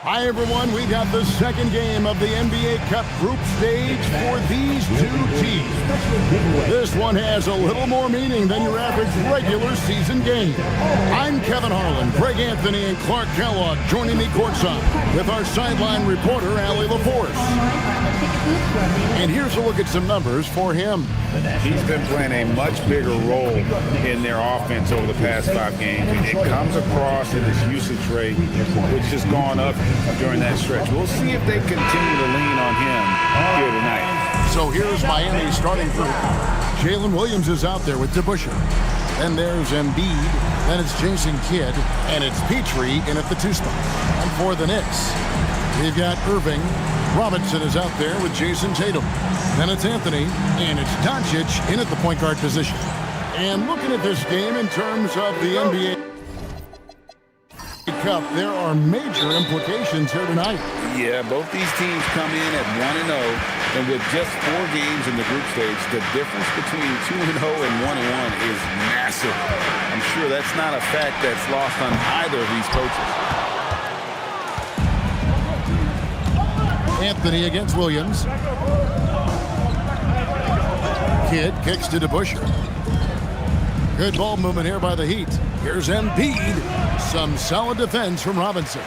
Hi, everyone. We got the second game of the NBA Cup group stage for these two teams. This one has a little more meaning than your average regular season game. I'm Kevin Harlan, Greg Anthony, and Clark Kellogg joining me courtside with our sideline reporter, Allie LaForce. And here's a look at some numbers for him. He's been playing a much bigger role in their offense over the past 5 games. It comes across in his usage rate, which has gone up during that stretch. We'll see if they continue to lean on him here tonight. So here's Miami's starting group. Jalen Williams is out there with DeBusschere. Then there's Embiid. Then it's Jason Kidd. And it's Petrie in at the 2 spot. And for the Knicks, we've got Irving. Robinson is out there with Jason Tatum. Then it's Anthony. And it's Doncic in at the point guard position. And looking at this game in terms of the NBA Cup, there are major implications here tonight. Yeah, both these teams come in at 1-0, and with just 4 games in the group stage, the difference between 2-0 and 1-1 is massive. I'm sure that's not a fact that's lost on either of these coaches. Anthony against Williams. Kidd kicks to DeBusschere. Good ball movement here by the Heat. Here's Embiid. Some solid defense from Robinson.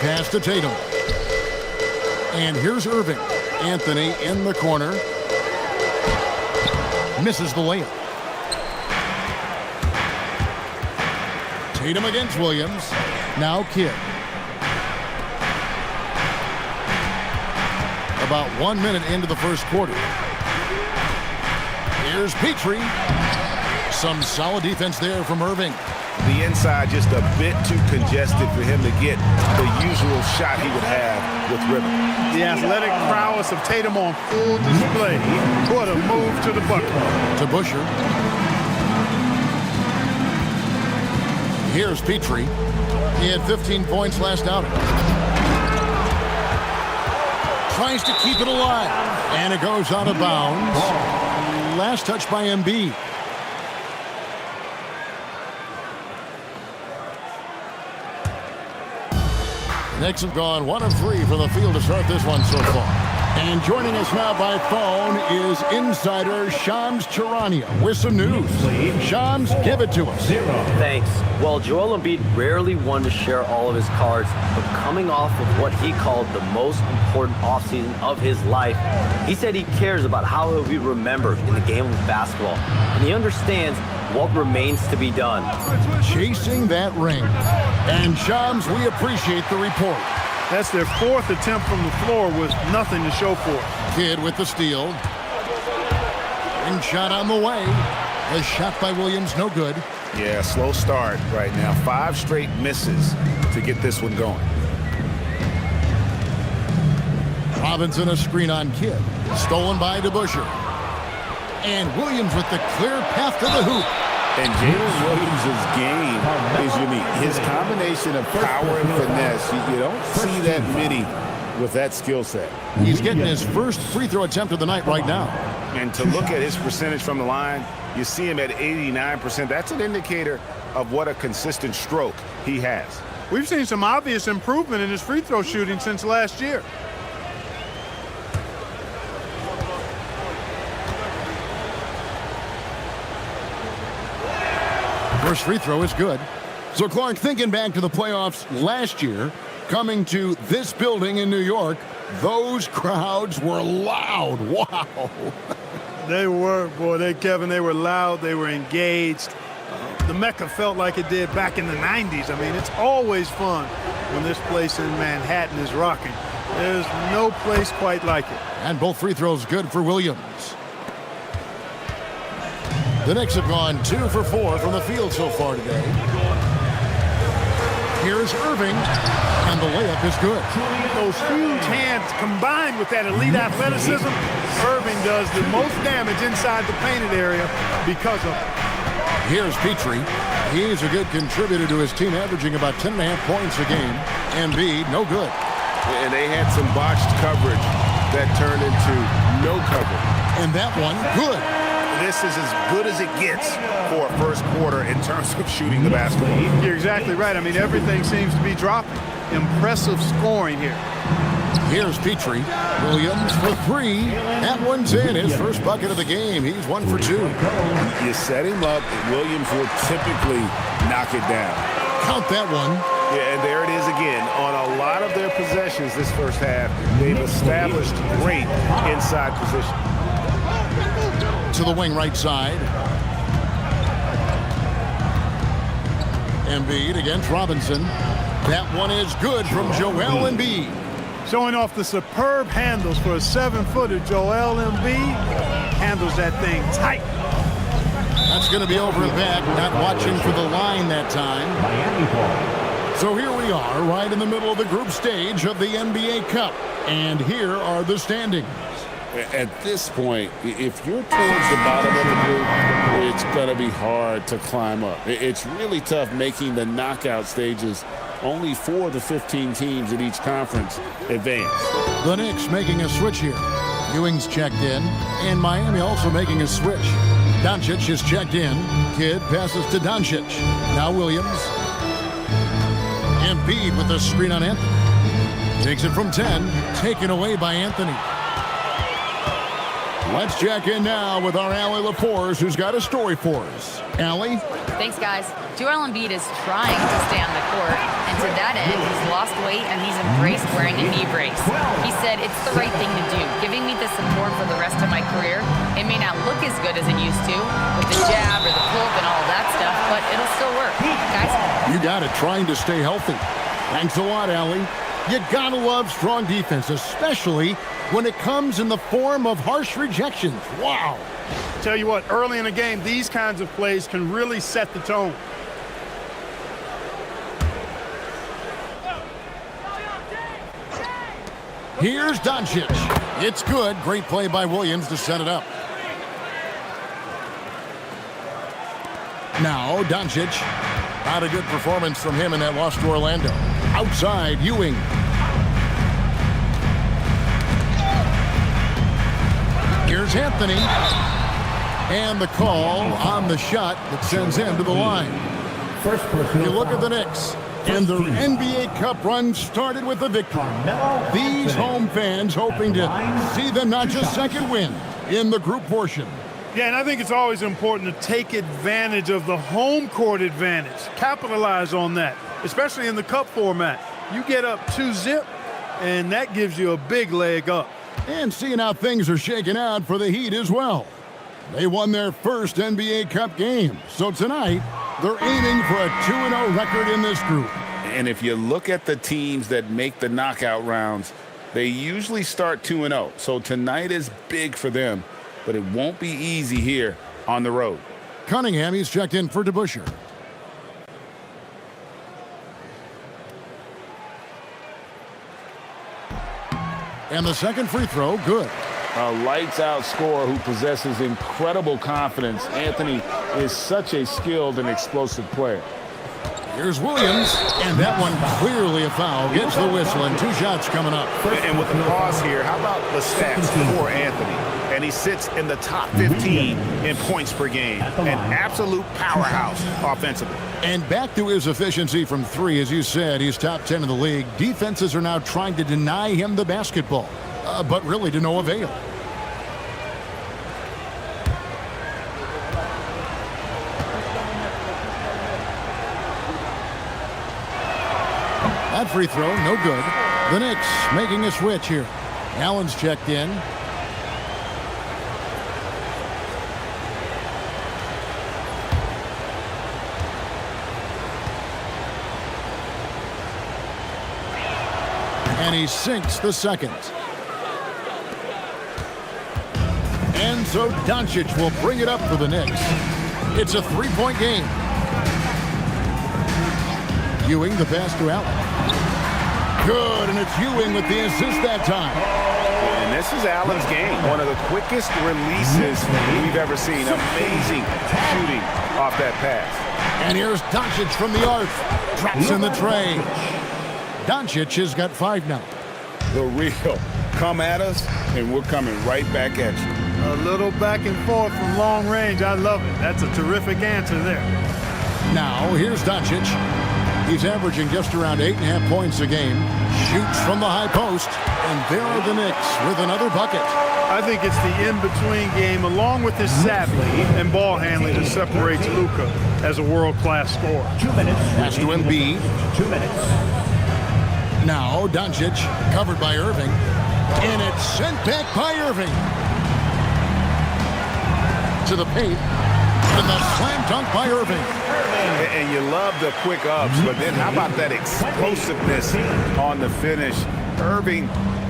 Pass to Tatum. And here's Irving. Anthony in the corner. Misses the layup. Tatum against Williams. Now Kidd. About 1 minute into the first quarter. Here's Petrie. Some solid defense there from Irving. The inside just a bit too congested for him to get the usual shot he would have with rhythm. The athletic prowess of Tatum on full display. What a move to the bucket. To DeBusschere. Here's Petrie. He had 15 points last outing. Tries to keep it alive. And it goes out of bounds. Last touch by Embiid. Knicks have gone 1 of 3 from the field to start this one so far. And joining us now by phone is insider Shams Charania with some news. Shams, give it to us. Thanks. Well, Joel Embiid rarely wanted to share all of his cards, but coming off of what he called the most important offseason of his life, he said he cares about how he'll be remembered in the game of basketball, and he understands what remains to be done. Chasing that ring. And Shams, we appreciate the report. That's their 4th attempt from the floor with nothing to show for it. Kidd with the steal. And shot on the way. A shot by Williams, no good. Yeah, slow start right now. 5 straight misses to get this one going. Robinson a screen on Kidd. Stolen by DeBusschere. And Williams with the clear path to the hoop. And Jalen Williams' game is unique. His combination of power and finesse, you don't see that many with that skill set. He's getting his first free throw attempt of the night right now. And to look at his percentage from the line, you see him at 89%. That's an indicator of what a consistent stroke he has. We've seen some obvious improvement in his free throw shooting since last year. First free throw is good. So, Clark, thinking back to the playoffs last year, coming to this building in New York, those crowds were loud. Wow. They were, boy, Kevin, they were loud. They were engaged. The Mecca felt like it did back in the 90s. I mean, it's always fun when this place in Manhattan is rocking. There's no place quite like it. And both free throws good for Williams. The Knicks have gone 2 for 4 from the field so far today. Here's Irving, and the layup is good. Those huge hands combined with that elite athleticism, Irving does the most damage inside the painted area because of it. Here's Petrie. He's a good contributor to his team, averaging about 10.5 points a game. Embiid, no good. And they had some botched coverage that turned into no coverage. And that one, good. this is as good as it gets for a first quarter in terms of shooting the basketball. You're exactly right. I mean, everything seems to be dropping. Impressive scoring here. Here's Petrie. Williams for three. That one's in. His first bucket of the game. He's 1 for 2. You set him up. Williams will typically knock it down. Count that one. Yeah, and there it is again. On a lot of their possessions this first half, they've established great inside position. To the wing right side. Embiid against Robinson. That one is good from Joel Embiid. Showing off the superb handles for a 7-footer. Joel Embiid handles that thing tight. That's going to be over and back. Not watching for the line that time. So here we are, right in the middle of the group stage of the NBA Cup. And here are the standings. At this point, if you're towards the bottom of the group, it's going to be hard to climb up. It's really tough making the knockout stages. Only 4 of the 15 teams in each conference advance. The Knicks making a switch here. Ewing's checked in, and Miami also making a switch. Doncic is checked in. Kidd passes to Doncic. Now Williams. Embiid with the screen on Anthony. Takes it from 10. Taken away by Anthony. Let's check in now with our Allie Laporte, who's got a story for us. Allie? Thanks, guys. Joel Embiid is trying to stay on the court, and to that end, he's lost weight and he's embraced wearing a knee brace. He said, "It's the right thing to do, giving me the support for the rest of my career. It may not look as good as it used to, with the jab or the pull-up and all that stuff, but it'll still work." Guys? You got it, trying to stay healthy. Thanks a lot, Allie. You gotta love strong defense, especially when it comes in the form of harsh rejections. Wow. Tell you what, early in the game, these kinds of plays can really set the tone. Here's Doncic. It's good. Great play by Williams to set it up. Now Doncic. Not a good performance from him in that loss to Orlando. Outside, Ewing. Here's Anthony. And the call on the shot that sends him to the line. You look at the Knicks. And their NBA Cup run started with a victory. These home fans hoping to see them not just second win in the group portion. Yeah, and I think it's always important to take advantage of the home court advantage. Capitalize on that, especially in the cup format. You get up 2-0, and that gives you a big leg up. And seeing how things are shaking out for the Heat as well. They won their first NBA Cup game. So tonight, they're aiming for a 2-0 record in this group. And if you look at the teams that make the knockout rounds, they usually start 2-0. So tonight is big for them, but it won't be easy here on the road. Cunningham, he's checked in for DeBusschere. And the second free throw, good. A lights-out scorer who possesses incredible confidence. Anthony is such a skilled and explosive player. Here's Williams, and that one clearly a foul. Gets the whistle, and 2 shots coming up. And with the pause here, how about the stats for Anthony? And he sits in the top 15 in points per game. An absolute powerhouse offensively. And back to his efficiency from 3, as you said, he's top 10 in the league. Defenses are now trying to deny him the basketball, but really to no avail. That free throw, no good. The Knicks making a switch here. Allen's checked in. And he sinks the second. And so Doncic will bring it up for the Knicks. It's a 3-point game. Ewing the pass to Allen. Good, and it's Ewing with the assist that time. And this is Allen's game. One of the quickest releases we've ever seen. Amazing shooting off that pass. And here's Doncic from the arc. Drops in the tray. Doncic has got 5 now. The real. Come at us, and we're coming right back at you. A little back and forth from long range. I love it. That's a terrific answer there. Now, here's Doncic. He's averaging just around 8.5 points a game. Shoots from the high post. And there are the Knicks with another bucket. I think it's the in-between game, along with his savvy and ball handling, that separates Luka as a world-class scorer. 2 minutes. Pass to Embiid. 2 minutes. Now, Doncic, covered by Irving. And it's sent back by Irving. To the paint. And the slam dunk by Irving. And you love the quick ups, but then how about that explosiveness on the finish? Irving,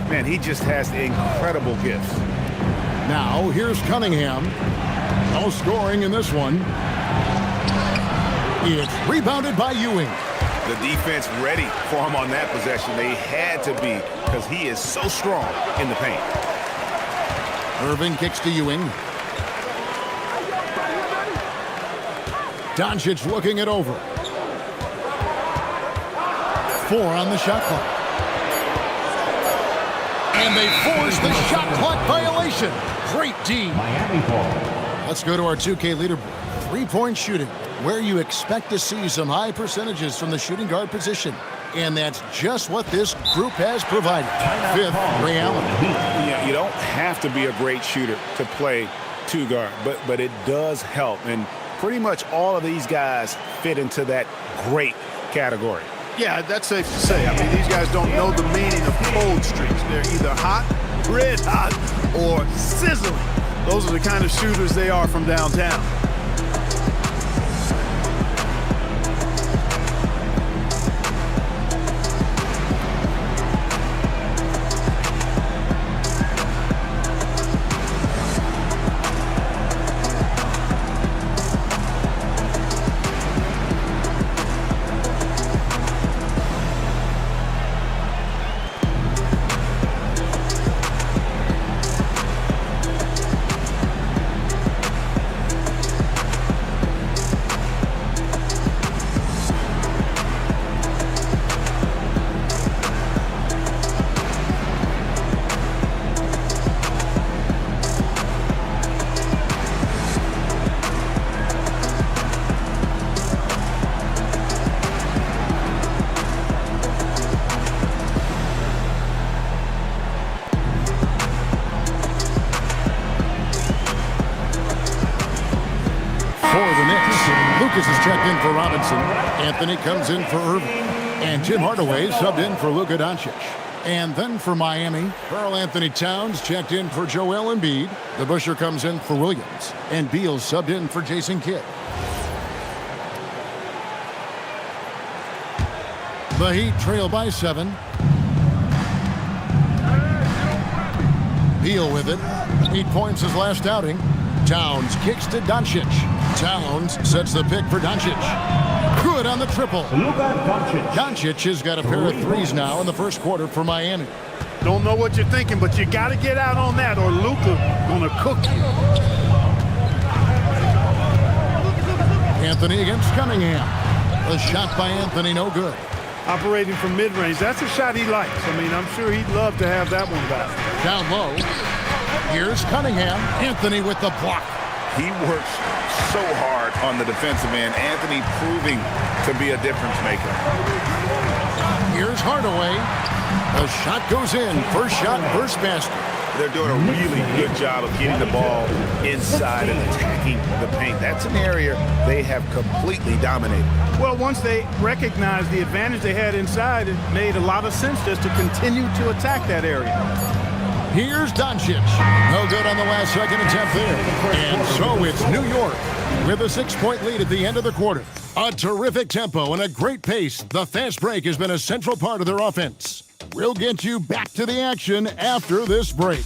man, he just has incredible gifts. Now, here's Cunningham. No scoring in this one. It's rebounded by Ewing. The defense ready for him on that possession. They had to be, because he is so strong in the paint. Irving kicks to Ewing. Doncic looking it over. 4 on the shot clock. And they force the shot clock violation. Great D. Miami ball. Let's go to our 2K leaderboard. 3-point shooting, where you expect to see some high percentages from the shooting guard position. And that's just what this group has provided. 5th, Ray Allen. Yeah, you don't have to be a great shooter to play two guard, but it does help. And pretty much all of these guys fit into that great category. Yeah, that's safe to say. I mean, these guys don't know the meaning of cold streaks. They're either hot, red hot, or sizzling. Those are the kind of shooters they are from downtown. Lucas is checked in for Robinson. Anthony comes in for Irving. And Tim Hardaway subbed in for Luka Doncic. And then for Miami, Karl Anthony Towns checked in for Joel Embiid. DeBusschere comes in for Williams. And Beal subbed in for Jason Kidd. The Heat trail by 7. Beal with it. 8 points his last outing. Towns kicks to Doncic. Towns sets the pick for Doncic. Good on the triple. Luka Doncic. Doncic has got a pair of threes now in the first quarter for Miami. Don't know what you're thinking, but you got to get out on that or Luka gonna cook you. Anthony against Cunningham. A shot by Anthony, no good. Operating from mid-range, that's a shot he likes. I mean, I'm sure he'd love to have that one back. Down low. Here's Cunningham. Anthony with the block. He works so hard on the defensive end. Anthony proving to be a difference maker. Here's Hardaway. The shot goes in. First shot, first basket. They're doing a really good job of getting the ball inside and attacking the paint. That's an area they have completely dominated. Well, once they recognized the advantage they had inside, it made a lot of sense just to continue to attack that area. Here's Doncic. No good on the last second attempt there. And so it's New York with a 6-point lead at the end of the quarter. A terrific tempo and a great pace. The fast break has been a central part of their offense. We'll get you back to the action after this break.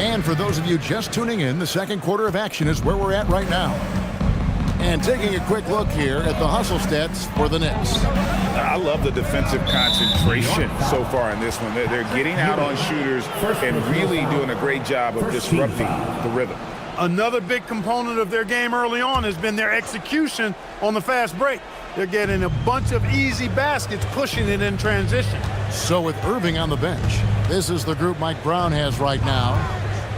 And for those of you just tuning in, the second quarter of action is where we're at right now. And taking a quick look here at the hustle stats for the Knicks. I love the defensive concentration so far in this one. They're getting out on shooters and really doing a great job of disrupting the rhythm. Another big component of their game early on has been their execution on the fast break. They're getting a bunch of easy baskets, pushing it in transition. So with Irving on the bench, this is the group Mike Brown has right now.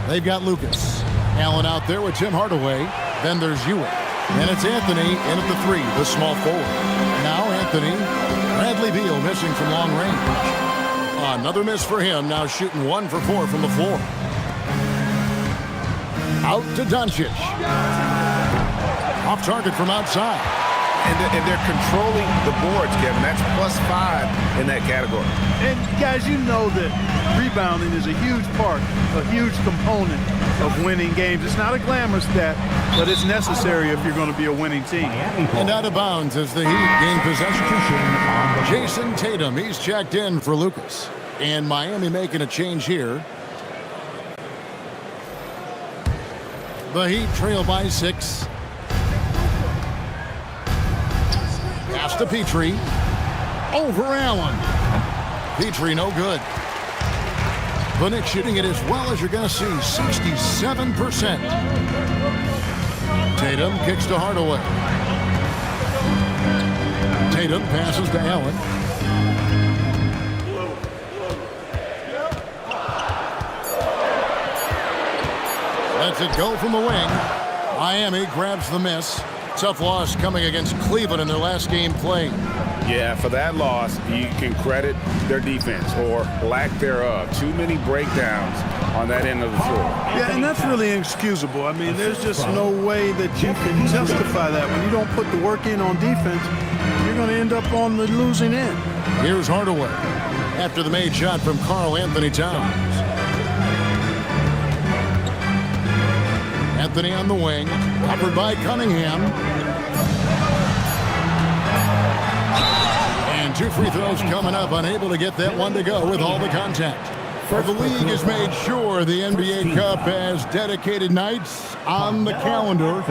They've got Lucas. Allen out there with Tim Hardaway. Then there's Ewing. And it's Anthony in at the 3, the small forward. Now Anthony. Bradley Beal missing from long range. Another miss for him, now shooting 1 for 4 from the floor. Out to Doncic. Off target from outside. And they're controlling the boards, Kevin. That's +5 in that category. And guys, you know that rebounding is a huge part, a huge component of winning games. It's not a glamour stat, but it's necessary if you're going to be a winning team. And out of bounds as the Heat gain possession. Jason Tatum, he's checked in for Lucas. And Miami making a change here. The Heat trail by 6. Pass to Petrie. Over Allen. Petrie no good. The Knicks shooting it as well as you're going to see, 67%. Tatum kicks to Hardaway. Tatum passes to Allen. Lets it go from the wing. Miami grabs the miss. Tough loss coming against Cleveland in their last game played. Yeah, for that loss, you can credit their defense or lack thereof. Too many breakdowns on that end of the floor. Yeah, and that's really inexcusable. I mean, there's just no way that you can justify that. When you don't put the work in on defense, you're going to end up on the losing end. Here's Hardaway after the made shot from Karl Anthony Towns. Anthony on the wing, covered by Cunningham. And 2 free throws coming up, unable to get that one to go with all the contact. The league has made sure the NBA Cup has dedicated nights on the calendar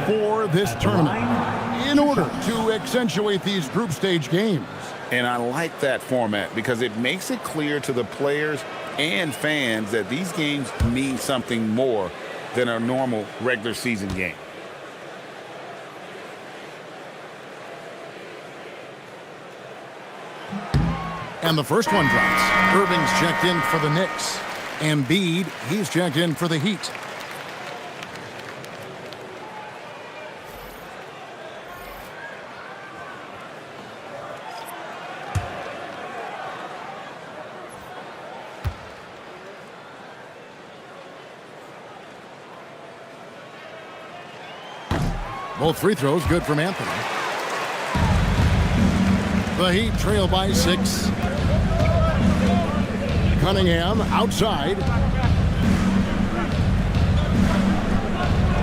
for this tournament in order to accentuate these group stage games. And I like that format because it makes it clear to the players and fans that these games mean something more than a normal regular season game. And the first one drops. Irving's checked in for the Knicks. Embiid, he's checked in for the Heat. Both free throws good from Anthony. The Heat trail by 6. Cunningham outside.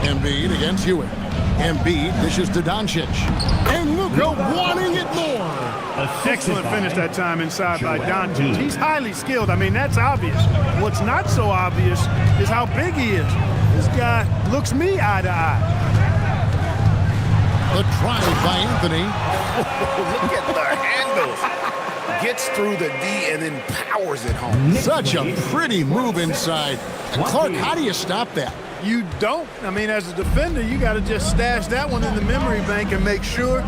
Embiid against Ewing. Embiid dishes to Doncic. And Luka wanting it more. Excellent finish that time inside by Doncic. He's highly skilled. I mean, that's obvious. What's not so obvious is how big he is. This guy looks me eye to eye. The drive by Anthony. Look at the handles. Gets through the D and then powers it home. Such a pretty move inside. Clark, how do you stop that? You don't. I mean, as a defender, you got to just stash that one in the memory bank and make sure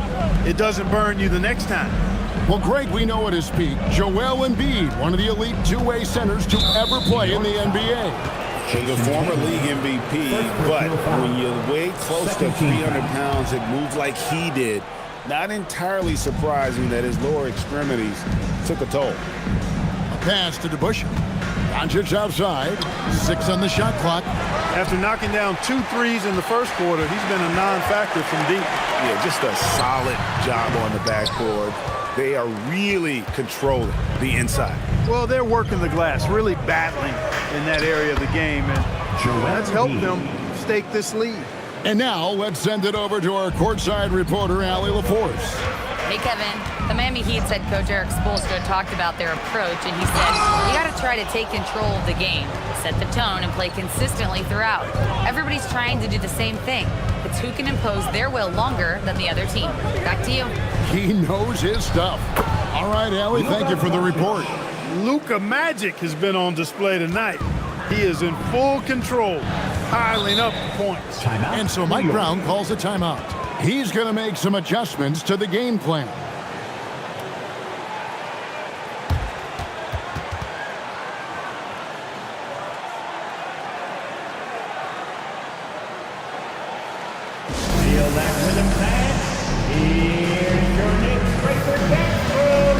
it doesn't burn you the next time. Well, Greg, we know at his peak, Joel Embiid, one of the elite two-way centers to ever play in the NBA. The former league MVP, but when you weigh close to 300 pounds, it moves like he did. Not entirely surprising that his lower extremities took a toll. A pass to DeBusschere. Doncic outside. 6 on the shot clock. After knocking down 2 threes in the first quarter, he's been a non-factor from deep. Yeah, just a solid job on the backboard. They are really controlling the inside. Well, they're working the glass, really battling in that area of the game, and that's helped them stake this lead. And now let's send it over to our courtside reporter, Allie LaForce. Hey, Kevin. The Miami Heat's head coach Eric Spoelstra talked about their approach, and he said, you got to try to take control of the game, set the tone, and play consistently throughout. Everybody's trying to do the same thing. It's who can impose their will longer than the other team. Back to you. He knows his stuff. All right, Allie, thank you for the report. Luka Magic has been on display tonight. He is in full control, piling up points. And so Mike Brown calls a timeout. He's going to make some adjustments to the game plan. Feel that rhythm pass. Here's your Knicks breaker dance move.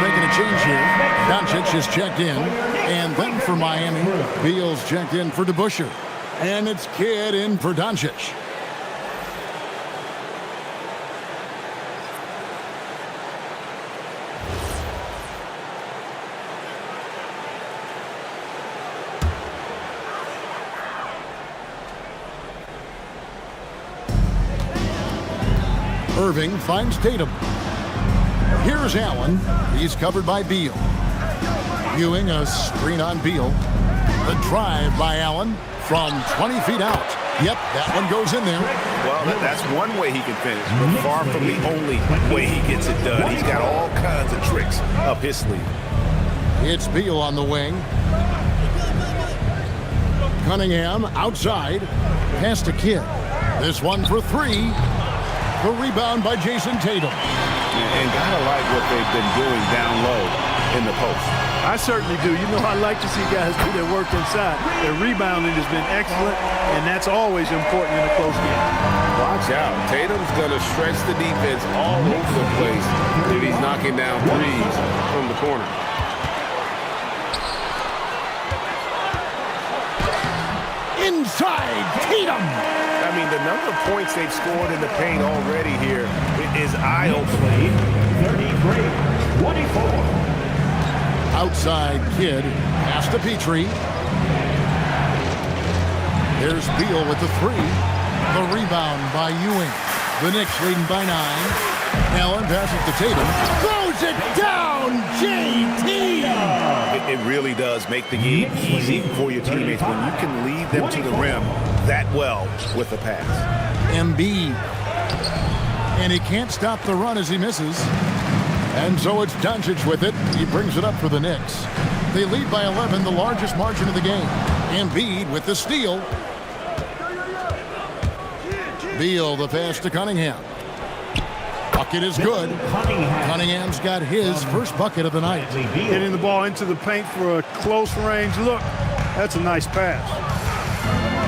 Making a change here. Doncic is checked in. And then for Miami, Beal's checked in for DeBusschere. And it's Kidd in for Doncic. Irving finds Tatum. Here's Allen. He's covered by Beal. Ewing a screen on Beal. The drive by Allen from 20 feet out. Yep, that one goes in there. Well, that's one way he can finish, but far from the only way he gets it done. He's got all kinds of tricks up his sleeve. It's Beal on the wing. Cunningham outside. Pass to Kidd. This one for three. The rebound by Jason Tatum. And gotta like what they've been doing down low in the post. I certainly do. You know, I like to see guys do their work inside. Their rebounding has been excellent, and that's always important in a close game. Watch out. Tatum's going to stretch the defense all over the place if he's knocking down threes from the corner. Inside, Tatum! I mean, the number of points they've scored in the paint already here is eye-opening. 33-24. Outside Kidd, pass to Petrie. There's Beal with the three. The rebound by Ewing. The Knicks leading by 9. Allen passes to Tatum. Throws it down, JT! It really does make the game easy for your teammates when you can lead them to the rim that well with a pass. Embiid. And he can't stop the run as he misses. And so it's Doncic with it. He brings it up for the Knicks. They lead by 11, the largest margin of the game. Embiid with the steal. Beal, the pass to Cunningham. Bucket is good. Cunningham's got his first bucket of the night. Hitting the ball into the paint for a close range look. That's a nice pass.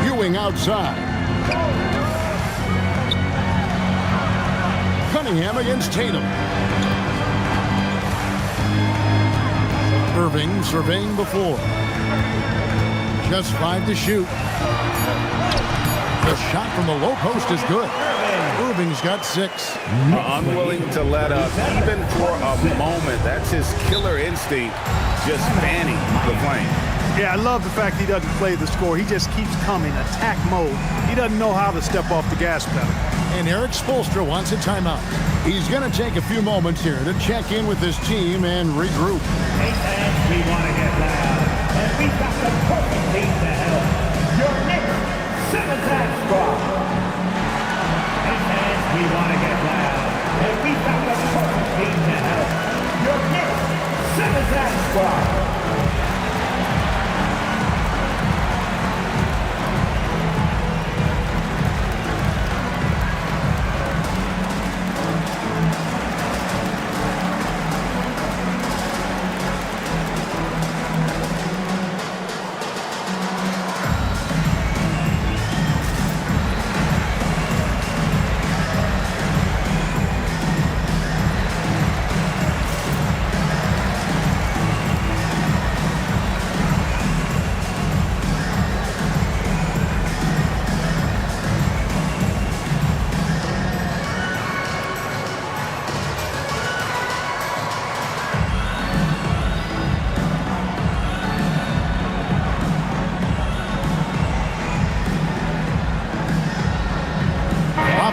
Ewing outside. Cunningham against Tatum. Irving surveying the floor. Just 5 to shoot. The shot from the low post is good. Irving's got 6. Unwilling to let up even for a moment. That's his killer instinct, just fanning the flame. Yeah, I love the fact he doesn't play the score. He just keeps coming, attack mode. He doesn't know how to step off the gas pedal. And Eric Spoelstra wants a timeout. He's going to take a few moments here to check in with his team and regroup. Hey fans, we want to get loud, and we've got the perfect team to help. Your Knicks 7th squad. we want to get loud. And we found the perfect team to help. Your Knicks 7 Squad.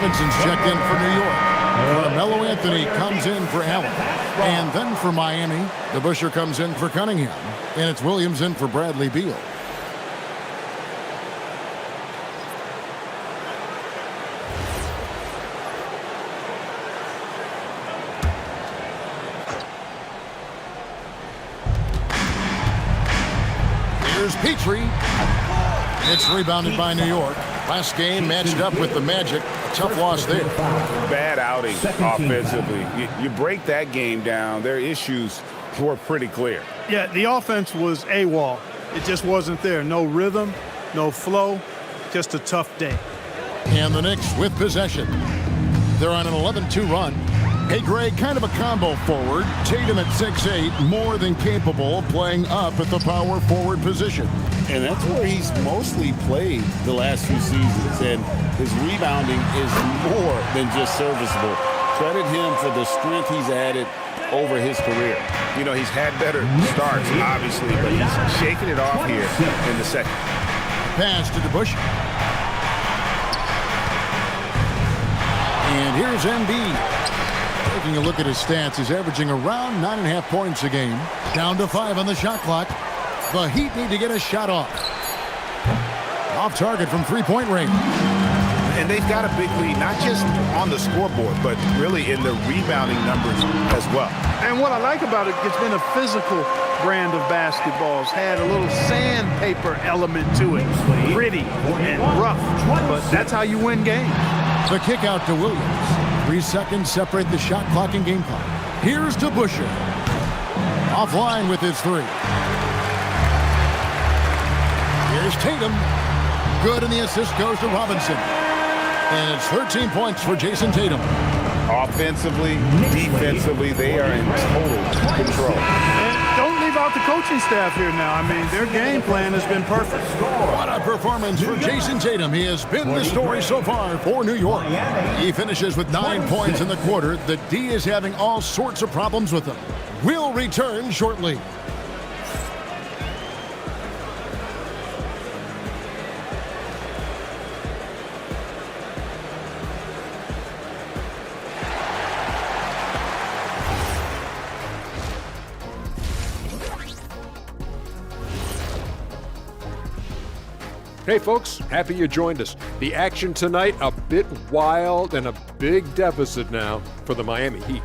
Robinson's checked in for New York. Carmelo Anthony comes in for Allen. And then for Miami, DeBusschere comes in for Cunningham. And it's Williams in for Bradley Beal. Here's Petrie. It's rebounded by New York. Last game matched up with the Magic. A tough loss there. Bad outing offensively. You break that game down, their issues were pretty clear. Yeah, the offense was AWOL. It just wasn't there. No rhythm, no flow, just a tough day. And the Knicks with possession. They're on an 11-2 run. Hey, Greg, kind of a combo forward. Tatum at 6'8", more than capable of playing up at the power forward position. And that's where he's mostly played the last few seasons. And his rebounding is more than just serviceable. Credit him for the strength he's added over his career. You know, he's had better starts, obviously, but he's shaking it off here in the second. Pass to DeBusschere. And here's Embiid. Taking a look at his stats, he's averaging around 9.5 points a game. Down to 5 on the shot clock. The Heat need to get a shot off. Off target from three-point range. And they've got a big lead, not just on the scoreboard, but really in the rebounding numbers as well. And what I like about it, it's been a physical brand of basketball. It's had a little sandpaper element to it. Gritty and rough, but that's how you win games. The kick out to Williams. 3 seconds separate the shot clock and game clock. Here's DeBusschere. Offline with his three. Here's Tatum. Good, and the assist goes to Robinson. And it's 13 points for Jason Tatum. Offensively, defensively, they are in total control. And don't leave out the coaching staff here now. I mean, their game plan has been perfect. What a performance for Jason Tatum. He has been the story so far for New York. He finishes with 9 points in the quarter. The D is having all sorts of problems with him. We'll return shortly. Hey folks, happy you joined us. The action tonight, a bit wild and a big deficit now for the Miami Heat.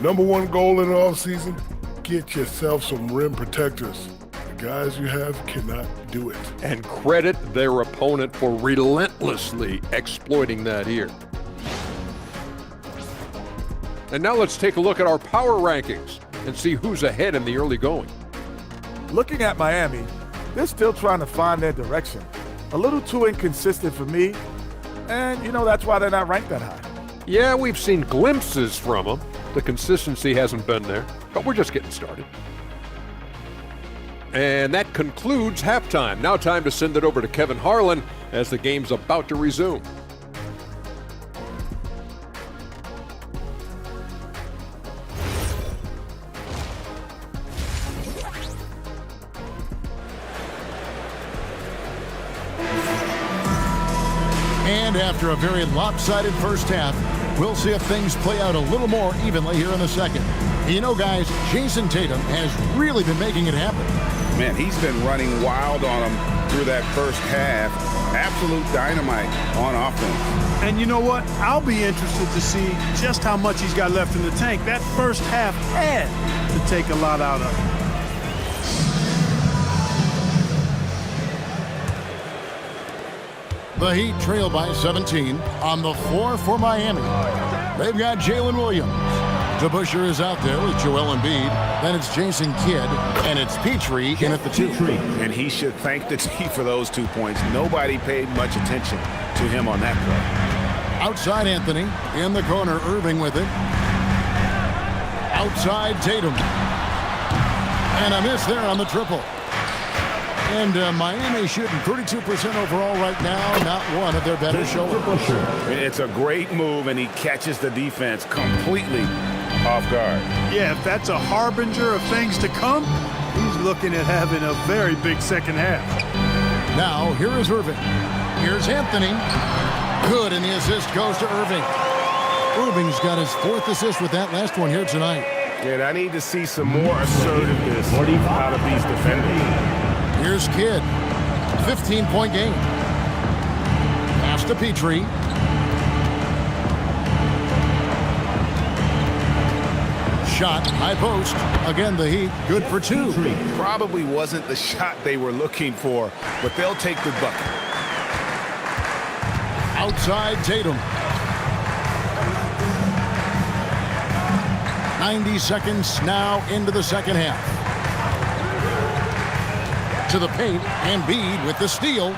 Number one goal in the offseason, get yourself some rim protectors. The guys you have cannot do it. And credit their opponent for relentlessly exploiting that here. And now let's take a look at our power rankings and see who's ahead in the early going. Looking at Miami, they're still trying to find their direction. A little too inconsistent for me, and, that's why they're not ranked that high. Yeah, we've seen glimpses from them. The consistency hasn't been there, but we're just getting started. And that concludes halftime. Now time to send it over to Kevin Harlan as the game's about to resume. And after a very lopsided first half, we'll see if things play out a little more evenly here in the second. You know, guys, Jason Tatum has really been making it happen. Man, he's been running wild on them through that first half. Absolute dynamite on offense. And you know what? I'll be interested to see just how much he's got left in the tank. That first half had to take a lot out of him. The Heat trail by 17 on the floor for Miami. They've got Jalen Williams. DeBusschere is out there with Joel Embiid. Then it's Jason Kidd, and it's Petrie in at the 2. And he should thank the team for those 2 points. Nobody paid much attention to him on that play. Outside Anthony. In the corner, Irving with it. Outside Tatum. And a miss there on the triple. And Miami shooting 32% overall right now. Not one of their better shoulders. It's a great move, and he catches the defense completely off guard. Yeah, if that's a harbinger of things to come, he's looking at having a very big second half. Now, here is Irving. Here's Anthony. Good, and the assist goes to Irving. Irving's got his 4th assist with that last one here tonight. And I need to see some more assertiveness out of these defenders. Here's Kidd. 15-point game. Pass to Petrie. Shot, high post. Again, the Heat, good for 2. Probably wasn't the shot they were looking for, but they'll take the bucket. Outside Tatum. 90 seconds now into the second half. To the paint, Embiid with the steal.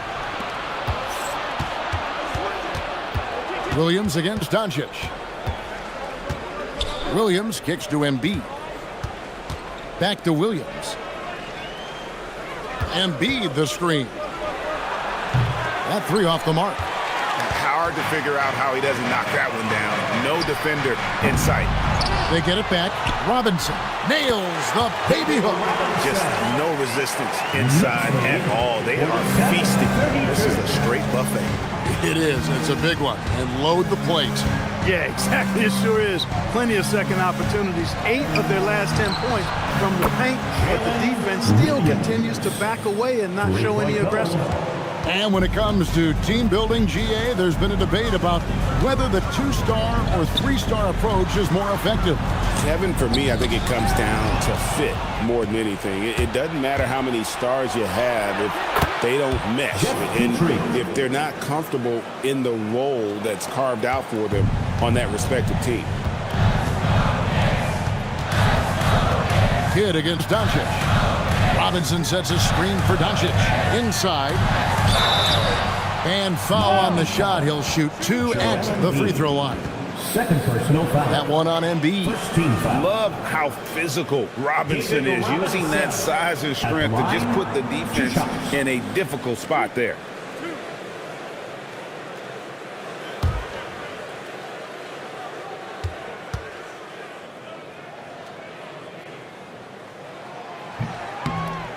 Williams against Doncic. Williams kicks to Embiid. Back to Williams. Embiid the screen. That 3 off the mark. Hard to figure out how he doesn't knock that one down. No defender in sight. They get it back. Robinson nails the baby hook. Just no resistance inside at all. They are feasting. This is a straight buffet. It is. It's a big one. And load the plate. Yeah, exactly. It sure is. Plenty of second opportunities. 8 of their last 10 points from the paint. But the defense still continues to back away and not show any aggression. And when it comes to team building, GA, there's been a debate about whether the 2-star or 3-star approach is more effective. Kevin, for me, I think it comes down to fit more than anything. It doesn't matter how many stars you have if they don't mesh. And if they're not comfortable in the role that's carved out for them on that respective team. Kidd against Doncic. Robinson sets a screen for Doncic. Inside. And foul on the shot. He'll shoot 2 at the free throw line. Second personal foul. That one on Embiid. Love how physical Robinson is, using that size and strength to just put the defense in a difficult spot there.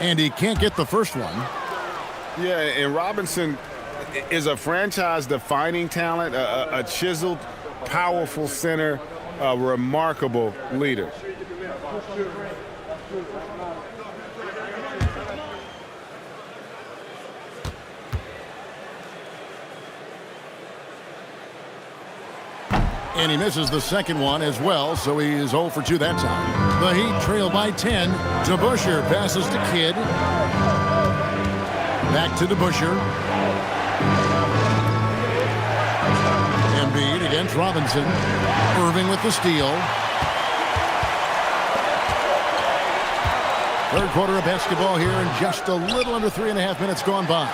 And he can't get the first one. Yeah, and Robinson is a franchise-defining talent, a chiseled, powerful center, a remarkable leader. And he misses the second one as well, so he is 0 for 2 that time. The Heat trail by 10. DeBusschere passes to Kidd. Back to DeBusschere. Embiid against Robinson. Irving with the steal. Third quarter of basketball here, and just a little under 3.5 minutes gone by.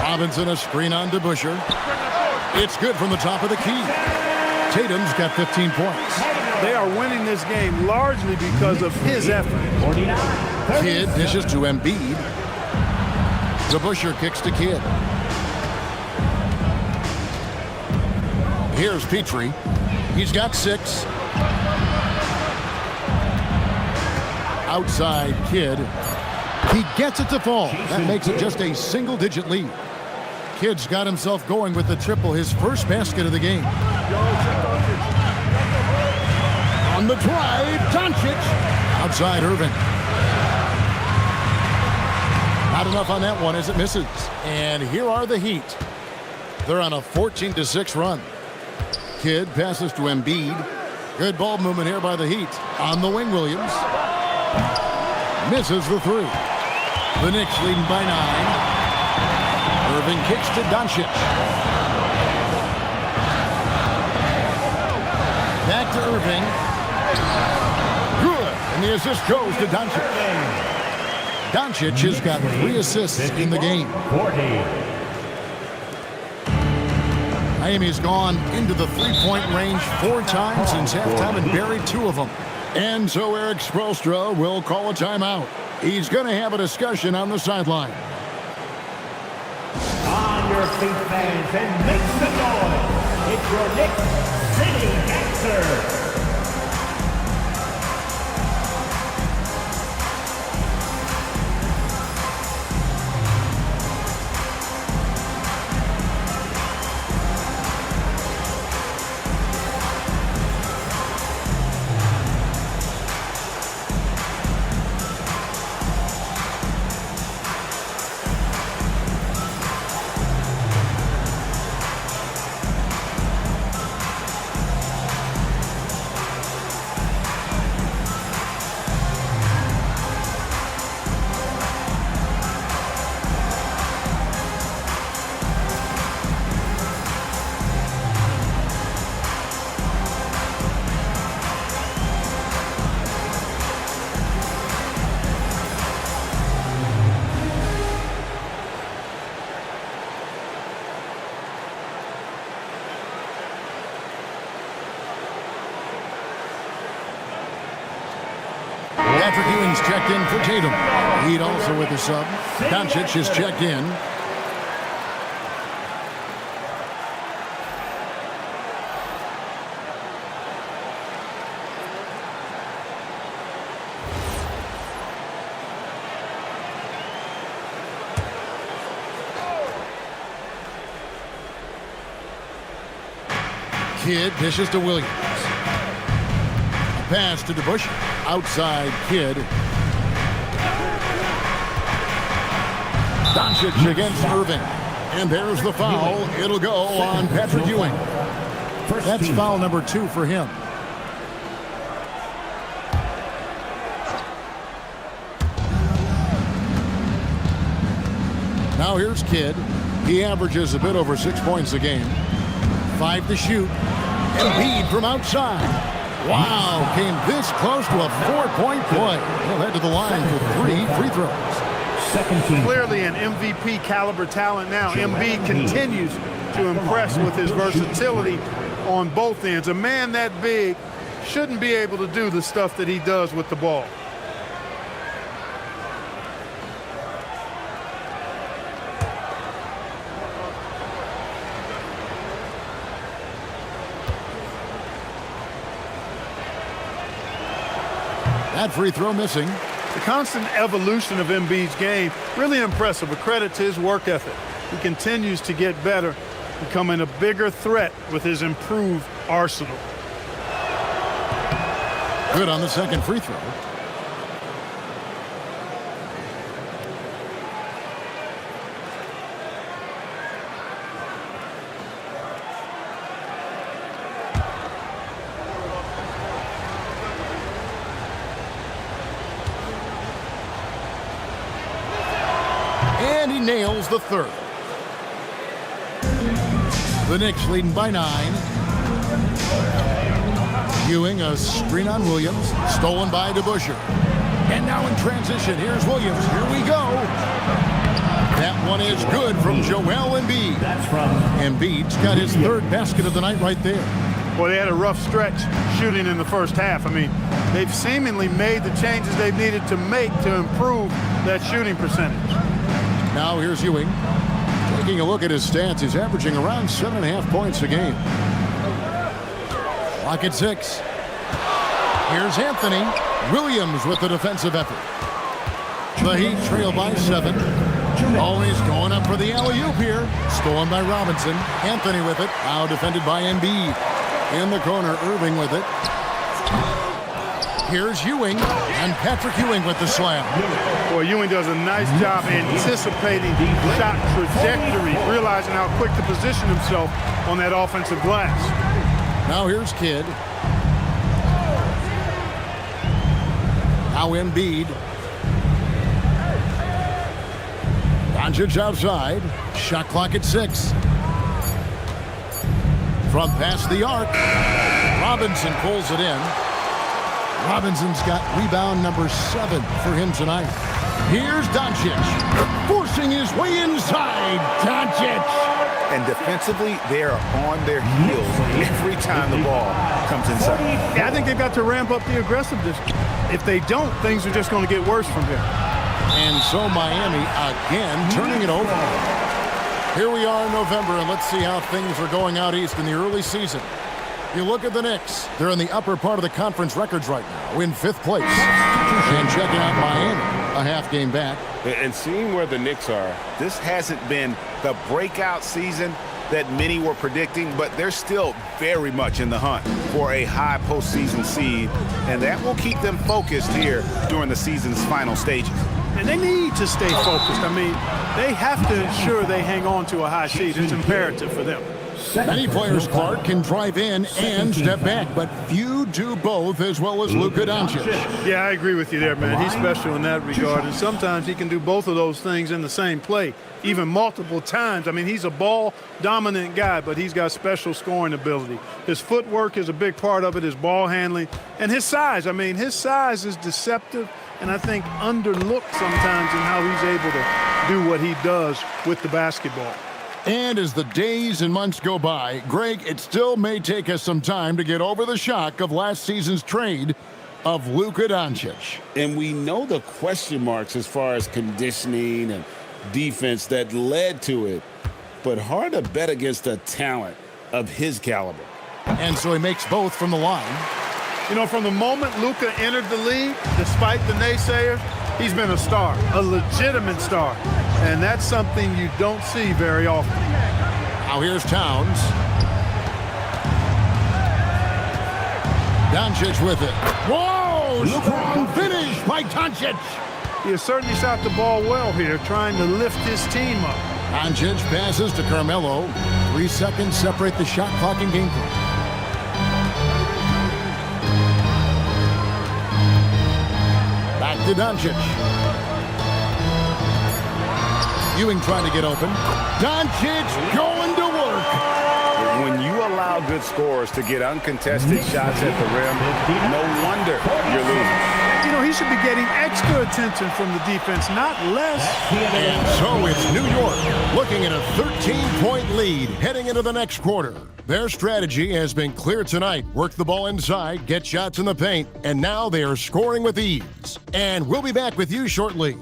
Robinson a screen on DeBusschere. It's good from the top of the key. Tatum's got 15 points. They are winning this game largely because of his effort. Kidd dishes to Embiid. DeBusschere kicks to Kidd. Here's Petrie. He's got 6. Outside Kidd. He gets it to fall. That makes it just a single-digit lead. Kidd's got himself going with the triple, his first basket of the game. On the drive, Doncic. Outside Irving. Not enough on that one as it misses. And here are the Heat. They're on a 14-6 run. Kidd passes to Embiid. Good ball movement here by the Heat. On the wing, Williams. Misses the three. The Knicks leading by 9. Irving kicks to Doncic. Back to Irving. Good. And the assist goes to Doncic. Doncic has got 3 assists in the game. Miami's gone into the three-point range 4 times since halftime and buried 2 of them. And so Eric Spoelstra will call a timeout. He's going to have a discussion on the sideline. On your feet, fans, and make some noise. It's your Knicks City Dancer. Patrick Ewing's checked in for Tatum. Heat also with the sub. Doncic is checked in. Kidd dishes to Williams. Pass to DeBusschere. Outside Kidd. Doncic against Irving. And there's the foul. It'll go on Patrick Ewing. That's foul number 2 for him. Now here's Kidd. He averages a bit over 6 points a game. 5 to shoot. Embiid from outside. Wow, came this close to a 4-point play. He'll head to the line for 3 free throws. Clearly an MVP caliber talent now. Embiid continues to impress with his versatility on both ends. A man that big shouldn't be able to do the stuff that he does with the ball. That free throw missing. The constant evolution of Embiid's game, really impressive. A credit to his work ethic. He continues to get better, becoming a bigger threat with his improved arsenal. Good on the second free throw. And he nails the third. The Knicks leading by 9. Ewing, a screen on Williams. Stolen by DeBusschere. And now in transition, here's Williams. Here we go. That one is good from Joel Embiid. That's from Embiid's got his third basket of the night right there. Well, they had a rough stretch shooting in the first half. I mean, they've seemingly made the changes they've needed to make to improve that shooting percentage. Now here's Ewing. Taking a look at his stats, he's averaging around 7.5 points a game. Clock at 6. Here's Anthony. Williams with the defensive effort. The Heat trail by 7. Always going up for the alley-oop here. Stolen by Robinson. Anthony with it. Now defended by Embiid. In the corner, Irving with it. Here's Ewing. And Patrick Ewing with the slam. Boy, Ewing does a nice job anticipating shot trajectory, realizing how quick to position himself on that offensive glass. Now here's Kidd. Now Embiid. Doncic outside. Shot clock at 6. From past the arc. Robinson pulls it in. Robinson's got rebound number 7 for him tonight. Here's Doncic, forcing his way inside. Doncic. And defensively, they are on their heels every time the ball comes inside. Yeah, I think they've got to ramp up the aggressiveness. If they don't, things are just going to get worse from here. And so Miami again turning it over. Here we are in November, and let's see how things are going out east in the early season. You look at the Knicks. They're in the upper part of the conference records right now, in 5th place. And checking out Miami, a half game back. And seeing where the Knicks are, this hasn't been the breakout season that many were predicting, but they're still very much in the hunt for a high postseason seed, and that will keep them focused here during the season's final stages. And they need to stay focused. I mean, they have to ensure they hang on to a high seed. It's imperative for them. Many players, Clark, can drive in and step back, but few do both as well as Luka Doncic. Yeah, I agree with you there, man. He's special in that regard, and sometimes he can do both of those things in the same play, even multiple times. I mean, he's a ball-dominant guy, but he's got special scoring ability. His footwork is a big part of it, his ball handling, and his size. I mean, his size is deceptive, and I think underlooked sometimes in how he's able to do what he does with the basketball. And as the days and months go by, Greg, it still may take us some time to get over the shock of last season's trade of Luka Doncic. And we know the question marks as far as conditioning and defense that led to it, but hard to bet against a talent of his caliber. And so he makes both from the line. You know, from the moment Luka entered the league, despite the naysayers, he's been a star, a legitimate star. And that's something you don't see very often. Now here's Towns. Doncic with it. Whoa! Strong finish by Doncic. He has certainly shot the ball well here, trying to lift his team up. Doncic passes to Carmelo. 3 seconds separate the shot clock and game clock. Back to Doncic. Ewing trying to get open. Doncic going to work. When you allow good scorers to get uncontested shots at the rim, no wonder you're losing. You know, he should be getting extra attention from the defense, not less. And so it's New York looking at a 13-point lead heading into the next quarter. Their strategy has been clear tonight. Work the ball inside, get shots in the paint, and now they are scoring with ease. And we'll be back with you shortly.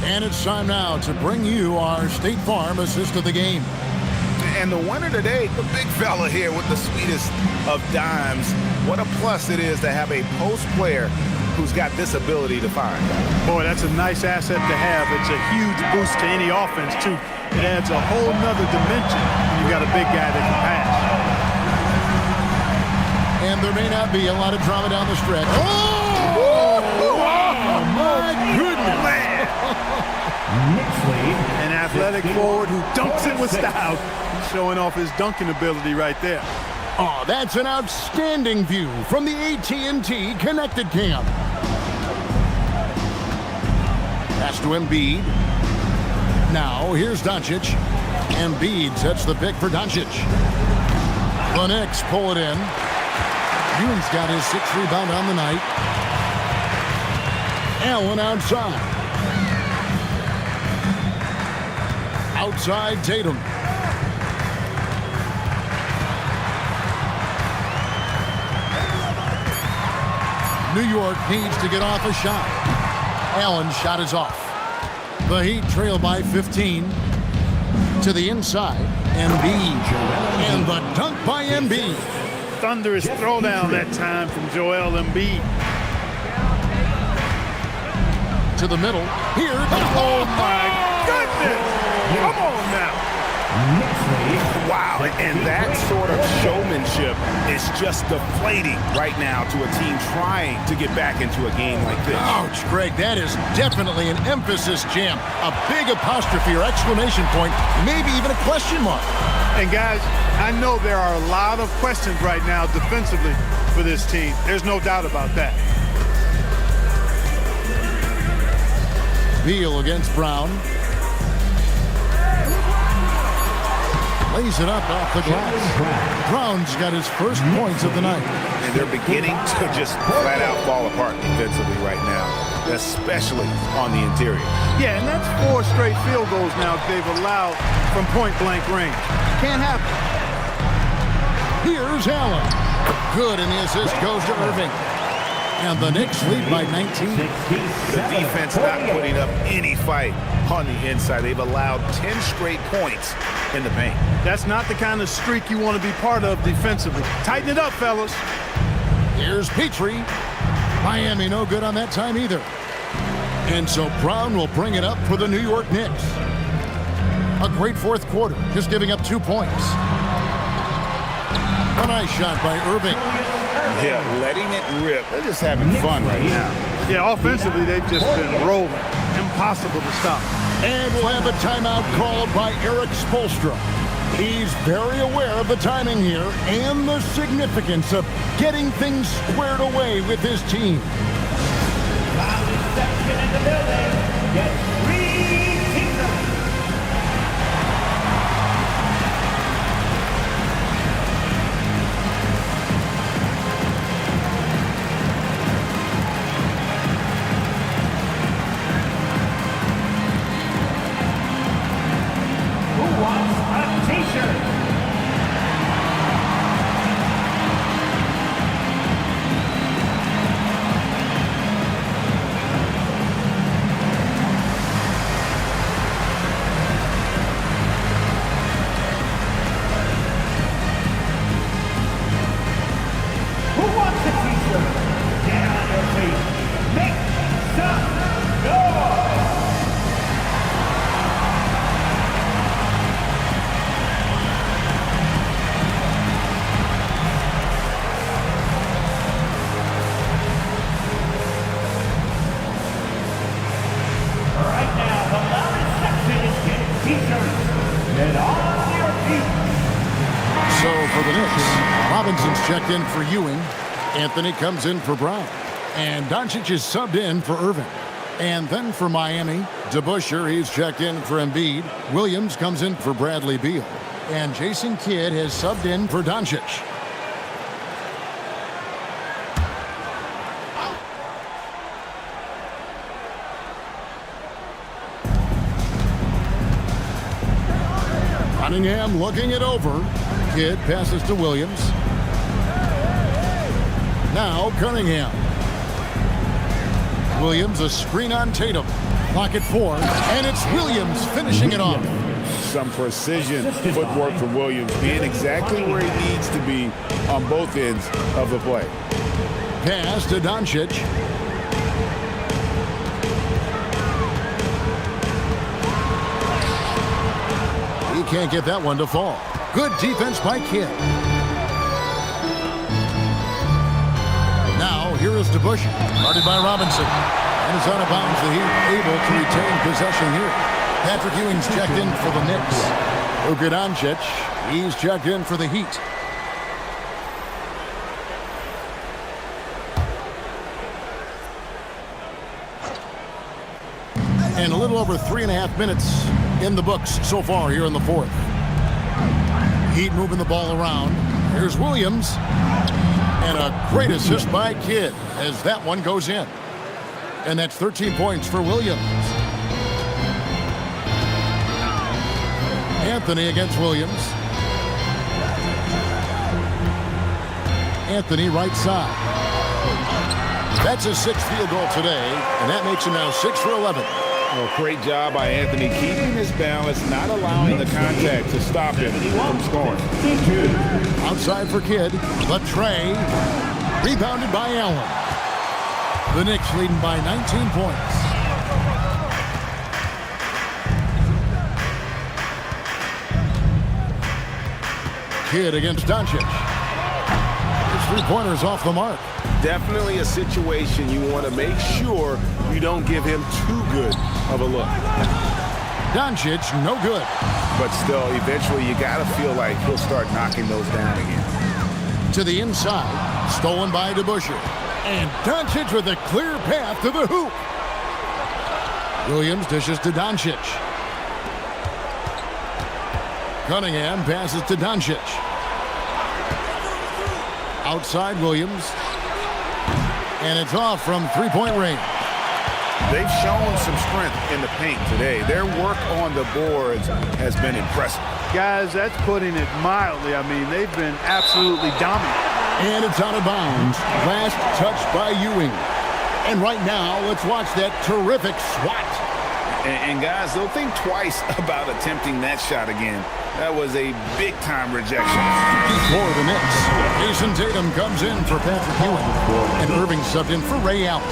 And it's time now to bring you our State Farm assist of the game. And the winner today, the big fella here with the sweetest of dimes. What a plus it is to have a post player who's got this ability to find. Boy, that's a nice asset to have. It's a huge boost to any offense, too. It adds a whole nother dimension when you've got a big guy that can pass. And there may not be a lot of drama down the stretch. Oh, my goodness. An athletic forward who dunks it with style. He's showing off his dunking ability right there. Oh, that's an outstanding view from the AT&T Connected Camp. Pass to Embiid. Now, here's Doncic. Embiid sets the pick for Doncic. The Knicks pull it in. Ewing's got his 6th rebound on the night. Allen outside. Outside Tatum. New York needs to get off a shot. Allen's shot is off. The Heat trail by 15. To the inside. Embiid. And the dunk by Embiid. Thunderous throwdown that time from Joel Embiid. to the middle. Here, Oh, my goodness. Come on now. Wow, and that sort of showmanship is just deflating right now to a team trying to get back into a game like this. Ouch, Greg, that is definitely an emphasis jam. A big apostrophe or exclamation point, maybe even a question mark. And guys, I know there are a lot of questions right now defensively for this team. There's no doubt about that. Beal against Brown. Lays it up off the glass. Brown's got his first points of the night. And they're beginning to just flat out fall apart defensively right now, especially on the interior. Yeah, and that's 4 straight field goals now they've allowed from point-blank range. Can't happen. Here's Allen. Good, and the assist goes to Irving. And the Knicks lead by 19. The defense not putting up any fight on the inside. They've allowed 10 straight points in the paint. That's not the kind of streak you want to be part of defensively. Tighten it up, fellas. Here's Petrie. Miami no good on that time either. And so Brown will bring it up for the New York Knicks. A great fourth quarter, just giving up 2 points. A nice shot by Irving. Yeah, letting it rip. They're just having fun right now. Yeah, offensively, they've just been rolling. Impossible to stop. And we'll have a timeout called by Eric Spoelstra. He's very aware of the timing here and the significance of getting things squared away with his team. In the building. Get 3 teamers. Who wants a t-shirt? Checked in for Ewing. Anthony comes in for Brown. And Doncic is subbed in for Irving. And then for Miami, DeBusschere, he's checked in for Embiid. Williams comes in for Bradley Beal. And Jason Kidd has subbed in for Doncic. Cunningham looking it over. Kidd passes to Williams. Now Cunningham. Williams, a screen on Tatum. Clock at 4, and it's Williams finishing it off. Some precision footwork from Williams, being exactly where he needs to be on both ends of the play. Pass to Doncic. He can't get that one to fall. Good defense by Kidd. Now, here is DeBusschere, guarded by Robinson. And is out of bounds. The Heat able to retain possession here. Patrick Ewing's checked in for the Knicks. Luka Doncic, he's checked in for the Heat. And a little over 3.5 minutes in the books so far here in the fourth. Heat moving the ball around. Here's Williams. And a great assist by Kidd as that one goes in. And that's 13 points for Williams. Anthony against Williams. Anthony right side. That's his 6th field goal today, and that makes him now 6 for 11. Well, great job by Anthony keeping his balance, not allowing the contact to stop him from scoring. Outside for Kidd, but Trey rebounded by Allen. The Knicks leading by 19 points. Kidd against Doncic. His three-pointer's off the mark. Definitely a situation you want to make sure you don't give him too good of a look. Doncic, no good. But still, eventually you got to feel like he'll start knocking those down again. To the inside, stolen by DeBusschere. And Doncic with a clear path to the hoop. Williams dishes to Doncic. Cunningham passes to Doncic. Outside Williams. And it's off from three-point range. They've shown some strength in the paint today. Their work on the boards has been impressive. Guys, that's putting it mildly. I mean, they've been absolutely dominant. And it's out of bounds. Last touch by Ewing. And right now, let's watch that terrific swat. And guys, they'll think twice about attempting that shot again. That was a big-time rejection. For the Knicks, Jason Tatum comes in for Patrick Ewing. And Irving subbed in for Ray Allen.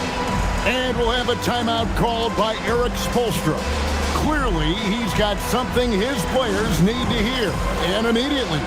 And we'll have a timeout called by Eric Spoelstra. Clearly, he's got something his players need to hear. And immediately.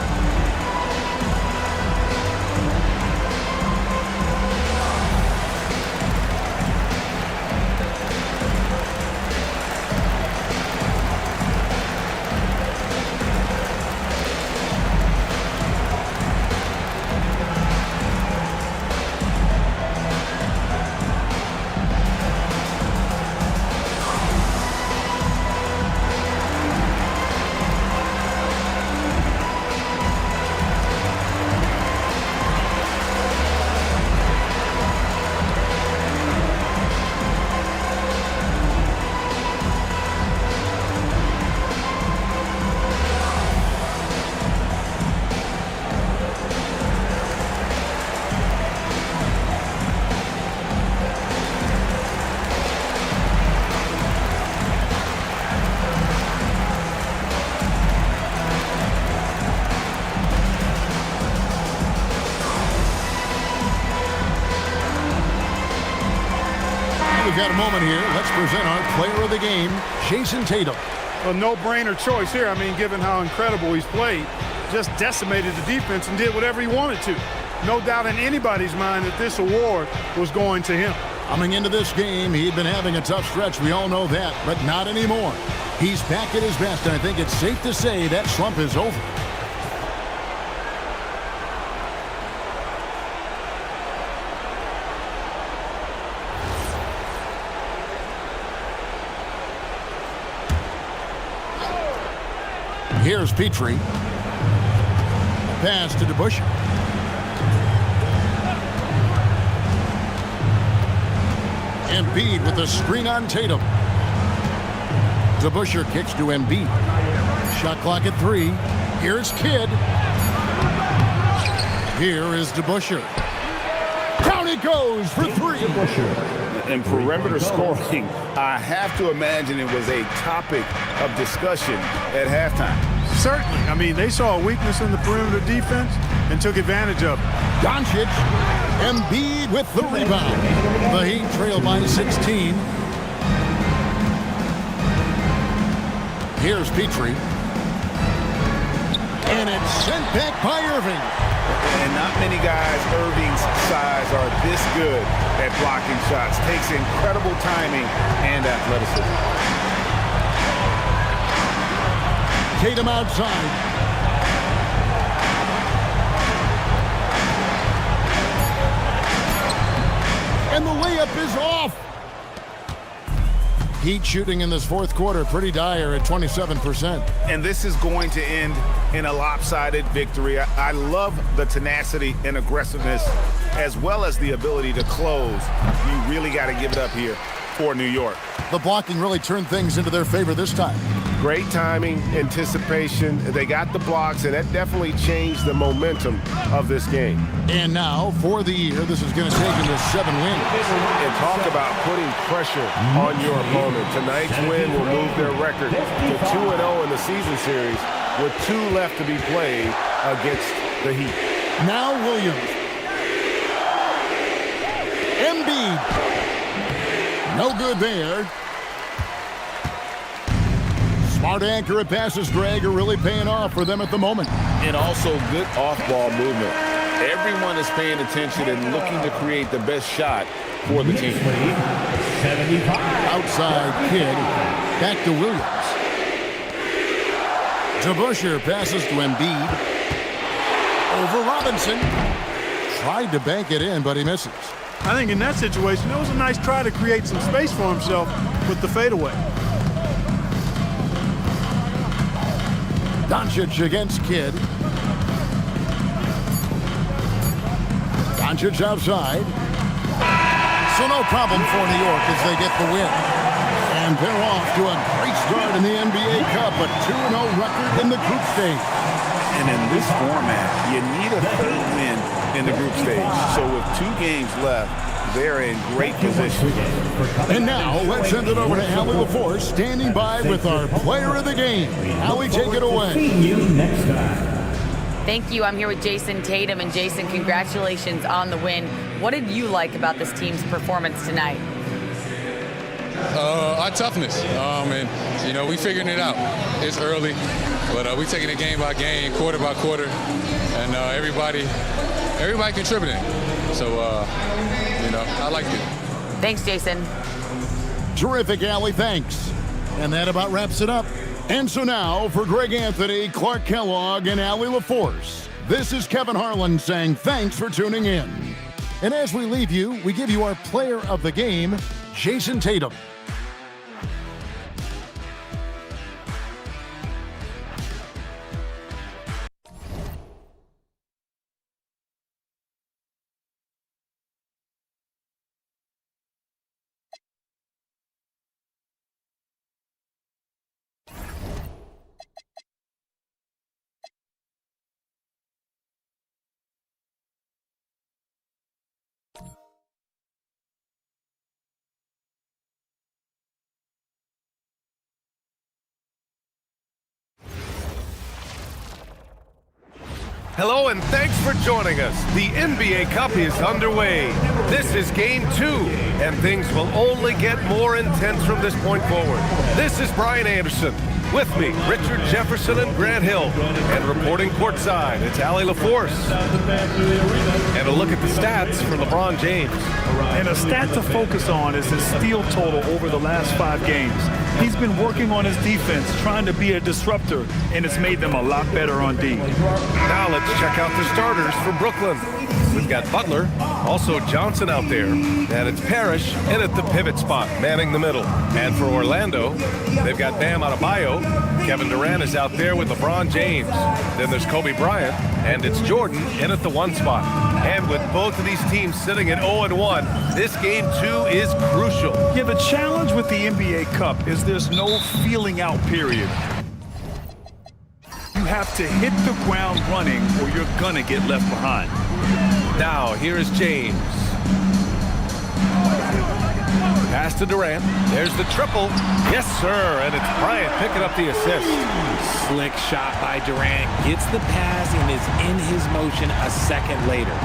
We've got a moment here. Let's present our player of the game, Jason Tatum. A no-brainer choice here. I mean, given how incredible he's played, just decimated the defense and did whatever he wanted to. No doubt in anybody's mind that this award was going to him. Coming into this game, he'd been having a tough stretch. We all know that, but not anymore. He's back at his best, and I think it's safe to say that slump is over. Here's Petrie. A pass to DeBusschere. Embiid with a screen on Tatum. DeBusschere kicks to Embiid. Shot clock at 3. Here's Kidd. Here is DeBusschere. Down he goes for 3. In perimeter scoring, I have to imagine it was a topic of discussion at halftime. Certainly. I mean, they saw a weakness in the perimeter defense and took advantage of it. Doncic, Embiid with the rebound. The Heat trail by 16. Here's Petrie. And it's sent back by Irving. And not many guys Irving's size are this good at blocking shots. Takes incredible timing and athleticism. Tatum outside. And the layup is off. Heat shooting in this fourth quarter pretty dire at 27%. And this is going to end in a lopsided victory. I love the tenacity and aggressiveness as well as the ability to close. You really got to give it up here for New York. The blocking really turned things into their favor this time. Great timing, anticipation. They got the blocks, and that definitely changed the momentum of this game. And now, for the year, this is going to take them to 7 wins. And talk about putting pressure on your opponent. Tonight's win will move their record to 2-0 in the season series with 2 left to be played against the Heat. Now Williams. Embiid. No good there. Smart, accurate passes, Greg, are really paying off for them at the moment. And also good off-ball movement. Everyone is paying attention and looking to create the best shot for the team. Outside Kidd. Back to Williams. DeBusschere passes to Embiid. Over Robinson. Tried to bank it in, but he misses. I think in that situation, it was a nice try to create some space for himself with the fadeaway. Doncic against Kidd. Doncic outside. So no problem for New York as they get the win. And they're off to a great start in the NBA Cup, a 2-0 record in the group stage. And in this format, you need a third win in the group stage. So with 2 games left, they're in great position. And now, let's send it over to Allie LaForce, standing by with our player of the game. Allie, take it away. Thank you. I'm here with Jason Tatum. And Jason, congratulations on the win. What did you like about this team's performance tonight? Our toughness. And, we figuring it out. It's early, but we taking it game by game, quarter by quarter, and everybody contributing. So, I liked it. Thanks, Jason. Terrific, Allie. Thanks. And that about wraps it up. And so now, for Greg Anthony, Clark Kellogg, and Allie LaForce, this is Kevin Harlan saying thanks for tuning in. And as we leave you, we give you our player of the game, Jason Tatum. Hello and thanks for joining us. The NBA Cup is underway. This is Game 2, and things will only get more intense from this point forward. This is Brian Anderson. With me, Richard Jefferson and Grant Hill. And reporting courtside, it's Allie LaForce. And a look at the stats for LeBron James. And a stat to focus on is his steal total over the last 5 games. He's been working on his defense, trying to be a disruptor, and it's made them a lot better on D. Now let's check out the starters for Brooklyn. We've got Butler, also Johnson out there, and it's Parrish in at the pivot spot, manning the middle. And for Orlando, they've got Bam Adebayo. Kevin Durant is out there with LeBron James. Then there's Kobe Bryant, and it's Jordan in at the 1 spot. And with both of these teams sitting at 0-1, this Game 2 is crucial. Yeah, the challenge with the NBA Cup is there's no feeling out period. You have to hit the ground running or you're gonna get left behind. Now, here is James. Pass to Durant. There's the triple. Yes, sir. And it's Bryant picking up the assist. Slick shot by Durant. Gets the pass and is in his motion a second later.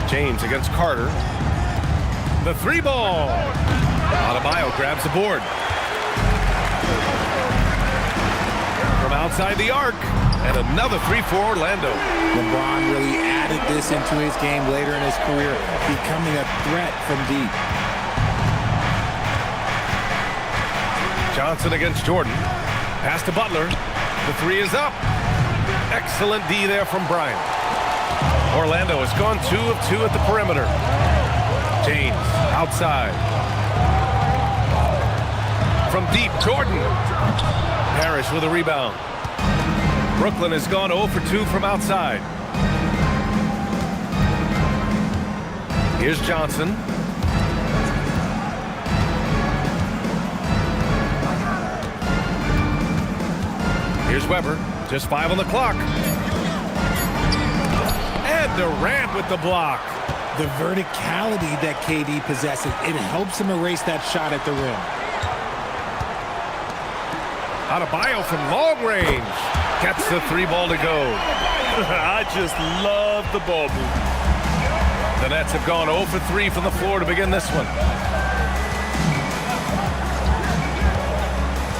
James against Carter. The 3-ball. Adebayo grabs the board. From outside the arc. And another 3 for Orlando. LeBron really added this into his game later in his career, becoming a threat from deep. Johnson against Jordan. Pass to Butler. The 3 is up. Excellent D there from Bryant. Orlando has gone 2 of 2 at the perimeter. James outside. From deep, Jordan. Parrish with a rebound. Brooklyn has gone 0 for 2 from outside. Here's Johnson. Here's Weber. Just 5 on the clock. And Durant with the block. The verticality that KD possesses, it helps him erase that shot at the rim. Adebayo from long range. Gets the 3-ball to go. I just love the ball movement. The Nets have gone 0 for 3 from the floor to begin this one.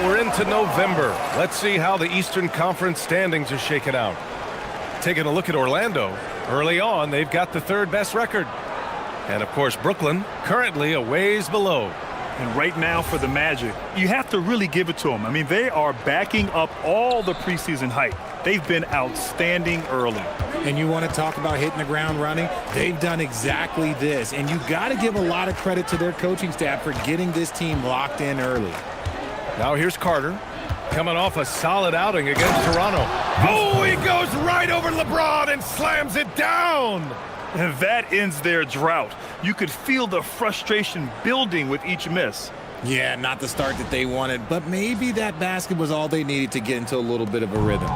right, we're into November. Let's see how the Eastern Conference standings are shaken out. Taking a look at Orlando, early on, they've got the third best record. And, of course, Brooklyn currently a ways below. And right now for the Magic, you have to really give it to them. I mean, they are backing up all the preseason hype. They've been outstanding early. And you want to talk about hitting the ground running? They've done exactly this. And you got to give a lot of credit to their coaching staff for getting this team locked in early. Now here's Carter, coming off a solid outing against Toronto. Oh, he goes right over LeBron and slams it down. And that ends their drought. You could feel the frustration building with each miss. Yeah, not the start that they wanted, but maybe that basket was all they needed to get into a little bit of a rhythm.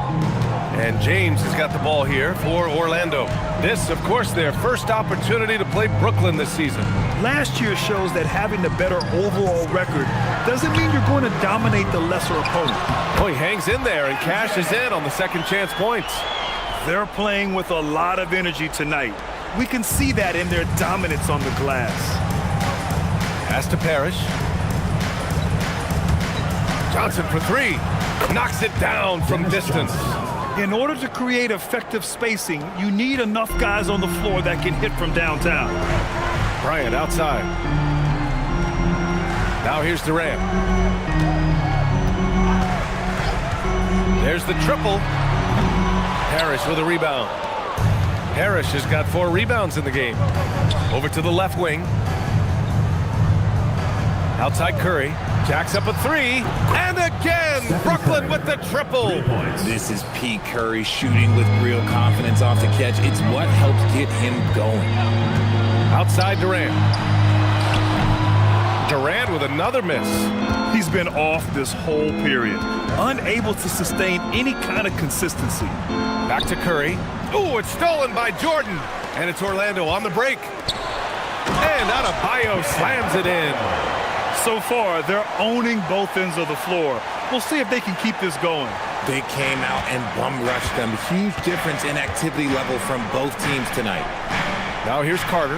And James has got the ball here for Orlando. This, of course, their first opportunity to play Brooklyn this season. Last year shows that having the better overall record doesn't mean you're going to dominate the lesser opponent. Oh, he hangs in there and cashes in on the second chance points. They're playing with a lot of energy tonight. We can see that in their dominance on the glass. Pass to Parrish. Johnson for three. Knocks it down from distance. In order to create effective spacing, you need enough guys on the floor that can hit from downtown. Bryant outside. Now here's Durant. There's the triple. Parrish with a rebound. Parrish has got 4 rebounds in the game. Over to the left wing. Outside Curry. Jacks up a 3. And again, Brooklyn with the triple. This is Pete Curry shooting with real confidence off the catch. It's what helps get him going. Outside Durant. Durant with another miss. He's been off this whole period. Unable to sustain any kind of consistency. Back to Curry. Oh, it's stolen by Jordan. And it's Orlando on the break. And Adebayo slams it in. So far, they're owning both ends of the floor. We'll see if they can keep this going. They came out and bum rushed them. Huge difference in activity level from both teams tonight. Now here's Carter.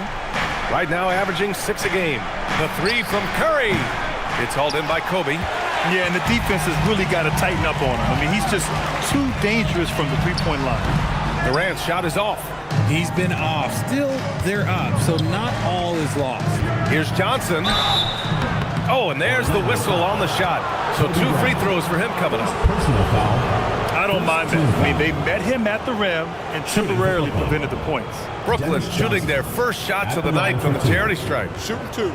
Right now averaging 6 a game. The 3 from Curry. It's hauled in by Kobe. Yeah, and the defense has really got to tighten up on him. I mean, he's just too dangerous from the three-point line. Durant's shot is off. He's been off. Still, they're up, so not all is lost. Here's Johnson. Oh, and there's the whistle on the shot. So 2 free throws for him coming up. I don't mind that. I mean, they met him at the rim and temporarily prevented the points. Brooklyn shooting their first shots of the night from the charity stripe. Shooting 2.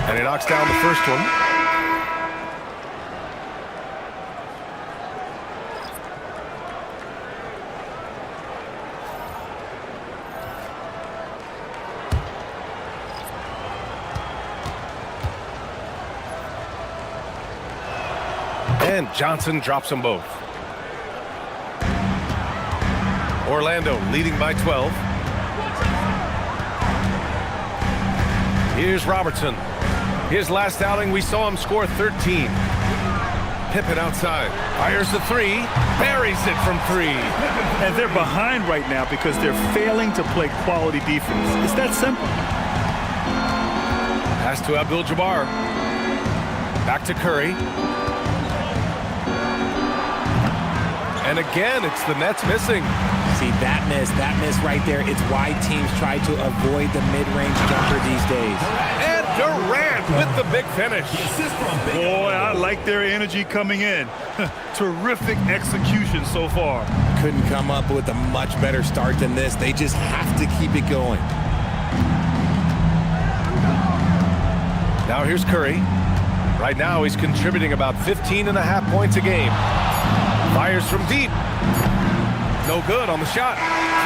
And he knocks down the first one. And Johnson drops them both. Orlando leading by 12. Here's Robertson. His last outing, we saw him score 13. Pippen outside. Fires the 3. Buries it from 3. And they're behind right now because they're failing to play quality defense. It's that simple. Pass to Abdul-Jabbar. Back to Curry. And again, it's the Nets missing. See, that miss right there, it's why teams try to avoid the mid-range jumper these days. And Durant with the big finish. Boy, I like their energy coming in. Terrific execution so far. Couldn't come up with a much better start than this. They just have to keep it going. Now here's Curry. Right now he's contributing about 15.5 points a game. Fires from deep. No good on the shot.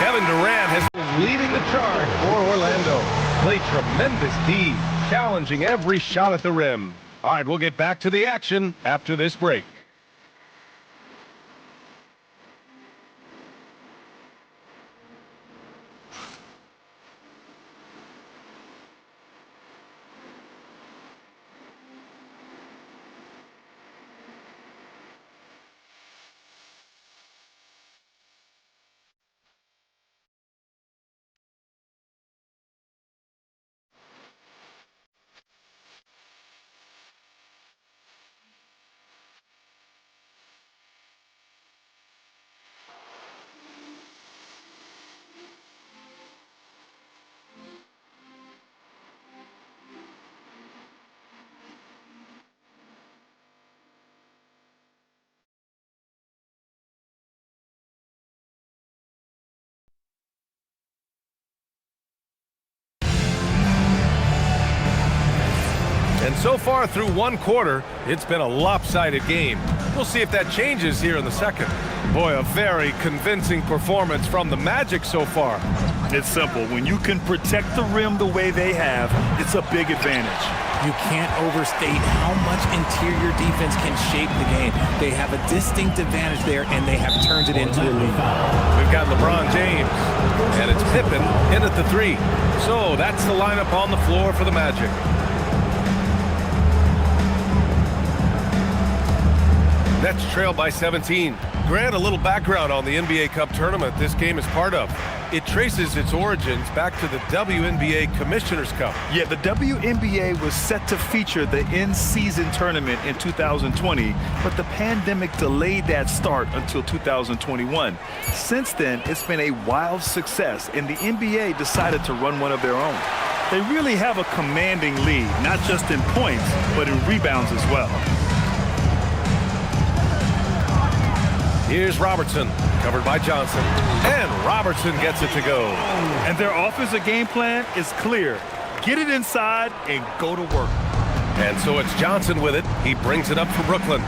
Kevin Durant has been leading the charge for Orlando. Played tremendous D, challenging every shot at the rim. All right, we'll get back to the action after this break. So far through one quarter, it's been a lopsided game. We'll see if that changes here in the second. Boy, a very convincing performance from the Magic so far. It's simple. When you can protect the rim the way they have, it's a big advantage. You can't overstate how much interior defense can shape the game. They have a distinct advantage there, and they have turned it into a lead. We've got LeBron James, and it's Pippen in at the 3. So that's the lineup on the floor for the Magic. Nets trail by 17. Grant, a little background on the NBA Cup tournament this game is part of. It traces its origins back to the WNBA Commissioner's Cup. Yeah, the WNBA was set to feature the in-season tournament in 2020, but the pandemic delayed that start until 2021. Since then, it's been a wild success, and the NBA decided to run one of their own. They really have a commanding lead, not just in points, but in rebounds as well. Here's Robertson, covered by Johnson, and Robertson gets it to go. And their offensive game plan is clear. Get it inside and go to work. And so it's Johnson with it. He brings it up for Brooklyn.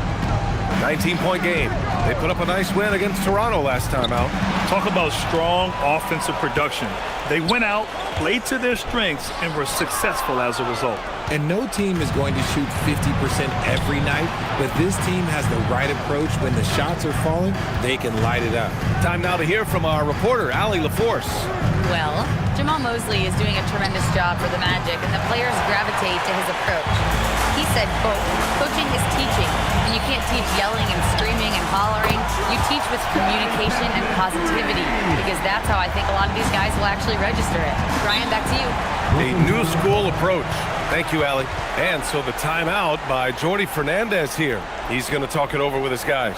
19-point game. They put up a nice win against Toronto last time out. Talk about strong offensive production. They went out, played to their strengths, and were successful as a result. And no team is going to shoot 50% every night, but this team has the right approach. When the shots are falling, they can light it up. Time now to hear from our reporter, Allie LaForce. Well, Jamal Mosley is doing a tremendous job for the Magic, and the players gravitate to his approach. He said, quote, "Coaching is teaching, and you can't teach yelling and screaming and hollering. You teach with communication and positivity, because that's how I think a lot of these guys will actually register it." Brian, back to you. A new school approach. Thank you, Allie. And so the timeout by Jordi Fernandez here. He's going to talk it over with his guys.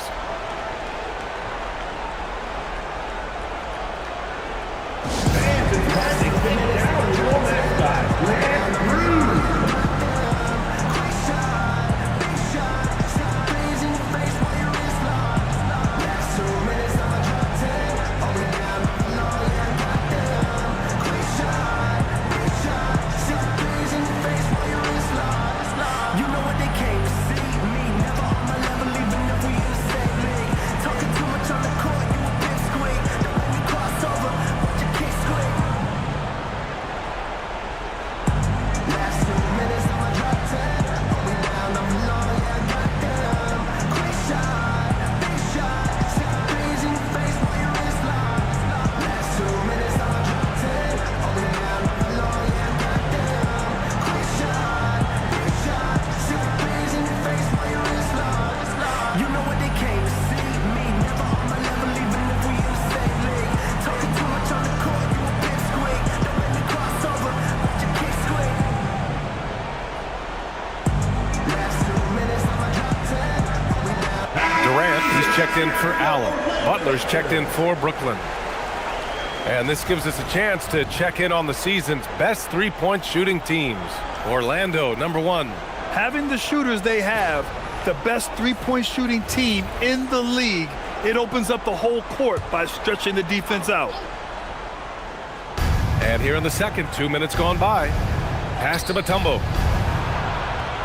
Checked in for Allen. Butler's checked in for Brooklyn. And this gives us a chance to check in on the season's best three-point shooting teams. Orlando, number 1. Having the shooters they have, the best three-point shooting team in the league, it opens up the whole court by stretching the defense out. And here in the second, 2 minutes gone by. Pass to Mutombo.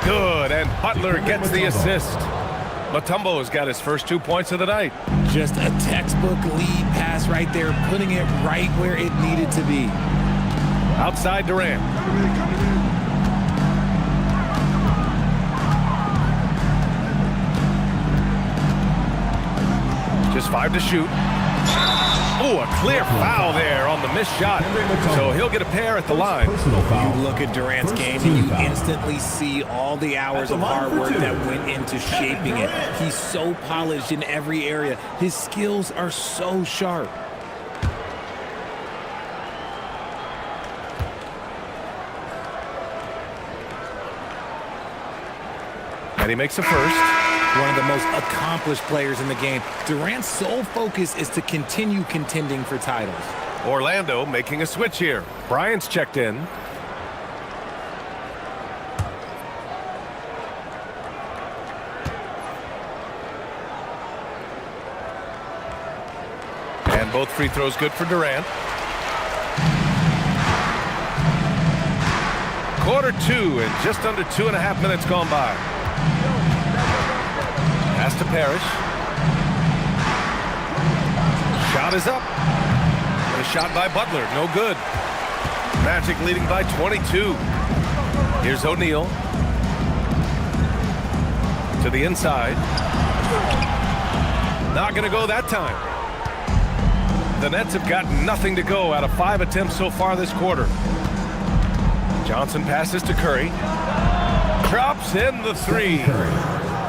Good, and Butler gets the assist. Mutombo's got his first 2 points of the night. Just a textbook lead pass right there, putting it right where it needed to be. Outside Durant. Just 5 to shoot. Oh, a clear foul there on the missed shot. So he'll get a pair at the line. You look at Durant's game and you instantly see all the hours of hard work that went into shaping it. He's so polished in every area. His skills are so sharp. And he makes a first. One of the most accomplished players in the game. Durant's sole focus is to continue contending for titles. Orlando making a switch here. Bryant's checked in. And both free throws good for Durant. Quarter 2 and just under 2.5 minutes gone by. Pass to Parrish. Shot is up. A shot by Butler, no good. Magic leading by 22. Here's O'Neal. To the inside. Not going to go that time. The Nets have got nothing to go out of 5 attempts so far this quarter. Johnson passes to Curry. Drops in the 3.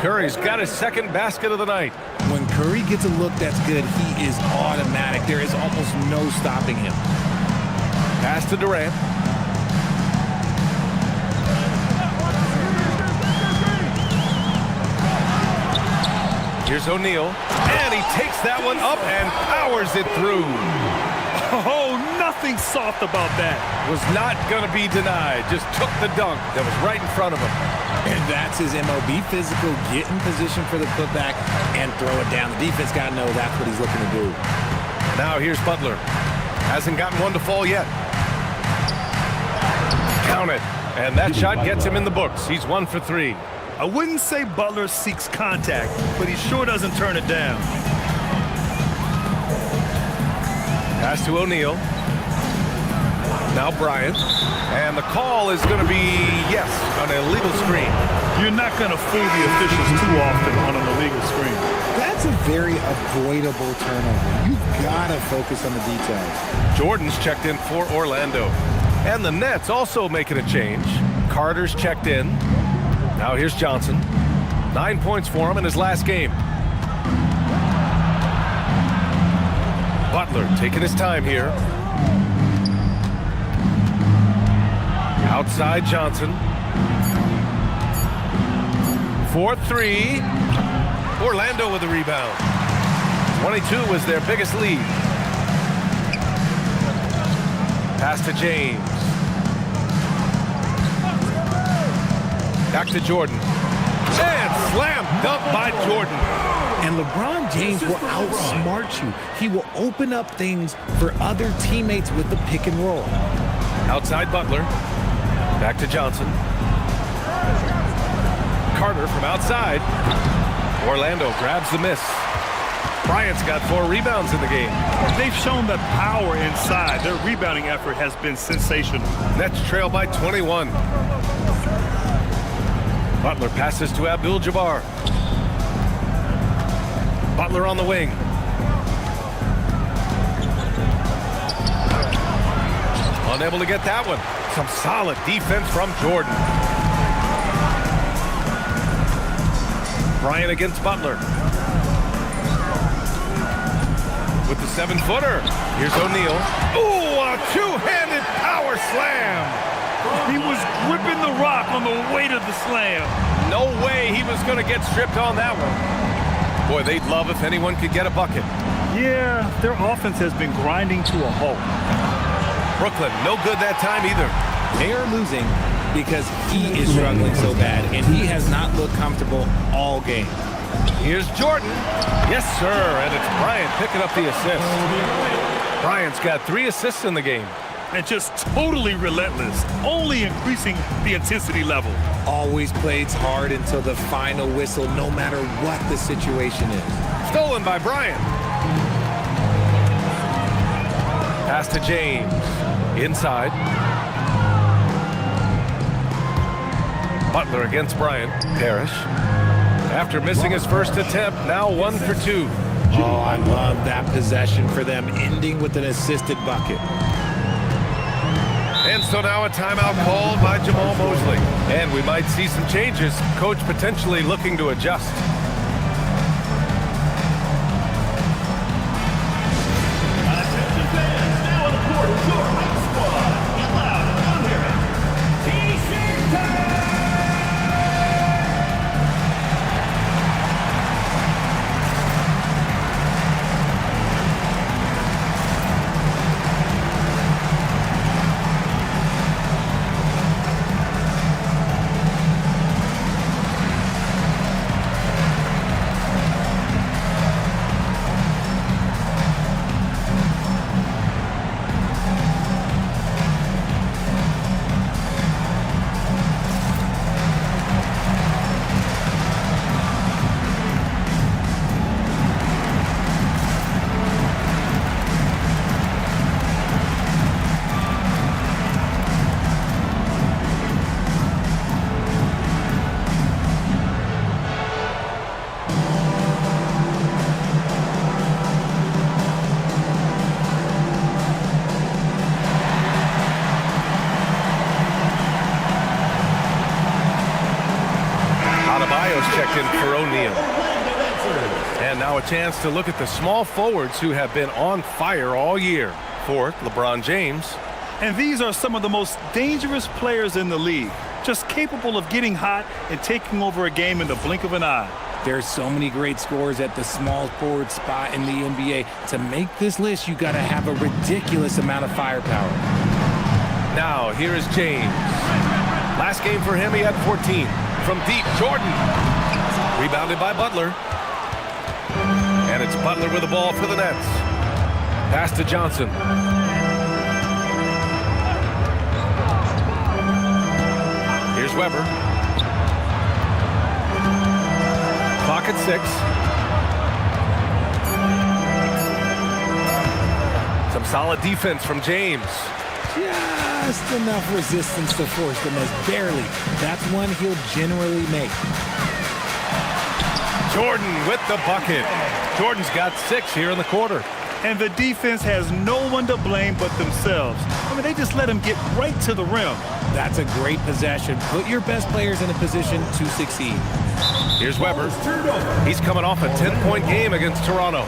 Curry's got his second basket of the night. When Curry gets a look that's good, he is automatic. There is almost no stopping him. Pass to Durant. Here's O'Neal, and he takes that one up and powers it through. Oh, nothing soft about that. Was not going to be denied. Just took the dunk that was right in front of him. And that's his MO. Be physical, get in position for the putback, and throw it down. The defense got to know that's what he's looking to do. Now here's Butler. Hasn't gotten one to fall yet. Count it. And that shot gets him in the books. He's 1 for 3. I wouldn't say Butler seeks contact, but he sure doesn't turn it down. Pass to O'Neal. Now Bryant. And the call is going to be, yes, an illegal screen. You're not going to fool the officials too often on an illegal screen. That's a very avoidable turnover. You've got to focus on the details. Jordan's checked in for Orlando. And the Nets also making a change. Carter's checked in. Now here's Johnson. 9 points for him in his last game. Butler taking his time here. Outside Johnson. 4-3. Orlando with the rebound. 22 was their biggest lead. Pass to James. Back to Jordan. And slam dunk by Jordan. And LeBron James will outsmart you. He will open up things for other teammates with the pick and roll. Outside Butler. Back to Johnson. Carter from outside. Orlando grabs the miss. Bryant's got 4 rebounds in the game. They've shown that power inside. Their rebounding effort has been sensational. Nets trail by 21. Butler passes to Abdul-Jabbar. Butler on the wing. Unable to get that one. Some solid defense from Jordan. Bryant against Butler. With the 7-footer. Here's O'Neal. Ooh, a two-handed power slam. He was gripping the rock on the weight of the slam. No way he was going to get stripped on that one. Boy, they'd love if anyone could get a bucket. Yeah, their offense has been grinding to a halt. Brooklyn, no good that time either. They are losing because he is struggling so bad, and he has not looked comfortable all game. Here's Jordan. Yes, sir, and it's Bryant picking up the assist. Bryant's got 3 assists in the game. And just totally relentless, only increasing the intensity level. Always plays hard until the final whistle, no matter what the situation is. Stolen by Bryant. Pass to James. Inside. Butler against Bryant. Parrish. After missing his first attempt, now 1 for 2. Oh, I love that possession for them, ending with an assisted bucket. And so now a timeout called by Jamal Mosley. And we might see some changes. Coach potentially looking to adjust. for O'Neal. And now a chance to look at the small forwards who have been on fire all year. For LeBron James. And these are some of the most dangerous players in the league, just capable of getting hot and taking over a game in the blink of an eye. There's so many great scorers at the small forward spot in the NBA. To make this list, you got to have a ridiculous amount of firepower. Now, here is James. Last game for him, he had 14. From deep, Jordan. Rebounded by Butler. And it's Butler with the ball for the Nets. Pass to Johnson. Here's Weber. Clock at 6. Some solid defense from James. Just enough resistance to force them as barely. That's one he'll generally make. Jordan with the bucket. Jordan's got 6 here in the quarter. And the defense has no one to blame but themselves. I mean, they just let him get right to the rim. That's a great possession. Put your best players in a position to succeed. Here's Weber. He's coming off a 10-point game against Toronto.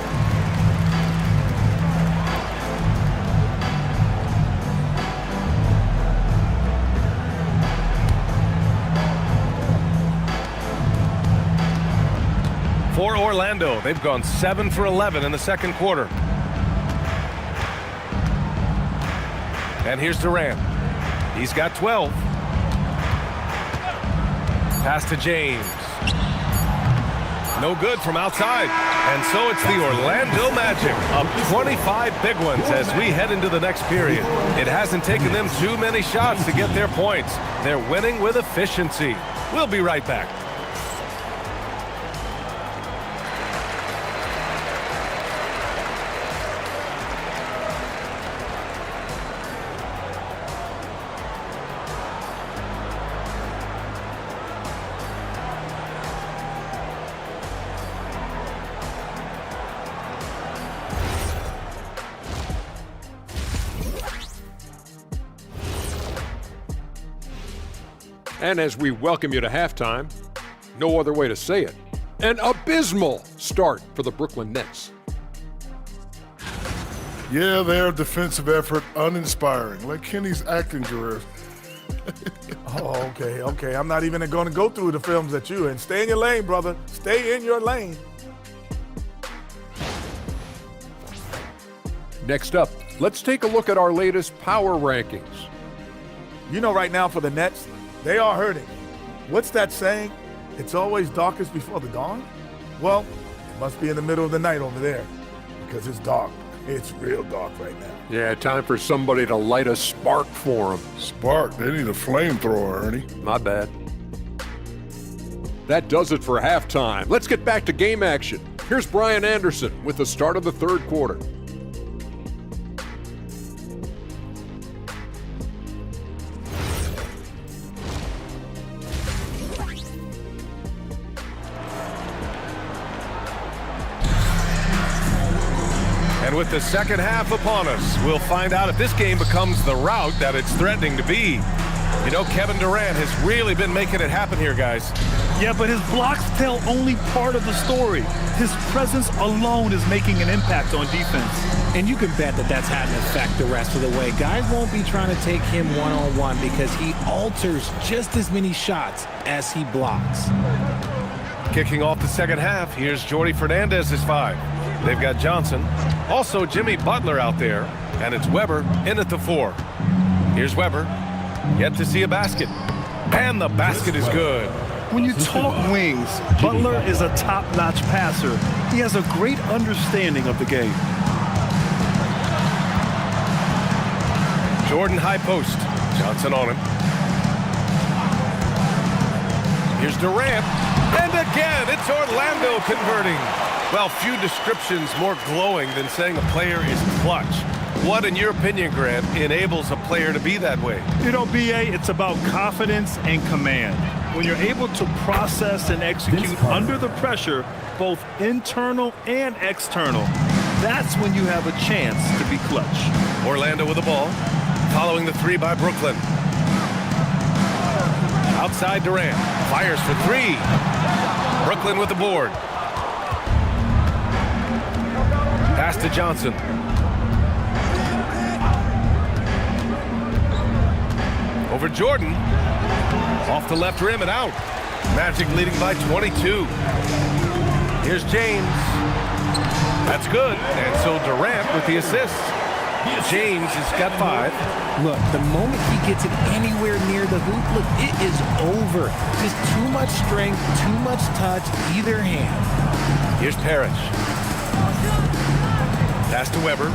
For Orlando, they've gone 7 for 11 in the second quarter. And here's Durant. He's got 12. Pass to James. No good from outside. And so it's the Orlando Magic up 25 big ones as we head into the next period. It hasn't taken them too many shots to get their points. They're winning with efficiency. We'll be right back. And as we welcome you to halftime, no other way to say it, an abysmal start for the Brooklyn Nets. Yeah, their defensive effort uninspiring, like Kenny's acting career. Oh, okay. I'm not even going to go through the films that you and stay in your lane, brother. Stay in your lane. Next up, let's take a look at our latest power rankings. You know, right now for the Nets, they are hurting. What's that saying? It's always darkest before the dawn? Well, it must be in the middle of the night over there because it's dark. It's real dark right now. Yeah, time for somebody to light a spark for them. Spark? They need a flamethrower, Ernie. My bad. That does it for halftime. Let's get back to game action. Here's Brian Anderson with the start of the third quarter. And with the second half upon us, we'll find out if this game becomes the rout that it's threatening to be. You know, Kevin Durant has really been making it happen here, guys. Yeah, but his blocks tell only part of the story. His presence alone is making an impact on defense. And you can bet that that's had an effect the rest of the way. Guys won't be trying to take him one-on-one because he alters just as many shots as he blocks. Kicking off the second half, here's Jordy Fernandez's 5. They've got Johnson, also Jimmy Butler out there, and it's Weber in at the 4. Here's Weber, yet to see a basket, and the basket is good. When you talk wings, Butler is a top-notch passer. He has a great understanding of the game. Jordan high post, Johnson on him. Here's Durant, and again, it's Orlando converting. Well, few descriptions more glowing than saying a player is clutch. What, in your opinion, Grant, enables a player to be that way? You know, B.A., it's about confidence and command. When you're able to process and execute under the pressure, both internal and external, that's when you have a chance to be clutch. Orlando with the ball, following the 3 by Brooklyn. Outside Durant, fires for 3. Brooklyn with the board. Pass to Johnson. Over Jordan. Off the left rim and out. Magic leading by 22. Here's James. That's good. And so Durant with the assist. James has got 5. Look, the moment he gets it anywhere near the hoop, look, it is over. Just too much strength, too much touch, either hand. Here's Parrish. Pass to Weber.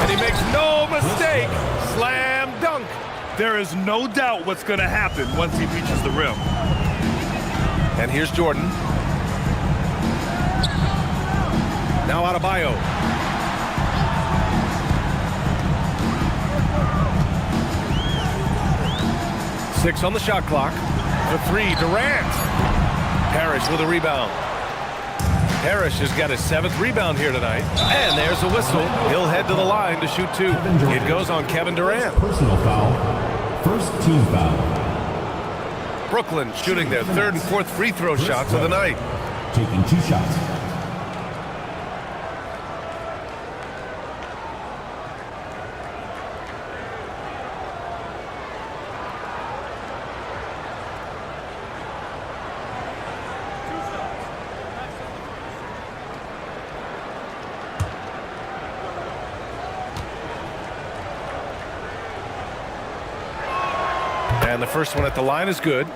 And he makes no mistake. Slam dunk. There is no doubt what's going to happen once he reaches the rim. And here's Jordan. Now Adebayo. Six on the shot clock. The 3, Durant. Parrish with a rebound. Parrish has got his 7th rebound here tonight. And there's a whistle. He'll head to the line to shoot 2. It goes on Kevin Durant. Personal foul. First team foul. Brooklyn shooting their 3rd and 4th free throw shots of the night. Taking 2 shots. And the first one at the line is good.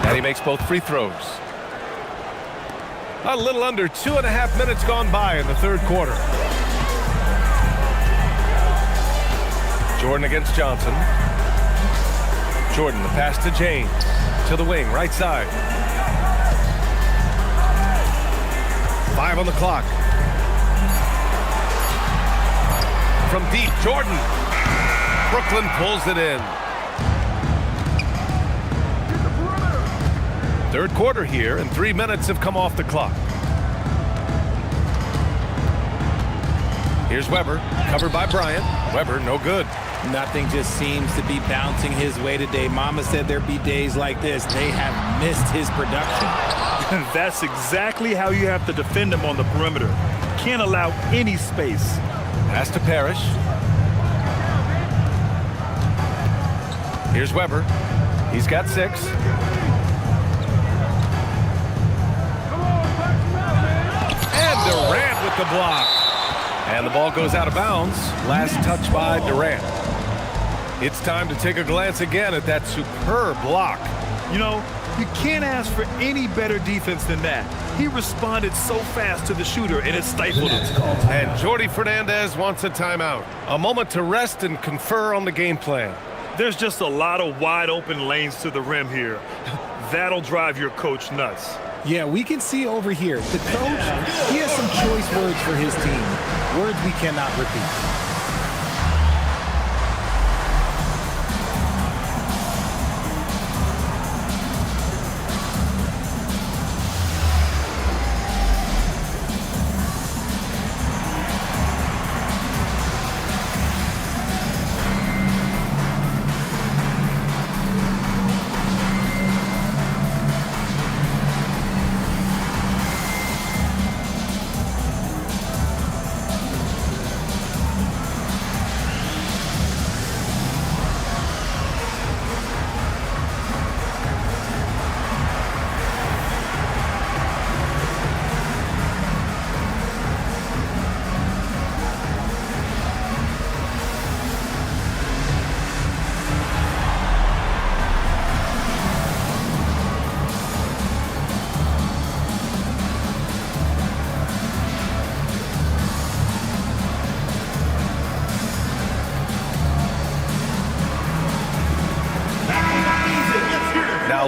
And he makes both free throws. A little under 2.5 minutes gone by in the 3rd quarter. Jordan against Johnson. Jordan, the pass to James. To the wing, right side. 5 on the clock. From deep, Jordan. Brooklyn pulls it in. 3rd quarter here, and 3 minutes have come off the clock. Here's Weber, covered by Bryant. Weber, no good. Nothing just seems to be bouncing his way today. Mama said there'd be days like this. They have missed his production. That's exactly how you have to defend him on the perimeter. Can't allow any space. Pass to Parrish. Here's Weber. He's got 6. Durant with the block. And the ball goes out of bounds. Last touch by Durant. It's time to take a glance again at that superb block. You know, you can't ask for any better defense than that. He responded so fast to the shooter, and it stifled him. And Jordi Fernandez wants a timeout. A moment to rest and confer on the game plan. There's just a lot of wide open lanes to the rim here. That'll drive your coach nuts. Yeah, we can see over here. The coach, he has some choice words for his team. Words we cannot repeat.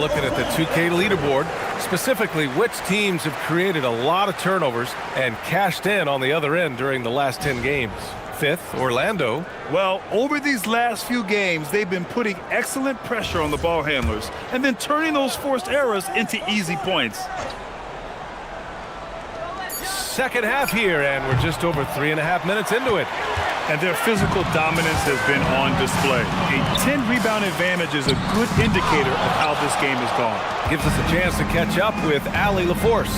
looking at the 2K leaderboard, specifically which teams have created a lot of turnovers and cashed in on the other end during the last 10 games. 5th, Orlando. Well, over these last few games, they've been putting excellent pressure on the ball handlers and then turning those forced errors into easy points. Second half here, and we're just over 3.5 minutes into it. And their physical dominance has been on display. A 10-rebound advantage is a good indicator of how this game has gone. Gives us a chance to catch up with Allie LaForce.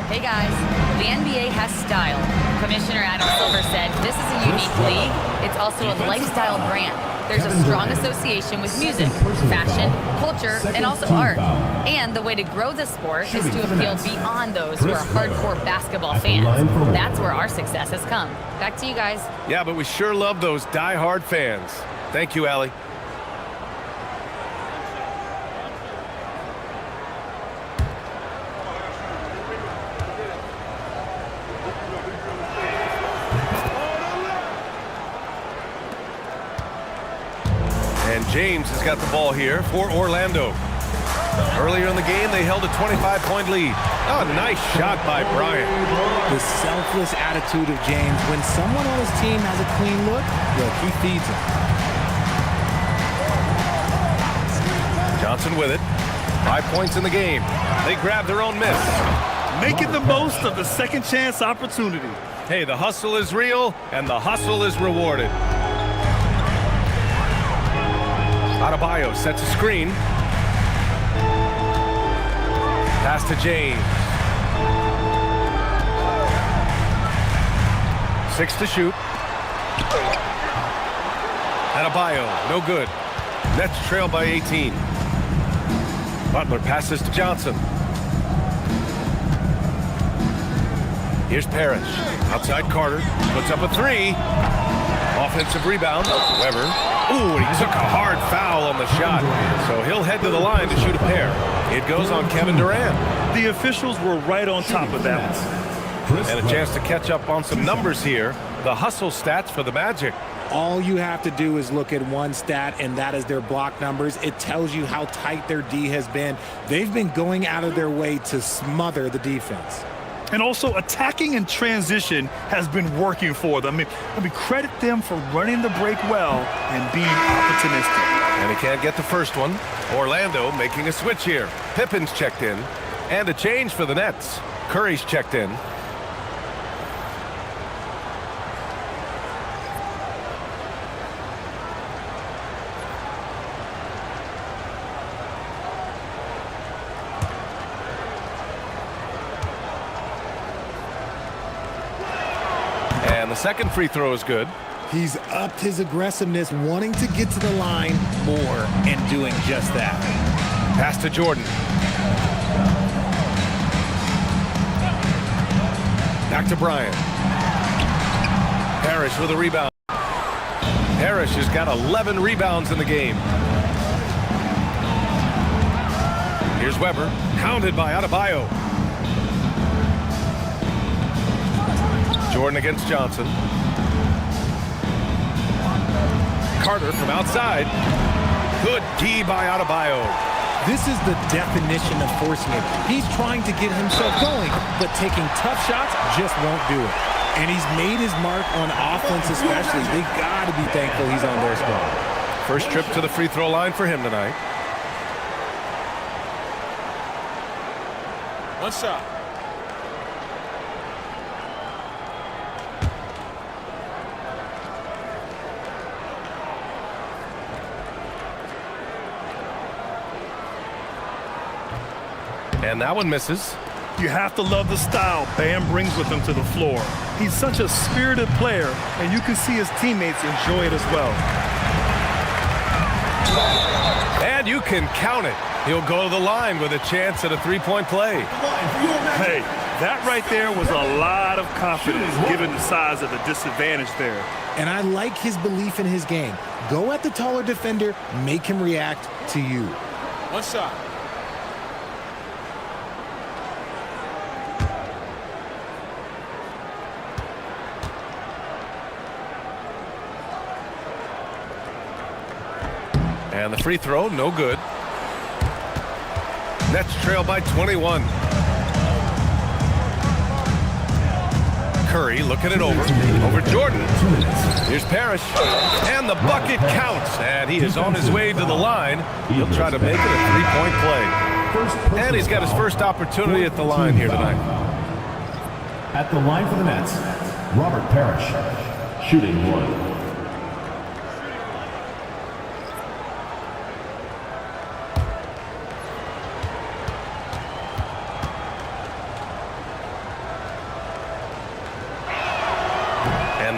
Hey guys, the NBA has style. Commissioner Adam Silver said this is a unique league. It's also a lifestyle brand. There's a strong association with music, fashion, culture, and also art. And the way to grow the sport is to appeal beyond those who are hardcore basketball fans. That's where our success has come. Back to you guys. Yeah, but we sure love those die-hard fans. Thank you, Allie. And James has got the ball here for Orlando. Earlier in the game, they held a 25-point lead. Oh, nice shot by Bryant. The selfless attitude of James. When someone on his team has a clean look, he feeds him. Johnson with it. 5 points in the game. They grab their own miss. Making the most of the second chance opportunity. Hey, the hustle is real, and the hustle is rewarded. Adebayo sets a screen. Pass to James. 6 to shoot. Adebayo, no good. Nets trail by 18. Butler passes to Johnson. Here's Parrish. Outside Carter. Puts up a 3. Offensive rebound. Weber. Ooh, and he took a hard foul on the shot. So he'll head to the line to shoot a pair. It goes on Kevin Durant. The officials were right on top of that one. And a chance to catch up on some numbers here. The hustle stats for the Magic. All you have to do is look at one stat, and that is their block numbers. It tells you how tight their D has been. They've been going out of their way to smother the defense. And also attacking in transition has been working for them. I mean, credit them for running the break well and being opportunistic. And he can't get the first one. Orlando making a switch here. Pippen's checked in. And a change for the Nets. Curry's checked in. And the second free throw is good. He's upped his aggressiveness, wanting to get to the line more and doing just that. Pass to Jordan. Back to Bryant. Parrish with a rebound. Parrish has got 11 rebounds in the game. Here's Weber, hounded by Adebayo. Jordan against Johnson. Carter from outside. Good D by Adebayo. This is the definition of forcing it. He's trying to get himself going, but taking tough shots just won't do it. And he's made his mark on offense especially. They got to be thankful he's on their squad. First trip to the free throw line for him tonight. One shot. And that one misses. You have to love the style Bam brings with him to the floor. He's such a spirited player, and you can see his teammates enjoy it as well. And you can count it. He'll go to the line with a chance at a three-point play. Hey, that right there was a lot of confidence given the size of the disadvantage there. And I like his belief in his game. Go at the taller defender, make him react to you. One shot. And the free throw, no good. Nets trail by 21. Curry looking it over Jordan. Here's Parrish, and the bucket counts, and he is on his way to the line. He'll try to make it a three-point play. And he's got his first opportunity at the line here tonight. At the line for the Nets, Robert Parrish, shooting 1.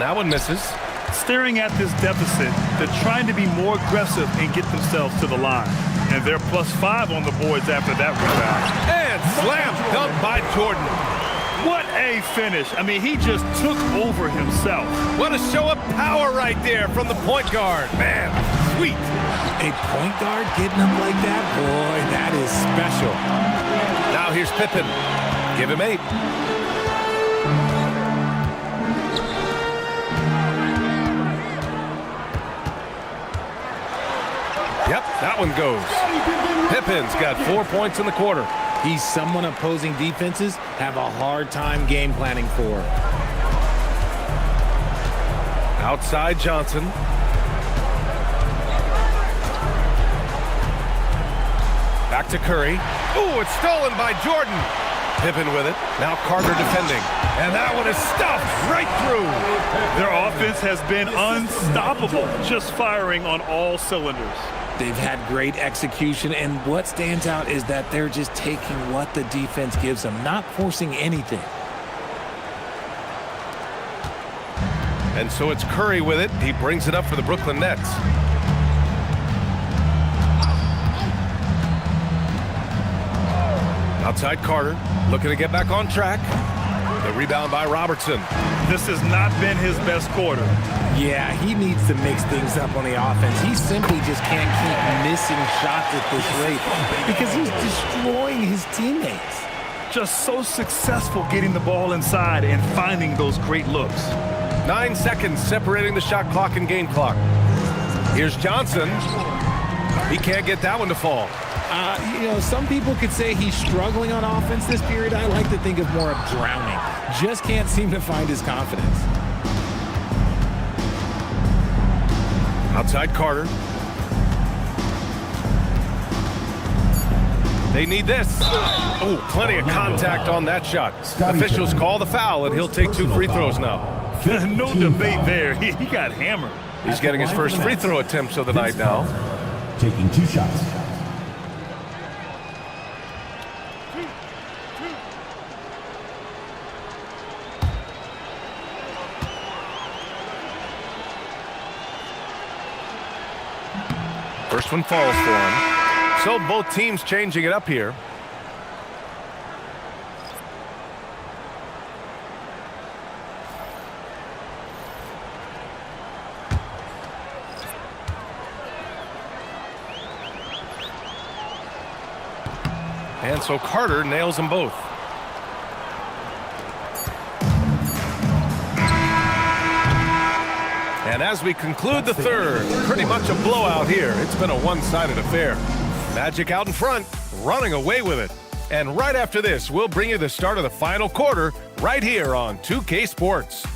That one misses. Staring at this deficit, they're trying to be more aggressive and get themselves to the line. And they're +5 on the boards after that rebound. And slam dunk by Jordan. What a finish. I mean, he just took over himself. What a show of power right there from the point guard. Man, sweet. A point guard getting him like that? Boy, that is special. Now here's Pippen. Give him 8. Yep, that one goes. Pippen's got 4 points in the quarter. He's someone opposing defenses have a hard time game planning for. Outside Johnson. Back to Curry. Ooh, it's stolen by Jordan. Pippen with it. Now Carter defending. And that one is stuffed right through. Their offense has been unstoppable, just firing on all cylinders. They've had great execution, and what stands out is that they're just taking what the defense gives them, not forcing anything. And so it's Curry with it. He brings it up for the Brooklyn Nets. Outside Carter, looking to get back on track. The rebound by Robertson. This has not been his best quarter. Yeah, he needs to mix things up on the offense. He simply just can't keep missing shots at this rate because he's destroying his teammates. Just so successful getting the ball inside and finding those great looks. 9 seconds separating the shot clock and game clock. Here's Johnson. He can't get that one to fall. You know, some people could say he's struggling on offense this period. I like to think of more of drowning. Just can't seem to find his confidence. Outside Carter. They need this. Oh, plenty of contact on that shot. Officials call the foul, and he'll take 2 free throws now. No debate there. He got hammered. He's getting his first free throw attempts of the night now. Taking 2 shots. First one falls for him. So both teams changing it up here. And so Carter nails them both. And as we conclude the third, pretty much a blowout here. It's been a one-sided affair. Magic out in front, running away with it. And right after this, we'll bring you the start of the final quarter right here on 2K Sports.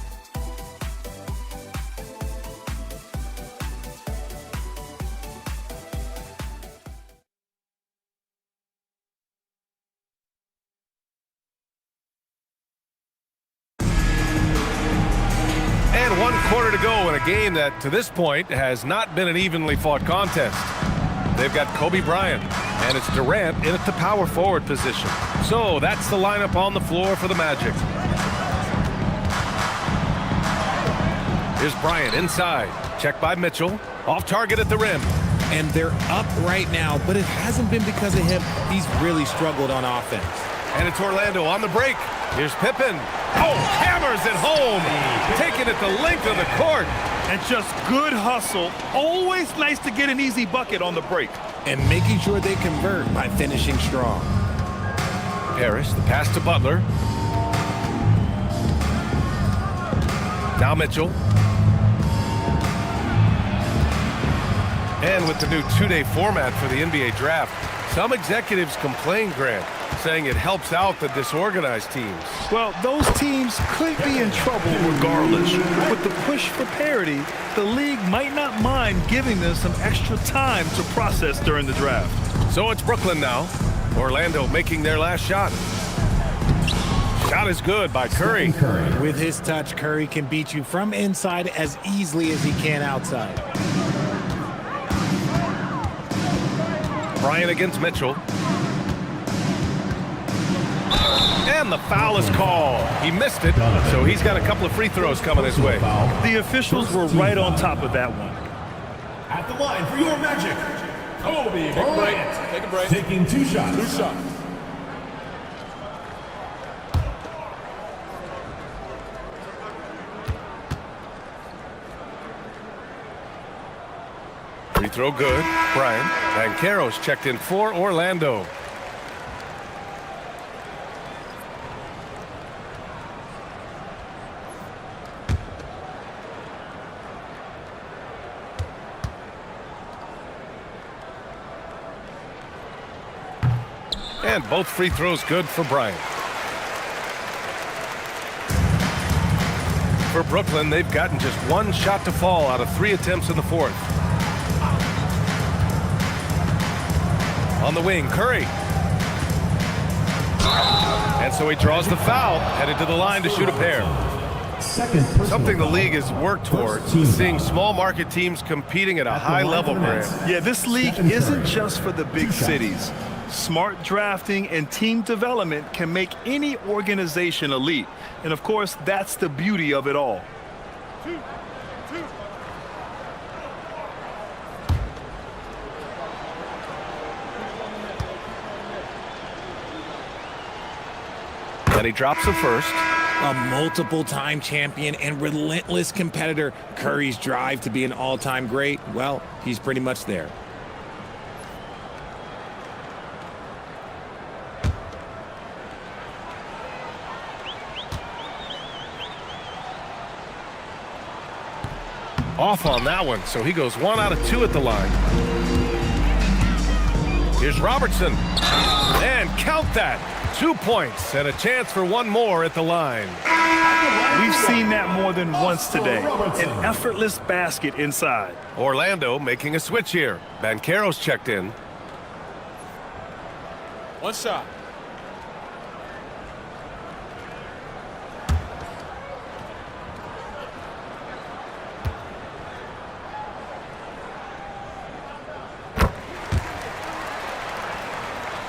To go in a game that to this point has not been an evenly fought contest. They've got Kobe Bryant and it's Durant in at the power forward position. So that's the lineup on the floor for the Magic. Here's Bryant inside, checked by Mitchell, off target at the rim. And they're up right now, but it hasn't been because of him. He's really struggled on offense. And it's Orlando on the break. Here's Pippen. Oh, hammers it home. Taking it the length of the court. And just good hustle. Always nice to get an easy bucket on the break. And making sure they convert by finishing strong. Parrish, the pass to Butler. Now Mitchell. And with the new 2-day format for the NBA draft, Some executives complain, Grant, saying it helps out the disorganized teams. Well, those teams could be in trouble regardless. With the push for parity, the league might not mind giving them some extra time to process during the draft. So it's Brooklyn now. Orlando making their last shot. Shot is good by Curry. With his touch, Curry can beat you from inside as easily as he can outside. Bryant against Mitchell. And the foul is called. He missed it, so he's got a couple of free throws coming his way. The officials were right on top of that one. At the line for your Magic, Kobe Bryant. Take a break. Taking 2 shots. 2 shots. Free throw good. Bryant. Banchero's checked in for Orlando. And both free throws good for Bryant. For Brooklyn, they've gotten just 1 shot to fall out of 3 attempts in the 4th. On the wing, Curry. And so he draws the foul, headed to the line to shoot a pair. Something the league has worked towards, seeing small market teams competing at a high level, Grant. Yeah, this league isn't just for the big cities. Smart drafting and team development can make any organization elite. And of course, that's the beauty of it all. And he drops the first. A multiple-time champion and relentless competitor. Curry's drive to be an all-time great, well, he's pretty much there. Off on that one, so he goes 1 out of 2 at the line. Here's Robertson. And count that. 2 points and a chance for 1 more at the line. We've seen that more than once today. An effortless basket inside. Orlando making a switch here. Banchero's checked in. 1 shot.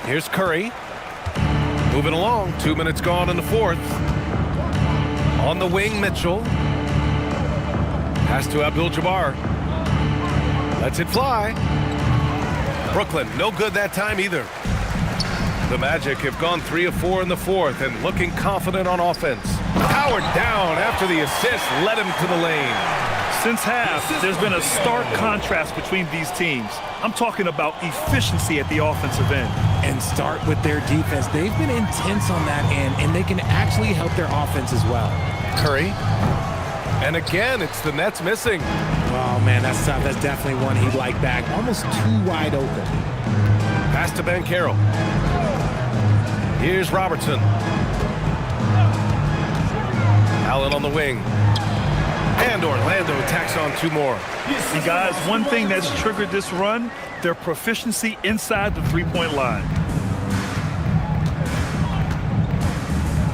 Here's Curry. Moving along. 2 minutes gone in the 4th. On the wing, Mitchell. Pass to Abdul-Jabbar. Lets it fly. Brooklyn, no good that time either. The Magic have gone 3 of 4 in the 4th and looking confident on offense. Howard down after the assist led him to the lane. Since half, there's been a stark contrast between these teams. I'm talking about efficiency at the offensive end. And start with their defense. They've been intense on that end, and they can actually help their offense as well. Curry. And again, it's the Nets missing. Oh, man, that's tough. That's definitely one he'd like back. Almost too wide open. Pass to Banchero. Here's Robertson. Allen on the wing. And Orlando tacks on 2 more. And guys, one thing that's triggered this run, their proficiency inside the three-point line.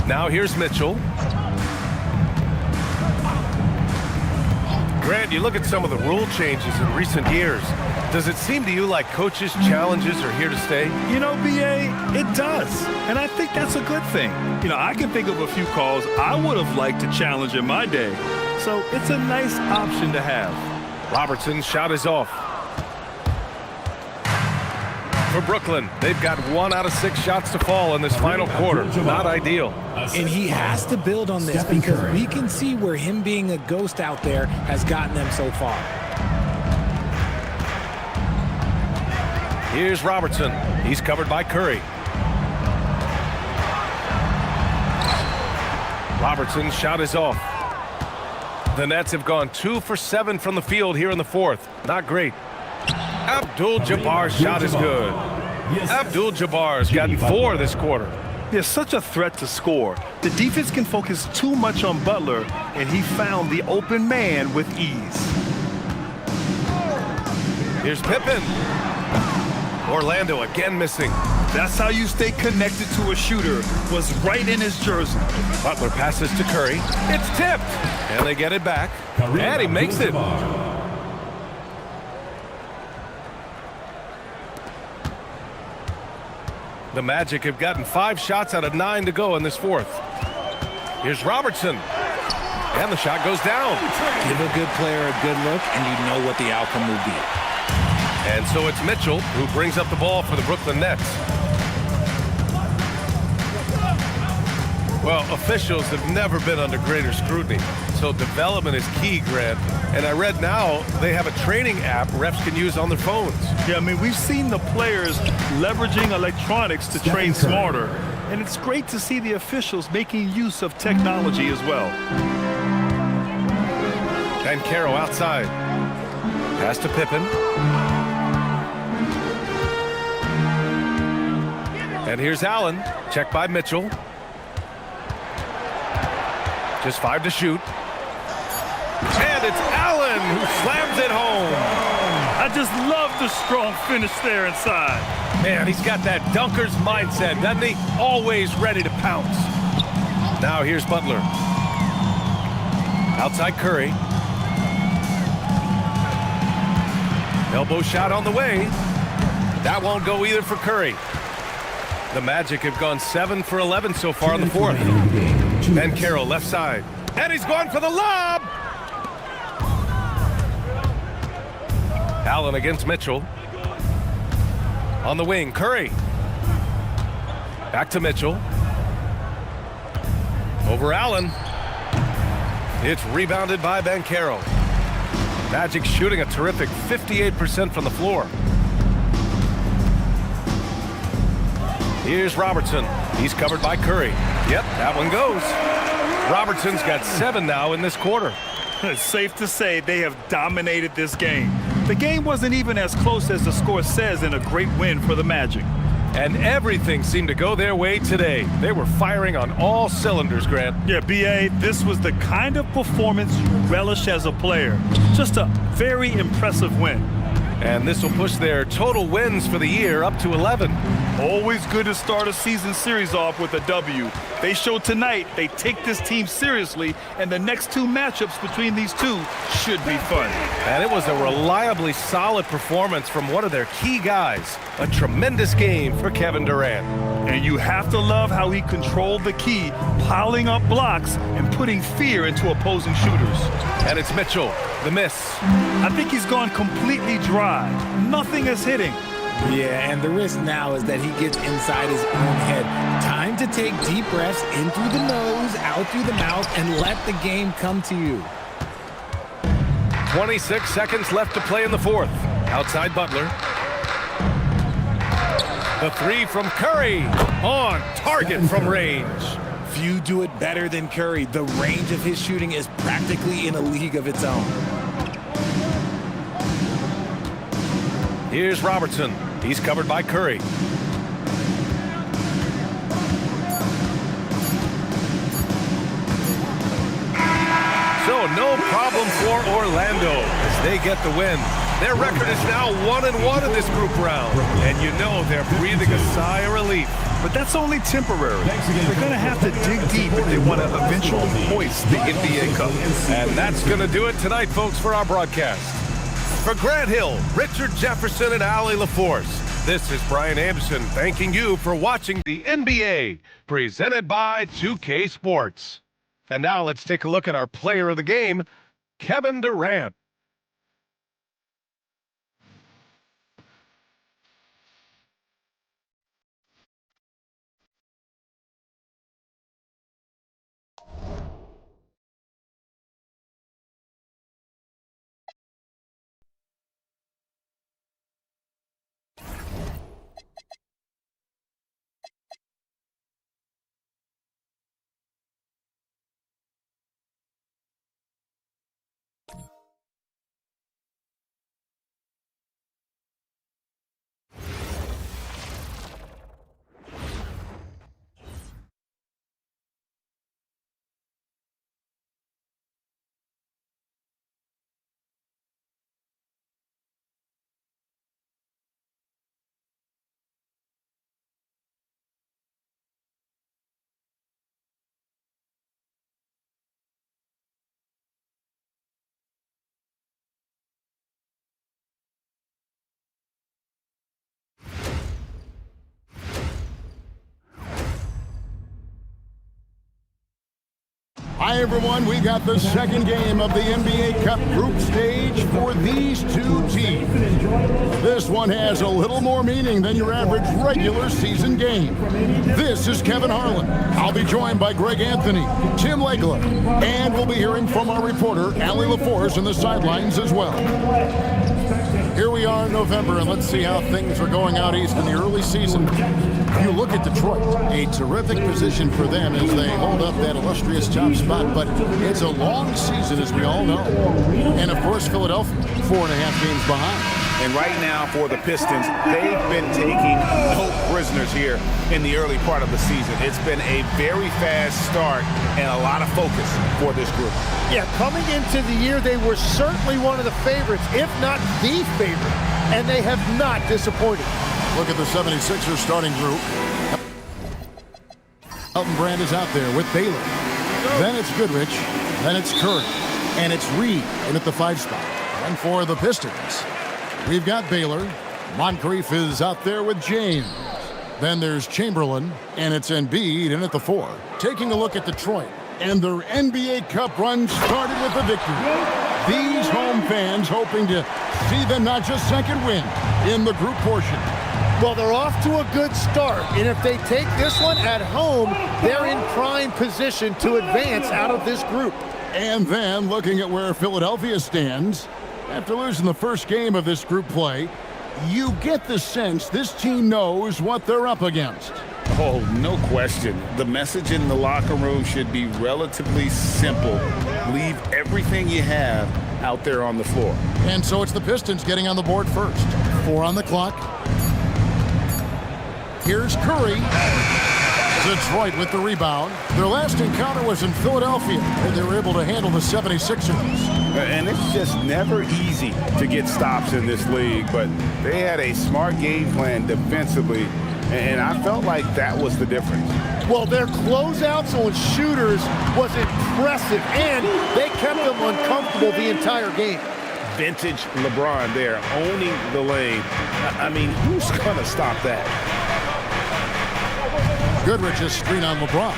Now here's Mitchell. Grant, you look at some of the rule changes in recent years. Does it seem to you like coaches' challenges are here to stay? You know, B.A., it does. And I think that's a good thing. You know, I can think of a few calls I would have liked to challenge in my day. So it's a nice option to have. Robertson's shot is off. For Brooklyn, they've got 1 out of 6 shots to fall in this final quarter. Not ideal. And he has to build on this because we can see where him being a ghost out there has gotten them so far. Here's Robertson. He's covered by Curry. Robertson's shot is off. The Nets have gone 2 for 7 from the field here in the 4th. Not great. Abdul-Jabbar's shot is good. Abdul-Jabbar's gotten 4 this quarter. They're such a threat to score. The defense can focus too much on Butler, and he found the open man with ease. Here's Pippen. Orlando again missing. That's how you stay connected to a shooter, was right in his jersey. Butler passes to Curry. It's tipped. And they get it back. And he makes it. The Magic have gotten 5 shots out of 9 to go in this fourth. Here's Robertson. And the shot goes down. Give a good player a good look, and you know what the outcome will be. And so it's Mitchell who brings up the ball for the Brooklyn Nets. Well, officials have never been under greater scrutiny, so development is key, Grant. And I read now they have a training app refs can use on their phones. Yeah, I mean, we've seen the players leveraging electronics to train smarter, and it's great to see the officials making use of technology as well. And Caro outside. Pass to Pippen. And here's Allen. Checked by Mitchell. Just 5 to shoot. And it's Allen who slams it home. I just love the strong finish there inside. Man, he's got that dunker's mindset, doesn't he? Always ready to pounce. Now here's Butler. Outside Curry. Elbow shot on the way. That won't go either for Curry. The Magic have gone 7 for 11 so far in the fourth. And Carroll left side. And he's going for the lob! Allen against Mitchell. On the wing, Curry. Back to Mitchell. Over Allen. It's rebounded by Banchero. Magic shooting a terrific 58% from the floor. Here's Robertson. He's covered by Curry. Yep, that one goes. Robertson's got 7 now in this quarter. It's safe to say they have dominated this game. The game wasn't even as close as the score says in a great win for the Magic. And everything seemed to go their way today. They were firing on all cylinders, Grant. Yeah, B.A., this was the kind of performance you relish as a player. Just a very impressive win. And this will push their total wins for the year up to 11. Always good to start a season series off with a W. They showed tonight they take this team seriously, and the next 2 matchups between these two should be fun. And it was a reliably solid performance from one of their key guys. A tremendous game for Kevin Durant. And you have to love how he controlled the key, piling up blocks and putting fear into opposing shooters. And it's Mitchell, the miss. I think he's gone completely dry. Nothing is hitting. Yeah, and the risk now is that he gets inside his own head. Time to take deep breaths in through the nose, out through the mouth, and let the game come to you. 26 seconds left to play in the fourth. Outside Butler. The 3 from Curry. On target from range. Few do it better than Curry. The range of his shooting is practically in a league of its own. Here's Robertson. He's covered by Curry. So no problem for Orlando as they get the win. Their record is now 1-1 in this group round. And you know they're breathing a sigh of relief. But that's only temporary. They're going to have to dig deep if they want to eventually hoist the NBA Cup. And that's going to do it tonight, folks, for our broadcast. For Grant Hill, Richard Jefferson, and Allie LaForce, this is Brian Anderson thanking you for watching the NBA, presented by 2K Sports. And now let's take a look at our player of the game, Kevin Durant. Hi, everyone. We got the second game of the NBA Cup group stage for these two teams. This one has a little more meaning than your average regular season game. This is Kevin Harlan. I'll be joined by Greg Anthony, Tim Legler, and we'll be hearing from our reporter, Allie LaForce, in the sidelines as well. Here we are in November, and let's see how things are going out east in the early season. You look at Detroit, a terrific position for them as they hold up that illustrious top spot, but it's a long season, as we all know. And, of course, Philadelphia, 4.5 games behind. And right now for the Pistons, they've been taking no prisoners here in the early part of the season. It's been a very fast start and a lot of focus for this group. Yeah, coming into the year, they were certainly one of the favorites, if not the favorite, and they have not disappointed. Look at the 76ers starting group. Elton Brand is out there with Baylor. Then it's Goodrich. Then it's Curry. And it's Reed in at the 5 spot. And for the Pistons, we've got Baylor. Moncrief is out there with James. Then there's Chamberlain. And it's Embiid in at the 4. Taking a look at Detroit. And their NBA Cup run started with a victory. These home fans hoping to see the not just second win in the group portion. Well, they're off to a good start, and if they take this one at home, they're in prime position to advance out of this group. And then, looking at where Philadelphia stands, after losing the first game of this group play, you get the sense this team knows what they're up against. Oh, no question. The message in the locker room should be relatively simple. Leave everything you have out there on the floor. And so it's the Pistons getting on the board first. 4 on the clock. Here's Curry. Detroit with the rebound. Their last encounter was in Philadelphia, where they were able to handle the 76ers. And it's just never easy to get stops in this league, but they had a smart game plan defensively, and I felt like that was the difference. Well, their closeouts on shooters was impressive, and they kept them uncomfortable the entire game. Vintage LeBron there, owning the lane. I mean, who's going to stop that? Goodrich's screen on LeBron.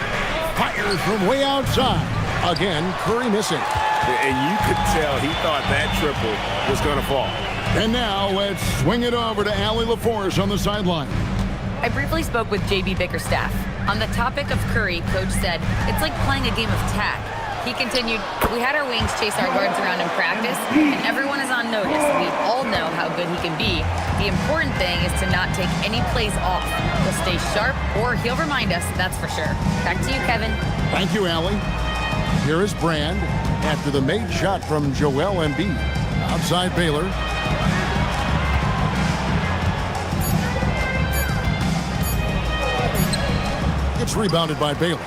Fires from way outside. Again, Curry missing. And you could tell he thought that triple was going to fall. And now let's swing it over to Allie LaForce on the sideline. I briefly spoke with J.B. Bickerstaff. On the topic of Curry, Coach said, it's like playing a game of tag. He continued, we had our wings chase our guards around in practice, and everyone is on notice. We all know how good he can be. The important thing is to not take any plays off. He'll stay sharp, or he'll remind us, that's for sure. Back to you, Kevin. Thank you, Allie. Here is Brand after the made shot from Joel Embiid. Outside Baylor. It's rebounded by Baylor.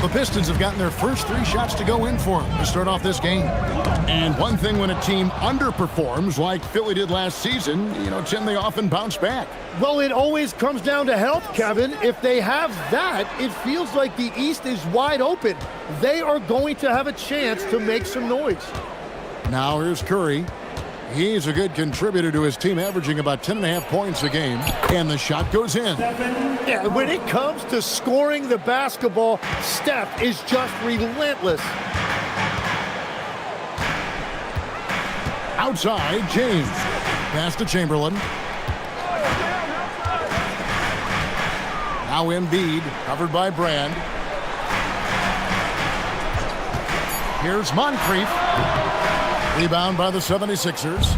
The Pistons have gotten their first 3 shots to go in for them to start off this game. And one thing when a team underperforms like Philly did last season, Tim, they often bounce back. Well, it always comes down to health, Kevin. If they have that, it feels like the East is wide open. They are going to have a chance to make some noise. Now here's Curry. He's a good contributor to his team, averaging about 10.5 points a game. And the shot goes in. Yeah, when it comes to scoring the basketball, Steph is just relentless. Outside, James. Pass to Chamberlain. Now Embiid, covered by Brand. Here's Moncrief. Rebound by the 76ers.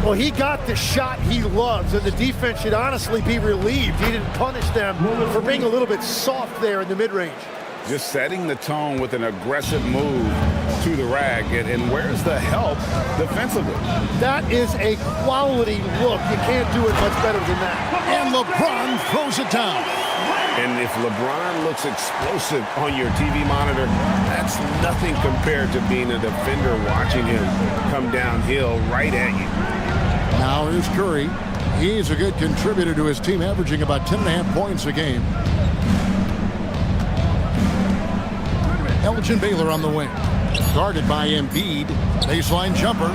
Well, he got the shot he loves, and the defense should honestly be relieved. He didn't punish them for being a little bit soft there in the mid-range. Just setting the tone with an aggressive move to the rack. And where's the help defensively? That is a quality look. You can't do it much better than that. And LeBron throws it down. And if LeBron looks explosive on your TV monitor, that's nothing compared to being a defender watching him come downhill right at you. Now here's Curry. He's a good contributor to his team, averaging about 10.5 points a game. Elgin Baylor on the wing. Guarded by Embiid. Baseline jumper.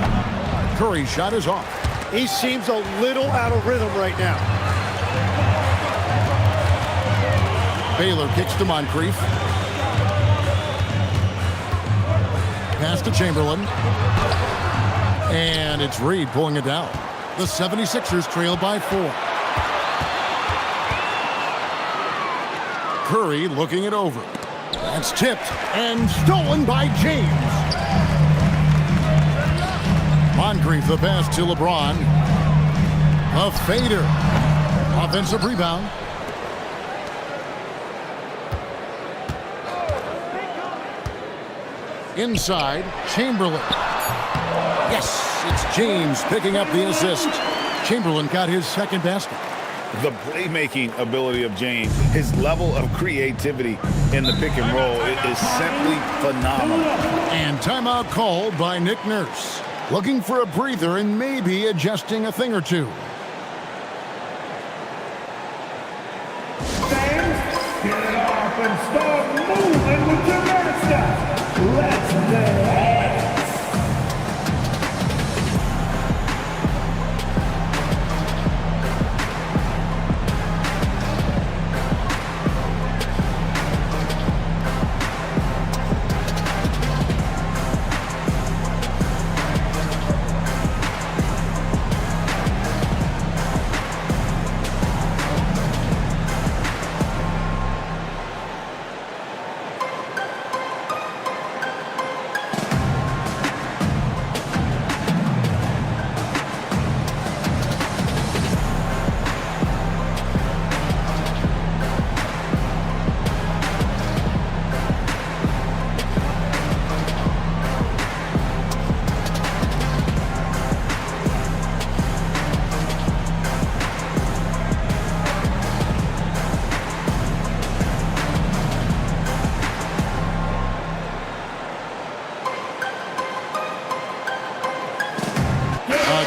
Curry's shot is off. He seems a little out of rhythm right now. Baylor kicks to Moncrief. Pass to Chamberlain. And it's Reed pulling it down. The 76ers trail by 4. Curry looking it over. That's tipped and stolen by James. Moncrief the pass to LeBron. A fader. Offensive rebound. Inside, Chamberlain. Yes, it's James picking up the assist. Chamberlain got his second basket. The playmaking ability of James, his level of creativity in the pick and roll is simply phenomenal. And timeout called by Nick Nurse. Looking for a breather and maybe adjusting a thing or two. Get it off and start moving with your master. Let's dance.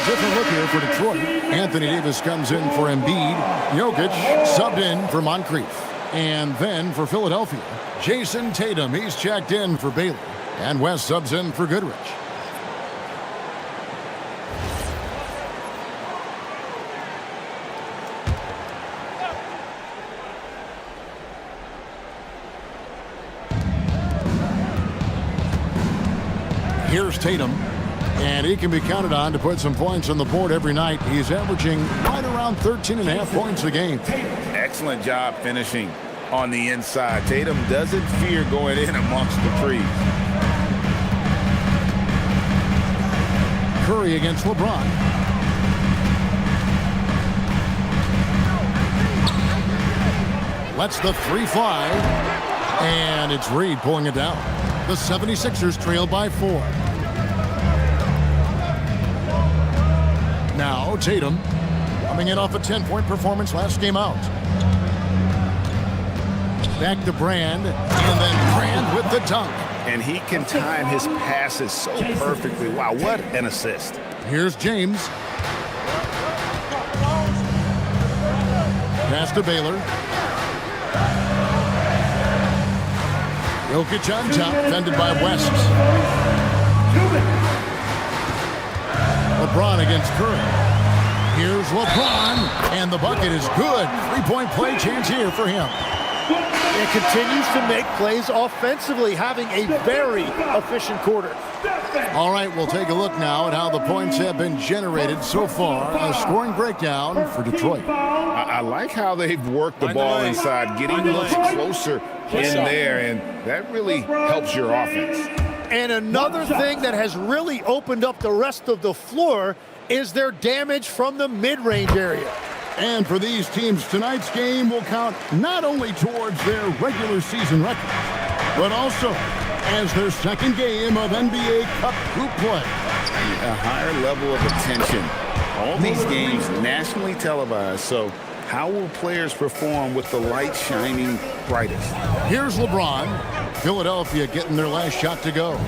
Different look here for Detroit. Anthony Davis comes in for Embiid. Jokic subbed in for Moncrief. And then for Philadelphia, Jason Tatum. He's checked in for Baylor. And West subs in for Goodrich. Here's Tatum. And he can be counted on to put some points on the board every night. He's averaging right around 13.5 points a game. Excellent job finishing on the inside. Tatum doesn't fear going in amongst the trees. Curry against LeBron. Lets the three fly. And it's Reed pulling it down. The 76ers trail by 4. Now Tatum coming in off a 10-point performance last game out. Back to Brand, and then Brand with the dunk. And he can time his passes so perfectly. Wow, what an assist. Here's James. Pass to Baylor. Jokic on top, defended by West. LeBron against Curry. Here's LeBron, and the bucket is good. 3-point play chance here for him. It continues to make plays offensively, having a very efficient quarter. All right, we'll take a look now at how the points have been generated so far. A scoring breakdown for Detroit. I like how they've worked the ball inside, getting looks closer in there, and that really helps your offense. And another thing that has really opened up the rest of the floor is their damage from the mid-range area. And for these teams, tonight's game will count not only towards their regular season record, but also as their second game of NBA Cup group play. A higher level of attention. All these games nationally televised, so how will players perform with the light shining brightest? Here's LeBron. Philadelphia getting their last shot to go.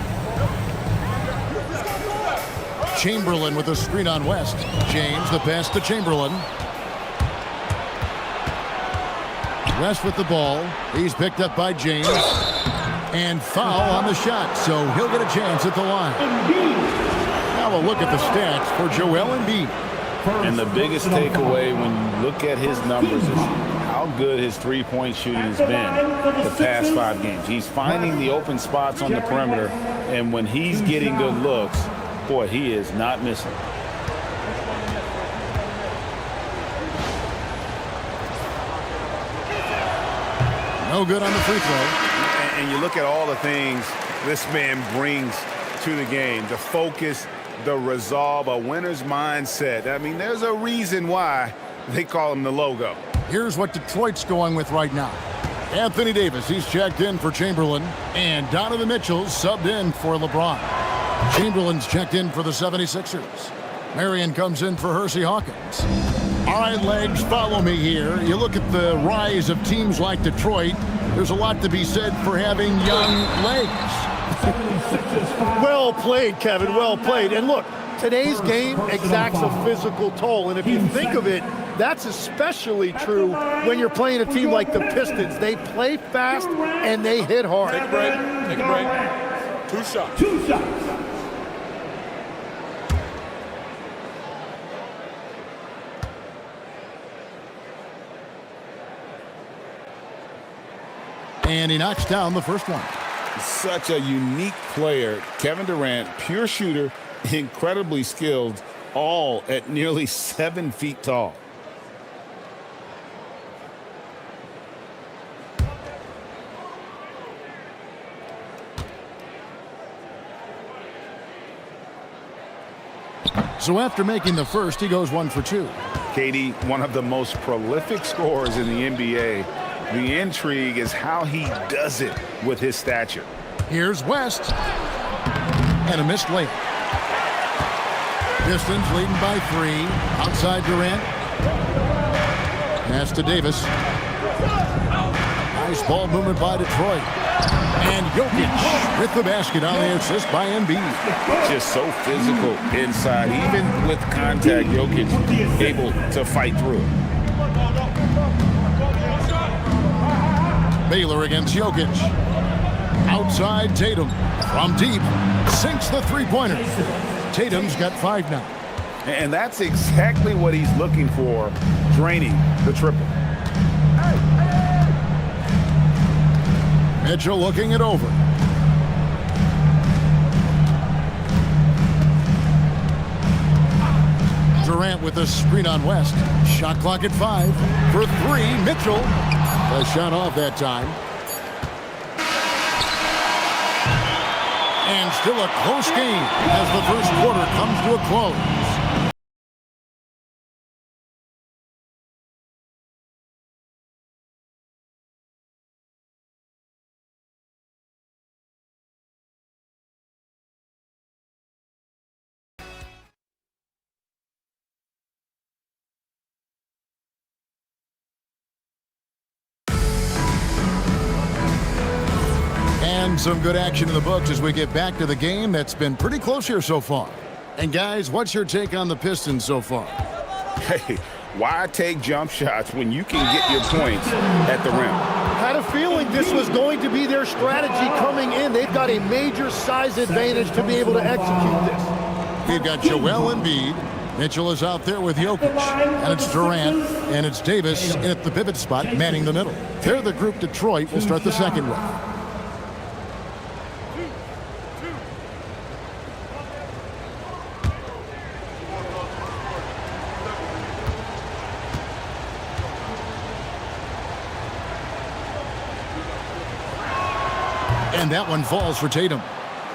Chamberlain with a screen on West. James, the pass to Chamberlain. West with the ball. He's picked up by James. And foul on the shot, so he'll get a chance at the line. Now a look at the stats for Joel Embiid. And the biggest takeaway when you look at his numbers is how how good his three-point shooting has been the past 5 games. He's finding the open spots on the perimeter, and when he's getting good looks, boy, he is not missing. No good on the free throw. And you look at all the things this man brings to the game, the focus, the resolve, a winner's mindset. I mean, there's a reason why they call him the logo. Here's what Detroit's going with right now. Anthony Davis, he's checked in for Chamberlain, and Donovan Mitchell subbed in for LeBron. Chamberlain's checked in for the 76ers. Marion comes in for Hersey Hawkins. All right, Legs, follow me here. You look at the rise of teams like Detroit, there's a lot to be said for having young legs. Well played, Kevin, well played. And look, today's game exacts a physical toll. And if you think of it, that's especially true when you're playing a team like the Pistons. They play fast and they hit hard. Take a break. Take a break. 2 shots. 2 shots. And he knocks down the first one. Such a unique player. Kevin Durant, pure shooter, incredibly skilled, all at nearly 7 feet tall. So after making the first, he goes 1 for 2. KD, one of the most prolific scorers in the NBA. The intrigue is how he does it with his stature. Here's West. And a missed layup. Pistons leading by 3. Outside Durant. Pass to Davis. Nice ball movement by Detroit. And Jokic with the basket on the assist by Embiid. Just so physical inside. Even with contact, Jokic able to fight through it. Baylor against Jokic. Outside Tatum. From deep. Sinks the three-pointer. Tatum's got 5 now. And that's exactly what he's looking for, draining the triple. Mitchell looking it over. Durant with a screen on West. Shot clock at 5. For 3, Mitchell. A shot off that time. And still a close game as the first quarter comes to a close. And some good action in the books as we get back to the game that's been pretty close here so far. And guys, what's your take on the Pistons so far? Hey, why take jump shots when you can get your points at the rim? Had a feeling this was going to be their strategy coming in. They've got a major size advantage to be able to execute this. We've got Joel Embiid. Mitchell is out there with Jokic. And it's Durant. And it's Davis in at the pivot spot, manning the middle. They're the group Detroit will start the second with. And that one falls for Tatum.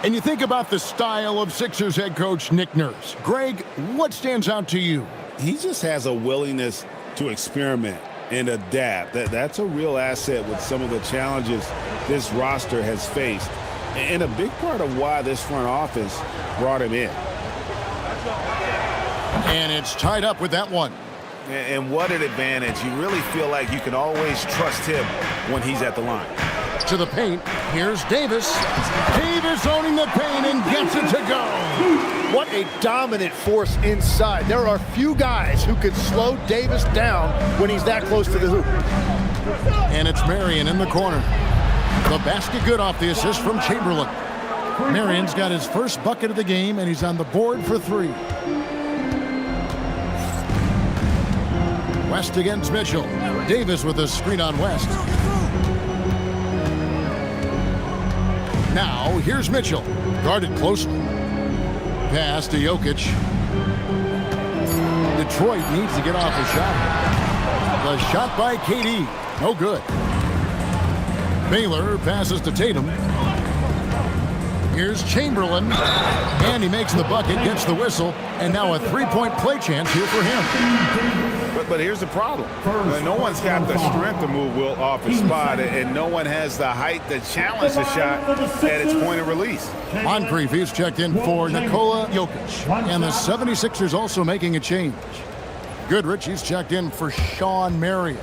And you think about the style of Sixers head coach Nick Nurse. Greg, what stands out to you? He just has a willingness to experiment and adapt. That's a real asset with some of the challenges this roster has faced. And a big part of why this front office brought him in. And it's tied up with that one. And what an advantage. You really feel like you can always trust him when he's at the line. To the paint. Here's Davis. Davis owning the paint and gets it to go. What a dominant force inside. There are few guys who can slow Davis down when he's that close to the hoop. And it's Marion in the corner. The basket good off the assist from Chamberlain. Marion's got his first bucket of the game, and he's on the board for 3. West against Mitchell. Davis with a screen on West. Now, here's Mitchell. Guarded closely. Pass to Jokic. Detroit needs to get off a shot. The shot by KD. No good. Baylor passes to Tatum. Here's Chamberlain. And he makes the bucket, gets the whistle, and now a three-point play chance here for him. But here's the problem. No one's got the strength to move Wilt off his spot, and no one has the height to challenge the shot at its point of release. Moncrief, he's checked in for Nikola Jokic. And the 76ers also making a change. Goodrich, he's checked in for Sean Marion.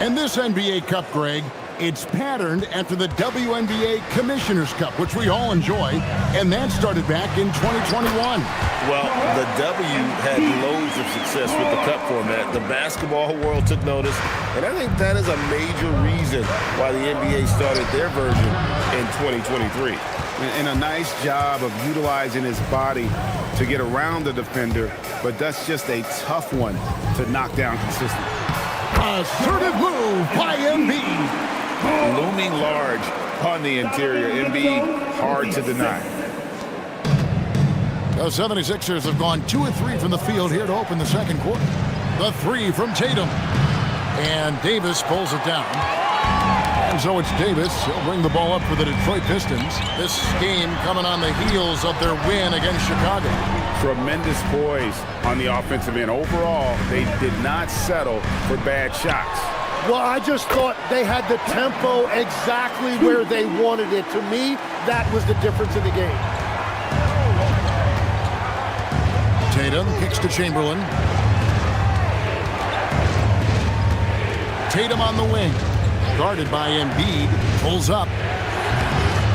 And this NBA Cup, Greg, it's patterned after the WNBA Commissioner's Cup, which we all enjoy, and that started back in 2021. Well, the W had loads of success with the Cup format. The basketball world took notice, and I think that is a major reason why the NBA started their version in 2023. And a nice job of utilizing his body to get around the defender, but that's just a tough one to knock down consistently. Assertive move by Embiid. Looming large on the interior. Embiid, hard to deny. The 76ers have gone 2 of 3 from the field here to open the second quarter. The three from Tatum. And Davis pulls it down. And so it's Davis. He'll bring the ball up for the Detroit Pistons. This game coming on the heels of their win against Chicago. Tremendous poise on the offensive end. Overall, they did not settle for bad shots. Well, I just thought they had the tempo exactly where they wanted it. To me, that was the difference in the game. Tatum kicks to Chamberlain. Tatum on the wing. Guarded by Embiid. Pulls up.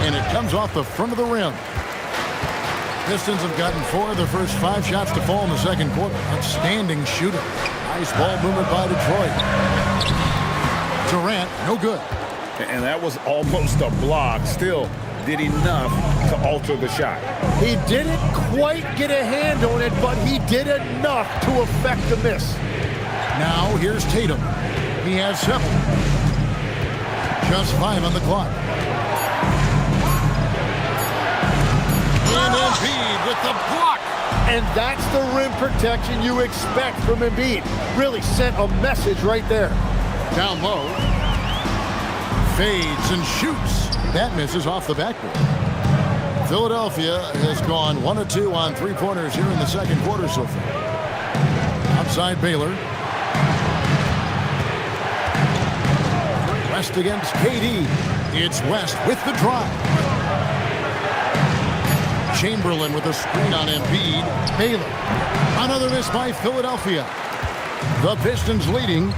And it comes off the front of the rim. Pistons have gotten 4 of their first 5 shots to fall in the second quarter. Outstanding shooter. Nice ball movement by Detroit. Durant, no good. And that was almost a block. Still did enough to alter the shot. He didn't quite get a hand on it, but he did enough to affect the miss. Now here's Tatum. He has 7. Just 5 on the clock. And Embiid with the block. And that's the rim protection you expect from Embiid. Really sent a message right there. Down low. Fades and shoots. That misses off the backboard. Philadelphia has gone 1 of 2 on 3-pointers here in the second quarter so far. Outside Baylor. West against KD. It's West with the drive. Chamberlain with a screen on Embiid. Baylor. Another miss by Philadelphia. The Pistons leading.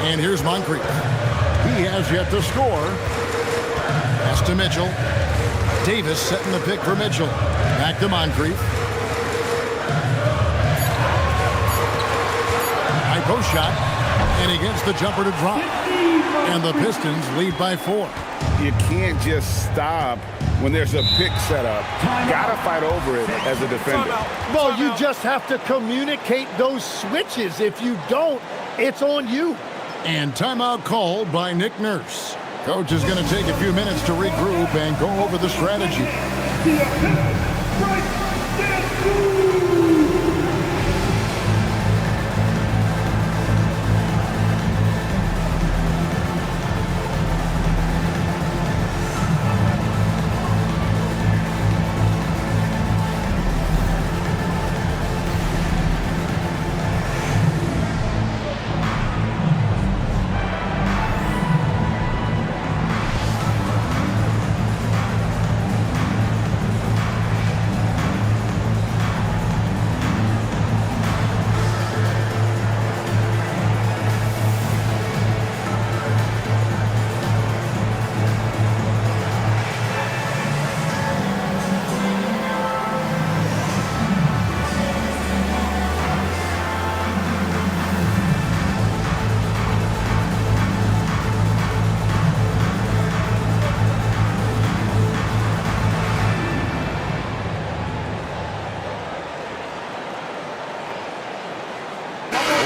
And here's Moncrief. He has yet to score. Pass to Mitchell. Davis setting the pick for Mitchell. Back to Moncrief. High post shot. And he gets the jumper to drop. And the Pistons lead by 4. You can't just stop when there's a pick set up. Gotta fight over it as a defender. Well, you just have to communicate those switches. If you don't, it's on you. And timeout called by Nick Nurse. Coach is going to take a few minutes to regroup and go over the strategy.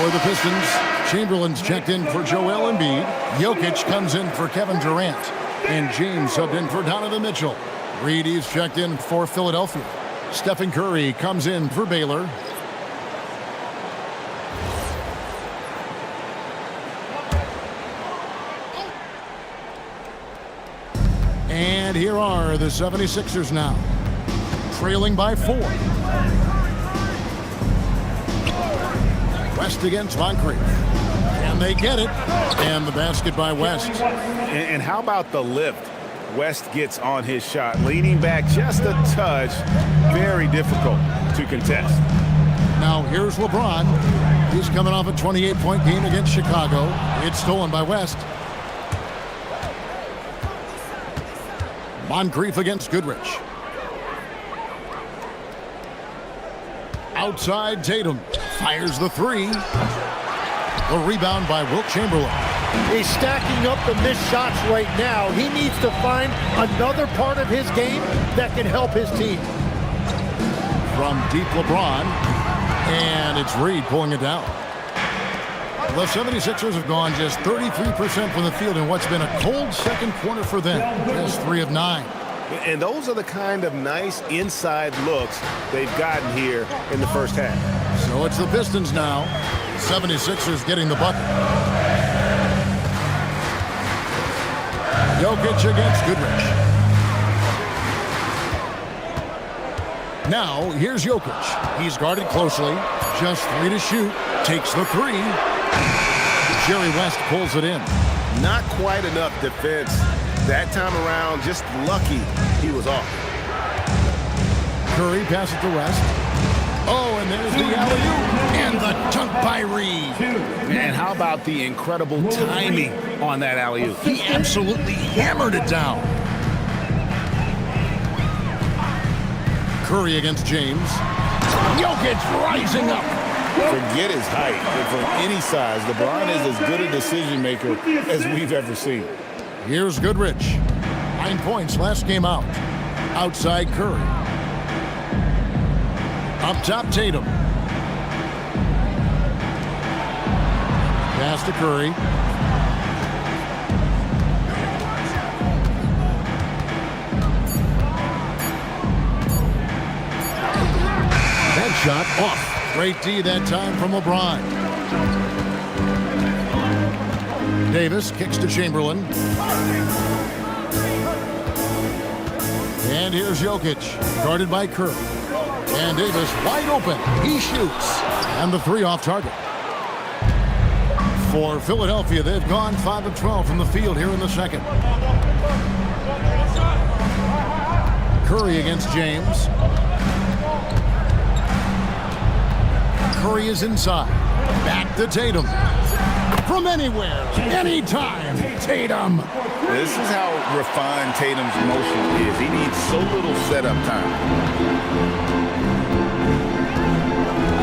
For the Pistons, Chamberlain's checked in for Joel Embiid. Jokic comes in for Kevin Durant. And James subbed in for Donovan Mitchell. Reedy's checked in for Philadelphia. Stephen Curry comes in for Baylor. And here are the 76ers now, trailing by 4. West against Moncrief. And they get it. And the basket by West. And how about the lift West gets on his shot? Leaning back just a touch. Very difficult to contest. Now here's LeBron. He's coming off a 28-point game against Chicago. It's stolen by West. Moncrief against Goodrich. Outside Tatum. Fires the 3. The rebound by Wilt Chamberlain. He's stacking up the missed shots right now. He needs to find another part of his game that can help his team. From deep LeBron. And it's Reed pulling it down. The 76ers have gone just 33% from the field in what's been a cold second quarter for them. Just 3 of 9. And those are the kind of nice inside looks they've gotten here in the first half. So it's the Pistons now. 76ers getting the bucket. Jokic against Goodrich. Now, here's Jokic. He's guarded closely. Just 3 to shoot. Takes the 3. Jerry West pulls it in. Not quite enough defense that time around. Just lucky he was off. Curry passes to West. Oh, and there's the alley-oop. And the dunk by Reed. And how about the incredible timing on that alley-oop? He absolutely hammered it down. Curry against James. Jokic rising up. Forget his height. And from any size, LeBron is as good a decision maker as we've ever seen. Here's Goodrich. 9 points last game out. Outside Curry. Up top Tatum. Pass to Curry. That shot off. Great D that time from LeBron. Davis kicks to Chamberlain. And here's Jokic, guarded by Curry. And Davis wide open. He shoots. And the 3 off target. For Philadelphia, they've gone 5 of 12 from the field here in the second. Curry against James. Curry is inside. Back to Tatum. From anywhere, anytime, Tatum. This is how refined Tatum's motion is. He needs so little setup time.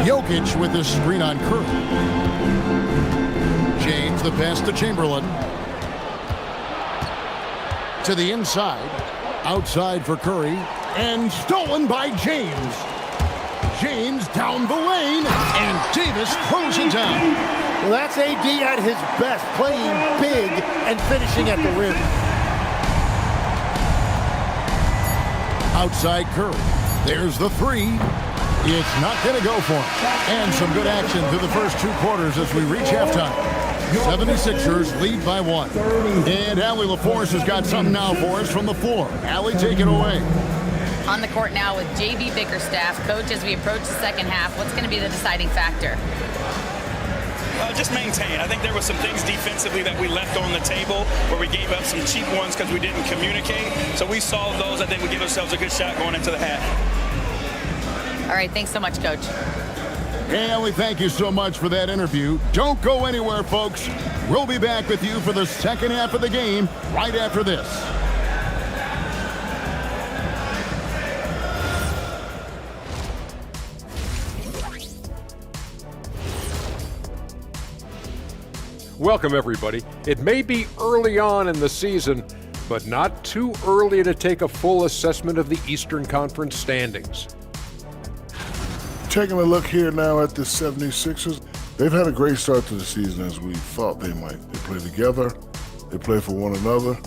Jokic with the screen on Curry. James, the pass to Chamberlain. To the inside. Outside for Curry. And stolen by James. James down the lane. And Davis throws it down. Well, that's AD at his best, playing big and finishing at the rim. Outside Curry. There's the 3. It's not going to go for him. And some good action through the first 2 quarters as we reach halftime. 76ers lead by 1. And Allie LaForce has got something now for us from the floor. Allie, take it away. On the court now with J.B. Bickerstaff. Coach, as we approach the second half, what's going to be the deciding factor? Just maintain. I think there were some things defensively that we left on the table where we gave up some cheap ones because we didn't communicate. So we solved those. I think we give ourselves a good shot going into the half. All right, thanks so much, Coach. Hey, Allie, thank you so much for that interview. Don't go anywhere, folks. We'll be back with you for the second half of the game right after this. Welcome, everybody. It may be early on in the season, but not too early to take a full assessment of the Eastern Conference standings. Taking a look here now at the 76ers, They've had a great start to the season as we thought they might. They play together, they play for one another,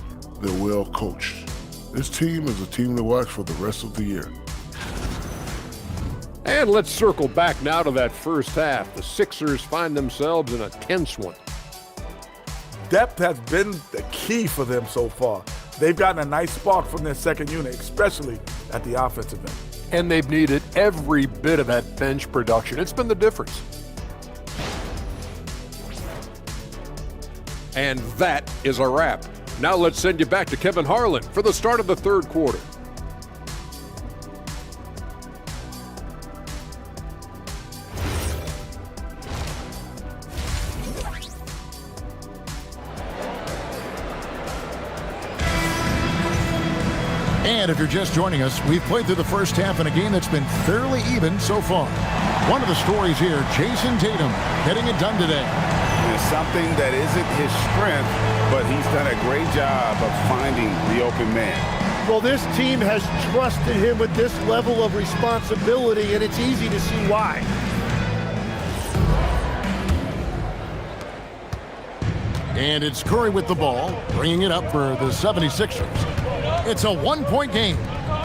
they're well coached. This team is a team to watch for the rest of the year. And let's circle back now to that first half. The Sixers find themselves in a tense one. Depth has been the key for them so far. They've gotten a nice spark from their second unit, especially at the offensive end. And they've needed every bit of that bench production. It's been the difference. And that is a wrap. Now let's send you back to Kevin Harlan for the start of the third quarter. And if you're just joining us, we've played through the first half in a game that's been fairly even so far. One of the stories here, Jason Tatum getting it done today. It's something that isn't his strength, but he's done a great job of finding the open man. Well, this team has trusted him with this level of responsibility, and it's easy to see why. And it's Curry with the ball, bringing it up for the 76ers. It's a one-point game.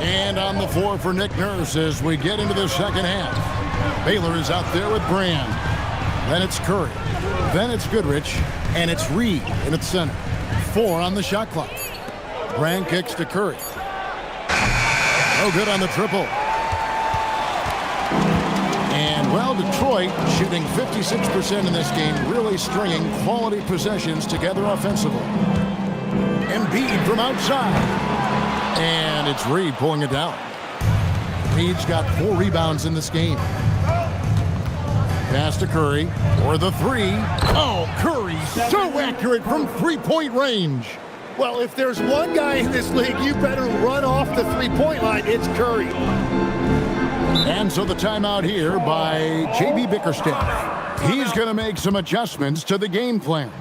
And on the floor for Nick Nurse as we get into the second half. Baylor is out there with Brand. Then it's Curry. Then it's Goodrich. And it's Reed in its center. 4 on the shot clock. Brand kicks to Curry. No good on the triple. And, well, Detroit shooting 56% in this game, really stringing quality possessions together offensively. Embiid from outside. And it's Reed pulling it down. Reed's got 4 rebounds in this game. Pass to Curry for the 3. Oh, Curry so accurate from three-point range. Well, if there's one guy in this league, you better run off the three-point line. It's Curry. And so the timeout here by J.B. Bickerstaff. He's going to make some adjustments to the game plan.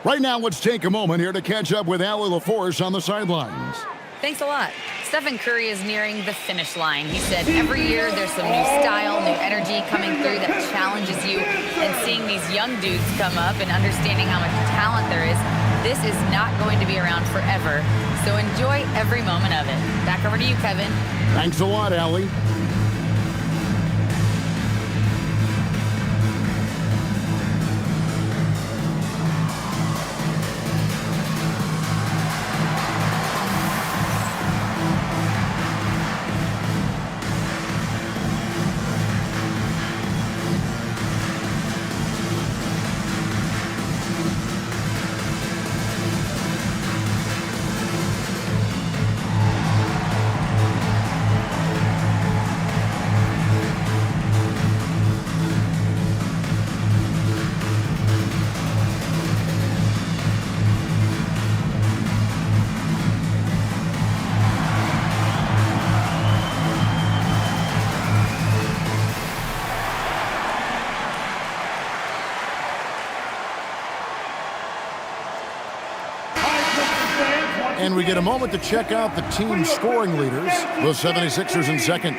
Right now, let's take a moment here to catch up with Allie LaForce on the sidelines. Thanks a lot. Stephen Curry is nearing the finish line. He said every year there's some new style, new energy coming through that challenges you. And seeing these young dudes come up and understanding how much talent there is, this is not going to be around forever. So enjoy every moment of it. Back over to you, Kevin. Thanks a lot, Allie. And we get a moment to check out the team scoring leaders. The 76ers in second.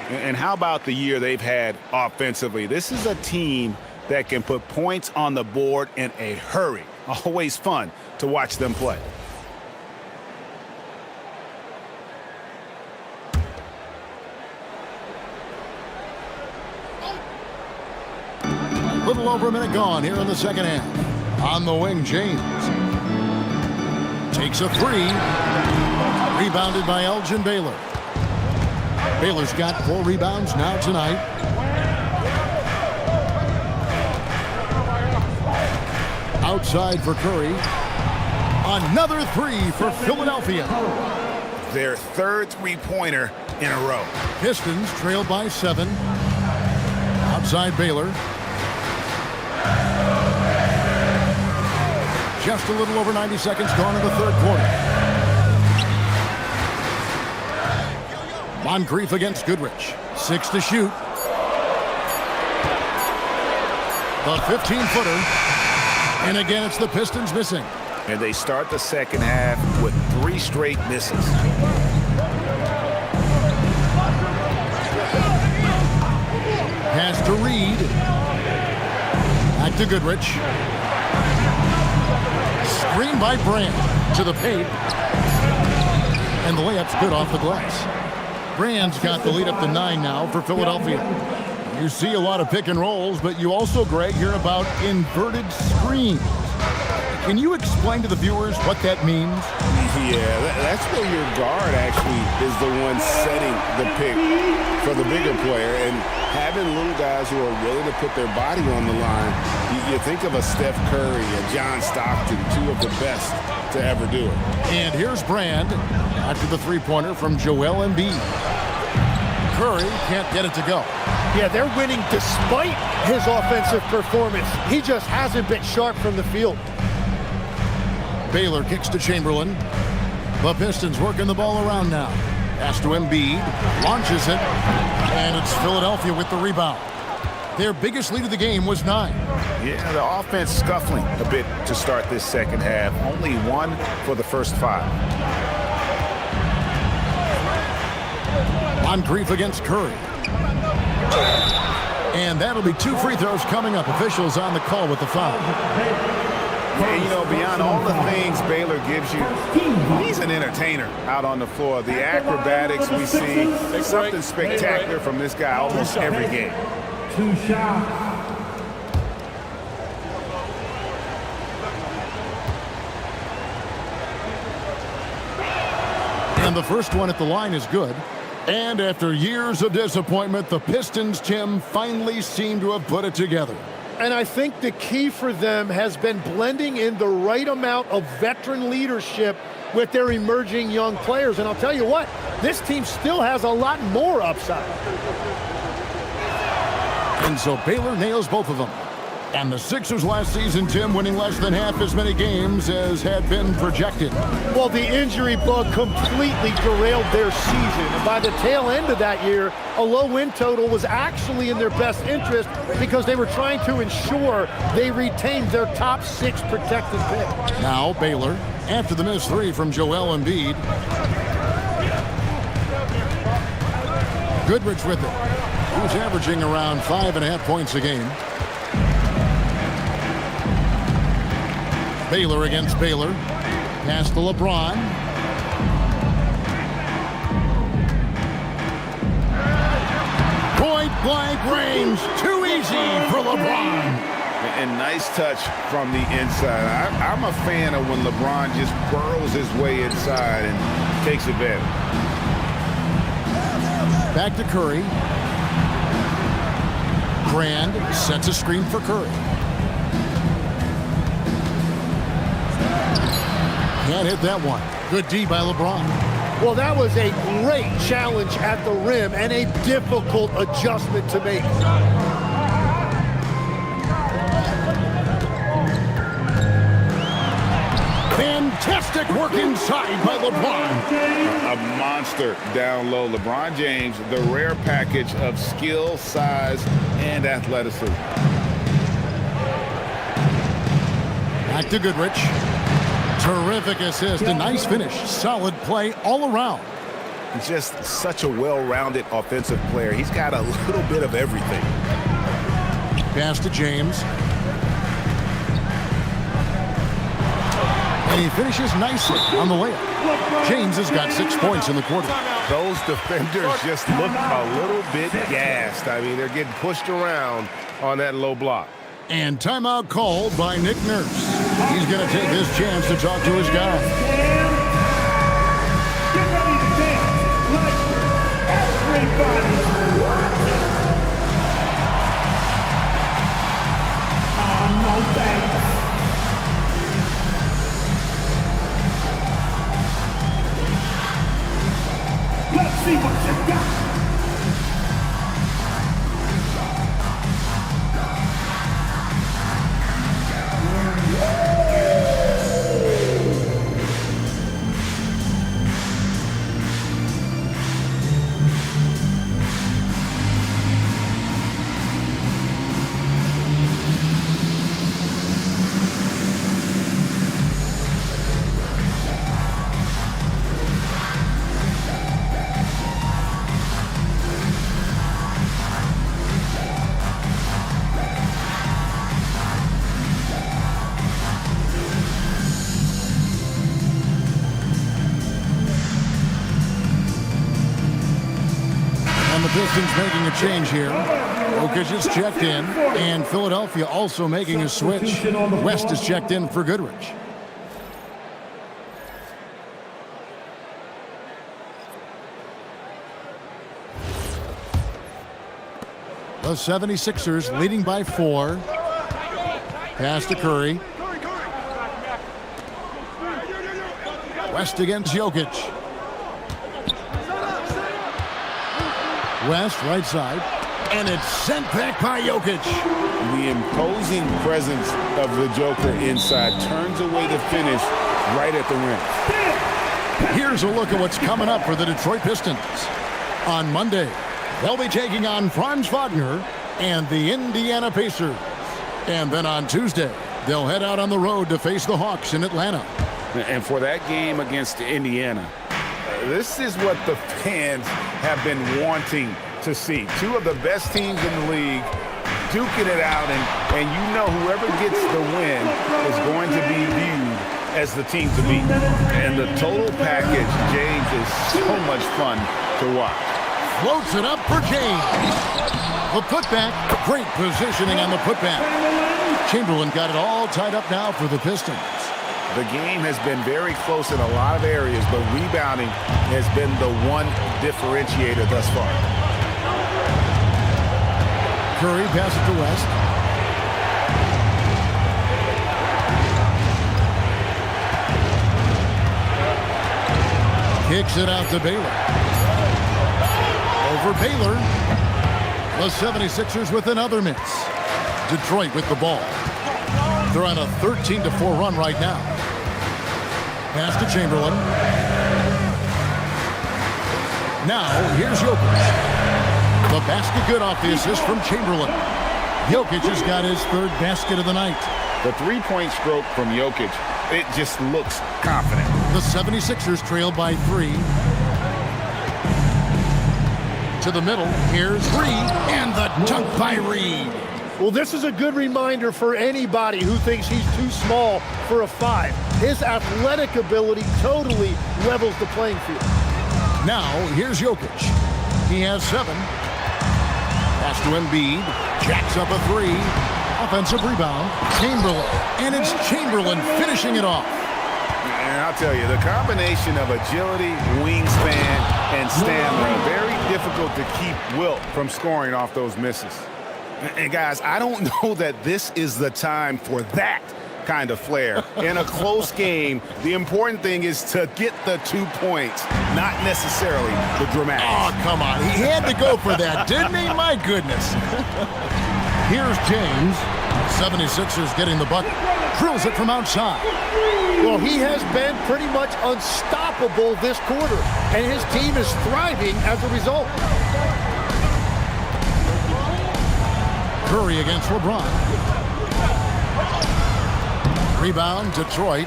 And how about the year they've had offensively? This is a team that can put points on the board in a hurry. Always fun to watch them play. A little over a minute gone here in the second half. On the wing, James. Takes a 3. Rebounded by Elgin Baylor. Baylor's got 4 rebounds now tonight. Outside for Curry. Another 3 for Philadelphia. Their third three-pointer in a row. Pistons trail by 7. Outside Baylor. Just a little over 90 seconds gone in the third quarter. Moncrief against Goodrich. 6 to shoot. The 15-footer. And again, it's the Pistons missing. And they start the second half with 3 straight misses. Pass to Reed. Back Back to Goodrich. Screen by Brand to the paint. And the layup's good off the glass. Brand's got the lead up to 9 now for Philadelphia. You see a lot of pick and rolls, but you also, Greg, hear about inverted screens. Can you explain to the viewers what that means? Yeah, that's where your guard actually is the one setting the pick for the bigger player, and having little guys who are willing to put their body on the line. You think of a Steph Curry, a John Stockton, two of the best to ever do it. And here's Brand after the three-pointer from Joel Embiid. Curry can't get it to go. Yeah, they're winning despite his offensive performance. He just hasn't been sharp from the field. Baylor kicks to Chamberlain. The Pistons working the ball around now. Pass to Embiid, launches it, and it's Philadelphia with the rebound. Their biggest lead of the game was 9. Yeah, the offense scuffling a bit to start this second half. Only 1 for the first 5. Moncrief against Curry. And that'll be 2 free throws coming up. Officials on the call with the foul. Yeah, you know, beyond all the things Baylor gives you, he's an entertainer out on the floor. The acrobatics we see, something spectacular from this guy almost every game. 2 shots. And the first one at the line is good. And after years of disappointment, the Pistons, Tim, finally seem to have put it together. And I think the key for them has been blending in the right amount of veteran leadership with their emerging young players. And I'll tell you what, this team still has a lot more upside. And so Baylor nails both of them. And the Sixers last season, Tim, winning less than half as many games as had been projected. Well, the injury bug completely derailed their season. And by the tail end of that year, a low win total was actually in their best interest because they were trying to ensure they retained their top 6 protected pick. Now Baylor, after the missed 3 from Joel Embiid. Goodrich with it. He's averaging around 5.5 points a game. Baylor against Baylor. Pass to LeBron. Point-blank range. Too easy for LeBron. And nice touch from the inside. I'm a fan of when LeBron just burrows his way inside and takes advantage. Back to Curry. Brand sets a screen for Curry. Can't hit that one. Good D by LeBron. Well, that was a great challenge at the rim and a difficult adjustment to make. Fantastic work inside by LeBron. A monster down low. LeBron James, the rare package of skill, size, and athleticism. Back to Goodrich. Terrific assist, a nice finish. Solid play all around. He's just such a well-rounded offensive player. He's got a little bit of everything. Pass to James. And he finishes nicely on the layup. James has got 6 points in the quarter. Those defenders just look a little bit gassed. I mean, they're getting pushed around on that low block. And timeout called by Nick Nurse. He's going to take this chance to talk to his guy. Get ready to dance like everybody. No thanks. Let's see what you got. Pistons making a change here. Jokic is checked in, and Philadelphia also making a switch. West is checked in for Goodrich. The 76ers leading by 4. Pass to Curry. West against Jokic. West right side. And it's sent back by Jokic. The imposing presence of the Joker inside turns away the finish right at the rim. Here's a look at what's coming up for the Detroit Pistons. On Monday, they'll be taking on Franz Wagner and the Indiana Pacers. And then on Tuesday, they'll head out on the road to face the Hawks in Atlanta. And for that game against Indiana, this is what the fans have been wanting to see. Two of the best teams in the league duking it out, and you know whoever gets the win is going to be viewed as the team to beat. And the total package, James, is so much fun to watch. Floats it up for James. The putback, great positioning on the putback. Chamberlain got it all tied up now for the Pistons. The game has been very close in a lot of areas, but rebounding has been the one differentiator thus far. Curry passes it to West. Kicks it out to Baylor. Over Baylor. The 76ers with another miss. Detroit with the ball. They're on a 13-4 run right now. Pass to Chamberlain. Now, here's Jokic. The basket good off the assist from Chamberlain. Jokic has got his third basket of the night. The three-point stroke from Jokic, it just looks confident. The 76ers trail by 3. To the middle, here's Reed, and the dunk by Reed. Well, this is a good reminder for anybody who thinks he's too small for a 5. His athletic ability totally levels the playing field. Now, here's Jokic. He has 7. Pass to Embiid. Jacks up a 3. Offensive rebound. Chamberlain. And it's Chamberlain finishing it off. And I'll tell you, the combination of agility, wingspan, and stamina, very difficult to keep Wilt from scoring off those misses. And guys, I don't know that this is the time for that kind of flair. In a close game, the important thing is to get the 2 points, not necessarily the dramatics. Oh, come on. He had to go for that, didn't he? My goodness. Here's James. 76ers getting the bucket. Drills it from outside. Well, he has been pretty much unstoppable this quarter, and his team is thriving as a result. Curry against LeBron. Rebound, Detroit.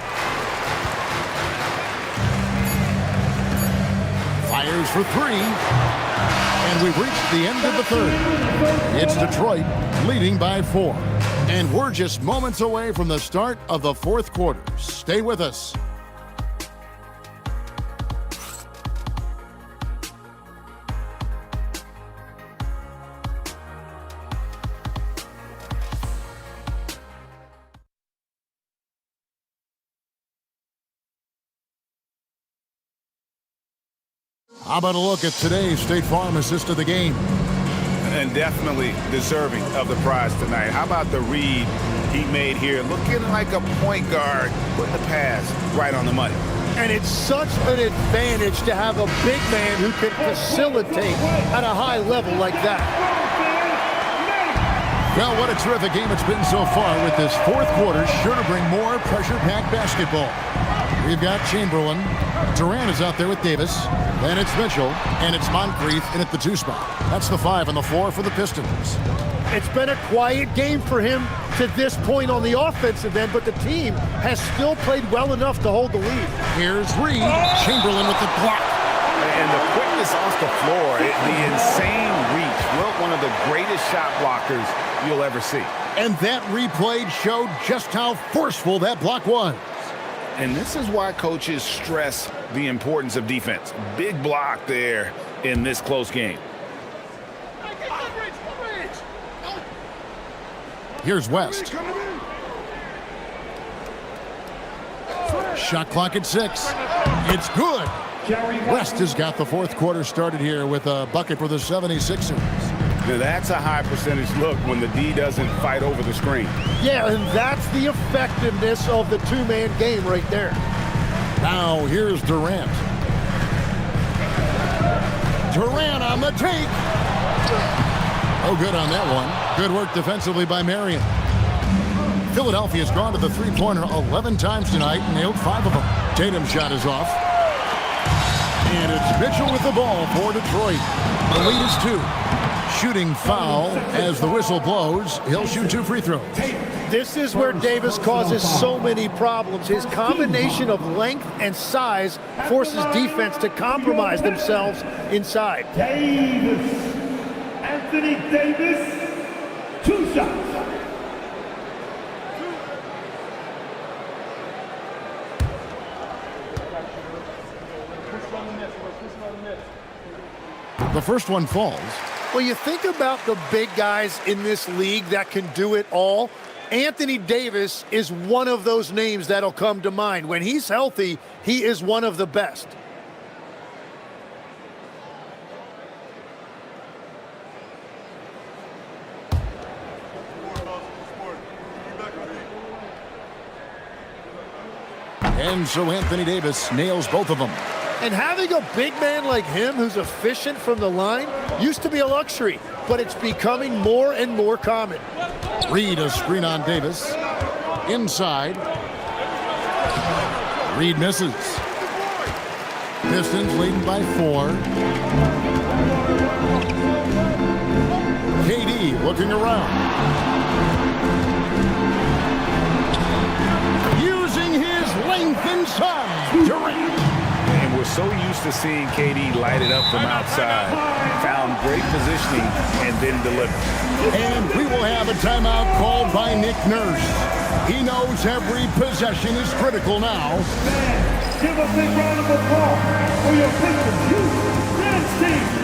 Fires for 3. And we've reached the end of the third. It's Detroit leading by 4. And we're just moments away from the start of the fourth quarter. Stay with us. How about a look at today's State Farm assist of the game? And definitely deserving of the prize tonight. How about the read he made here? Looking like a point guard, putting the pass right on the money. And it's such an advantage to have a big man who can facilitate at a high level like that. Well, what a terrific game it's been so far with this fourth quarter. Sure to bring more pressure-packed basketball. We've got Chamberlain. Durant is out there with Davis. Then it's Mitchell. And it's Moncrief in at the 2 spot. That's the 5 and the 4 for the Pistons. It's been a quiet game for him to this point on the offensive end, but the team has still played well enough to hold the lead. Here's Reed. Chamberlain with the block. And the quickness off the floor, the insane reach. Wilt, one of the greatest shot blockers you'll ever see. And that replay showed just how forceful that block was. And this is why coaches stress the importance of defense. Big block there in this close game. Here's West. Shot clock at 6. It's good. West has got the fourth quarter started here with a bucket for the 76ers. Now that's a high percentage look when the D doesn't fight over the screen. Yeah, and that's the effectiveness of the two-man game right there. Now here's Durant. Durant on the take. Oh, good on that one. Good work defensively by Marion. Philadelphia's gone to the three-pointer 11 times tonight and nailed 5 of them. Tatum's shot is off. And it's Mitchell with the ball for Detroit. The lead is 2. Shooting foul as the whistle blows. He'll shoot 2 free throws. This is where Davis causes so many problems. His combination of length and size forces defense to compromise themselves inside. Davis. Anthony Davis. 2 shots. The first one falls. Well, you think about the big guys in this league that can do it all. Anthony Davis is one of those names that'll come to mind. When he's healthy, he is one of the best. And so Anthony Davis nails both of them. And having a big man like him who's efficient from the line used to be a luxury, but it's becoming more and more common. Reed a screen on Davis. Inside. Reed misses. Pistons leading by 4. KD looking around. Using his length inside. Durant. And we're so used to seeing KD light it up from outside. Found great positioning and then delivered. And we will have a timeout called by Nick Nurse. He knows every possession is critical now. Give a big round of applause for your Pistons youth dance team.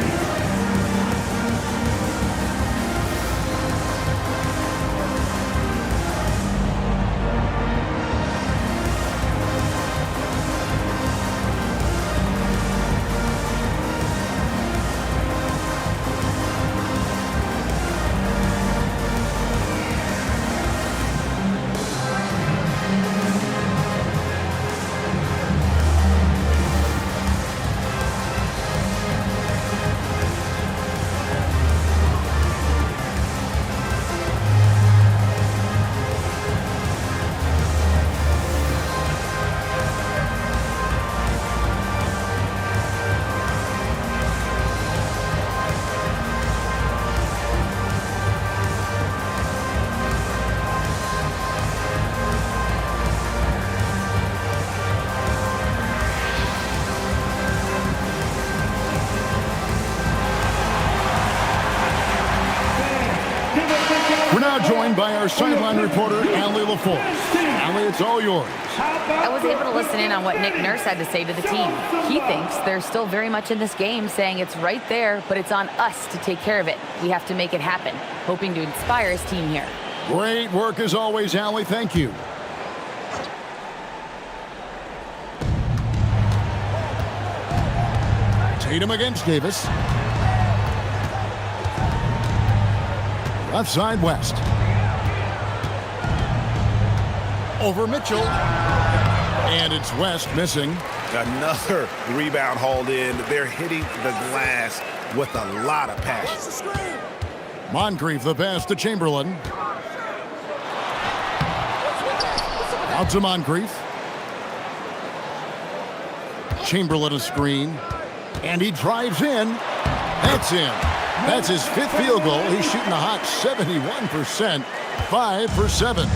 Joined by our sideline reporter, Allie LaForce. Allie, it's all yours. I was able to listen in on what Nick Nurse had to say to the team. He thinks they're still very much in this game, saying it's right there, but it's on us to take care of it. We have to make it happen, hoping to inspire his team here. Great work as always, Allie. Thank you. Tatum against Davis. Left side, West. Over Mitchell. And it's West missing. Another rebound hauled in. They're hitting the glass with a lot of passion. Moncrief the pass to Chamberlain. Out to Moncrief. Chamberlain a screen. And he drives in. That's in. That's his 5th field goal. He's shooting a hot 71%. 5 for 7.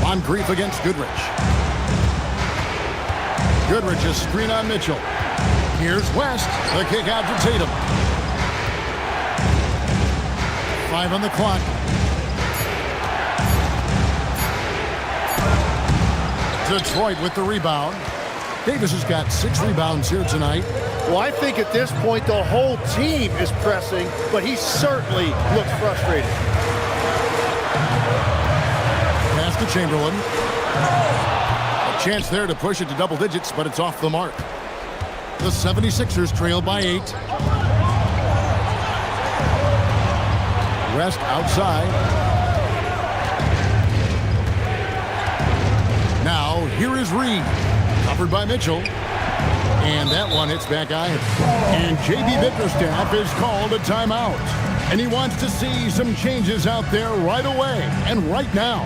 Moncrief against Goodrich. Goodrich a screen on Mitchell. Here's West. The kick out to Tatum. 5 on the clock. Detroit with the rebound. Davis has got 6 rebounds here tonight. Well, I think at this point the whole team is pressing, but he certainly looks frustrated. Pass to Chamberlain. A chance there to push it to double digits, but it's off the mark. The 76ers trail by 8. West outside. Now, here is Reed. Covered by Mitchell. And that one hits back iron. And J.B. Bickerstaff is called a timeout. And he wants to see some changes out there right away and right now.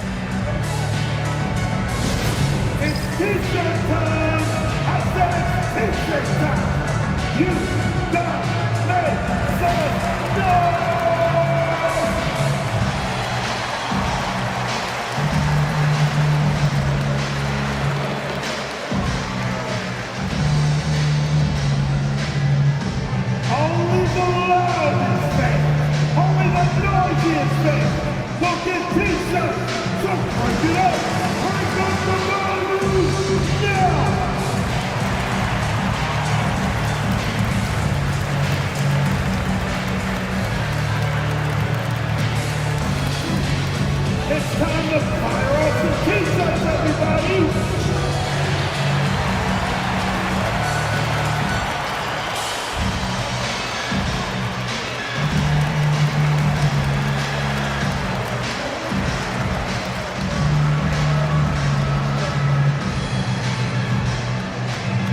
It's t-shirt time. I said it's t-shirt time. You got make some noise. Only the loudest fans, only the noisiest fans will get t-shirts. So break it up. Break up the volume now. It's time to fire off some t-shirts, everybody.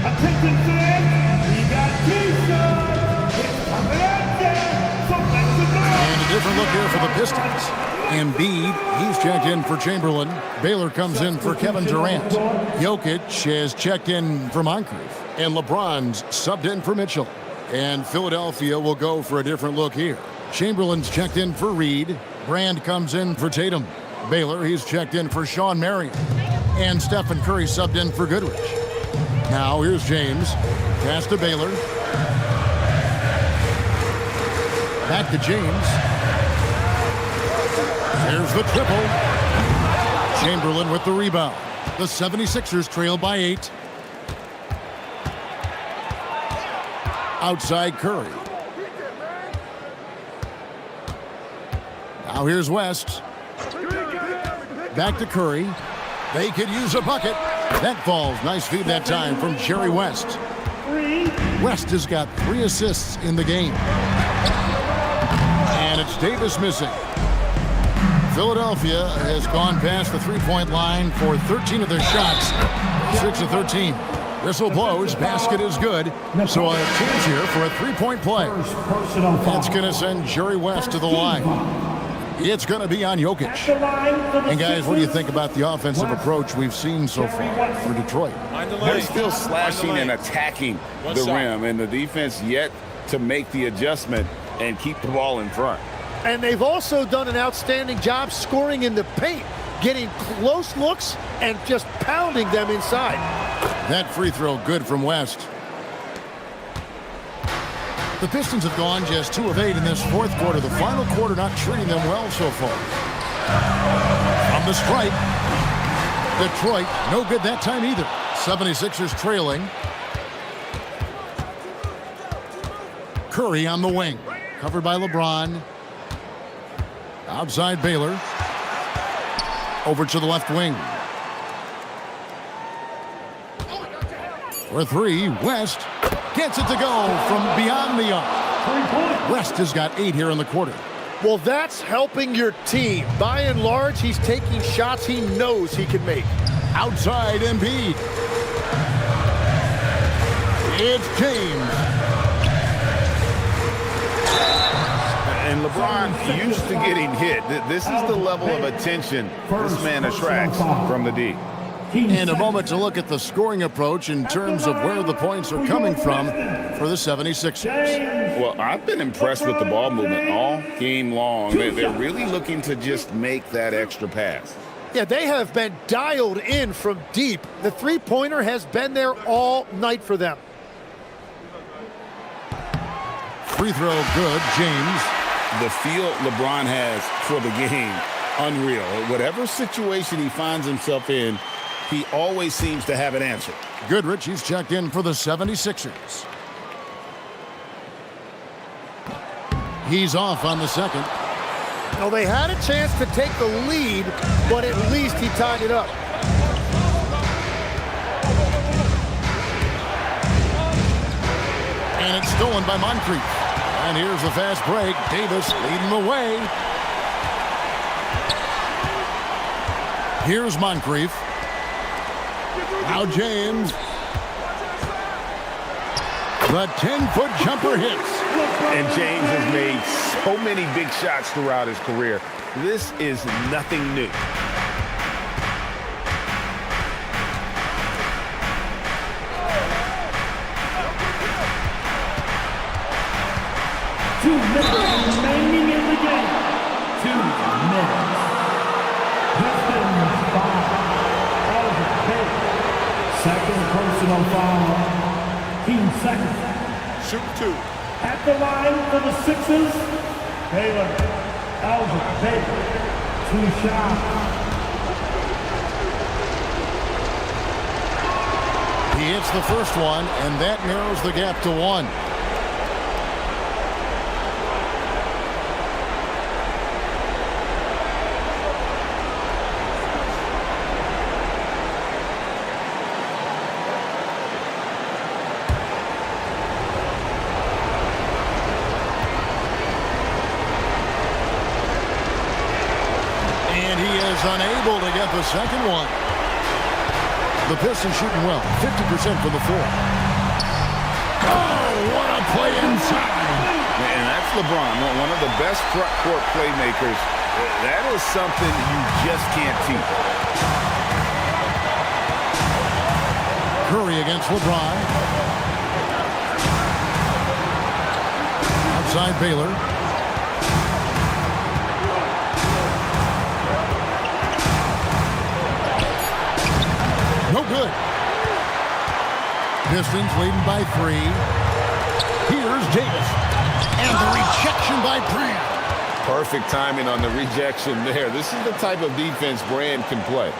Attention fans, we got t-shirts. It's coming at you. So let's go. And a different look here for the Pistons. Embiid, he's checked in for Chamberlain. Baylor comes in for Kevin Durant. Jokic has checked in for Moncrief. And LeBron's subbed in for Mitchell. And Philadelphia will go for a different look here. Chamberlain's checked in for Reed. Brand comes in for Tatum. Baylor, he's checked in for Sean Marion. And Stephen Curry subbed in for Goodrich. Now here's James. Pass to Baylor. Back to James. There's the triple. Chamberlain with the rebound. The 76ers trail by 8. Outside Curry. Now here's West. Back to Curry. They could use a bucket. That falls. Nice feed that time from Jerry West. West has got 3 assists in the game. And it's Davis missing. Philadelphia has gone past the three-point line for 13 of their shots. 6 of 13. Whistle blows. Basket is good. So a chance here for a three-point play. That's going to send Jerry West to the line. It's going to be on Jokic. And guys, what do you think about the offensive approach we've seen so far for Detroit? They're still slashing and attacking the rim, and the defense yet to make the adjustment and keep the ball in front. And they've also done an outstanding job scoring in the paint, getting close looks and just pounding them inside. That free throw good from West. The Pistons have gone just 2 of 8 in this fourth quarter. The final quarter not treating them well so far. From the stripe, Detroit, no good that time either. 76ers trailing. Curry on the wing. Covered by LeBron. Outside Baylor. Over to the left wing. For 3, West gets it to go from beyond the arc. West has got 8 here in the quarter. Well, that's helping your team. By and large, he's taking shots he knows he can make. Outside Embiid. It's James. And LeBron used to getting hit. This is the level of attention this man attracts from the D. And a moment to look at the scoring approach in terms of where the points are coming from for the 76ers. Well, I've been impressed with the ball movement all game long. They're really looking to just make that extra pass. Yeah, they have been dialed in from deep. The three-pointer has been there all night for them. Free throw good, James. The feel LeBron has for the game, unreal. Whatever situation he finds himself in, he always seems to have an answer. Goodrich, he's checked in for the 76ers. He's off on the second. Well, they had a chance to take the lead, but at least he tied it up. And it's stolen by Moncrief. And here's the fast break. Davis leading the way. Here's Moncrief. Now James. The 10-foot jumper hits. And James has made so many big shots throughout his career. This is nothing new. Two minutes remaining in the game. 2 minutes. Pistons 5. Over Baylor. Second personal foul. Team second. Shoot 2. At the line for the Sixers, Baylor. Albert Baylor. 2 shots. He hits the first one, and that narrows the gap to 1. Unable to get the second one. The Pistons shooting well, 50% from the floor. Oh, what a play inside. And that's LeBron, one of the best front court playmakers. That is something you just can't teach. Curry against LeBron. Outside Baylor. No good. Pistons leading by 3. Here's Davis. And the rejection by Brand. Perfect timing on the rejection there. This is the type of defense Brand can play.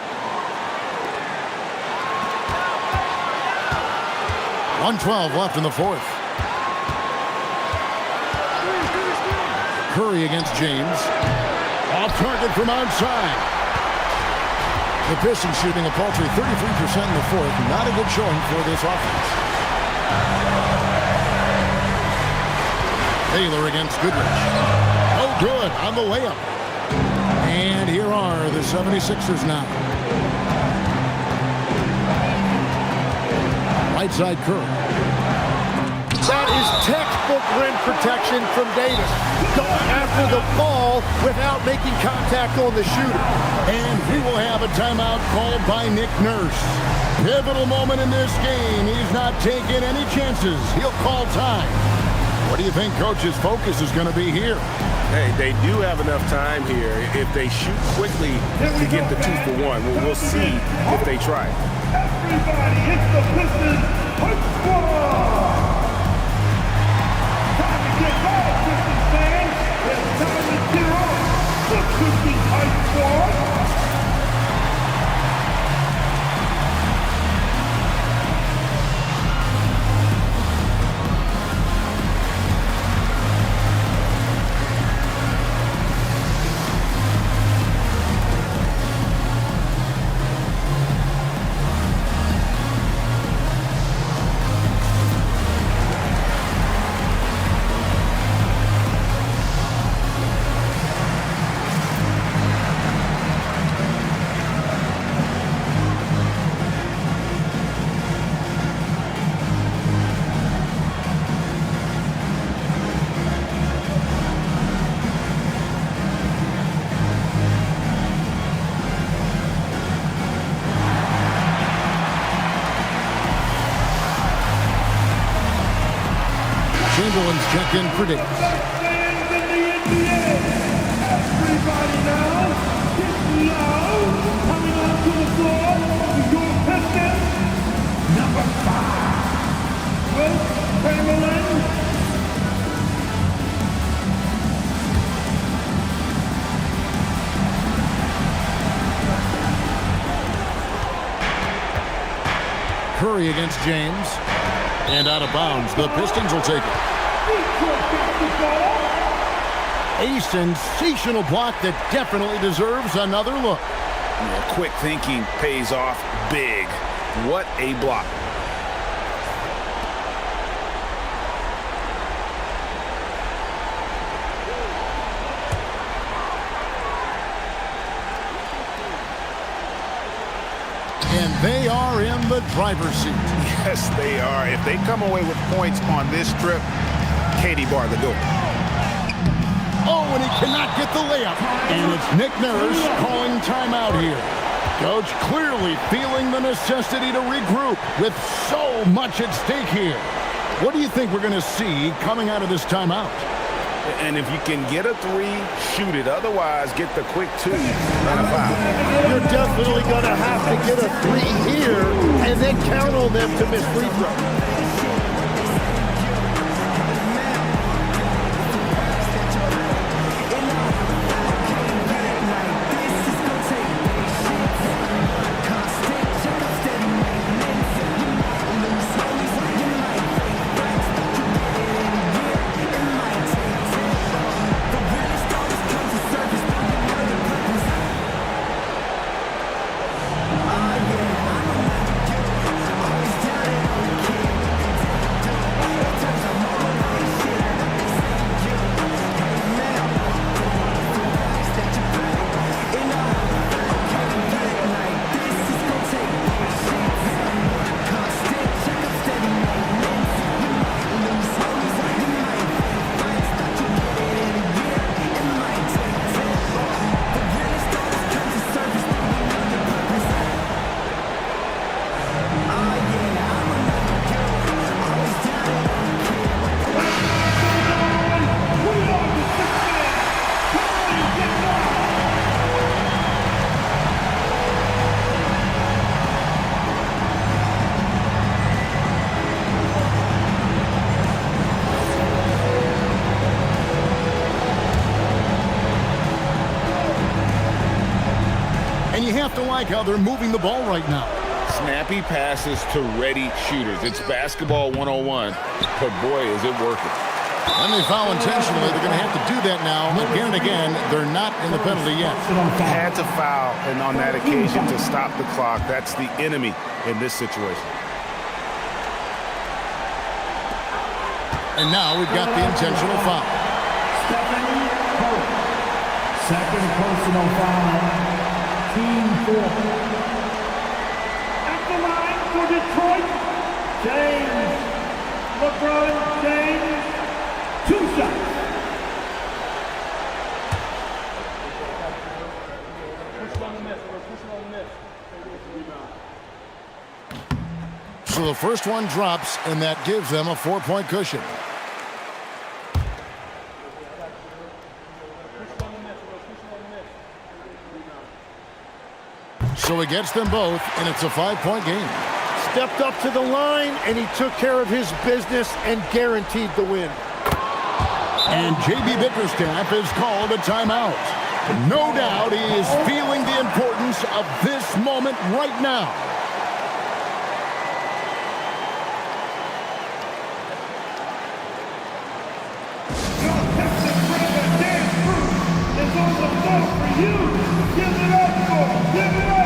1:12 left in the fourth. Curry against James. Off target from outside. The Pistons shooting a paltry 33% in the fourth. Not a good showing for this offense. Taylor against Goodrich. Oh, good on the layup. And here are the 76ers now. Right side Curry. That is textbook rim protection from Davis. Going after the ball without making contact on the shooter. And we will have a timeout called by Nick Nurse. Pivotal moment in this game. He's not taking any chances. He'll call time. What do you think Coach's focus is going to be here? Hey, they do have enough time here if they shoot quickly to get the 2 for 1. We'll see if they try. Everybody, it's the Pistons Hype Squad! Time to get home, Pistons fans! It's time to get on the Pistons Hype Squad! Chamberlain's check-in for Davis. Everybody now, get loud. Coming onto the floor, your Pistons, number 5, Wilt Chamberlain. Curry against James. And out of bounds. The Pistons will take it. A sensational block that definitely deserves another look. Yeah, quick thinking pays off big. What a block. And they are in the driver's seat. Yes, they are. If they come away with points on this trip, Katie bar the door. Oh, and he cannot get the layup. And it's Nick Nurse calling timeout here. Coach clearly feeling the necessity to regroup with so much at stake here. What do you think we're going to see coming out of this timeout? And if you can get a three, shoot it. Otherwise, get the quick two and a foul. You're definitely going to have to get a three here and then count on them to miss free throw. Have to like how they're moving the ball right now. Snappy passes to ready shooters. It's basketball 101, but boy, is it working. When they foul intentionally, they're going to have to do that now. Again and again, they're not in the penalty yet. Had to foul, and on that occasion to stop the clock. That's the enemy in this situation. And now we've got the intentional foul. Second personal foul. Team 4. At the line for Detroit, James. LeBron James, 2 shots. So the first one drops, and that gives them a 4-point cushion. So he gets them both, and it's a 5-point game. Stepped up to the line, and he took care of his business and guaranteed the win. And J.B. Bickerstaff is called a timeout. No doubt he is feeling the importance of this moment right now. Is on the floor for you. Give it up for him. Give it up.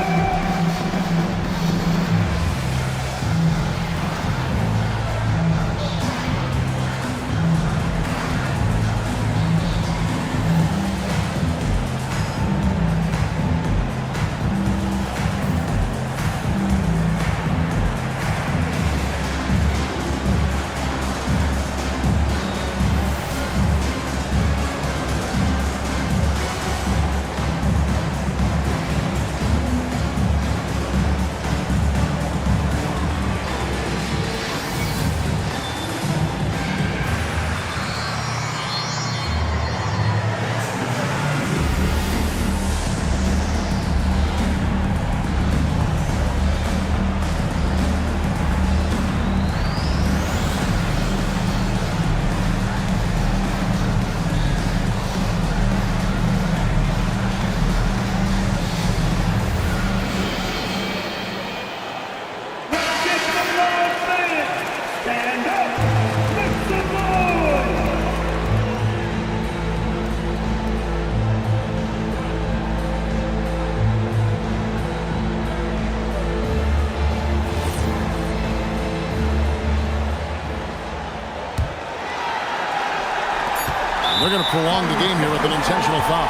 They're going to prolong the game here with an intentional foul.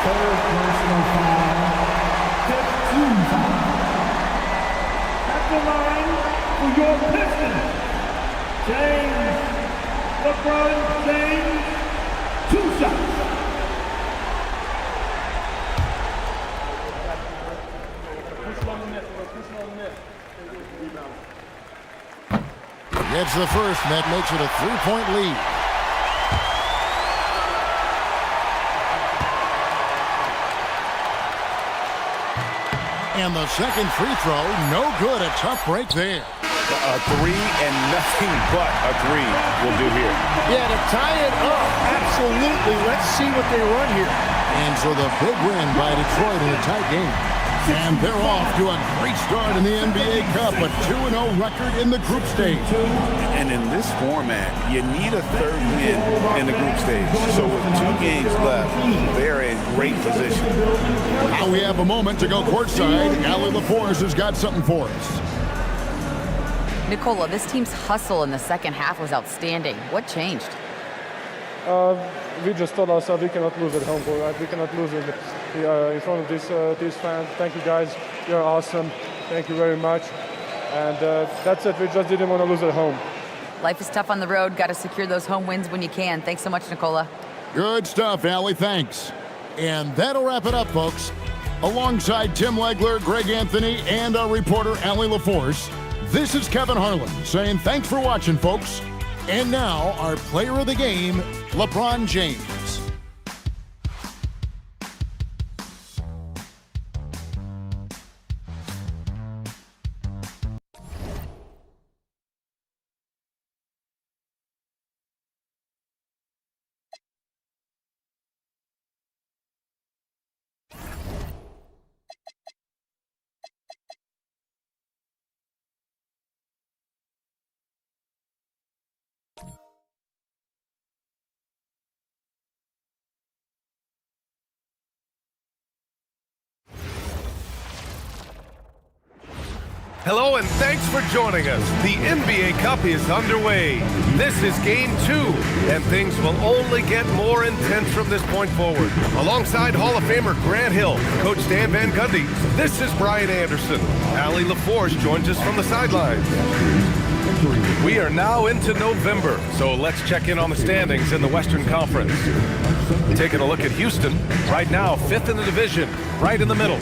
Third personal foul. 15 foul. At the line for your Pistons, LeBron James, 2 shots. Gets the first, and that makes it a 3-point lead. And the second free throw, no good. A tough break there. A three and nothing but a three will do here. Yeah, to tie it up, absolutely. Let's see what they run here. And so the big win by Detroit in a tight game. And they're off to a great start in the NBA Cup, a 2-0 record in the group stage. And in this format, you need a third win in the group stage. So with 2 games left, they're in great position. Now we have a moment to go courtside. Allie LaForce has got something for us. Nicola, this team's hustle in the second half was outstanding. What changed? We just told ourselves we cannot lose at home, right? We cannot lose in front of these fans. Thank you guys, you're awesome. Thank you very much. And that's it, we just didn't want to lose at home. Life is tough on the road. Got to secure those home wins when you can. Thanks so much, Nicola. Good stuff, Allie, thanks. And that'll wrap it up, folks. Alongside Tim Legler, Greg Anthony, and our reporter, Allie LaForce, this is Kevin Harlan saying thanks for watching, folks. And now, our player of the game, LeBron James. Hello and thanks for joining us. The NBA Cup is underway. This is Game 2, and things will only get more intense from this point forward. Alongside Hall of Famer Grant Hill, Coach Stan Van Gundy, this is Brian Anderson. Allie LaForce joins us from the sidelines. We are now into November, so let's check in on the standings in the Western Conference. Taking a look at Houston, right now 5th in the division, right in the middle.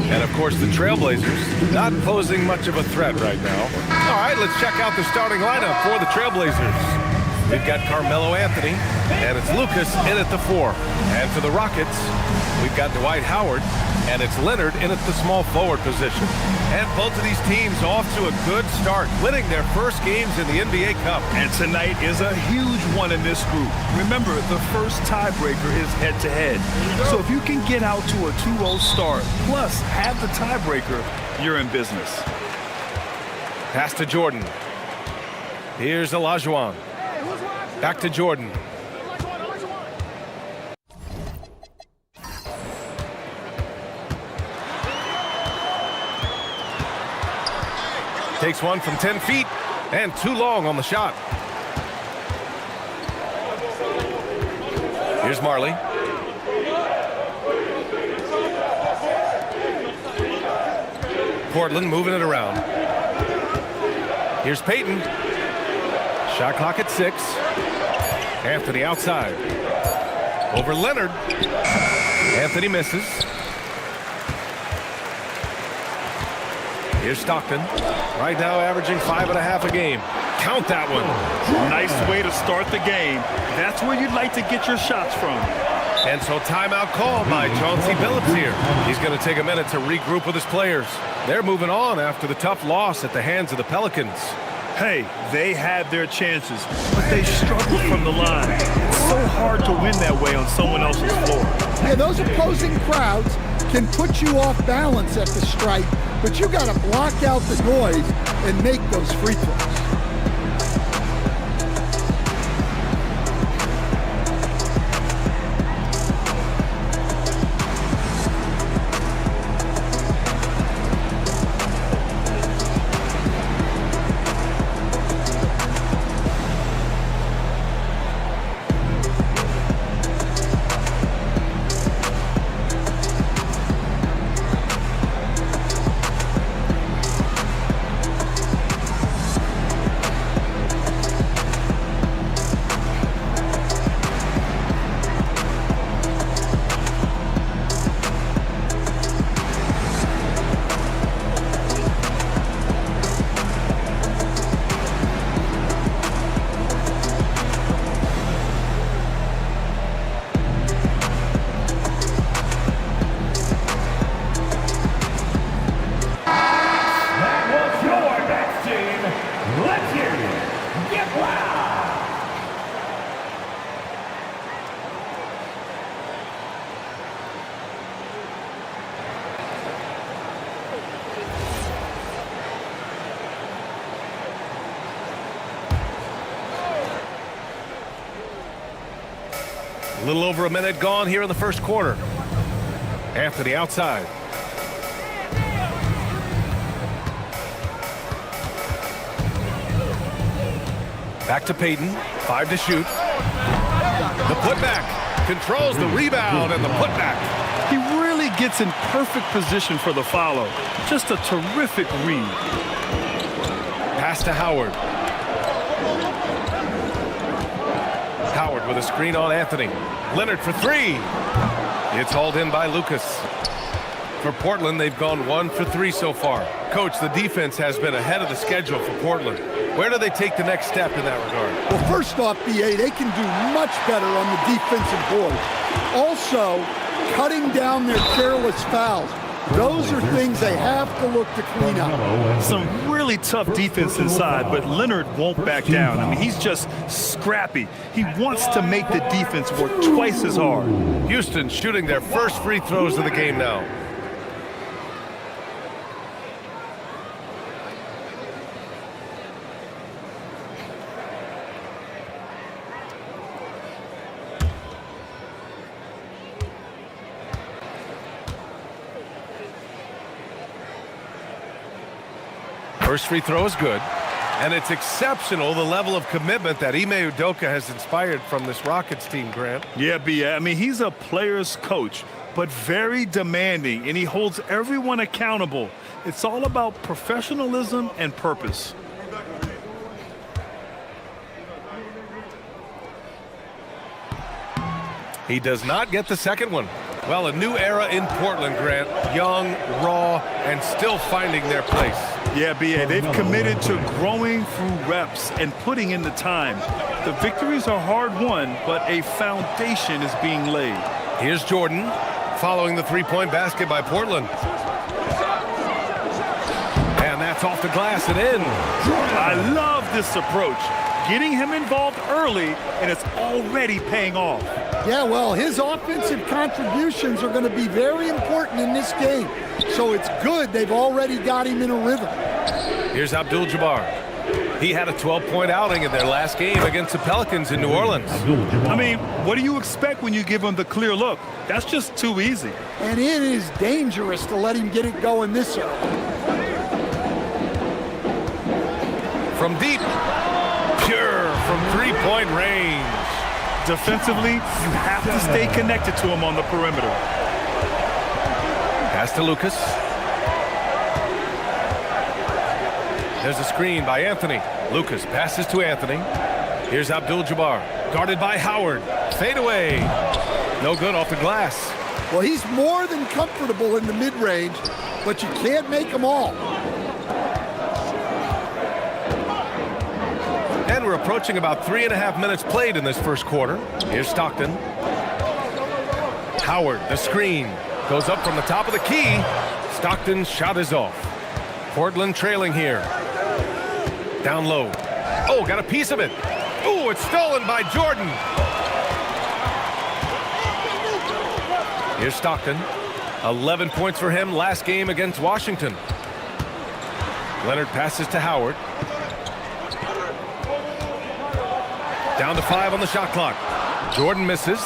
And of course the Trailblazers, not posing much of a threat right now. All right, let's check out the starting lineup for the Trailblazers. We've got Carmelo Anthony, and it's Lucas in at the 4. And for the Rockets, we've got Dwight Howard, and it's Leonard in at the small forward position. And both of these teams off to a good start, winning their first games in the NBA Cup. And tonight is a huge one in this group. Remember, the first tiebreaker is head-to-head. So if you can get out to a 2-0 start, plus have the tiebreaker, you're in business. Pass to Jordan. Here's Olajuwon. Back to Jordan. Takes one from 10 feet, and too long on the shot. Here's Marley. Portland moving it around. Here's Peyton. Shot clock at 6. Anthony outside. Over Leonard. Anthony misses. Here's Stockton. Right now averaging 5.5 a game. Count that one. Nice way to start the game. That's where you'd like to get your shots from. And so timeout called by Chauncey Billups here. He's going to take a minute to regroup with his players. They're moving on after the tough loss at the hands of the Pelicans. Hey, they had their chances, but they struggled from the line. It's so hard to win that way on someone else's floor. Yeah, those opposing crowds can put you off balance at the stripe, but you got to block out the noise and make those free throws. little over a minute gone here in the first quarter. Anthony outside. Back to Payton. 5 to shoot. The putback. Controls the rebound and the putback. He really gets in perfect position for the follow. Just a terrific read. Pass to Howard. Howard with a screen on Anthony. Leonard for 3. It's hauled in by Lucas. For Portland, they've gone 1 for 3 so far. Coach, the defense has been ahead of the schedule for Portland. Where do they take the next step in that regard? Well, first off, BA, they can do much better on the defensive board. Also, cutting down their careless fouls. Those are things they have to look to clean up. Some really tough defense inside, but Leonard won't back down. I mean, he's just scrappy. He wants to make the defense work twice as hard. Houston shooting their first free throws of the game now. First free throw is good, and it's exceptional the level of commitment that Ime Udoka has inspired from this Rockets team, Grant. Yeah, B.A. I mean, he's a player's coach, but very demanding, and he holds everyone accountable. It's all about professionalism and purpose. He does not get the second one. Well, a new era in Portland, Grant. Young, raw, and still finding their place. Yeah, B.A., they've committed to growing through reps and putting in the time. The victories are hard-won, but a foundation is being laid. Here's Jordan following the three-point basket by Portland. And that's off the glass and in. I love this approach. Getting him involved early, and it's already paying off. Yeah, well, his offensive contributions are going to be very important in this game. So it's good they've already got him in a rhythm. Here's Abdul-Jabbar. He had a 12-point outing in their last game against the Pelicans in New Orleans. I mean, what do you expect when you give him the clear look? That's just too easy. And it is dangerous to let him get it going this early. From deep. Pure from three-point range. Defensively, you have to stay connected to him on the perimeter. Pass to Lucas. There's a screen by Anthony. Lucas passes to Anthony. Here's Abdul-Jabbar. Guarded by Howard. Fade away. No good off the glass. Well, he's more than comfortable in the mid-range, but you can't make them all. And we're approaching about 3.5 minutes played in this first quarter. Here's Stockton. Howard, the screen. Goes up from the top of the key. Stockton's shot is off. Portland trailing here. Down low. Oh, got a piece of it. Oh, it's stolen by Jordan. Here's Stockton. 11 points for him last game against Washington. Leonard passes to Howard. Down to 5 on the shot clock. Jordan misses.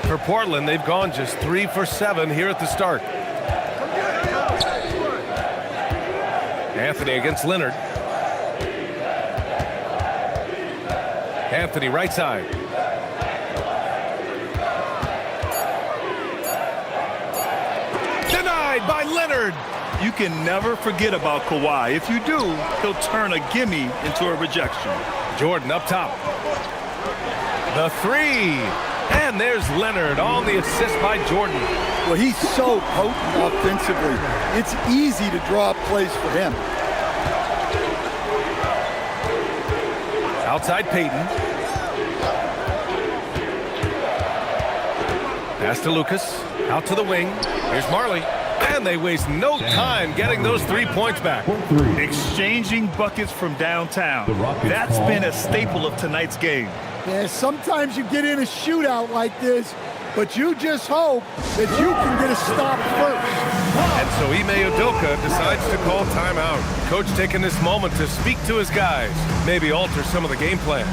For Portland, they've gone just 3 for 7 here at the start. Anthony against Leonard. Anthony right side. Denied by Leonard. You can never forget about Kawhi. If you do, he'll turn a gimme into a rejection. Jordan up top. The 3. And there's Leonard on the assist by Jordan. Well, he's so potent offensively. It's easy to draw plays for him. Outside Payton. Pass to Lucas. Out to the wing. Here's Marley. And they waste no time getting those 3 points back. Exchanging buckets from downtown. That's been a staple of tonight's game. Yeah, sometimes you get in a shootout like this, but you just hope that you can get a stop first. And so Ime Udoka decides to call timeout. Coach taking this moment to speak to his guys, maybe alter some of the game plan.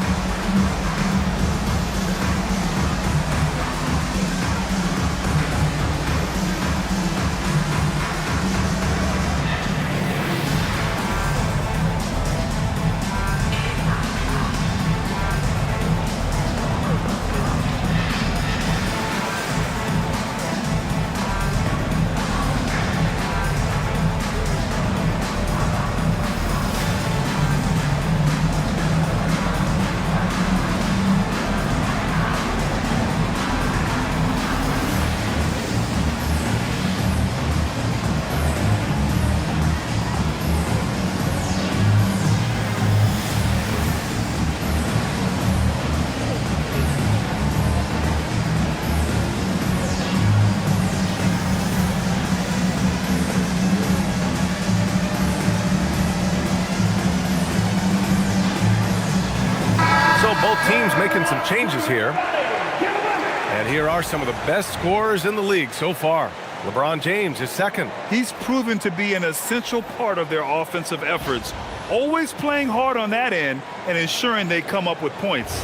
making some changes here. And here are some of the best scorers in the league so far. LeBron James is second. He's proven to be an essential part of their offensive efforts, always playing hard on that end and ensuring they come up with points.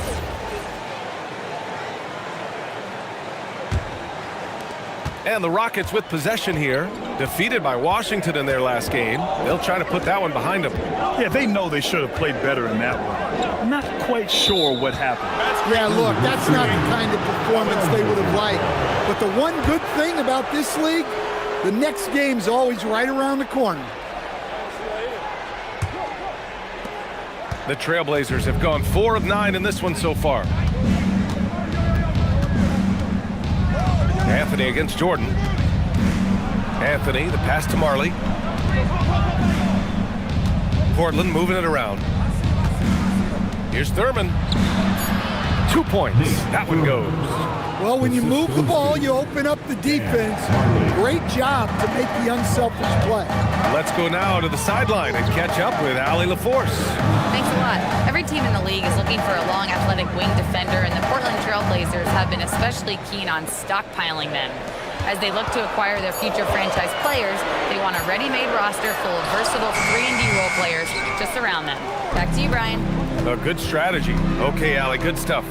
And the Rockets with possession here, defeated by Washington in their last game. They'll try to put that one behind them. Yeah, they know they should have played better in that one. Not quite sure what happened. Yeah, look, that's not the kind of performance they would have liked. But the one good thing about this league, the next game's always right around the corner. The Trailblazers have gone 4 of 9 in this one so far. Anthony against Jordan. Anthony, the pass to Marley. Portland moving it around. Here's Thurman. 2 points. That one goes. Well, when you move the ball, you open up the defense. Great job to make the unselfish play. Let's go now to the sideline and catch up with Allie LaForce. Thanks a lot. Every team in the league is looking for a long, athletic wing defender, and the Portland Trailblazers have been especially keen on stockpiling them. As they look to acquire their future franchise players, they want a ready-made roster full of versatile 3-and-D role players to surround them. Back to you, Brian. A good strategy. Okay, Allie, good stuff.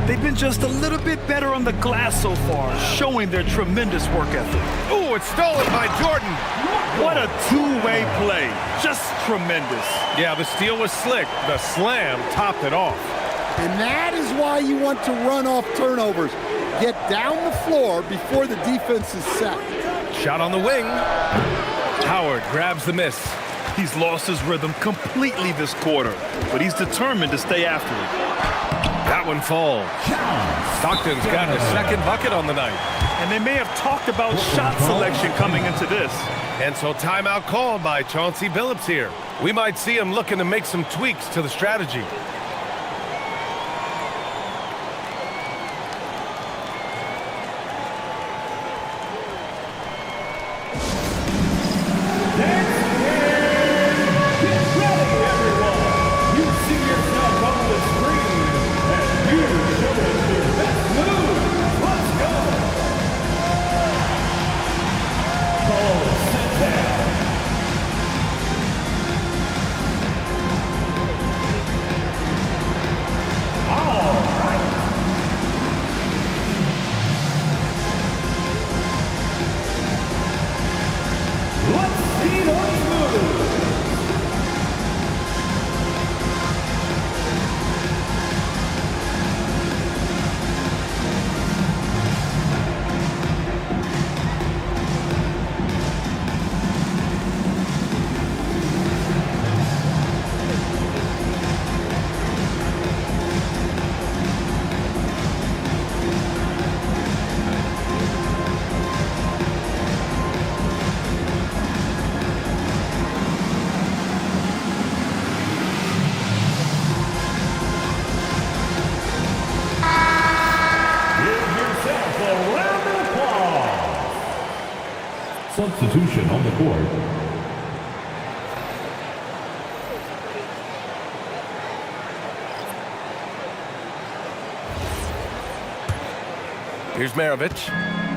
They've been just a little bit better on the glass so far, showing their tremendous work ethic. Ooh, it's stolen by Jordan. What a two-way play. Just tremendous. Yeah, the steal was slick. The slam topped it off. And that is why you want to run off turnovers. Get down the floor before the defense is set. Shot on the wing. Howard grabs the miss. He's lost his rhythm completely this quarter, but he's determined to stay after it. That one falls. Stockton's got his second bucket on the night. And they may have talked about shot selection coming into this. And so timeout called by Chauncey Billups here. We might see him looking to make some tweaks to the strategy. Substitution on the court. Here's Maravich,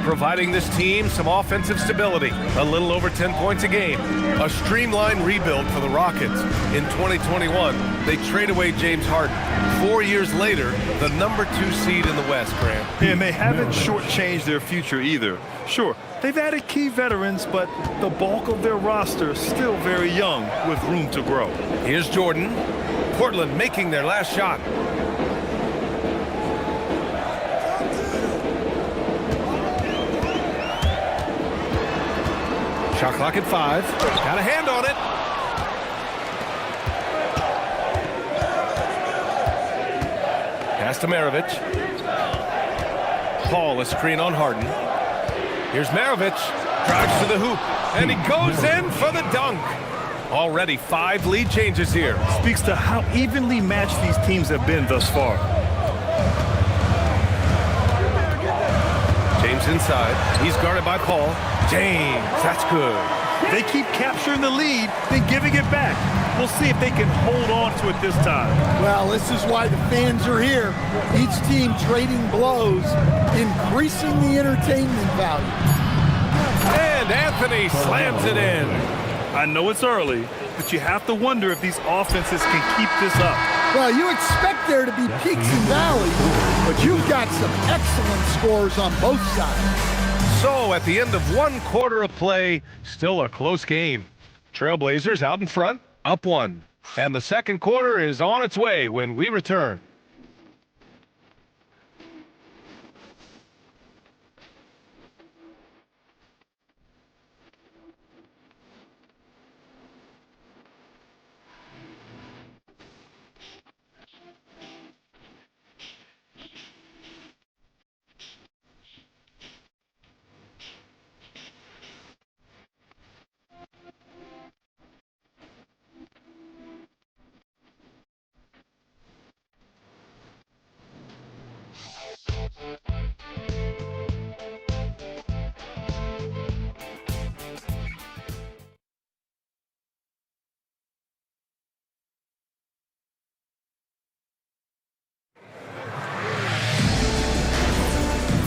providing this team some offensive stability. A little over 10 points a game. A streamlined rebuild for the Rockets. In 2021, they trade away James Harden. 4 years later, the #2 seed in the West, Graham. And they haven't shortchanged their future either. Sure, they've added key veterans, but the bulk of their roster is still very young with room to grow. Here's Jordan. Portland making their last shot. Shot clock at 5. Got a hand on it. Pass to Maravich. Paul, a screen on Harden. Here's Maravich. Drives to the hoop. And he goes in for the dunk. Already 5 lead changes here. Speaks to how evenly matched these teams have been thus far. James inside. He's guarded by Paul. James, that's good. They keep capturing the lead, then giving it back. We'll see if they can hold on to it this time. Well, this is why the fans are here. Each team trading blows, increasing the entertainment value. And Anthony slams it in. I know it's early, but you have to wonder if these offenses can keep this up. Well, you expect there to be peaks and valleys, but you've got some excellent scores on both sides. So at the end of one quarter of play, still a close game. Trailblazers out in front, up 1. And the second quarter is on its way when we return.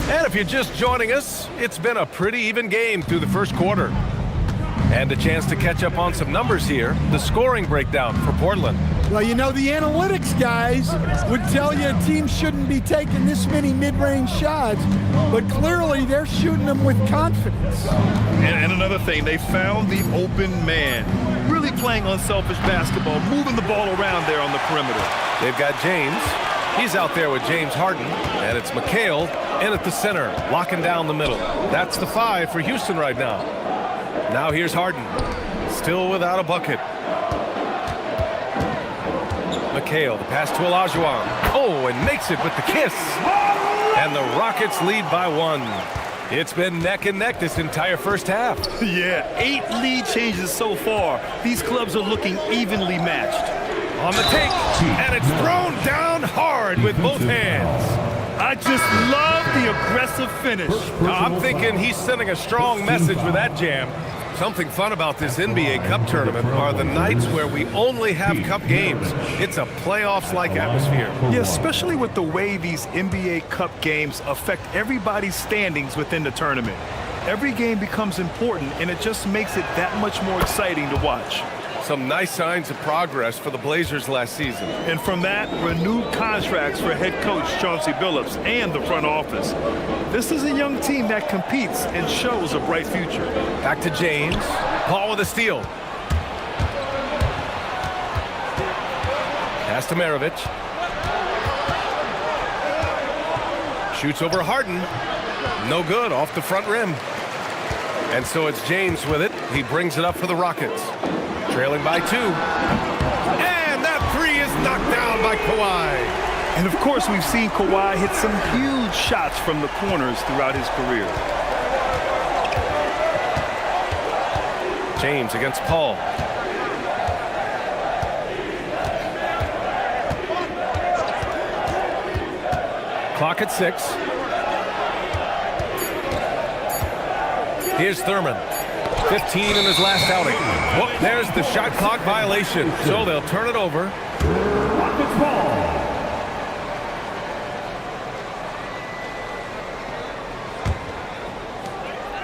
And if you're just joining us, it's been a pretty even game through the first quarter. And a chance to catch up on some numbers here. The scoring breakdown for Portland. Well, you know, the analytics guys would tell you a team shouldn't be taking this many mid-range shots, but clearly they're shooting them with confidence. And another thing, they found the open man. Really playing unselfish basketball, moving the ball around there on the perimeter. They've got James. He's out there with James Harden. And it's McHale in at the center, locking down the middle. That's the 5 for Houston right now. Now here's Harden, still without a bucket. McHale, the pass to Olajuwon. Oh, and makes it with the kiss. And the Rockets lead by 1. It's been neck and neck this entire first half. Yeah, 8 lead changes so far. These clubs are looking evenly matched. On the take, and it's thrown down hard with both hands. I just love the aggressive finish. I'm thinking he's sending a strong message with that jam. Something fun about this NBA Cup tournament are the nights where we only have Cup games. It's a playoffs-like atmosphere. Yeah, especially with the way these NBA Cup games affect everybody's standings within the tournament. Every game becomes important, and it just makes it that much more exciting to watch. Some nice signs of progress for the Blazers last season. And from that, renewed contracts for head coach Chauncey Billups and the front office. This is a young team that competes and shows a bright future. Back to James. Paul with a steal. Pass to Maravich. Shoots over Harden. No good, off the front rim. And so it's James with it. He brings it up for the Rockets. Trailing by 2. And that 3 is knocked down by Kawhi. And of course, we've seen Kawhi hit some huge shots from the corners throughout his career. James against Paul. Clock at 6. Here's Thurman. 15 in his last outing. Whoop, there's the shot clock violation. So they'll turn it over. Rockets ball.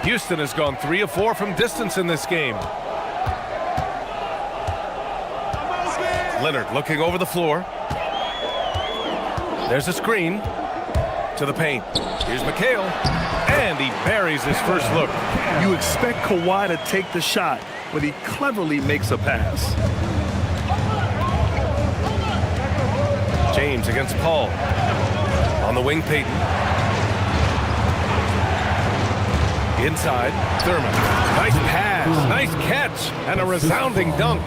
Houston has gone 3 of 4 from distance in this game. Leonard looking over the floor. There's a screen to the paint. Here's McHale. And he buries his first look. You expect Kawhi to take the shot, but he cleverly makes a pass. James against Paul. On the wing, Payton. Inside, Thurman. Nice pass, nice catch, and a resounding dunk.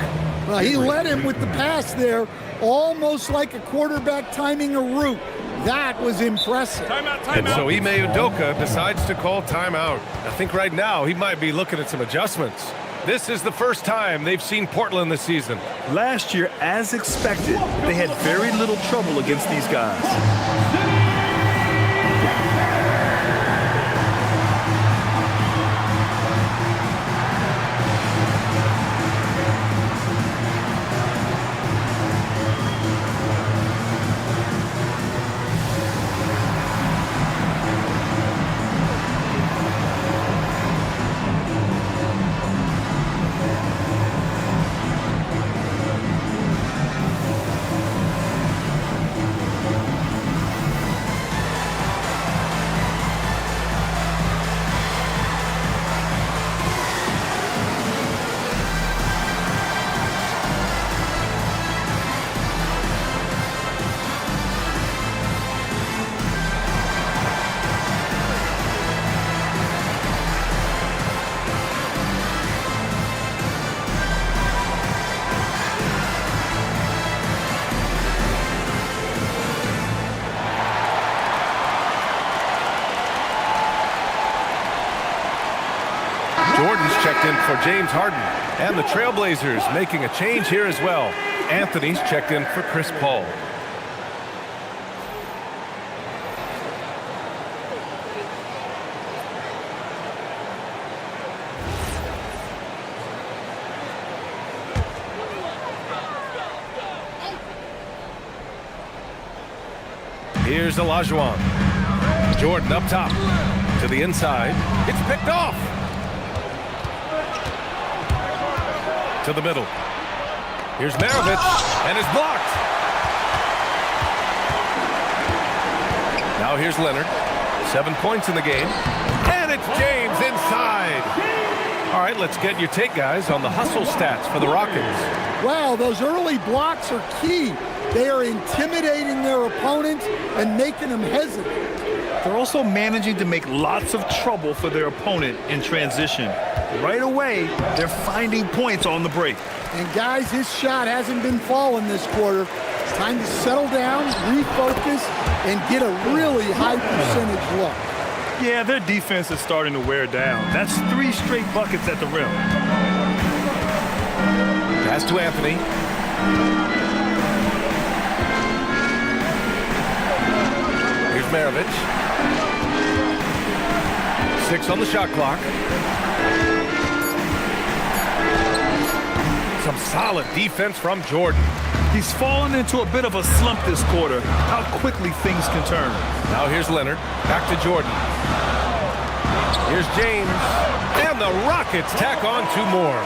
Well, he led him with the pass there, almost like a quarterback timing a route. That was impressive. And so Ime Udoka decides to call timeout. I think right now he might be looking at some adjustments. This is the first time they've seen Portland this season. Last year, as expected, they had very little trouble against these guys. Jordan's checked in for James Harden. And the Trailblazers making a change here as well. Anthony's checked in for Chris Paul. Here's Olajuwon. Jordan up top to the inside. It's picked off. To the middle. Here's Maravich, and it's blocked. Now here's Leonard. 7 points in the game. And it's James inside. All right, let's get your take, guys, on the hustle stats for the Rockets. Wow, those early blocks are key. They are intimidating their opponents and making them hesitate. They're also managing to make lots of trouble for their opponent in transition. Right away, they're finding points on the break. And guys, his shot hasn't been falling this quarter. It's time to settle down, refocus, and get a really high percentage look. Yeah, their defense is starting to wear down. That's 3 straight buckets at the rim. Pass to Anthony. Here's Maravich. 6 on the shot clock. Some solid defense from Jordan. He's fallen into a bit of a slump this quarter. How quickly things can turn. Now here's Leonard. Back to Jordan. Here's James. And the Rockets tack on 2 more.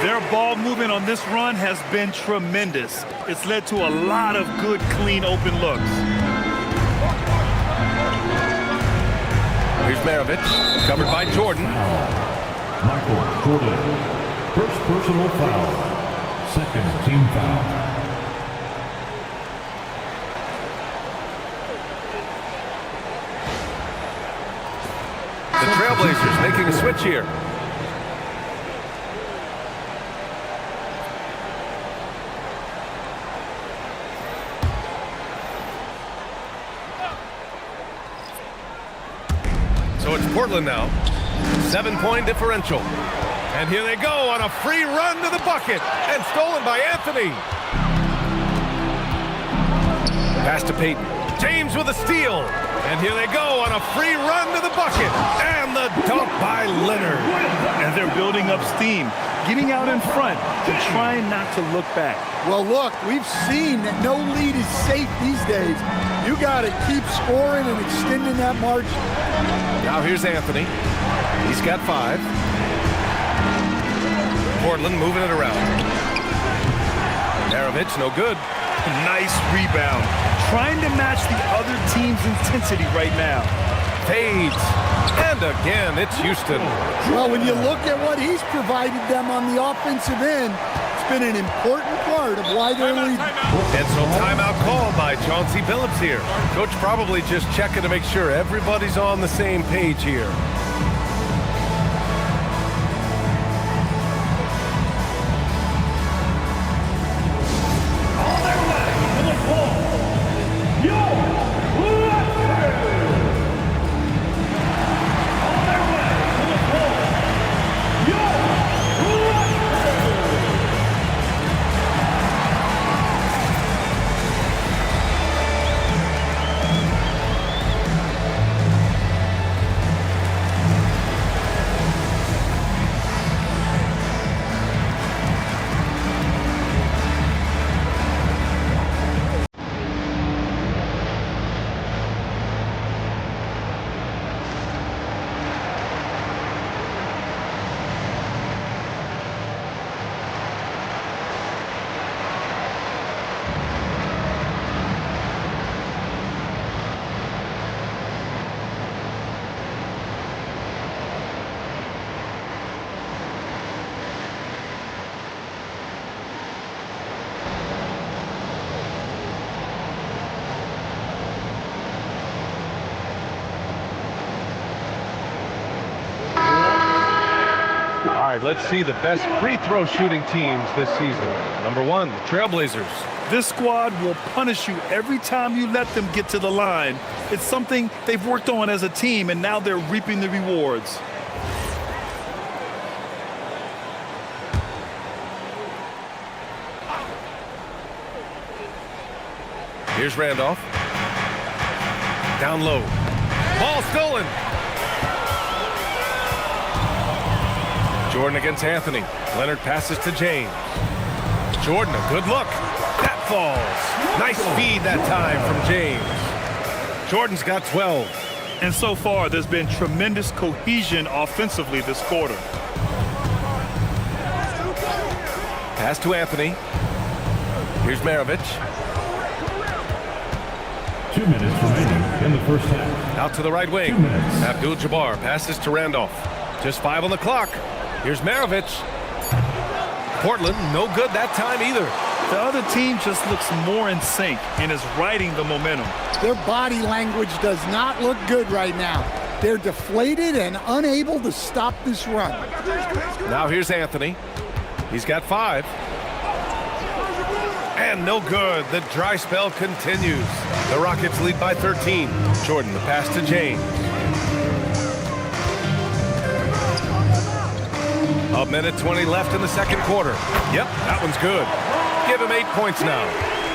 Their ball movement on this run has been tremendous. It's led to a lot of good, clean, open looks. Here's Maravich, covered by Jordan. Michael Jordan, first personal foul, second team foul. The Trailblazers making a switch here. So it's Portland now. 7-point differential. And here they go on a free run to the bucket. And stolen by Anthony. Pass to Peyton. James with a steal. And here they go on a free run to the bucket. And the dunk by Leonard. And they're building up steam, getting out in front and trying not to look back. Well, look, we've seen that no lead is safe these days. You got to keep scoring and extending that margin. Now here's Anthony. He's got 5. Portland moving it around. Maravich, no good. Nice rebound. Trying to match the other team's intensity right now. Fades. And again, it's Houston. Well, when you look at what he's provided them on the offensive end, it's been an important part of why they're leading. And so timeout called by Chauncey Billups here. Coach probably just checking to make sure everybody's on the same page here. All right, let's see the best free throw shooting teams this season. Number 1, the Trailblazers. This squad will punish you every time you let them get to the line. It's something they've worked on as a team, and now they're reaping the rewards. Here's Randolph. Down low. Ball stolen. Jordan against Anthony. Leonard passes to James. Jordan, a good look. That falls. Nice feed that time from James. Jordan's got 12. And so far, there's been tremendous cohesion offensively this quarter. Pass to Anthony. Here's Maravich. 2 minutes remaining in the first half. Out to the right wing. 2 minutes. Abdul-Jabbar passes to Randolph. Just 5 on the clock. Here's Maravich. Portland, no good that time either. The other team just looks more in sync and is riding the momentum. Their body language does not look good right now. They're deflated and unable to stop this run. Now here's Anthony. He's got 5. And no good. The dry spell continues. The Rockets lead by 13. Jordan, the pass to James. A minute 20 left in the second quarter. Yep, that one's good. Give him 8 points now.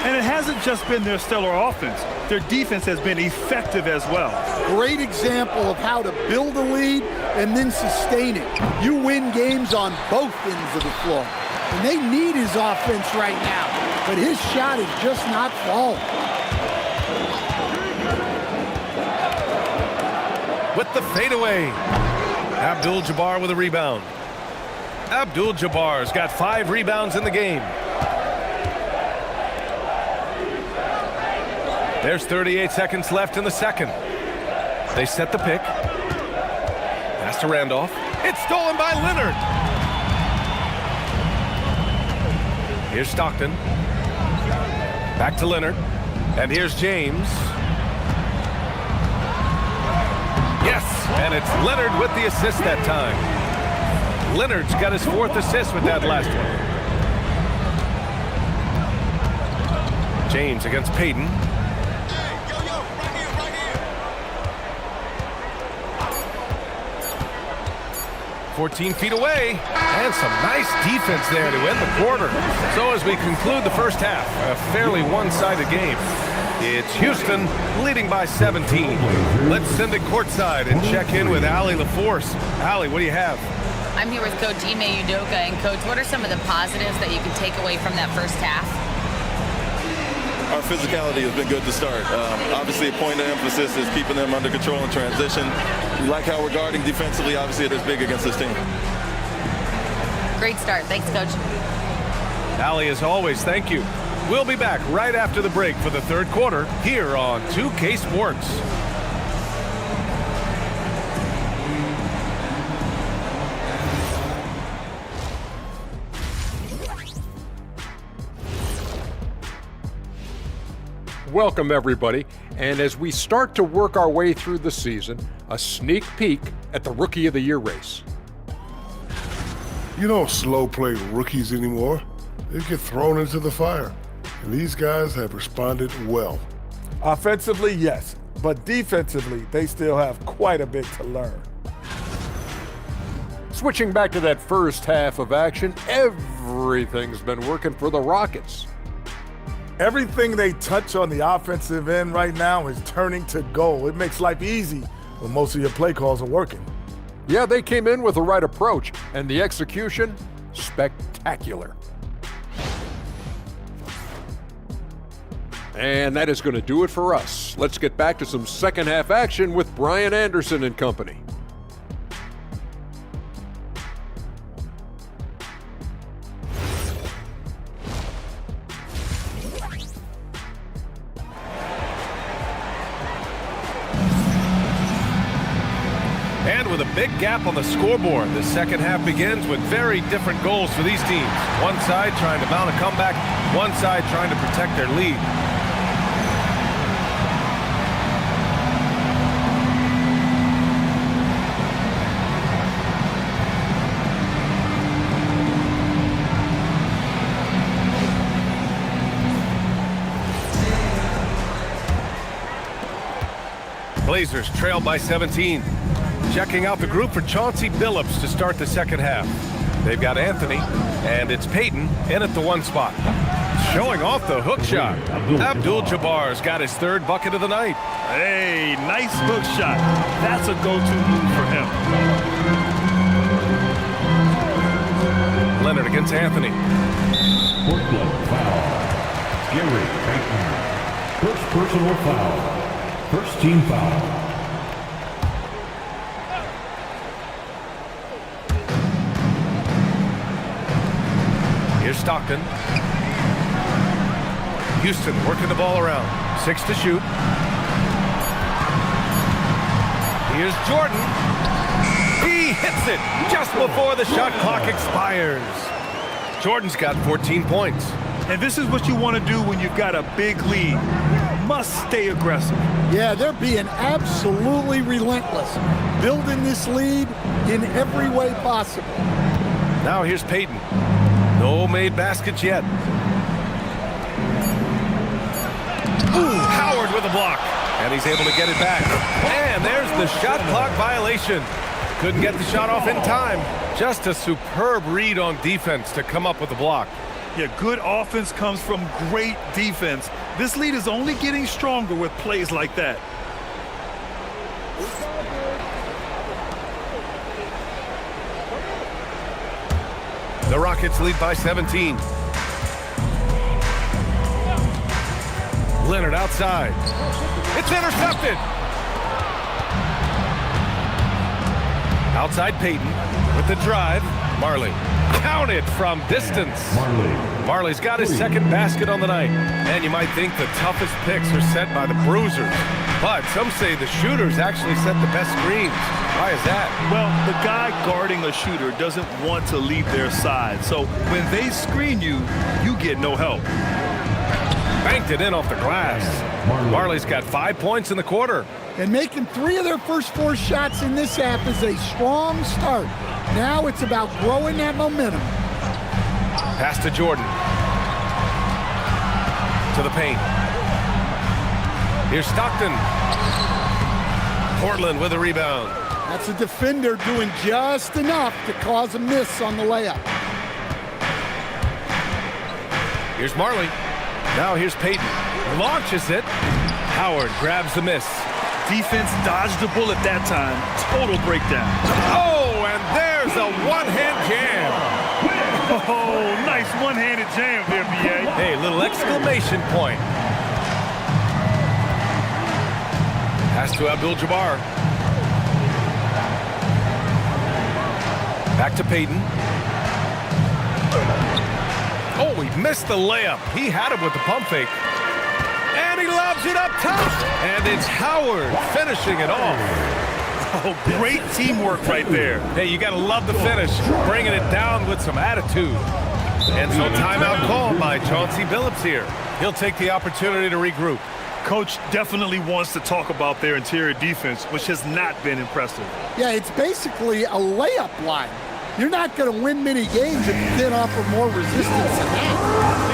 And it hasn't just been their stellar offense. Their defense has been effective as well. Great example of how to build a lead and then sustain it. You win games on both ends of the floor. And they need his offense right now. But his shot is just not falling. With the fadeaway. Abdul-Jabbar with a rebound. Abdul-Jabbar's got 5 rebounds in the game. There's 38 seconds left in the second. They set the pick. Pass to Randolph. It's stolen by Leonard. Here's Stockton. Back to Leonard. And here's James. Yes, and it's Leonard with the assist that time. Leonard's got his 4th assist with that last one. James against Payton. – 14 feet away, and some nice defense there to end the quarter. So as we conclude the first half, a fairly one-sided game. It's Houston leading by 17. Let's send it courtside and check in with Allie LaForce. Allie, what do you have? I'm here with Coach Ime Udoka. And Coach, what are some of the positives that you can take away from that first half? Our physicality has been good to start. Obviously, a point of emphasis is keeping them under control in transition. We like how we're guarding defensively. Obviously, it is big against this team. Great start. Thanks, Coach. Allie, as always, thank you. We'll be back right after the break for the third quarter here on 2K Sports. Welcome, everybody. And as we start to work our way through the season, a sneak peek at the Rookie of the Year race. You don't slow play rookies anymore. They get thrown into the fire. And these guys have responded well. Offensively, yes. But defensively, they still have quite a bit to learn. Switching back to that first half of action, everything's been working for the Rockets. Everything they touch on the offensive end right now is turning to goal. It makes life easy when most of your play calls are working. Yeah, they came in with the right approach, and the execution, spectacular. And that is going to do it for us. Let's get back to some second half action with Brian Anderson and company. And with a big gap on the scoreboard, the second half begins with very different goals for these teams. One side trying to mount a comeback, one side trying to protect their lead. Blazers trail by 17. Checking out the group for Chauncey Billups to start the second half. They've got Anthony, and it's Payton in at the 1 spot. Showing off the hook shot. Abdul-Jabbar's got his third bucket of the night. Hey, nice hook shot. That's a go-to move for him. Leonard against Anthony. Portland foul. Gary Payton. First personal foul. First team foul. Here's Stockton. Houston working the ball around. 6 to shoot. Here's Jordan. He hits it just before the shot clock expires. Jordan's got 14 points. And this is what you want to do when you've got a big lead. You must stay aggressive. Yeah, they're being absolutely relentless, building this lead in every way possible. Now here's Payton. No made baskets yet. Ooh, Howard with a block. And he's able to get it back. And there's the shot clock violation. Couldn't get the shot off in time. Just a superb read on defense to come up with the block. Yeah, good offense comes from great defense. This lead is only getting stronger with plays like that. The Rockets lead by 17. Leonard outside. It's intercepted. Outside Payton with the drive. Marley. Counted from distance. Marley's got his second basket on the night. And you might think the toughest picks are set by the bruisers. But some say the shooters actually set the best screens. Why is that? Well, the guy guarding a shooter doesn't want to leave their side. So when they screen you, you get no help. Banked it in off the glass. Marley's got 5 points in the quarter. And making 3 of their first 4 shots in this half is a strong start. Now it's about growing that momentum. Pass to Jordan. To the paint. Here's Stockton. Portland with a rebound. That's a defender doing just enough to cause a miss on the layup. Here's Marley. Now here's Payton. Launches it. Howard grabs the miss. Defense dodged the bullet that time. Total breakdown. Oh, and there's a one-hand jam. Oh, nice one-handed jam there, B.A. Hey, little exclamation point. Pass to Abdul-Jabbar. Back to Payton. Oh, he missed the layup. He had it with the pump fake. And he lobs it up top. And it's Howard finishing it off. Oh, great teamwork right there. Hey, you got to love the finish. Bringing it down with some attitude. And so timeout called by Chauncey Billups here. He'll take the opportunity to regroup. Coach definitely wants to talk about their interior defense, which has not been impressive. Yeah, it's basically a layup line. You're not going to win many games if you can't offer more resistance than that.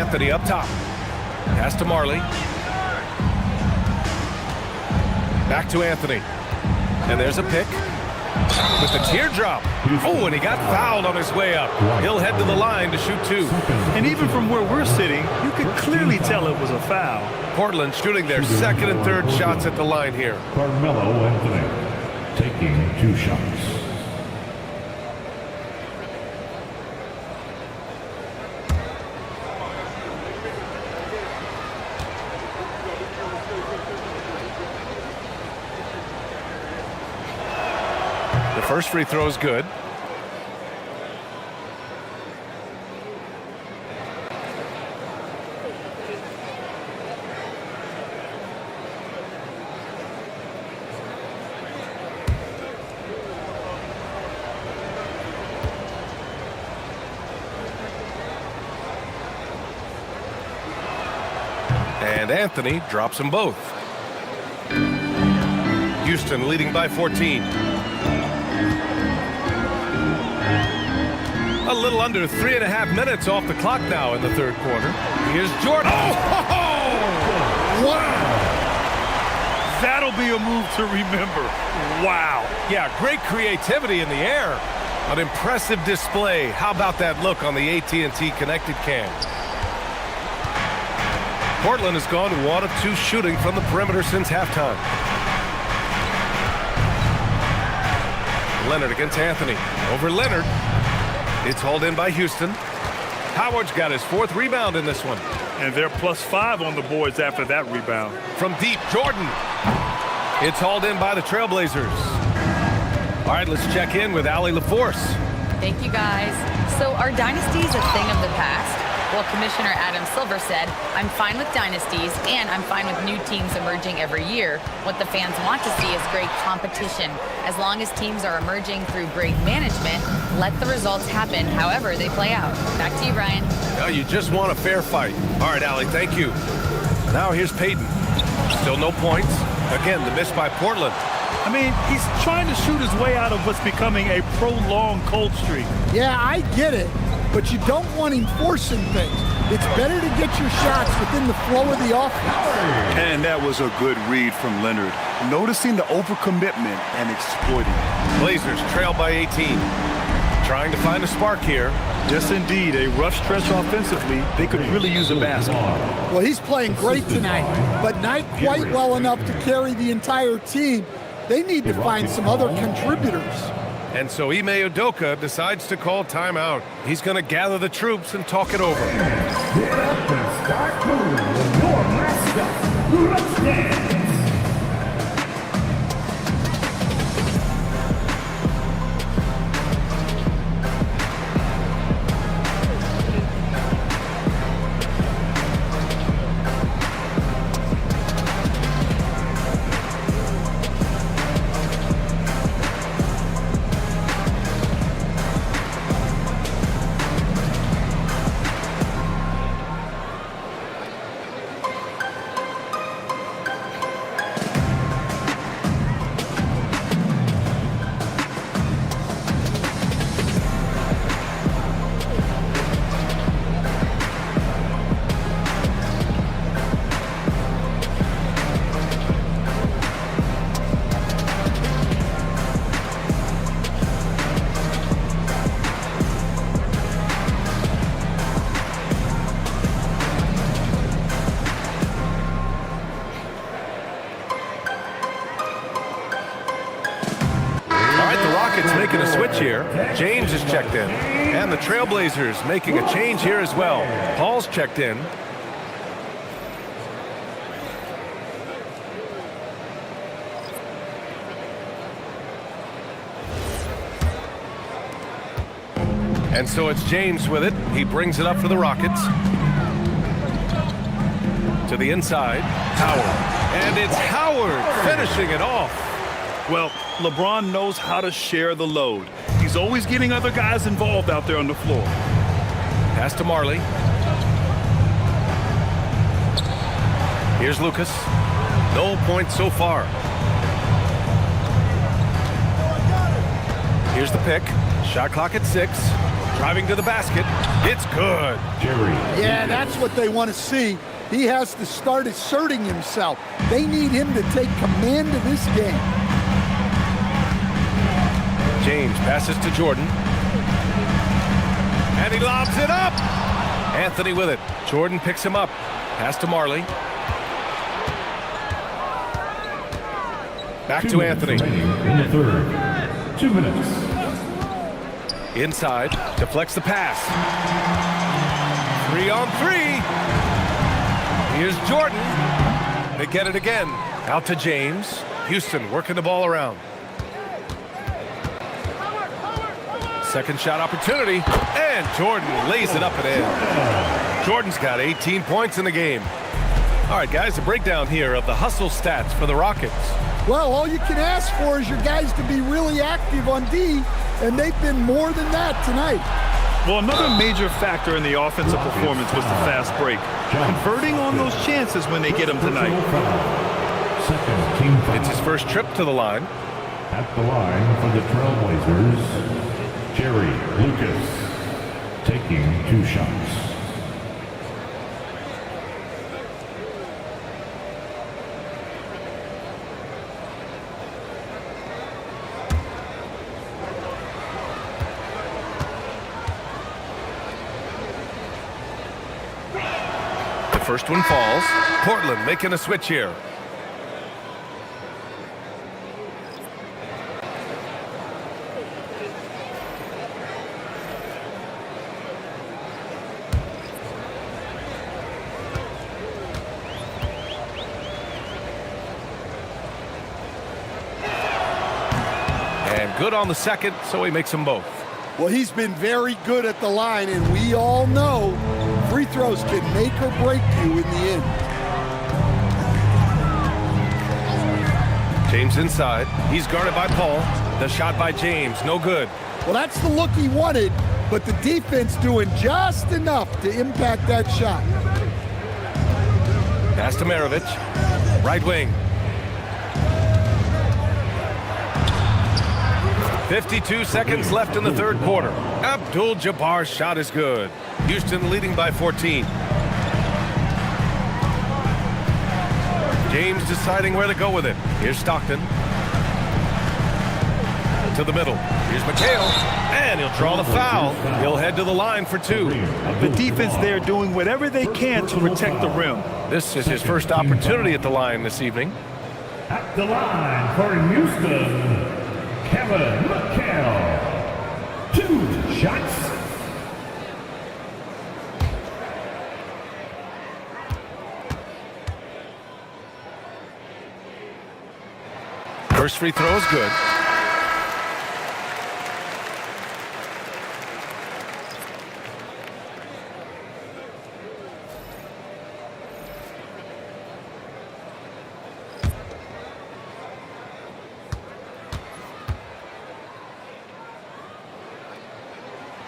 Anthony up top. Pass to Marley. Back to Anthony. And there's a pick with the teardrop. Oh, and he got fouled on his way up. He'll head to the line to shoot 2. And even from where we're sitting, you could clearly tell it was a foul. Portland shooting their second and third shots at the line here. Carmelo Anthony taking 2 shots. The first free throw is good. And Anthony drops them both. Houston leading by 14. A little under 3.5 minutes off the clock now in the third quarter. Here's Jordan. Wow. That'll be a move to remember. Wow. Yeah, great creativity in the air. An impressive display. How about that look on the AT&T connected cam? Portland has gone 1 of 2 shooting from the perimeter since halftime. Leonard against Anthony. Over Leonard. It's hauled in by Houston. Howard's got his 4th rebound in this one. And they're +5 on the boards after that rebound. From deep, Jordan. It's hauled in by the Trailblazers. All right, let's check in with Allie LaForce. Thank you, guys. So are dynasties a thing of the past? Well, Commissioner Adam Silver said, I'm fine with dynasties and I'm fine with new teams emerging every year. What the fans want to see is great competition. As long as teams are emerging through great management, let the results happen however they play out. Back to you, Brian. No, you just want a fair fight. All right, Allie, thank you. Now here's Peyton. Still no points. Again, the miss by Portland. I mean, he's trying to shoot his way out of what's becoming a prolonged cold streak. Yeah, I get it, but you don't want him forcing things. It's better to get your shots within the flow of the offense. And that was a good read from Leonard, noticing the overcommitment and exploiting it. Blazers trail by 18. Trying to find a spark here. Yes, indeed. A rough stretch offensively. They could really use a basket. Well, he's playing great tonight, but not quite well enough to carry the entire team. They need to find some other contributors. And so Ime Udoka decides to call timeout. He's going to gather the troops and talk it over. Get up and start moving with your mascot. Let's dance. Making a switch here. James is checked in. And the Trailblazers making a change here as well. Paul's checked in. And so it's James with it. He brings it up for the Rockets. To the inside. Howard. And it's Howard finishing it off. Well, LeBron knows how to share the load. He's always getting other guys involved out there on the floor. Pass to Marley. Here's Lucas. No points so far. Here's the pick. Shot clock at 6. Driving to the basket. It's good. Yeah, that's what they want to see. He has to start asserting himself. They need him to take command of this game. James passes to Jordan. And he lobs it up. Anthony with it. Jordan picks him up. Pass to Marley. Back to Anthony. In the third. 2 minutes. Inside. Deflects the pass. 3-on-3. Here's Jordan. They get it again. Out to James. Houston working the ball around. Second shot opportunity. And Jordan lays it up and in. Jordan's got 18 points in the game. All right, guys, a breakdown here of the hustle stats for the Rockets. Well, all you can ask for is your guys to be really active on D, and they've been more than that tonight. Well, another major factor in the offensive performance was the fast break. Converting on those chances when they get them tonight. It's his first trip to the line. At the line for the Trailblazers, Jerry Lucas taking 2 shots. First one falls. Portland making a switch here. And good on the second, so he makes them both. Well, he's been very good at the line, and we all know free throws can make or break you in the end. James inside. He's guarded by Paul. The shot by James, no good. Well, that's the look he wanted, but the defense doing just enough to impact that shot. Pass to Maravich. Right wing. 52 seconds left in the third quarter. Abdul-Jabbar's shot is good. Houston leading by 14. James deciding where to go with it. Here's Stockton. To the middle. Here's McHale. And he'll draw the foul. He'll head to the line for 2. The defense there doing whatever they can to protect the rim. This is his first opportunity at the line this evening. At the line for Houston, Kevin McHale. 2 shots. First free throw is good.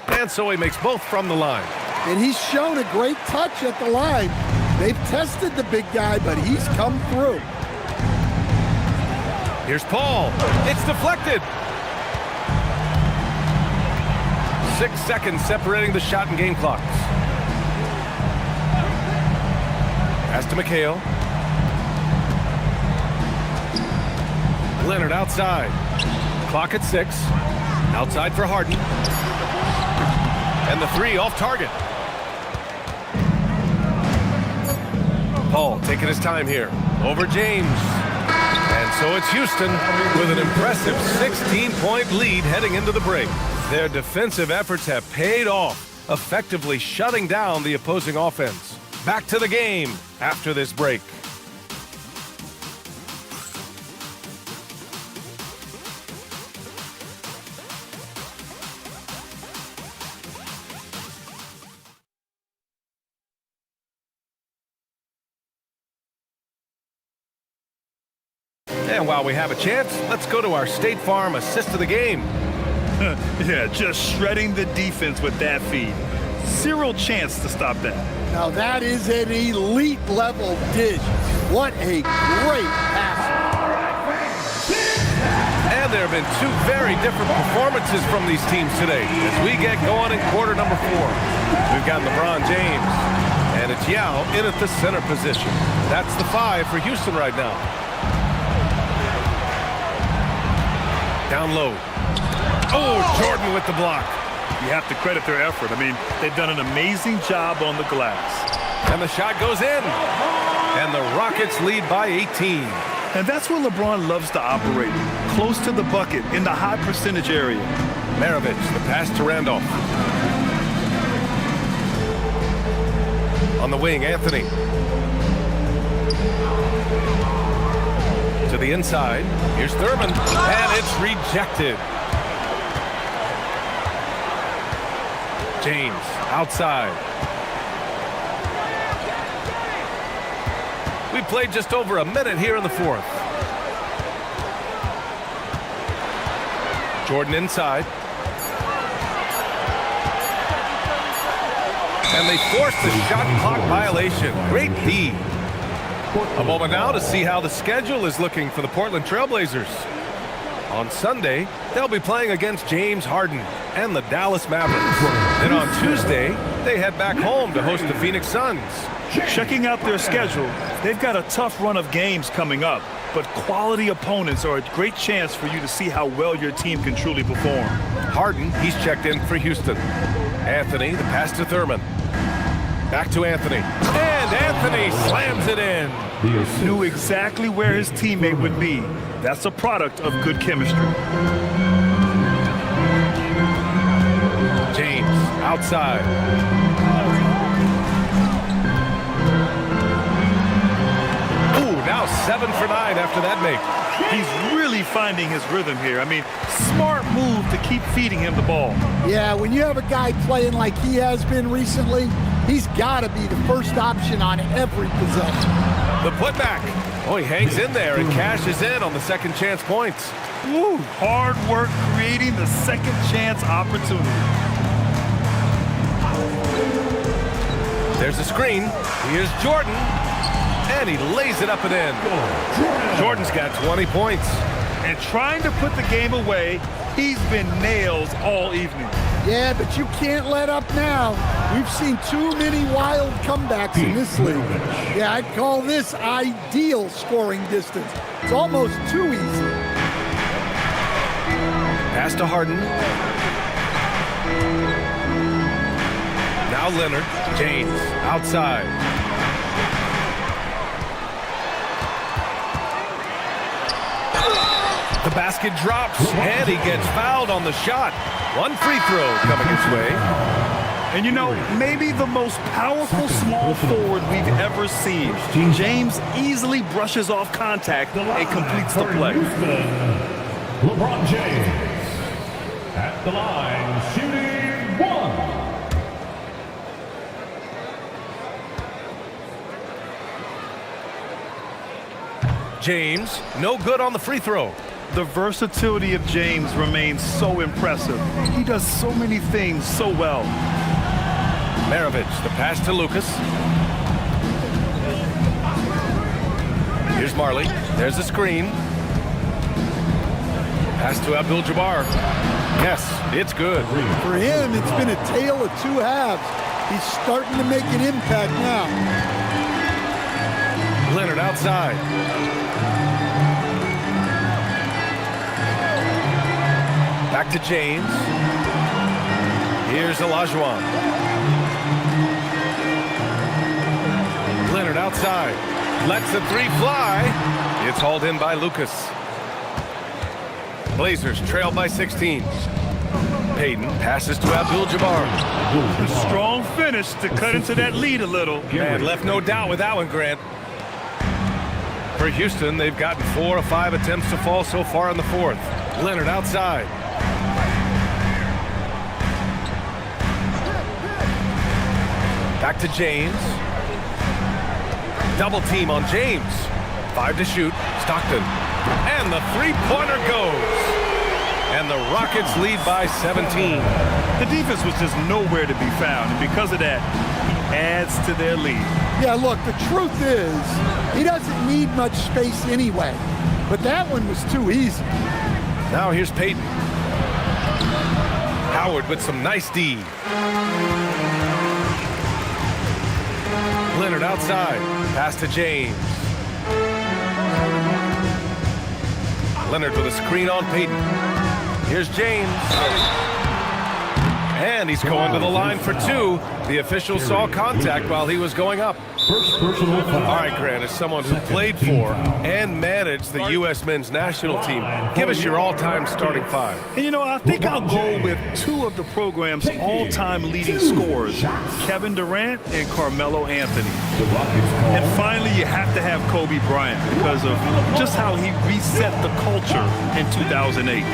And so he makes both from the line. And he's shown a great touch at the line. They've tested the big guy, but he's come through. Here's Paul. It's deflected. 6 seconds separating the shot and game clocks. Pass to McHale. Leonard outside. Clock at 6. Outside for Harden. And the 3 off target. Paul taking his time here. Over James. And so it's Houston with an impressive 16-point lead heading into the break. Their defensive efforts have paid off, effectively shutting down the opposing offense. Back to the game after this break. And while we have a chance, let's go to our State Farm assist of the game. Yeah, just shredding the defense with that feed. Zero chance to stop that. Now that is an elite level dish. What a great pass. And there have been two very different performances from these teams today as we get going in quarter number 4. We've got LeBron James, and it's Yao in at the center position. That's the 5 for Houston right now. Down low. Oh, Jordan with the block. You have to credit their effort. I mean, they've done an amazing job on the glass. And the shot goes in. And the Rockets lead by 18. And that's where LeBron loves to operate. Close to the bucket, in the high percentage area. Maravich, the pass to Randolph. On the wing, Anthony. To the inside. Here's Thurman. And it's rejected. James, outside. We played just over a minute here in the 4th. Jordan inside. And they forced the shot clock violation. Great D. A moment now to see how the schedule is looking for the Portland Trailblazers. On Sunday, they'll be playing against James Harden and the Dallas Mavericks. Then on Tuesday, they head back home to host the Phoenix Suns. Checking out their schedule, they've got a tough run of games coming up, but quality opponents are a great chance for you to see how well your team can truly perform. Harden, he's checked in for Houston. Anthony, the pass to Thurman. Back to Anthony. And Anthony slams it in. Knew exactly where his teammate would be. That's a product of good chemistry. James, outside. Now 7 for 9 after that make. He's really finding his rhythm here. I mean, smart move to keep feeding him the ball. Yeah, when you have a guy playing like he has been recently, he's got to be the first option on every possession. The putback. Oh, he hangs in there and cashes in on the second chance points. Woo, hard work creating the second chance opportunity. There's a screen. Here's Jordan. And he lays it up and in. Jordan's got 20 points. And trying to put the game away, he's been nails all evening. Yeah, but you can't let up now. We've seen too many wild comebacks in this league. Yeah, I'd call this ideal scoring distance. It's almost too easy. Pass to Harden. Now Leonard. James outside. The basket drops, and he gets fouled on the shot. One free throw coming his way. And you know, maybe the most powerful small forward we've ever seen. James easily brushes off contact and completes the play. LeBron James at the line, shooting 1. James, no good on the free throw. The versatility of James remains so impressive. He does so many things so well. Maravich, the pass to Lucas. Here's Marley. There's the screen. Pass to Abdul-Jabbar. Yes, it's good. For him, it's been a tale of two halves. He's starting to make an impact now. Leonard outside. Back to James. Here's Olajuwon. Leonard outside. Lets the three fly. It's hauled in by Lucas. Blazers trail by 16. Payton passes to Abdul-Jabbar. A strong finish to cut into that lead a little. And left no doubt with that one, Grant. For Houston, they've gotten 4 of 5 attempts to fall so far in the 4th. Leonard outside. Back to James. Double team on James. 5 to shoot. Stockton. And the three-pointer goes. And the Rockets lead by 17. The defense was just nowhere to be found. And because of that, he adds to their lead. Yeah, look, the truth is, he doesn't need much space anyway. But that one was too easy. Now here's Payton. Howard with some nice D. Leonard outside. Pass to James. Leonard with a screen on Payton. Here's James. And he's going to the line for two. The official saw contact while he was going up. First personal foul. All right, Grant, as someone who played for and managed the U.S. men's national team, give us your all-time starting five. And you know, I think I'll go with two of the program's all-time leading scorers, Kevin Durant and Carmelo Anthony. And finally, you have to have Kobe Bryant because of just how he reset the culture in 2008.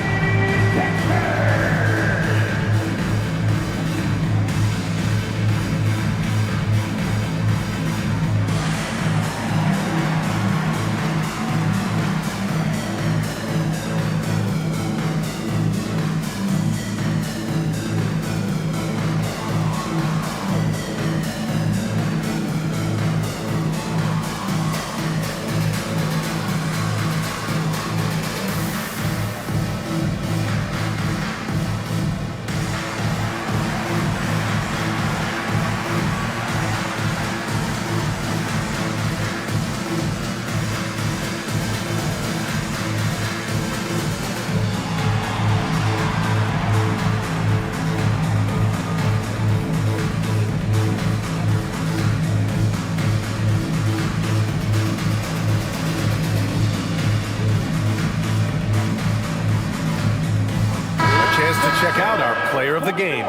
Check out our player of the game.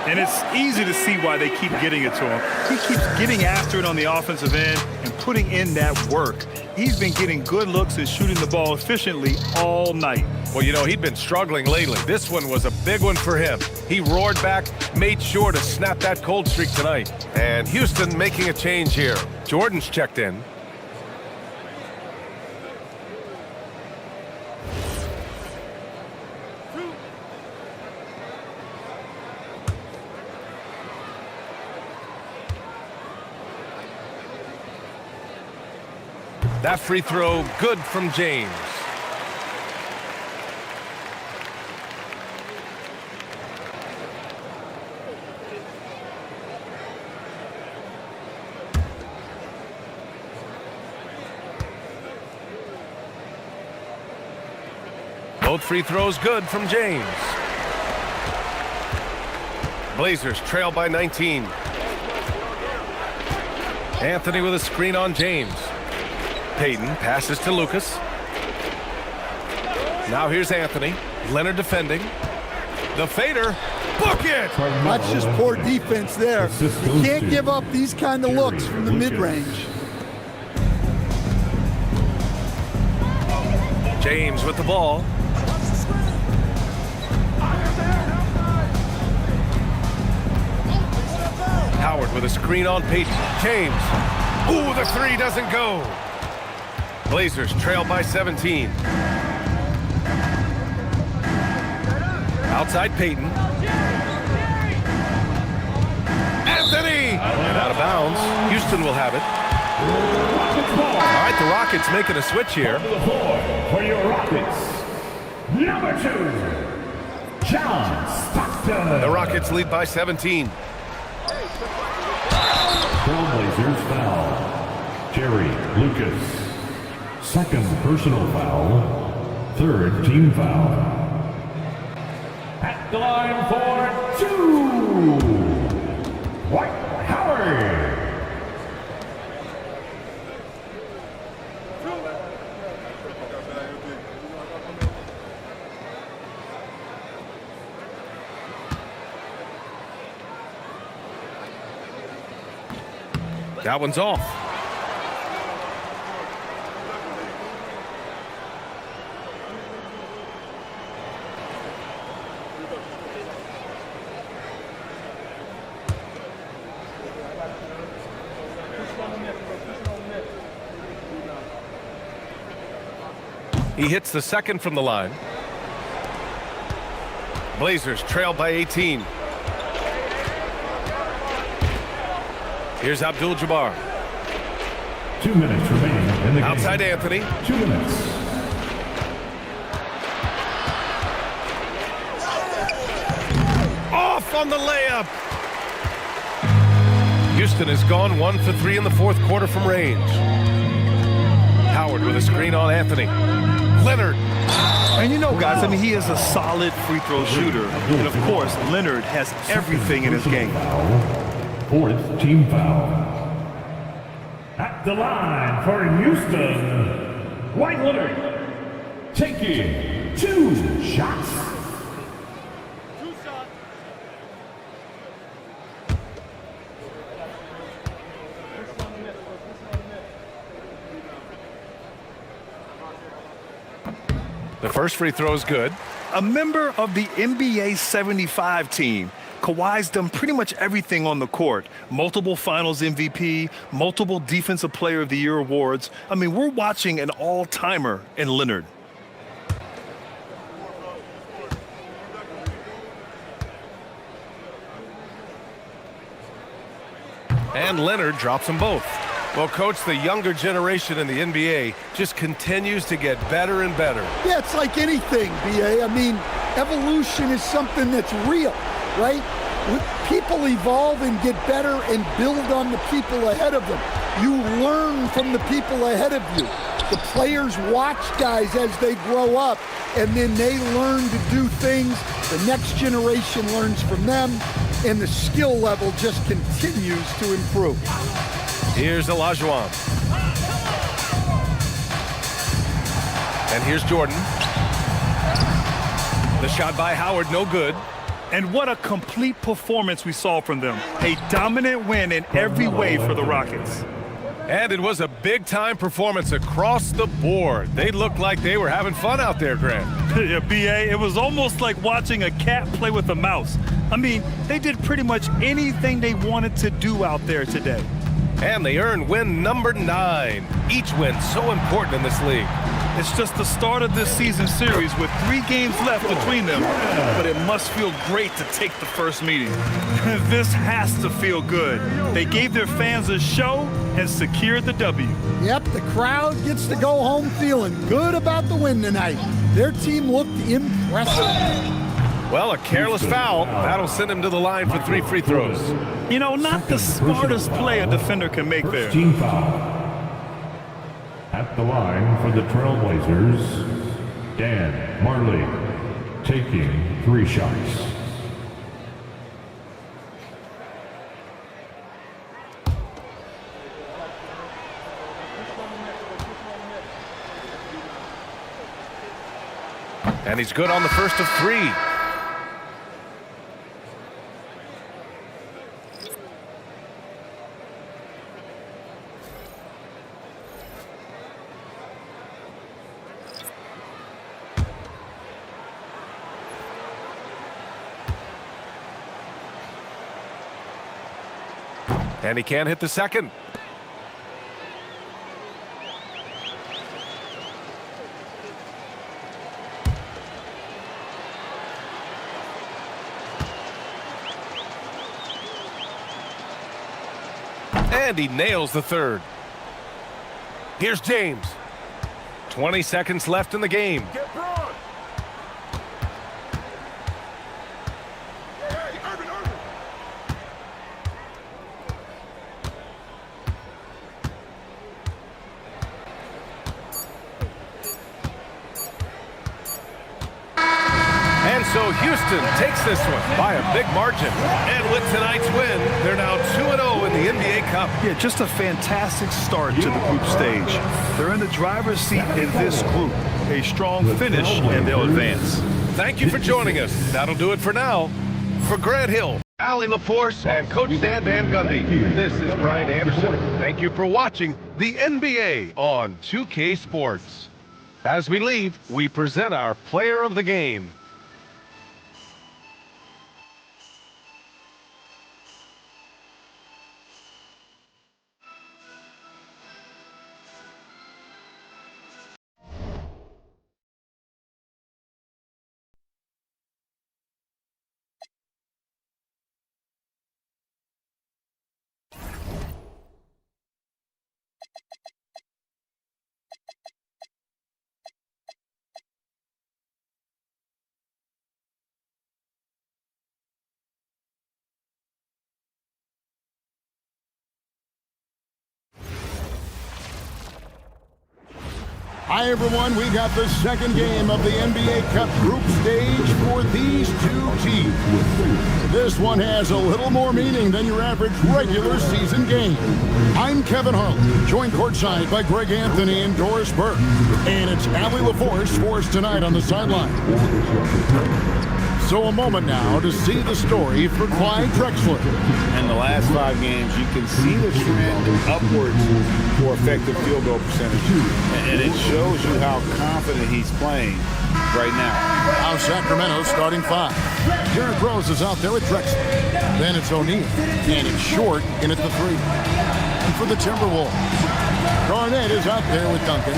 And it's easy to see why they keep getting it to him. He keeps getting after it on the offensive end and putting in that work. He's been getting good looks and shooting the ball efficiently all night. Well, you know, he'd been struggling lately. This one was a big one for him. He roared back, made sure to snap that cold streak tonight. And Houston making a change here. Jordan's checked in. That free throw, good from James. Both free throws good from James. Blazers trail by 19. Anthony with a screen on James. Payton passes to Lucas. Now here's Anthony. Leonard defending. The fader. Book it! That's just poor defense there. You can't give up these kind of looks from the mid-range. James with the ball. Howard with a screen on Payton. James. Ooh, the three doesn't go. Blazers trail by 17. Outside Payton. Anthony! And out of bounds. Houston will have it. All right, the Rockets making a switch here. For your Rockets, number 2, John Stockton. The Rockets lead by 17. Trailblazers foul. Jerry Lucas. Second personal foul. Third team foul. At the line for 2, Dwight Howard. That one's off. He hits the second from the line. Blazers trail by 18. Here's Abdul-Jabbar. 2 minutes remaining in the game. Outside Anthony. 2 minutes. off on the layup. Houston has gone 1 for 3 in the fourth quarter from range. Howard with a screen on Anthony. Leonard. And you know, guys, I mean, he is a solid free throw shooter. And, of course, Leonard has everything in his game. Fourth team foul. At the line for Houston, White Leonard taking 2 shots. The first free throw is good. A member of the NBA 75 team. Kawhi's done pretty much everything on the court. Multiple finals MVP, multiple Defensive Player of the Year awards. I mean, we're watching an all-timer in Leonard. And Leonard drops them both. Well, Coach, the younger generation in the NBA just continues to get better and better. Yeah, it's like anything, B.A. I mean, evolution is something that's real, right? People evolve and get better and build on the people ahead of them. You learn from the people ahead of you. The players watch guys as they grow up, and then they learn to do things. The next generation learns from them, and the skill level just continues to improve. Here's Olajuwon. And here's Jordan. The shot by Howard, no good. And what a complete performance we saw from them. A dominant win in every way for the Rockets. And it was a big-time performance across the board. They looked like they were having fun out there, Grant. Yeah, B.A., it was almost like watching a cat play with a mouse. I mean, they did pretty much anything they wanted to do out there today. And they earned win number 9. Each win so important in this league. It's just the start of this season series with 3 games left between them, but it must feel great to take the first meeting. This has to feel good. They gave their fans a show and secured the W. Yep, the crowd gets to go home feeling good about the win tonight. Their team looked impressive. Well, a careless foul. That'll send him to the line for 3 free throws. You know, not the smartest play a defender can make there. Team foul. At the line for the Trailblazers, Dan Marley taking 3 shots. And he's good on the first of 3. And he can't hit the second. And he nails the third. Here's James. 20 seconds left in the game. And so Houston takes this one by a big margin. And with tonight's win, they're now 2-0 in the NBA Cup. Yeah, just a fantastic start to the group stage. They're in the driver's seat in this group. A strong finish, and they'll advance. Thank you for joining us. That'll do it for now. For Grant Hill, Allie LaForce, and Coach Dan Van Gundy, this is Brian Anderson. Thank you for watching the NBA on 2K Sports. As we leave, we present our player of the game. Hi, everyone. We got the second game of the NBA Cup group stage for these two teams. This one has a little more meaning than your average regular season game. I'm Kevin Harlan, joined courtside by Greg Anthony and Doris Burke. And it's Allie LaForce for us tonight on the sideline. So a moment now to see the story for Clyde Drexler. In the last 5 games, you can see the trend upwards for effective field goal percentage. And it shows you how confident he's playing right now. Now Sacramento starting 5. Derrick Rose is out there with Drexler. Then it's O'Neal. And it's Short in at the 3. And for the Timberwolves, Garnett is out there with Duncan.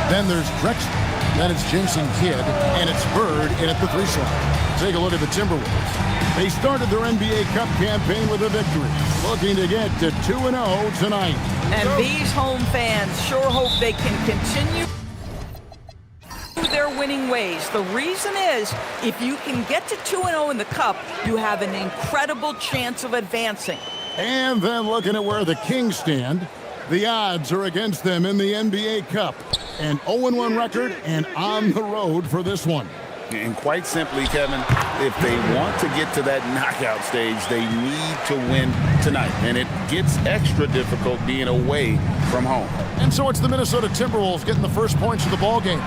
Then there's Drexler. Then it's Jason Kidd. And it's Bird in at the 3 slot. Take a look at the Timberwolves. They started their NBA Cup campaign with a victory, looking to get to 2-0 tonight. And these home fans sure hope they can continue their winning ways. The reason is, if you can get to 2-0 in the Cup, you have an incredible chance of advancing. And then looking at where the Kings stand, the odds are against them in the NBA Cup. An 0-1 record and on the road for this one. And quite simply, Kevin, if they want to get to that knockout stage, they need to win tonight. And it gets extra difficult being away from home. And so it's the Minnesota Timberwolves getting the first points of the ball game.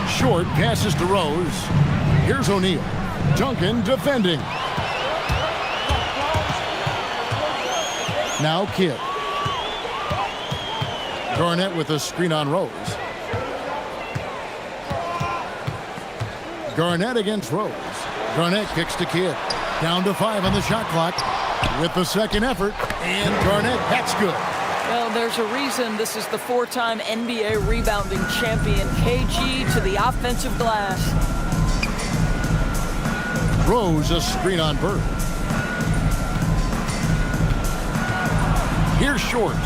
Short passes to Rose. Here's O'Neal. Duncan defending. Now Kidd. Garnett with a screen on Rose. Garnett against Rose. Garnett kicks to Kidd. Down to 5 on the shot clock with the second effort. And Garnett, that's good. Well, there's a reason this is the 4-time NBA rebounding champion, KG, to the offensive glass. Rose a screen on Bird. Here's Short.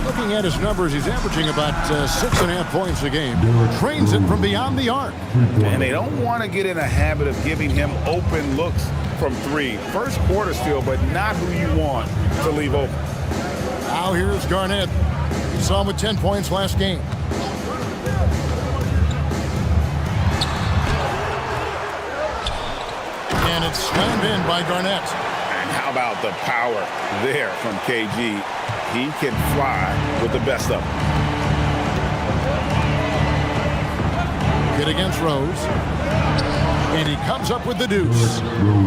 Looking at his numbers, he's averaging about 6.5 points a game. Trains it from beyond the arc. And they don't want to get in a habit of giving him open looks from 3. First quarter still, but not who you want to leave open. Now here's Garnett. You saw him with 10 points last game. And it's slammed in by Garnett. And how about the power there from KG? He can fly with the best of them. Kidd against Rose. And he comes up with the deuce.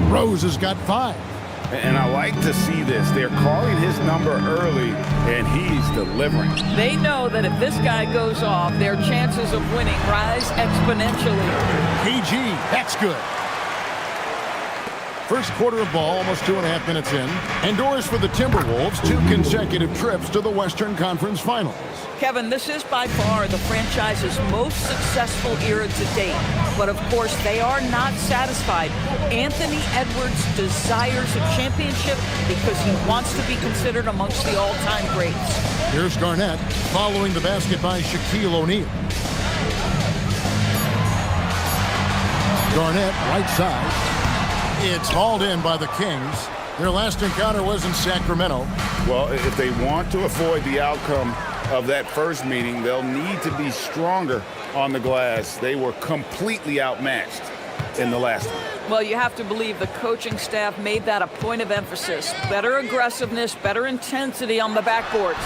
Rose has got 5. And I like to see this. They're calling his number early, and he's delivering. They know that if this guy goes off, their chances of winning rise exponentially. KG, that's good. First quarter of ball, almost 2.5 minutes in. And Doris for the Timberwolves, 2 consecutive trips to the Western Conference Finals. Kevin, this is by far the franchise's most successful era to date. But of course, they are not satisfied. Anthony Edwards desires a championship because he wants to be considered amongst the all-time greats. Here's Garnett following the basket by Shaquille O'Neal. Garnett, right side. It's hauled in by the Kings. Their last encounter was in Sacramento. Well, if they want to avoid the outcome of that first meeting, they'll need to be stronger on the glass. They were completely outmatched in the last one. Well, you have to believe the coaching staff made that a point of emphasis. Better aggressiveness, better intensity on the backboards.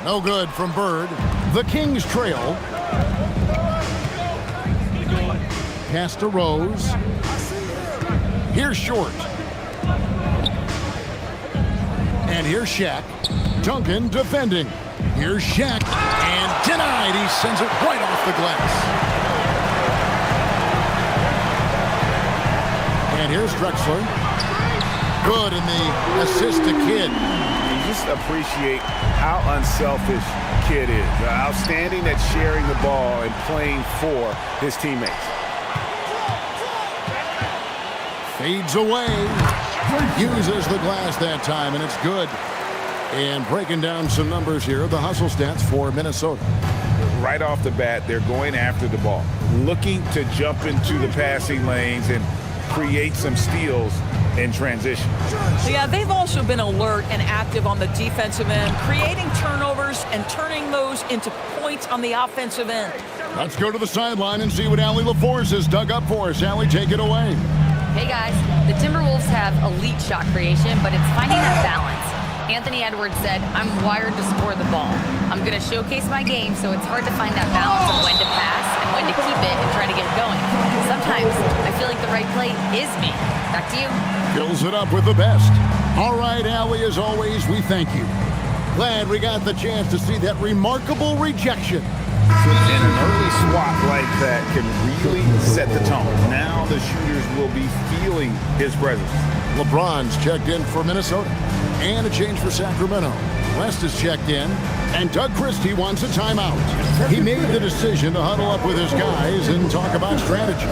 No good from Bird. The Kings trail. Pass to Rose. Here's Short. And here's Shaq. Duncan defending. Here's Shaq. And denied. He sends it right off the glass. And here's Drexler. Good in the assist to Kidd. You just appreciate how unselfish Kidd is. Outstanding at sharing the ball and playing for his teammates. Fades away. Uses the glass that time, and it's good. And breaking down some numbers here, the hustle stats for Minnesota. Right off the bat, they're going after the ball, looking to jump into the passing lanes and create some steals in transition. Yeah, they've also been alert and active on the defensive end, creating turnovers and turning those into points on the offensive end. Let's go to the sideline and see what Allie LaForce has dug up for us. Allie, take it away. Hey guys, the Timberwolves have elite shot creation, but it's finding that balance. Anthony Edwards said, "I'm wired to score the ball. I'm going to showcase my game, so it's hard to find that balance of when to pass and when to keep it and try to get it going. Sometimes I feel like the right play is me." Back to you. Fills it up with the best. All right, Allie, as always, we thank you. Glad we got the chance to see that remarkable rejection. And an early swat like that can really set the tone. Now the shooters will be feeling his presence. LeBron's checked in for Minnesota. And a change for Sacramento. West is checked in. And Doug Christie wants a timeout. He made the decision to huddle up with his guys and talk about strategy.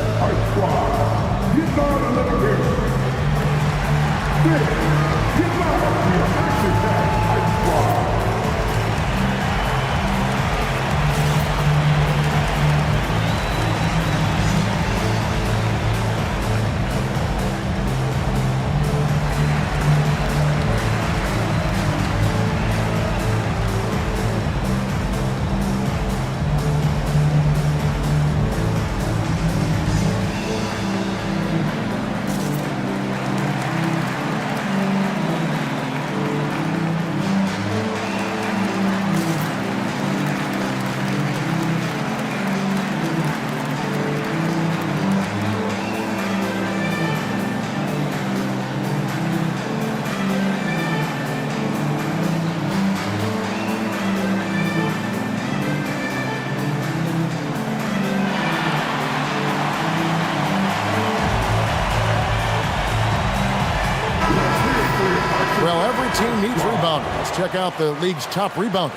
Well, every team needs rebounders. Let's check out the league's top rebounders.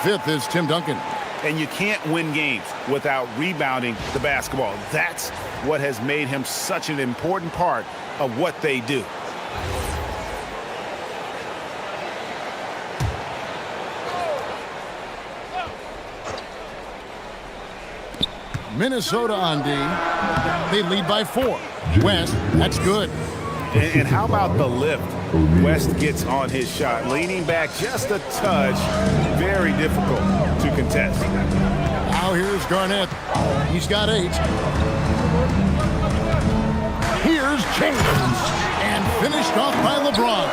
Fifth is Tim Duncan. And you can't win games without rebounding the basketball. That's what has made him such an important part of what they do. Minnesota on D. They lead by 4. West, that's good. And how about the lift? West gets on his shot, leaning back just a touch. Very difficult to contest. Now here's Garnett. He's got 8. Here's James. And finished off by LeBron.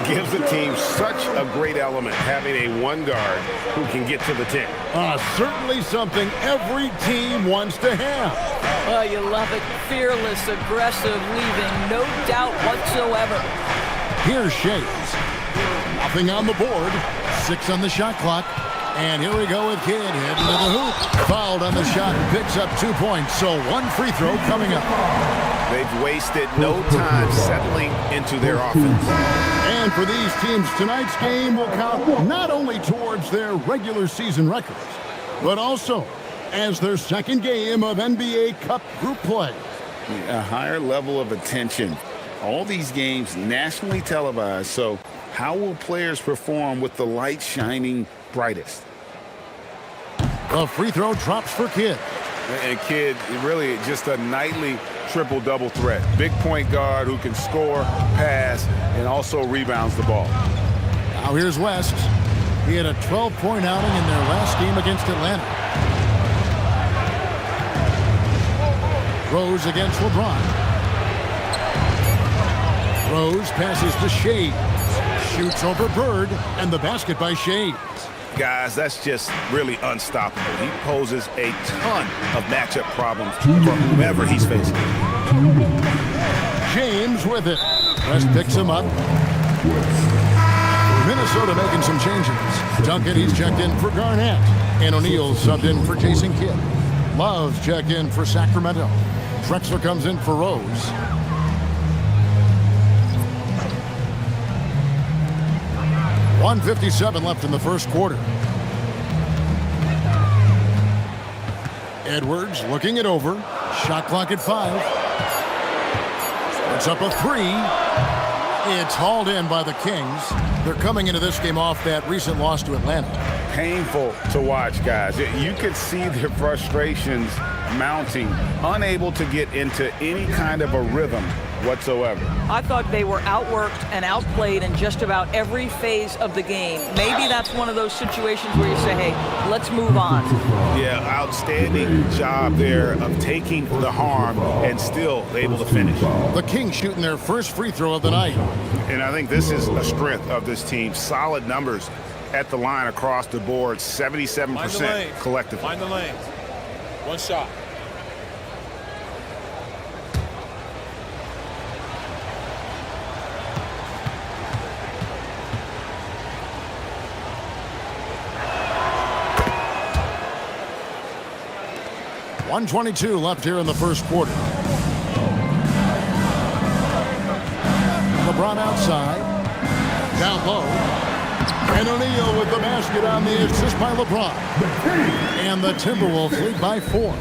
Gives the team such a great element, having a one guard who can get to the 10. Certainly something every team wants to have. Oh, you love it. Fearless, aggressive, leaving no doubt whatsoever. Here's Shades. Nothing on the board. 6 on the shot clock. And here we go with Kidd heading to the hoop. Fouled on the shot and picks up 2 points. So 1 free throw coming up. They've wasted no time settling into their offense. And for these teams, tonight's game will count not only towards their regular season records, but also as their second game of NBA Cup group play. A higher level of attention. All these games nationally televised, so how will players perform with the light shining brightest? The free throw drops for Kidd. And Kidd, really just a nightly triple-double threat. Big point guard who can score, pass, and also rebounds the ball. Now here's West. He had a 12-point outing in their last game against Atlanta. Rose against LeBron. Rose passes to Shades. Shoots over Bird, and the basket by Shades. Guys, that's just really unstoppable. He poses a ton of matchup problems for whomever he's facing. James with it. West picks him up. Minnesota making some changes. Duncan, he's checked in for Garnett. And O'Neal subbed in for Jason Kidd. Love's checked in for Sacramento. Drexler comes in for Rose. .157 left in the first quarter. Edwards looking it over. Shot clock at 5. It's up a 3. It's hauled in by the Kings. They're coming into this game off that recent loss to Atlanta. painful to watch, guys. You could see their frustrations mounting, unable to get into any kind of a rhythm whatsoever. I thought they were outworked and outplayed in just about every phase of the game. Maybe that's one of those situations where you say, hey, let's move on. Yeah, outstanding job there of taking the harm and still able to finish. The Kings shooting their first free throw of the night. And I think this is a strength of this team. Solid numbers at the line across the board, 77% collectively. Find the lane. One shot. .122 left here in the first quarter. LeBron outside. Down low. And O'Neal with the basket on the assist by LeBron. And the Timberwolves lead by 4.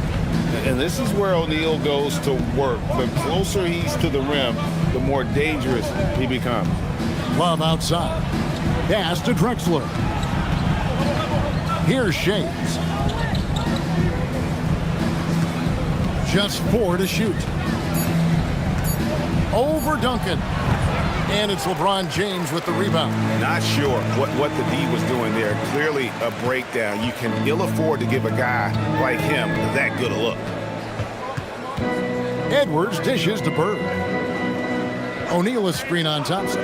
And this is where O'Neal goes to work. The closer he's to the rim, the more dangerous he becomes. Love outside. Pass to Drexler. Here's Shades. Just 4 to shoot. Over Duncan. And it's LeBron James with the rebound. Not sure what the D was doing there. Clearly a breakdown. You can ill afford to give a guy like him that good a look. Edwards dishes to Bird. O'Neal is screen on Thompson.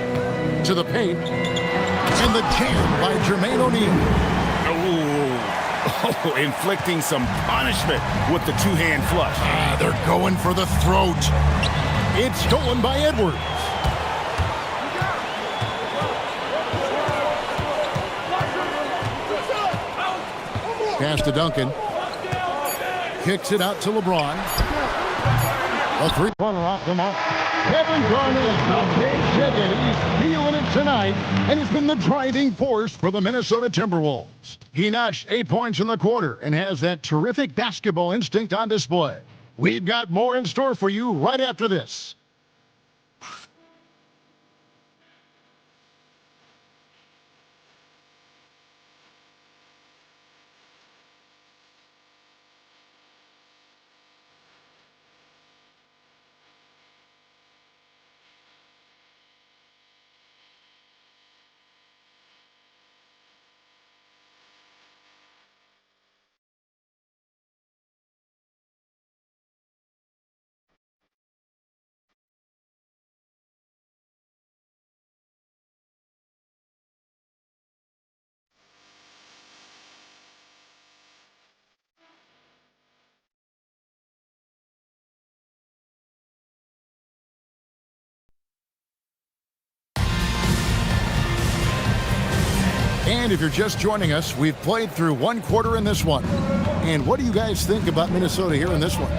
To the paint. And the jam by Jermaine O'Neal. Oh, inflicting some punishment with the two-hand flush. They're going for the throat. It's stolen by Edwards. Pass to Duncan. Kicks it out to LeBron. A three-pointer off the mark. Kevin Garnett, the big chicken. He's feeling it tonight, and he's been the driving force for the Minnesota Timberwolves. He notched 8 points in the quarter and has that terrific basketball instinct on display. We've got more in store for you right after this. And if you're just joining us, we've played through one quarter in this one. And what do you guys think about Minnesota here in this one?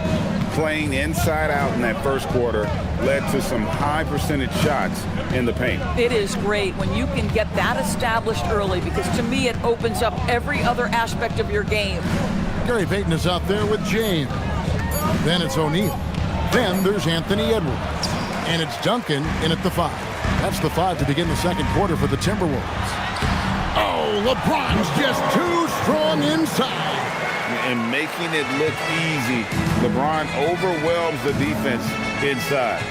Playing inside out in that first quarter led to some high percentage shots in the paint. It is great when you can get that established early, because to me it opens up every other aspect of your game. Gary Payton is out there with James. Then it's O'Neal. Then there's Anthony Edwards. And it's Duncan in at the 5. That's the 5 to begin the second quarter for the Timberwolves. Oh, LeBron's just too strong inside. And making it look easy. LeBron overwhelms the defense inside.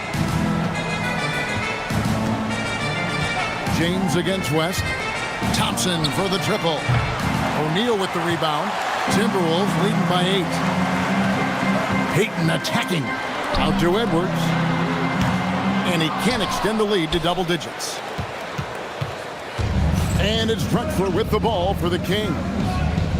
James against West. Thompson for the triple. O'Neal with the rebound. Timberwolves leading by 8. Payton attacking. Out to Edwards. And he can't extend the lead to double digits. And it's Drexler with the ball for the Kings.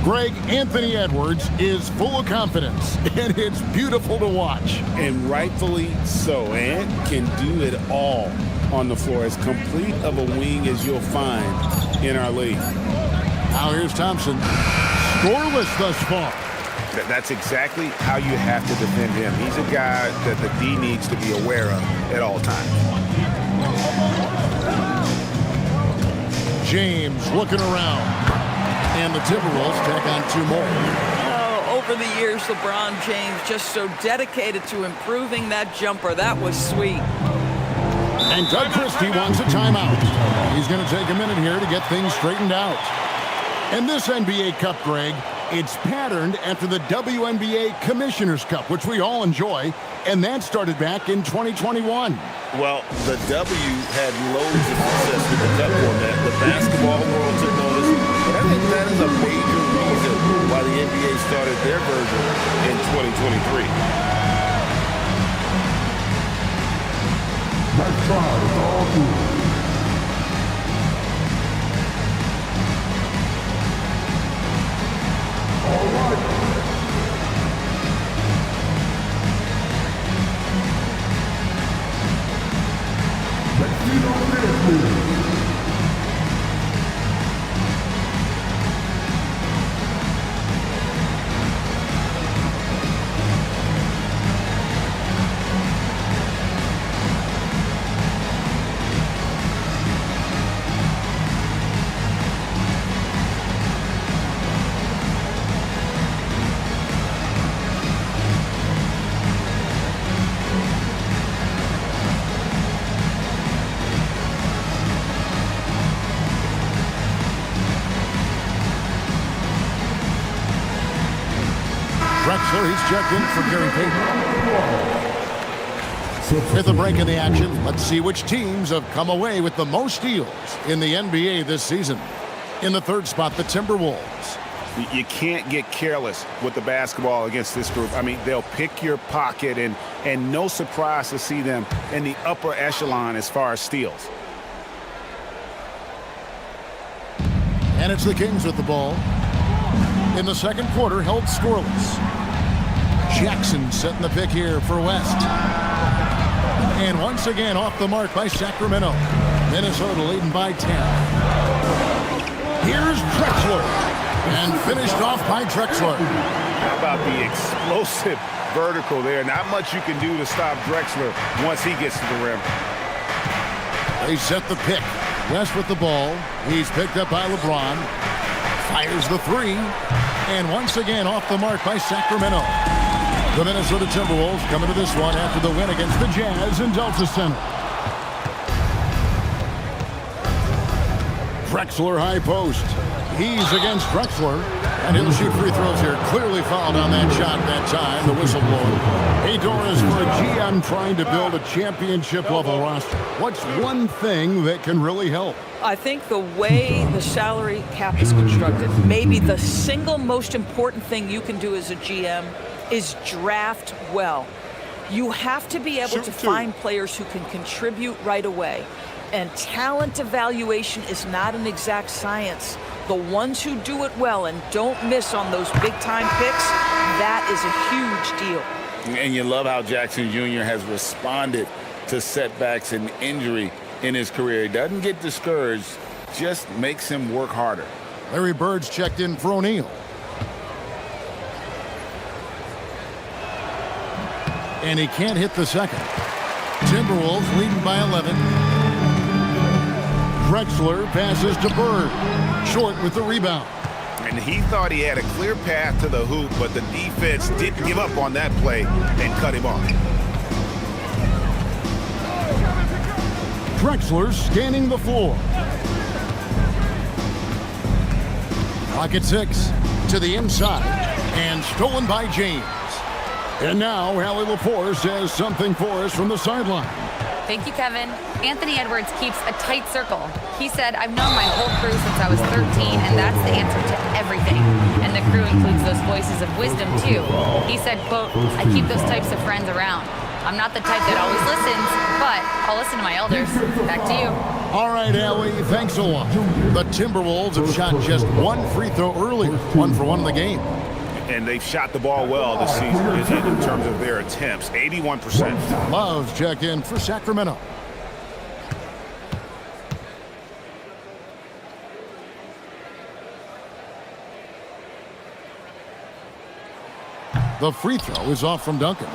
Greg, Anthony Edwards is full of confidence, and it's beautiful to watch. And rightfully so. Ant can do it all on the floor. As complete of a wing as you'll find in our league. Now here's Thompson. Scoreless thus far. That's exactly how you have to defend him. He's a guy that the D needs to be aware of at all times. James looking around. And the Timberwolves tack on 2 more. Oh, over the years, LeBron James just so dedicated to improving that jumper. That was sweet. And Doug Christie wants a timeout. He's going to take a minute here to get things straightened out. And this NBA Cup, Greg, it's patterned after the WNBA Commissioner's Cup, which we all enjoy, and that started back in 2021. Well, the W had loads of success with the cup format. The basketball world took notice, but I think that is a major reason why the NBA started their version in 2023. Let's try it all through. All right. Let's see on this move. Drexler, he's checked in for Gary Payton. With a break in the action, let's see which teams have come away with the most steals in the NBA this season. In the third spot, the Timberwolves. You can't get careless with the basketball against this group. I mean, they'll pick your pocket, and no surprise to see them in the upper echelon as far as steals. And it's the Kings with the ball. In the second quarter, held scoreless. Jackson setting the pick here for West. And once again off the mark by Sacramento. Minnesota leading by 10. Here's Drexler. And finished off by Drexler. How about the explosive vertical there? Not much you can do to stop Drexler once he gets to the rim. They set the pick. West with the ball. He's picked up by LeBron. Fires the three. And once again off the mark by Sacramento. The Minnesota Timberwolves coming to this one after the win against the Jazz in Delta Center. Drexler high post. He's against Drexler. And he'll shoot free throws here. Clearly fouled on that shot that time. The whistle blown. Hey, Doris, for a GM trying to build a championship-level roster, what's one thing that can really help? I think the way the salary cap is constructed, maybe the single most important thing you can do as a GM is draft well. You have to be able to find players who can contribute right away. And talent evaluation is not an exact science. The ones who do it well and don't miss on those big-time picks, that is a huge deal. And you love how Jackson Jr. has responded to setbacks and injury in his career. He doesn't get discouraged, just makes him work harder. Larry Bird's checked in for O'Neal. And he can't hit the second. Timberwolves leading by 11. Drexler passes to Bird. Short with the rebound. And he thought he had a clear path to the hoop, but the defense didn't give up on that play and cut him off. Drexler scanning the floor. Clock at 6 to the inside. And stolen by James. And now, Allie Lepore says something for us from the sideline. Thank you, Kevin. Anthony Edwards keeps a tight circle. He said, I've known my whole crew since I was 13, and that's the answer to everything. And the crew includes those voices of wisdom, too. He said, quote, I keep those types of friends around. I'm not the type that always listens, but I'll listen to my elders. Back to you. All right, Allie, thanks a lot. The Timberwolves have shot just one free throw earlier, 1 for 1 in the game. And they've shot the ball well this season in terms of their attempts, 81%. Love's check in for Sacramento. The free throw is off from Duncan.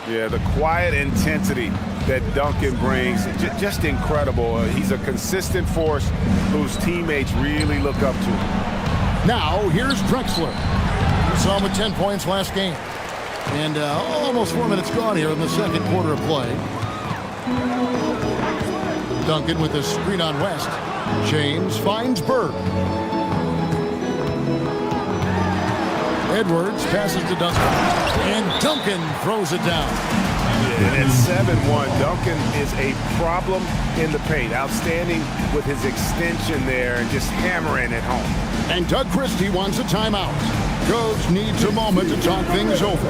Yeah, the quiet intensity that Duncan brings, just incredible. He's a consistent force whose teammates really look up to. Now, here's Drexler. We saw him with 10 points last game. And almost 4 minutes gone here in the second quarter of play. Duncan with a screen on West. James finds Bird. Edwards passes to Duncan. And Duncan throws it down. And at 7-1, Duncan is a problem in the paint. Outstanding with his extension there and just hammering it home. And Doug Christie wants a timeout. Coach needs a moment to talk things over.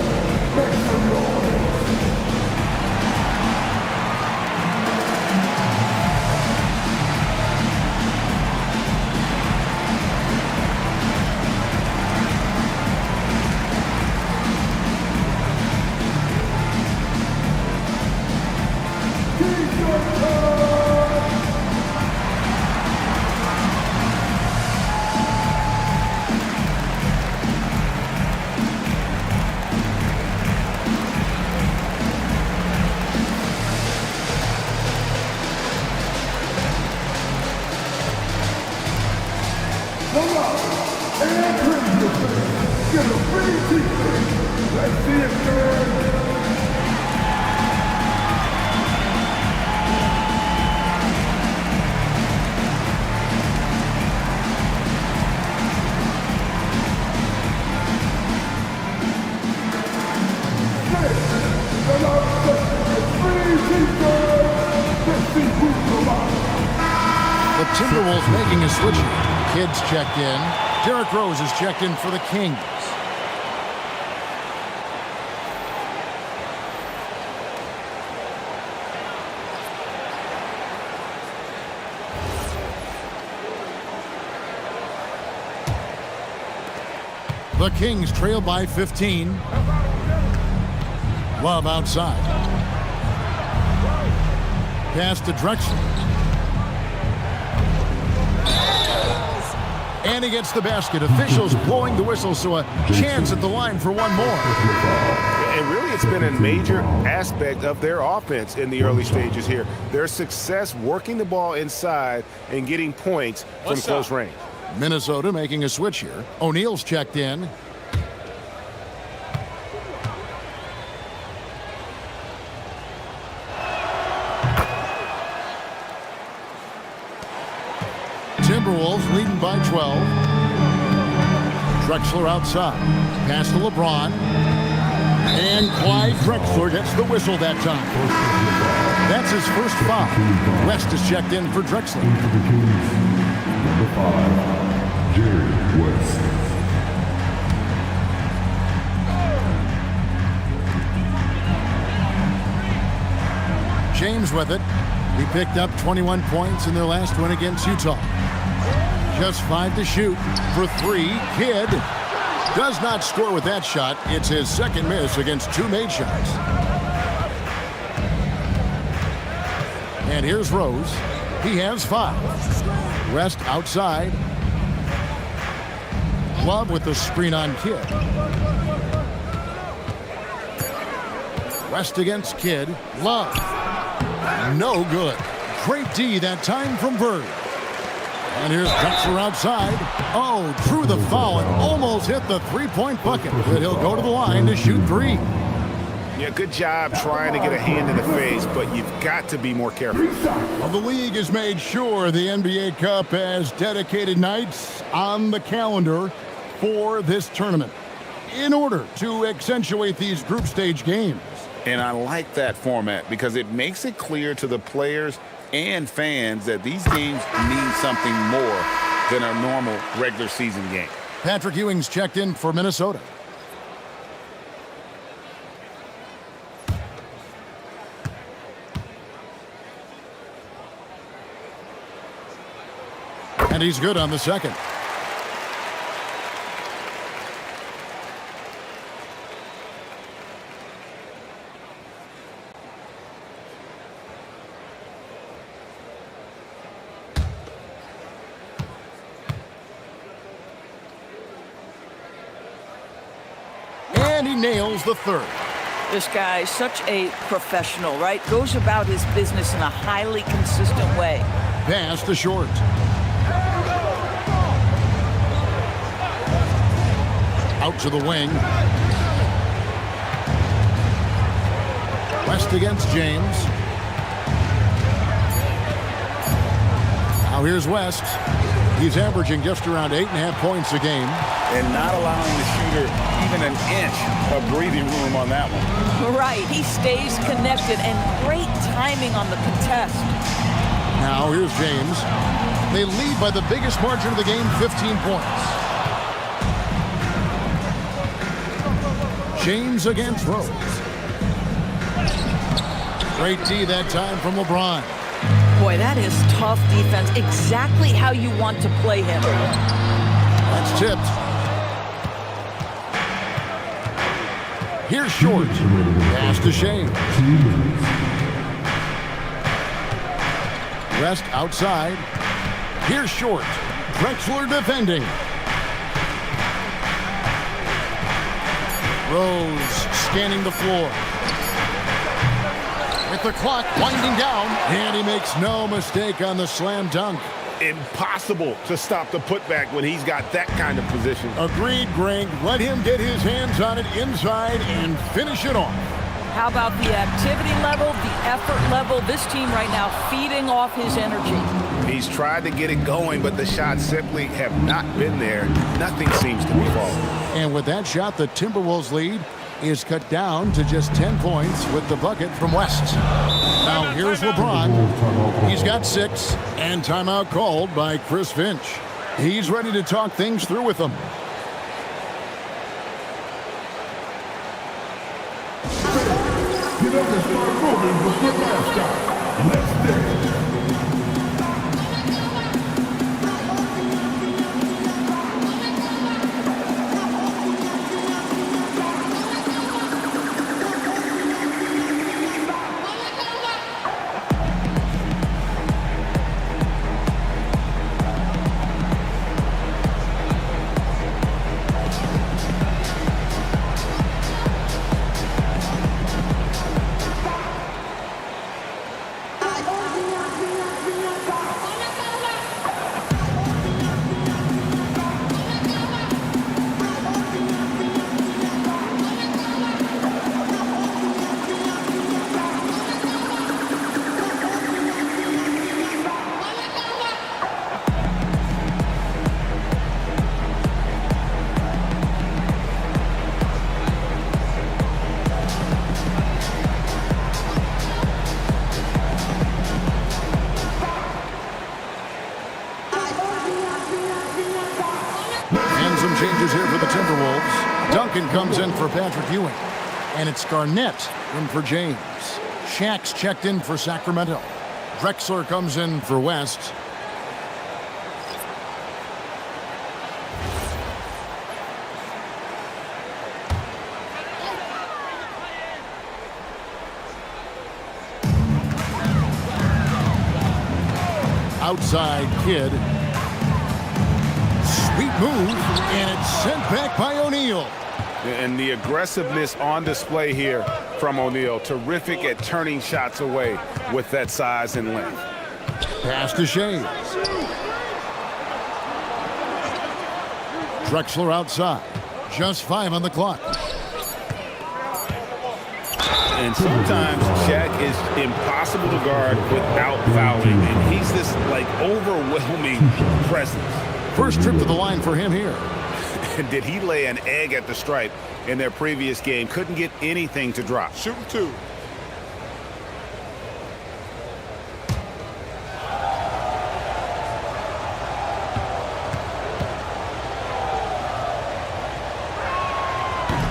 The Timberwolves making a switch here. Kidd's checked in. Derrick Rose is checked in for the Kings. The Kings trail by 15. Love outside. Pass to Drexler. And he gets the basket. Officials blowing the whistle, so a chance at the line for one more. And really, it's been a major aspect of their offense in the early stages here. Their success working the ball inside and getting points from close range. Minnesota making a switch here. O'Neal's checked in. Timberwolves leading by 12. Drexler outside. Pass to LeBron. And Clyde Drexler gets the whistle that time. That's his first foul. West is checked in for Drexler. Number 5, Jerry West. James with it. He picked up 21 points in their last win against Utah. Just 5 to shoot for 3. Kidd does not score with that shot. It's his second miss against 2 made shots. And here's Rose. He has 5. West outside. Love with the screen on Kidd. West against Kidd. Love. No good. Great D that time from Bird. And here's Drexler outside. Oh, drew the foul and almost hit the three-point bucket. But he'll go to the line to shoot 3. Yeah, good job trying to get a hand in the face, but you've got to be more careful. Well, the league has made sure the NBA Cup has dedicated nights on the calendar for this tournament in order to accentuate these group stage games. And I like that format because it makes it clear to the players and fans that these games mean something more than a normal regular season game. Patrick Ewing's checked in for Minnesota. And he's good on the second. And he nails the third. This guy's such a professional, right? Goes about his business in a highly consistent way. Pass to Short. Out to the wing. West against James. Now here's West. He's averaging just around 8.5 points a game. And not allowing the shooter even an inch of breathing room on that one. Right, he stays connected, and great timing on the contest. Now here's James. They lead by the biggest margin of the game, 15 points. James again throws. Great D that time from LeBron. Boy, that is tough defense. Exactly how you want to play him. That's tipped. Here's Short. Pass to Shane. West outside. Here's Short. Drexler defending. Rose scanning the floor. With the clock winding down, and he makes no mistake on the slam dunk. Impossible to stop the putback when he's got that kind of position. Agreed, Greg. Let him get his hands on it inside and finish it off. How about the activity level, the effort level? This team right now feeding off his energy. He's tried to get it going, but the shots simply have not been there. Nothing seems to be falling. And with that shot, the Timberwolves lead is cut down to just 10 points with the bucket from West. Now here's LeBron. He's got 6, and timeout called by Chris Finch. He's ready to talk things through with them. Get up and start moving with your mascot. Let's do it. Changes here for the Timberwolves. Duncan comes in for Patrick Ewing. And it's Garnett in for James. Shaq's checked in for Sacramento. Drexler comes in for West. Outside Kid. Sweet move, and it's sent back by O'Neal. And the aggressiveness on display here from O'Neal. Terrific at turning shots away with that size and length. Pass to Shane. Drexler outside. Just 5 on the clock. And sometimes Shaq is impossible to guard without fouling. And he's this, like, overwhelming presence. First trip to the line for him here. Did he lay an egg at the stripe in their previous game? Couldn't get anything to drop. Shooting 2.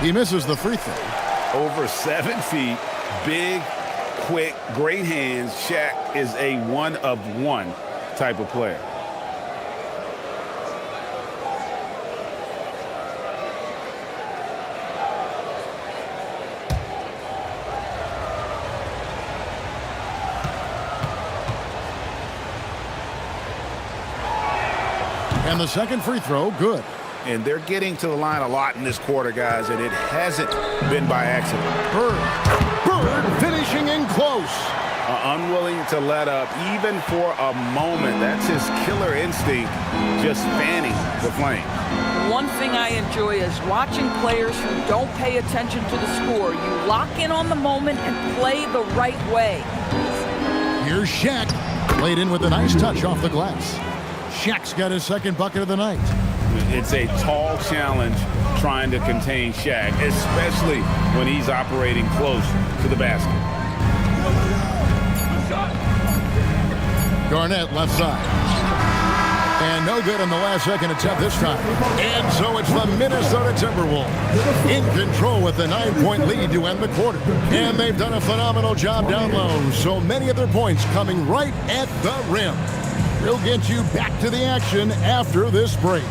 He misses the free throw. Over 7 feet, big, quick, great hands. Shaq is a one-of-one type of player. And the second free throw, good. And they're getting to the line a lot in this quarter, guys, and it hasn't been by accident. Bird finishing in close. Unwilling to let up even for a moment. That's his killer instinct, just fanning the flame. One thing I enjoy is watching players who don't pay attention to the score. You lock in on the moment and play the right way. Here's Shaq. Played in with a nice touch off the glass. Shaq's got his second bucket of the night. It's a tall challenge trying to contain Shaq, especially when he's operating close to the basket. Garnett left side. And no good on the last second attempt this time. And so it's the Minnesota Timberwolves in control with the 9-point lead to end the quarter. And they've done a phenomenal job down low. So many of their points coming right at the rim. We'll get you back to the action after this break.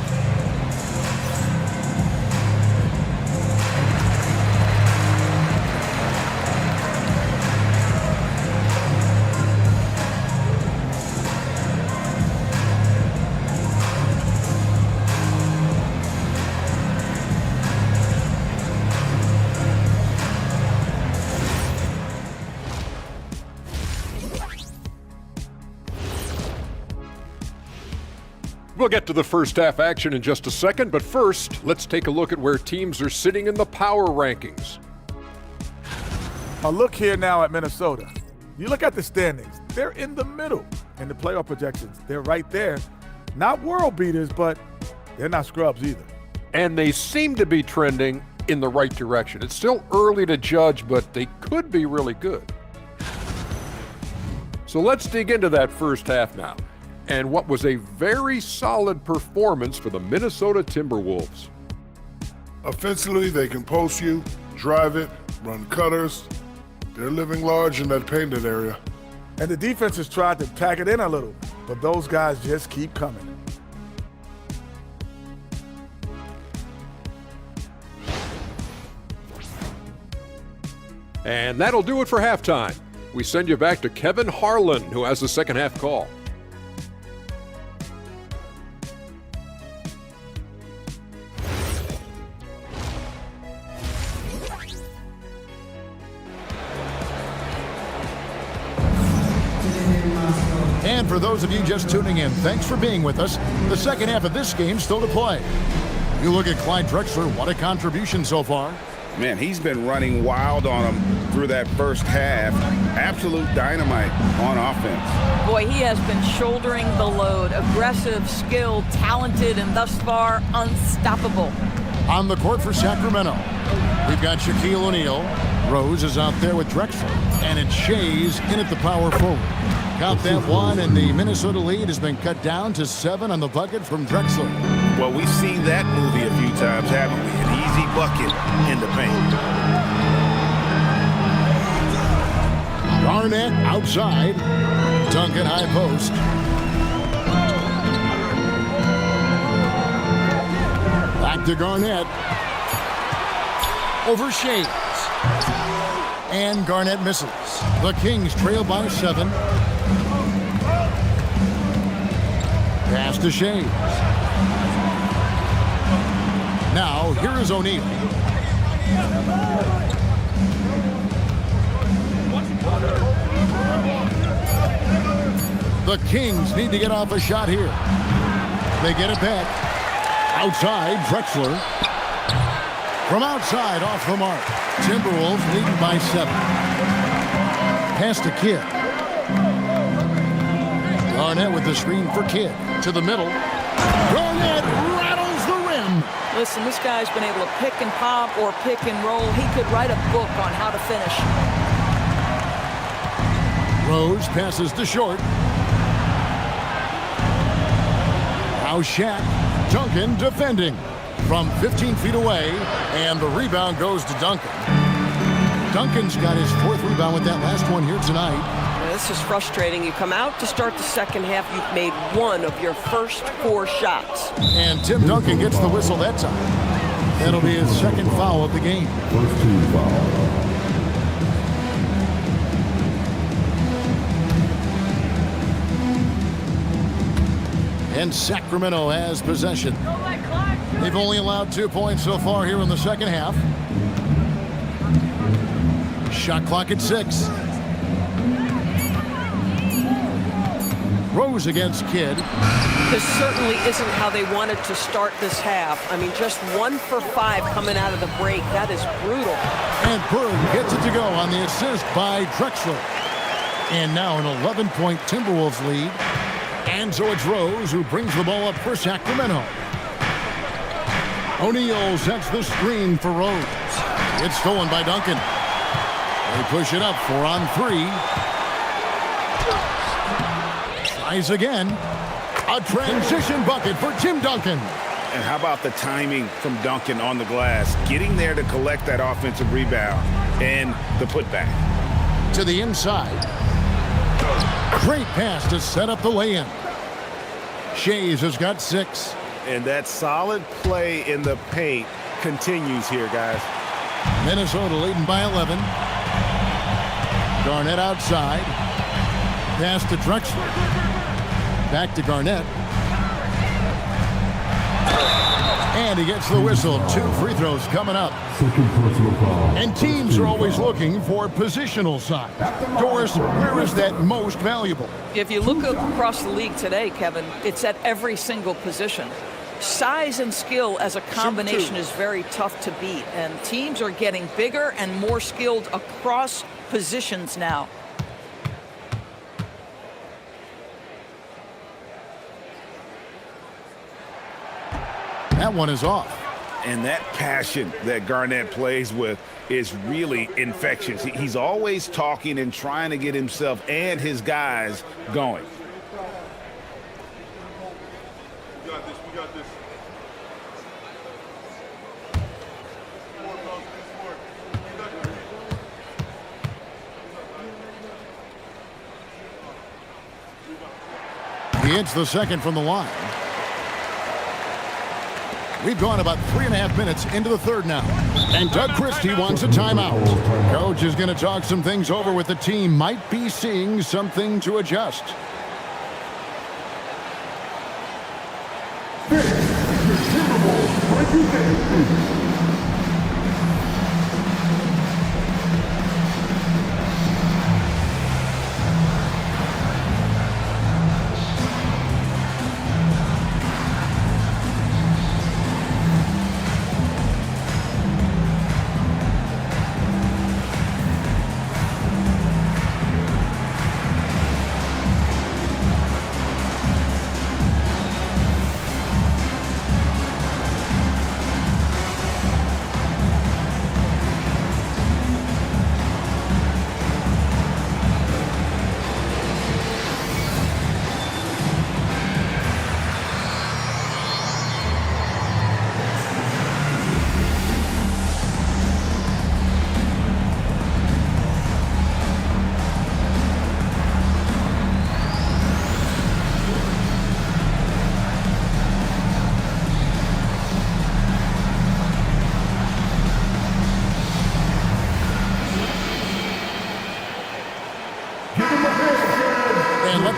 We'll get to the first half action in just a second, but first, let's take a look at where teams are sitting in the power rankings. A look here now at Minnesota. You look at the standings. They're in the middle. In the playoff projections, they're right there. Not world beaters, but they're not scrubs either. And they seem to be trending in the right direction. It's still early to judge, but they could be really good. So let's dig into that first half now, and what was a very solid performance for the Minnesota Timberwolves. Offensively, they can post you, drive it, run cutters. They're living large in that painted area. And the defense has tried to pack it in a little, but those guys just keep coming. And that'll do it for halftime. We send you back to Kevin Harlan, who has the second half call. And for those of you just tuning in, thanks for being with us. The second half of this game still to play. You look at Clyde Drexler, what a contribution so far. Man, he's been running wild on him through that first half. Absolute dynamite on offense. Boy, he has been shouldering the load. Aggressive, skilled, talented, and thus far unstoppable. On the court for Sacramento, we've got Shaquille O'Neal. Rose is out there with Drexler. And it's Shea's in at the power forward. Count that one, and the Minnesota lead has been cut down to 7 on the bucket from Drexler. Well, we've seen that movie a few times, haven't we? An easy bucket in the paint. Garnett outside. Duncan high post. Back to Garnett. Over Shea's. And Garnett misses. The Kings trail by 7. Pass to Shea's. Now, here is O'Neal. The Kings need to get off a shot here. They get it back. Outside, Drexler. From outside, off the mark. Timberwolves leading by 7. Pass to Kidd. Garnett with the screen for Kidd. To the middle. Garnett rattles the rim. Listen, this guy's been able to pick and pop or pick and roll. He could write a book on how to finish. Rose passes to Short. Now Shaq. Duncan defending from 15 feet away, and the rebound goes to Duncan. Duncan's got his 4th rebound with that last one here tonight. Yeah, this is frustrating. You come out to start the second half, you've made 1 of your first 4 shots. And Tim Duncan gets the whistle that time. That'll be his 2nd foul of the game. First 2 foul. And Sacramento has possession. They've only allowed 2 points so far here in the second half. Shot clock at 6. Rose against Kidd. This certainly isn't how they wanted to start this half. I mean, just 1 for 5 coming out of the break. That is brutal. And Berg gets it to go on the assist by Drexler. And now an 11-point Timberwolves lead. And so it's Rose who brings the ball up for Sacramento. O'Neal sets the screen for Rose. It's stolen by Duncan. They push it up 4-on-3. Tries again. A transition bucket for Tim Duncan. And how about the timing from Duncan on the glass? Getting there to collect that offensive rebound and the putback. To the inside. Great pass to set up the lay-in. Shays has got 6. And that solid play in the paint continues here, guys. Minnesota leading by 11. Garnett outside. Pass to Drexler. Back to Garnett. And he gets the whistle. 2 free throws coming up. And teams are always looking for positional size. Doris, where is that most valuable? If you look across the league today, Kevin, it's at every single position. Size and skill as a combination is very tough to beat. And teams are getting bigger and more skilled across positions now. That one is off. And that passion that Garnett plays with is really infectious. He's always talking and trying to get himself and his guys going. We got this. We got this. He hits the second from the line. We've gone about 3.5 minutes into the third now. And Doug Christie wants a timeout. Coach is going to talk some things over with the team. Might be seeing something to adjust. This is your Super Bowl 22.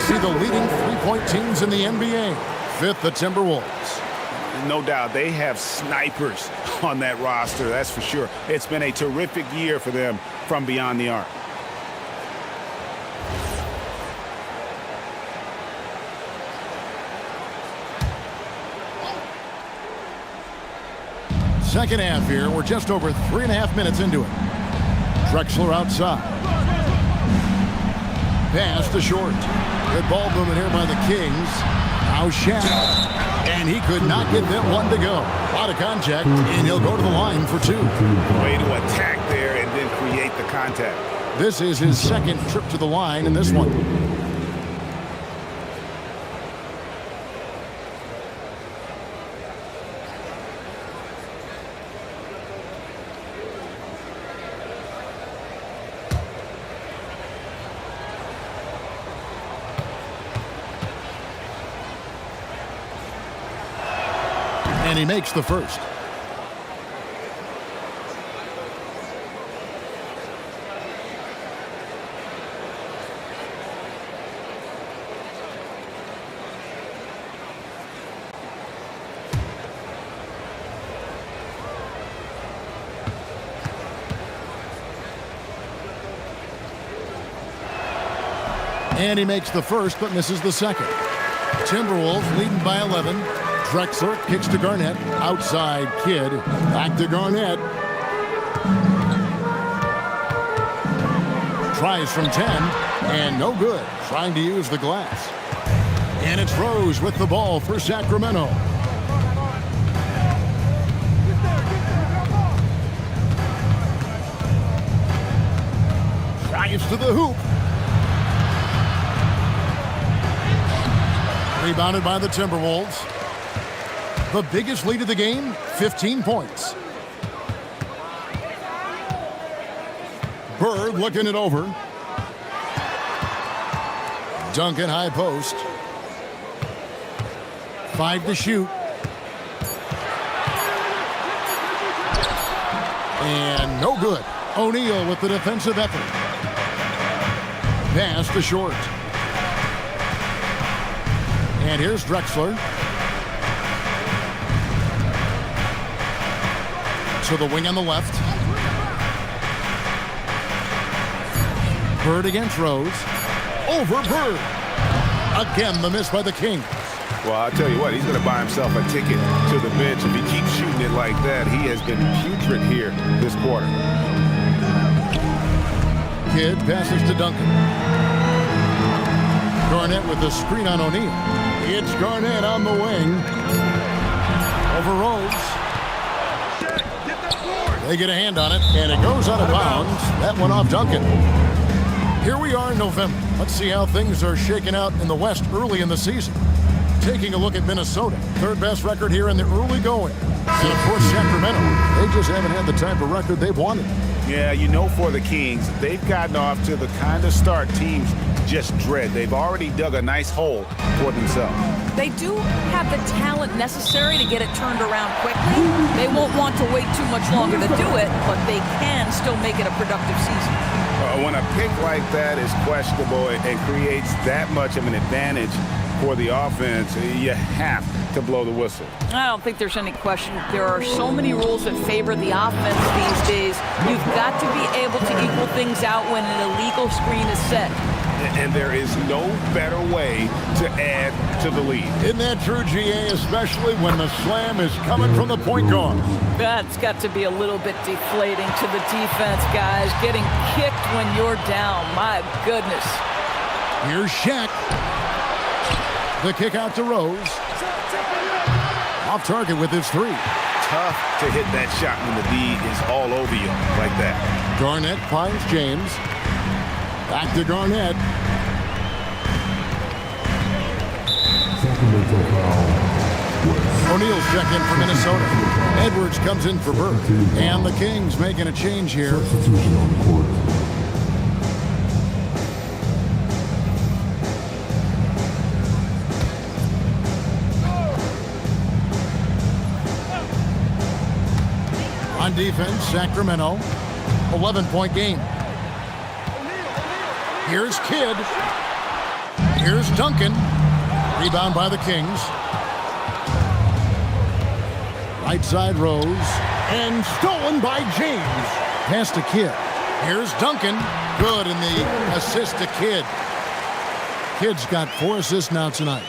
See the leading three-point teams in the NBA. 5th, the Timberwolves. No doubt, they have snipers on that roster, that's for sure. It's been a terrific year for them from beyond the arc. Second half here. We're just over 3.5 minutes into it. Drexler outside. Pass to Short. Good ball movement here by the Kings. Now Shaq. And he could not get that one to go. Out of contact, and he'll go to the line for 2. Way to attack there and then create the contact. This is his second trip to the line in this one. And he makes the first. And he makes the first, but misses the second. Timberwolves leading by 11. Drexler kicks to Garnett. Outside Kidd. Back to Garnett. Tries from 10. And no good. Trying to use the glass. And it's Rose with the ball for Sacramento. Drives to the hoop. Rebounded by the Timberwolves. The biggest lead of the game, 15 points. Bird looking it over. Duncan high post. 5 to shoot. And no good. O'Neal with the defensive effort. Pass to short. And here's Drexler. To the wing on the left. Bird against Rose. Over Bird. Again, the miss by the Kings. Well, I'll tell you what, he's going to buy himself a ticket to the bench. If he keeps shooting it like that, he has been putrid here this quarter. Kidd passes to Duncan. Garnett with the screen on O'Neal. It's Garnett on the wing. Over Rose. They get a hand on it, and it goes out of bounds. That one off Duncan. Here we are in November. Let's see how things are shaking out in the West early in the season. Taking a look at Minnesota. Third best record here in the early going. And of course, Sacramento. They just haven't had the type of record they've wanted. Yeah, you know, for the Kings, they've gotten off to the kind of start teams just dread. They've already dug a nice hole for themselves. They do have the talent necessary to get it turned around quickly. They won't want to wait too much longer to do it, but they can still make it a productive season. When a pick like that is questionable and creates that much of an advantage for the offense, you have to blow the whistle. I don't think there's any question. There are so many rules that favor the offense these days. You've got to be able to equal things out when an illegal screen is set. And there is no better way to add to the lead. Isn't that true, GA, especially when the slam is coming from the point guard? That's got to be a little bit deflating to the defense, guys. Getting kicked when you're down. My goodness. Here's Shaq. The kick out to Rose. Off target with his three. Tough to hit that shot when the D is all over you like that. Garnett finds James. Back to Garnett. O'Neal's check in for Minnesota. Edwards comes in for Bird. And the Kings making a change here. On defense, Sacramento, 11-point game. Here's Kidd. Here's Duncan. Rebound by the Kings. Right side Rose. And stolen by James. Pass to Kidd. Here's Duncan. Good in the assist to Kidd. Kidd's got 4 assists now tonight.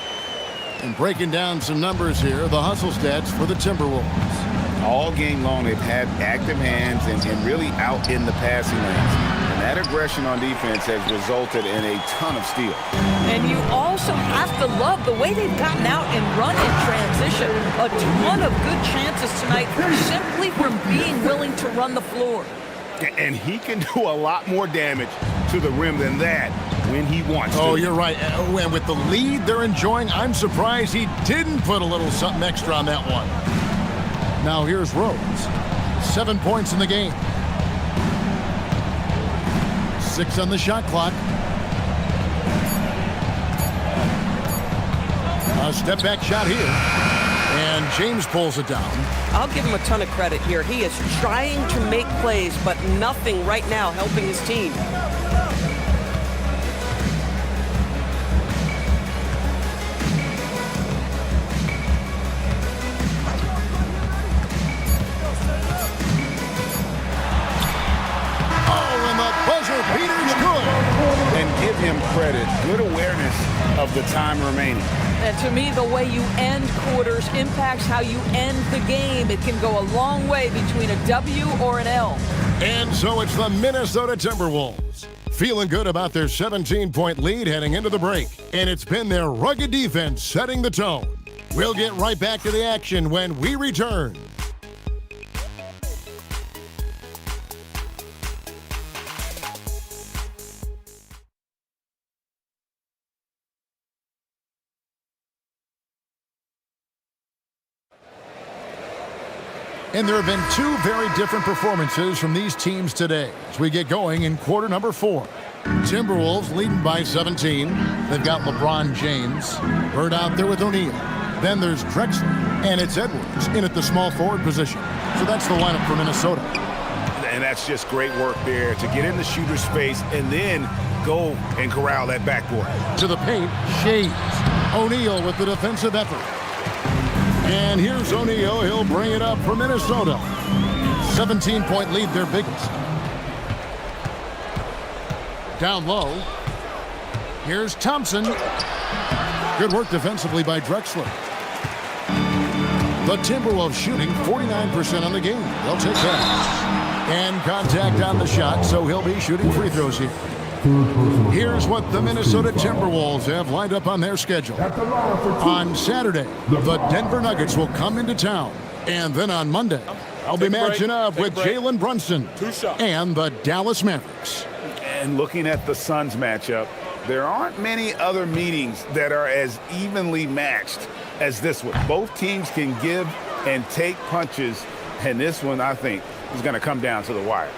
And breaking down some numbers here, the hustle stats for the Timberwolves. All game long, they've had active hands and really out in the passing lanes. And that aggression on defense has resulted in a ton of steals. And you also have to love the way they've gotten out and run in transition. A ton of good chances tonight simply from being willing to run the floor. And he can do a lot more damage to the rim than that when he wants to. Oh, you're right. And with the lead they're enjoying, I'm surprised he didn't put a little something extra on that one. Now here's Rose. 7 points in the game. 6 on the shot clock. A step back shot here. And James pulls it down. I'll give him a ton of credit here. He is trying to make plays, but nothing right now helping his team. Give him credit. Good awareness of the time remaining. And to me, the way you end quarters impacts how you end the game. It can go a long way between a W or an L. And so it's the Minnesota Timberwolves, feeling good about their 17-point lead heading into the break. And it's been their rugged defense setting the tone. We'll get right back to the action when we return. And there have been two very different performances from these teams today as we get going in quarter number 4. Timberwolves leading by 17. They've got LeBron James. Bird out there with O'Neal. Then there's Drexler, and it's Edwards in at the small forward position. So that's the lineup for Minnesota. And that's just great work there to get in the shooter's space and then go and corral that backboard. To the paint, Shades. O'Neal with the defensive effort. And here's O'Neal. He'll bring it up for Minnesota. 17-point lead, their biggest. Down low. Here's Thompson. Good work defensively by Drexler. The Timberwolves shooting 49% on the game. They'll take that. And contact on the shot, so he'll be shooting free throws here. Here's what the Minnesota Timberwolves have lined up on their schedule. On Saturday, the Denver Nuggets will come into town. And then on Monday, I'll be matching up with Jalen Brunson and the Dallas Mavericks. And looking at the Suns matchup, there aren't many other meetings that are as evenly matched as this one. Both teams can give and take punches, and this one, I think, is going to come down to the wire.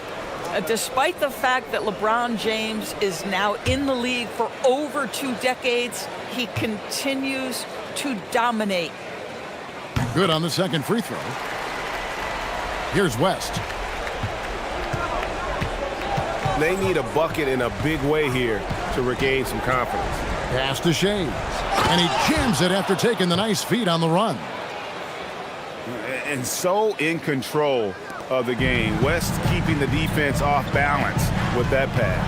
Despite the fact that LeBron James is now in the league for over 2 decades, he continues to dominate. Good on the second free throw. Here's West. They need a bucket in a big way here to regain some confidence. Pass to Shades. And he jams it after taking the nice feed on the run. And so in control of the game. West keeping the defense off balance with that pass.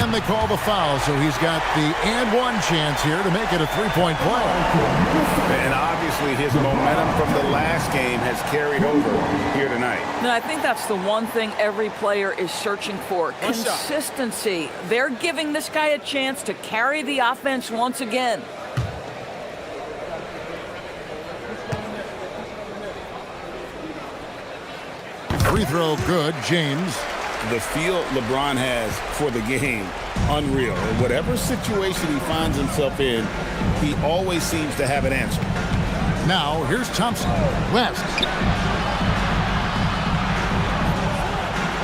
And they call the foul, so he's got the and one chance here to make it a 3-point play. And obviously his momentum from the last game has carried over here tonight. And I think that's the one thing every player is searching for. Consistency. They're giving this guy a chance to carry the offense once again. Free throw good, James. The feel LeBron has for the game, unreal. In whatever situation he finds himself in, he always seems to have an answer. Now, here's Thompson. West.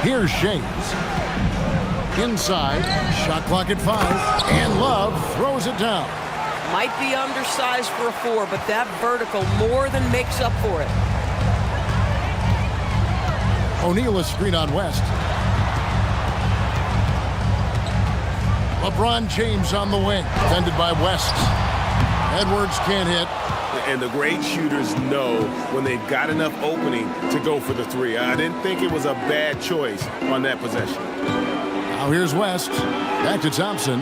Here's Shades. Inside, shot clock at 5, and Love throws it down. Might be undersized for a 4, but that vertical more than makes up for it. O'Neal is screen on West. LeBron James on the wing, defended by West. Edwards can't hit. And the great shooters know when they've got enough opening to go for the 3. I didn't think it was a bad choice on that possession. Now here's West. Back to Thompson.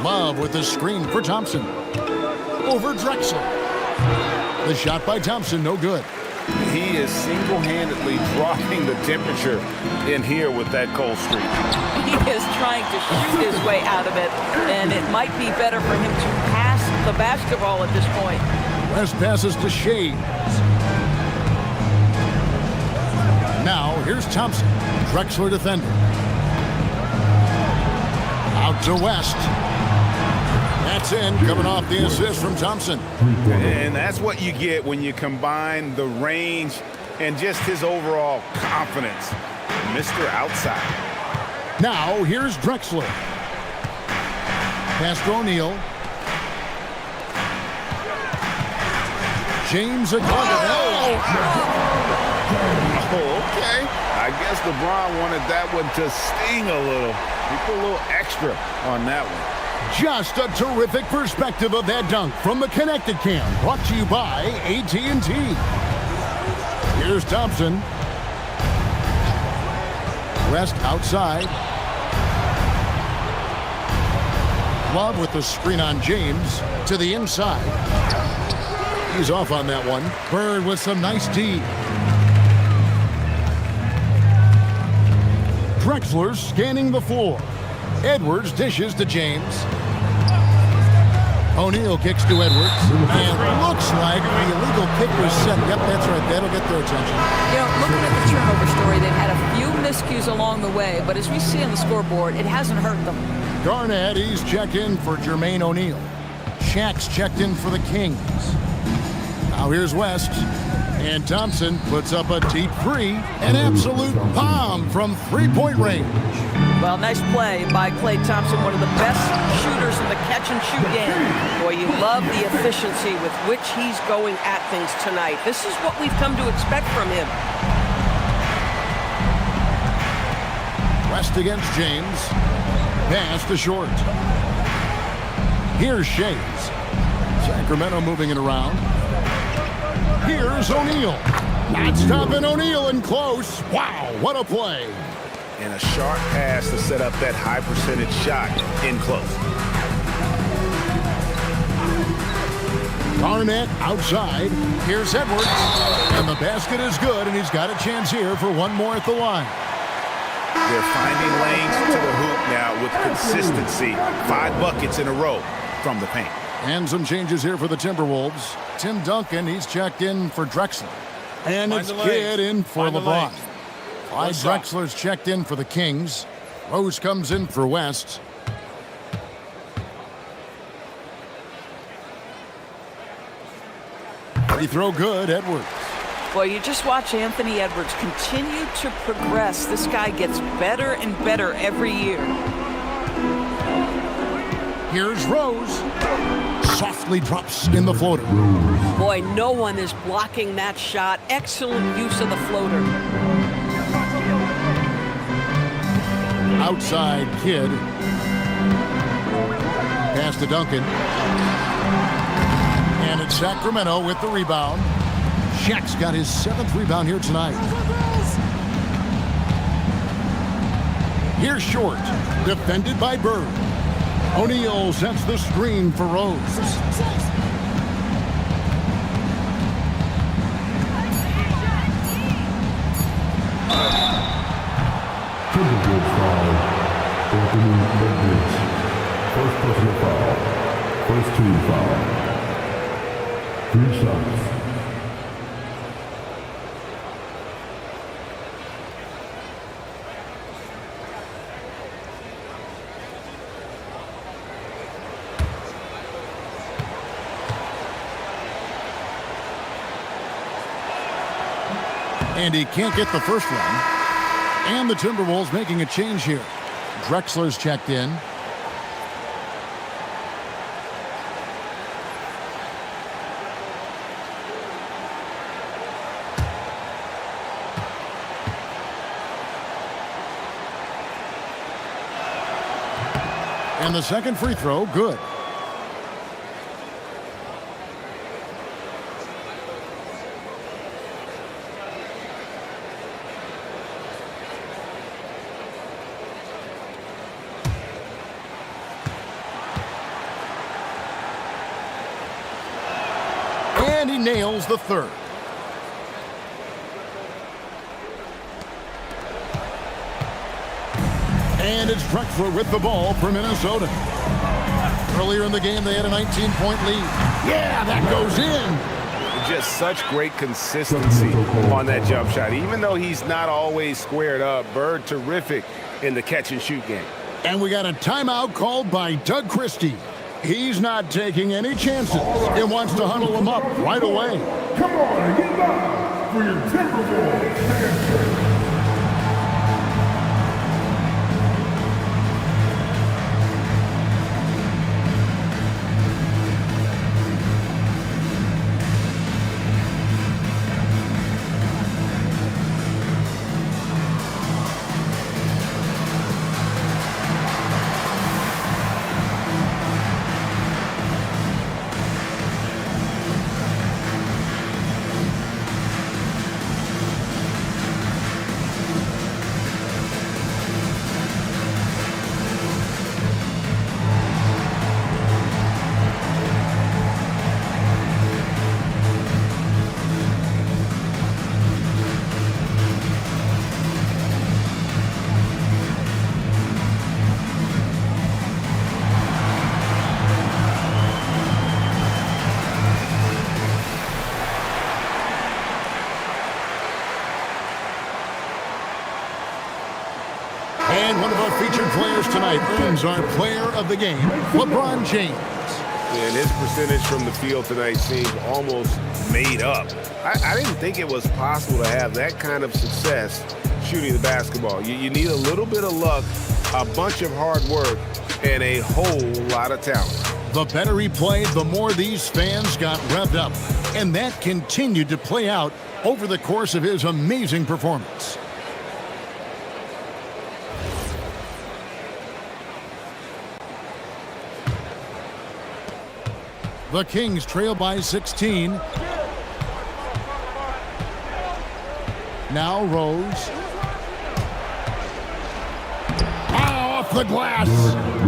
Love with the screen for Thompson. Over Drexler. The shot by Thompson, no good. He is single-handedly dropping the temperature in here with that cold streak. He is trying to shoot his way out of it, and it might be better for him to pass the basketball at this point. West passes to Shades. Now, here's Thompson. Drexler defender. Out to West. That's in, coming off the assist from Thompson. And that's what you get when you combine the range and just his overall confidence. Mr. Outside. Now, here's Drexler. Pass to O'Neal. James again. Oh, okay. I guess LeBron wanted that one to sting a little. He put a little extra on that one. Just a terrific perspective of that dunk from the Connected Cam, brought to you by AT&T. Here's Thompson. West outside. Love with the screen on James to the inside. He's off on that one. Bird with some nice D. Drexler's scanning the floor. Edwards dishes to James. O'Neal kicks to Edwards, and looks like the illegal kick was set. Yep, that's right. That'll get their attention. You know, looking at the turnover story, they've had a few miscues along the way, but as we see on the scoreboard, it hasn't hurt them. Garnett, he's checked in for Jermaine O'Neal. Shaq's checked in for the Kings. Now here's West, and Thompson puts up a deep three, an absolute bomb from three-point range. Well, nice play by Klay Thompson, one of the best shooters in the catch-and-shoot game. Boy, you love the efficiency with which he's going at things tonight. This is what we've come to expect from him. West against James. Pass to Short. Here's Shays. Sacramento moving it around. Here's O'Neal. Not stopping O'Neal in close. Wow, what a play. And a sharp pass to set up that high percentage shot in close. Garnett outside. Here's Edwards. And the basket is good, and he's got a chance here for one more at the line. They're finding lanes to the hoop now with consistency. 5 buckets in a row from the paint. And some changes here for the Timberwolves. Tim Duncan, he's checked in for Drexler. And it's Kidd in for LeBron. Clyde Drexler's checked in for the Kings. Rose comes in for West. Free throw good, Edwards. Boy, you just watch Anthony Edwards continue to progress. This guy gets better and better every year. Here's Rose. Softly drops in the floater. Boy, no one is blocking that shot. Excellent use of the floater. Outside Kidd. Pass to Duncan. And it's Sacramento with the rebound. Shaq's got his 7th rebound here tonight. Here's Short. Defended by Bird. O'Neal sets the screen for Rose. Timberwolves foul. Anthony Edwards. First personal foul. First team foul. 3 shots. And he can't get the first one. And the Timberwolves making a change here. Drexler's checked in. And the second free throw, good. And he nails the third. And it's Drexler with the ball for Minnesota. Earlier in the game, they had a 19-point lead. Yeah, that goes in. Just such great consistency on that jump shot. Even though he's not always squared up, Bird terrific in the catch-and-shoot game. And we got a timeout called by Doug Christie. He's not taking any chances. He wants to huddle him up right away. Come on, get up for your Timberwolves. And one of our featured players tonight earns our player of the game, LeBron James. And his percentage from the field tonight seemed almost made up. I didn't think it was possible to have that kind of success shooting the basketball. You need a little bit of luck, a bunch of hard work, and a whole lot of talent. The better he played, the more these fans got revved up. And that continued to play out over the course of his amazing performance. The Kings trail by 16. Now Rose. Off the glass.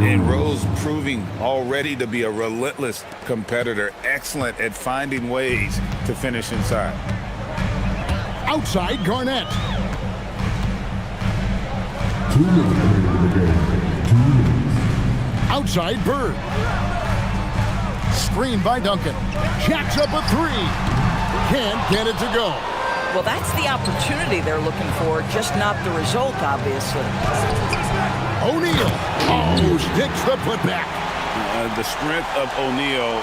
And Rose proving already to be a relentless competitor. Excellent at finding ways to finish inside. Outside Garnett. 2 minutes into the game. 2 minutes. Outside Bird. Screen by Duncan. Jacks up a three. Can't get it to go. Well, that's the opportunity they're looking for, just not the result, obviously. O'Neal. Oh, sticks the putback. The strength of O'Neal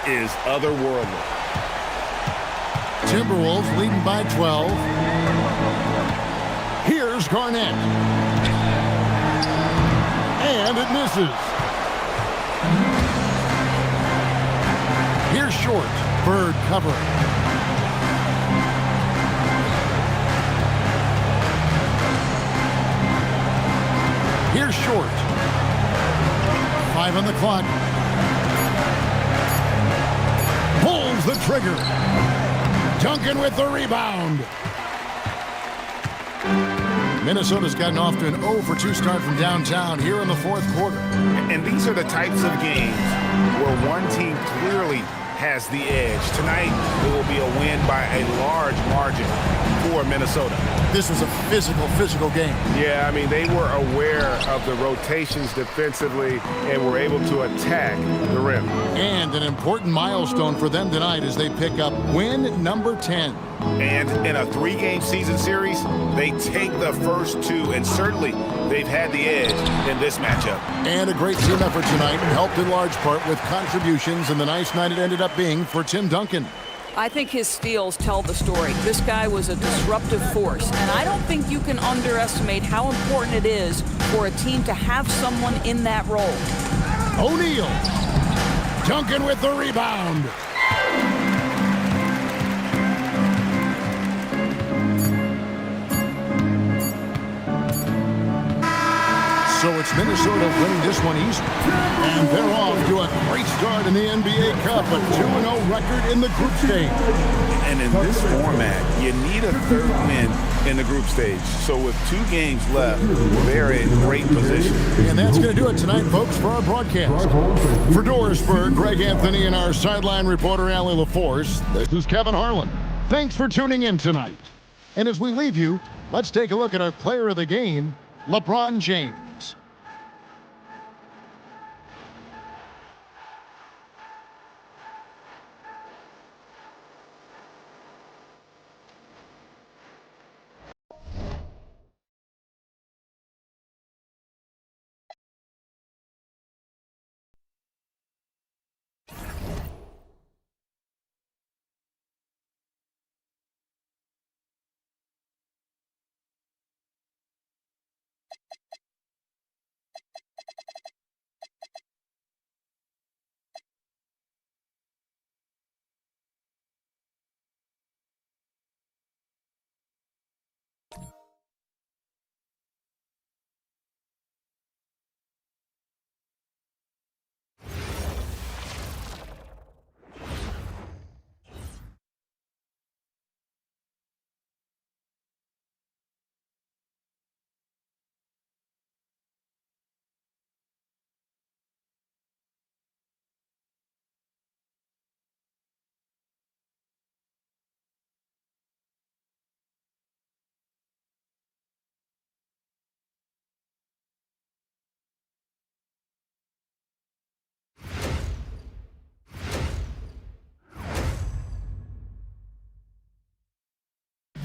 is otherworldly. Timberwolves leading by 12. Here's Garnett. And it misses. Here's Short. Bird covering. Here's Short. 5 on the clock. Pulls the trigger. Duncan with the rebound. Minnesota's gotten off to an 0 for 2 start from downtown here in the fourth quarter. And these are the types of games where one team clearly has the edge. Tonight, it will be a win by a large margin for Minnesota. This was a physical game. Yeah, I mean, they were aware of the rotations defensively and were able to attack the rim. And an important milestone for them tonight as they pick up win number 10. And in a 3-game season series, they take the first 2, and certainly they've had the edge in this matchup. And a great team effort tonight, helped in large part with contributions, and the nice night it ended up being for Tim Duncan. I think his steals tell the story. This guy was a disruptive force, and I don't think you can underestimate how important it is for a team to have someone in that role. O'Neal. Duncan with the rebound. So it's Minnesota winning this one easy. And they're off to a great start in the NBA Cup, a 2-0 record in the group stage. And in this format, you need a third win in the group stage. So with 2 games left, they're in great position. And that's going to do it tonight, folks, for our broadcast. For Dorisburg, Greg Anthony, and our sideline reporter, Allie LaForce, this is Kevin Harlan. Thanks for tuning in tonight. And as we leave you, let's take a look at our player of the game, LeBron James.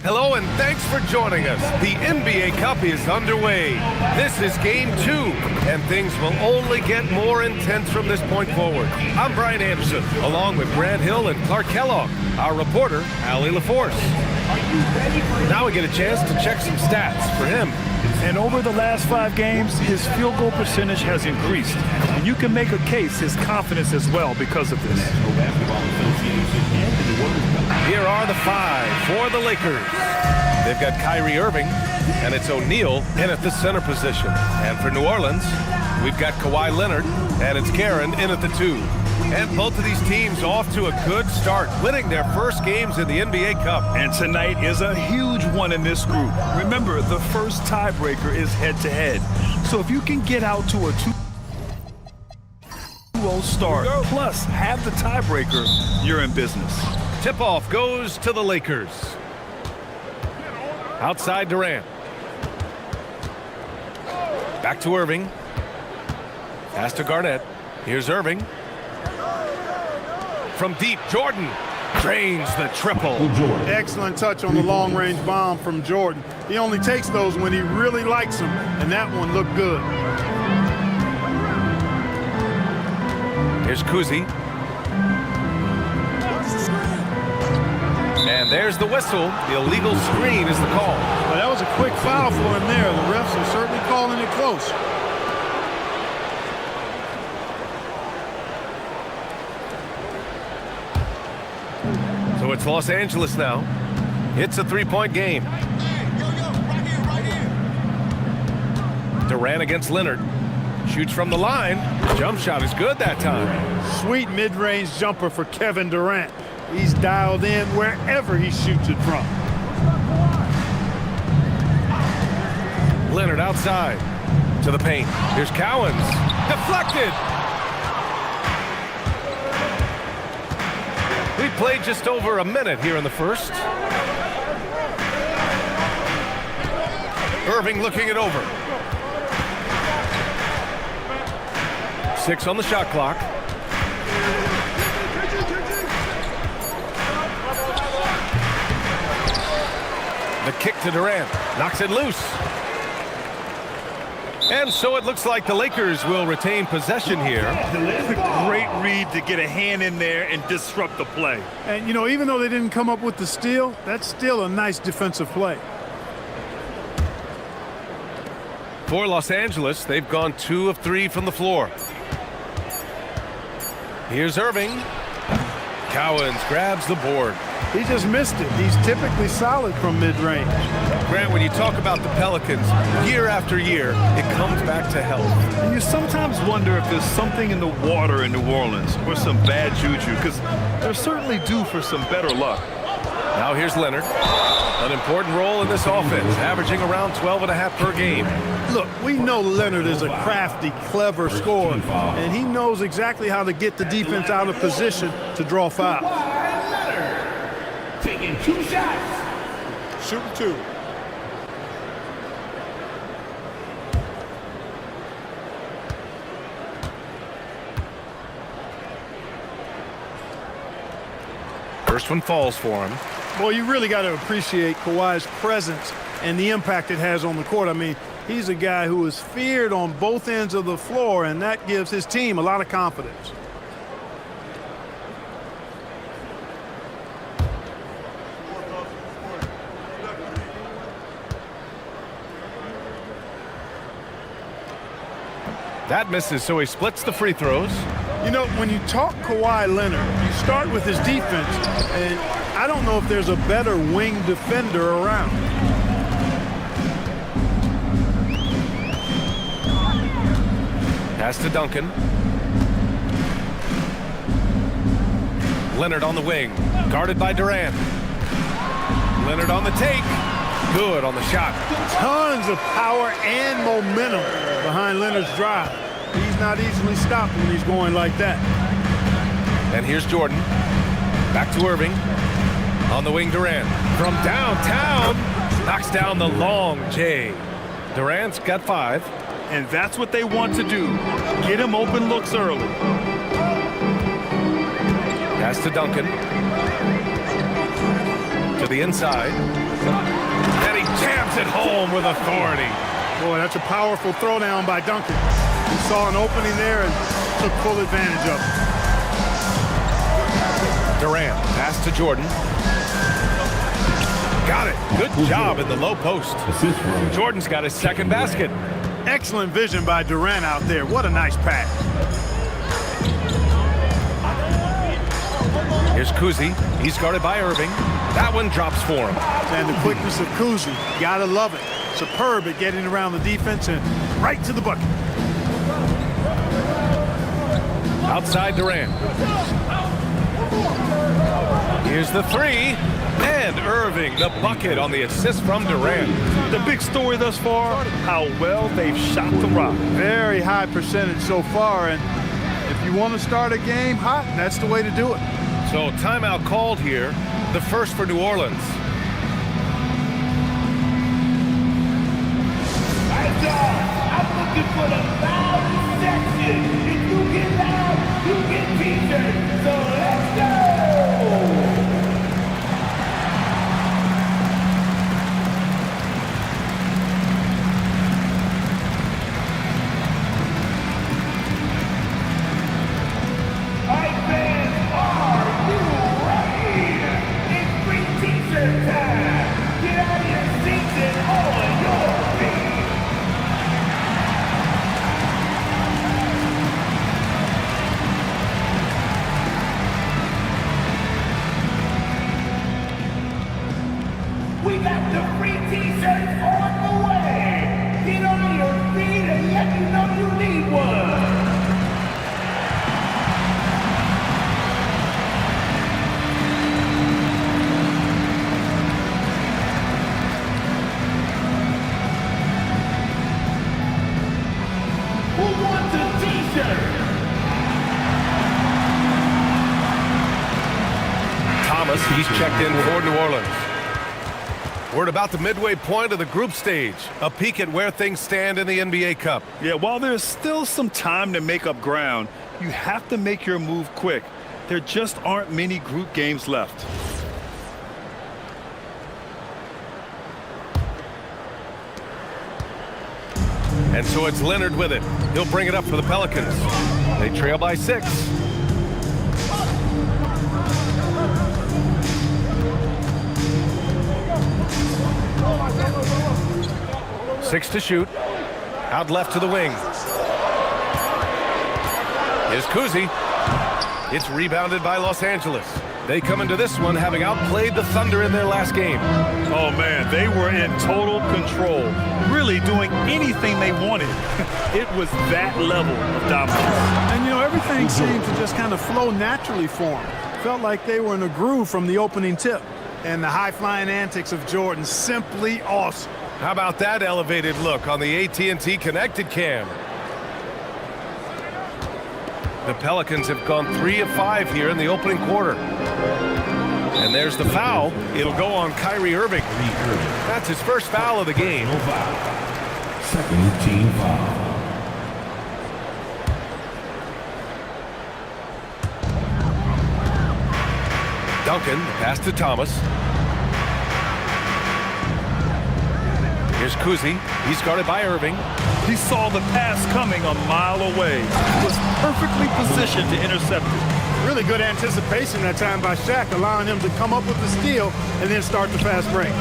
Hello and thanks for joining us. The NBA Cup is underway. This is game 2, and things will only get more intense from this point forward. I'm Brian Anderson, along with Grant Hill and Clark Kellogg, our reporter, Allie LaForce. Now we get a chance to check some stats for him. And over the last 5 games, his field goal percentage has increased. And you can make a case his confidence as well because of this. Here are the 5 for the Lakers. They've got Kyrie Irving, and it's O'Neal in at the center position. And for New Orleans, we've got Kawhi Leonard, and it's Karen in at the 2. And both of these teams off to a good start, winning their first games in the NBA Cup. And tonight is a huge one in this group. Remember, the first tiebreaker is head-to-head. So if you can get out to a 2-0 start, plus have the tiebreaker, you're in business. Tip-off goes to the Lakers. Outside Durant. Back to Irving. Pass to Garnett. Here's Irving. From deep, Jordan drains the triple. Excellent touch on the long-range bomb from Jordan. He only takes those when he really likes them, and that one looked good. Here's Kuzi. And there's the whistle. The illegal screen is the call. Well, that was a quick foul for him there. The refs are certainly calling it close. So it's Los Angeles now. It's a 3-point game. Durant against Leonard. Shoots from the line. Jump shot is good that time. Sweet mid-range jumper for Kevin Durant. He's dialed in wherever he shoots it from. Leonard outside to the paint. Here's Cowens. Deflected. We played just over a minute here in the first. Irving looking it over. 6 on the shot clock. The kick to Durant. Knocks it loose. And so it looks like the Lakers will retain possession here. It's a great read to get a hand in there and disrupt the play. And, you know, even though they didn't come up with the steal, that's still a nice defensive play. For Los Angeles, they've gone 2 of 3 from the floor. Here's Irving. Cowens grabs the board. He just missed it. He's typically solid from mid-range. Grant, when you talk about the Pelicans, year after year, it comes back to health. And you sometimes wonder if there's something in the water in New Orleans or some bad juju, because they're certainly due for some better luck. Now here's Leonard. An important role in this offense, averaging around 12.5 per game. Look, we know Leonard is a crafty, clever scorer, and he knows exactly how to get the defense out of position to draw fouls. Taking 2 shots. Shooting 2. First one falls for him. Well, you really got to appreciate Kawhi's presence and the impact it has on the court. I mean, he's a guy who is feared on both ends of the floor, and that gives his team a lot of confidence. That misses, so he splits the free throws. You know, when you talk Kawhi Leonard, you start with his defense, and I don't know if there's a better wing defender around. Pass to Duncan. Leonard on the wing, guarded by Durant. Leonard on the take. Good on the shot. Tons of power and momentum behind Leonard's drive. He's not easily stopped when he's going like that. And here's Jordan. Back to Irving. On the wing, Durant. From downtown. Knocks down the long J. Durant's got 5. And that's what they want to do. Get him open looks early. Pass to Duncan. To the inside. And he jams it home with authority. Boy, that's a powerful throwdown by Duncan. He saw an opening there and took full advantage of it. Durant, pass to Jordan. Got it. Good job in the low post. Jordan's got his second basket. Excellent vision by Durant out there. What a nice pass. Here's Kuzi. He's guarded by Irving. That one drops for him. And the quickness of Kuzi, gotta love it. Superb at getting around the defense and right to the bucket. Outside Durant. Here's the three. And Irving, the bucket on the assist from Durant. The big story thus far, how well they've shot the rock. Very high percentage so far, and if you want to start a game hot, that's the way to do it. So timeout called here, the first for New Orleans. I'm looking for the loud section. If you get loud, you get t-shirts. So let's go! Alright, fans, are you ready? It's free t-shirt time. Get out of your seats and on your feet. We got the free t-shirts on the way. Get on your feet and let me know you need one. Who wants a t-shirt? Thomas, he's checked in for New Orleans. We're at about the midway point of the group stage. A peek at where things stand in the NBA Cup. Yeah, while there's still some time to make up ground, you have to make your move quick. There just aren't many group games left. And so it's Leonard with it. He'll bring it up for the Pelicans. They trail by 6. Six to shoot. Out left to the wing. Here's Kuzi. It's rebounded by Los Angeles. They come into this one having outplayed the Thunder in their last game. Oh, man, they were in total control, really doing anything they wanted. It was that level of dominance. And, you know, everything seemed to just kind of flow naturally for them. Felt like they were in a groove from the opening tip. And the high-flying antics of Jordan, simply awesome. How about that elevated look on the AT&T Connected Cam? The Pelicans have gone 3 of 5 here in the opening quarter. And there's the foul. It'll go on Kyrie Irving. That's his first foul of the game. Second team foul. Duncan, pass to Thomas. Here's Kuzi. He's guarded by Irving. He saw the pass coming a mile away. He was perfectly positioned to intercept it. Really good anticipation that time by Shaq, allowing him to come up with the steal and then start the fast break.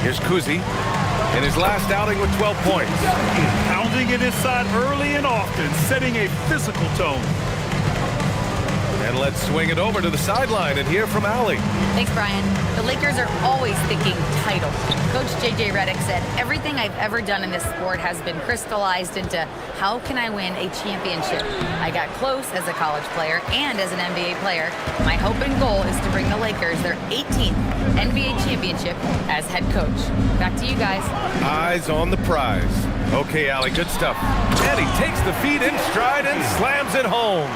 Here's Kuzi in his last outing with 12 points. Pounding it inside early and often, setting a physical tone. And let's swing it over to the sideline and hear from Allie. Thanks, Brian. The Lakers are always thinking title. Coach J.J. Redick said, everything I've ever done in this sport has been crystallized into how can I win a championship? I got close as a college player and as an NBA player. My hope and goal is to bring the Lakers their 18th NBA championship as head coach. Back to you guys. Eyes on the prize. Okay, Allie, good stuff. And he takes the feet in stride and slams it home.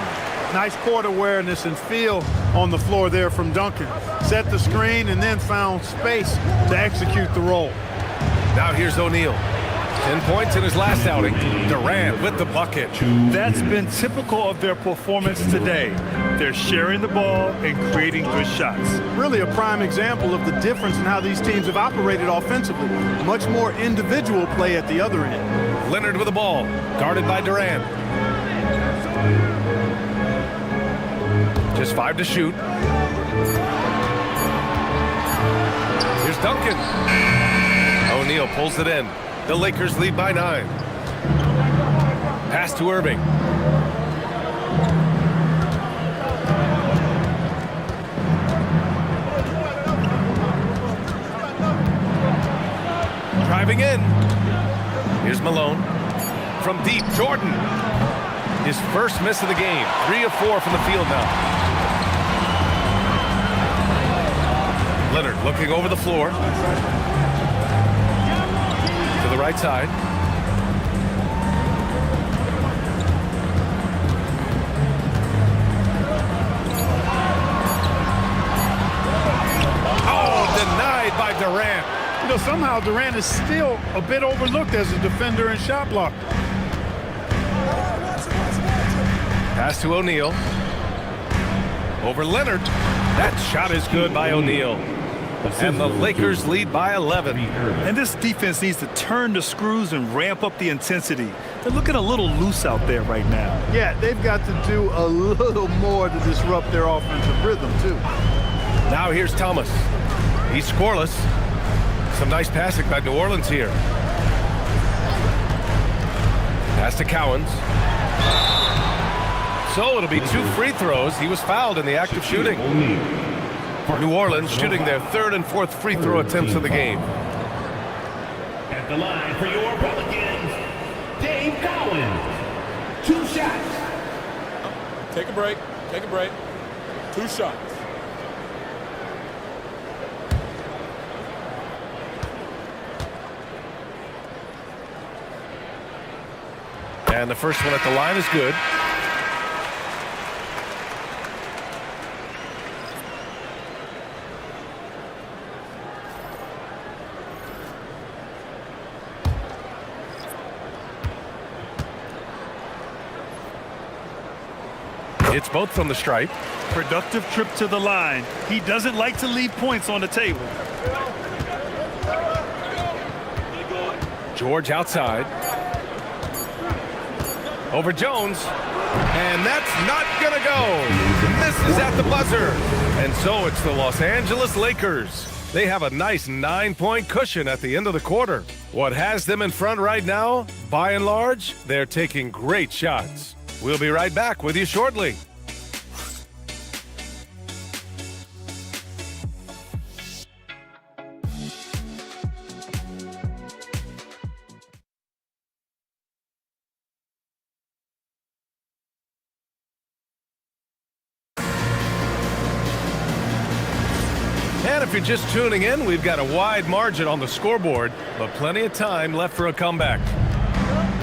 Nice court awareness and feel on the floor there from Duncan. Set the screen and then found space to execute the roll. Now here's O'Neal. 10 points in his last outing. Durant with the bucket. That's been typical of their performance today. They're sharing the ball and creating good shots. Really a prime example of the difference in how these teams have operated offensively. Much more individual play at the other end. Leonard with the ball, guarded by Durant. Just 5 to shoot. Here's Duncan. O'Neal pulls it in. The Lakers lead by 9. Pass to Irving. Driving in. Here's Malone. From deep, Jordan. His first miss of the game. 3 of 4 from the field now. Leonard looking over the floor. To the right side. Oh, denied by Durant. You know, somehow Durant is still a bit overlooked as a defender and shot blocker. Pass to O'Neal. Over Leonard. That shot is good by O'Neal. And the Lakers lead by 11. And this defense needs to turn the screws and ramp up the intensity. They're looking a little loose out there right now. Yeah, they've got to do a little more to disrupt their offensive rhythm, too. Now here's Thomas. He's scoreless. Some nice passing by New Orleans here. Pass to Cowens. So it'll be 2 free throws. He was fouled in the act of shooting. New Orleans shooting their 3rd and 4th free throw attempts of the game. At the line for your Pelicans, Dave Cowens. 2 shots. Take a break. Take a break. 2 shots. And the first one at the line is good. It's both from the stripe. Productive trip to the line. He doesn't like to leave points on the table. George outside. Over Jones. And that's not going to go. Misses at the buzzer. And so it's the Los Angeles Lakers. They have a nice 9-point cushion at the end of the quarter. What has them in front right now, by and large, they're taking great shots. We'll be right back with you shortly. And if you're just tuning in, we've got a wide margin on the scoreboard, but plenty of time left for a comeback.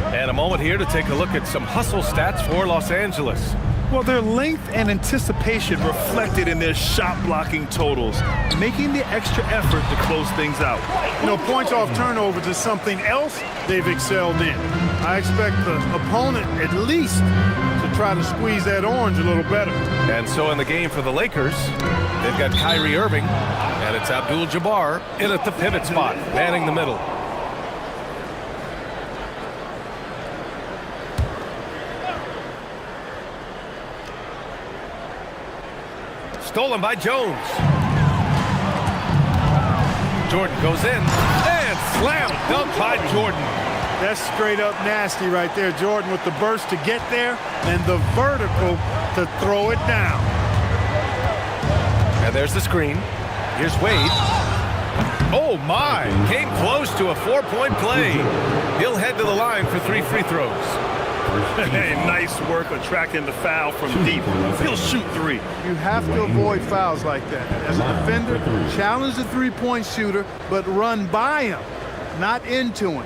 And a moment here to take a look at some hustle stats for Los Angeles. Well, their length and anticipation reflected in their shot blocking totals, making the extra effort to close things out. You know, points off turnovers is something else they've excelled in. I expect the opponent at least to try to squeeze that orange a little better. And so in the game for the Lakers, they've got Kyrie Irving, and it's Abdul-Jabbar in at the pivot spot, manning the middle. Stolen by Jones. Jordan goes in and slam dunk by Jordan. That's straight up nasty right there. Jordan with the burst to get there and the vertical to throw it down. And there's the screen. Here's Wade. Oh my, came close to a 4-point play. He'll head to the line for 3 free throws. Hey, nice work attracting the foul from deep. He'll shoot 3. You have to avoid fouls like that. As a defender, challenge the three-point shooter, but run by him, not into him.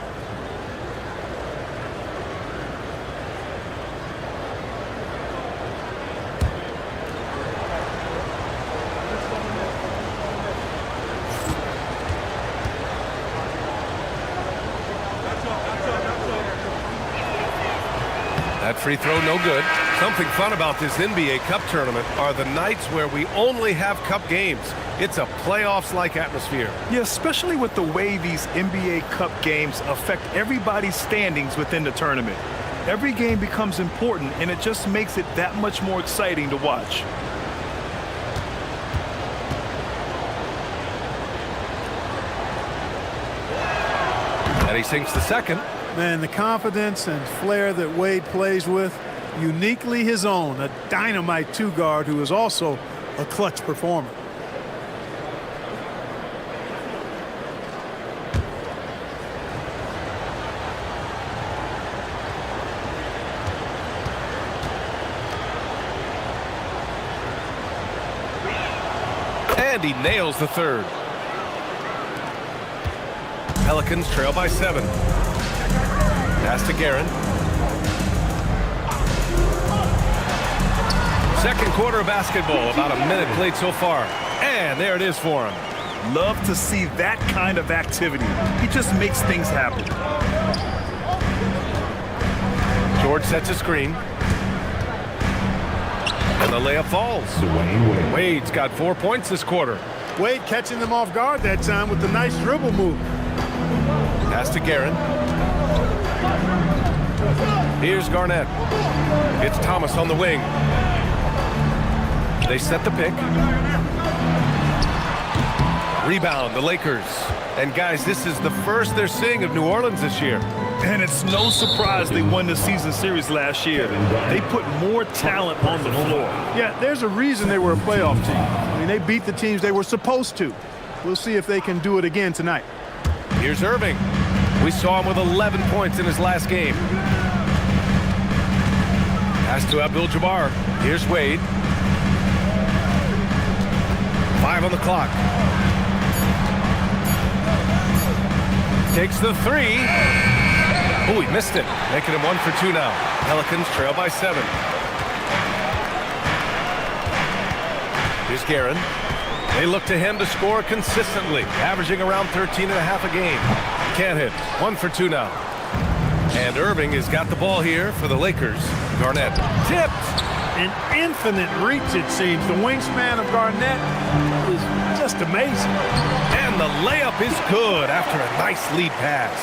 That free throw no good. Something fun about this NBA Cup tournament are the nights where we only have Cup games. It's a playoffs-like atmosphere. Yeah, especially with the way these NBA Cup games affect everybody's standings within the tournament. Every game becomes important, and it just makes it that much more exciting to watch. And he sinks the second. Man, the confidence and flair that Wade plays with, uniquely his own, a dynamite two-guard who is also a clutch performer. And he nails the third. Pelicans trail by 7. Pass to Guerin. Second quarter of basketball, about a minute played so far. And there it is for him. Love to see that kind of activity. He just makes things happen. George sets a screen. And the layup falls. Wade's got 4 points this quarter. Wade catching them off guard that time with the nice dribble move. Pass to Guerin. Here's Garnett. It's Thomas on the wing. They set the pick. Rebound, the Lakers. And guys, this is the first they're seeing of New Orleans this year. And it's no surprise they won the season series last year. They put more talent on the floor. Yeah, there's a reason they were a playoff team. I mean, they beat the teams they were supposed to. We'll see if they can do it again tonight. Here's Irving. We saw him with 11 points in his last game. Pass to Abdul-Jabbar. Here's Wade. 5 on the clock. Takes the three. Oh, he missed it. Making him 1 for 2 now. Pelicans trail by 7. Here's Guerin. They look to him to score consistently, averaging around 13 and a half a game. Can't hit. 1 for 2 now. And Irving has got the ball here for the Lakers. Garnett tipped. An infinite reach, it seems. The wingspan of Garnett is just amazing. And the layup is good after a nice lead pass.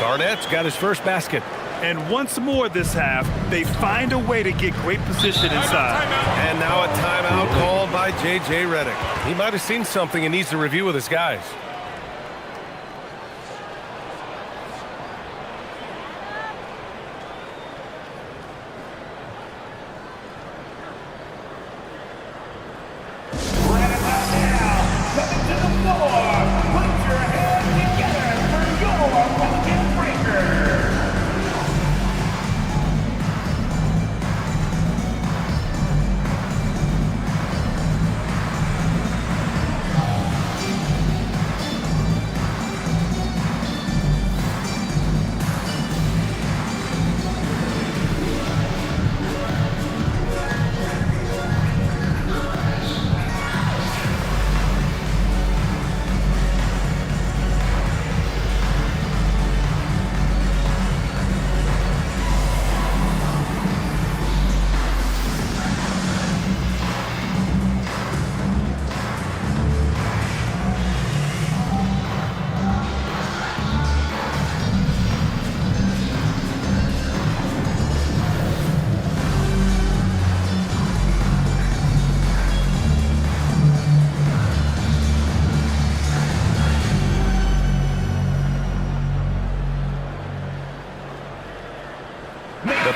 Garnett's got his first basket. And once more this half, they find a way to get great position inside. And now a timeout called by J.J. Redick. He might have seen something and needs to review with his guys.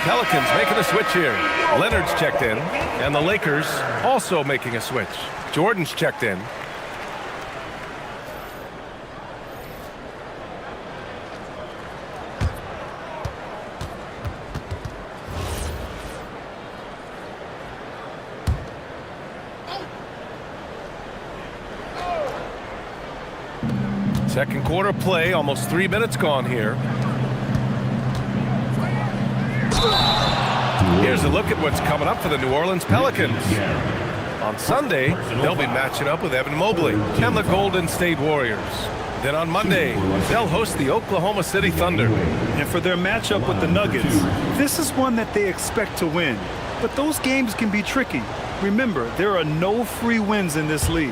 Pelicans making a switch here. Leonard's checked in, and the Lakers also making a switch. Jordan's checked in. Second quarter play, almost 3 minutes gone here. Here's a look at what's coming up for the New Orleans Pelicans. On Sunday, they'll be matching up with Evan Mobley and the Golden State Warriors. Then on Monday, they'll host the Oklahoma City Thunder. And for their matchup with the Nuggets, this is one that they expect to win. But those games can be tricky. Remember, there are no free wins in this league.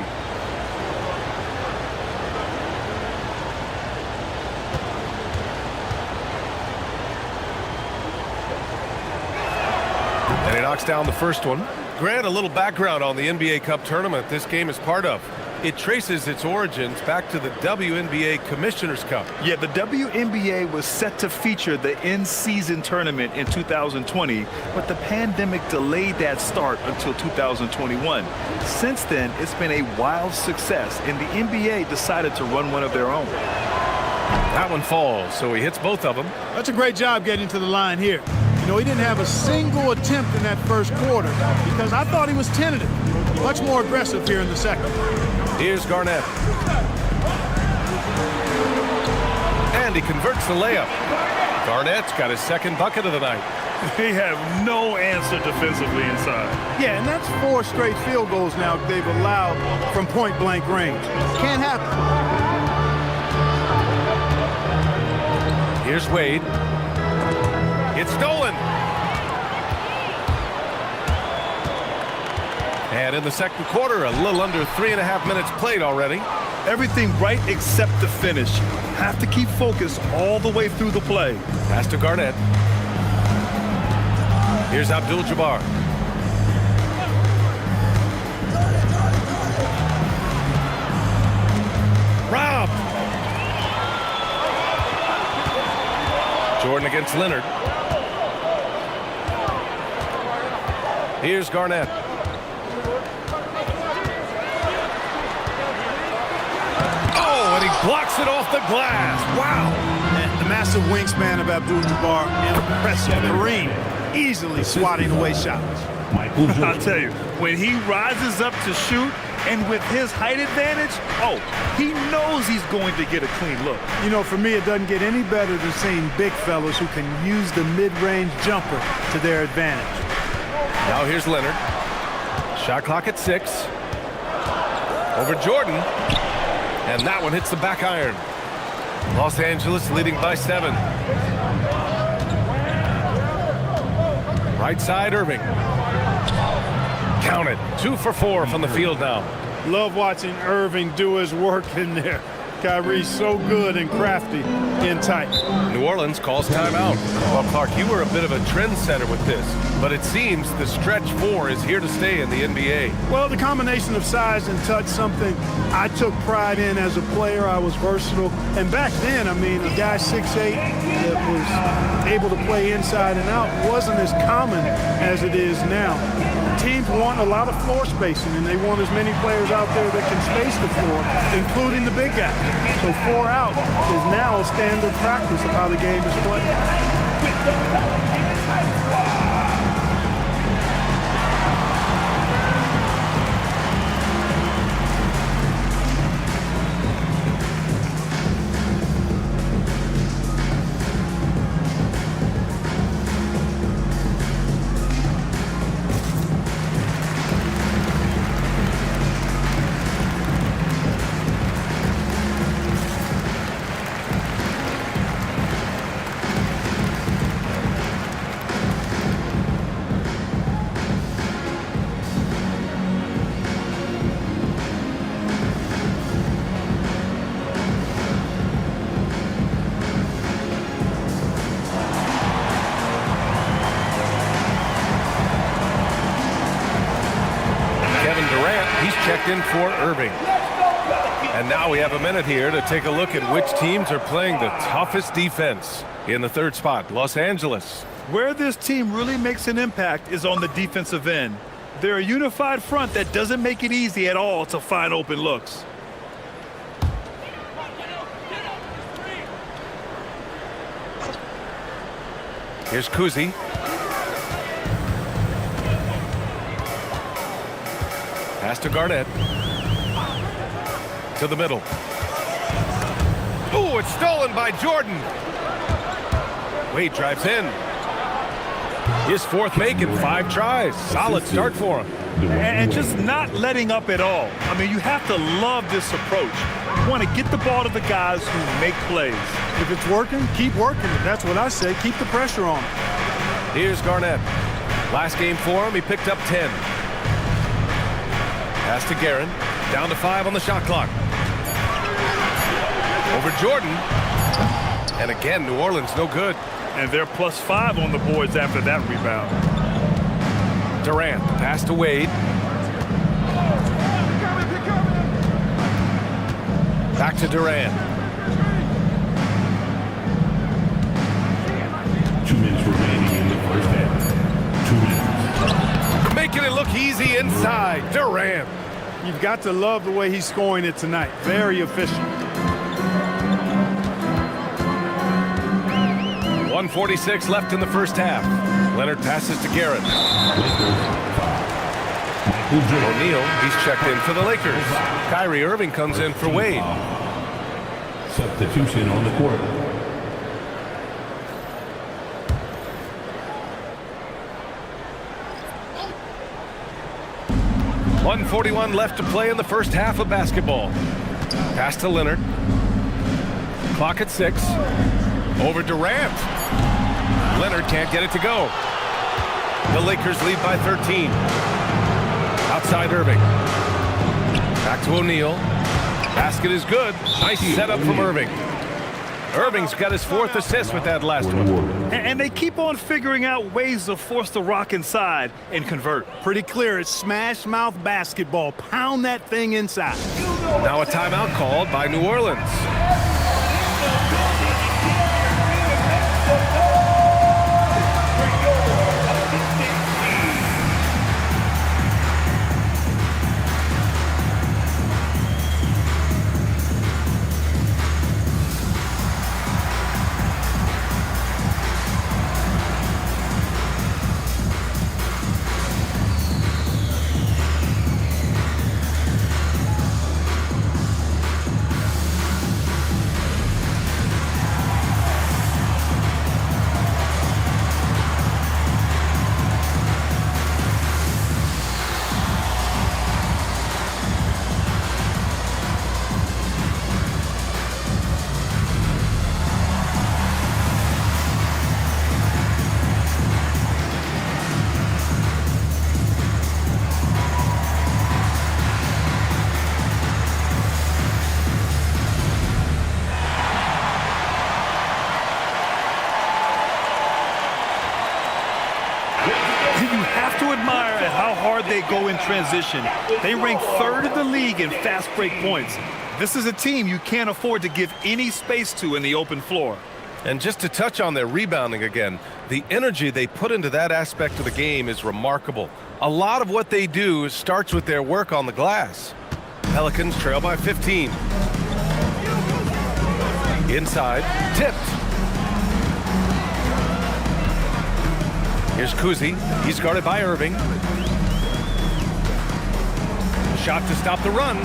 And he knocks down the first one. Grant, a little background on the NBA Cup tournament this game is part of. It traces its origins back to the WNBA Commissioner's Cup. Yeah, the WNBA was set to feature the in-season tournament in 2020, but the pandemic delayed that start until 2021. Since then, it's been a wild success, and the NBA decided to run one of their own. That one falls, so he hits both of them. That's a great job getting to the line here. You know, he didn't have a single attempt in that first quarter because I thought he was tentative. Much more aggressive here in the second. Here's Garnett. And he converts the layup. Garnett's got his second bucket of the night. They have no answer defensively inside. Yeah, and that's 4 straight field goals now they've allowed from point-blank range. Can't happen. Here's Wade. It's stolen. And in the second quarter, a little under 3.5 minutes played already. Everything right except the finish. Have to keep focused all the way through the play. Pass to Garnett. Here's Abdul-Jabbar. Rob. Jordan against Leonard. Here's Garnett. Oh, and he blocks it off the glass. Wow. And the massive wingspan of Abdul-Jabbar, impressive. Kareem easily swatting away shots. I'll tell you, when he rises up to shoot, and with his height advantage, oh, he knows he's going to get a clean look. You know, for me, it doesn't get any better than seeing big fellas who can use the mid-range jumper to their advantage. Now here's Leonard. Shot clock at 6. Over Jordan. And that one hits the back iron. Los Angeles leading by 7. Right side, Irving. Count it. 2 for 4 from the field now. Love watching Irving do his work in there. Kyrie's so good and crafty in tight. New Orleans calls timeout. Well, Clark, you were a bit of a trendsetter with this, but it seems the stretch 4 is here to stay in the NBA. Well, the combination of size and touch, something I took pride in as a player. I was versatile. And back then, I mean, a guy 6'8" that was able to play inside and out wasn't as common as it is now. Teams want a lot of floor spacing, and they want as many players out there that can space the floor, including the big guy. So 4 out is now a standard practice of how the game is played. Checked in for Irving. And now we have a minute here to take a look at which teams are playing the toughest defense. In the third spot, Los Angeles. Where this team really makes an impact is on the defensive end. They're a unified front that doesn't make it easy at all to find open looks. Here's Kuzi. Pass to Garnett. To the middle. Oh, it's stolen by Jordan. Wade drives in. His 4th make in 5 tries. Solid start for him. And just not letting up at all. I mean, you have to love this approach. want to get the ball to the guys who make plays. If it's working, keep working it. That's what I say. Keep the pressure on. Here's Garnett. Last game for him, he picked up 10. Pass to Guerin. Down to 5 on the shot clock. Over Jordan. And again, New Orleans no good. And they're +5 on the boards after that rebound. Durant, pass to Wade. Back to Durant. 2 minutes remaining in the first half. 2 minutes. Making it look easy inside. Durant. You've got to love the way he's scoring it tonight. Very efficient. 1:46 left in the first half. Leonard passes to Garrett. O'Neal, he's checked in for the Lakers. Kyrie Irving comes in for Wade. Substitution on the court. .141 left to play in the first half of basketball. Pass to Leonard. Clock at 6. Over Durant. Leonard can't get it to go. The Lakers lead by 13. Outside Irving. Back to O'Neal. Basket is good. Nice setup from Irving. Irving's got his 4th assist with that last one. And they keep on figuring out ways to force the rock inside and convert. Pretty clear. It's smash mouth basketball. Pound that thing inside. Now a timeout called by New Orleans. They go in transition. They rank 3rd in the league in fast break points. This is a team you can't afford to give any space to in the open floor. And just to touch on their rebounding again, the energy they put into that aspect of the game is remarkable. A lot of what they do starts with their work on the glass. Pelicans trail by 15. Inside, tipped. Here's Kuzi. He's guarded by Irving. Shot to stop the run.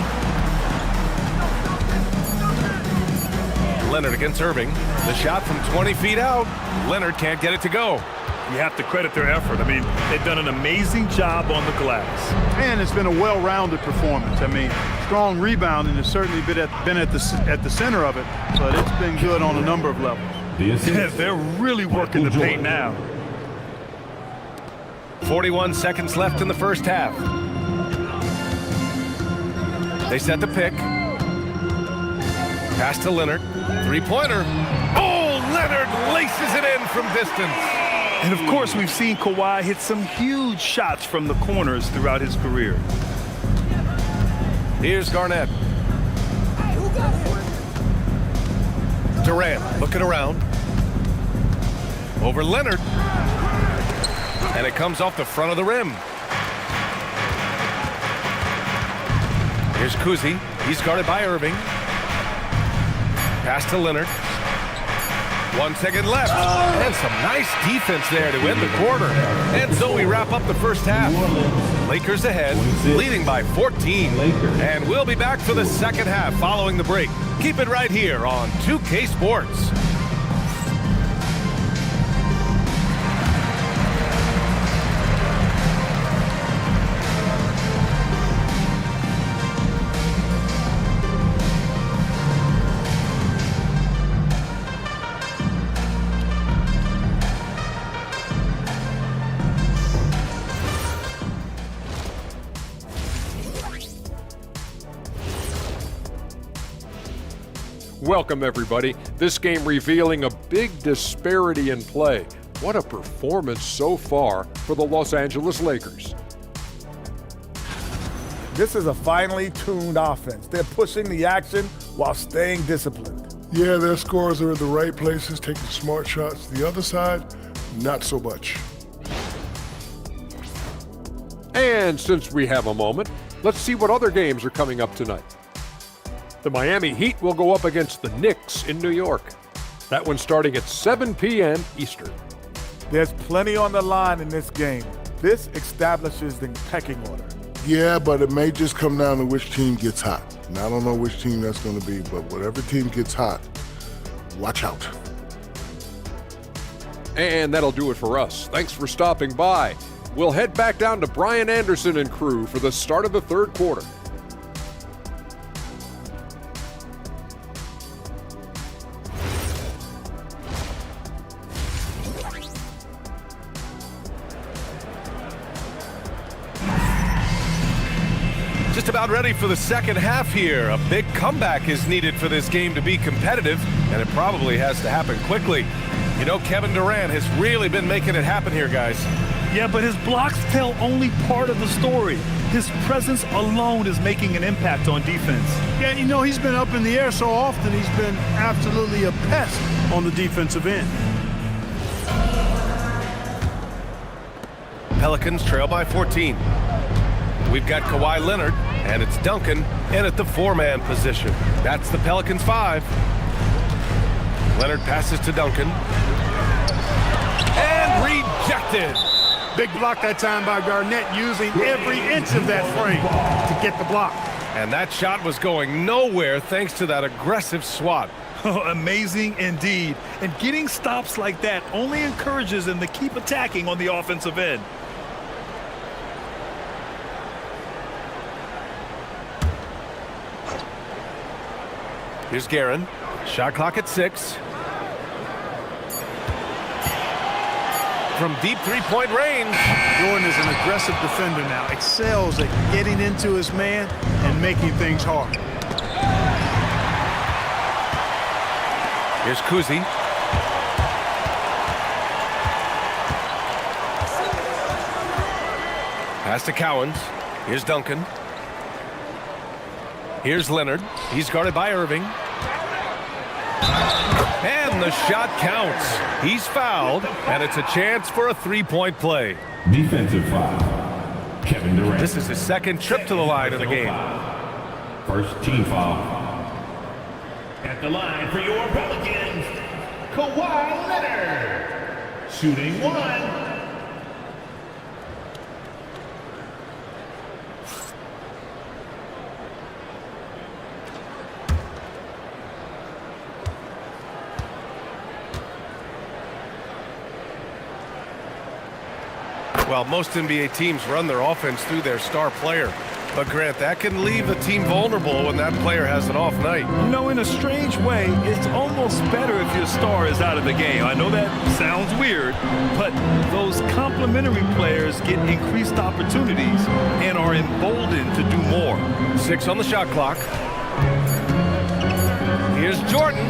Leonard against Irving. The shot from 20 feet out. Leonard can't get it to go. You have to credit their effort. I mean, they've done an amazing job on the glass. And it's been a well-rounded performance. I mean, strong rebounding has certainly been at the center of it, but it's been good on a number of levels. They're really working the paint now. 41 seconds left in the first half. They set the pick. Pass to Leonard. 3-pointer. Oh, Leonard laces it in from distance. And of course, we've seen Kawhi hit some huge shots from the corners throughout his career. Here's Garnett. Durant looking around. Over Leonard. And it comes off the front of the rim. Here's Kuzi. He's guarded by Irving. Pass to Leonard. 1 second left. And some nice defense there to end the quarter. And so we wrap up the first half. Lakers ahead, leading by 14. And we'll be back for the second half following the break. Keep it right here on 2K Sports. Welcome, everybody. This game revealing a big disparity in play. What a performance so far for the Los Angeles Lakers. This is a finely tuned offense. They're pushing the action while staying disciplined. Yeah, their scores are in the right places, taking smart shots. The other side, not so much. And since we have a moment, let's see what other games are coming up tonight. The Miami Heat will go up against the Knicks in New York. That one's starting at 7 p.m. Eastern. There's plenty on the line in this game. This establishes the pecking order. Yeah, but it may just come down to which team gets hot. And I don't know which team that's going to be, but whatever team gets hot, watch out. And that'll do it for us. Thanks for stopping by. We'll head back down to Brian Anderson and crew for the start of the third quarter. Just about ready for the second half here. A big comeback is needed for this game to be competitive, and it probably has to happen quickly. You know, Kevin Durant has really been making it happen here, guys. Yeah, but his blocks tell only part of the story. His presence alone is making an impact on defense. Yeah, you know, he's been up in the air so often, he's been absolutely a pest on the defensive end. Pelicans trail by 14. We've got Kawhi Leonard, and it's Duncan in at the four-man position. That's the Pelicans 5. Leonard passes to Duncan. And rejected. Big block that time by Garnett, using every inch of that frame to get the block. And that shot was going nowhere thanks to that aggressive swat. Amazing indeed. And getting stops like that only encourages them to keep attacking on the offensive end. Here's Guerin. Shot clock at 6. From deep three-point range. Jordan is an aggressive defender now. Excels at getting into his man and making things hard. Here's Kuzi. Pass to Cowens. Here's Duncan. Here's Leonard. He's guarded by Irving. And the shot counts. He's fouled, and it's a chance for a three-point play. Defensive foul, Kevin Durant. This is his second trip to the line of the game. First team foul. At the line for your Pelicans, Kawhi Leonard. Shooting 1. Well, most NBA teams run their offense through their star player. But, Grant, that can leave the team vulnerable when that player has an off night. You know, in a strange way, it's almost better if your star is out of the game. I know that sounds weird, but those complementary players get increased opportunities and are emboldened to do more. 6 on the shot clock. Here's Jordan.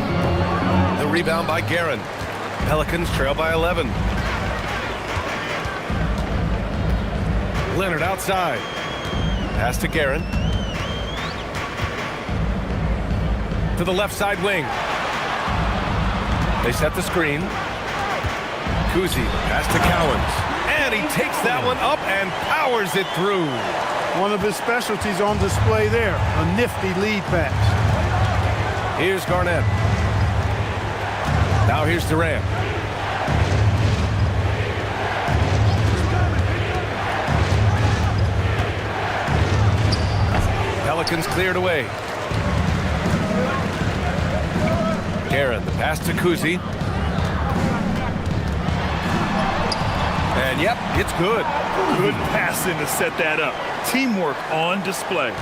The rebound by Guerin. Pelicans trail by 11. Leonard outside. Pass to Guerin. To the left side wing. They set the screen. Kuzi, pass to Cowens. And he takes that one up and powers it through. One of his specialties on display there, a nifty lead pass. Here's Garnett. Now here's Durant. Pelicans cleared away. Guerin, the pass to Kuzi. And yep, it's good. Good passing to set that up. Teamwork on display.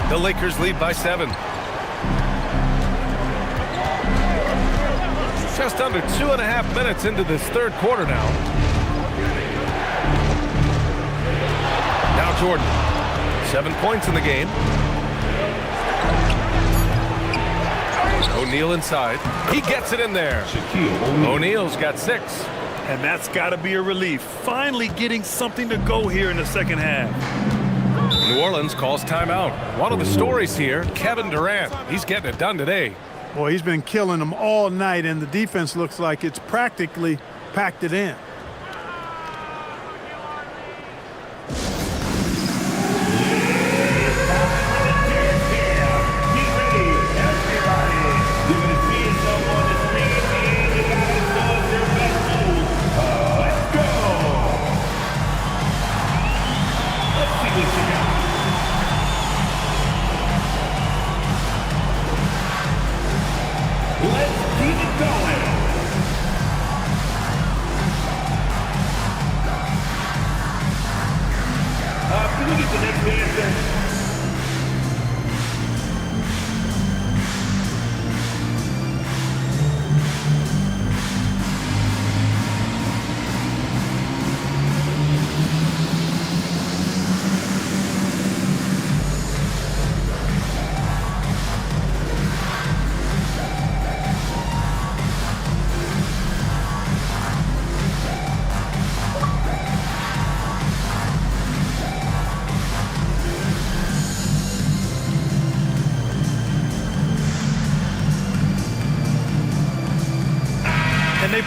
The Lakers lead by 7. Just under 2.5 minutes into this third quarter now. Now Jordan. 7 points in the game. No O'Neal inside. He gets it in there. O'Neal's got 6. And that's got to be a relief. Finally getting something to go here in the second half. New Orleans calls timeout. One of the stories here, Kevin Durant. He's getting it done today. Boy, he's been killing them all night, and the defense looks like it's practically packed it in.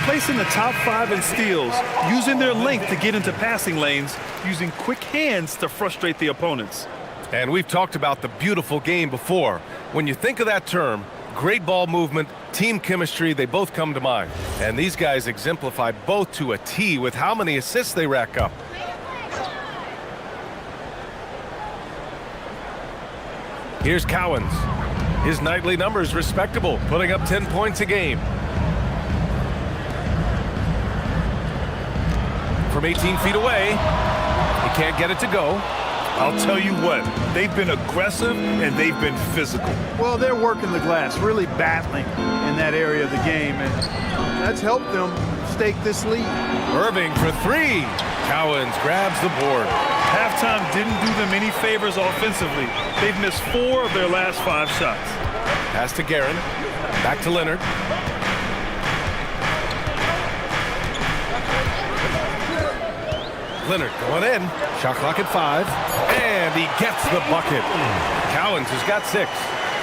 Placing the top 5 in steals, using their length to get into passing lanes, using quick hands to frustrate the opponents. And we've talked about the beautiful game before. When you think of that term, great ball movement, team chemistry, they both come to mind. And these guys exemplify both to a T with how many assists they rack up. Here's Cowens. His nightly numbers respectable, putting up 10 points a game. From 18 feet away, he can't get it to go. I'll tell you what, they've been aggressive and they've been physical. Well, they're working the glass, really battling in that area of the game, and that's helped them stake this lead. Irving for 3. Cowens grabs the board. Halftime didn't do them any favors offensively. They've missed 4 of their last 5 shots. Pass to Guerin. Back to Leonard. Leonard going in. Shot clock at 5. And he gets the bucket. Cowens has got 6.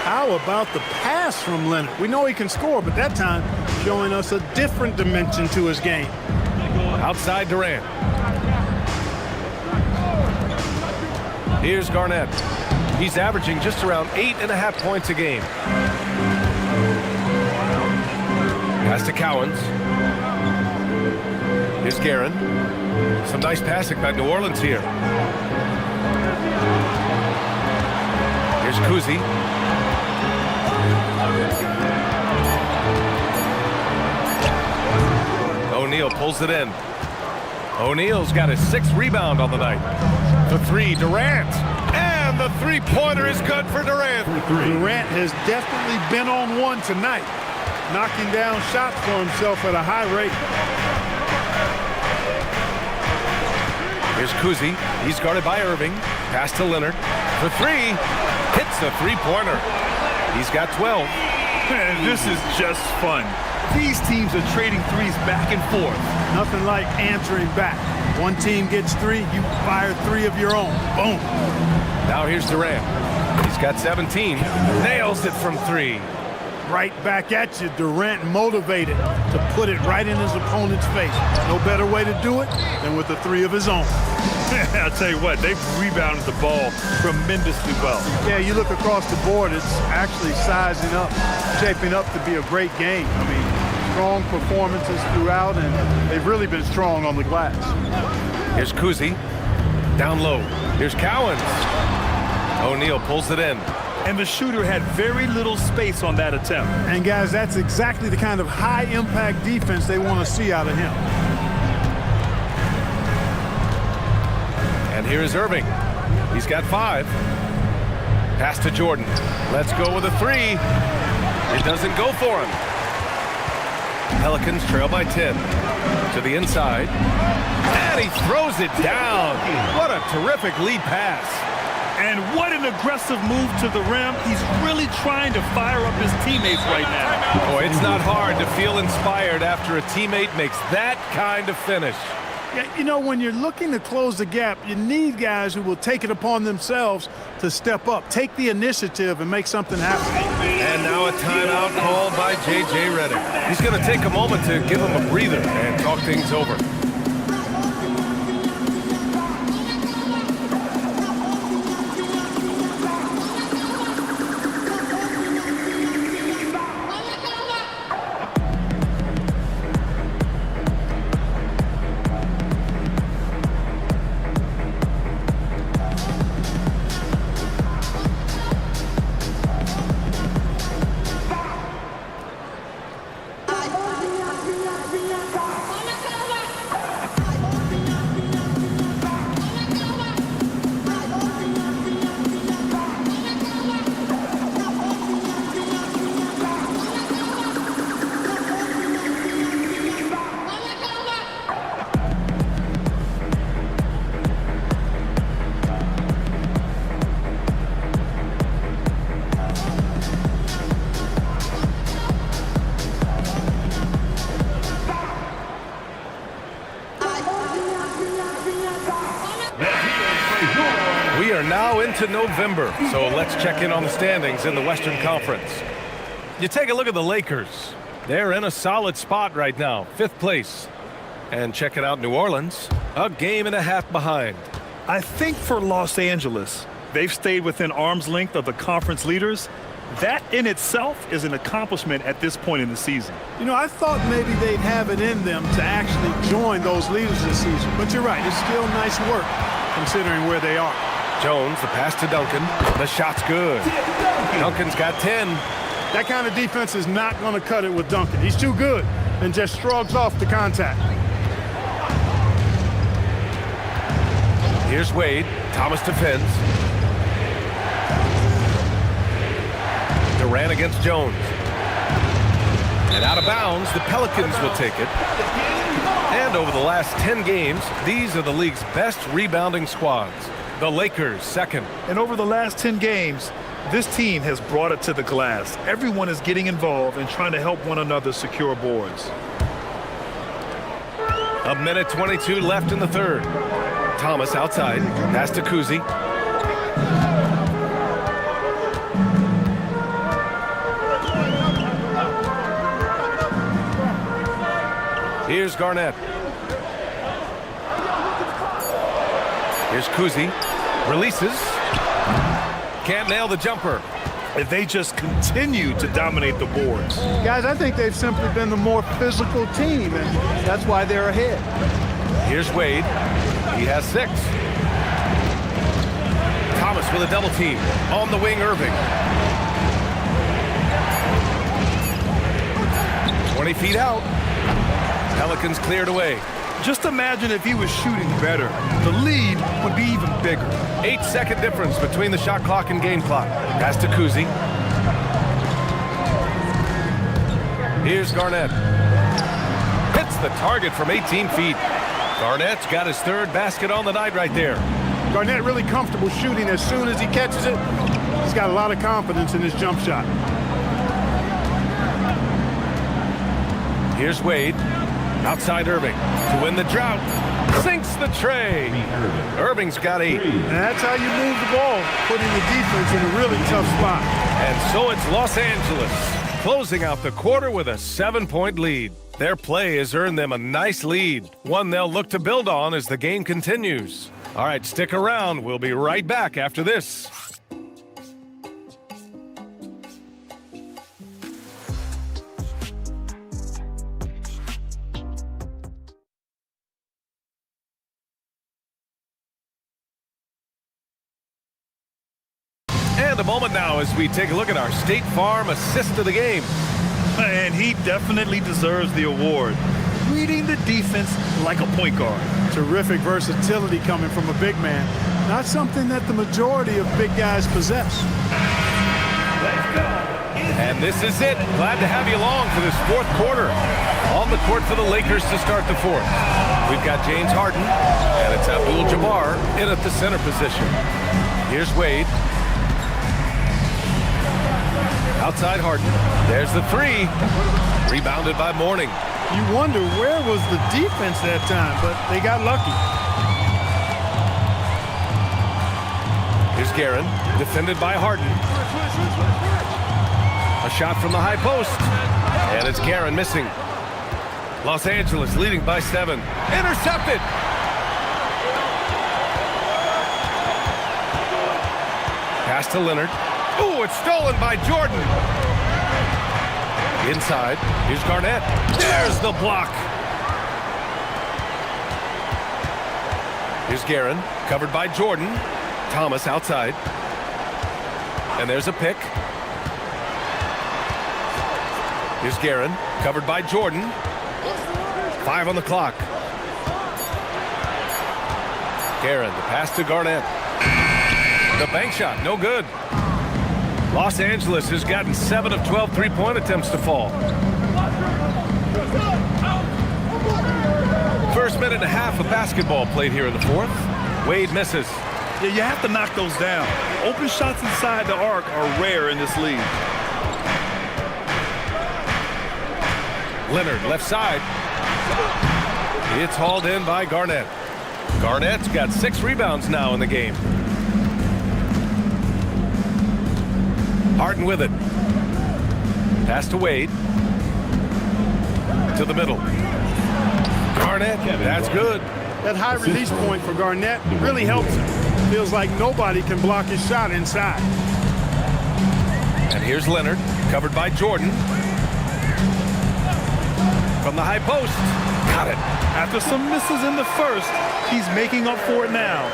How about the pass from Leonard? We know he can score, but that time showing us a different dimension to his game. Outside Durant. Here's Garnett. He's averaging just around 8.5 points a game. Pass to Cowens. Here's Guerin. Some nice passing by New Orleans here. Here's Kuzi. O'Neal pulls it in. O'Neal's got his 6th rebound on the night. The 3, Durant. And the three-pointer is good for Durant. Durant has definitely been on one tonight, knocking down shots for himself at a high rate. Here's Kuzi. He's guarded by Irving. Pass to Leonard. For 3. Hits the three-pointer. He's got 12. Man, this is just fun. These teams are trading threes back and forth. Nothing like answering back. One team gets 3, you fire 3 of your own. Boom. Now here's Durant. He's got 17. Nails it from 3. Right back at you. Durant motivated to put it right in his opponent's face. No better way to do it than with a 3 of his own. I'll tell you what, they've rebounded the ball tremendously well. Yeah, you look across the board, it's actually sizing up, shaping up to be a great game. I mean, strong performances throughout, and they've really been strong on the glass. Here's Kuzi. Down low. Here's Cowens. O'Neal pulls it in. And the shooter had very little space on that attempt. And guys, that's exactly the kind of high-impact defense they want to see out of him. And here is Irving. He's got 5. Pass to Jordan. Let's go with a 3. It doesn't go for him. Pelicans trail by 10. To the inside. And he throws it down. What a terrific lead pass. And what an aggressive move to the rim. He's really trying to fire up his teammates right now. Boy, it's not hard to feel inspired after a teammate makes that kind of finish. Yeah, you know, when you're looking to close the gap, you need guys who will take it upon themselves to step up, take the initiative, and make something happen. And now a timeout called by J.J. Redick. He's going to take a moment to give him a breather and talk things over. We are now into November, so let's check in on the standings in the Western Conference. You take a look at the Lakers. They're in a solid spot right now, 5th place. And check it out, New Orleans, a game and a half behind. I think for Los Angeles, they've stayed within arm's length of the conference leaders. That in itself is an accomplishment at this point in the season. You know, I thought maybe they'd have it in them to actually join those leaders this season. But you're right, it's still nice work considering where they are. Jones, the pass to Duncan. The shot's good. Duncan's got 10. That kind of defense is not going to cut it with Duncan. He's too good and just shrugs off the contact. Here's Wade. Thomas defends. Durant against Jones. And out of bounds, the Pelicans will take it. And over the last 10 games, these are the league's best rebounding squads. The Lakers, second. And over the last 10 games, this team has brought it to the glass. Everyone is getting involved and trying to help one another secure boards. A minute 22 left in the third. Thomas outside. Pass to Kuzi. Here's Garnett. Here's Kuzi. Releases. Can't nail the jumper. And they just continue to dominate the boards. Guys, I think they've simply been the more physical team, and that's why they're ahead. Here's Wade. He has 6. Thomas with a double team. On the wing, Irving. 20 feet out. Pelicans cleared away. Just imagine if he was shooting better. The lead would be even bigger. 8-second difference between the shot clock and game clock. Pass to Kuzi. Here's Garnett. Hits the target from 18 feet. Garnett's got his 3rd basket on the night right there. Garnett really comfortable shooting as soon as he catches it. He's got a lot of confidence in his jump shot. Here's Wade. Outside Irving to win the drought. Sinks the tray. Irving's got 8. And that's how you move the ball, putting the defense in a really tough spot. And so it's Los Angeles closing out the quarter with a 7-point lead. Their play has earned them a nice lead, one they'll look to build on as the game continues. All right, stick around. We'll be right back after this. And a moment now as we take a look at our State Farm assist of the game. And he definitely deserves the award. Reading the defense like a point guard. Terrific versatility coming from a big man. Not something that the majority of big guys possess. And this is it. Glad to have you along for this 4th quarter. On the court for the Lakers to start the 4th. We've got James Harden, and it's Abdul-Jabbar in at the center position. Here's Wade. Outside Harden. There's the three. Rebounded by Mourning. You wonder where was the defense that time, but they got lucky. Here's Guerin, defended by Harden. A shot from the high post. And it's Guerin missing. Los Angeles leading by 7. Intercepted. Pass to Leonard. Ooh, it's stolen by Jordan. Inside, here's Garnett. There's the block. Here's Guerin, covered by Jordan. Thomas outside. And there's a pick. Here's Guerin, covered by Jordan. 5 on the clock. Guerin, the pass to Garnett. The bank shot, no good. Los Angeles has gotten 7 of 12 three-point attempts to fall. First minute and a half of basketball played here in the fourth. Wade misses. Yeah, you have to knock those down. Open shots inside the arc are rare in this league. Leonard, left side. It's hauled in by Garnett. Garnett's got 6 rebounds now in the game. Harden with it. Pass to Wade. To the middle. Garnett, that's good. That high release point for Garnett really helps him. Feels like nobody can block his shot inside. And here's Leonard, covered by Jordan. From the high post. Got it. After some misses in the first, he's making up for it now.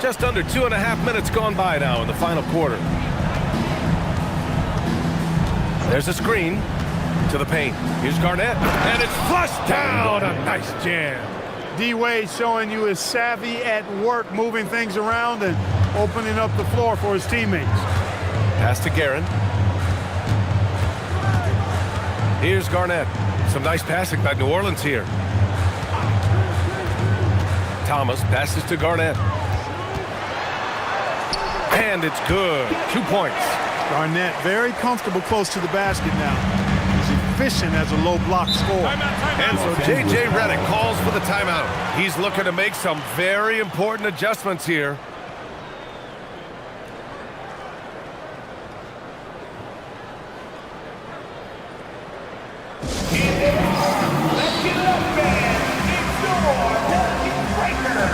Just under 2.5 minutes gone by now in the final quarter. There's a screen to the paint. Here's Garnett, and it's flushed down. A nice jam. D-Wade showing you his savvy at work, moving things around and opening up the floor for his teammates. Pass to Guerin. Here's Garnett. Some nice passing by New Orleans here. Thomas passes to Garnett. And it's good. 2 points. Garnett very comfortable close to the basket now. He's efficient as a low block scorer. And so J.J. Redick calls for the timeout. He's looking to make some very important adjustments here. Let's get it up, man. It's your breaker.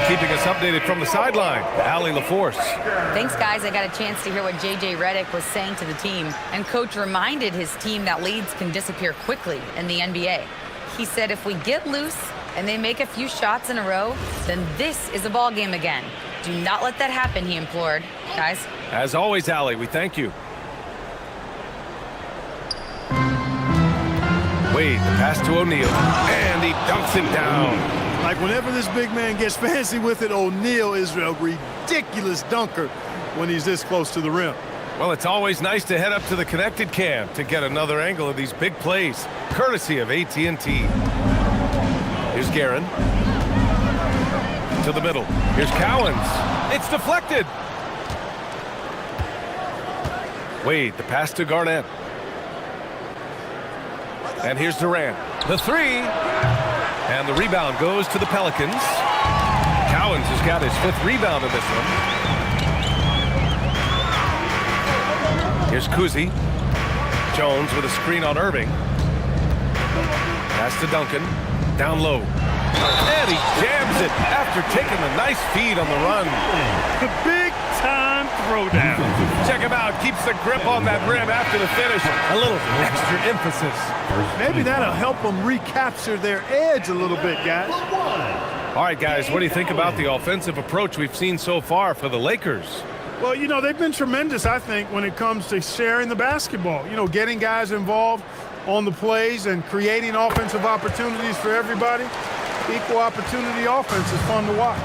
Keeping us updated from the sideline, Allie LaForce. Thanks, guys. I got a chance to hear what J.J. Redick was saying to the team. And Coach reminded his team that leads can disappear quickly in the NBA. He said if we get loose and they make a few shots in a row, then this is a ball game again. Do not let that happen, he implored. Guys. As always, Allie, we thank you. Wade, the pass to O'Neal, and he dunks it down. Like whenever this big man gets fancy with it, O'Neal is a ridiculous dunker when he's this close to the rim. Well, it's always nice to head up to the connected cam to get another angle of these big plays, courtesy of AT&T. Here's Guerin. To the middle. Here's Cowens. It's deflected. Wade, the pass to Garnett. And here's Durant. The three. And the rebound goes to the Pelicans. Cowens has got his 5th rebound in this one. Here's Kuzi. Jones with a screen on Irving. Pass to Duncan. Down low. And he jams it after taking a nice feed on the run. Big time throwdown. Check him out. Keeps the grip on that rim after the finish. A little extra emphasis. Maybe that'll help them recapture their edge a little bit, guys. All right, guys, what do you think about the offensive approach we've seen so far for the Lakers? Well, you know, they've been tremendous, I think, when it comes to sharing the basketball. You know, getting guys involved on the plays and creating offensive opportunities for everybody. Equal opportunity offense is fun to watch.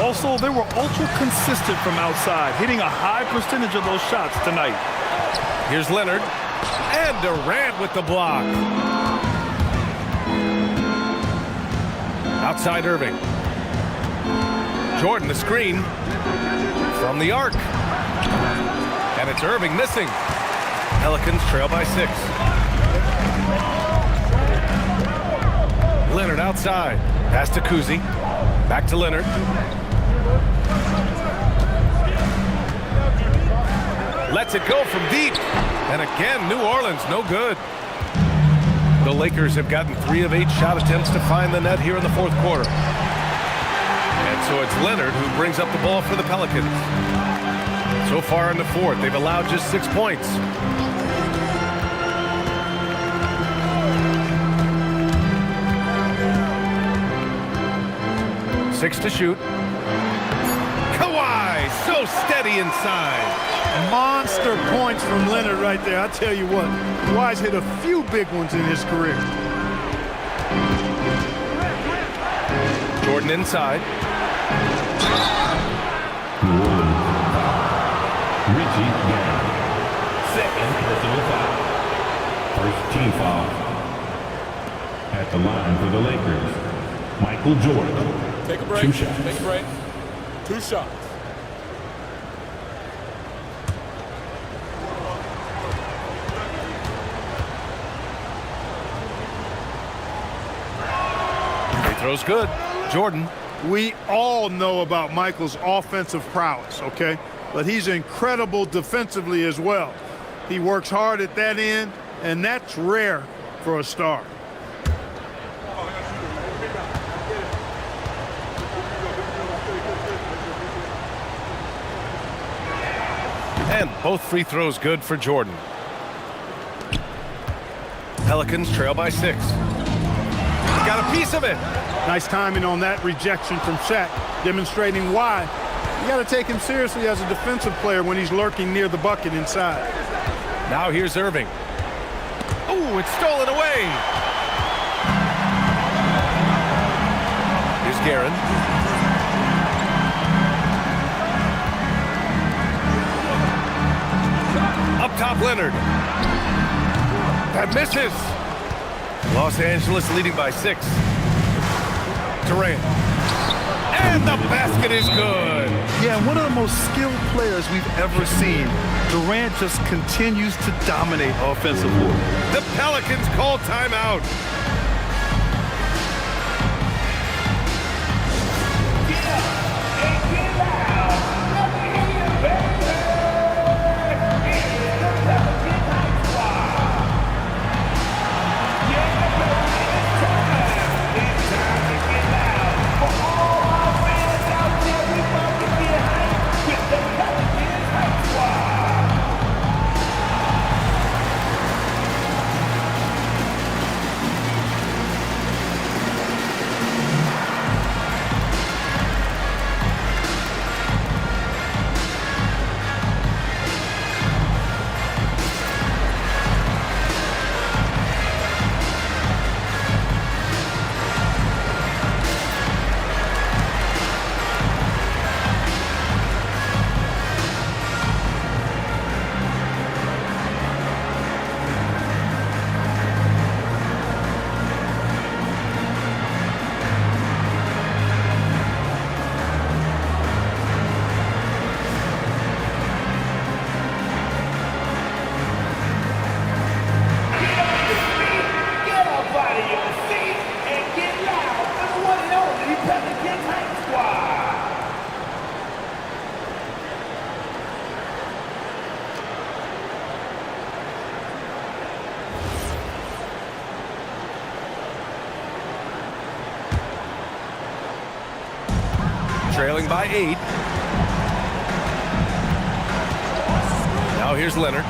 Also, they were ultra consistent from outside, hitting a high percentage of those shots tonight. Here's Leonard. And Durant with the block. Outside Irving. Jordan the screen. From the arc. And it's Irving missing. Pelicans trail by 6. Leonard outside. Pass to Kuzi. Back to Leonard. Lets it go from deep. And again, New Orleans no good. The Lakers have gotten 3 of 8 shot attempts to find the net here in the 4th quarter. And so it's Leonard who brings up the ball for the Pelicans. So far in the 4th, they've allowed just 6 points. Six to shoot. Kawhi, so steady inside. Monster points from Leonard right there. I tell you what, Kawhi's hit a few big ones in his career. Jordan inside. Richie Gang. 2nd personal foul. 1st team foul. At the line for the Lakers, Michael Jordan. Take a break. 2 shots. Take a break. 2 shots. Free throw's good. Jordan. We all know about Michael's offensive prowess, okay? But he's incredible defensively as well. He works hard at that end, and that's rare for a star. And both free throws good for Jordan. Pelicans trail by 6. Got a piece of it. Nice timing on that rejection from Shaq, demonstrating why you got to take him seriously as a defensive player when he's lurking near the bucket inside. Now here's Irving. Oh, it's stolen away. Here's Guerin. Up top, Leonard. That misses. Los Angeles leading by 6. Durant. And the basket is good. Yeah, one of the most skilled players we've ever seen. Durant just continues to dominate offensively. The Pelicans call timeout. trailing by 8. Now here's Leonard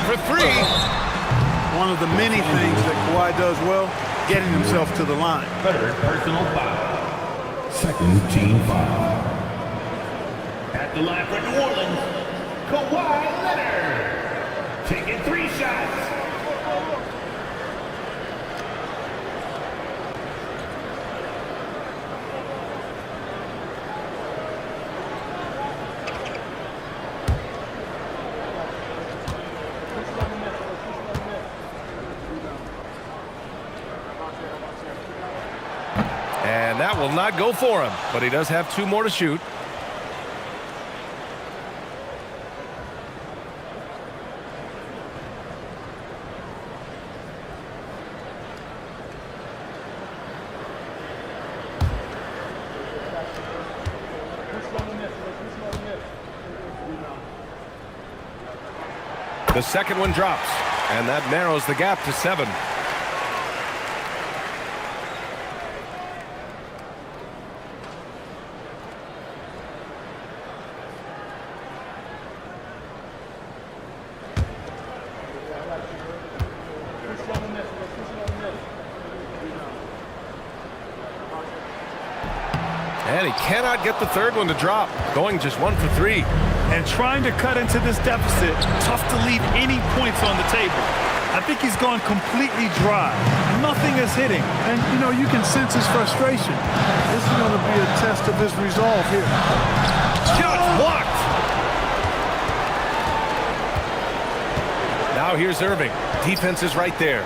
for 3. One of the many things that Kawhi does well, getting himself to the line. Third personal foul. Second team foul. At the line for New Orleans, Kawhi Leonard. Taking 3 shots. And that will not go for him, but he does have 2 more to shoot. The second one drops, and that narrows the gap to 7. And he cannot get the third one to drop, going just 1 for 3. And trying to cut into this deficit, tough to leave any points on the table. I think he's gone completely dry. Nothing is hitting. And, you know, you can sense his frustration. This is going to be a test of his resolve here. Shot blocked. Now here's Irving. Defense is right there.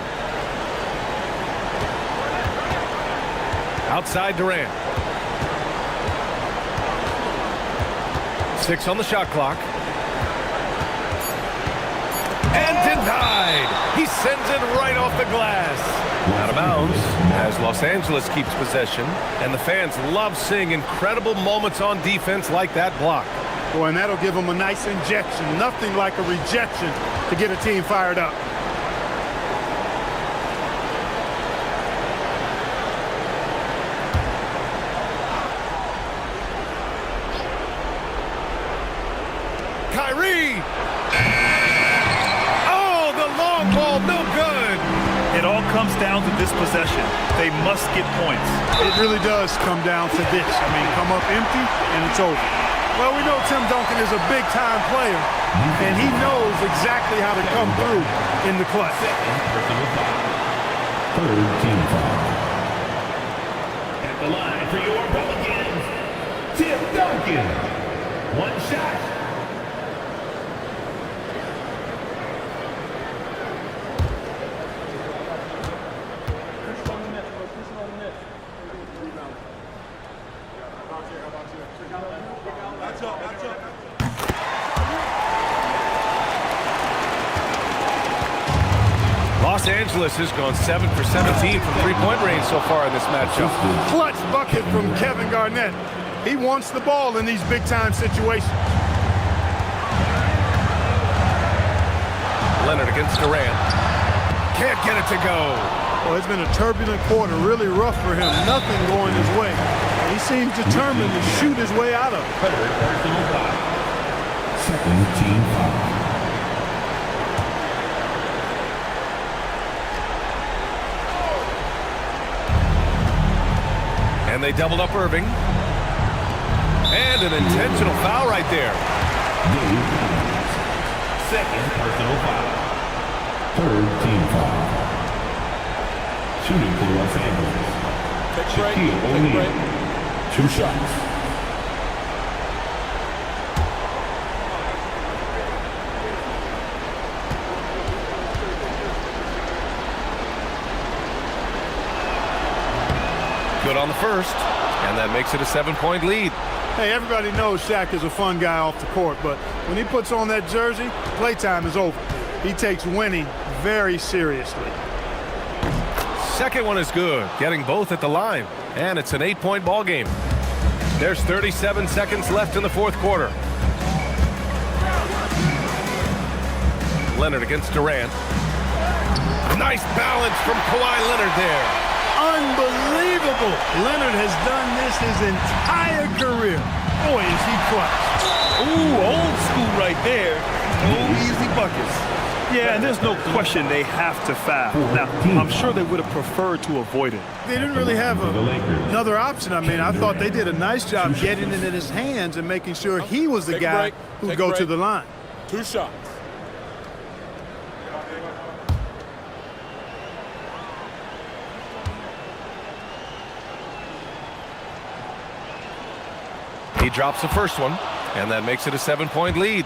Outside Durant. 6 on the shot clock. And denied. He sends it right off the glass. Out of bounds as Los Angeles keeps possession. And the fans love seeing incredible moments on defense like that block. Boy, and that'll give them a nice injection. Nothing like a rejection to get a team fired up. Kyrie! Oh, the long ball, no good! It all comes down to this possession. They must get points. It really does come down to this. I mean, come up empty, and it's over. Well, we know Tim Duncan is a big-time player, and he knows exactly how to come through in the clutch. Third team foul. At the line for your Pelicans, Tim Duncan. 1 shot. Los Angeles has gone 7 for 17 from 3-point range so far in this matchup. Clutch bucket from Kevin Garnett. He wants the ball in these big-time situations. Leonard against Durant. Can't get it to go. Well, it's been a turbulent quarter, really rough for him. Nothing going his way. He seems determined to shoot his way out of it. Second team foul. And they doubled up Irving. And an intentional foul right there. Second personal foul. Third team foul. Shooting for Los Angeles. Shaquille O'Neal. 2 shots. Good on the first, and that makes it a 7-point lead. Hey, everybody knows Shaq is a fun guy off the court, but when he puts on that jersey, playtime is over. He takes winning very seriously. Second one is good, getting both at the line, and it's an 8-point ball game. There's 37 seconds left in the fourth quarter. Leonard against Durant. Nice balance from Kawhi Leonard there. Unbelievable. Leonard has done this his entire career. Boy, is he clutch. Ooh, old school right there. No easy buckets. Yeah, and there's no question they have to foul. Now, I'm sure they would have preferred to avoid it. They didn't really have another option. I mean, I thought they did a nice job getting it in his hands and making sure he was the guy who would go to the line. 2 shots. He drops the first one, and that makes it a 7-point lead.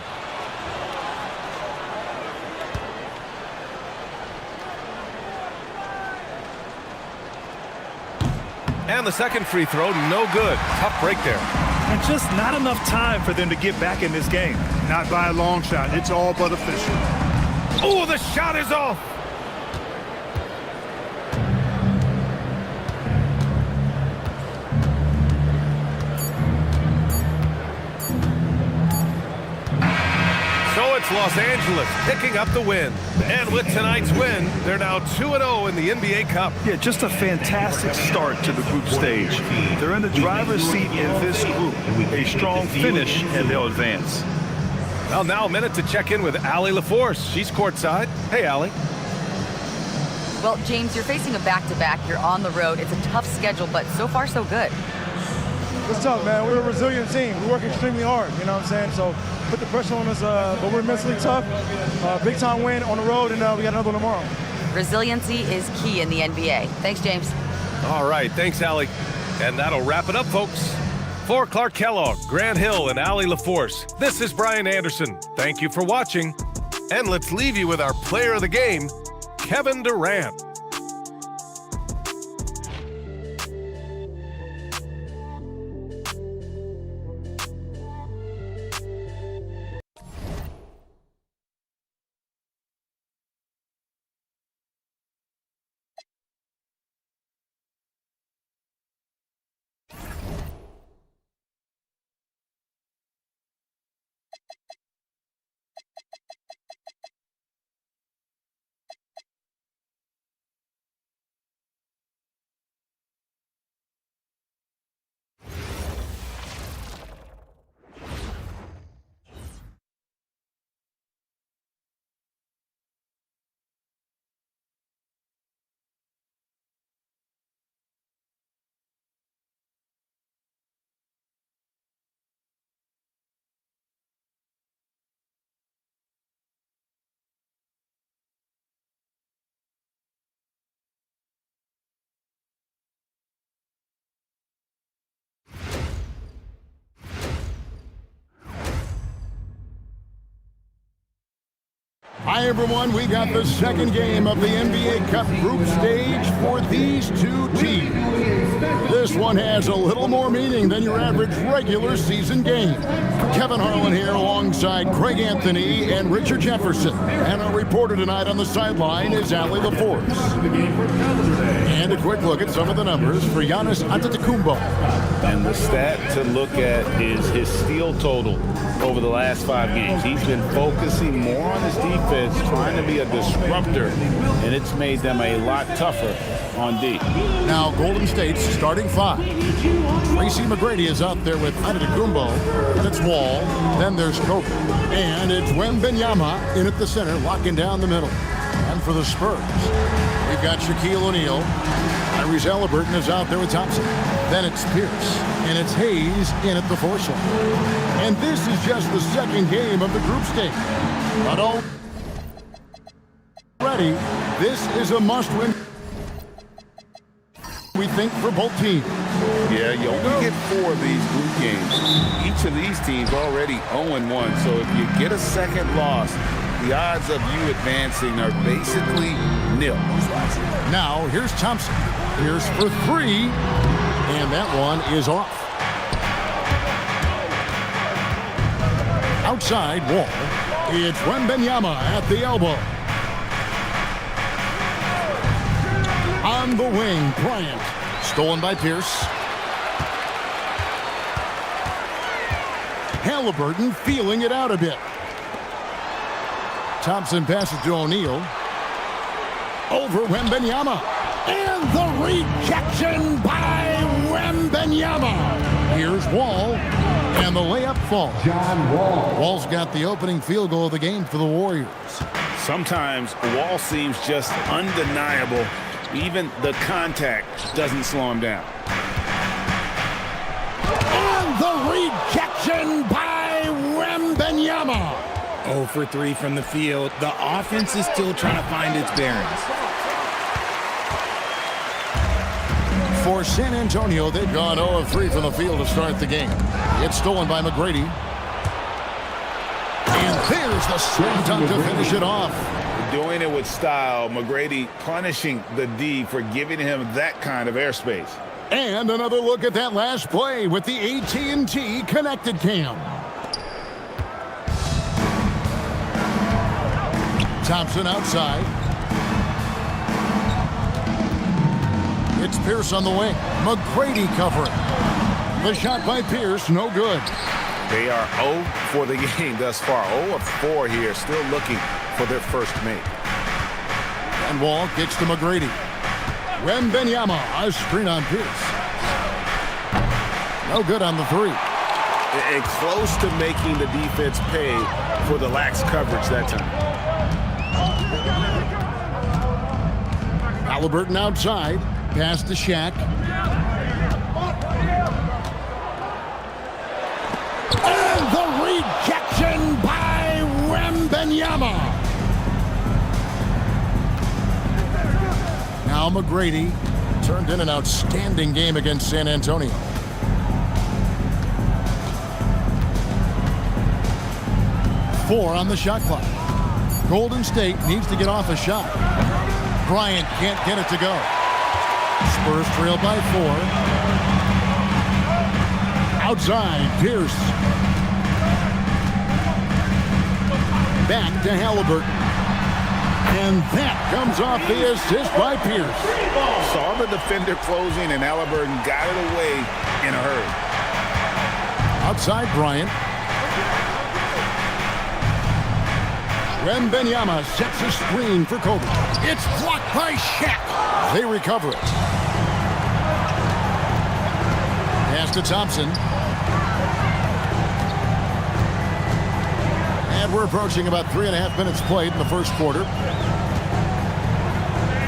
And the second free throw, no good. Tough break there. And just not enough time for them to get back in this game. Not by a long shot. It's all but official. Oh, the shot is off. So it's Los Angeles picking up the win. And with tonight's win, they're now 2-0 in the NBA Cup. Yeah, just a fantastic start to the group stage. They're in the driver's seat in this group. A strong finish, and they'll advance. Well, now a minute to check in with Allie LaForce. She's courtside. Hey, Allie. Well, James, you're facing a back-to-back. You're on the road. It's a tough schedule, but so far so good. It's tough, man. We're a resilient team. We work extremely hard, you know what I'm saying? So put the pressure on us, but we're mentally tough. Big time win on the road, and we got another one tomorrow. Resiliency is key in the NBA. Thanks, James. All right, thanks, Allie. And that'll wrap it up, folks. For Clark Kellogg, Grant Hill, and Allie LaForce, this is Brian Anderson. Thank you for watching. And let's leave you with our player of the game, Kevin Durant. Hi, everyone. We got the second game of the NBA Cup group stage for these two teams. This one has a little more meaning than your average regular season game. Kevin Harlan here alongside Craig Anthony and Richard Jefferson. And our reporter tonight on the sideline is Allie LaForce. And a quick look at some of the numbers for Giannis Antetokounmpo. And the stat to look at is his steal total over the last 5 games. He's been focusing more on his defense, trying to be a disruptor, and it's made them a lot tougher on D. Now Golden State's starting 5. Tracy McGrady is out there with Antetokounmpo, and it's Wall. Then there's Kobe. And it's Wembanyama in at the center, locking down the middle. And for the Spurs, we've got Shaquille O'Neal. Tyrese Halliburton is out there with Thompson. Then it's Pierce, and it's Hayes in at the 4 slot. And this is just the second game of the group stage. But already, this is a must-win, we think, for both teams. Yeah, you only get 4 of these group games. Each of these teams already 0-1, so if you get a second loss, the odds of you advancing are basically nil. Now, here's Thompson. Here's for 3, and that one is off. Outside Wall, it's Wembanyama at the elbow. On the wing, Bryant. Stolen by Pierce. Halliburton feeling it out a bit. Thompson passes to O'Neal. Over Wembanyama. And the rejection by Wembanyama. Here's Wall. And the layup falls. Wall's got the opening field goal of the game for the Warriors. Sometimes Wall seems just undeniable. Even the contact doesn't slow him down. And the rejection by Wembanyama. 0 for 3 from the field. The offense is still trying to find its bearings. For San Antonio, they've gone 0 of 3 from the field to start the game. It's stolen by McGrady. And there's the slam dunk to finish it off. Doing it with style. McGrady punishing the D for giving him that kind of airspace. And another look at that last play with the AT&T connected cam. Thompson outside. It's Pierce on the wing. McGrady covering. The shot by Pierce, no good. They are 0 for the game thus far. 0 of 4 here, still looking for their first make. And Wall gets to McGrady. Wembanyama, a screen on Pierce. No good on the 3. And close to making the defense pay for the lax coverage that time. Halliburton outside. Pass to Shaq. And the rejection by Wembanyama. Now McGrady turned in an outstanding game against San Antonio. Four on the shot clock. Golden State needs to get off a shot. Bryant can't get it to go. Spurs trail by 4. Outside, Pierce. Back to Halliburton. And that comes off the assist by Pierce. Saw the defender closing, and Halliburton got it away in a hurry. Outside, Bryant. Wembanyama sets a screen for Kobe. It's blocked by Shaq. They recover it. Pass to Thompson. And we're approaching about 3.5 minutes played in the first quarter.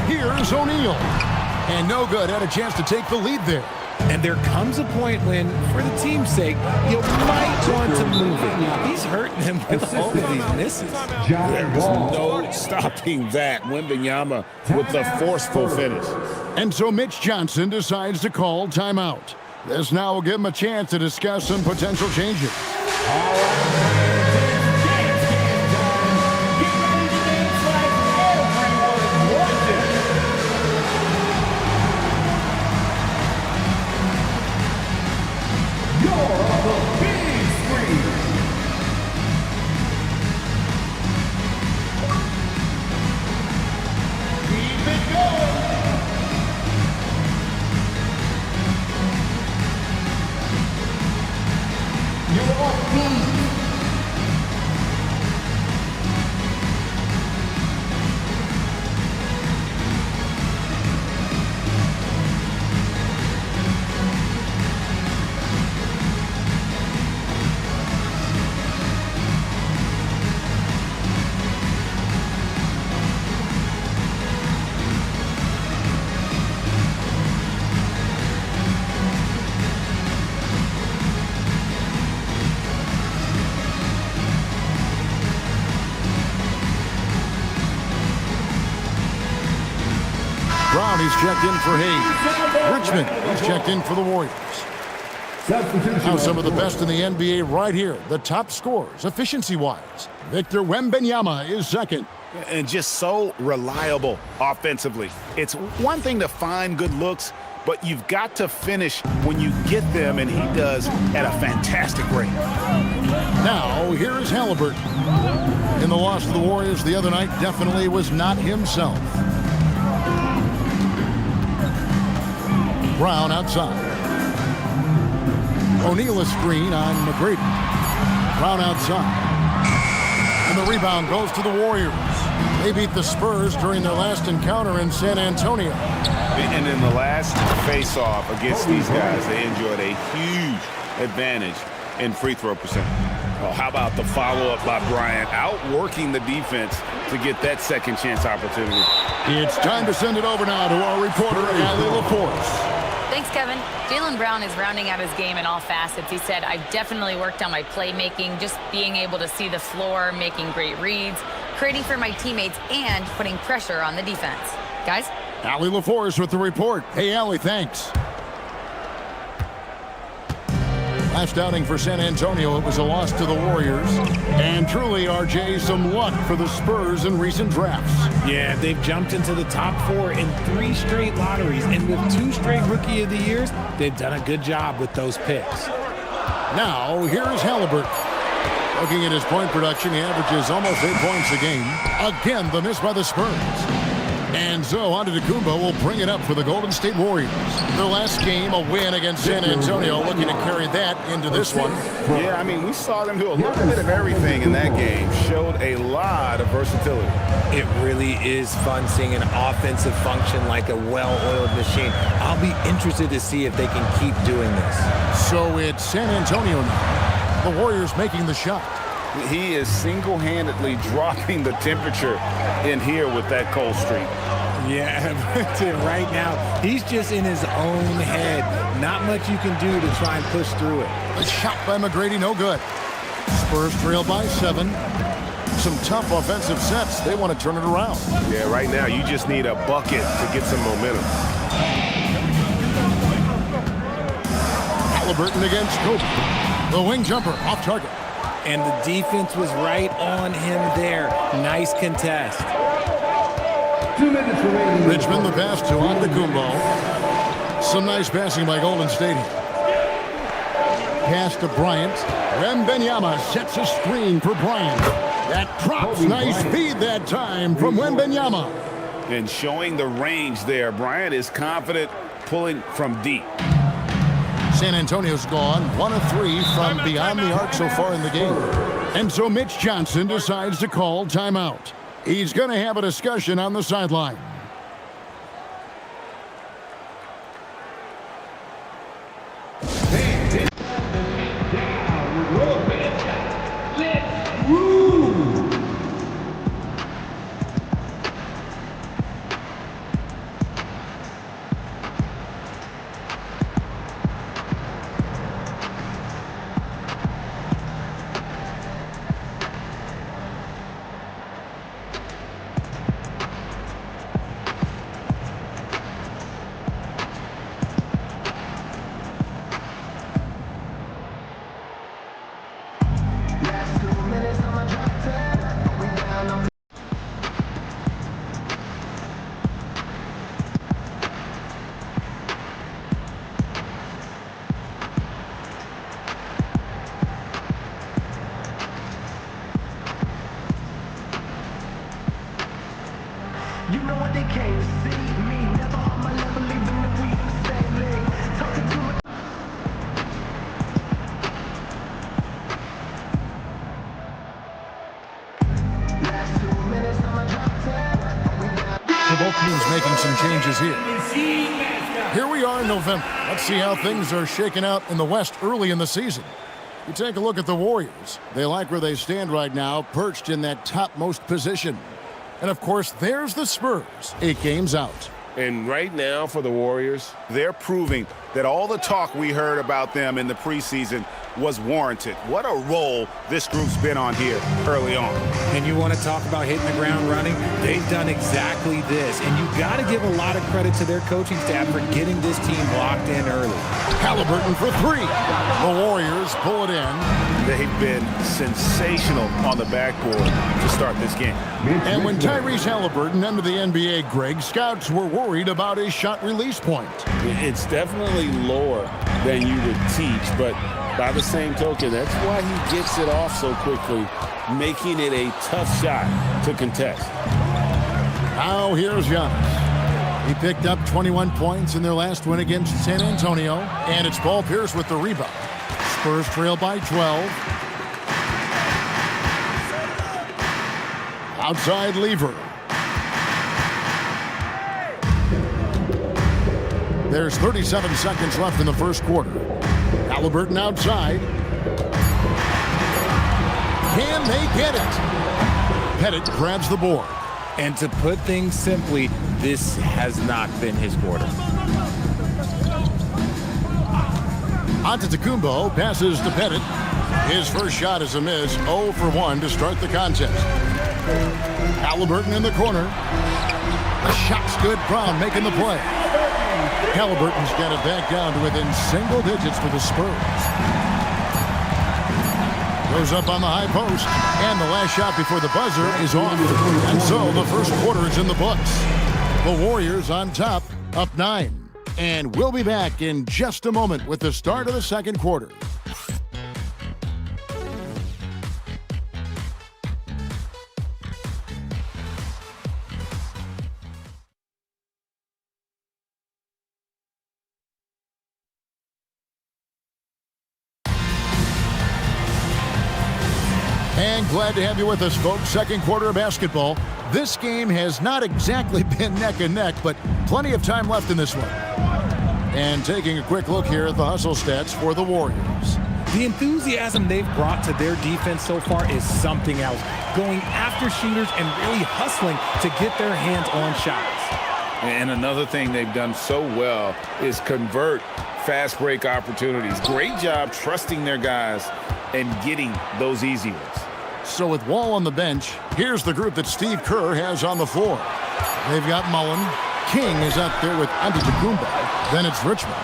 Here's O'Neal. And no good. Had a chance to take the lead there. And there comes a point when, for the team's sake, you might want to move it. He's hurting him with all of these misses. There's no stopping that. Wembanyama with the forceful finish. And so Mitch Johnson decides to call timeout. This now will give him a chance to discuss some potential changes. Brown, he's checked in for Hayes. Richmond, he's checked in for the Warriors. Now some of the best in the NBA right here. The top scorers, efficiency-wise. Victor Wembanyama is second. And just so reliable offensively. It's one thing to find good looks, but you've got to finish when you get them, and he does at a fantastic rate. Now, here is Halliburton. In the loss to the Warriors the other night, definitely was not himself. Brown outside. O'Neal a screen on McGrady. Brown outside. And the rebound goes to the Warriors. They beat the Spurs during their last encounter in San Antonio. And in the last face-off against these guys, they enjoyed a huge advantage in free throw percentage. Well, how about the follow-up by Bryant, outworking the defense to get that second chance opportunity. It's time to send it over now to our reporter, Allie LaForce. Thanks, Kevin. Jaylen Brown is rounding out his game in all facets. He said, I've definitely worked on my playmaking, just being able to see the floor, making great reads, creating for my teammates, and putting pressure on the defense. Guys? Allie LaForce with the report. Hey, Allie, thanks. Last outing for San Antonio, it was a loss to the Warriors. And truly, RJ, some luck for the Spurs in recent drafts. Yeah, they've jumped into the top 4 in 3 straight lotteries. And with 2 straight Rookie of the Years, they've done a good job with those picks. Now, here's Halliburton. Looking at his point production, he averages almost 8 points a game. Again, the miss by the Spurs. And so Antetokounmpo will bring it up for the Golden State Warriors. Their last game, a win against San Antonio, looking to carry that into this one. Yeah, I mean, we saw them do a little bit of everything in that game. Showed a lot of versatility. It really is fun seeing an offensive function like a well-oiled machine. I'll be interested to see if they can keep doing this. So it's San Antonio now. The Warriors making the shot. He is single-handedly dropping the temperature in here with that cold streak. Yeah, right now, he's just in his own head. Not much you can do to try and push through it. A shot by McGrady, no good. Spurs trail by 7. Some tough offensive sets. They want to turn it around. Yeah, right now, you just need a bucket to get some momentum. Halliburton against Kobe. The wing jumper off target. And the defense was right on him there. Nice contest. 2 minutes remaining. Richmond the pass to Antetokounmpo. Some nice passing by Golden State. Pass to Bryant. Wembanyama sets a screen for Bryant. That drops. Nice feed that time from Wembanyama. And showing the range there. Bryant is confident pulling from deep. San Antonio's gone 1 of 3 from beyond the arc so far in the game. And so Mitch Johnson decides to call timeout. He's going to have a discussion on the sideline. You know what they can't see me. Never on my level, even if we in the same league. Talking to me. Last 2 minutes, I'm a drop 10. So both teams making some changes here. Here we are in November. Let's see how things are shaking out in the West early in the season. You take a look at the Warriors. They like where they stand right now, perched in that topmost position. And, of course, there's the Spurs, 8 games out. And right now for the Warriors, they're proving that all the talk we heard about them in the preseason was warranted. What a role this group's been on here early on. And you want to talk about hitting the ground running? They've done exactly this. And you got to give a lot of credit to their coaching staff for getting this team locked in early. Halliburton for 3. The Warriors pull it in. They've been sensational on the backboard to start this game. And when Tyrese Halliburton entered the NBA, Greg, scouts were worried about his shot release point. It's definitely lower than you would teach, but by the same token, that's why he gets it off so quickly, making it a tough shot to contest. Now here's Giannis. He picked up 21 points in their last win against San Antonio, and it's Paul Pierce with the rebound. Spurs trail by 12. Outside Lever. There's 37 seconds left in the first quarter. Halliburton outside. Can they get it? Pettit grabs the board. And to put things simply, this has not been his quarter. Antetokounmpo passes to Pettit. His first shot is a miss, 0 for 1 to start the contest. Halliburton in the corner. The shot's good. Brown making the play. Halliburton's got it back down to within single digits for the Spurs. Goes up on the high post, and the last shot before the buzzer is off. And so the first quarter is in the books. The Warriors on top, up 9. And we'll be back in just a moment with the start of the second quarter. And glad to have you with us, folks. Second quarter of basketball. This game has not exactly been neck and neck, but plenty of time left in this one. And taking a quick look here at the hustle stats for the Warriors. The enthusiasm they've brought to their defense so far is something else. Going after shooters and really hustling to get their hands on shots. And another thing they've done so well is convert fast break opportunities. Great job trusting their guys and getting those easy ones. So with Wall on the bench, here's the group that Steve Kerr has on the floor. They've got Mullen. King is out there with Antetokounmpo. Then it's Richmond.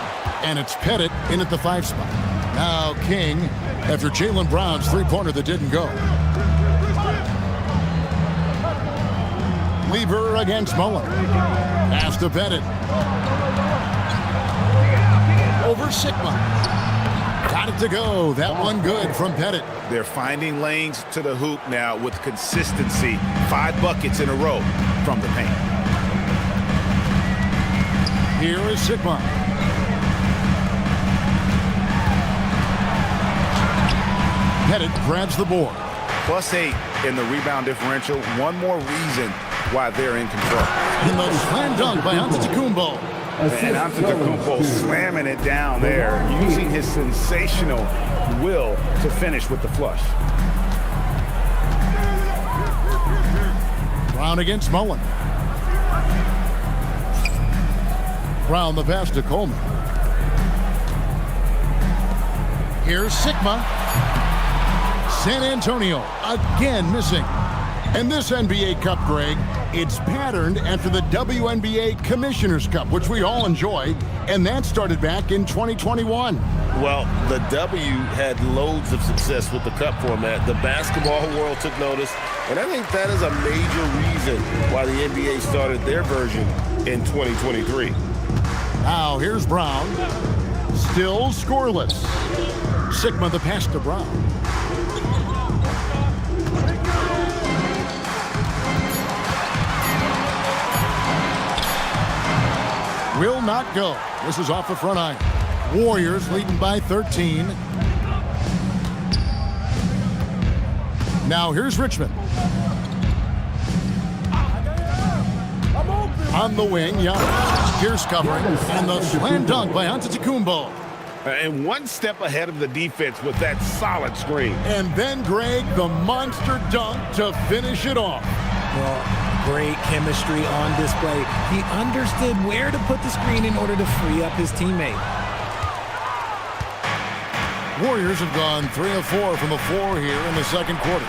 And it's Pettit in at the 5 spot. Now King after Jaylen Brown's three-pointer that didn't go. Lever against Mullen. Pass to Pettit. Over Sigma. Got it to go. That one good from Pettit. They're finding lanes to the hoop now with consistency. 5 buckets in a row from the paint. Here is Sigma. Pettit grabs the board. +8 in the rebound differential. One more reason why they're in control. And the slam dunk by Antetokounmpo. And Antetokounmpo slamming it down there, using his sensational will to finish with the flush. Brown against Mullen. Brown the pass to Coleman. Here's Sigma. San Antonio again missing. And this NBA Cup, Greg, it's patterned after the WNBA Commissioner's Cup, which we all enjoy, and that started back in 2021. Well, the W had loads of success with the Cup format. The basketball world took notice, and I think that is a major reason why the NBA started their version in 2023. Now here's Brown. Still scoreless. Sigma the pass to Brown. Will not go. This is off the front iron. Warriors leading by 13. Now here's Richmond. On the wing, Giannis. Pierce covering. And the slam dunk by Antetokounmpo. And one step ahead of the defense with that solid screen. And then, Greg, the monster dunk to finish it off. Well, great chemistry on display. He understood where to put the screen in order to free up his teammate. Warriors have gone 3 of 4 from the floor here in the second quarter.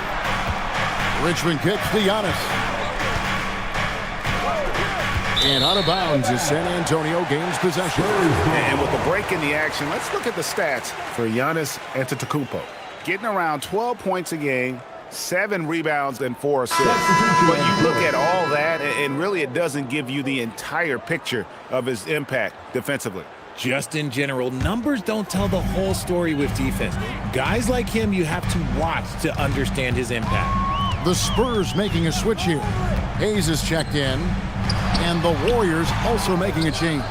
Richmond kicks to Giannis. And out of bounds is San Antonio gains possession. And with the break in the action, let's look at the stats for Giannis Antetokounmpo. Getting around 12 points a game, 7 rebounds, and 4 assists. But you look at all that, and really it doesn't give you the entire picture of his impact defensively. Just in general, numbers don't tell the whole story with defense. Guys like him, you have to watch to understand his impact. The Spurs making a switch here. Hayes is checked in. And the Warriors also making a change.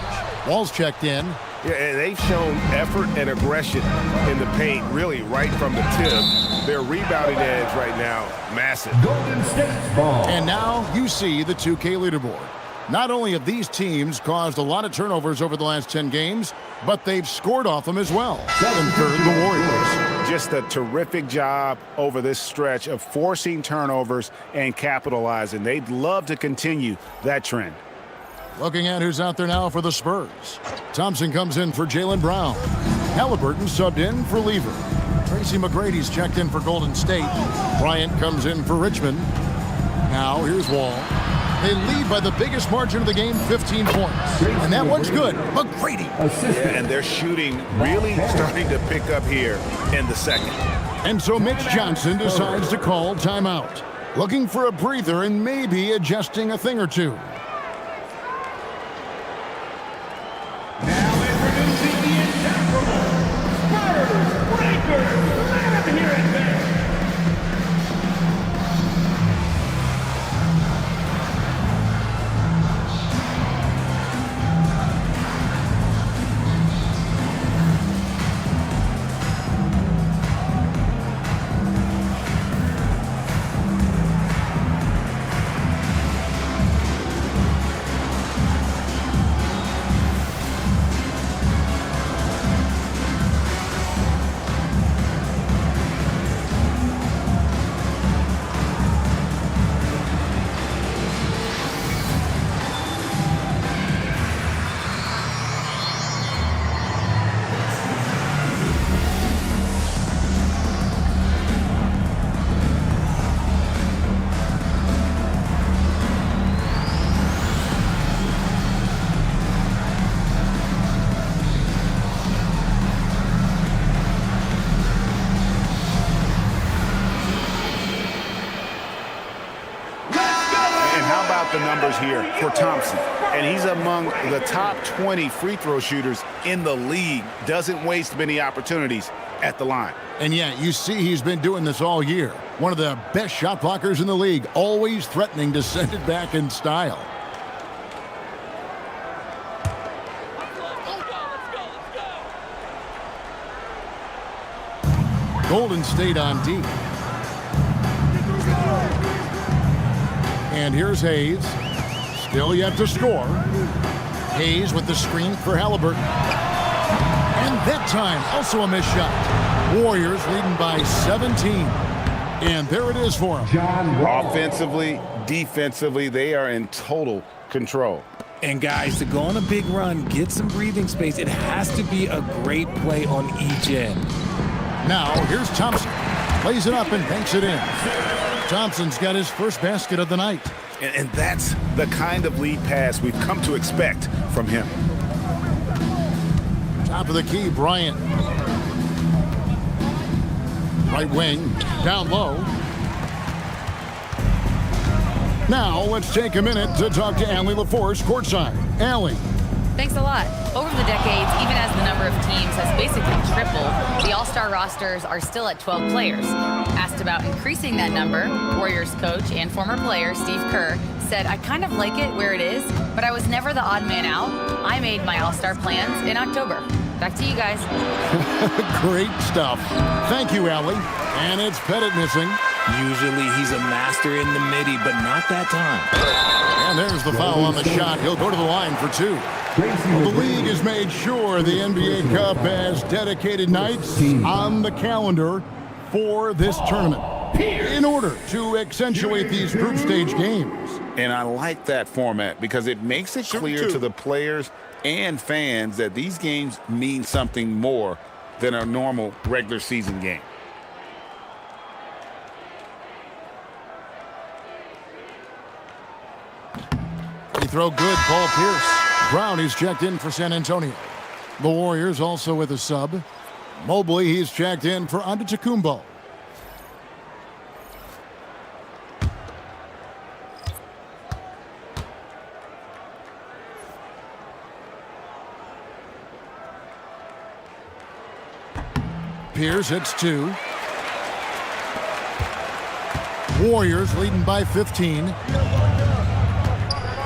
Wall's checked in. Yeah, they've shown effort and aggression in the paint, really right from the tip. Their rebounding edge right now, massive. Golden State ball. And now you see the 2K leaderboard. Not only have these teams caused a lot of turnovers over the last 10 games, but they've scored off them as well. 7-3, the Warriors. just a terrific job over this stretch of forcing turnovers and capitalizing. They'd love to continue that trend. Looking at who's out there now for the Spurs. Thompson comes in for Jaylen Brown. Halliburton subbed in for Lever. Tracy McGrady's checked in for Golden State. Bryant comes in for Richmond. Now here's Wall. They lead by the biggest margin of the game, 15 points. And that one's good. McGrady. Yeah, and their shooting really starting to pick up here in the second. And so Mitch Johnson decides to call timeout. Looking for a breather and maybe adjusting a thing or two. Now introducing the incomparable Spurs Breakers. Let him hear it, man. The numbers here for Thompson, and he's among the top 20 free throw shooters in the league. Doesn't waste many opportunities at the line. And yet, you see he's been doing this all year. One of the best shot blockers in the league, always threatening to send it back in style. Golden State on D. And here's Hayes. Still yet to score. Hayes with the screen for Halliburton. And that time, also a missed shot. Warriors leading by 17. And there it is for them. Offensively, defensively, they are in total control. And guys, to go on a big run, get some breathing space, it has to be a great play on each end. Now, here's Thompson. Plays it up and banks it in. Thompson's got his first basket of the night. And that's the kind of lead pass we've come to expect from him. Top of the key, Bryant. Right wing, down low. Now, let's take a minute to talk to Allie LaForce courtside. Allie. Thanks a lot. Over the decades, even as the number of teams has basically tripled, the All-Star rosters are still at 12 players. Asked about increasing that number, Warriors coach and former player Steve Kerr said, "I kind of like it where it is, but I was never the odd man out. I made my All-Star plans in October." Back to you guys. Great stuff. Thank you, Allie. And it's Pettit missing. Usually he's a master in the midi, but not that time. And there's the foul on the shot. He'll go to the line for two. Well, the league has made sure the NBA Cup has dedicated nights on the calendar for this tournament in order to accentuate these group stage games. And I like that format because it makes it clear to the players and fans that these games mean something more than a normal regular season game. Free throw good, Paul Pierce. Brown, he's checked in for San Antonio. The Warriors also with a sub. Mobley, he's checked in for Antetokounmpo. Pierce hits two. Warriors leading by 15.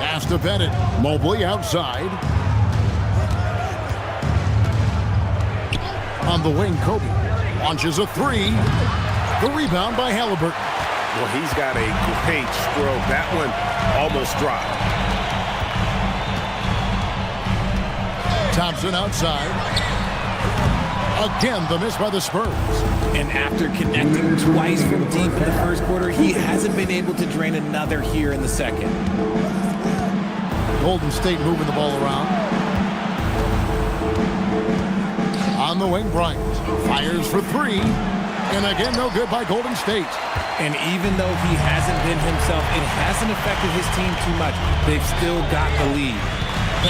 Pass to Pettit. Mobley outside. On the wing, Kobe launches a three. The rebound by Halliburton. Well, he's got a great stroke. That one almost dropped. Thompson outside. Again, the miss by the Spurs. And after connecting twice from deep in the first quarter, he hasn't been able to drain another here in the second. Golden State moving the ball around. On the wing, Bryant fires for three. And again, no good by Golden State. And even though he hasn't been himself, it hasn't affected his team too much. They've still got the lead.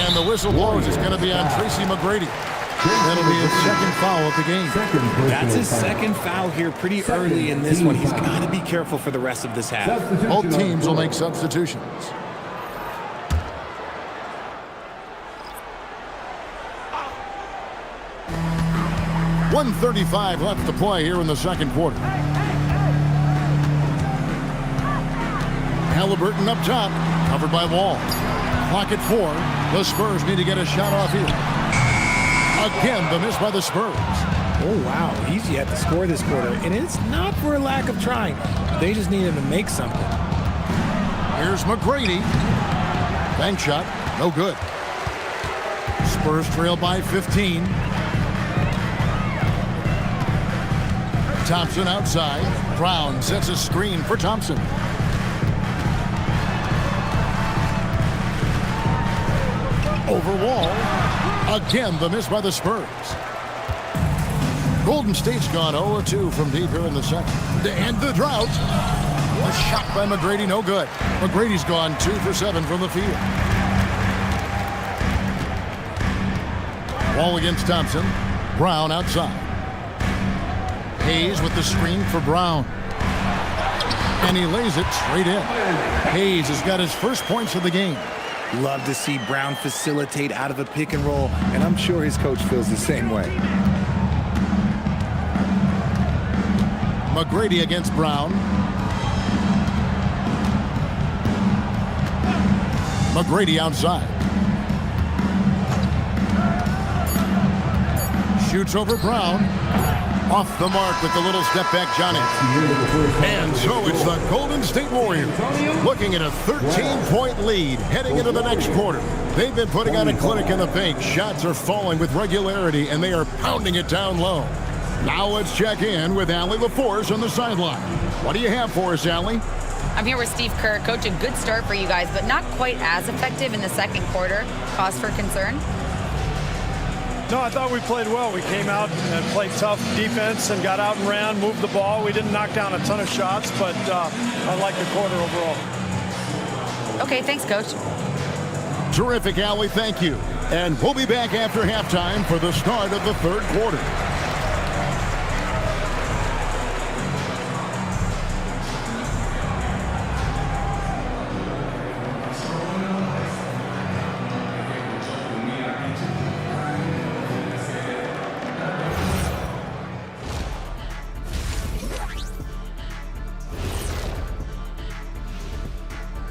And the whistle blows. It's going to be on Tracy McGrady. That'll be his second foul of the game. That's his second foul here pretty early in this one. He's got to be careful for the rest of this half. Both teams will make substitutions. .135 left to play here in the second quarter. Halliburton up top, covered by Wall. Clock at 4. The Spurs need to get a shot off here. Again, the miss by the Spurs. Oh, wow. Easy had to score this quarter, and it's not for a lack of trying. They just need him to make something. Here's McGrady. Bank shot, no good. Spurs trail by 15. Thompson outside. Brown sets a screen for Thompson. Over Wall. Again, the miss by the Spurs. Golden State's gone 0-2 from deep here in the second. To end the drought. A shot by McGrady, no good. McGrady's gone 2 for 7 from the field. Wall against Thompson. Brown outside. Hayes with the screen for Brown. And he lays it straight in. Hayes has got his first points of the game. Love to see Brown facilitate out of a pick and roll, and I'm sure his coach feels the same way. McGrady against Brown. McGrady outside. Shoots over Brown. Off the mark with the little step back, Johnny. And so it's the Golden State Warriors looking at a 13-point lead heading into the next quarter. They've been putting on a clinic in the paint. Shots are falling with regularity, and they are pounding it down low. Now let's check in with Allie LaForce on the sideline. What do you have for us, Allie? I'm here with Steve Kerr. Coach, a good start for you guys, but not quite as effective in the second quarter. Cause for concern? No, I thought we played well. We came out and played tough defense and got out and ran, moved the ball. We didn't knock down a ton of shots, but I like the quarter overall. Okay, thanks, Coach. Terrific, Allie. Thank you. And we'll be back after halftime for the start of the third quarter.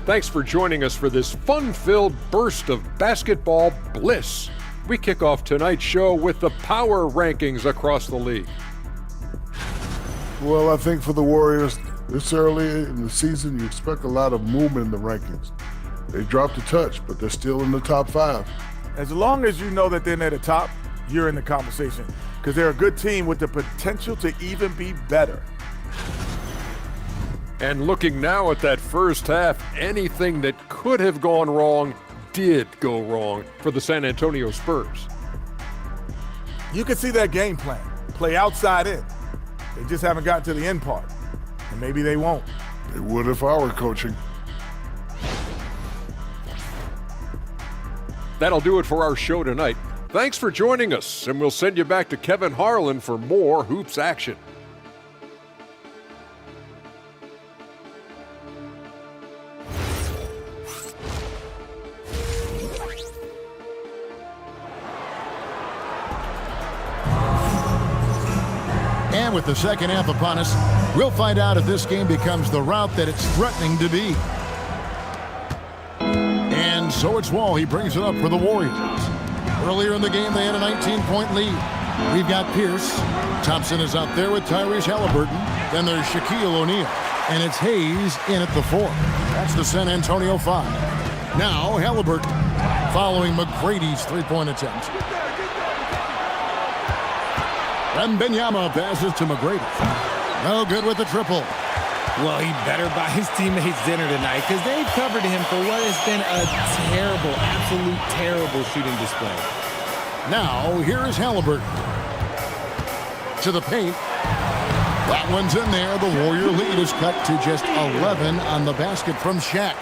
Thanks for joining us for this fun-filled burst of basketball bliss. We kick off tonight's show with the power rankings across the league. Well, I think for the Warriors, this early in the season, you expect a lot of movement in the rankings. They dropped a touch, but they're still in the top 5. As long as you know that they're near the top, you're in the conversation because they're a good team with the potential to even be better. And looking now at that first half, anything that could have gone wrong did go wrong for the San Antonio Spurs. You can see their game plan. Play outside in. They just haven't gotten to the end part. And maybe they won't. They would if I were coaching. That'll do it for our show tonight. Thanks for joining us, and we'll send you back to Kevin Harlan for more hoops action. And with the second half upon us, we'll find out if this game becomes the route that it's threatening to be. And so it's Wall. He brings it up for the Warriors. Earlier in the game, they had a 19-point lead. We've got Pierce. Thompson is out there with Tyrese Halliburton. Then there's Shaquille O'Neal. And it's Hayes in at the 4. That's the San Antonio 5. Now Halliburton following McGrady's three-point attempt. Wembanyama passes to McGrady. No good with the triple. Well, he better buy his teammates dinner tonight because they've covered him for what has been a terrible, absolute terrible shooting display. Now, here is Halliburton. To the paint. That one's in there. The Warrior lead is cut to just 11 on the basket from Shaq.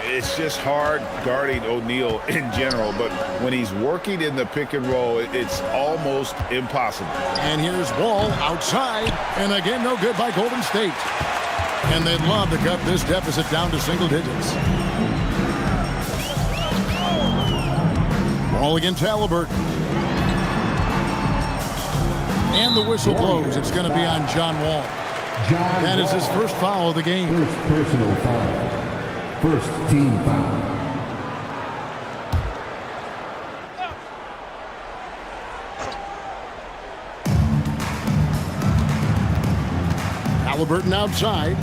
It's just hard guarding O'Neal in general, but when he's working in the pick and roll, it's almost impossible. And here's Wall outside, and again, no good by Golden State. And they'd love to cut this deficit down to single digits. Wall against Halliburton. And the whistle blows. It's going to be on John Wall. That is his first foul of the game. First personal foul. First team foul. Halliburton outside.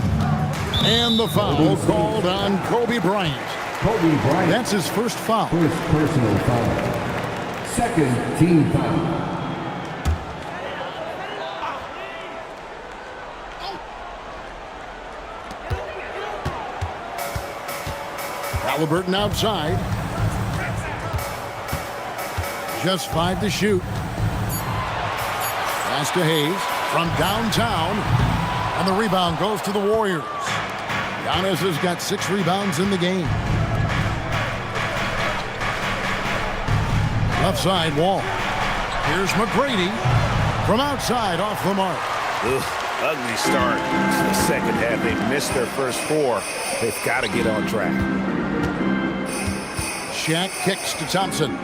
And the foul called on Kobe Bryant. Kobe Bryant. That's his first foul. First personal foul. Second team foul. Halliburton outside. Just 5 to shoot. Pass to Hayes from downtown. And the rebound goes to the Warriors. Giannis has got 6 rebounds in the game. Left side, Wall. Here's McGrady from outside off the mark. Ugly start to the second half. They missed their first 4. They've got to get on track. Shaq kicks to Thompson.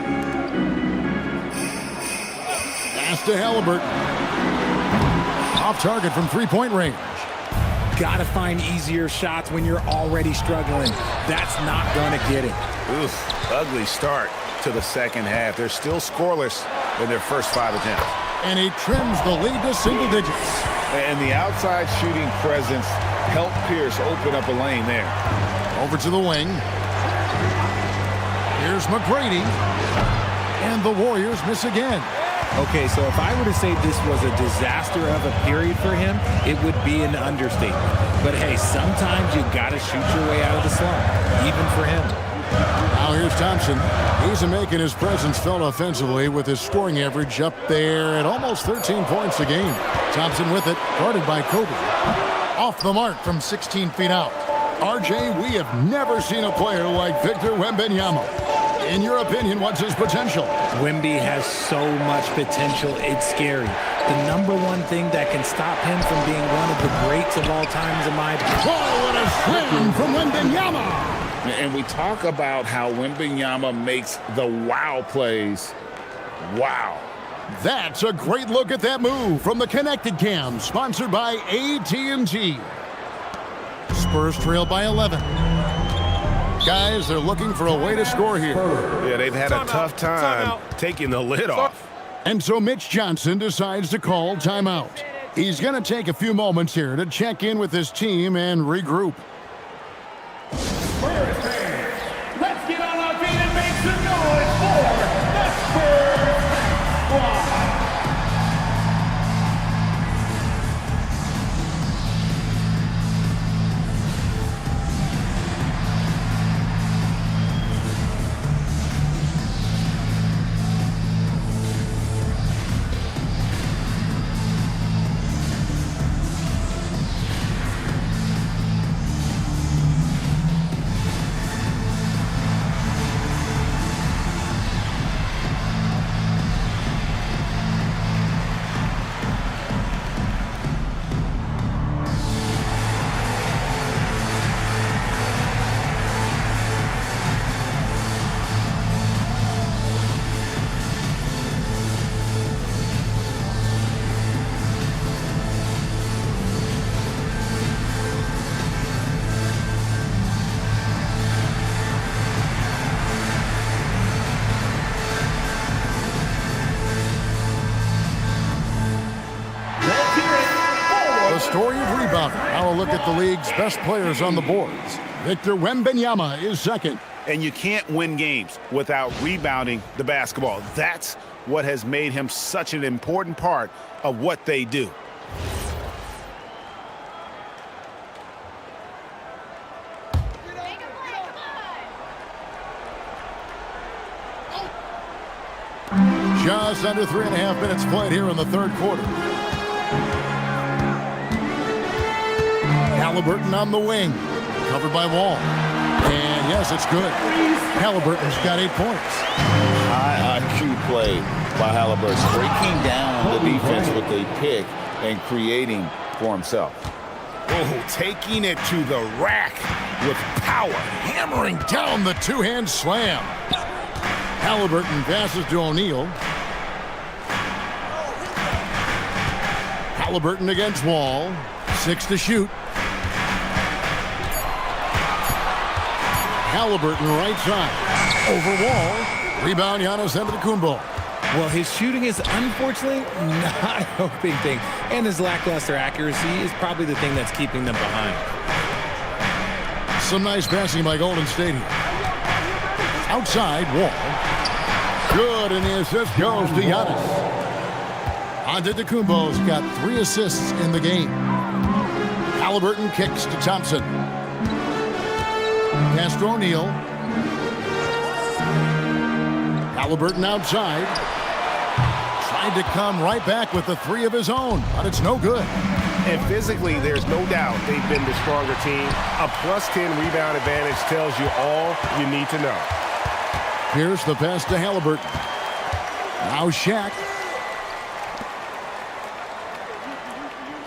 Pass to Halliburton. Off target from three-point range. Gotta find easier shots when you're already struggling. That's not gonna get it. Ugly start to the second half. They're still scoreless in their first 5 attempts. And he trims the lead to single digits. And the outside shooting presence helped Pierce open up a lane there. Over to the wing. Here's McGrady. And the Warriors miss again. Okay, so if I were to say this was a disaster of a period for him, it would be an understatement. But hey, sometimes you gotta shoot your way out of the slump, even for him. Now here's Thompson. He's making his presence felt offensively with his scoring average up there at almost 13 points a game. Thompson with it, guarded by Kobe. Off the mark from 16 feet out. RJ, we have never seen a player like Victor Wembanyama. In your opinion, what's his potential? Wemby has so much potential, it's scary. The number one thing that can stop him from being one of the greats of all times in my opinion. Oh, what a slam from Wembanyama! And we talk about how Wembanyama makes the wow plays. Wow. That's a great look at that move from the Connected Cam, sponsored by AT&T. Spurs trail by 11. Guys, they're looking for a way to score here. Yeah, they've had a tough time taking the lid off. And so Mitch Johnson decides to call timeout. He's going to take a few moments here to check in with his team and regroup. Spurs fans, let's get on our feet and make some noise for the Spurs squad. Story of rebounding. Now a look at the league's best players on the boards. Victor Wembanyama is second. And you can't win games without rebounding the basketball. That's what has made him such an important part of what they do. Just under 3.5 minutes played here in the third quarter. Halliburton on the wing, covered by Wall. And yes, it's good. Halliburton's got 8 points. High IQ play by Halliburton, breaking down the defense with a pick and creating for himself. Oh, taking it to the rack with power, hammering down the two-hand slam. Halliburton passes to O'Neal. Halliburton against Wall. 6 to shoot. Halliburton right side. Over Wall. Rebound Giannis Antetokounmpo. Well, his shooting is unfortunately not a big thing. And his lackluster accuracy is probably the thing that's keeping them behind. Some nice passing by Golden State here. Outside, Wall. Good, and the assist goes to Giannis. Antetokounmpo's got 3 assists in the game. Halliburton kicks to Thompson. Pass to O'Neal. Halliburton outside. Tried to come right back with the 3 of his own, but it's no good. And physically, there's no doubt they've been the stronger team. A +10 rebound advantage tells you all you need to know. Here's the pass to Halliburton. Now Shaq.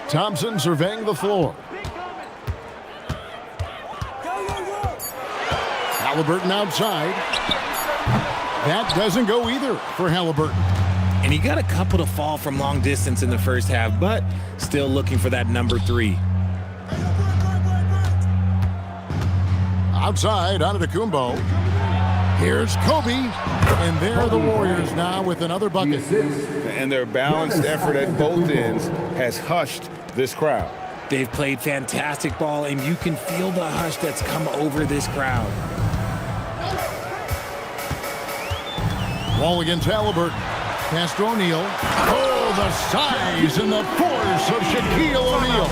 Thompson surveying the floor. Halliburton outside. That doesn't go either for Halliburton. And he got a couple to fall from long distance in the first half, but still looking for that number 3. Outside, Antetokounmpo. Here's Kobe. And there are the Warriors now with another bucket. And their balanced effort at both ends has hushed this crowd. They've played fantastic ball, and you can feel the hush that's come over this crowd. Wall against Halliburton. Pass to O'Neal. Oh, the size and the force of Shaquille O'Neal.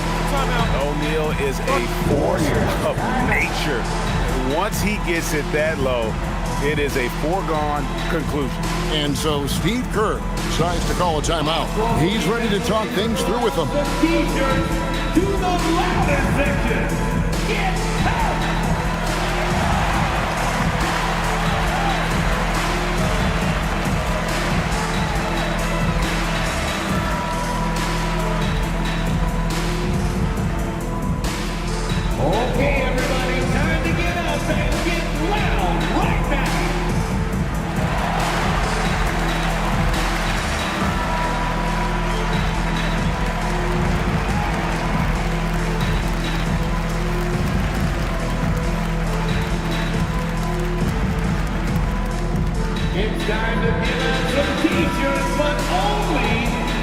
O'Neal is a force of nature. Once he gets it that low, it is a foregone conclusion. And so Steve Kerr decides to call a timeout. He's ready to talk things through with them. T-shirts to the louder section. Get out! Okay, everybody, time to get up and get loud right now. It's time to give out some t-shirts, but only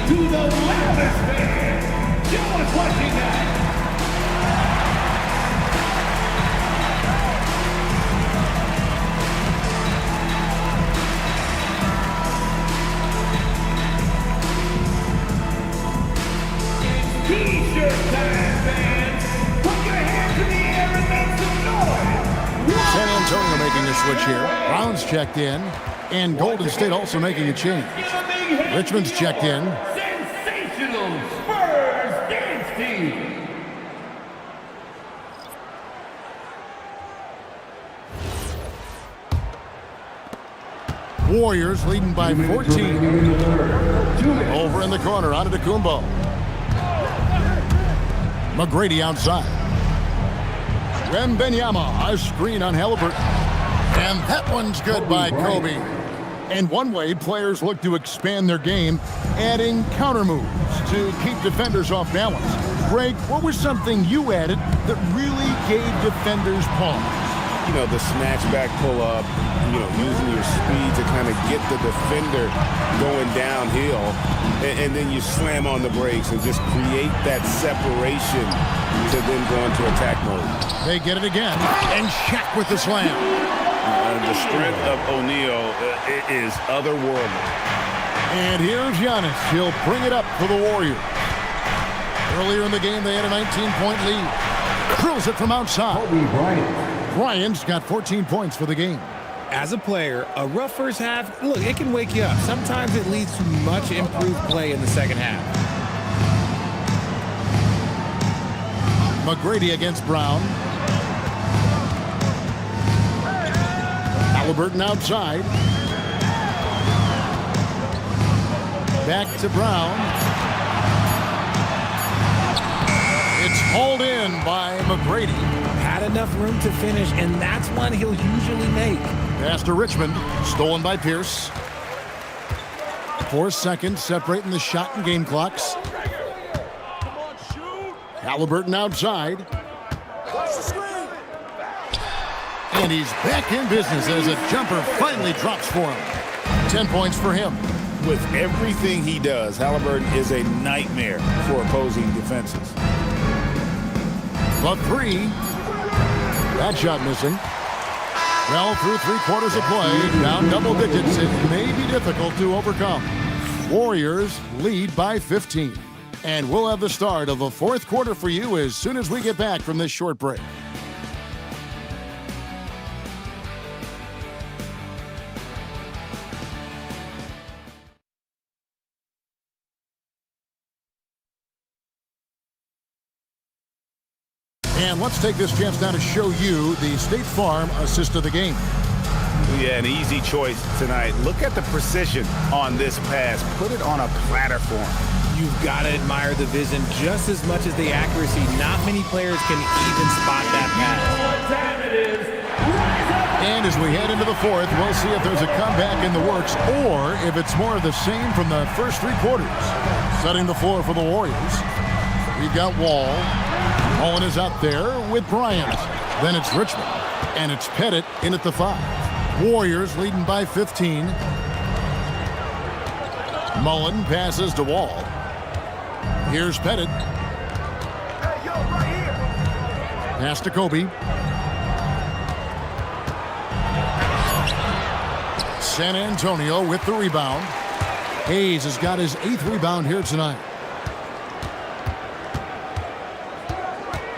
to the loudest fan. Show us what you got. T-shirt time, fans! Put your hands in the air and make some noise! San Antonio making a switch here. Brown's checked in. And Golden State also making a change. Richmond's checked in. Sensational Spurs dance team! Warriors leading by 14. Over in the corner, Antetokounmpo. McGrady outside. Wembanyama, a screen on Halliburton. And that one's good by Kobe. And one way players look to expand their game, adding counter moves to keep defenders off balance. Greg, what was something you added that really gave defenders pause? You know, the snatch back pull-up, you know, using your speed to kind of get the defender going downhill, and then you slam on the brakes and just create that separation to then go into attack mode. They get it again, and Shaq with the slam. The strength of O'Neal is otherworldly. And here's Giannis. He'll bring it up for the Warriors. Earlier in the game, they had a 19-point lead. Drills it from outside. Bryant's got 14 points for the game. As a player, a rough first half, look, it can wake you up. Sometimes it leads to much improved play in the second half. McGrady against Brown. Halliburton outside. Back to Brown. It's hauled in by McGrady. Had enough room to finish, and that's one he'll usually make. Pass to Richmond. Stolen by Pierce. 4 seconds separating the shot and game clocks. Halliburton outside. And he's back in business as a jumper finally drops for him. 10 points for him. With everything he does, Halliburton is a nightmare for opposing defenses. The three. That shot missing. Well, through 3/4 of play, down double digits, it may be difficult to overcome. Warriors lead by 15. And we'll have the start of the fourth quarter for you as soon as we get back from this short break. And let's take this chance now to show you the State Farm assist of the game. Yeah, an easy choice tonight. Look at the precision on this pass. Put it on a platter for him. You've got to admire the vision just as much as the accuracy. Not many players can even spot that pass. And as we head into the fourth, we'll see if there's a comeback in the works or if it's more of the same from the first 3 quarters. Setting the floor for the Warriors. We've got Wall. Mullen is out there with Bryant. Then it's Richmond. And it's Pettit in at the 5. Warriors leading by 15. Mullen passes to Wall. Here's Pettit. Pass to Kobe. San Antonio with the rebound. Hayes has got his 8th rebound here tonight.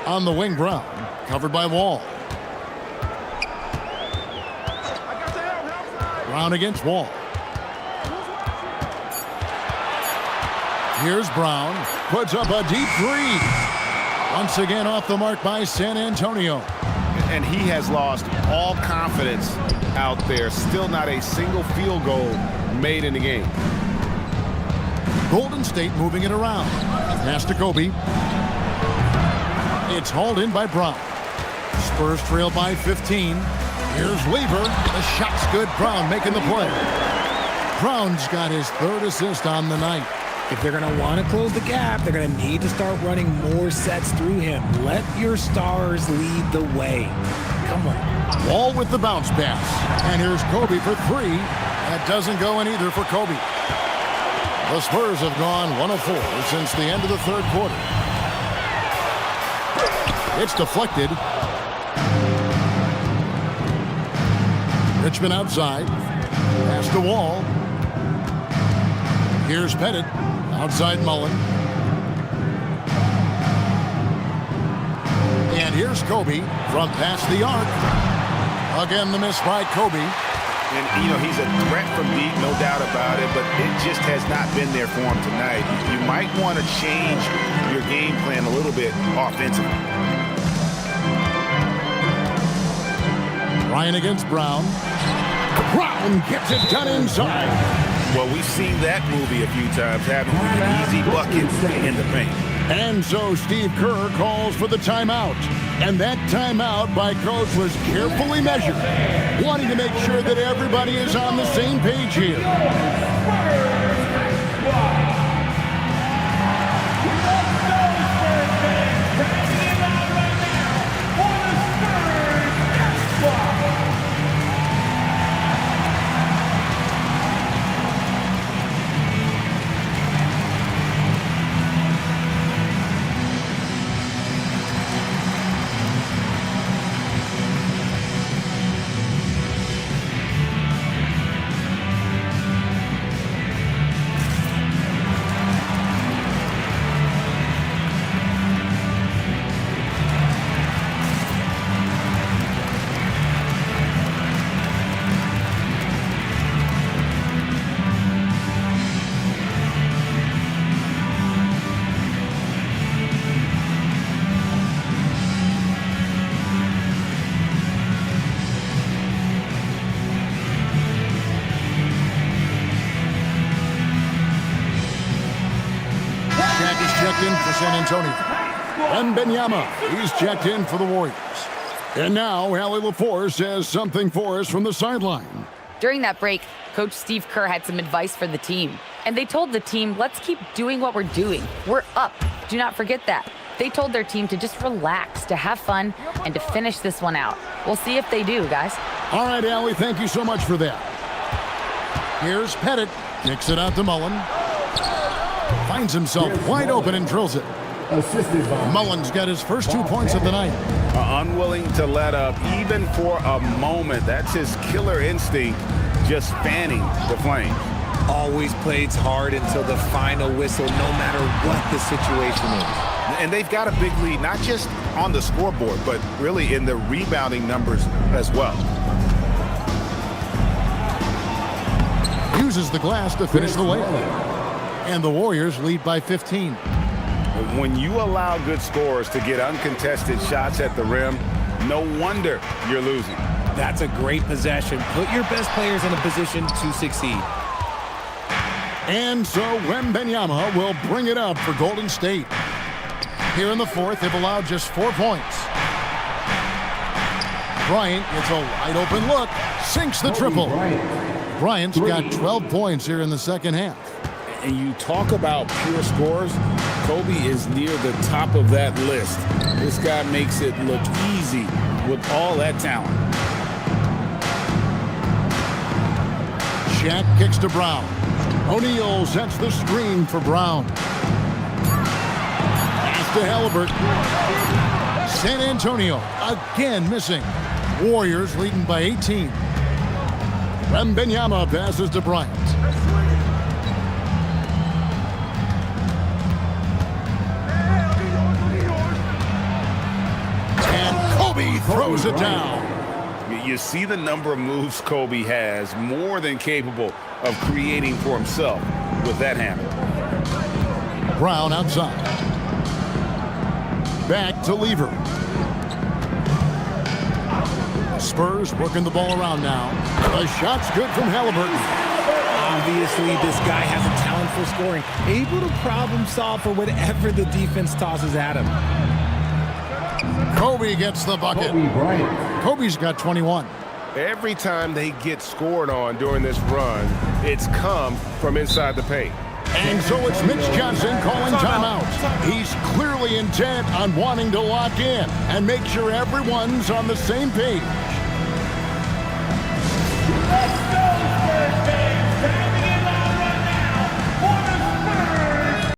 On the wing, Brown. Covered by Wall. Brown against Wall. Here's Brown. Puts up a deep 3. Once again off the mark by San Antonio. And he has lost all confidence out there. Still not a single field goal made in the game. Golden State moving it around. Pass to Kobe. It's hauled in by Brown. Spurs trail by 15. Here's Weaver. The shot's good. Brown making the play. Brown's got his 3rd assist on the night. If they're going to want to close the gap, they're going to need to start running more sets through him. Let your stars lead the way. Come on. Wall with the bounce pass. And here's Kobe for 3. That doesn't go in either for Kobe. The Spurs have gone 1 of 4 since the end of the 3rd quarter. It's deflected. Richmond outside. Pass to Wall. Here's Pettit. Outside Mullen. And here's Kobe from past the arc. Again, the miss by Kobe. And, you know, he's a threat from deep, no doubt about it, but it just has not been there for him tonight. You might want to change your game plan a little bit offensively. Ryan against Brown. Brown gets it done inside. Well, we've seen that movie a few times, haven't we? An easy bucket in the paint. And so Steve Kerr calls for the timeout. And that timeout by Coach was carefully measured, wanting to make sure that everybody is on the same page here. for San Antonio. And Wembanyama, he's checked in for the Warriors. And now, Allie LaForce has something for us from the sideline. During that break, Coach Steve Kerr had some advice for the team. And they told the team, let's keep doing what we're doing. We're up. Do not forget that. They told their team to just relax, to have fun, and to finish this one out. We'll see if they do, guys. All right, Allie, thank you so much for that. Here's Pettit. Kicks it out to Mullen. Finds himself wide open and drills it. Mullen's got his first 2 points of the night. Unwilling to let up even for a moment. That's his killer instinct, just fanning the flame. Always plays hard until the final whistle, no matter what the situation is. And they've got a big lead, not just on the scoreboard, but really in the rebounding numbers as well. Uses the glass to finish the layup. And the Warriors lead by 15. When you allow good scorers to get uncontested shots at the rim, no wonder you're losing. That's a great possession. Put your best players in a position to succeed. And so Wembanyama will bring it up for Golden State. Here in the fourth, they've allowed just 4 points. Bryant gets a wide open look, sinks the triple. Bryant's got 12 points here in the second half. And you talk about pure scores, Kobe is near the top of that list. This guy makes it look easy with all that talent. Shaq kicks to Brown. O'Neal sets the screen for Brown. Pass to Halliburton. San Antonio again missing. Warriors leading by 18. Wembanyama passes to Bryant. And Kobe throws it down. You see the number of moves Kobe has, more than capable of creating for himself with that handle. Brown outside. Back to Lever. Spurs working the ball around now. The shot's good from Halliburton. Obviously, this guy has a talent for scoring, able to problem solve for whatever the defense tosses at him. Kobe gets the bucket. Kobe's got 21. Every time they get scored on during this run, it's come from inside the paint. And so it's Mitch Johnson calling timeout. He's clearly intent on wanting to lock in and make sure everyone's on the same page. Let's go, Spurs fans! Time to get loud right now for the Spurs!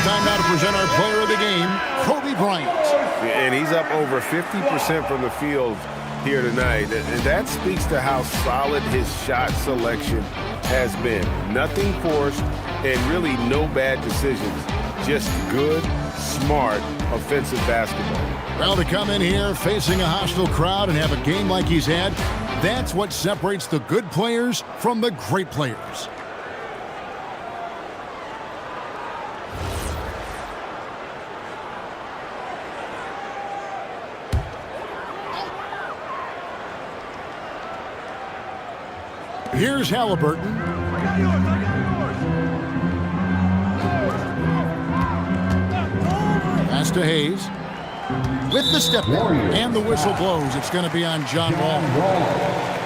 Time now to present our player of the game, Kobe Bryant. And he's up over 50% from the field here tonight. And that speaks to how solid his shot selection has been. Nothing forced and really no bad decisions. Just good, smart, offensive basketball. Well, to come in here facing a hostile crowd and have a game like he's had, that's what separates the good players from the great players. Here's Halliburton. Pass to Hayes. With the step and the whistle blows. It's going to be on John Wall.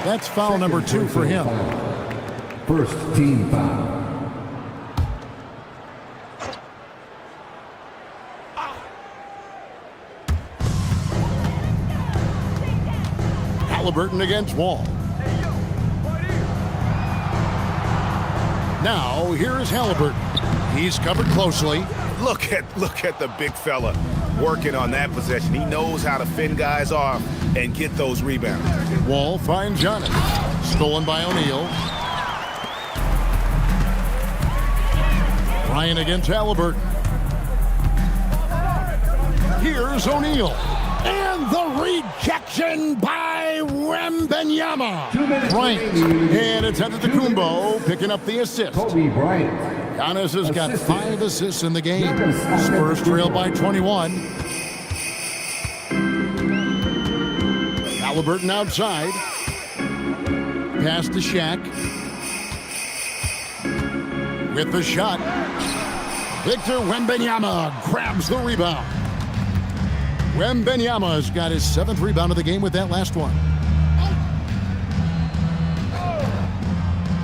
That's foul number 2 for him. First team foul. Halliburton against Wall. Now, here is Halliburton. He's covered closely. Look at the big fella working on that possession. He knows how to fend guys off and get those rebounds. Wall finds Giannis. Stolen by O'Neal. Ryan against Halliburton. Here's O'Neal. And the rejection by Wembanyama. Bryant. And it's Antetokounmpo picking up the assist. Kobe Bryant. Giannis has got 5 assists in the game. Spurs trail by 21. Halliburton outside. Pass to Shaq. With the shot. Victor Wembanyama grabs the rebound. Wembanyama's got his 7th rebound of the game with that last one.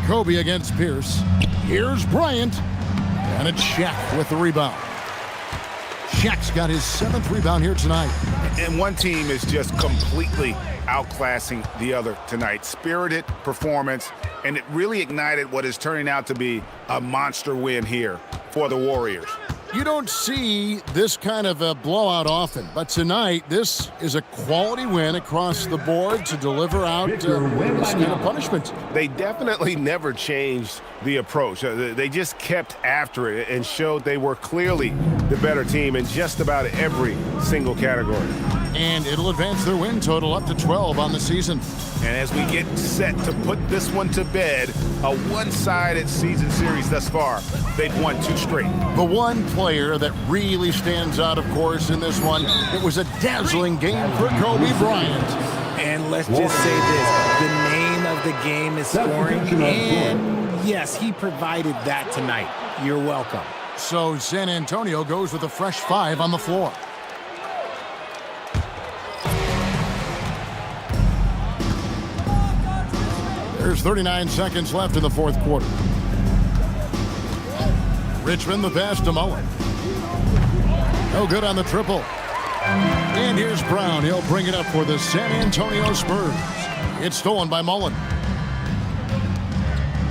Kobe against Pierce. Here's Bryant. And it's Shaq with the rebound. Shaq's got his 7th rebound here tonight. And one team is just completely outclassing the other tonight. Spirited performance, and it really ignited what is turning out to be a monster win here for the Warriors. You don't see this kind of a blowout often, but tonight this is a quality win across the board to deliver out this kind of punishment. They definitely never changed the approach. They just kept after it and showed they were clearly the better team in just about every single category. And it'll advance their win total up to 12 on the season. And as we get set to put this one to bed, a one-sided season series thus far, they've won 2 straight. The one player that really stands out, of course, in this one, it was a dazzling game for Kobe Bryant. And let's just say this, the name of the game is scoring, and yes, he provided that tonight. You're welcome. So San Antonio goes with a fresh 5 on the floor. There's 39 seconds left in the 4th quarter. Richmond the pass to Mullen. No good on the triple. And here's Brown. He'll bring it up for the San Antonio Spurs. It's stolen by Mullen.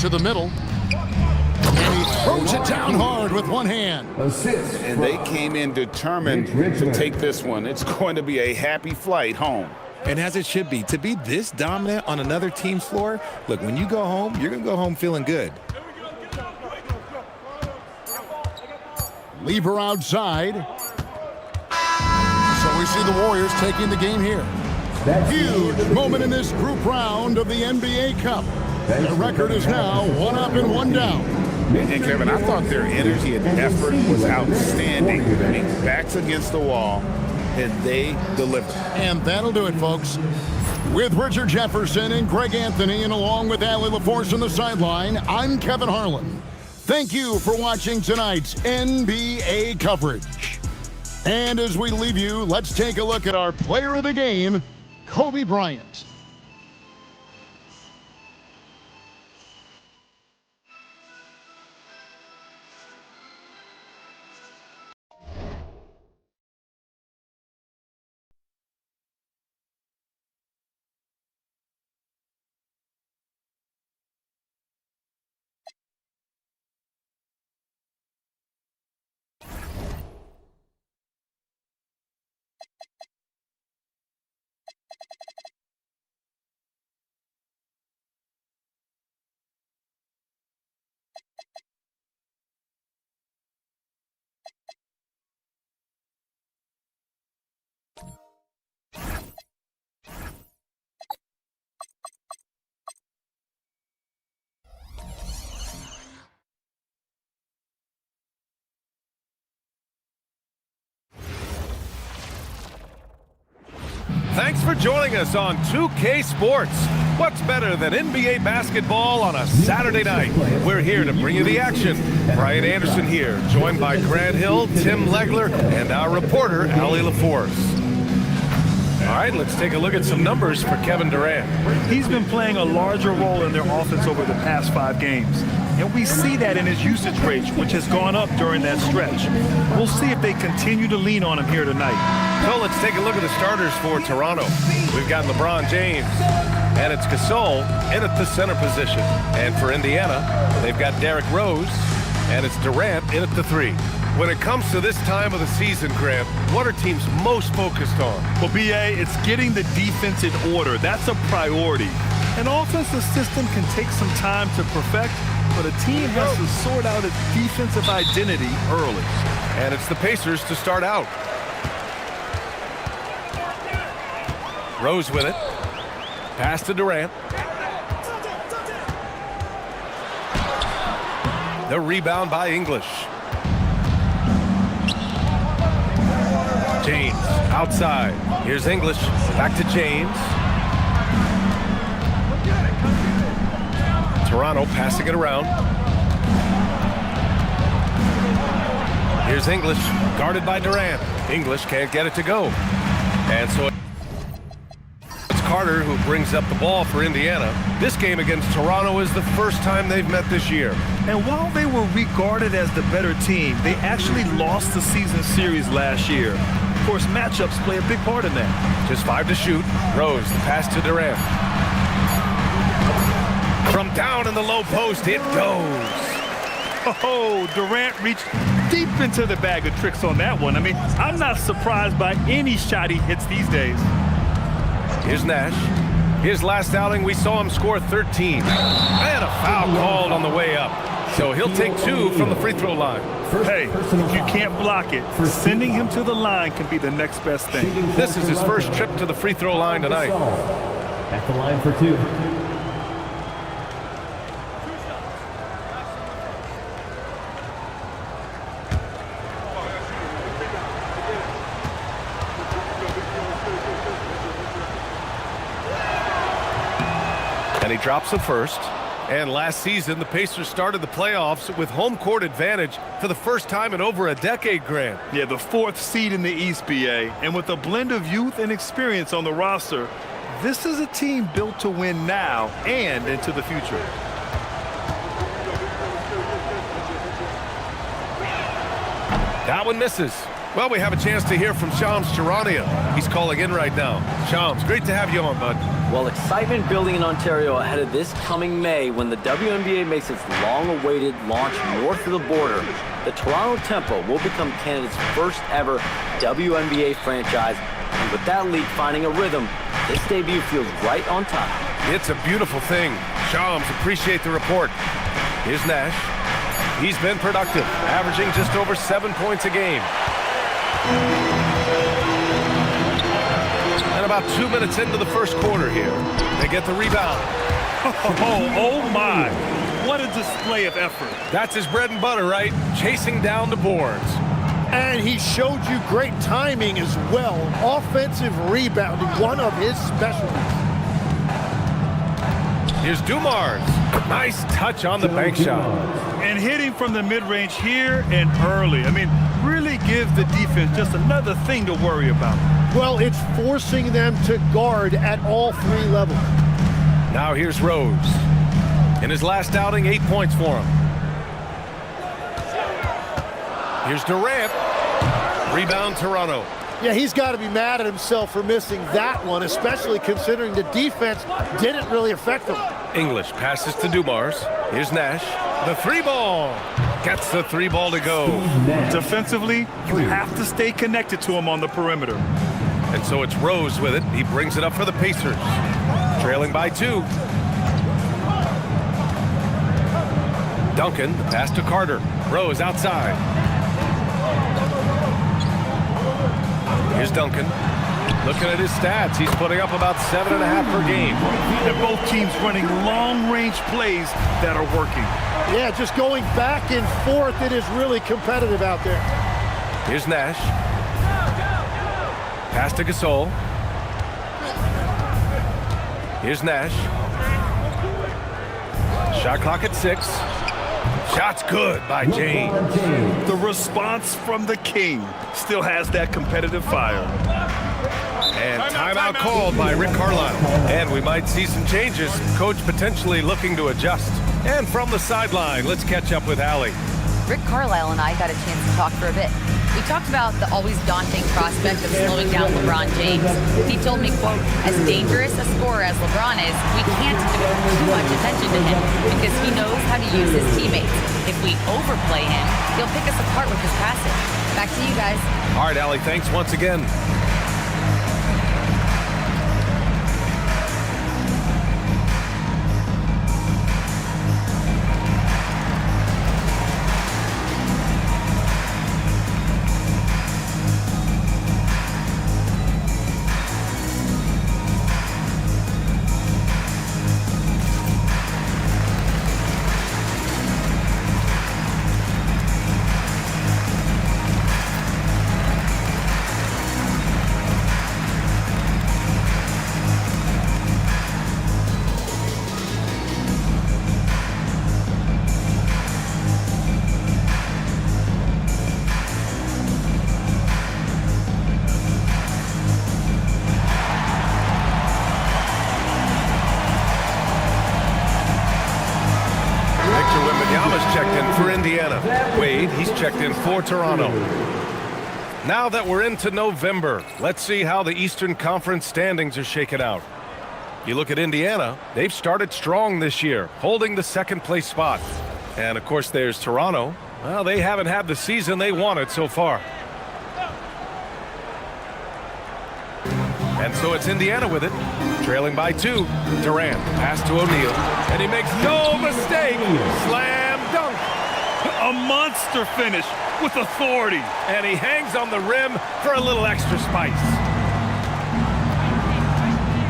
To the middle. And he throws it down hard with one hand. And they came in determined to take this one. It's going to be a happy flight home. And as it should be, to be this dominant on another team's floor, look, when you go home, you're going to go home feeling good. Lever outside. So we see the Warriors taking the game here. Huge moment in this group round of the NBA Cup. The record is now 1 up and 1 down. And Kevin, I thought their energy and effort was outstanding. Backs against the wall. And they deliver. And that'll do it, folks. With Richard Jefferson and Greg Anthony, and along with Allie LaForce on the sideline, I'm Kevin Harlan. Thank you for watching tonight's NBA coverage. And as we leave you, let's take a look at our player of the game, Kobe Bryant. Thanks for joining us on 2K Sports. What's better than NBA basketball on a Saturday night? We're here to bring you the action. Brian Anderson here, joined by Grant Hill, Tim Legler, and our reporter, Allie LaForce. All right, let's take a look at some numbers for Kevin Durant. He's been playing a larger role in their offense over the past 5 games. And we see that in his usage rate, which has gone up during that stretch. We'll see if they continue to lean on him here tonight. So let's take a look at the starters for Toronto. We've got LeBron James, and it's Gasol in at the center position. And for Indiana, they've got Derrick Rose, and it's Durant in at the 3. When it comes to this time of the season, Grant, what are teams most focused on? Well, B.A., it's getting the defense in order. That's a priority. An offensive system can take some time to perfect, but a team has to sort out its defensive identity early. And it's the Pacers to start out. Rose with it. Pass to Durant. The rebound by English. James outside. Here's English. Back to James. Toronto passing it around. Here's English, guarded by Durant. English can't get it to go. And so it's Carter who brings up the ball for Indiana. This game against Toronto is the first time they've met this year. And while they were regarded as the better team, they actually lost the season series last year. Of course, matchups play a big part in that. Just 5 to shoot. Rose, the pass to Durant. From down in the low post, it goes. Oh, Durant reached deep into the bag of tricks on that one. I mean, I'm not surprised by any shot he hits these days. Here's Nash. His last outing, we saw him score 13. And a foul called on the way up. So he'll take 2 from the free throw line. Hey, if you can't block it, sending him to the line can be the next best thing. This is his first trip to the free throw line tonight. At the line for 2. And he drops the first. And last season, the Pacers started the playoffs with home court advantage for the first time in over a decade, Grant. Yeah, the 4th seed in the East, BA. And with a blend of youth and experience on the roster, this is a team built to win now and into the future. That one misses. Well, we have a chance to hear from Shams Charania. He's calling in right now. Shams, great to have you on, bud. Well, excitement building in Ontario ahead of this coming May when the WNBA makes its long-awaited launch north of the border. The Toronto Tempo will become Canada's first ever WNBA franchise. And with that league finding a rhythm, this debut feels right on time. It's a beautiful thing. Shams, appreciate the report. Here's Nash. He's been productive, averaging just over 7 points a game. And about 2 minutes into the first quarter here, they get the rebound. Oh my, what a display of effort. That's his bread and butter, right? Chasing down the boards. And he showed you great timing as well. Offensive rebounding, one of his specialties. Here's Dumars. Nice touch on the bank shot. And hitting from the mid-range here and early. I mean, really give the defense just another thing to worry about. Well, it's forcing them to guard at all 3 levels. Now here's Rose. In his last outing, 8 points for him. Here's Durant. Rebound, Toronto. Yeah, he's got to be mad at himself for missing that one, especially considering the defense didn't really affect him. English passes to Dumars. Here's Nash. The 3-ball. Gets the 3-ball to go. Defensively, you have to stay connected to him on the perimeter. And so it's Rose with it. He brings it up for the Pacers. Trailing by 2. Duncan, the pass to Carter. Rose outside. Here's Duncan. Looking at his stats, he's putting up about 7.5 per game. And both teams running long-range plays that are working. Yeah, just going back and forth, it is really competitive out there. Here's Nash. Pass to Gasol. Here's Nash. Shot clock at 6. Shot's good by James. The response from the King still has that competitive fire. And timeout called by Rick Carlisle. And we might see some changes. Coach potentially looking to adjust. And from the sideline, let's catch up with Allie. Rick Carlisle and I got a chance to talk for a bit. We talked about the always daunting prospect of slowing down LeBron James. He told me, quote, as dangerous a scorer as LeBron is, we can't devote too much attention to him because he knows how to use his teammates. If we overplay him, he'll pick us apart with his passing. Back to you guys. All right, Allie, thanks once again. Wade, he's checked in for Toronto. Now that we're into November, let's see how the Eastern Conference standings are shaken out. You look at Indiana, they've started strong this year, holding the second place spot. And of course there's Toronto. Well, they haven't had the season they wanted so far. And so it's Indiana with it, trailing by 2. Durant, pass to O'Neal, and he makes no mistake. Slam dunk. A monster finish with authority. And he hangs on the rim for a little extra spice.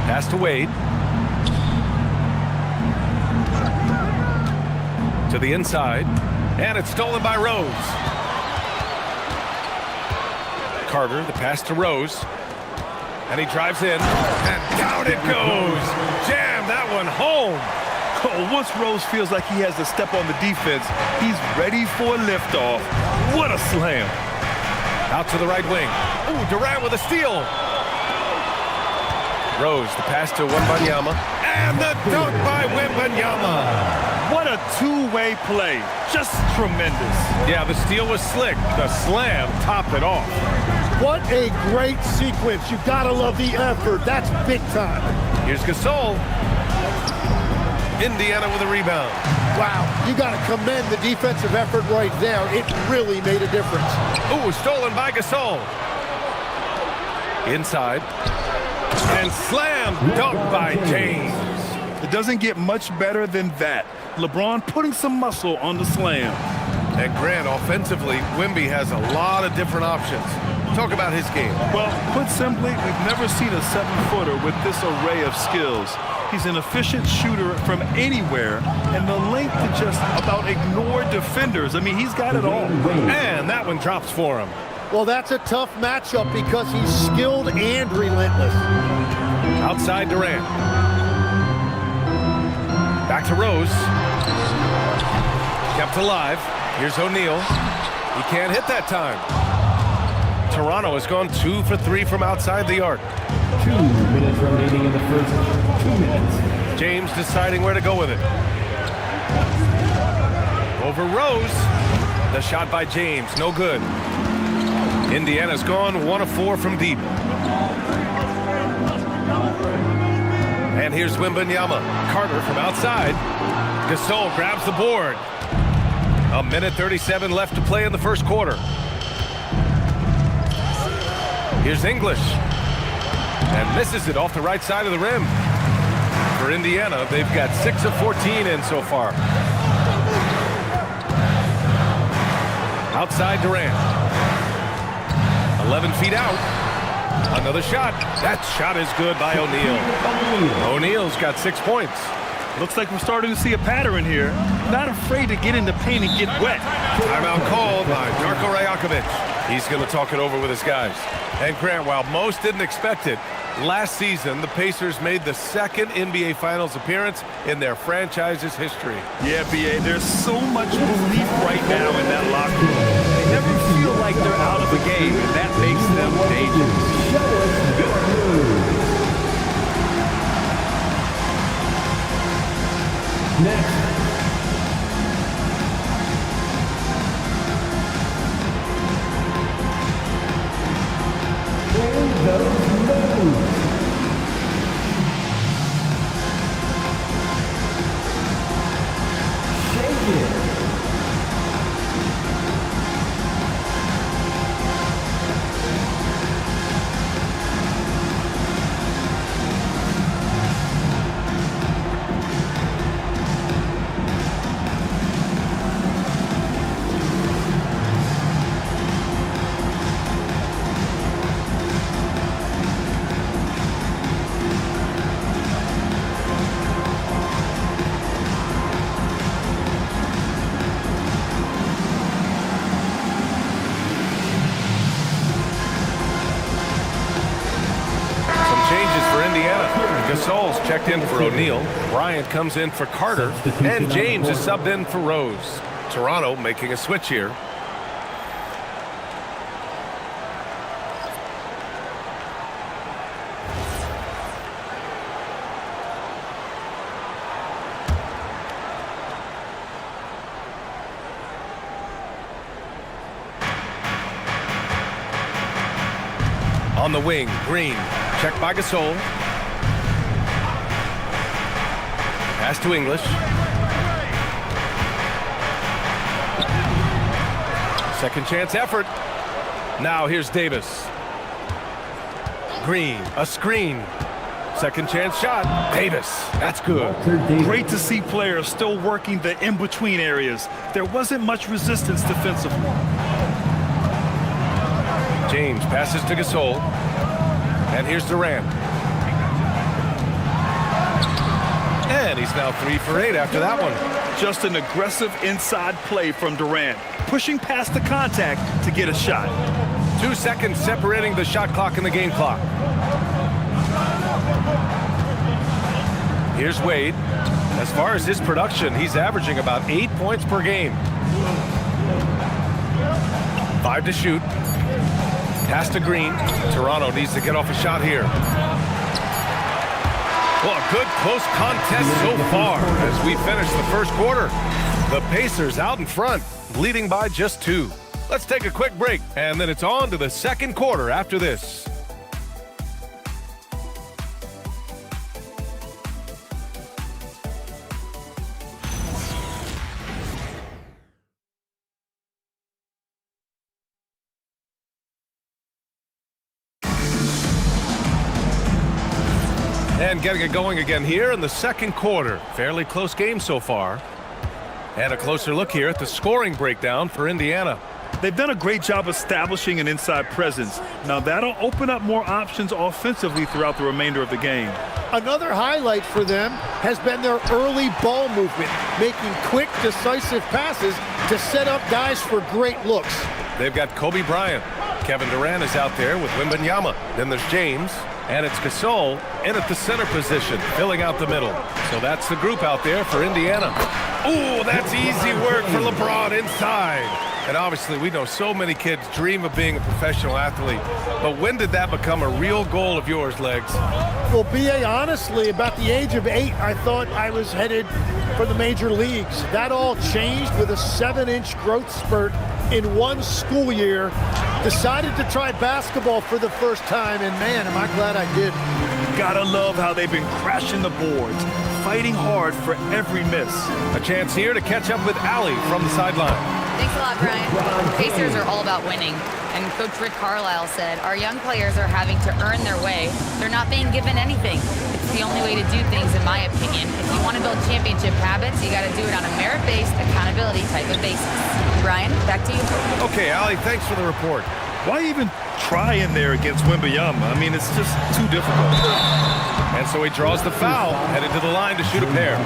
Pass to Wade. To the inside. And it's stolen by Rose. Carter, the pass to Rose. And he drives in. And down it goes. Jam that one home. Oh, once Rose feels like he has to step on the defense, he's ready for liftoff. What a slam. Out to the right wing. Ooh, Durant with a steal. Rose, the pass to Wembanyama. And the dunk by Wembanyama. What a two-way play. Just tremendous. Yeah, the steal was slick. The slam topped it off. What a great sequence. You gotta love the effort. That's big time. Here's Gasol. Indiana with a rebound. Wow, you got to commend the defensive effort right there. It really made a difference. Ooh, stolen by Gasol. Inside. And slam dunk by James. It doesn't get much better than that. LeBron putting some muscle on the slam. And Grant, offensively, Wemby has a lot of different options. Talk about his game. Well, put simply, we've never seen a 7-footer with this array of skills. He's an efficient shooter from anywhere, and the length to just about ignore defenders. I mean, he's got it all. And that one drops for him. Well, that's a tough matchup because he's skilled and relentless. Outside Durant. Back to Rose. Kept alive. Here's O'Neal. He can't hit that time. Toronto has gone 2 for 3 from outside the arc. 2 minutes remaining in the first 2 minutes. James deciding where to go with it. Over Rose. The shot by James, no good. Indiana's gone 1 of 4 from deep. And here's Wembanyama. Carter from outside. Gasol grabs the board. 1:37 left to play in the first quarter. Here's English. And misses it off the right side of the rim. For Indiana, they've got 6 of 14 in so far. Outside Durant. 11 feet out. Another shot. That shot is good by O'Neal. O'Neal's got 6 points. Looks like we're starting to see a pattern here. Not afraid to get in the paint and get wet. Timeout called by Darko Rajakovic. He's going to talk it over with his guys. And Grant, while most didn't expect it, last season the Pacers made the second NBA Finals appearance in their franchise's history. Yeah, B.A., there's so much belief right now in that locker room. They never feel like they're out of the game, and that makes them dangerous. Next, changes for Indiana. Gasol's checked in for O'Neal. Bryant comes in for Carter. And James is subbed in for Rose. Toronto making a switch here. On the wing, Green. Checked by Gasol. Pass to English. Second chance effort. Now here's Davis. Green, a screen. Second chance shot. Davis, that's good. Great to see players still working the in-between areas. There wasn't much resistance defensively. James passes to Gasol. And here's Durant. And he's now 3 for 8 after that one. Just an aggressive inside play from Durant, pushing past the contact to get a shot. 2 seconds separating the shot clock and the game clock. Here's Wade. As far as his production, he's averaging about 8 points per game. 5 to shoot. Pass to Green. Toronto needs to get off a shot here. Well, a good close contest so far as we finish the first quarter. The Pacers out in front, leading by just 2. Let's take a quick break, and then it's on to the second quarter after this. And getting it going again here in the second quarter. Fairly close game so far. And a closer look here at the scoring breakdown for Indiana. They've done a great job establishing an inside presence. Now that'll open up more options offensively throughout the remainder of the game. Another highlight for them has been their early ball movement, making quick, decisive passes to set up guys for great looks. They've got Kobe Bryant. Kevin Durant is out there with Wembanyama. Then there's James. And it's Gasol in at the center position, filling out the middle. So that's the group out there for Indiana. Ooh, that's easy work for LeBron inside. And obviously, we know so many kids dream of being a professional athlete. But when did that become a real goal of yours, Legs? Well, B.A., honestly, about the age of 8, I thought I was headed for the major leagues. That all changed with a 7-inch growth spurt in one school year. Decided to try basketball for the first time, and man, am I glad I did. Gotta love how they've been crashing the boards, fighting hard for every miss. A chance here to catch up with Allie from the sideline. Thanks a lot, Brian. Pacers are all about winning. And Coach Rick Carlisle said, our young players are having to earn their way. They're not being given anything. It's the only way to do things, in my opinion. If you want to build championship habits, you got to do it on a merit-based, accountability type of basis. Brian, back to you. Okay, Allie, thanks for the report. Why even try in there against Wembanyama? I mean, it's just too difficult. And so he draws the foul, headed to the line to shoot a pair.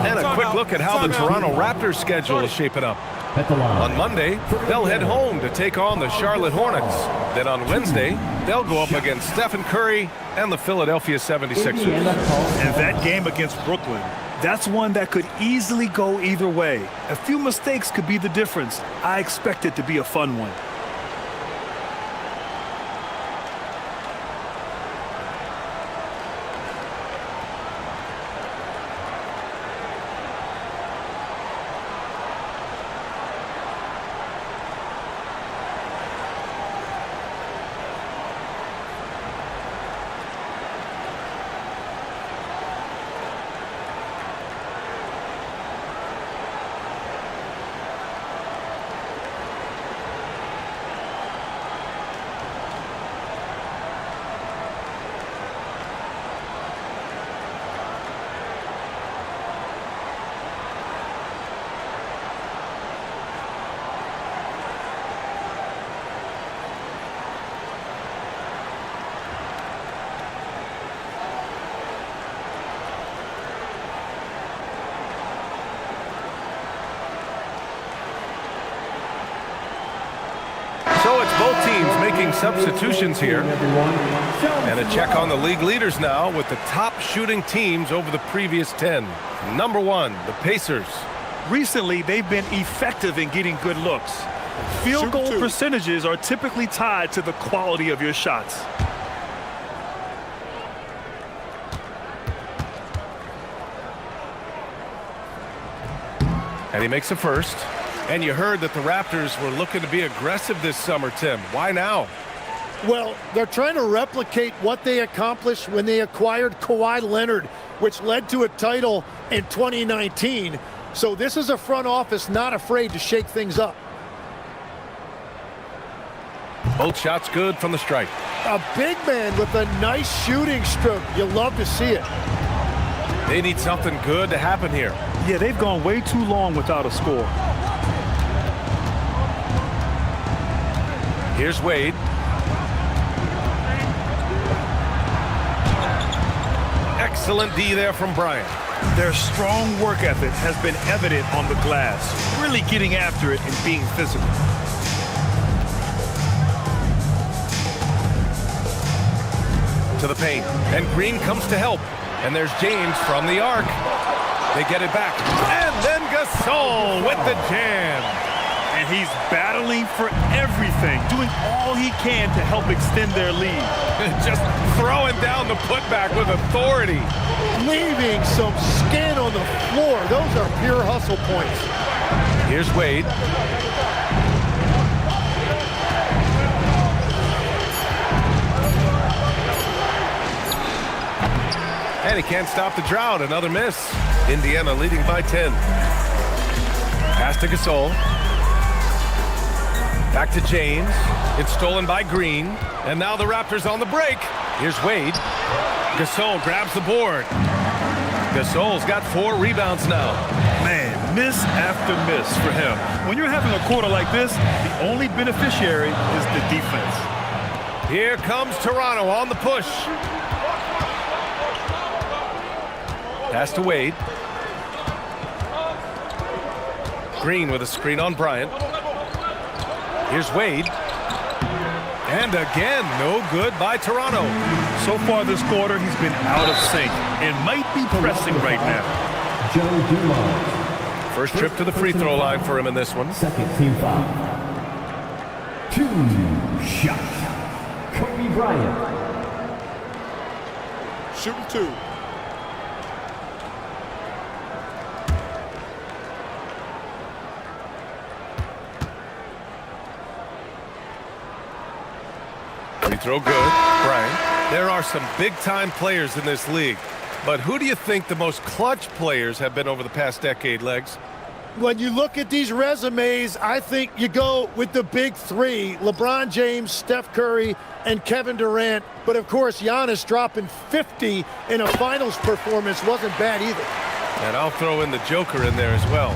And a quick look at how the Toronto Raptors schedule is shaping up. On Monday, they'll head home to take on the Charlotte Hornets. Then on Wednesday, they'll go up against Stephen Curry and the Philadelphia 76ers. And that game against Brooklyn, that's one that could easily go either way. A few mistakes could be the difference. I expect it to be a fun one. So it's both teams making substitutions here. And a check on the league leaders now with the top shooting teams over the previous 10. Number 1, the Pacers. Recently, they've been effective in getting good looks. Field goal percentages are typically tied to the quality of your shots. And he makes a first. And you heard that the Raptors were looking to be aggressive this summer, Tim. Why now? Well, they're trying to replicate what they accomplished when they acquired Kawhi Leonard, which led to a title in 2019. So this is a front office not afraid to shake things up. Both shots good from the stripe. A big man with a nice shooting stroke. You love to see it. They need something good to happen here. Yeah, they've gone way too long without a score. Here's Wade. Excellent D there from Bryant. Their strong work ethic has been evident on the glass, really getting after it and being physical. To the paint, and Green comes to help. And there's James from the arc. They get it back. And then Gasol with the jam. And he's battling for everything, doing all he can to help extend their lead. Just throwing down the putback with authority. Leaving some skin on the floor. Those are pure hustle points. Here's Wade. And he can't stop the drought. Another miss. Indiana leading by 10. Pass to Gasol. Back to James. It's stolen by Green. And now the Raptors on the break. Here's Wade. Gasol grabs the board. Gasol's got 4 rebounds now. Man, miss after miss for him. When you're having a quarter like this, the only beneficiary is the defense. Here comes Toronto on the push. Pass to Wade. Green with a screen on Bryant. Here's Wade. And again, no good by Toronto. So far this quarter, he's been out of sync and might be pressing right now. First trip to the free throw line for him in this one. Second team foul. 2 shots. Kobe Bryant. Shooting 2. Free throw good. Bryant. There are some big-time players in this league. But who do you think the most clutch players have been over the past decade, Legs? When you look at these resumes, I think you go with the big 3, LeBron James, Steph Curry, and Kevin Durant. But, of course, Giannis dropping 50 in a finals performance wasn't bad either. And I'll throw in the Joker in there as well.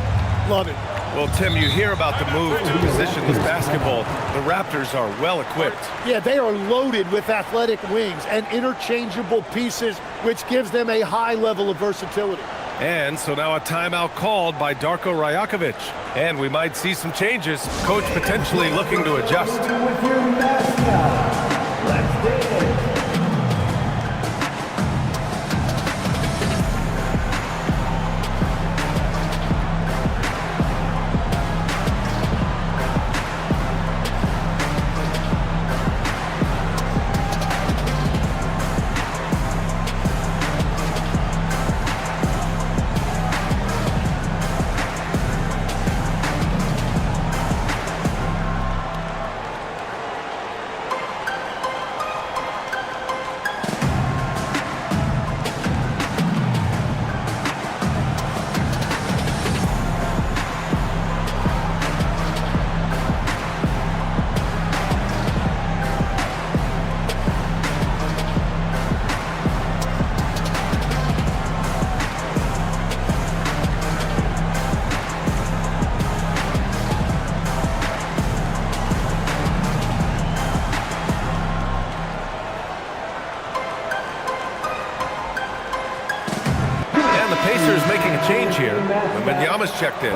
Love it. Well, Tim, you hear about the move to positionless basketball. The Raptors are well equipped. Yeah, they are loaded with athletic wings and interchangeable pieces, which gives them a high level of versatility. And so now a timeout called by Darko Rajakovic. And we might see some changes. Coach potentially looking to adjust. Pacers making a change here. Wembanyama's checked in.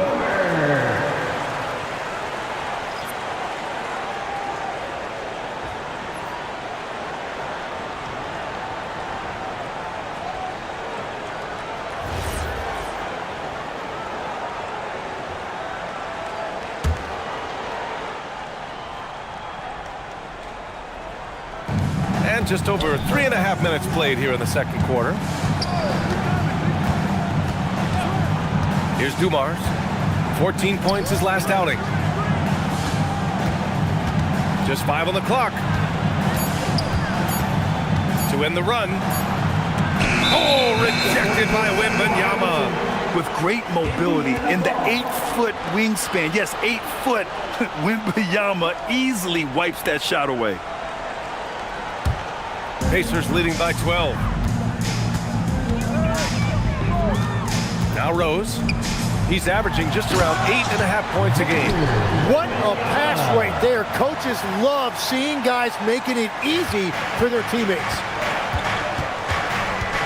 just over 3.5 minutes played here in the second quarter. Here's Dumars. 14 points his last outing. Just 5 on the clock. To end the run. Oh, rejected by Wembanyama. With great mobility in the 8-foot wingspan. Yes, 8 foot. Wembanyama easily wipes that shot away. Pacers leading by 12. Now Rose. He's averaging just around 8.5 points a game. What a pass right there. Coaches love seeing guys making it easy for their teammates.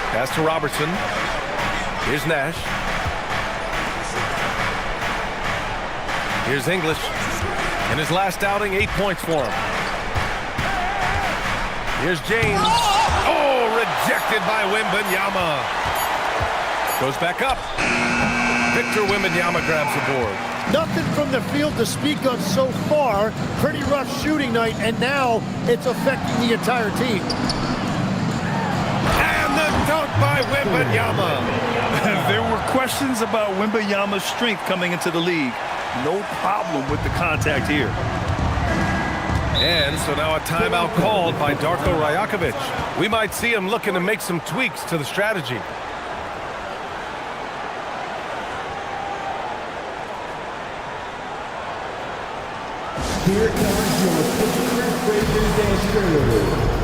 Pass to Robertson. Here's Nash. Here's English. In his last outing, 8 points for him. Here's James. Oh, rejected by Wembanyama. Goes back up. Victor Wembanyama grabs the board. Nothing from the field to speak of so far. Pretty rough shooting night, and now it's affecting the entire team. And the dunk by Wembanyama. There were questions about Wembanyama's strength coming into the league. No problem with the contact here. And so now a timeout called by Darko Rajakovic. We might see him looking to make some tweaks to the strategy. Here comes your Pistons, Trailblazers, and Spurs.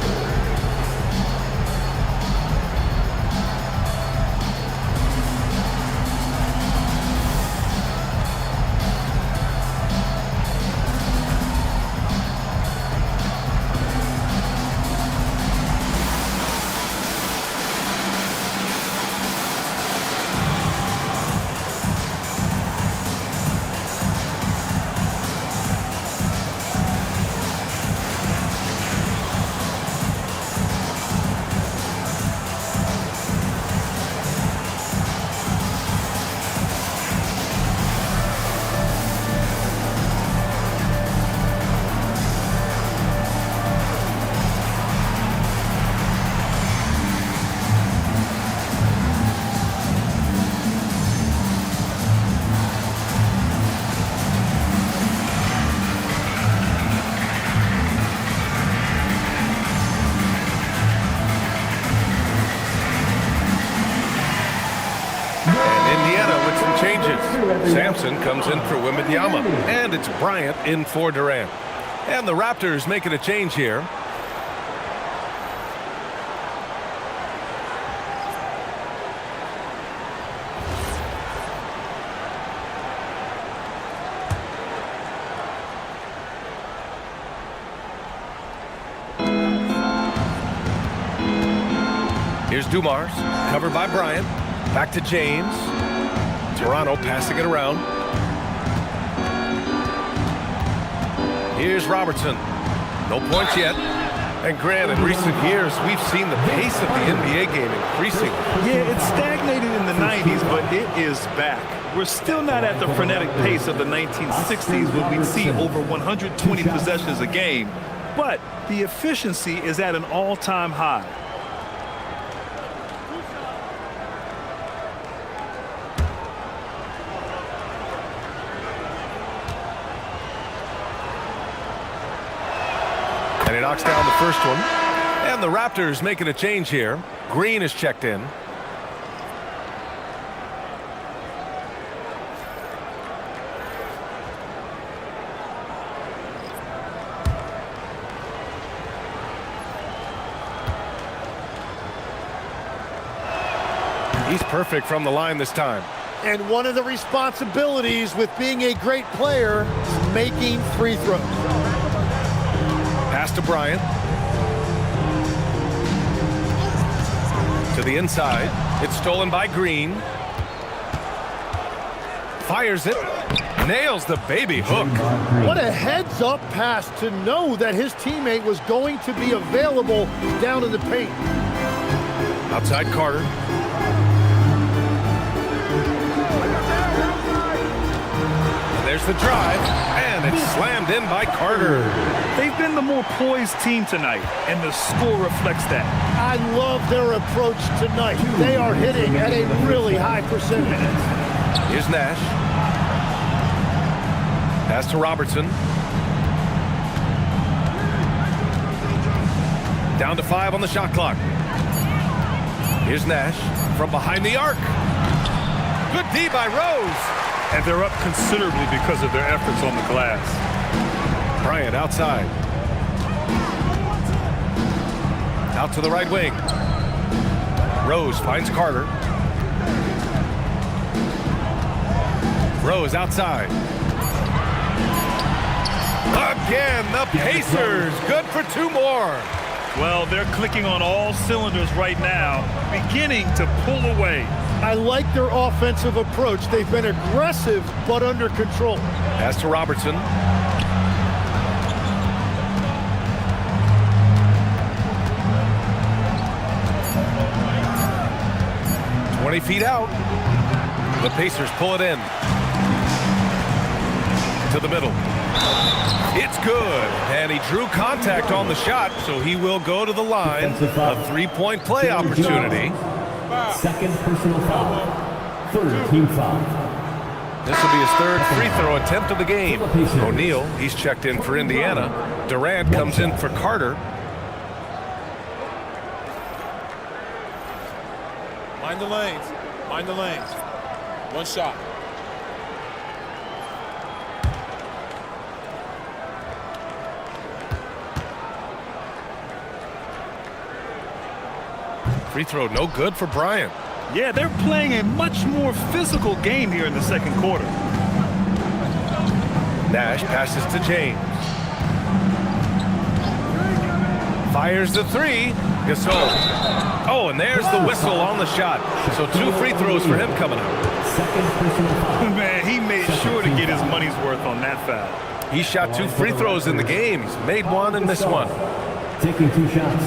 Sampson comes in for Wembanyama, and it's Bryant in for Durant. And the Raptors making a change here. Here's Dumars, covered by Bryant. Back to James. Toronto passing it around. Here's Robertson. No points yet. And Grant, in recent years, we've seen the pace of the NBA game increasing. Yeah, it stagnated in the 90s, but it is back. We're still not at the frenetic pace of the 1960s when we'd see over 120 possessions a game. But the efficiency is at an all-time high. And he knocks down the first one. And the Raptors making a change here. Green is checked in. He's perfect from the line this time. And one of the responsibilities with being a great player is making free throws. Pass to Bryant. To the inside. It's stolen by Green. Fires it. Nails the baby hook. What a heads-up pass to know that his teammate was going to be available down in the paint. Outside Carter. there's the drive, and it's slammed in by Carter. They've been the more poised team tonight, and the score reflects that. I love their approach tonight. They are hitting at a really high percentage. Here's Nash. Pass to Robertson. Down to 5 on the shot clock. Here's Nash from behind the arc. Good D by Rose. And they're up considerably because of their efforts on the glass. Bryant outside. Out to the right wing. Rose finds Carter. Rose outside. Again, the Pacers. Good for 2 more. Well, they're clicking on all cylinders right now, beginning to pull away. I like their offensive approach. They've been aggressive, but under control. Pass to Robertson. "20 feet out. The Pacers pull it in. To the middle. It's good, and he drew contact on the shot, so he will go to the line. A 3-point play opportunity. Second personal foul. Third team foul. This will be his 3rd free throw attempt of the game. O'Neal, he's checked in for Indiana. Durant comes in for Carter. Mind the lanes. Mind the lanes. One shot. Free throw no good for Bryant. Yeah, they're playing a much more physical game here in the second quarter. Nash passes to James. Fires the 3. Gasol. Oh, and there's the whistle on the shot. So 2 free throws for him coming up. Man, he made sure to get his money's worth on that foul. He shot 2 free throws in the game. He's made 1 and missed 1. Taking 2 shots.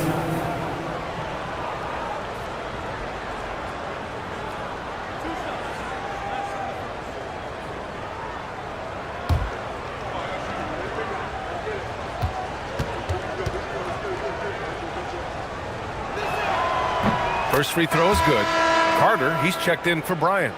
First free throw is good. Carter, he's checked in for Bryant.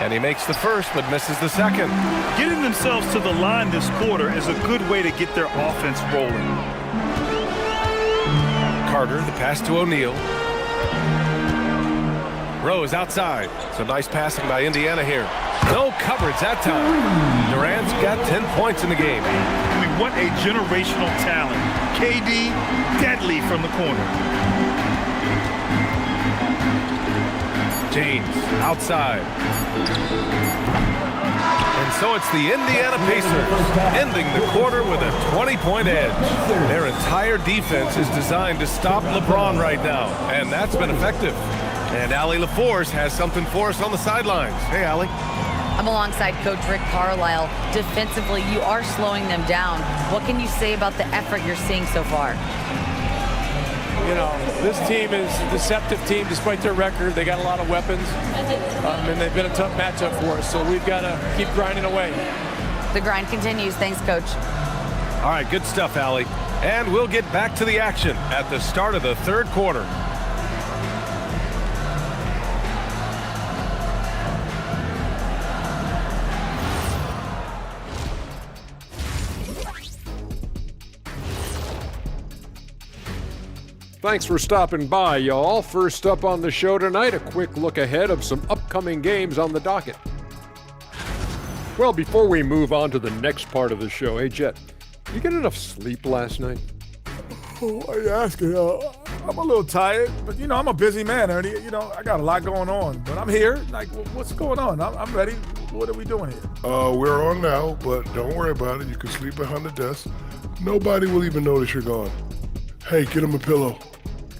And he makes the first, but misses the second. Getting themselves to the line this quarter is a good way to get their offense rolling. Carter, the pass to O'Neal. Rose outside. So nice passing by Indiana here. No coverage that time. Durant's got 10 points in the game. I mean, what a generational talent. KD, deadly from the corner. James outside. And so it's the Indiana Pacers ending the quarter with a 20-point edge. Their entire defense is designed to stop LeBron right now, and that's been effective. And Allie LaForce has something for us on the sidelines. Hey, Allie. I'm alongside Coach Rick Carlisle. Defensively, you are slowing them down. What can you say about the effort you're seeing so far? You know, this team is a deceptive team despite their record. They got a lot of weapons, and they've been a tough matchup for us, so we've got to keep grinding away. The grind continues. Thanks, Coach. All right, good stuff, Allie. And we'll get back to the action at the start of the third quarter. Thanks for stopping by, y'all. First up on the show tonight, a quick look ahead of some upcoming games on the docket. Well, before we move on to the next part of the show, hey, Jet, you get enough sleep last night? Oh, why are you asking? I'm a little tired, but, I'm a busy man, Ernie. I got a lot going on, but I'm here. Like, what's going on? I'm ready. What are we doing here? We're on now, but don't worry about it. You can sleep behind the desk. Nobody will even notice you're gone. Hey, get him a pillow.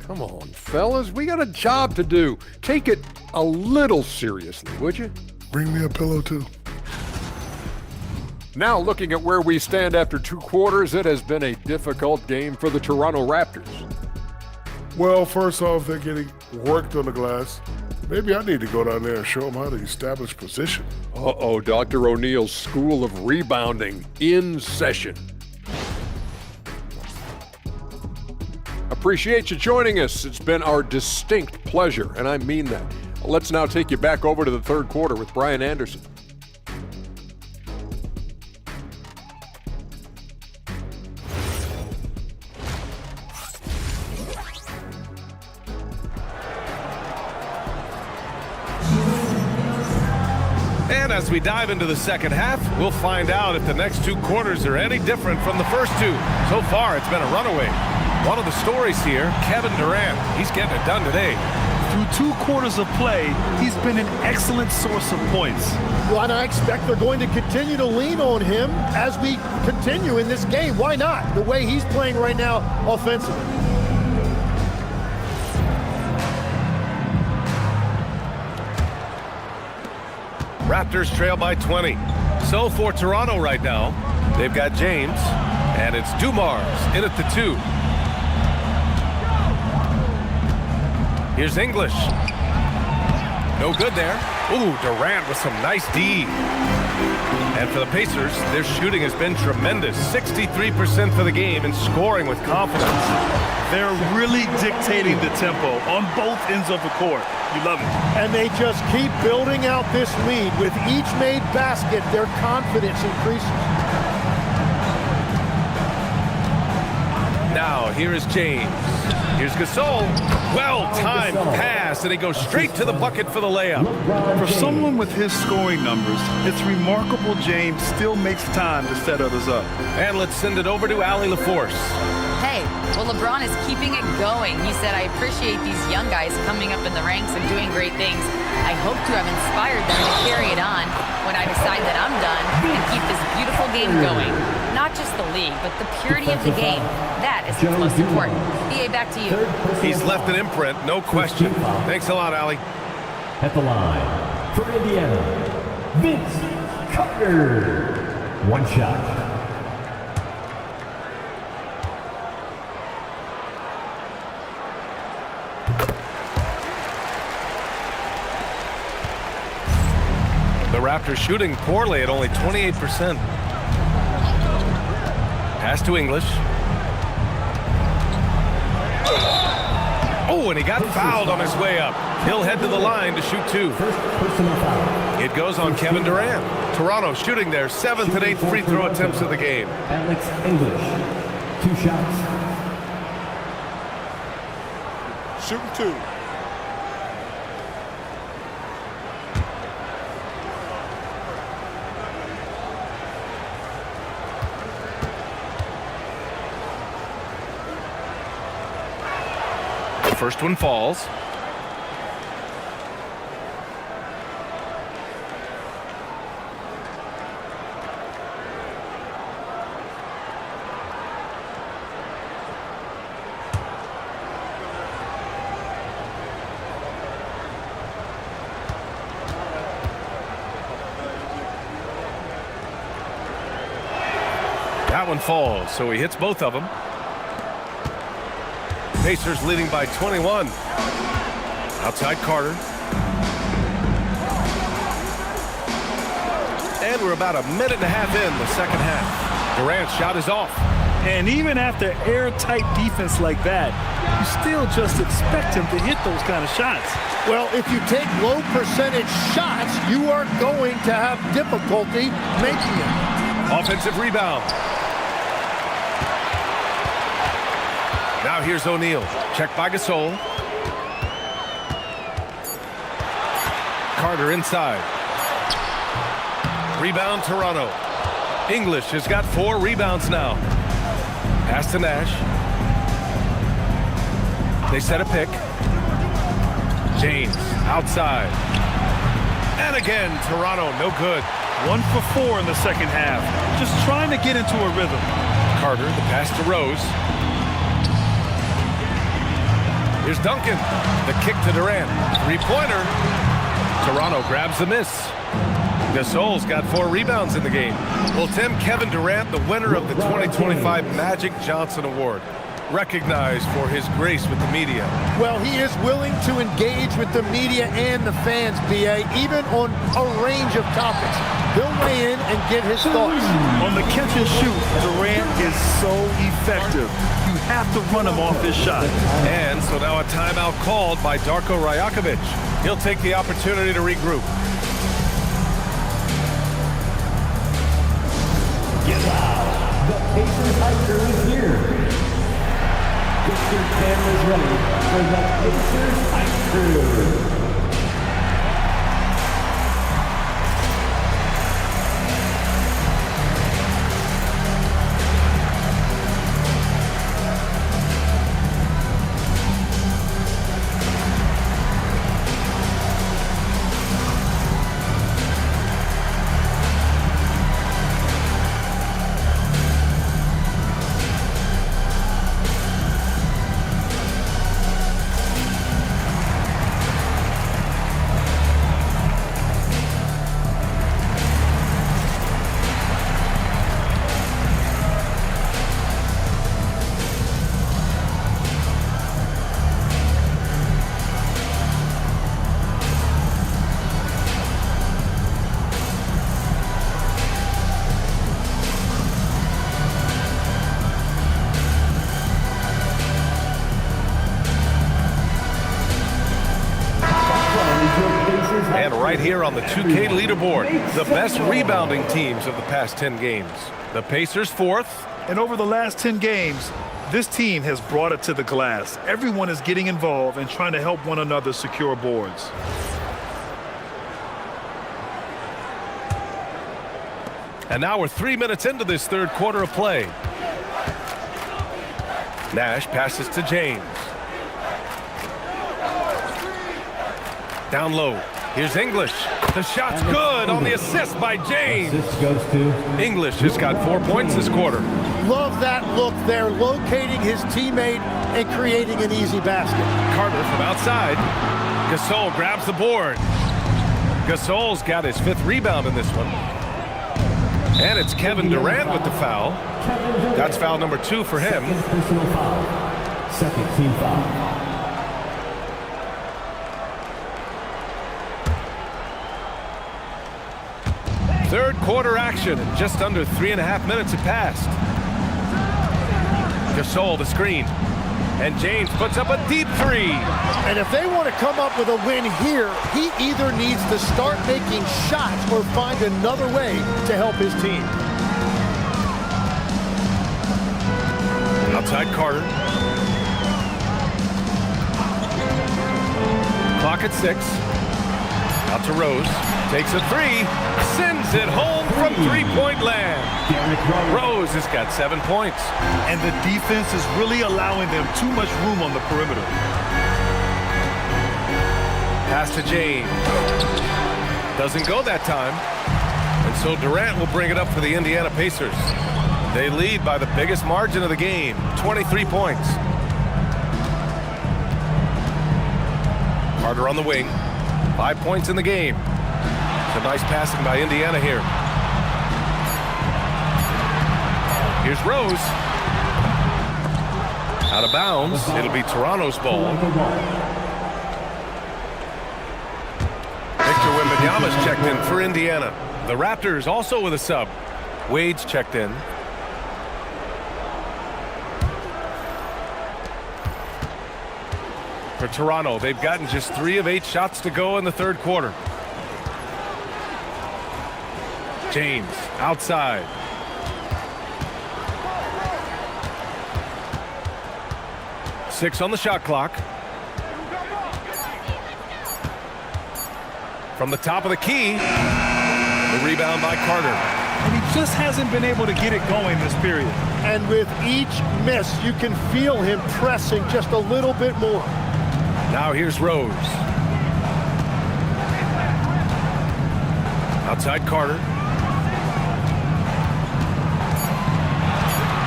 Come on, fellas. We got a job to do. Take it a little seriously, would you? Bring me a pillow, too. Now looking at where we stand after 2 quarters, it has been a difficult game for the Toronto Raptors. Well, first off, they're getting worked on the glass. Maybe I need to go down there and show them how to establish position. Uh-oh, Dr. O'Neill's School of Rebounding in session. Appreciate you joining us. It's been our distinct pleasure, and I mean that. Let's now take you back over to the third quarter with Brian Anderson. And as we dive into the second half, we'll find out if the next 2 quarters are any different from the first 2. So far, it's been a runaway. One of the stories here, Kevin Durant. He's getting it done today. Through 2 quarters of play, he's been an excellent source of points. Well, and I expect they're going to continue to lean on him as we continue in this game. Why not? The way he's playing right now offensively. Raptors trail by 20. So for Toronto right now, they've got James, and it's Dumars in at the 2. Here's English. No good there. Ooh, Durant with some nice D. And for the Pacers, their shooting has been tremendous. 63% for the game and scoring with confidence. They're really dictating the tempo on both ends of the court. You love it. And they just keep building out this lead. With each made basket, their confidence increases. Now, here is James. Here's Gasol. Well-timed pass, and he goes straight to the bucket for the layup. For someone with his scoring numbers, it's remarkable James still makes time to set others up. And let's send it over to Allie LaForce. Hey, well, LeBron is keeping it going. He said, I appreciate these young guys coming up in the ranks and doing great things. I hope to have inspired them to carry it on when I decide that I'm done and keep this beautiful game going. Not just the league, but the purity of the game. That is what's most important. BA, back to you. He's left an imprint, no question. Thanks a lot, Allie. At the line, for Indiana, Vince Carter. 1 shot. The Raptors shooting poorly at only 28%. Pass to English. Oh, and he got fouled on his way up. He'll head to the line to shoot 2. It goes on Kevin Durant. Toronto shooting their 7th and 8th free throw attempts of the game. Alex English, 2 shots. Shooting 2. First one falls. That one falls, so he hits both of them. Pacers leading by 21. Outside Carter. And we're about a minute and a half in the second half. Durant's shot is off. And even after airtight defense like that, you still just expect him to hit those kind of shots. Well, if you take low percentage shots, you are going to have difficulty making it. Offensive rebound. Now here's O'Neal. Checked by Gasol. Carter inside. Rebound Toronto. English has got 4 rebounds now. Pass to Nash. They set a pick. James outside. And again, Toronto no good. 1 for 4 in the second half. Just trying to get into a rhythm. Carter, the pass to Rose. Here's Duncan. The kick to Durant. Three-pointer. Toronto grabs the miss. Gasol's got 4 rebounds in the game. Well, Tim, Kevin Durant, the winner of the 2025 Magic Johnson Award, recognized for his grace with the media. Well, he is willing to engage with the media and the fans, B.A., even on a range of topics. He'll weigh in and give his thoughts. On the catch and shoot, Durant is so effective. You have to run him off his shot. And so now a timeout called by Darko Rajakovic. He'll take the opportunity to regroup. Get loud. The Pacers high crew is here. Get your cameras ready for the Pacers high crew. And right here on the 2K leaderboard, the best rebounding teams of the past 10 games. The Pacers 4th. And over the last 10 games, this team has brought it to the glass. Everyone is getting involved and trying to help one another secure boards. And now we're 3 minutes into this third quarter of play. Nash passes to James. Down low. Here's English. The shot's good on the assist by James. Assist goes to English has got 4 points this quarter. Love that look there, locating his teammate and creating an easy basket. Carter from outside. Gasol grabs the board. Gasol's got his 5th rebound in this one. And it's Kevin Durant with the foul. That's foul number 2 for him. personal foul. Second team foul. Third quarter action, and just under 3.5 minutes have passed. Gasol the screen, and James puts up a deep 3. And if they want to come up with a win here, he either needs to start making shots or find another way to help his team. Outside Carter. Clock at 6. Out to Rose. Takes a 3. Sends it home from three-point land. Rose has got 7 points. And the defense is really allowing them too much room on the perimeter. Pass to James. Doesn't go that time. And so Durant will bring it up for the Indiana Pacers. They lead by the biggest margin of the game, 23 points. Carter on the wing. 5 points in the game. Some nice passing by Indiana here. Here's Rose. Out of bounds. It'll be Toronto's ball. Victor Wembanyama's checked in for Indiana. The Raptors also with a sub. Wade's checked in. For Toronto, they've gotten just 3 of 8 shots to go in the third quarter. James outside. Six on the shot clock. From the top of the key, the rebound by Carter. And he just hasn't been able to get it going this period. And with each miss, you can feel him pressing just a little bit more. Now here's Rose. Outside Carter.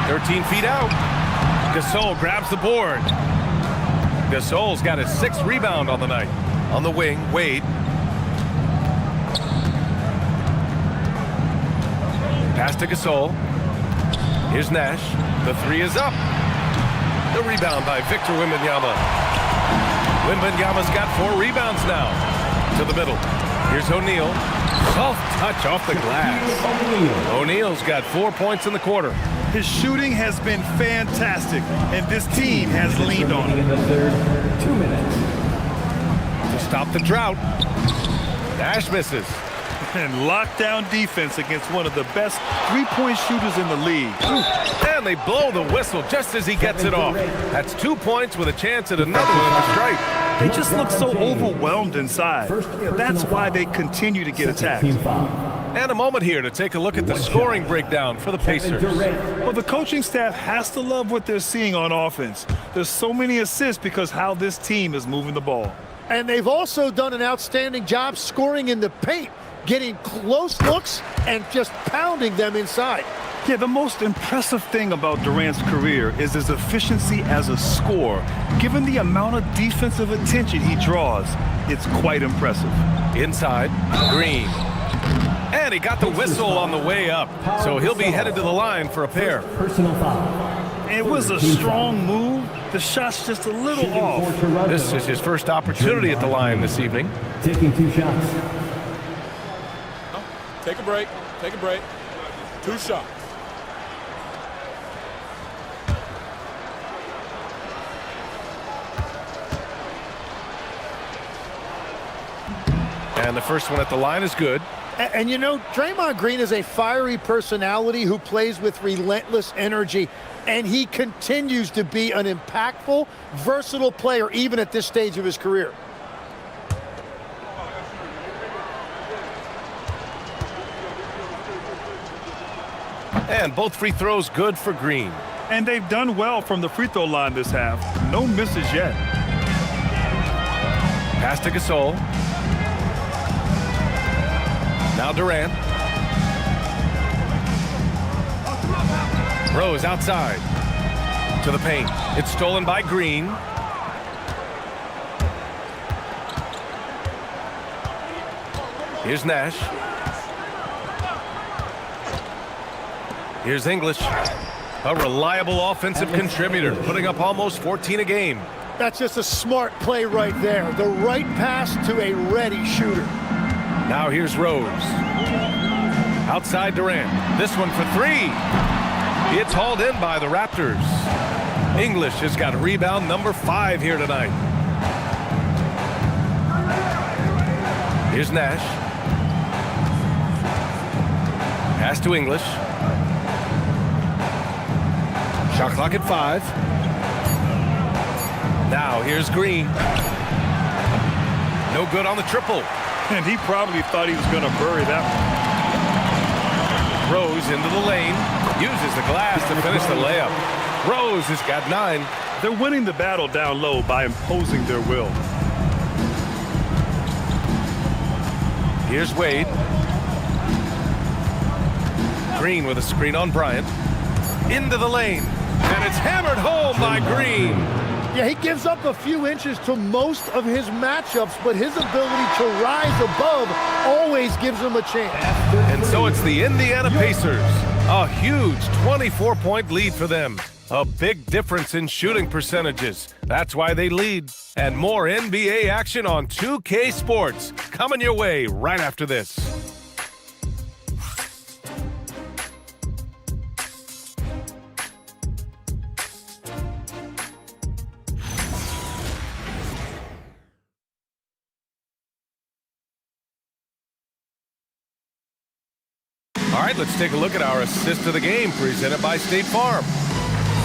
13 feet out. Gasol grabs the board. Gasol's got his 6th rebound on the night. On the wing, Wade. Pass to Gasol. Here's Nash. The 3 is up. The rebound by Victor Wembanyama. Wembanyama's got 4 rebounds now. To the middle. Here's O'Neal. Soft touch off the glass. O'Neal's got 4 points in the quarter. His shooting has been fantastic, and this team has leaned on it. In the third, 2 minutes. To stop the drought. Nash misses. And lockdown defense against one of the best three-point shooters in the league. And they blow the whistle just as he gets it off. That's 2 points with a chance at another one at the stripe. They just look so overwhelmed inside. That's why they continue to get attacked. And a moment here to take a look at the scoring breakdown for the Pacers. Well, the coaching staff has to love what they're seeing on offense. There's so many assists because how this team is moving the ball. And they've also done an outstanding job scoring in the paint, getting close looks and just pounding them inside. Yeah, the most impressive thing about Durant's career is his efficiency as a scorer. Given the amount of defensive attention he draws, it's quite impressive. Inside, Green. And he got the whistle on the way up, so he'll be headed to the line for a pair. Personal foul. It was a strong move. The shot's just a little off. This is his first opportunity at the line this evening. Taking 2 shots. Take a break. Take a break. 2 shots. And the first one at the line is good. And you know, Draymond Green is a fiery personality who plays with relentless energy, and he continues to be an impactful, versatile player even at this stage of his career. And both free throws good for Green. And they've done well from the free throw line this half. No misses yet. Pass to Gasol. Now Durant. Rose outside. To the paint. It's stolen by Green. Here's Nash. Here's English. A reliable offensive contributor, putting up almost 14 a game. That's just a smart play right there. The right pass to a ready shooter. Now here's Rose. Outside Durant. This one for 3. It's hauled in by the Raptors. English has got rebound number 5 here tonight. Here's Nash. Pass to English. Shot clock at 5. Now here's Green. No good on the triple. And he probably thought he was going to bury that one. Rose into the lane. Uses the glass to finish the layup. Rose has got 9. They're winning the battle down low by imposing their will. Here's Wade. Green with a screen on Bryant. Into the lane. And it's hammered home by Green. Yeah, he gives up a few inches to most of his matchups, but his ability to rise above always gives him a chance. And so it's the Indiana Pacers. A huge 24-point lead for them. A big difference in shooting percentages. That's why they lead. And more NBA action on 2K Sports coming your way right after this. All right, let's take a look at our assist of the game presented by State Farm.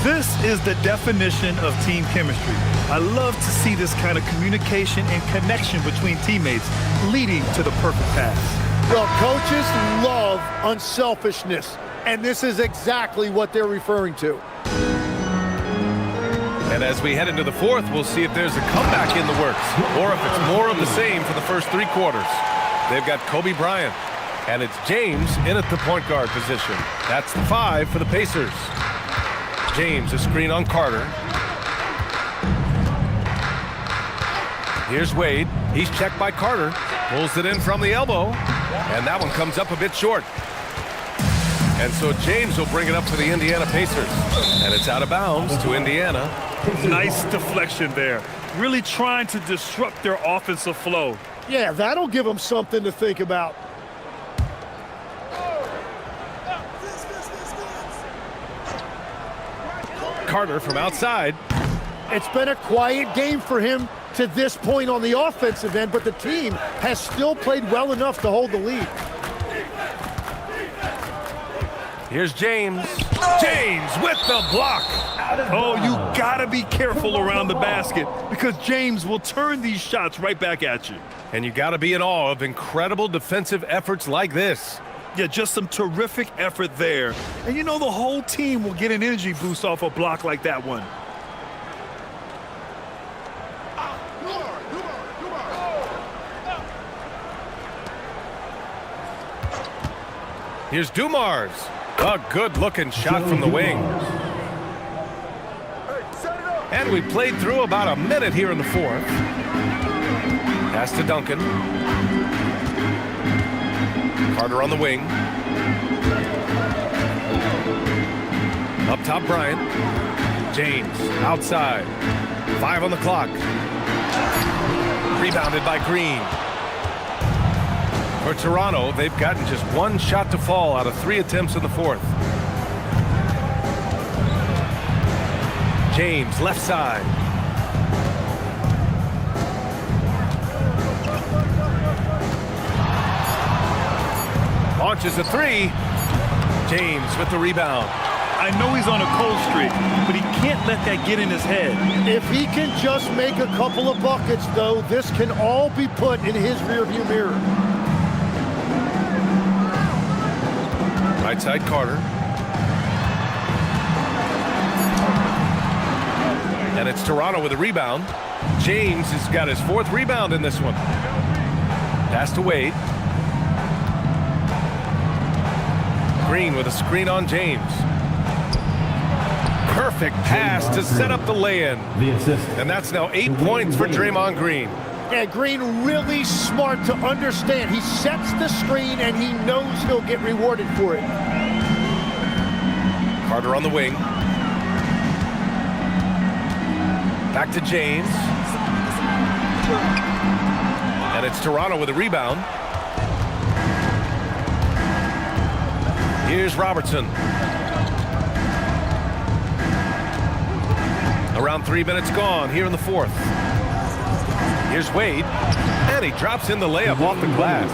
This is the definition of team chemistry. I love to see this kind of communication and connection between teammates leading to the perfect pass. Well, coaches love unselfishness, and this is exactly what they're referring to. And as we head into the fourth, we'll see if there's a comeback in the works or if it's more of the same for the first 3 quarters. They've got Kobe Bryant, and it's James in at the point guard position. That's the 5 for the Pacers. James, a screen on Carter. Here's Wade. He's checked by Carter. Pulls it in from the elbow. And that one comes up a bit short. And so James will bring it up for the Indiana Pacers. And it's out of bounds to Indiana. Nice deflection there. Really trying to disrupt their offensive flow. Yeah, that'll give them something to think about. Carter from outside. It's been a quiet game for him to this point on the offensive end, but the team has still played well enough to hold the lead. Here's James. James with the block. Oh, you gotta be careful around the basket because James will turn these shots right back at you. And you gotta be in awe of incredible defensive efforts like this. Yeah, just some terrific effort there. And you know the whole team will get an energy boost off a block like that one. Here's Dumars. A good-looking shot from the wing. And we played through about a minute here in the fourth. Pass to Duncan. Carter on the wing. Up top, Bryant. James outside. 5 on the clock. Rebounded by Green. For Toronto, they've gotten just 1 shot to fall out of 3 attempts in the fourth. James, left side. Launches a 3. James with the rebound. I know he's on a cold streak, but he can't let that get in his head. If he can just make a couple of buckets, though, this can all be put in his rearview mirror. Right side, Carter. And it's Toronto with a rebound. James has got his 4th rebound in this one. Pass to Wade. Green with a screen on James. Perfect pass to set up the lay-in. And that's now 8 points for Draymond Green. Yeah, Green really smart to understand. He sets the screen and he knows he'll get rewarded for it. Carter on the wing. Back to James. And it's Toronto with a rebound. Here's Robertson. Around 3 minutes gone here in the fourth. Here's Wade, and he drops in the layup off the glass.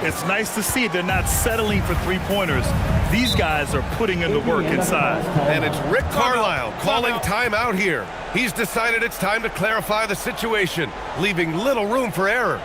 It's nice to see they're not settling for 3-pointers. These guys are putting in the work inside. And it's Rick Carlisle calling timeout here. He's decided it's time to clarify the situation, leaving little room for error.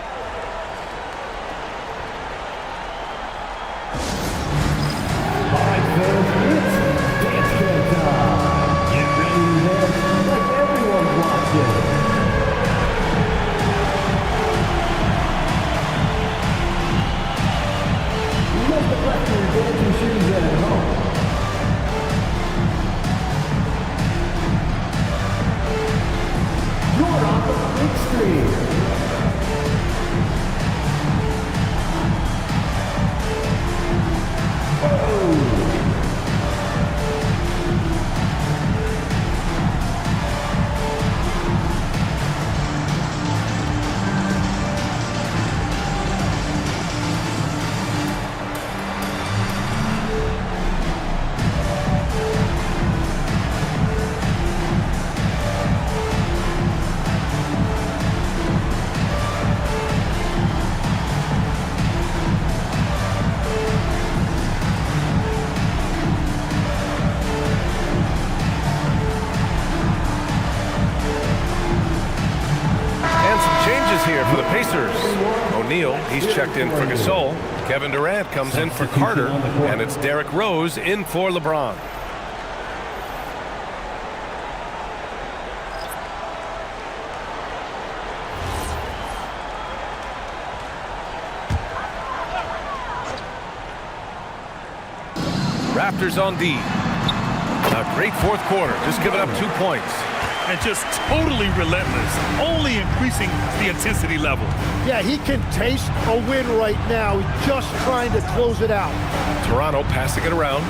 Here for the Pacers. O'Neal, he's checked in for Gasol. Kevin Durant comes in for Carter, and it's Derrick Rose in for LeBron. Raptors on D. A great fourth quarter, just giving up 2 points. and just totally relentless, only increasing the intensity level. Yeah, he can taste a win right now. He's just trying to close it out. Toronto passing it around.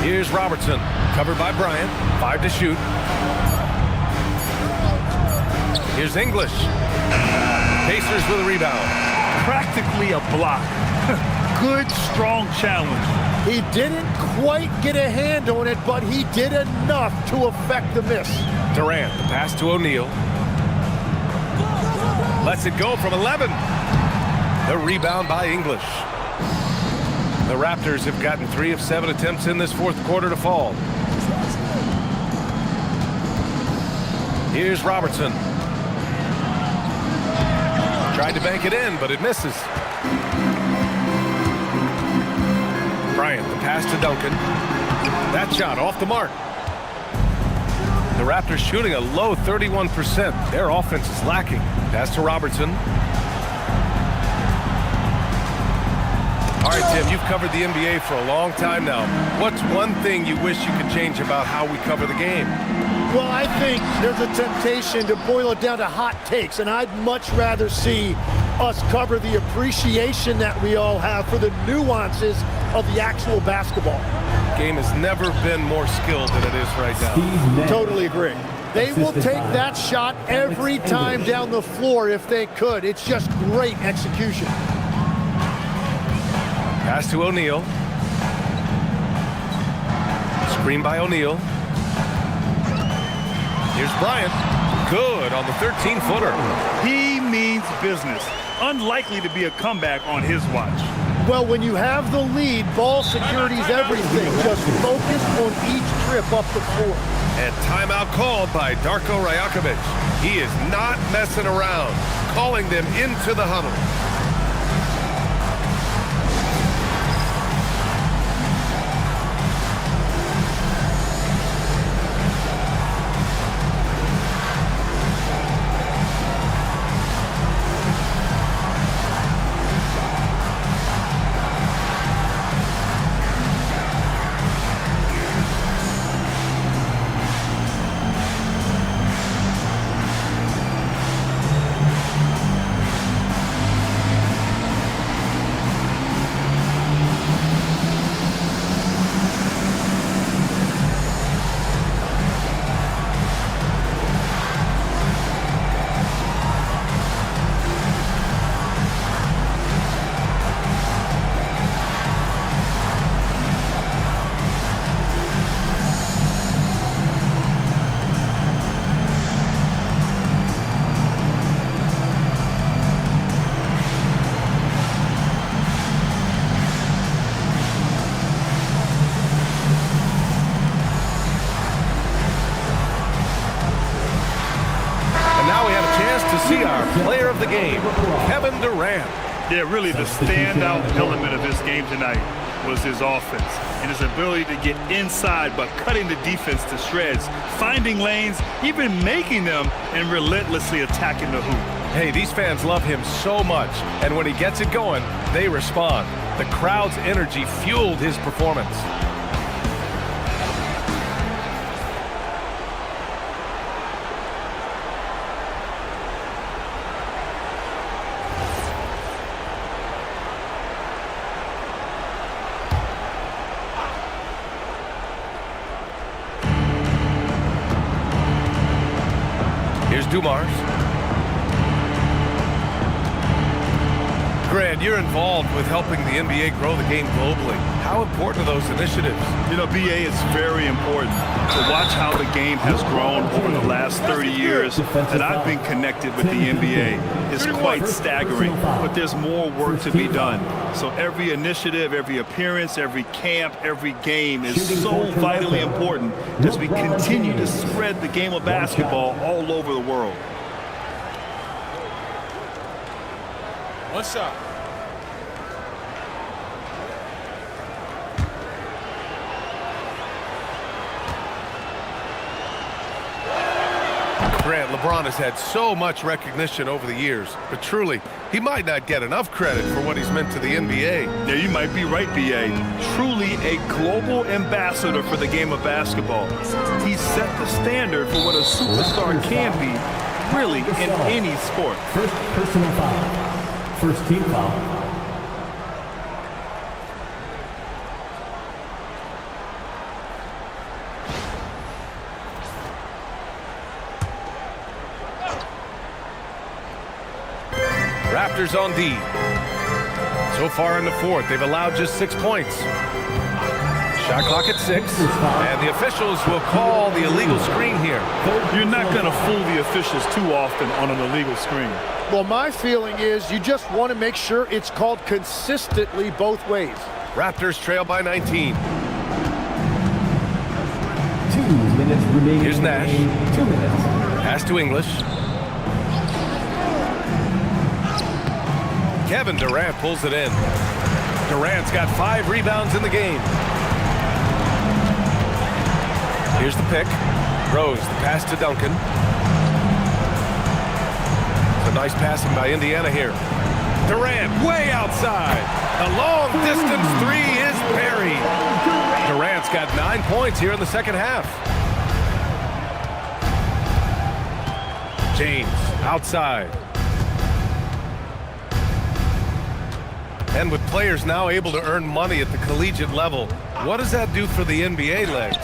Here's Robertson, covered by Bryant. 5 to shoot. Here's English. Pacers with a rebound. Practically a block. Good, strong challenge. He didn't quite get a hand on it, but he did enough to affect the miss. Durant, the pass to O'Neal. Lets it go from 11. The rebound by English. The Raptors have gotten 3 of 7 attempts in this fourth quarter to fall. Here's Robertson. Tried to bank it in, but it misses. Bryant, the pass to Duncan. That shot off the mark. The Raptors shooting a low 31%. Their offense is lacking. Pass to Robertson. All right, Tim, you've covered the NBA for a long time now. What's one thing you wish you could change about how we cover the game? Well, I think there's a temptation to boil it down to hot takes, and I'd much rather see us cover the appreciation that we all have for the nuances of the actual basketball. Game has never been more skilled than it is right now. Totally agree. They will take that shot every time down the floor if they could. It's just great execution. Pass to O'Neal. Screen by O'Neal. Here's Bryant. Good on the 13-footer. He means business. Unlikely to be a comeback on his watch. Well, when you have the lead, ball security's everything. Just focus on each trip up the floor. And timeout called by Darko Rajakovic. He is not messing around, calling them into the huddle. See our player of the game, Kevin Durant. Yeah, really the standout element of this game tonight was his offense and his ability to get inside but cutting the defense to shreds, finding lanes, even making them, and relentlessly attacking the hoop. Hey, these fans love him so much, and when he gets it going, they respond. The crowd's energy fueled his performance. Dumars. Grant, you're involved with helping the NBA grow the game globally. How important are those initiatives? You know, BA, it's very important to watch how the game has grown over the last 30 years that I've been connected with the NBA. It's quite staggering, but there's more work to be done. So every initiative, every appearance, every camp, every game is so vitally important as we continue to spread the game of basketball all over the world. One shot. Grant, LeBron has had so much recognition over the years, but truly, he might not get enough credit for what he's meant to the NBA. Yeah, you might be right, B.A. Truly a global ambassador for the game of basketball. He set the standard for what a superstar can be, really, in any sport. First personal foul. First team foul. Raptors on D. So far in the fourth, they've allowed just 6 points. Shot clock at 6, and the officials will call the illegal screen here. You're not going to fool the officials too often on an illegal screen. Well, my feeling is you just want to make sure it's called consistently both ways. Raptors trail by 19. 2 minutes remaining. Here's Nash. 2 minutes. Pass to English. Kevin Durant pulls it in. Durant's got 5 rebounds in the game. Here's the pick. Rose, the pass to Duncan. It's a nice passing by Indiana here. Durant way outside. A long distance 3 is buried. Durant's got 9 points here in the second half. James outside. And with players now able to earn money at the collegiate level, what does that do for the NBA legs?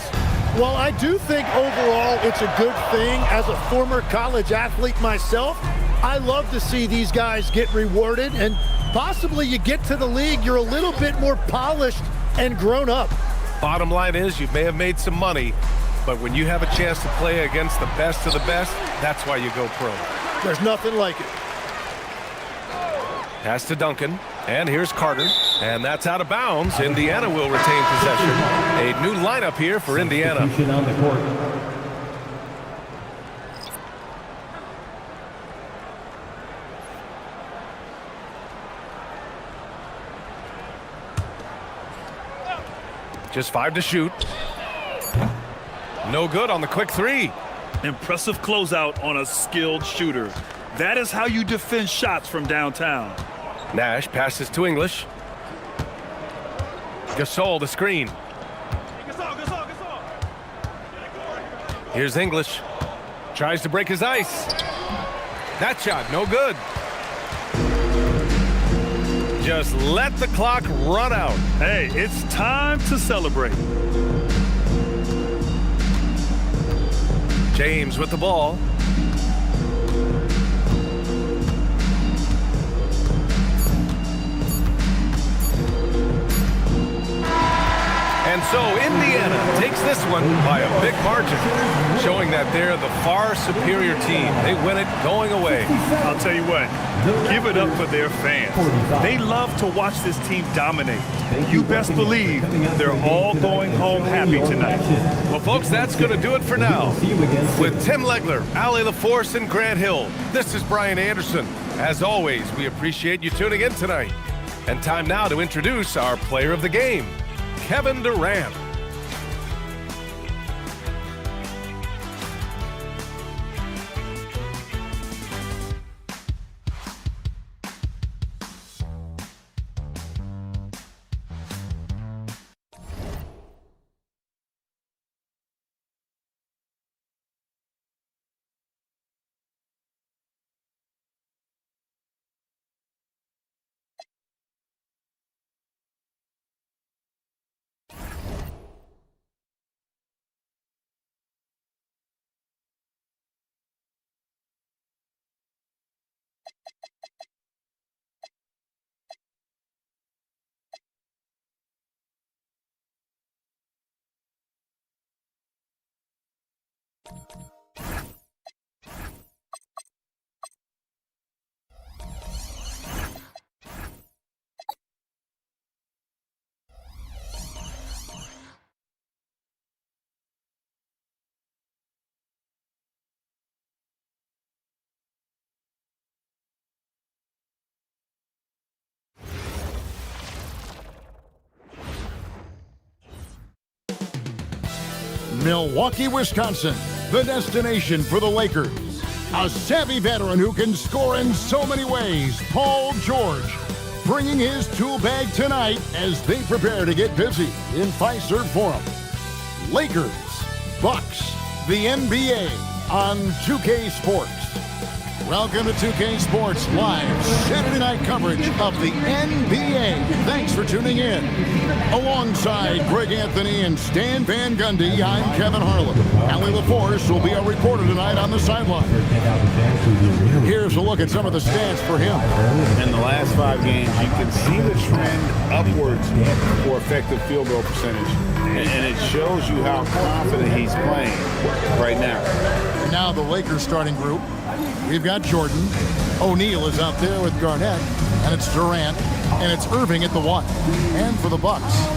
Well, I do think overall it's a good thing. As a former college athlete myself, I love to see these guys get rewarded, and possibly you get to the league, you're a little bit more polished and grown up. Bottom line is you may have made some money, but when you have a chance to play against the best of the best, that's why you go pro. There's nothing like it. Pass to Duncan, and here's Carter, and that's out of bounds. Indiana will retain possession. A new lineup here for Indiana. On the court. Just 5 to shoot. No good on the quick 3. Impressive closeout on a skilled shooter. That is how you defend shots from downtown. Nash passes to English. Gasol the screen. Here's English. Tries to break his ice. That shot, no good. Just let the clock run out. Hey, it's time to celebrate. James with the ball. And so Indiana takes this one by a big margin, showing that they're the far superior team. They win it going away. I'll tell you what, give it up for their fans. They love to watch this team dominate. You best believe they're all going home happy tonight. Well, folks, that's going to do it for now. With Tim Legler, Allie LaForce, and Grant Hill, this is Brian Anderson. As always, we appreciate you tuning in tonight. And time now to introduce our player of the game, Kevin Durant. Milwaukee, Wisconsin, the destination for the Lakers. A savvy veteran who can score in so many ways, Paul George, bringing his tool bag tonight as they prepare to get busy in Fiserv Forum. Lakers, Bucks, the NBA on 2K Sports. Welcome to 2K Sports Live Saturday night coverage of the NBA. Thanks for tuning in. Alongside Greg Anthony and Stan Van Gundy, I'm Kevin Harlan. Allie LaForce will be our reporter tonight on the sideline. Here's a look at some of the stats for him. In the last 5 games, you can see the trend upwards for effective field goal percentage. And it shows you how confident he's playing right now. Now the Lakers starting group. We've got Jordan. O'Neal is out there with Garnett. And it's Durant. And it's Irving at the 1. And for the Bucks,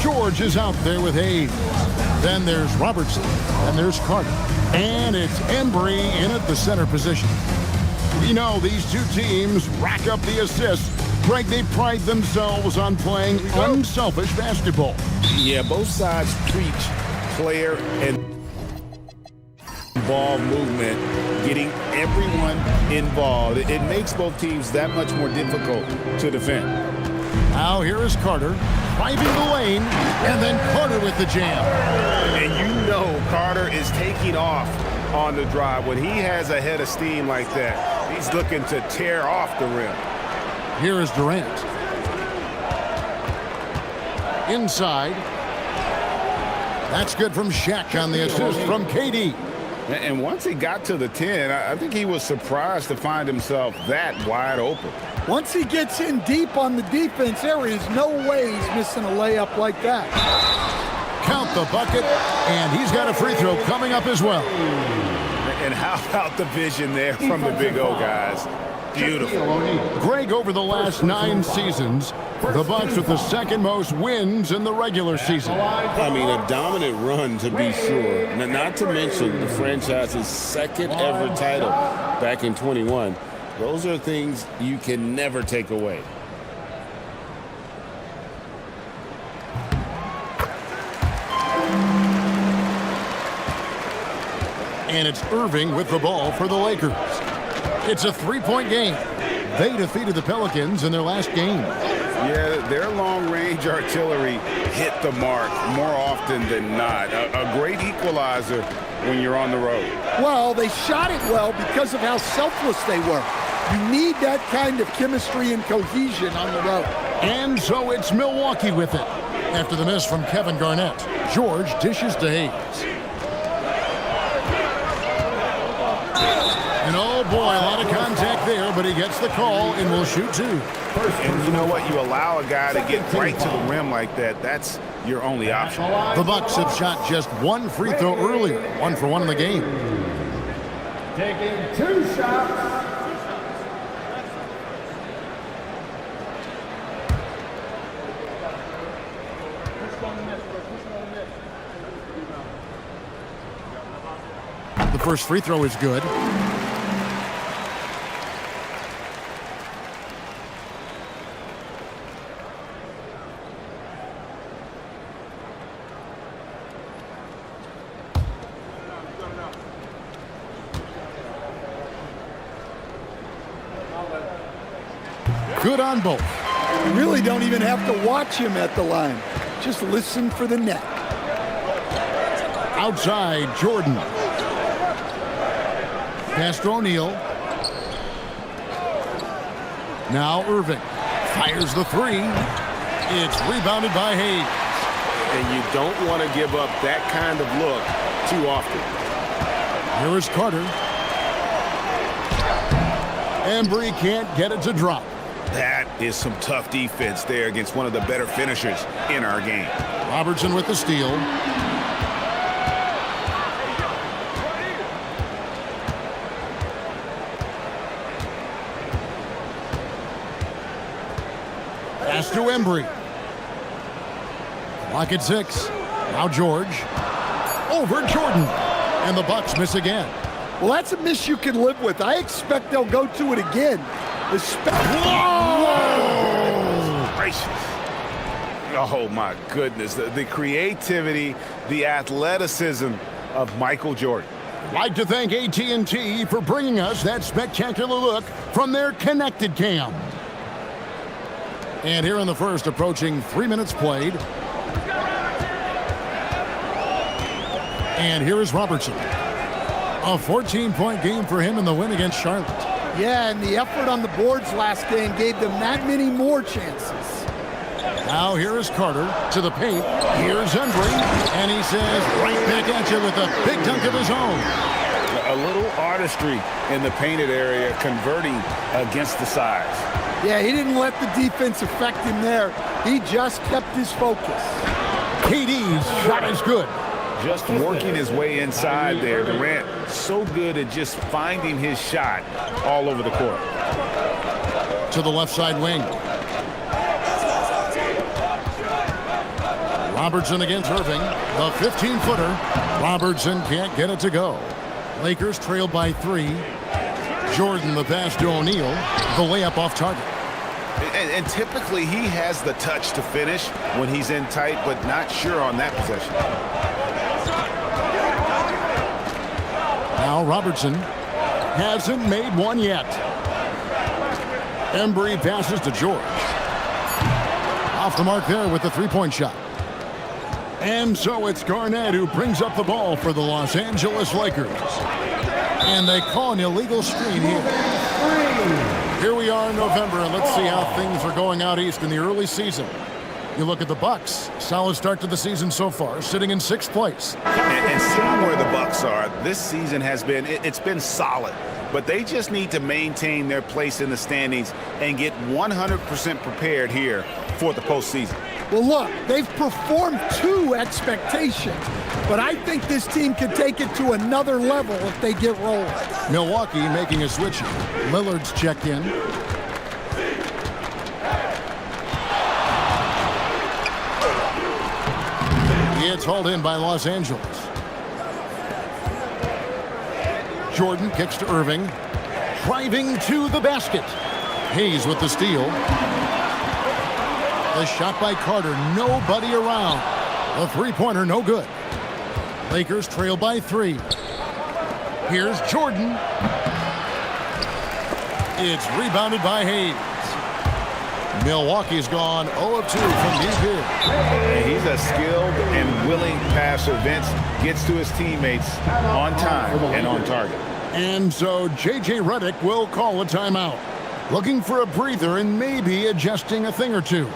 George is out there with Hayes. Then there's Robertson. And there's Carter. And it's Embry in at the center position. We know these two teams rack up the assists. Greg, they pride themselves on playing unselfish basketball. Yeah, both sides preach player and ball movement, getting everyone involved. It makes both teams that much more difficult to defend. Now here is Carter driving the lane, and then Carter with the jam. And you know Carter is taking off on the drive. When he has a head of steam like that, he's looking to tear off the rim. Here is Durant. Inside. That's good from Shaq on the assist from KD. And once he got to the 10, I think he was surprised to find himself that wide open. Once he gets in deep on the defense, there is no way he's missing a layup like that. Count the bucket, and he's got a free throw coming up as well. And how about the vision there from the Big O guys? Beautiful. Greg, over the last 9 seasons, the Bucks with the second most wins in the regular season. I mean, a dominant run to be sure. Not to mention the franchise's second ever title back in 21. Those are things you can never take away. And it's Irving with the ball for the Lakers. It's a 3-point game. They defeated the Pelicans in their last game. Yeah, their long-range artillery hit the mark more often than not. A great equalizer when you're on the road. Well, they shot it well because of how selfless they were. You need that kind of chemistry and cohesion on the road. And so it's Milwaukee with it. After the miss from Kevin Garnett, George dishes to Hayes. And oh boy, a lot of contact there, but he gets the call and will shoot 2. And you know what? You allow a guy to get right to the rim like that, that's your only option. The Bucks have shot just 1 free throw earlier, 1 for 1 in the game. Taking 2 shots. The first free throw is good. Good on both. You really don't even have to watch him at the line. Just listen for the net. Outside, Jordan. Pass to O'Neal. Now Irving fires the 3. It's rebounded by Hayes. And you don't want to give up that kind of look too often. Here is Carter. Embry can't get it to drop. That is some tough defense there against one of the better finishers in our game. Robertson with the steal. Pass to Embry. Clock at 6. Now George. Over Jordan. And the Bucks miss again. Well, that's a miss you can live with. I expect they'll go to it again. Whoa! Gracious. Oh, my goodness. The creativity, the athleticism of Michael Jordan. Like to thank AT&T for bringing us that spectacular look from their connected cam. And here in the first, approaching 3 minutes played. And here is Robertson. A 14-point game for him in the win against Charlotte. Yeah, and the effort on the boards last game gave them that many more chances. Now here is Carter to the paint. Here's Embry, and he says right back at you with a big dunk of his own. A little artistry in the painted area, converting against the size. Yeah, he didn't let the defense affect him there. He just kept his focus. KD's shot is good. Just working his way inside there. Durant so good at just finding his shot all over the court. To the left side wing. Robertson against Irving. The 15-footer. Robertson can't get it to go. Lakers trailed by 3. Jordan the pass to O'Neal. The layup off target. And typically he has the touch to finish when he's in tight, but not sure on that possession. Now Robertson hasn't made one yet. Embry passes to George. Off the mark there with the three-point shot. And so it's Garnett who brings up the ball for the Los Angeles Lakers. And they call an illegal screen here. Here we are in November, and let's see how things are going out east in the early season. You look at the Bucks, solid start to the season so far, sitting in 6th place. And seeing where the Bucks are, this season has been, it's been solid. But they just need to maintain their place in the standings and get 100% prepared here for the postseason. Well, look, they've performed to expectation, but I think this team can take it to another level if they get rolling. Milwaukee making a switch. Lillard's checked in. It's hauled in by Los Angeles. Jordan kicks to Irving. Driving to the basket. Hayes with the steal. The shot by Carter, nobody around. A three-pointer, no good. Lakers trail by 3. Here's Jordan. It's rebounded by Hayes. Milwaukee's gone 0 of 2 from deep here. He's a skilled and willing passer. Vince gets to his teammates on time and on target. And so J.J. Redick will call a timeout. Looking for a breather and maybe adjusting a thing or two.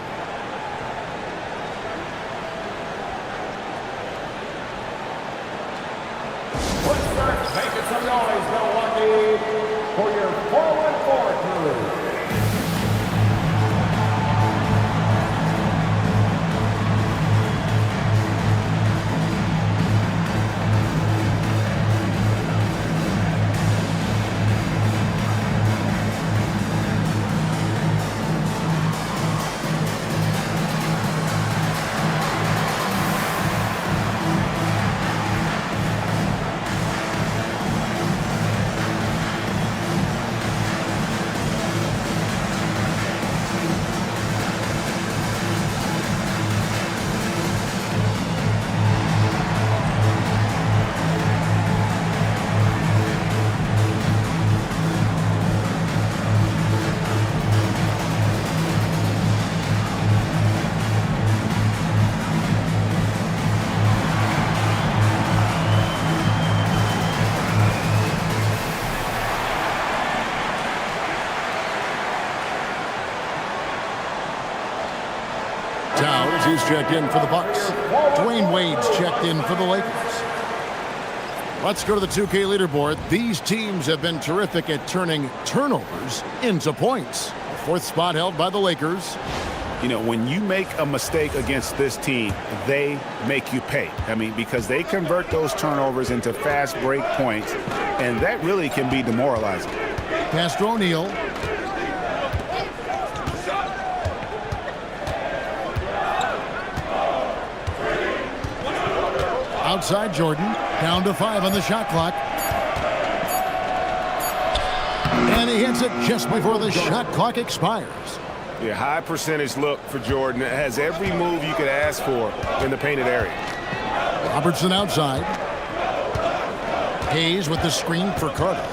Making some noise, Milwaukee, for your forward crew. Towns, he's checked in for the Bucks. Dwayne Wade's checked in for the Lakers. Let's go to the 2K leaderboard. These teams have been terrific at turning turnovers into points. 4th spot held by the Lakers. You know, when you make a mistake against this team, they make you pay. I mean, because they convert those turnovers into fast break points, and that really can be demoralizing. Pass to O'Neal. Outside Jordan, down to 5 on the shot clock. And he hits it just before the shot clock expires. Yeah, high percentage look for Jordan. It has every move you could ask for in the painted area. Robertson outside. Hayes with the screen for Carter.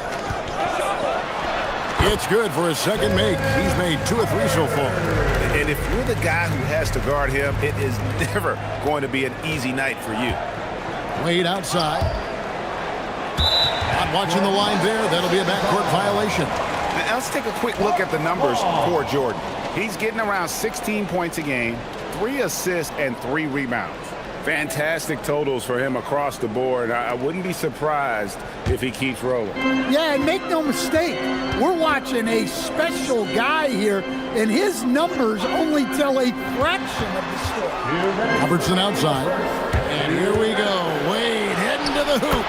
It's good for his second make. He's made 2 of 3 so far. And if you're the guy who has to guard him, it is never going to be an easy night for you. Wade outside. Not watching the line there. That'll be a backcourt violation. Now let's take a quick look at the numbers for Jordan. He's getting around 16 points a game, 3 assists, and 3 rebounds. Fantastic totals for him across the board. I wouldn't be surprised if he keeps rolling. Yeah, and make no mistake, we're watching a special guy here, and his numbers only tell a fraction of the story. Robertson outside. And here we go. Wade heading to the hoop.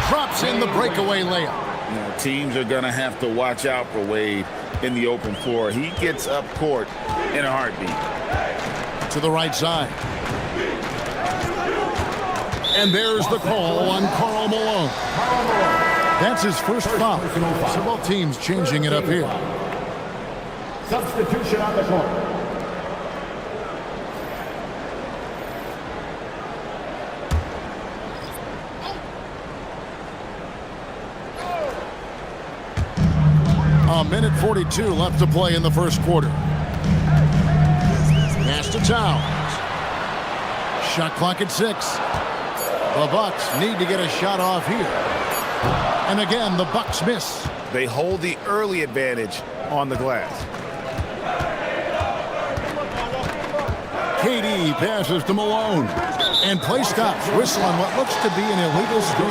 Drops in the breakaway layup. You know, teams are going to have to watch out for Wade in the open floor. He gets up court in a heartbeat. To the right side. And there's the call on Karl Malone. That's his first foul. So both teams changing it up here. Substitution on the court. A minute 42 left to play in the first quarter. Pass to Towns. Shot clock at 6. The Bucks need to get a shot off here. And again, the Bucks miss. They hold the early advantage on the glass. KD passes to Malone. And play stops, whistling what looks to be an illegal screen.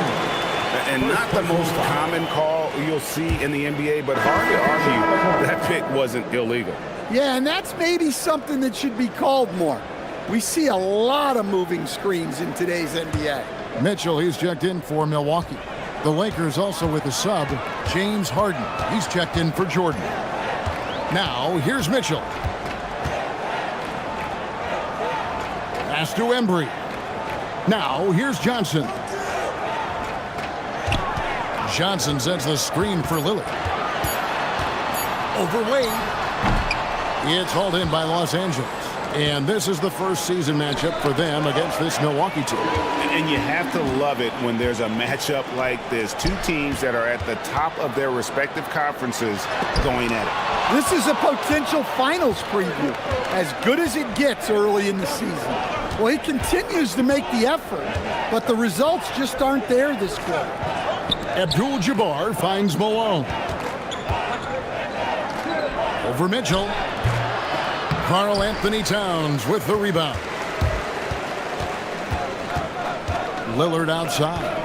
And not the most common call you'll see in the NBA, but hard to argue that pick wasn't illegal. Yeah, and that's maybe something that should be called more. We see a lot of moving screens in today's NBA. Mitchell, he's checked in for Milwaukee. The Lakers also with a sub, James Harden. He's checked in for Jordan. Now, here's Mitchell. Pass to Embry. Now, here's Johnson. Johnson sets the screen for Lillard. Over Wade. It's hauled in by Los Angeles. And this is the first season matchup for them against this Milwaukee team. And you have to love it when there's a matchup like this. 2 teams that are at the top of their respective conferences going at it. This is a potential finals preview, as good as it gets early in the season. Well, he continues to make the effort, but the results just aren't there this quarter. Abdul-Jabbar finds Malone. Over Mitchell. Karl Anthony Towns with the rebound. Lillard outside.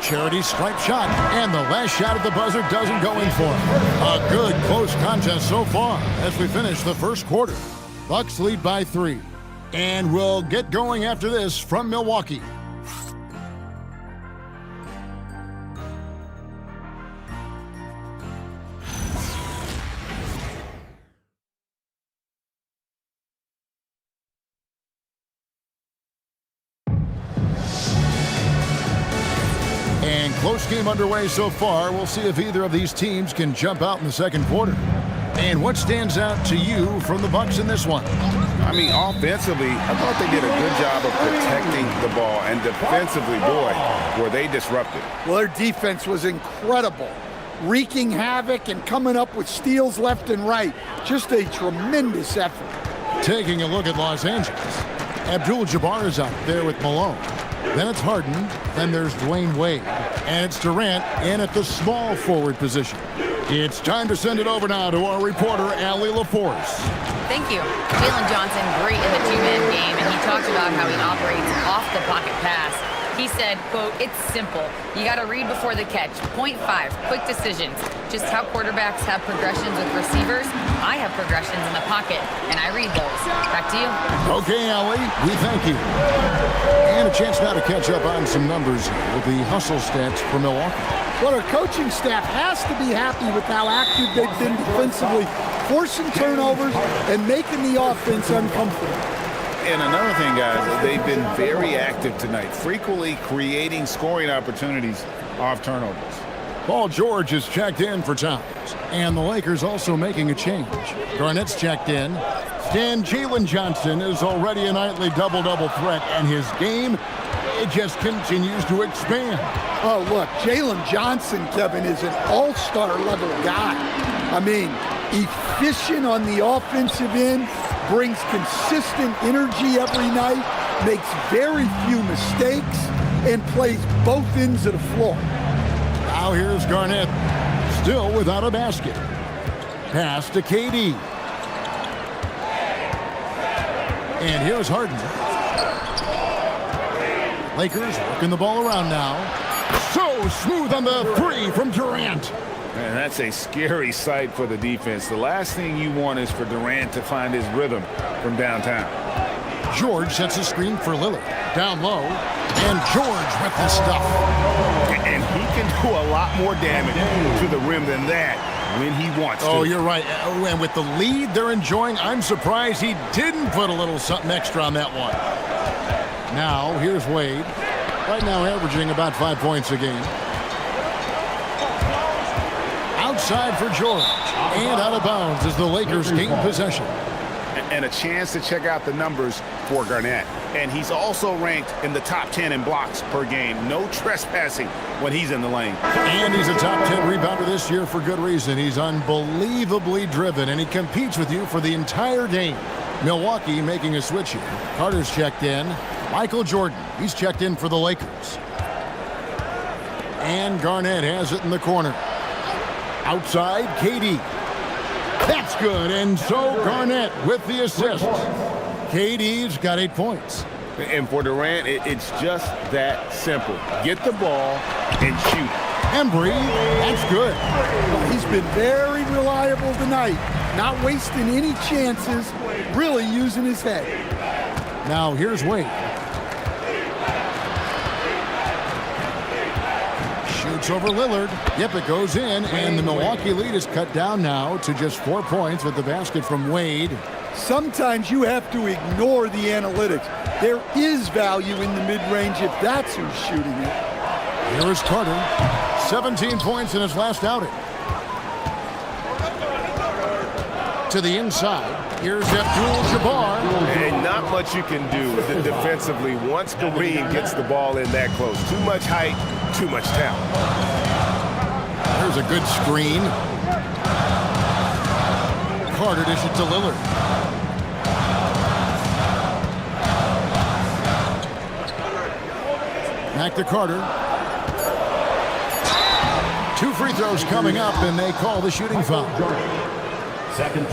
Charity stripe shot, and the last shot at the buzzer doesn't go in for him. A good close contest so far as we finish the first quarter. Bucks lead by 3, and we'll get going after this from Milwaukee. Close game underway so far. We'll see if either of these teams can jump out in the second quarter. And what stands out to you from the Bucks in this one? I mean, offensively, I thought they did a good job of protecting the ball. And defensively, boy, were they disrupted. Well, their defense was incredible. Wreaking havoc and coming up with steals left and right. Just a tremendous effort. Taking a look at Los Angeles. Abdul-Jabbar is out there with Malone. Then it's Harden, then there's Dwayne Wade, and it's Durant in at the small forward position. It's time to send it over now to our reporter, Allie LaForce. Thank you. Jalen Johnson, great in the 2-man game, and he talked about how he operates off the pocket pass. He said, quote, "It's simple. You got to read before the catch. Point 5, quick decisions. Just how quarterbacks have progressions with receivers, I have progressions in the pocket, and I read those." Back to you. Okay, Allie, we thank you. And a chance now to catch up on some numbers with the hustle stats for Milwaukee. Well, our coaching staff has to be happy with how active they've been defensively, forcing turnovers and making the offense uncomfortable. And another thing, guys, they've been very active tonight, frequently creating scoring opportunities off turnovers. Paul George is checked in for Towns. And the Lakers also making a change. Garnett's checked in. And Jalen Johnson is already a nightly double-double threat, and his game, it just continues to expand. Oh, look, Jalen Johnson, Kevin, is an all-star level guy. I mean, efficient on the offensive end, brings consistent energy every night, makes very few mistakes, and plays both ends of the floor. Now here's Garnett, still without a basket. Pass to KD. And here's Harden. Lakers working the ball around now. So smooth on the three from Durant. Man, that's a scary sight for the defense. The last thing you want is for Durant to find his rhythm from downtown. George sets a screen for Lillard. Down low. And George with the stuff. And he can do a lot more damage to the rim than that when he wants to. Oh, you're right. And with the lead they're enjoying, I'm surprised he didn't put a little something extra on that one. Now, here's Wade. Right now averaging about 5 points a game. Outside for George. And out of bounds as the Lakers gain possession. And a chance to check out the numbers for Garnett. And he's also ranked in the top 10 in blocks per game. No trespassing when he's in the lane. And he's a top 10 rebounder this year for good reason. He's unbelievably driven, and he competes with you for the entire game. Milwaukee making a switch here. Carter's checked in. Michael Jordan, he's checked in for the Lakers. And Garnett has it in the corner. Outside, KD. That's good, and so Garnett with the assist. KD's got 8 points. And for Durant, it's just that simple. Get the ball and shoot. Embry, that's good. He's been very reliable tonight. Not wasting any chances, really using his head. Now here's Wade. Shoots over Lillard. Yep, it goes in, and the Milwaukee lead is cut down now to just 4 points with the basket from Wade. Sometimes you have to ignore the analytics. There is value in the mid-range if that's who's shooting it. Here is Carter. 17 points in his last outing. To the inside. Here's Abdul-Jabbar. And not much you can do defensively once Kareem gets the ball in that close. Too much height, too much talent. There's a good screen. Carter dishes it to Lillard. Back to Carter. 2 free throws coming up, and they call the shooting foul.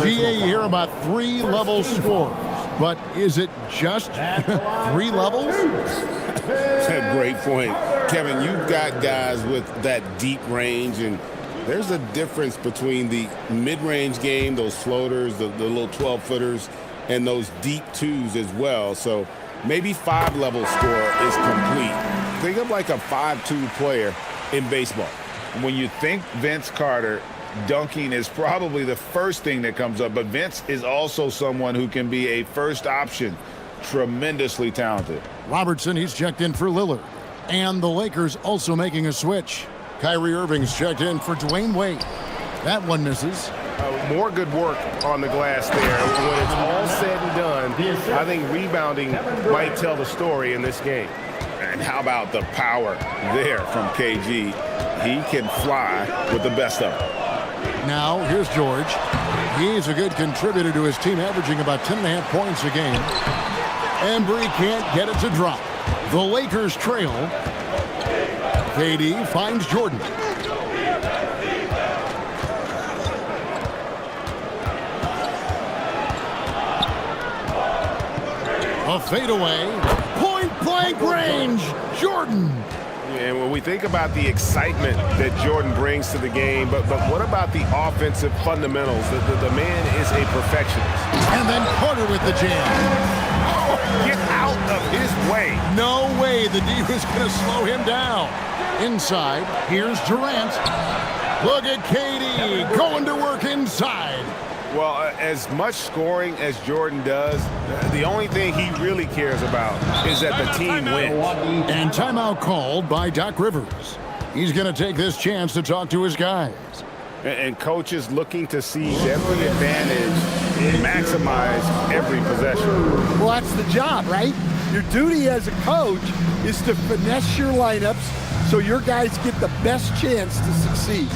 GA, you hear about 3 level scores, but is it just 3 levels? That's a great point. Kevin, you've got guys with that deep range, and there's a difference between the mid-range game, those floaters, the little 12-footers, and those deep twos as well. So maybe 5-level score is complete. Think of like a 5-2 player in baseball. When you think Vince Carter, dunking is probably the first thing that comes up, but Vince is also someone who can be a first option. Tremendously talented. Robertson, he's checked in for Lillard. And the Lakers also making a switch. Kyrie Irving's checked in for Dwayne Wade. That one misses. More good work on the glass there. When it's all said and done, I think rebounding might tell the story in this game. And how about the power there from KG? He can fly with the best of them. Now, here's George. He's a good contributor to his team, averaging about 10.5 points a game. Embry can't get it to drop. The Lakers trail. KD finds Jordan. A fadeaway. Point-blank range. Jordan. And when we think about the excitement that Jordan brings to the game, but what about the offensive fundamentals? The man is a perfectionist. And then Carter with the jam. Oh, get out of his way. No way the D was going to slow him down. Inside, here's Durant. Look at KD going to work inside. Well, as much scoring as Jordan does, the only thing he really cares about is that the team wins. And timeout called by Doc Rivers. He's going to take this chance to talk to his guys. And coaches looking to seize every advantage maximize every possession. Well, that's the job, right? Your duty as a coach is to finesse your lineups so your guys get the best chance to succeed.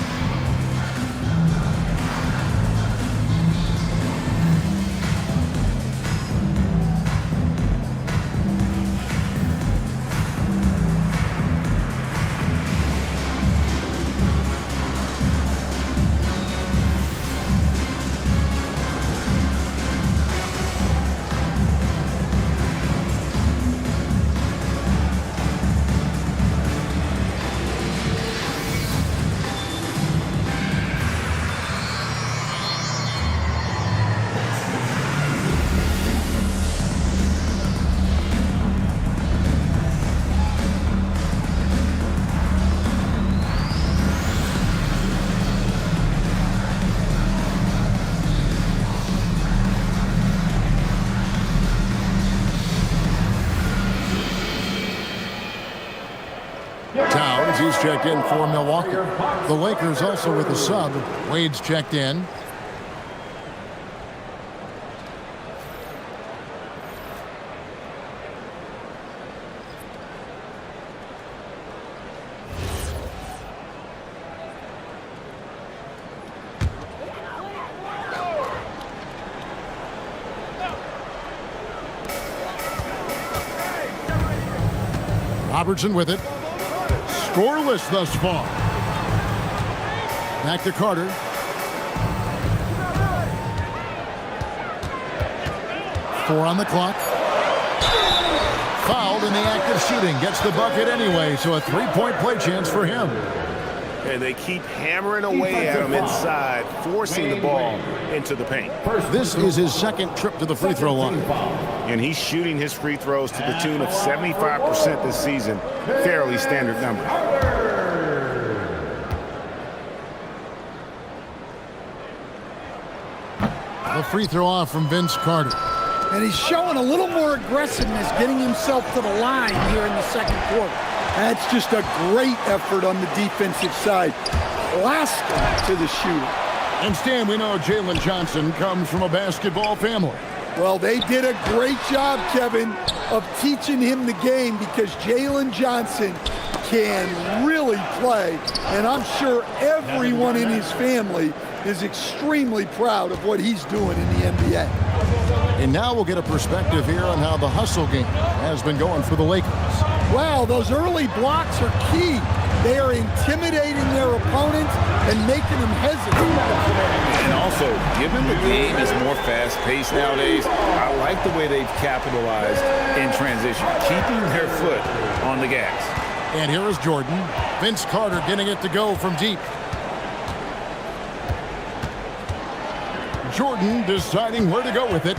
Towns, he's checked in for Milwaukee. The Lakers also with a sub. Wade's checked in. Robertson with it. Scoreless thus far. Back to Carter. Four on the clock. Fouled in the act of shooting. Gets the bucket anyway, so a three-point play chance for him. And they keep hammering away at him inside, forcing the ball into the paint. This is his second trip to the free throw line. And he's shooting his free throws to the tune of 75% this season. Fairly standard number. The free throw off from Vince Carter. And he's showing a little more aggressiveness, getting himself to the line here in the second quarter. That's just a great effort on the defensive side. Blasting to the shooter. And Stan, we know Jalen Johnson comes from a basketball family. Well, they did a great job, Kevin, of teaching him the game because Jalen Johnson can really play. And I'm sure everyone in his family is extremely proud of what he's doing in the NBA. And now we'll get a perspective here on how the hustle game has been going for the Lakers. Wow, those early blocks are key. They are intimidating their opponents and making them hesitate. And also, given the game is more fast-paced nowadays, I like the way they've capitalized in transition, keeping their foot on the gas. And here is Jordan. Vince Carter getting it to go from deep. Jordan deciding where to go with it.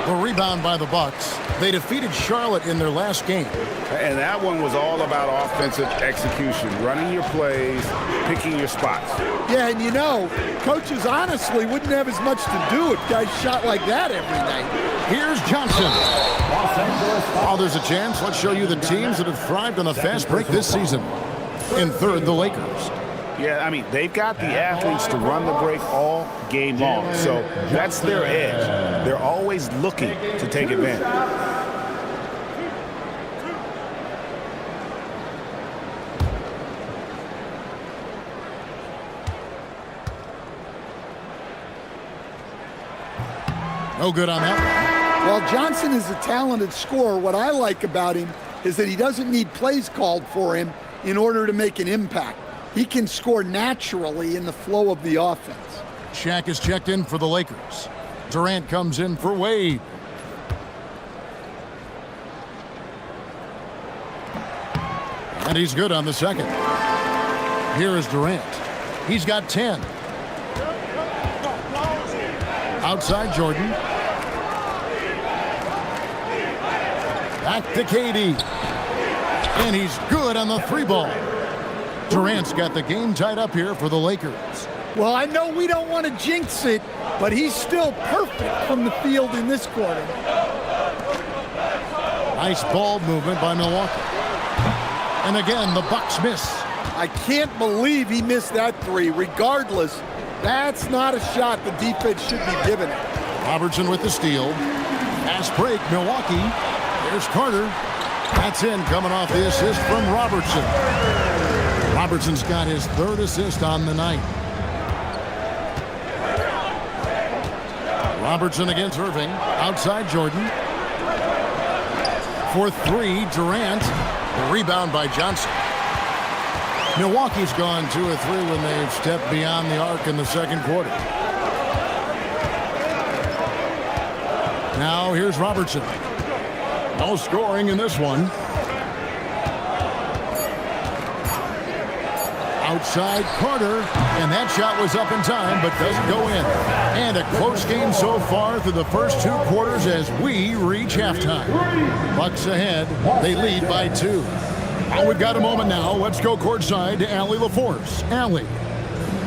The rebound by the Bucks. They defeated Charlotte in their last game. And that one was all about offensive execution, running your plays, picking your spots. Yeah, and you know, coaches honestly wouldn't have as much to do if guys shot like that every night. Here's Johnson. Oh, there's a chance. Let's show you the teams that have thrived on a fast break this season. In third, the Lakers. Yeah, I mean, they've got the athletes to run the break all game long. So that's their edge. They're always looking to take advantage. No good on that one. While Johnson is a talented scorer, what I like about him is that he doesn't need plays called for him in order to make an impact. He can score naturally in the flow of the offense. Shaq is checked in for the Lakers. Durant comes in for Wade. And he's good on the second. Here is Durant. He's got 10. Outside Jordan. Back to KD. And he's good on the three ball. Durant's got the game tied up here for the Lakers. Well, I know we don't want to jinx it, but he's still perfect from the field in this quarter. Nice ball movement by Milwaukee. And again, the Bucks miss. I can't believe he missed that three, regardless That's not a shot the defense should be giving it. Robertson with the steal. Fast break, Milwaukee. There's Carter. That's in, coming off the assist from Robertson. Robertson's got his 3rd assist on the night. Robertson against Irving. Outside Jordan. For 3, Durant. The rebound by Johnson. Milwaukee's gone 2 of 3 when they've stepped beyond the arc in the second quarter. Now here's Robertson. No scoring in this one. Outside Carter, and that shot was up in time but doesn't go in. And a close game so far through the first 2 quarters as we reach halftime. Bucks ahead. They lead by 2. Oh, we've got a moment now. Let's go courtside to Allie LaForce. Allie.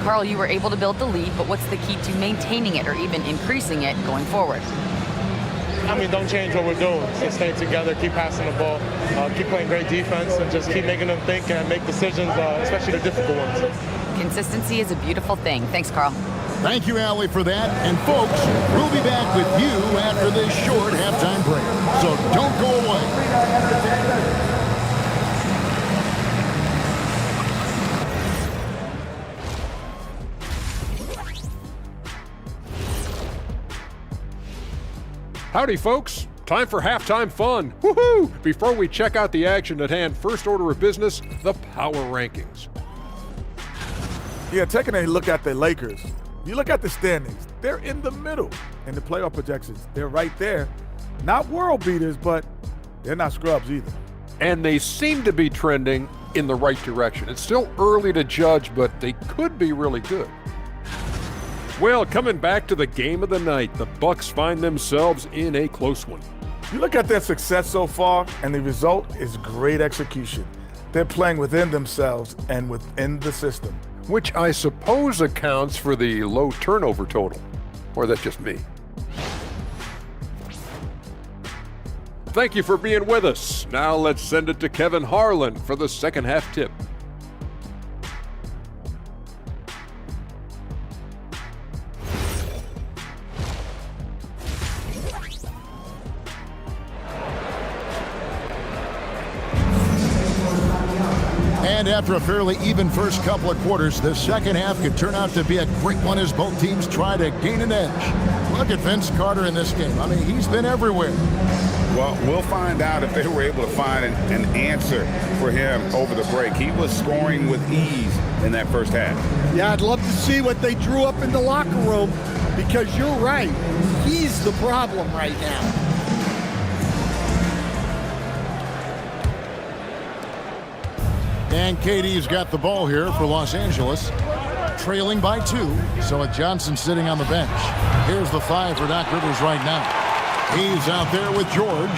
Carl, you were able to build the lead, but what's the key to maintaining it or even increasing it going forward? I mean, don't change what we're doing. Just stay together, keep passing the ball, keep playing great defense, and just keep making them think and make decisions, especially the difficult ones. Consistency is a beautiful thing. Thanks, Carl. Thank you, Allie, for that. And folks, we'll be back with you after this short halftime break. So don't go away. Howdy, folks. Time for halftime fun. Woohoo! Before we check out the action at hand, first order of business, the power rankings. Yeah, taking a look at the Lakers, you look at the standings, they're in the middle. In the playoff projections, they're right there. Not world beaters, but they're not scrubs either. And they seem to be trending in the right direction. It's still early to judge, but they could be really good. Well, coming back to the game of the night, the Bucks find themselves in a close one. You look at their success so far, and the result is great execution. They're playing within themselves and within the system. Which I suppose accounts for the low turnover total. Or that's just me. Thank you for being with us. Now let's send it to Kevin Harlan for the second half tip. And after a fairly even first couple of quarters, the second half could turn out to be a great one as both teams try to gain an edge. Look at Vince Carter in this game. I mean, he's been everywhere. Well, we'll find out if they were able to find an answer for him over the break. He was scoring with ease in that first half. Yeah, I'd love to see what they drew up in the locker room because you're right. He's the problem right now. And KD's got the ball here for Los Angeles, trailing by 2. So with Johnson sitting on the bench. Here's the 5 for Doc Rivers right now. He's out there with George.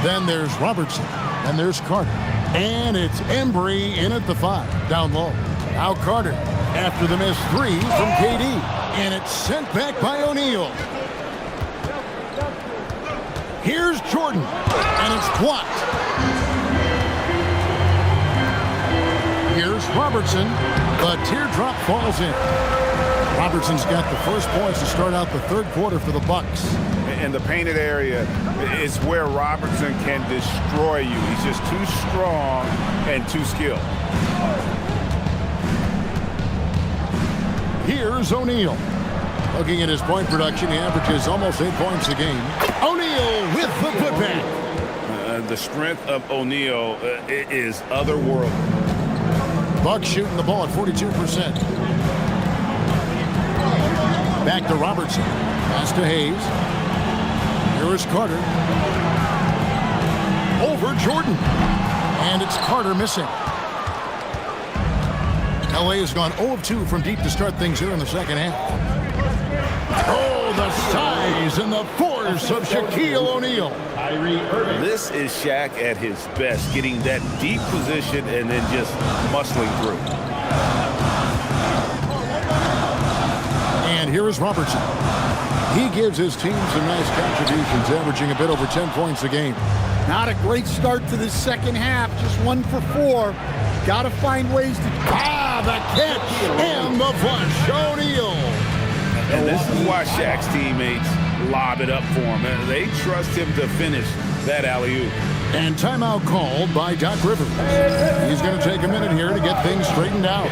Then there's Robertson. And there's Carter. And it's Embry in at the 5, down low. Now Carter after the missed 3 from KD. And it's sent back by O'Neal. Here's Jordan. And it's blocked. Here's Robertson. The teardrop falls in. Robertson's got the first points to start out the third quarter for the Bucks. And the painted area is where Robertson can destroy you. He's just too strong and too skilled. Here's O'Neal. Looking at his point production, he averages almost 8 points a game. O'Neal with the putback. The strength of O'Neal is otherworldly. Bucks shooting the ball at 42%. Back to Robertson. Pass to Hayes. Here is Carter. Over Jordan. And it's Carter missing. LA has gone 0 of 2 from deep to start things here in the second half. Oh, the size and the force of Shaquille O'Neal. This is Shaq at his best, getting that deep position and then just muscling through. And here is Robertson. He gives his team some nice contributions, averaging a bit over 10 points a game. Not a great start to the second half, just 1 for 4. Got to find ways to... The catch and the flush. O'Neal. And this is why Shaq's teammates lob it up for him. They trust him to finish that alley-oop. And timeout called by Doc Rivers. He's going to take a minute here to get things straightened out.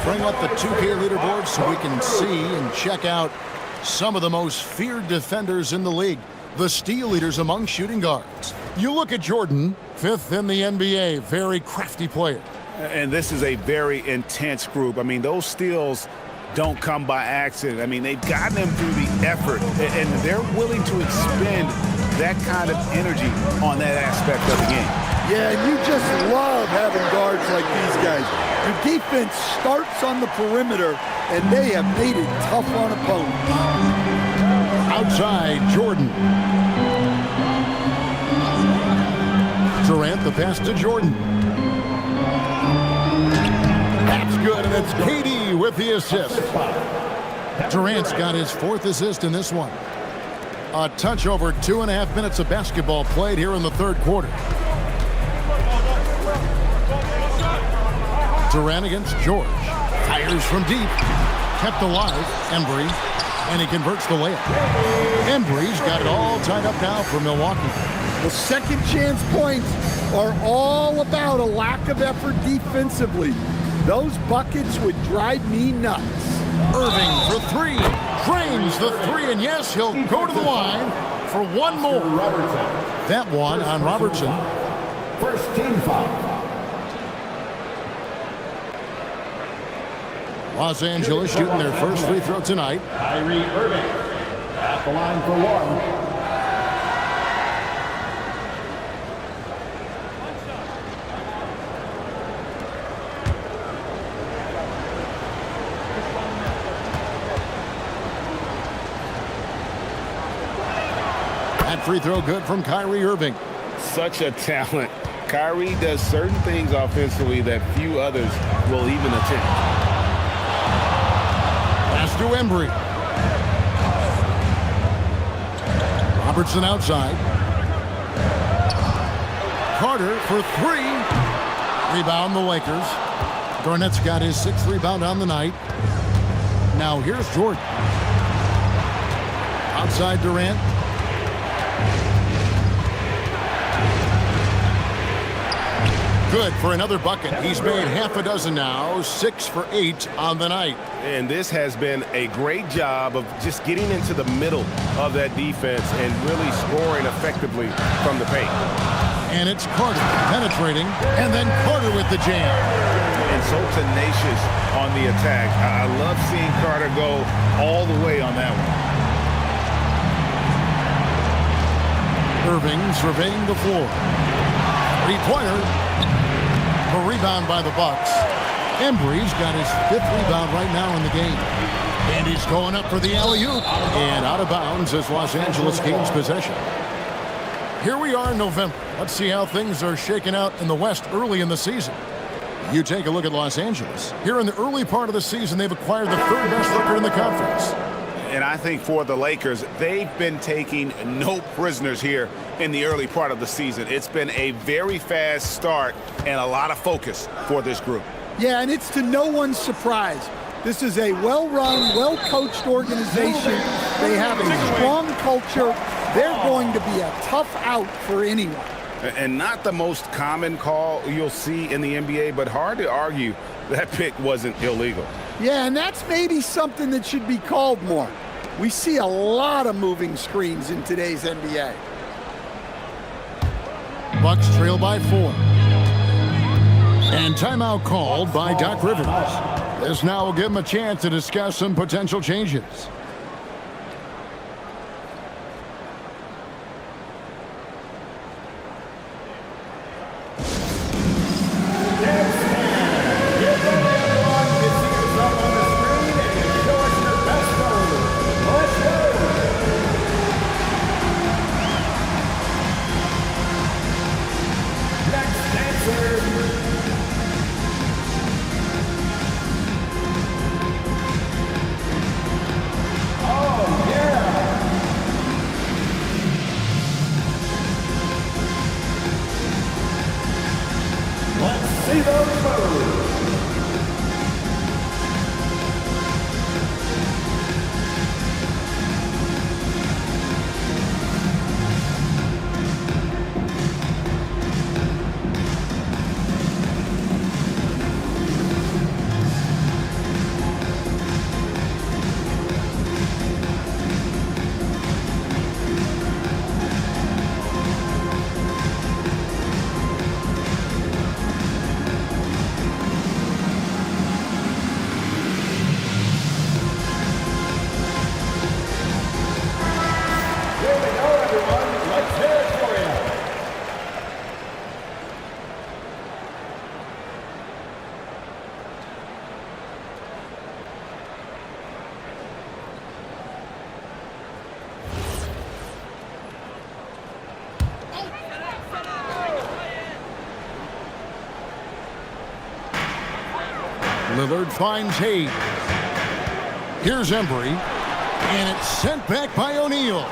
Bring up the 2K leaderboard so we can see and check out some of the most feared defenders in the league, the steal leaders among shooting guards. You look at Jordan, 5th in the NBA, very crafty player. And this is a very intense group. I mean, those steals don't come by accident. I mean, they've gotten them through the effort, and they're willing to expend that kind of energy on that aspect of the game. Yeah, and you just love having guards like these guys. Your defense starts on the perimeter, and they have made it tough on opponents. Outside, Jordan. Durant, the pass to Jordan. That's good, and it's KD with the assist. Durant's got his 4th assist in this one. A touch over 2.5 minutes of basketball played here in the 3rd quarter. Durant against George. Fires from deep. Kept alive. Embry. And he converts the layup. Embry's got it all tied up now for Milwaukee. The second chance points are all about a lack of effort defensively. Those buckets would drive me nuts. Irving for 3. Drains the 3, and yes, he'll go to the line for one more. That one on Robertson. First team foul. Los Angeles shooting their first free throw tonight. Kyrie Irving at the line for 1. Free throw good from Kyrie Irving. Such a talent. Kyrie does certain things offensively that few others will even attempt. Pass to Embry. Robertson outside. Carter for 3. Rebound the Lakers. Garnett's got his 6th rebound on the night. Now here's Jordan. Outside Durant. Good for another bucket. He's made half a dozen now, 6 for 8 on the night. And this has been a great job of just getting into the middle of that defense and really scoring effectively from the paint. And it's Carter penetrating, and then Carter with the jam. And so tenacious on the attack. I love seeing Carter go all the way on that one. Irving surveying the floor. 3-pointer. A rebound by the Bucks. Embry's got his 5th rebound right now in the game. And he's going up for the alley-oop. And out of bounds as Los Angeles gains possession. Here we are in November. Let's see how things are shaking out in the West early in the season. You take a look at Los Angeles. Here in the early part of the season, they've acquired the 3rd best record in the conference. And I think for the Lakers, they've been taking no prisoners here in the early part of the season. It's been a very fast start and a lot of focus for this group. Yeah, and it's to no one's surprise. This is a well-run, well-coached organization. They have a strong culture. They're going to be a tough out for anyone. And not the most common call you'll see in the NBA, but hard to argue that pick wasn't illegal. Yeah, and that's maybe something that should be called more. We see a lot of moving screens in today's NBA. Bucks trail by 4. And timeout called by Doc Rivers. This now will give him a chance to discuss some potential changes. Lillard finds Hayes. Here's Embry, and it's sent back by O'Neal.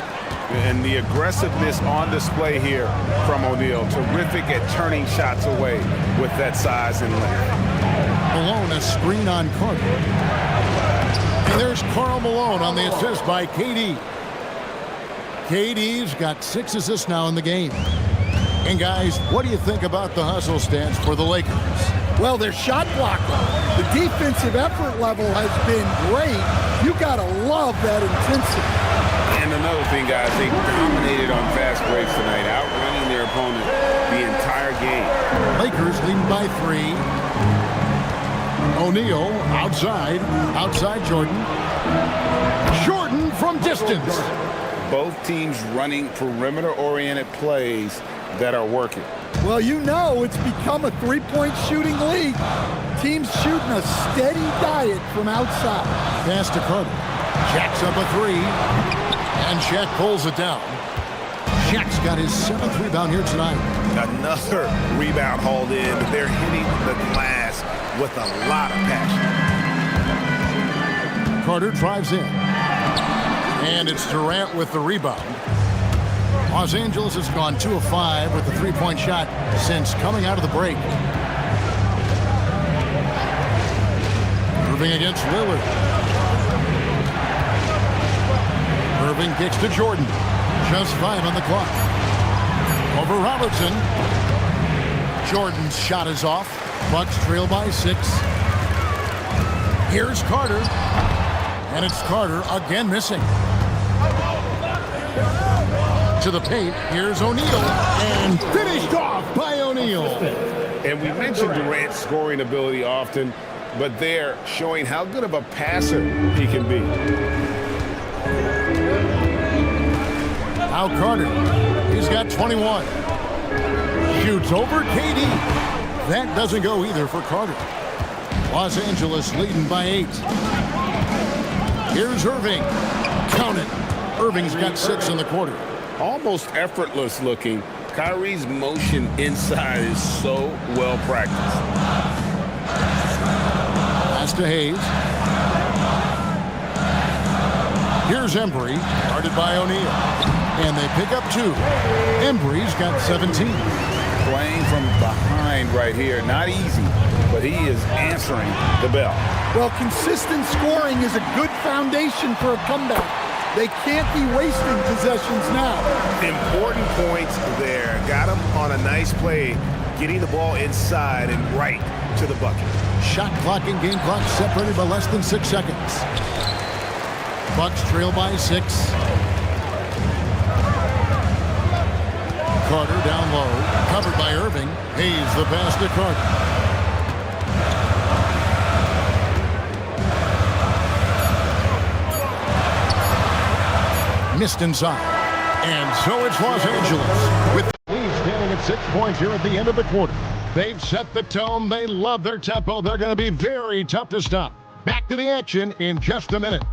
And the aggressiveness on display here from O'Neal. Terrific at turning shots away with that size and length. Malone, a screen on Carter. And there's Karl Malone on the assist by KD. KD's got 6 assists now in the game. And guys, what do you think about the hustle stance for the Lakers? Well, their shot blocker. The defensive effort level has been great. You gotta love that intensity. And another thing, guys, they dominated on fast breaks tonight, outrunning their opponent the entire game. Lakers leading by 3. O'Neal outside Jordan. Jordan from distance. Both teams running perimeter-oriented plays that are working. Well, you know it's become a three-point shooting league. Teams shooting a steady diet from outside. Pass to Carter. Shaq's up a 3. And Shaq pulls it down. Shaq's got his 7th rebound here tonight. Another rebound hauled in. They're hitting the glass with a lot of passion. Carter drives in. And it's Durant with the rebound. Los Angeles has gone 2 of 5 with the three-point shot since coming out of the break. Irving against Lillard. Irving kicks to Jordan. Just 5 on the clock. Over Robertson. Jordan's shot is off. Bucks trail by 6. Here's Carter. And it's Carter again missing. To the paint, here's O'Neal, and finished off by O'Neal. And we mentioned Durant's scoring ability often, but they're showing how good of a passer he can be. Now Carter, he's got 21. Shoots over KD. That doesn't go either for Carter. Los Angeles leading by 8. Here's Irving. Count it. Irving's got 6 in the quarter. Almost effortless looking. Kyrie's motion inside is so well practiced. Pass to Hayes. Here's Embry, guarded by O'Neal. And they pick up 2. Embry's got 17. Playing from behind right here. Not easy, but he is answering the bell. Well, consistent scoring is a good foundation for a comeback. They can't be wasting possessions now. Important points there. Got him on a nice play, getting the ball inside and right to the bucket. Shot clock and game clock separated by less than 6 seconds. Bucks trail by 6. Carter down low, covered by Irving. Hayes the pass to Carter. Missed inside. And so it's Los Angeles with the lead standing at 6 points here at the end of the quarter. They've set the tone. They love their tempo. They're going to be very tough to stop. Back to the action in just a minute.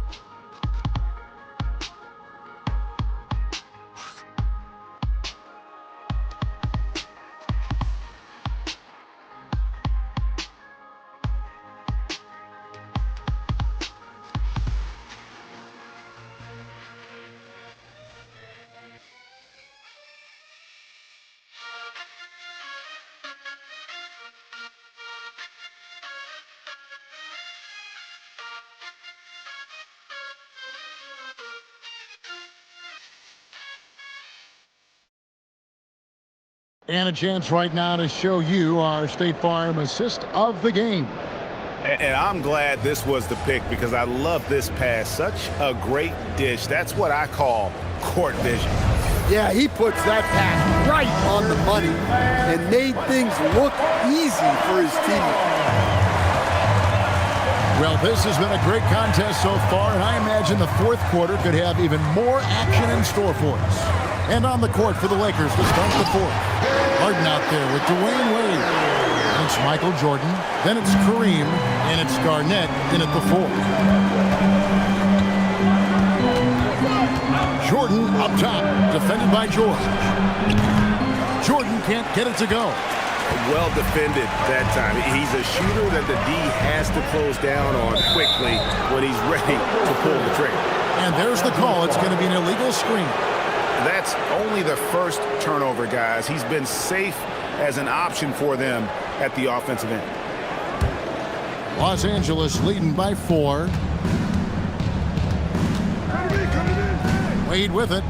And a chance right now to show you our State Farm assist of the game. And I'm glad this was the pick because I love this pass. Such a great dish. That's what I call court vision. Yeah, he puts that pass right on the money and made things look easy for his team. Well, this has been a great contest so far, and I imagine the fourth quarter could have even more action in store for us. And on the court for the Lakers to start the fourth. Harden out there with Dwayne Wade. And it's Michael Jordan. Then it's Kareem. And it's Garnett in at the fourth. Jordan up top. Defended by George. Jordan can't get it to go. Well defended that time. He's a shooter that the D has to close down on quickly when he's ready to pull the trigger. And there's the call. It's going to be an illegal screen. That's only the first turnover, guys. He's been safe as an option for them at the offensive end. Los Angeles leading by 4. Wade with it.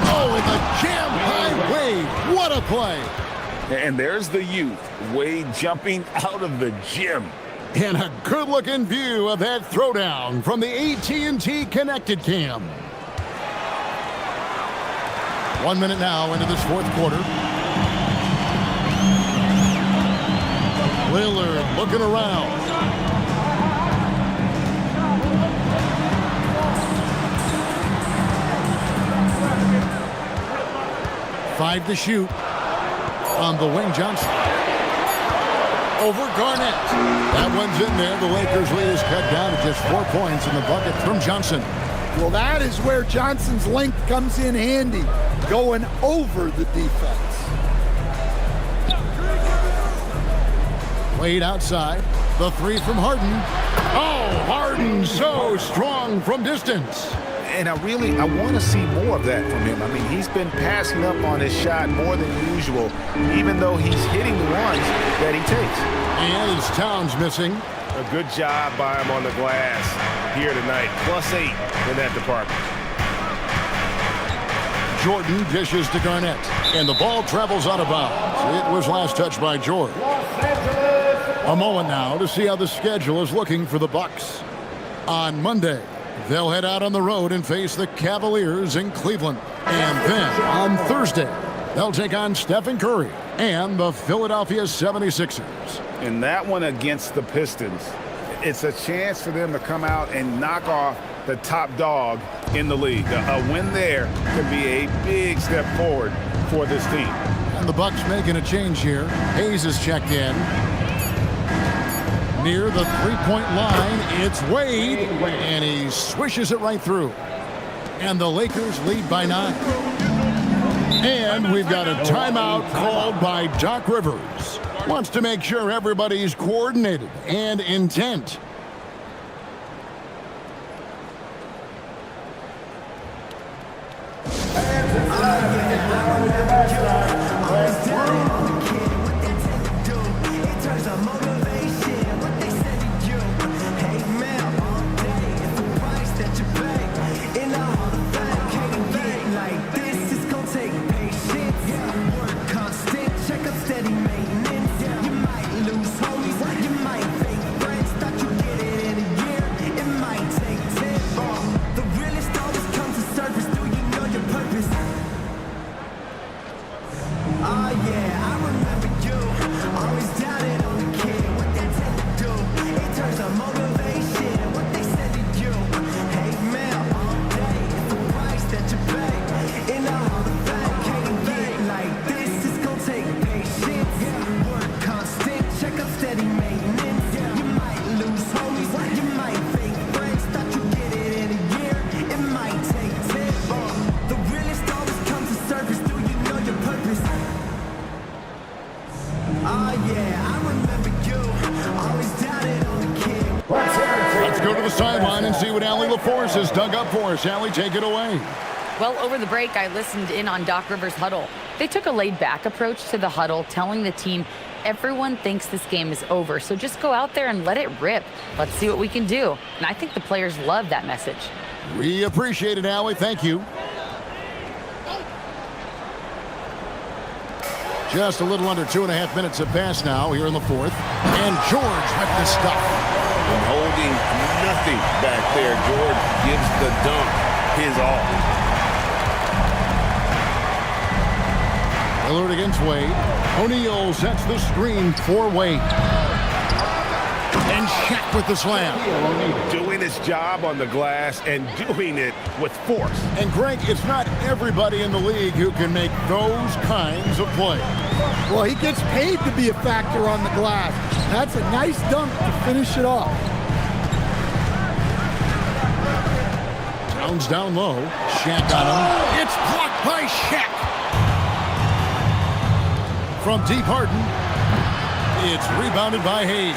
Oh, and the jam by Wade. What a play. And there's the youth, Wade jumping out of the gym. And a good-looking view of that throwdown from the AT&T Connected Cam. 1 minute now into this fourth quarter. Lillard looking around. Five to shoot on the wing. Johnson over Garnett. That one's in there. The Lakers lead is cut down to just 4 points in the bucket from Johnson. Well, that is where Johnson's length comes in handy, going over the defense. Wade outside. The three from Harden. Oh, Harden so strong from distance. And I want to see more of that from him. I mean, he's been passing up on his shot more than usual, even though he's hitting the ones that he takes. And his Towns missing. A good job by him on the glass here tonight. +8 in that department. Jordan dishes to Garnett. And the ball travels out of bounds. It was last touched by George. A moment now to see how the schedule is looking for the Bucks. On Monday, they'll head out on the road and face the Cavaliers in Cleveland. And then on Thursday, they'll take on Stephen Curry and the Philadelphia 76ers. And that one against the Pistons, it's a chance for them to come out and knock off the top dog in the league. A win there could be a big step forward for this team. And the Bucks making a change here. Hayes is checked in. Near the three-point line, it's Wade, and he swishes it right through. And the Lakers lead by 9. And we've got a timeout called by Doc Rivers. Wants to make sure everybody's coordinated and intent. and see what Allie LaForce has dug up for us. Allie, take it away. Well, over the break, I listened in on Doc Rivers' huddle. They took a laid-back approach to the huddle, telling the team, everyone thinks this game is over, so just go out there and let it rip. Let's see what we can do. And I think the players love that message. We appreciate it, Allie. Thank you. Just a little under 2.5 minutes have passed now here in the fourth. And George with the stuff. And holding nothing back there. George gives the dunk his all. Lillard against Wade. O'Neal sets the screen for Wade. And Shaq with the slam. Doing his job on the glass and doing it with force. And Greg, it's not everybody in the league who can make those kinds of plays. Well, he gets paid to be a factor on the glass. That's a nice dunk to finish it off. Towns down low. Shaq on him. It's blocked by Shaq. From deep Harden. It's rebounded by Hayes.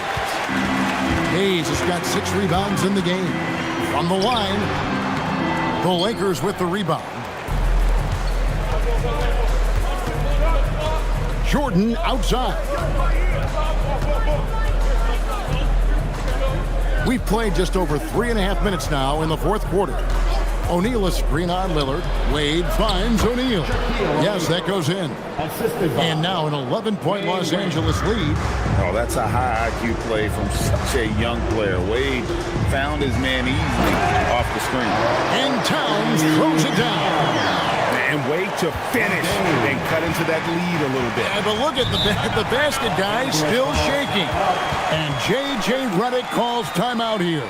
Hayes has got 6 rebounds in the game. From the line, the Lakers with the rebound. Jordan outside. We've played just over 3.5 minutes now in the fourth quarter. O'Neal a screen on Lillard. Wade finds O'Neal. Yes, that goes in. And now an 11-point Los Angeles lead. Oh, that's a high IQ play from such a young player. Wade found his man easily off the screen. And Towns throws it down. And Wade to finish and cut into that lead a little bit. Yeah, but look at the basket guy still shaking. And J.J. Redick calls timeout here.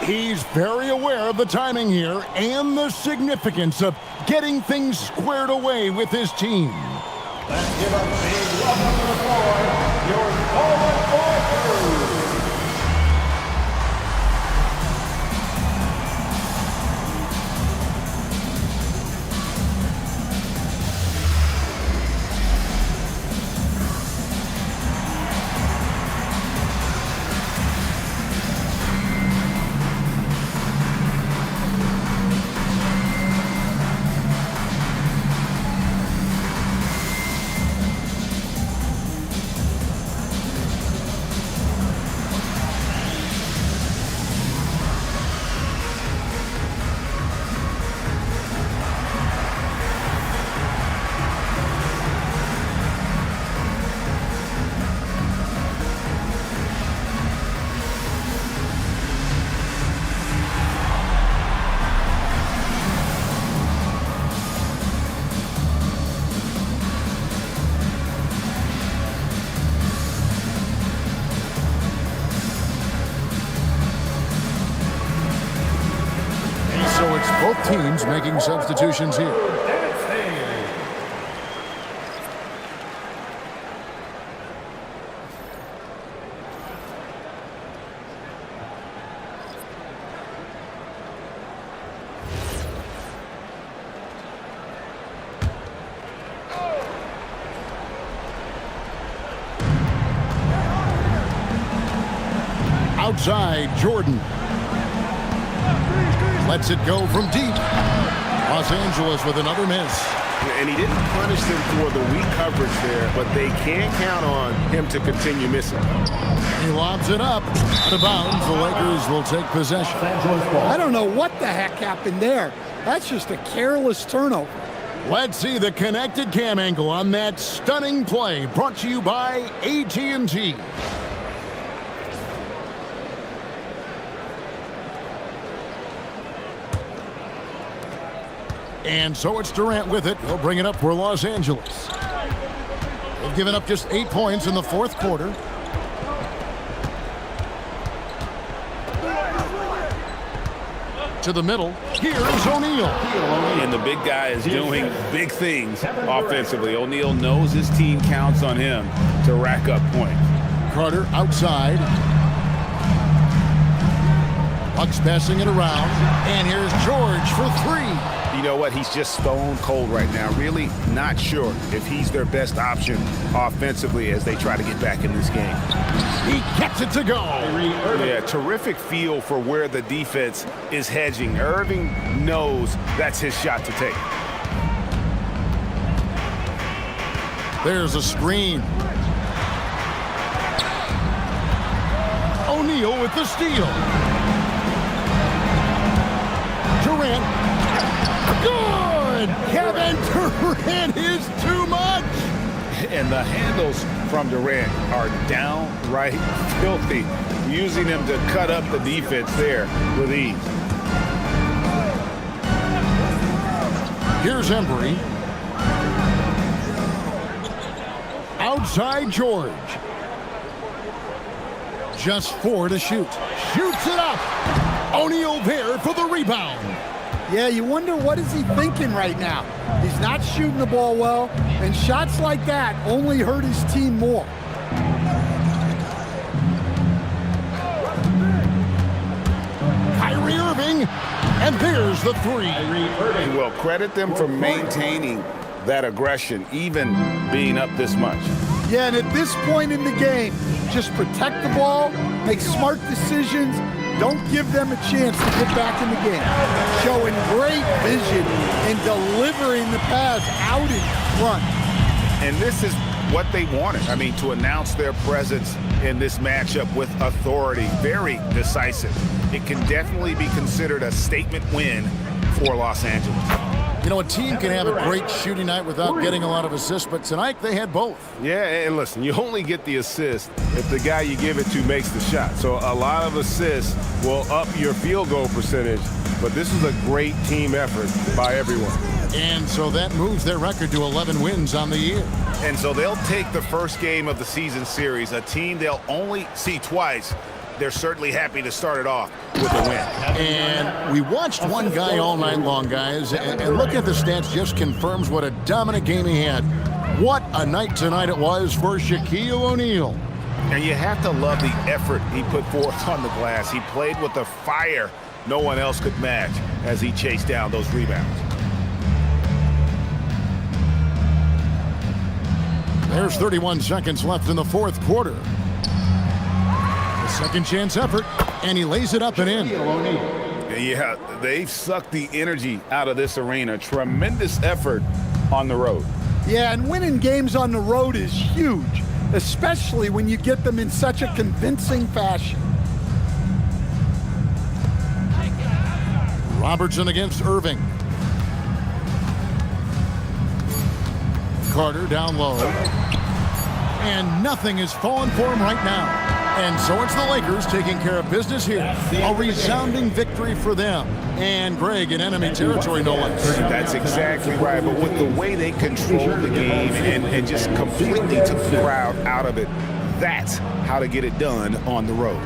He's very aware of the timing here and the significance of getting things squared away with his team. Let's give a big welcome to the floor, your Golden Warriors. So it's both teams making substitutions here. Outside, Jordan. Lets it go from deep. Los Angeles with another miss. And he didn't punish them for the weak coverage there, but they can't count on him to continue missing. He lobs it up. Out of bounds, the Lakers will take possession. I don't know what the heck happened there. That's just a careless turnover. Let's see the connected cam angle on that stunning play, brought to you by AT&T. And so it's Durant with it. He'll bring it up for Los Angeles. They've given up just 8 points in the fourth quarter. To the middle. Here's O'Neal. And the big guy is doing big things offensively. O'Neal knows his team counts on him to rack up points. Carter outside. Bucks passing it around. And here's George for 3. You know what? He's just stone cold right now. Really not sure if he's their best option offensively as they try to get back in this game. He gets it to go. Yeah, terrific feel for where the defense is hedging. Irving knows that's his shot to take. There's a screen. O'Neal with the steal. Durant. Good! Kevin Durant is too much! And the handles from Durant are downright filthy, using them to cut up the defense there with ease. Here's Embry. Outside George. Just 4 to shoot. Shoots it up. O'Neal there for the rebound. Yeah, you wonder what is he thinking right now. He's not shooting the ball well, and shots like that only hurt his team more. Kyrie Irving, and there's the 3. Well, credit them for maintaining that aggression, even being up this much. Yeah, and at this point in the game, just protect the ball, make smart decisions, don't give them a chance to get back in the game. Showing great vision and delivering the pass out in front. And this is what they wanted. I mean, to announce their presence in this matchup with authority, very decisive. It can definitely be considered a statement win for Los Angeles. You know, a team can have a great shooting night without getting a lot of assists, but tonight they had both. Yeah, and listen, you only get the assist if the guy you give it to makes the shot. So a lot of assists will up your field goal percentage, but this is a great team effort by everyone. And so that moves their record to 11 wins on the year. And so they'll take the first game of the season series, a team they'll only see twice. They're certainly happy to start it off with a win. And we watched one guy all night long, guys, and look at the stats, just confirms what a dominant game he had. What a night tonight it was for Shaquille O'Neal. And you have to love the effort he put forth on the glass. He played with a fire no one else could match as he chased down those rebounds. There's 31 seconds left in the fourth quarter. Second chance effort, and he lays it up and in. Yeah, they've sucked the energy out of this arena. Tremendous effort on the road. Yeah, and winning games on the road is huge, especially when you get them in such a convincing fashion. Robertson against Irving. Carter down low. And nothing is falling for him right now. And so it's the Lakers taking care of business here. A resounding victory for them. And Greg in enemy territory, no less. That's exactly right. But with the way they controlled the game and just completely took the crowd out of it, that's how to get it done on the road.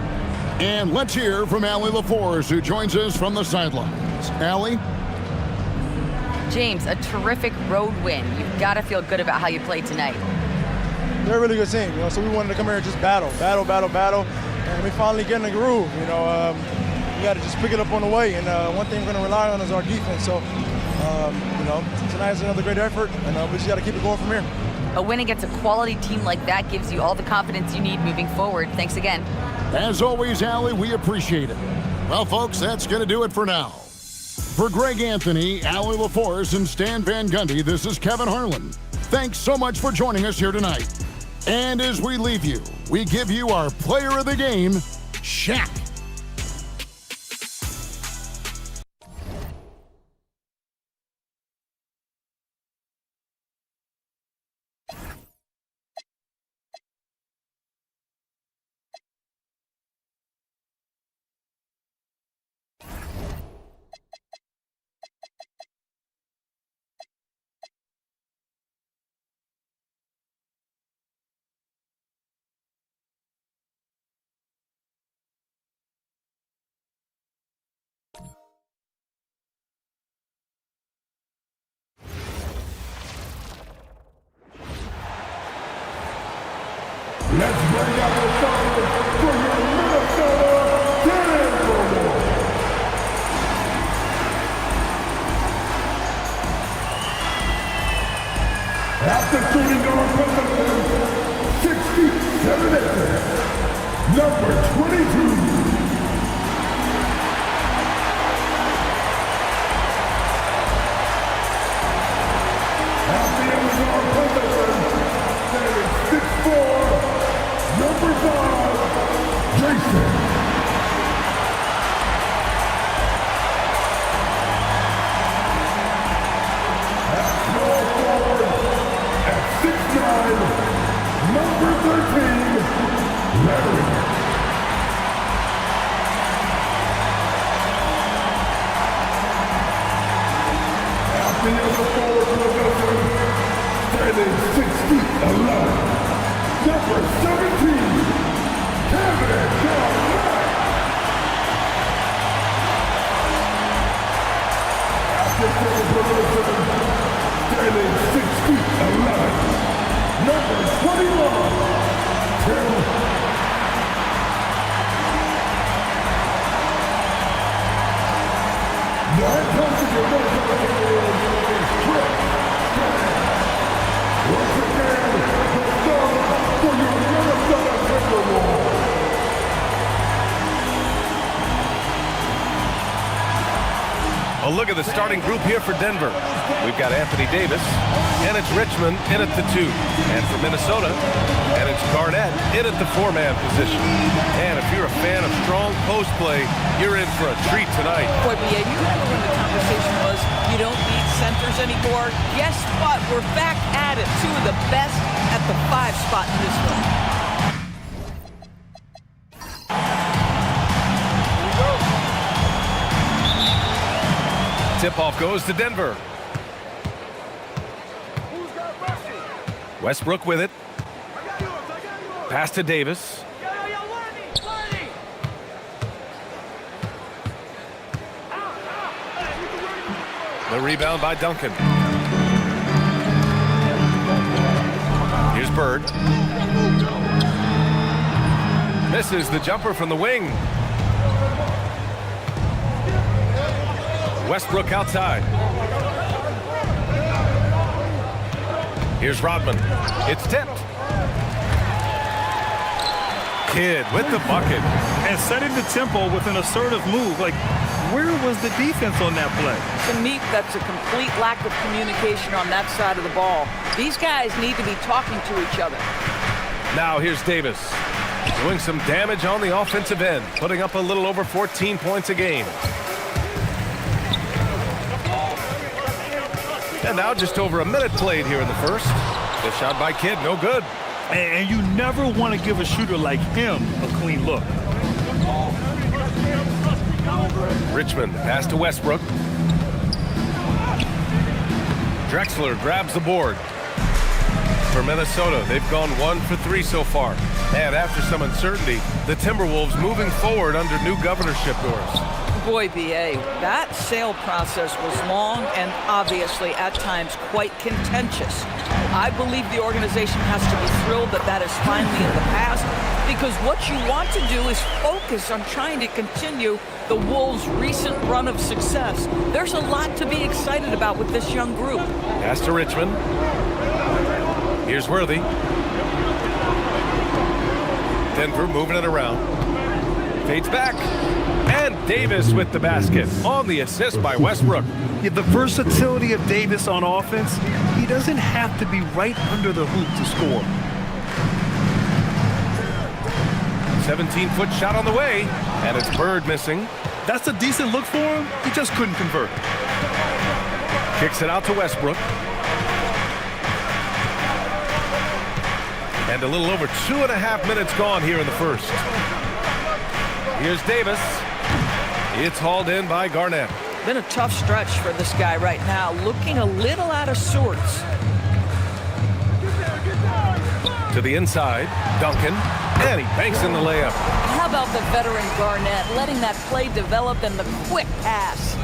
And let's hear from Allie LaForce, who joins us from the sidelines. Allie? James, a terrific road win. You've got to feel good about how you played tonight. They're a really good team, so we wanted to come here and just battle, and we finally get in the groove. We got to just pick it up on the way, and one thing we're going to rely on is our defense. So, tonight's another great effort, and we just got to keep it going from here. A win against a quality team like that gives you all the confidence you need moving forward. Thanks again. As always, Allie, we appreciate it. Well, folks, that's going to do it for now. For Greg Anthony, Allie LaForce, and Stan Van Gundy, this is Kevin Harlan. Thanks so much for joining us here tonight. And as we leave you, we give you our player of the game, Shaq. shooting guard from the 67 inches, number 22. At the end of our position, there is 6'4", number 5, Jason. Number 13, Larry. At the end of the forward position, standing 6 feet 11, number 17, Kevin Garnett. At the forward position, standing 6 feet 11, number 21, Tim. Nine times a year, once again, the song for your Minnesota Timberwolves. A look at the starting group here for Denver. We've got Anthony Davis, and it's Richmond in at the 2. And for Minnesota, and it's Garnett in at the 4-man position. And if you're a fan of strong post play, you're in for a treat tonight. Boy, BA, you remember when the conversation was you don't need centers anymore? Guess what? We're back at it. Two of the best at the 5 spot in this room. Tip-off goes to Denver. Westbrook with it. Pass to Davis. The rebound by Duncan. Here's Bird. Misses the jumper from the wing. Westbrook outside. Here's Rodman. It's tipped. Kidd with the bucket. And setting the tempo with an assertive move. Like, where was the defense on that play? To me, that's a complete lack of communication on that side of the ball. These guys need to be talking to each other. Now here's Davis. Doing some damage on the offensive end. Putting up a little over 14 points a game. And now just over a minute played here in the first. The shot by Kidd, no good. And you never want to give a shooter like him a clean look. Richmond pass to Westbrook. Drexler grabs the board. For Minnesota, they've gone 1 for 3 so far. And after some uncertainty, the Timberwolves moving forward under new governorship doors. Boy, BA, that sale process was long and obviously at times quite contentious. I believe the organization has to be thrilled that that is finally in the past, because what you want to do is focus on trying to continue the Wolves' recent run of success. There's a lot to be excited about with this young group. Pass to Richmond. Here's Worthy. Denver moving it around. Fades back. And Davis with the basket on the assist by Westbrook. Yeah, the versatility of Davis on offense, he doesn't have to be right under the hoop to score. 17-foot shot on the way, and it's Bird missing. That's a decent look for him. He just couldn't convert. Kicks it out to Westbrook. And a little over 2.5 minutes gone here in the first. Here's Davis. It's hauled in by Garnett. Been a tough stretch for this guy right now, looking a little out of sorts. To the inside, Duncan, and he banks in the layup. How about the veteran Garnett, letting that play develop and the quick pass?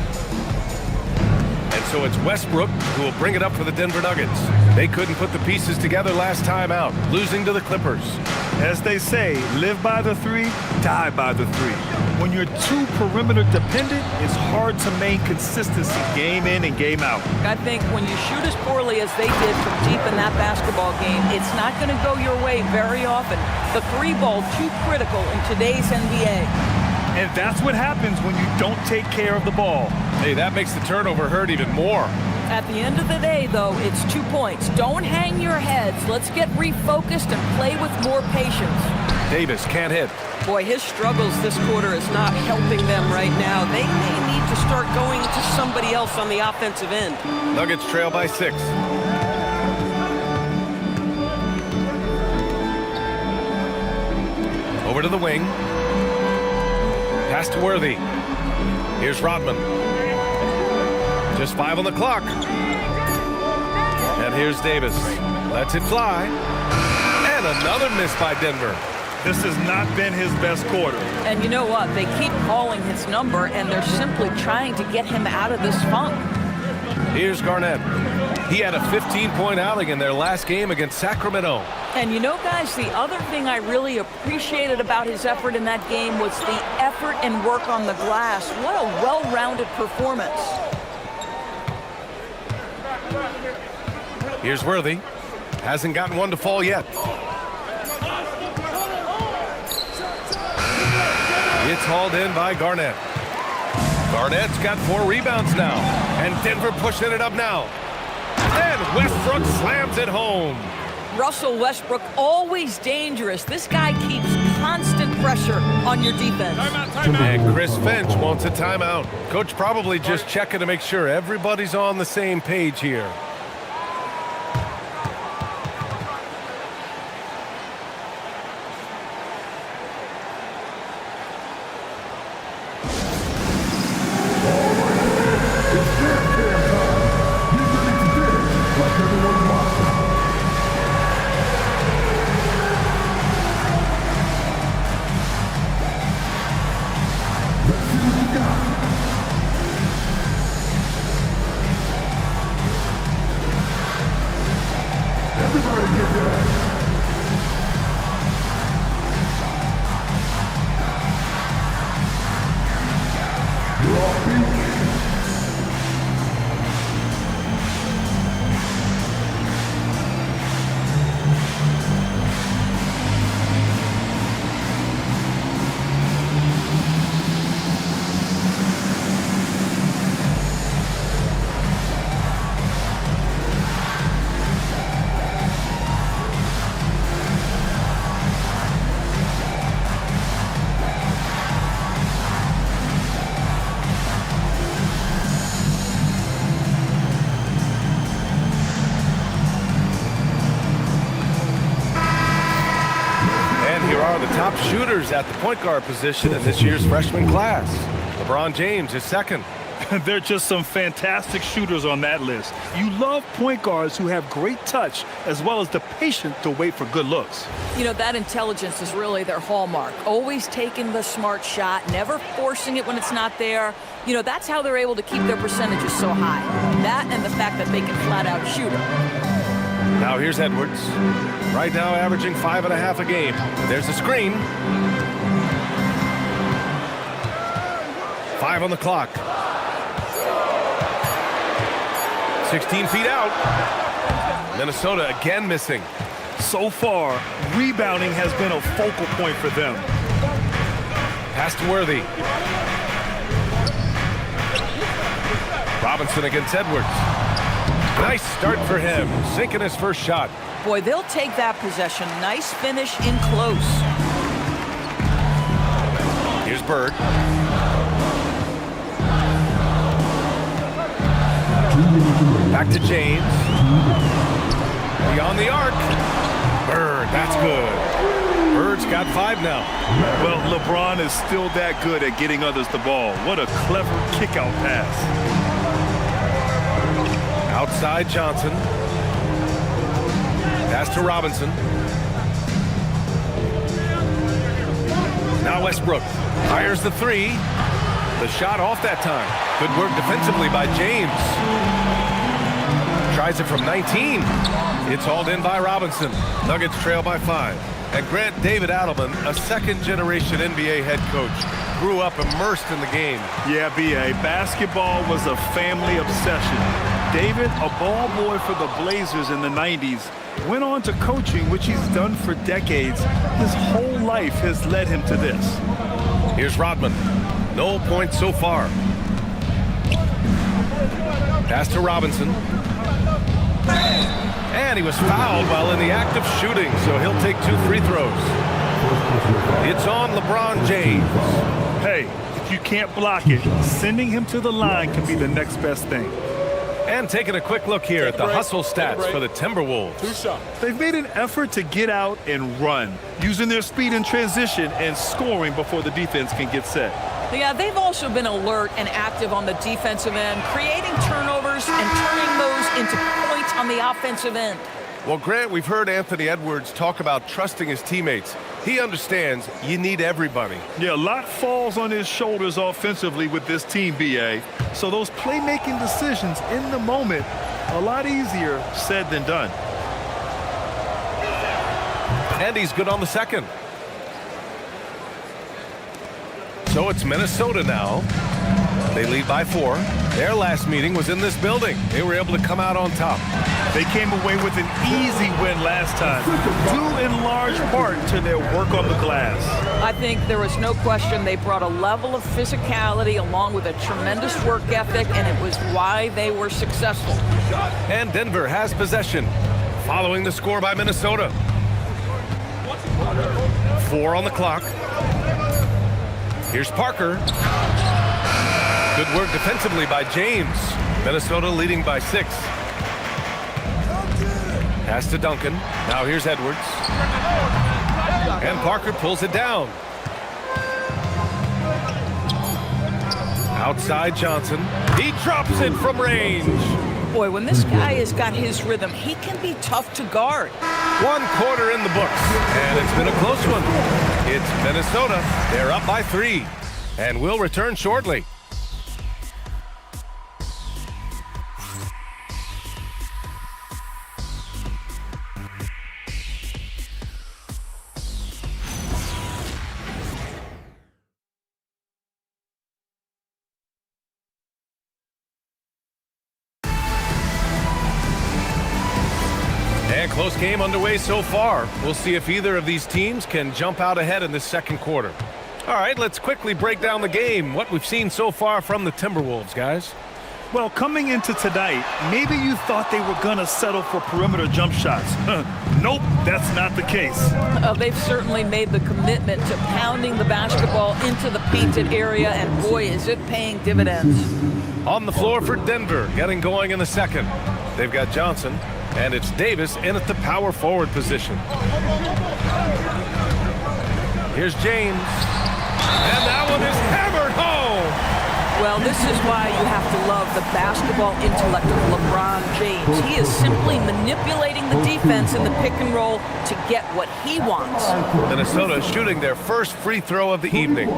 And so it's Westbrook who will bring it up for the Denver Nuggets. They couldn't put the pieces together last time out, losing to the Clippers. As they say, live by the three, die by the three. When you're too perimeter dependent, it's hard to maintain consistency game in and game out. I think when you shoot as poorly as they did from deep in that basketball game, it's not going to go your way very often. The three ball too critical in today's NBA. And that's what happens when you don't take care of the ball. Hey, that makes the turnover hurt even more. At the end of the day, though, it's 2 points. Don't hang your heads. Let's get refocused and play with more patience. Davis can't hit. Boy, his struggles this quarter is not helping them right now. They may need to start going to somebody else on the offensive end. Nuggets trail by 6. Over to the wing. Pass to Worthy. Here's Rodman. Just 5 on the clock. And here's Davis. Lets it fly. And another miss by Denver. This has not been his best quarter. And you know what? They keep calling his number, and they're simply trying to get him out of this funk. Here's Garnett. He had a 15-point outing in their last game against Sacramento. And you know, guys, the other thing I really appreciated about his effort in that game was the effort and work on the glass. What a well-rounded performance. Here's Worthy. Hasn't gotten one to fall yet. It's hauled in by Garnett. Garnett's got 4 rebounds now. And Denver pushing it up now. And Westbrook slams it home. Russell Westbrook, always dangerous. This guy keeps constant pressure on your defense. And Chris Finch wants a timeout. Coach probably just checking to make sure everybody's on the same page here. Top shooters at the point guard position in this year's freshman class. LeBron James is second. There are just some fantastic shooters on that list. You love point guards who have great touch as well as the patience to wait for good looks. You know, that intelligence is really their hallmark. Always taking the smart shot, never forcing it when it's not there. You know, that's how they're able to keep their percentages so high. That and the fact that they can flat out shoot it. Now here's Edwards. Right now averaging 5.5 a game. There's a screen. 5 on the clock. 16 feet out. Minnesota again missing. So far, rebounding has been a focal point for them. Pass to Worthy. Robinson against Edwards. Nice start for him, sinking his first shot. Boy, they'll take that possession. Nice finish in close. Here's Bird. Back to James. Beyond the arc. Bird, that's good. Bird's got 5 now. Well, LeBron is still that good at getting others the ball. What a clever kick-out pass. Outside Johnson. Pass to Robinson. Now Westbrook fires the 3. The shot off that time. Good work defensively by James. tries it from 19. It's hauled in by Robinson. Nuggets trail by 5. And Grant, David Adelman, a second-generation NBA head coach, grew up immersed in the game. Yeah, B.A., basketball was a family obsession. David, a ball boy for the Blazers in the 90s, went on to coaching, which he's done for decades. His whole life has led him to this. Here's Rodman. No points so far. Pass to Robinson. And he was fouled while in the act of shooting, so he'll take 2 free throws. It's on LeBron James. Hey, if you can't block it, sending him to the line can be the next best thing. And taking a quick look here at the hustle stats for the Timberwolves. 2 shots. They've made an effort to get out and run, using their speed in transition and scoring before the defense can get set. Yeah, they've also been alert and active on the defensive end, creating turnovers and turning those into points on the offensive end. Well, Grant, we've heard Anthony Edwards talk about trusting his teammates. He understands you need everybody. Yeah, a lot falls on his shoulders offensively with this team, B.A. So those playmaking decisions in the moment, a lot easier said than done. And he's good on the second. So it's Minnesota now. They lead by 4. Their last meeting was in this building. They were able to come out on top. They came away with an easy win last time, due in large part to their work on the glass. I think there was no question they brought a level of physicality along with a tremendous work ethic, and it was why they were successful. And Denver has possession, following the score by Minnesota. 4 on the clock. Here's Parker. Good work defensively by James. Minnesota leading by 6. Pass to Duncan. Now here's Edwards. And Parker pulls it down. Outside Johnson. He drops it from range. Boy, when this guy has got his rhythm, he can be tough to guard. 1 quarter in the books, and it's been a close one. It's Minnesota. They're up by 3, and we'll return shortly. And close game underway so far. We'll see if either of these teams can jump out ahead in this second quarter. All right, let's quickly break down the game, what we've seen so far from the Timberwolves, guys. Well, coming into tonight, maybe you thought they were going to settle for perimeter jump shots. Nope, that's not the case. They've certainly made the commitment to pounding the basketball into the painted area, and boy, is it paying dividends. On the floor for Denver, getting going in the second. They've got Johnson, and it's Davis in at the power forward position. Here's James, and that one is hammered home. Well, this is why you have to love the basketball intellect of LeBron James. He is simply manipulating the defense in the pick and roll to get what he wants. Minnesota shooting their first free throw of the evening.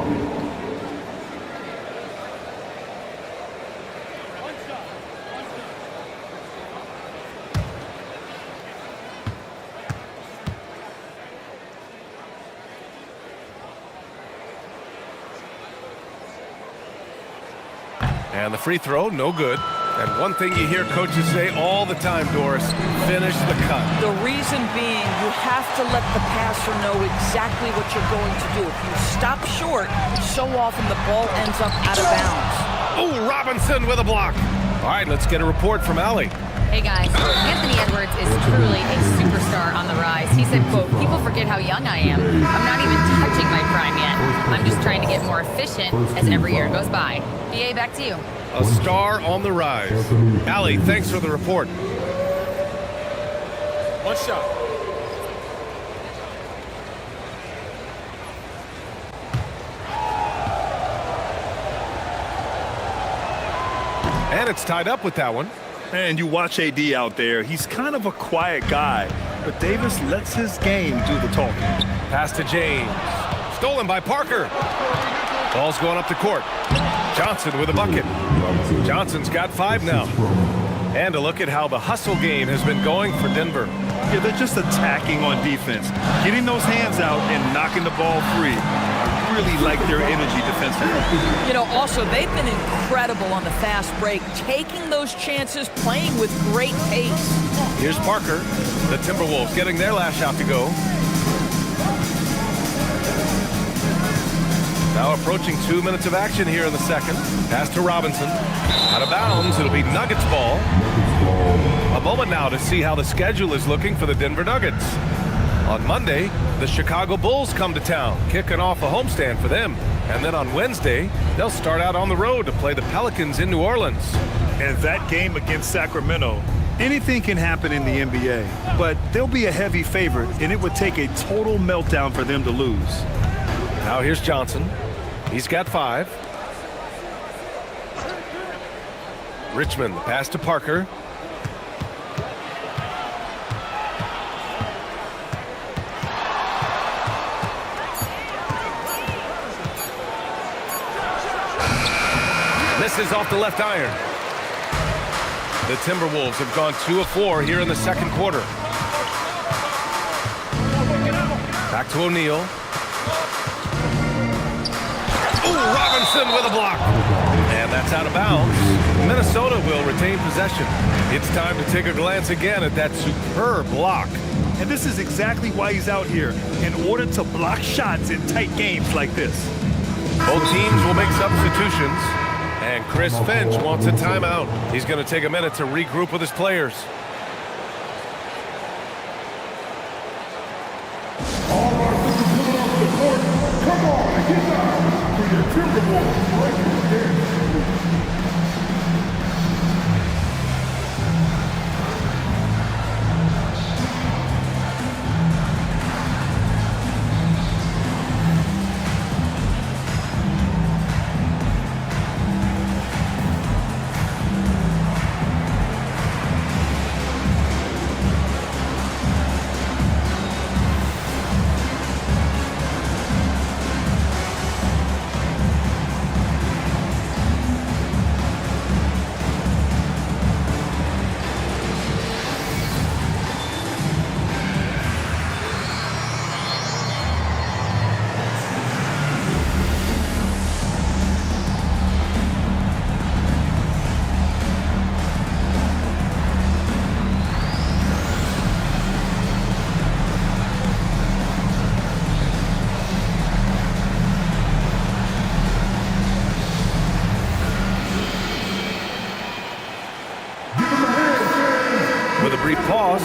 And the free throw, no good. And one thing you hear coaches say all the time, Doris, finish the cut. The reason being, you have to let the passer know exactly what you're going to do. If you stop short, so often the ball ends up out of bounds. Oh, Robinson with a block. All right, let's get a report from Allie. Hey guys, Anthony Edwards is truly a superstar on the rise. He said, quote, "People forget how young I am. I'm not even touching my prime yet. I'm just trying to get more efficient as every year goes by." BA, back to you. A star on the rise. Allie, thanks for the report. 1 shot. And it's tied up with that one. And you watch AD out there. He's kind of a quiet guy, but Davis lets his game do the talking. Pass to James. Stolen by Parker. Ball's going up the court. Johnson with a bucket. Johnson's got 5 now. And a look at how the hustle game has been going for Denver. Yeah, they're just attacking on defense, getting those hands out and knocking the ball free. I really like their energy defensively. You know, also, they've been incredible on the fast break, taking those chances, playing with great pace. Here's Parker. The Timberwolves getting their last shot to go. Now approaching 2 minutes of action here in the second. Pass to Robinson. Out of bounds. It'll be Nuggets ball. A moment now to see how the schedule is looking for the Denver Nuggets. On Monday, the Chicago Bulls come to town, kicking off a homestand for them. And then on Wednesday, they'll start out on the road to play the Pelicans in New Orleans. And that game against Sacramento, anything can happen in the NBA, but they'll be a heavy favorite, and it would take a total meltdown for them to lose. Now here's Johnson. He's got 5. Richmond, the pass to Parker. Misses off the left iron. The Timberwolves have gone 2 of 4 here in the second quarter. Back to O'Neal. Ooh, Robinson with a block. And that's out of bounds. Minnesota will retain possession. It's time to take a glance again at that superb block. And this is exactly why he's out here, in order to block shots in tight games like this. Both teams will make substitutions. And Chris Finch wants a timeout. He's going to take a minute to regroup with his players. All right, off the court. Come on, get down to your Timberwolves regular game.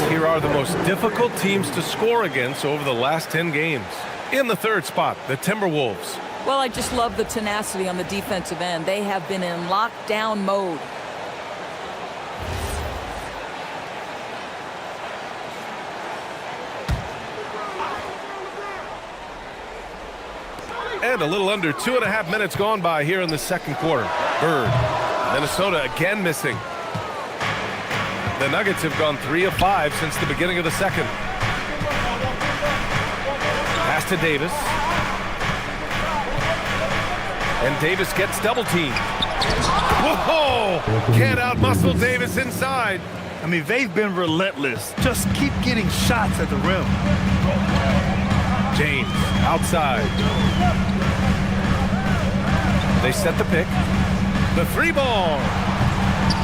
Here are the most difficult teams to score against over the last 10 games. In the third spot, the Timberwolves. Well, I just love the tenacity on the defensive end. They have been in lockdown mode. And a little under 2.5 minutes gone by here in the second quarter. Bird. Minnesota again missing. The Nuggets have gone 3 of 5 since the beginning of the second. Pass to Davis. And Davis gets double teamed. Whoa! Can't outmuscle Davis inside. I mean, they've been relentless. Just keep getting shots at the rim. James outside. They set the pick. The 3 ball.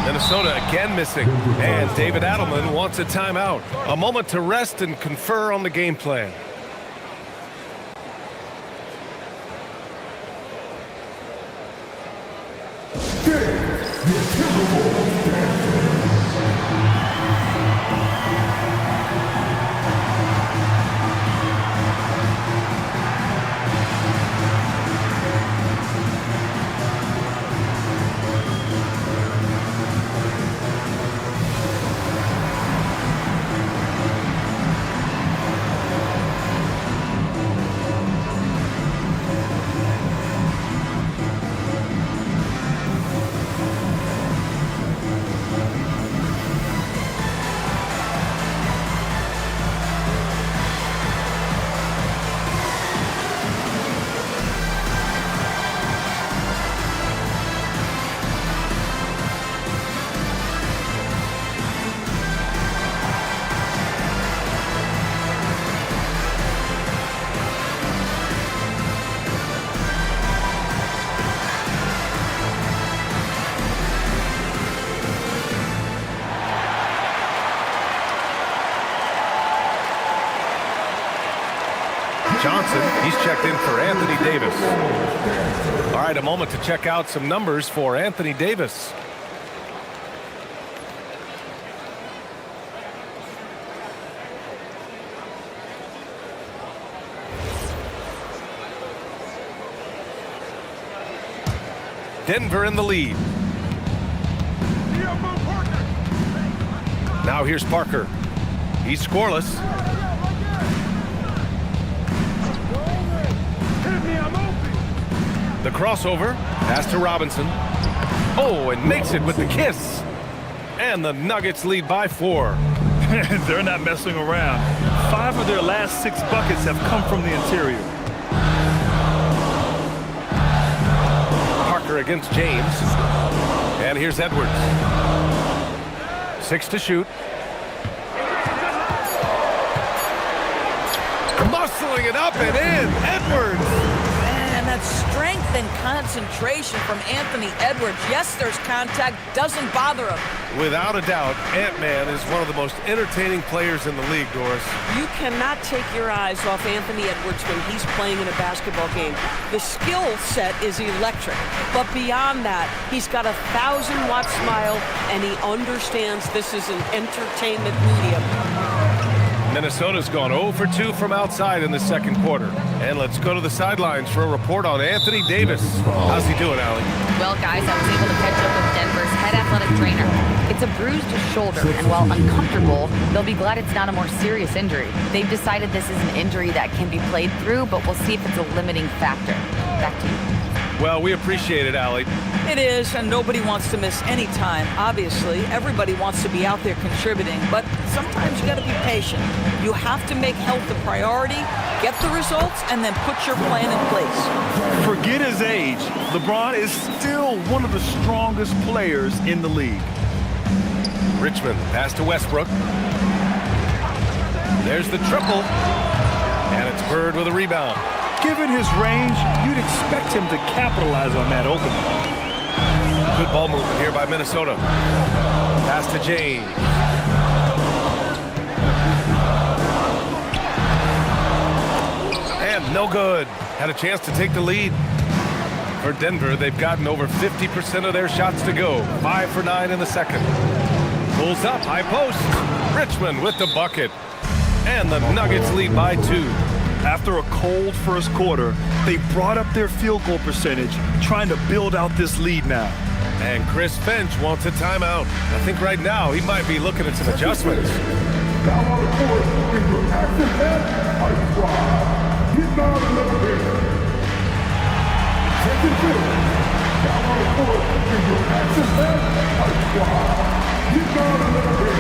Minnesota again missing. And David Adelman wants a timeout. A moment to rest and confer on the game plan. Johnson. He's checked in for Anthony Davis. All right, a moment to check out some numbers for Anthony Davis. Denver in the lead. Now here's Parker. He's scoreless. The crossover. Pass to Robinson. Oh, and makes it with the kiss. And the Nuggets lead by 4. They're not messing around. 5 of their last 6 buckets have come from the interior. Parker against James. And here's Edwards. 6 to shoot. Muscling it up and in. Edwards. And that strength and concentration from Anthony Edwards. Yes, there's contact. Doesn't bother him. Without a doubt, Ant-Man is one of the most entertaining players in the league, Doris. You cannot take your eyes off Anthony Edwards when he's playing in a basketball game. The skill set is electric, but beyond that, he's got a 1,000-watt smile, and he understands this is an entertainment medium. Minnesota's gone 0 for 2 from outside in the second quarter. And let's go to the sidelines for a report on Anthony Davis. How's he doing, Allie? Well, guys, I was able to catch up with Denver's head athletic trainer. It's a bruised shoulder, and while uncomfortable, they'll be glad it's not a more serious injury. They've decided this is an injury that can be played through, but we'll see if it's a limiting factor. Back to you. Well, we appreciate it, Allie. It is, and nobody wants to miss any time. Obviously, everybody wants to be out there contributing, but sometimes you got to be patient. You have to make health a priority, get the results, and then put your plan in place. Forget his age. LeBron is still one of the strongest players in the league. Richmond, pass to Westbrook. There's the triple. And it's Bird with a rebound. Given his range, you'd expect him to capitalize on that opening. Good ball movement here by Minnesota. Pass to James. And no good. Had a chance to take the lead. For Denver, they've gotten over 50% of their shots to go. 5 for 9 in the second. Pulls up, high post. Richmond with the bucket. And the Nuggets lead by 2. After a cold first quarter, they brought up their field goal percentage, trying to build out this lead now. And Chris Finch wants a timeout. I think right now he might be looking at some adjustments. Down on the court is your active head ice squad. Get down a little bit. Second field. Down on the court is your active head ice squad. Get down a little bit.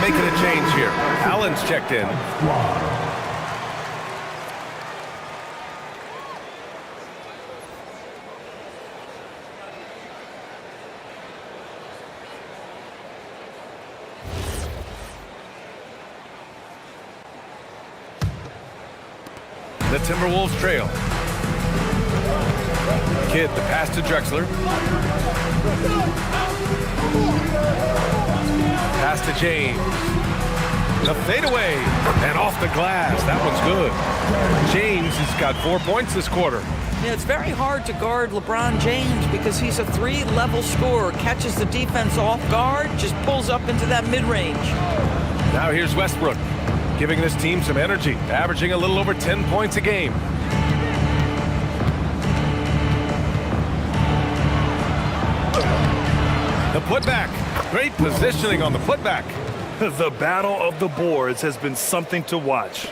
Making a change here. Allen's checked in. The Timberwolves trail. Kidd, the pass to Drexler. Pass to James. The fadeaway. And off the glass. That one's good. James has got 4 points this quarter. Yeah, it's very hard to guard LeBron James because he's a 3-level scorer. Catches the defense off guard, just pulls up into that mid-range. Now here's Westbrook, giving this team some energy, averaging a little over 10 points a game. The putback. Great positioning on the putback. The battle of the boards has been something to watch.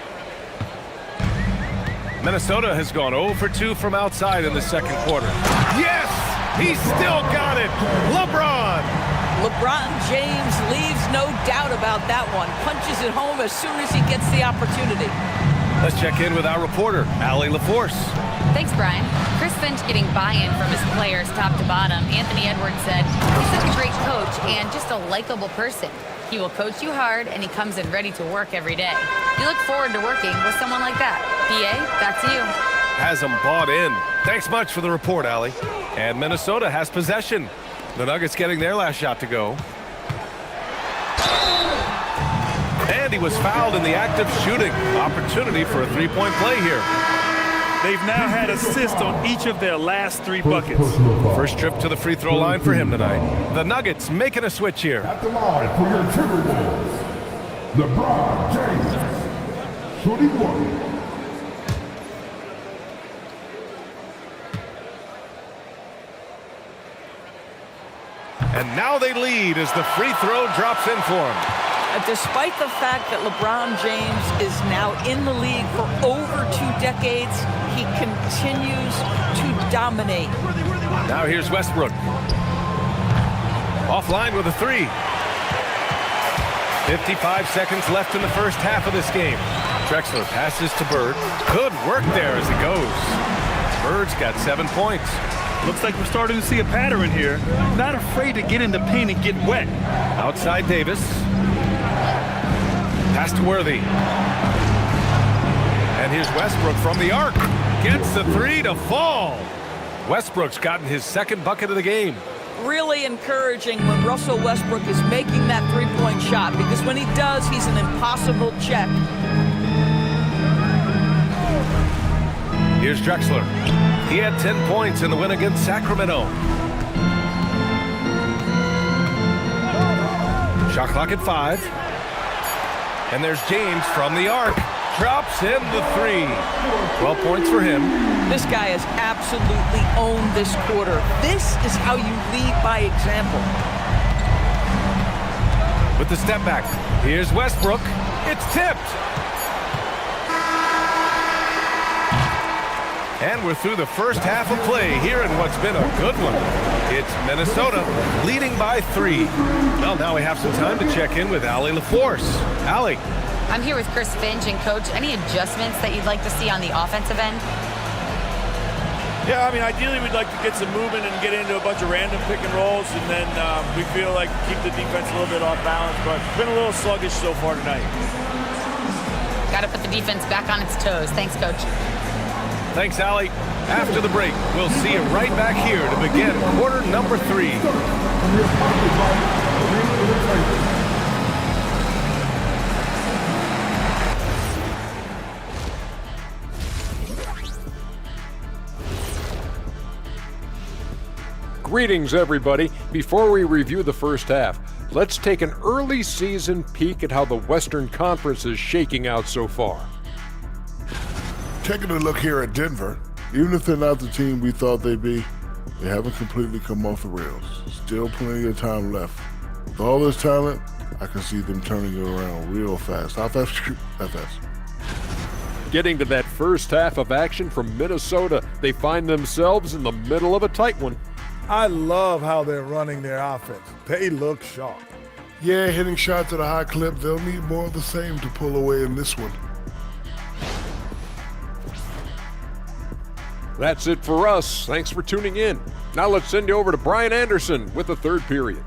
Minnesota has gone 0 for 2 from outside in the second quarter. Yes! He's still got it! LeBron James leaves no doubt about that one. Punches it home as soon as he gets the opportunity. Let's check in with our reporter, Allie LaForce. Thanks, Brian. Chris Finch getting buy-in from his players top to bottom. Anthony Edwards said, he's such a great coach and just a likable person. He will coach you hard, and he comes in ready to work every day. You look forward to working with someone like that. PA, back to you. Has them bought in. Thanks much for the report, Allie. And Minnesota has possession. The Nuggets getting their last shot to go. And he was fouled in the act of shooting. Opportunity for a three-point play here. They've now had assists on each of their last 3 buckets. First trip to the free throw line for him tonight. The Nuggets making a switch here. At the line for your Timberwolves, LeBron James, shooting one. And now they lead as the free throw drops in for him. Despite the fact that LeBron James is now in the league for over 2 decades, he continues to dominate. Now here's Westbrook. Offline with a 3. 55 seconds left in the first half of this game. Drexler passes to Bird. Good work there as it goes. Bird's got 7 points. Looks like we're starting to see a pattern here. Not afraid to get in the paint and get wet. Outside Davis. Pass to Worthy. And here's Westbrook from the arc. Gets the 3 to fall. Westbrook's gotten his second bucket of the game. Really encouraging when Russell Westbrook is making that three-point shot, because when he does, he's an impossible check. Here's Drexler. He had 10 points in the win against Sacramento. Shot clock at 5. And there's James from the arc. Drops in the 3. 12 points for him. This guy has absolutely owned this quarter. This is how you lead by example. With the step back, here's Westbrook. It's tipped. And we're through the first half of play here in what's been a good one. It's Minnesota leading by 3. Well, now we have some time to check in with Allie LaForce. Allie. I'm here with Chris Finch. And, Coach, any adjustments that you'd like to see on the offensive end? Yeah, I mean, ideally we'd like to get some movement and get into a bunch of random pick and rolls, and then we feel like keep the defense a little bit off balance, but it's been a little sluggish so far tonight. Got to put the defense back on its toes. Thanks, Coach. Thanks, Allie. After the break, we'll see you right back here to begin quarter number 3. Greetings, everybody. Before we review the first half, let's take an early season peek at how the Western Conference is shaking out so far. Taking a look here at Denver, even if they're not the team we thought they'd be, they haven't completely come off the rails. Still plenty of time left. With all this talent, I can see them turning it around real fast. How fast? How fast? Getting to that first half of action from Minnesota, they find themselves in the middle of a tight one. I love how they're running their offense. They look sharp. Yeah, hitting shots at a high clip. They'll need more of the same to pull away in this one. That's it for us. Thanks for tuning in. Now let's send you over to Brian Anderson with the third period.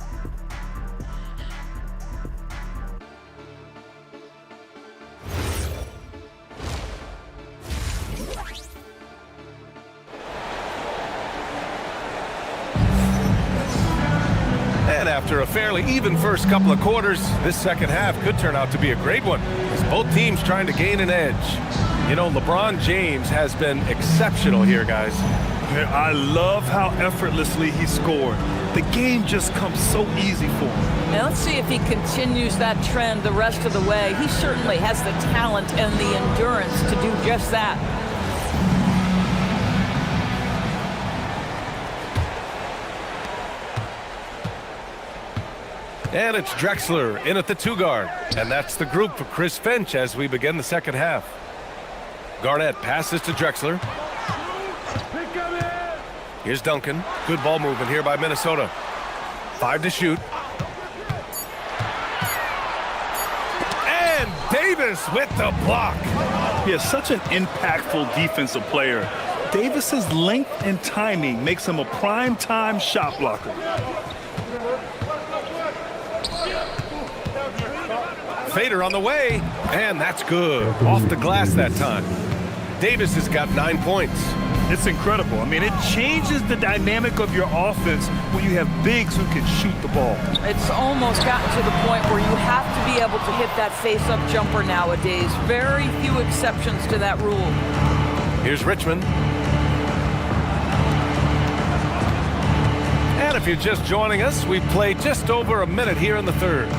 And after a fairly even first couple of quarters, this second half could turn out to be a great one, as both teams trying to gain an edge. You know, LeBron James has been exceptional here, guys. I love how effortlessly he scored. The game just comes so easy for him. Now let's see if he continues that trend the rest of the way. He certainly has the talent and the endurance to do just that. And it's Drexler in at the 2 guard. And that's the group for Chris Finch as we begin the second half. Garnett passes to Drexler. Here's Duncan. Good ball movement here by Minnesota. 5 to shoot. And Davis with the block. He is such an impactful defensive player. Davis's length and timing makes him a prime-time shot blocker. Fader on the way, and that's good. Off the glass that time. Davis has got 9 points. It's incredible. I mean, it changes the dynamic of your offense when you have bigs who can shoot the ball. It's almost gotten to the point where you have to be able to hit that face-up jumper nowadays. Very few exceptions to that rule. Here's Richmond. And if you're just joining us, we've played just over a minute here in the third.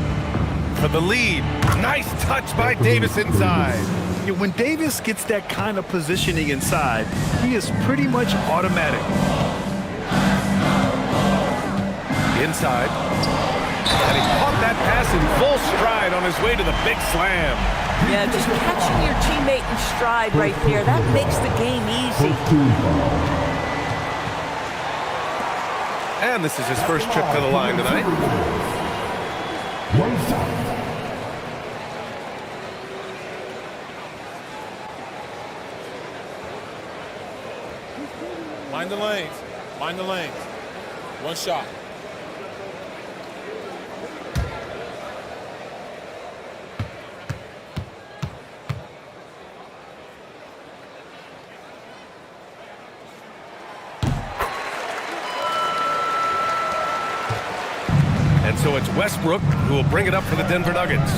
For the lead, nice touch by Davis inside. Yeah, when Davis gets that kind of positioning inside, he is pretty much automatic. Inside. And he caught that pass in full stride on his way to the big slam. Yeah, just catching your teammate in stride right there, that makes the game easy. And this is his first trip to the line tonight. Mind the lanes. Mind the lanes. One shot. And so it's Westbrook who will bring it up for the Denver Nuggets.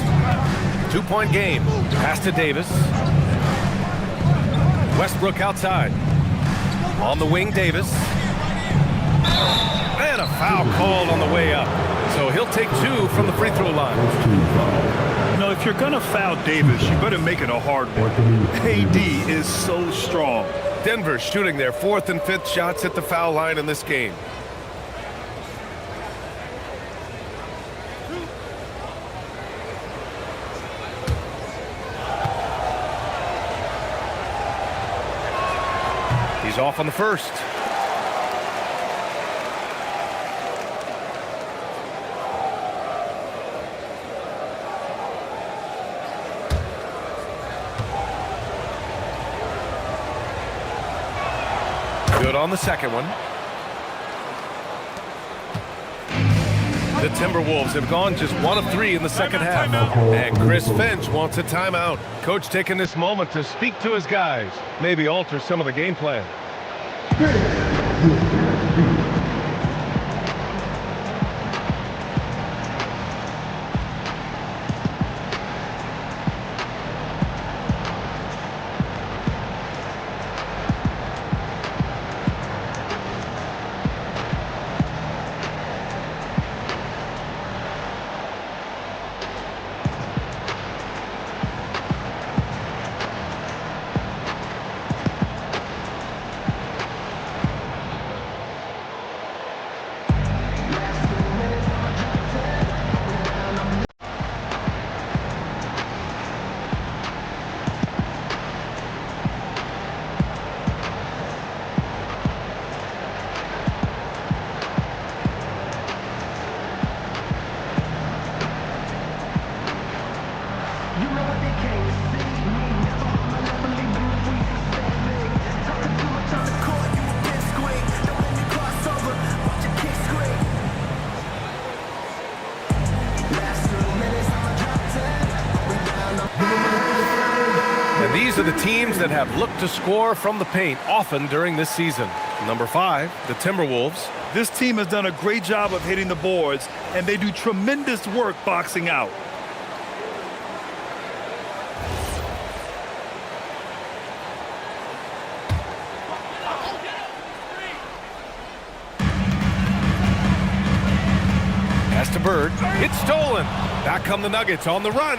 2-point game. Pass to Davis. Westbrook outside. On the wing, Davis. And a foul called on the way up. So he'll take 2 from the free throw line. You know, if you're going to foul Davis, you better make it a hard one. AD is so strong. Denver shooting their 4th and 5th shots at the foul line in this game. He's off on the first. Good on the second one. The Timberwolves have gone just 1 of 3 in the second half. And Chris Finch wants a timeout. Coach taking this moment to speak to his guys. Maybe alter some of the game plan. These are the teams that have looked to score from the paint often during this season. Number 5, the Timberwolves. This team has done a great job of hitting the boards, and they do tremendous work boxing out. Pass to Bird. It's stolen. Back come the Nuggets on the run.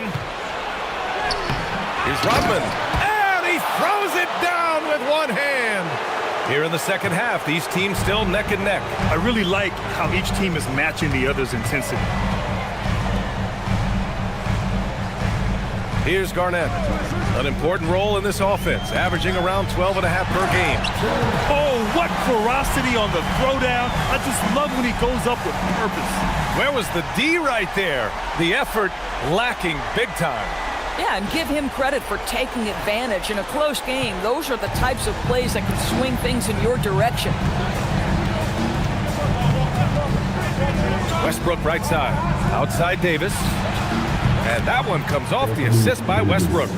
Here's Rodman. And he throws it down with one hand. Here in the second half, these teams still neck and neck. I really like how each team is matching the other's intensity. Here's Garnett. An important role in this offense, averaging around 12.5 per game. Oh, what ferocity on the throwdown. I just love when he goes up with purpose. Where was the D right there? The effort lacking big time. Yeah, and give him credit for taking advantage in a close game. Those are the types of plays that can swing things in your direction. Westbrook right side. Outside Davis. And that one comes off the assist by Westbrook.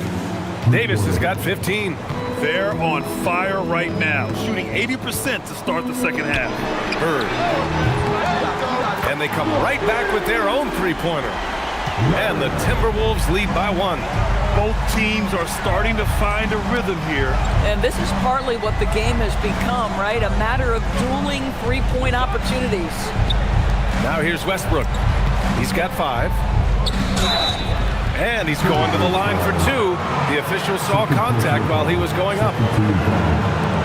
Davis has got 15. They're on fire right now, shooting 80% to start the second half. Bird. And they come right back with their own three-pointer. And the Timberwolves lead by 1. Both teams are starting to find a rhythm here. And this is partly what the game has become, right? A matter of dueling three-point opportunities. Now here's Westbrook. He's got 5. And he's going to the line for 2. The official saw contact while he was going up.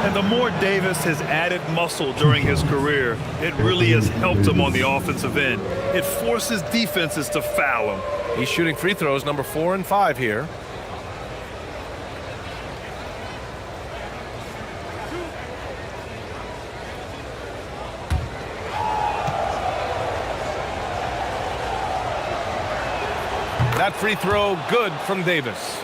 And the more Davis has added muscle during his career, it really has helped him on the offensive end. It forces defenses to foul him. He's shooting free throws number 4 and 5 here. That free throw good from Davis.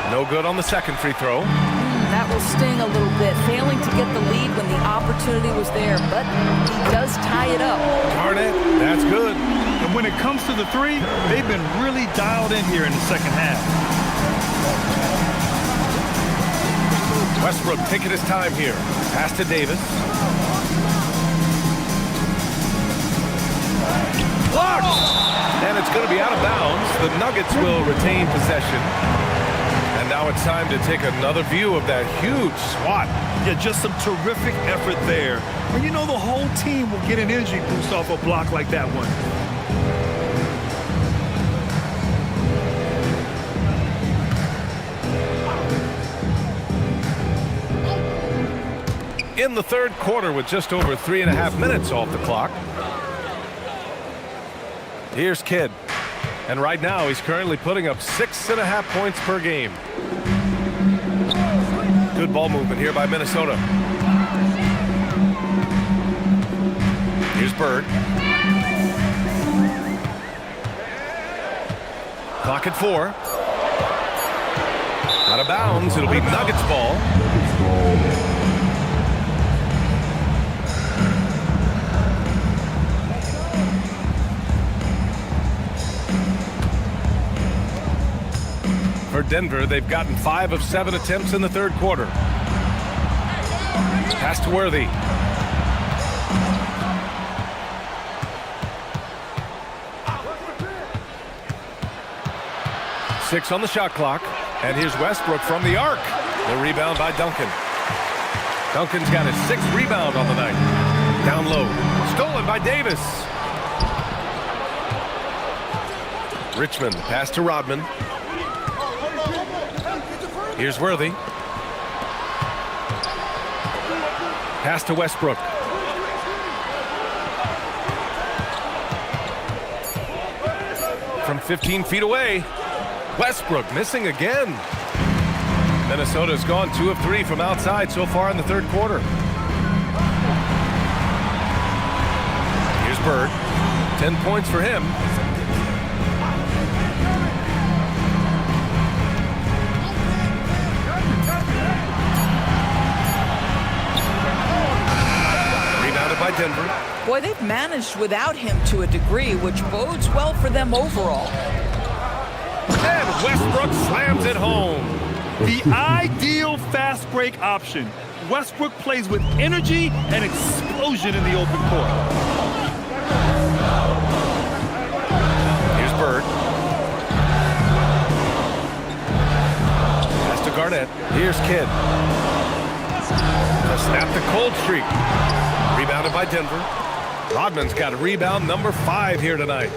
No good on the second free throw. That will sting a little bit, failing to get the lead when the opportunity was there, but he does tie it up. Garnett, that's good. And when it comes to the three, they've been really dialed in here in the second half. Westbrook taking his time here. Pass to Davis. Blocked! And it's going to be out of bounds. The Nuggets will retain possession. And now it's time to take another view of that huge swat. Yeah, just some terrific effort there. And you know the whole team will get an energy boost off a block like that one. In the third quarter with just over 3.5 minutes off the clock. Here's Kidd. And right now, he's currently putting up 6.5 points per game. Good ball movement here by Minnesota. Here's Bird. Clock at 4. Out of bounds. It'll be Nuggets ball. For Denver, they've gotten 5 of 7 attempts in the third quarter. Pass to Worthy. Six on the shot clock. And here's Westbrook from the arc. The rebound by Duncan. Duncan's got his 6th rebound on the night. Down low. Stolen by Davis. Richmond, pass to Rodman. Here's Worthy. Pass to Westbrook. From 15 feet away. Westbrook missing again. Minnesota's gone 2 of 3 from outside so far in the third quarter. Here's Bird. 10 points for him. By Denver. Boy, they've managed without him to a degree, which bodes well for them overall. And Westbrook slams it home. The ideal fast break option. Westbrook plays with energy and explosion in the open court. Here's Bird. Pass to Garnett. Here's Kidd. To snap the cold streak. Rebounded by Denver. Rodman's got rebound number 5 here tonight.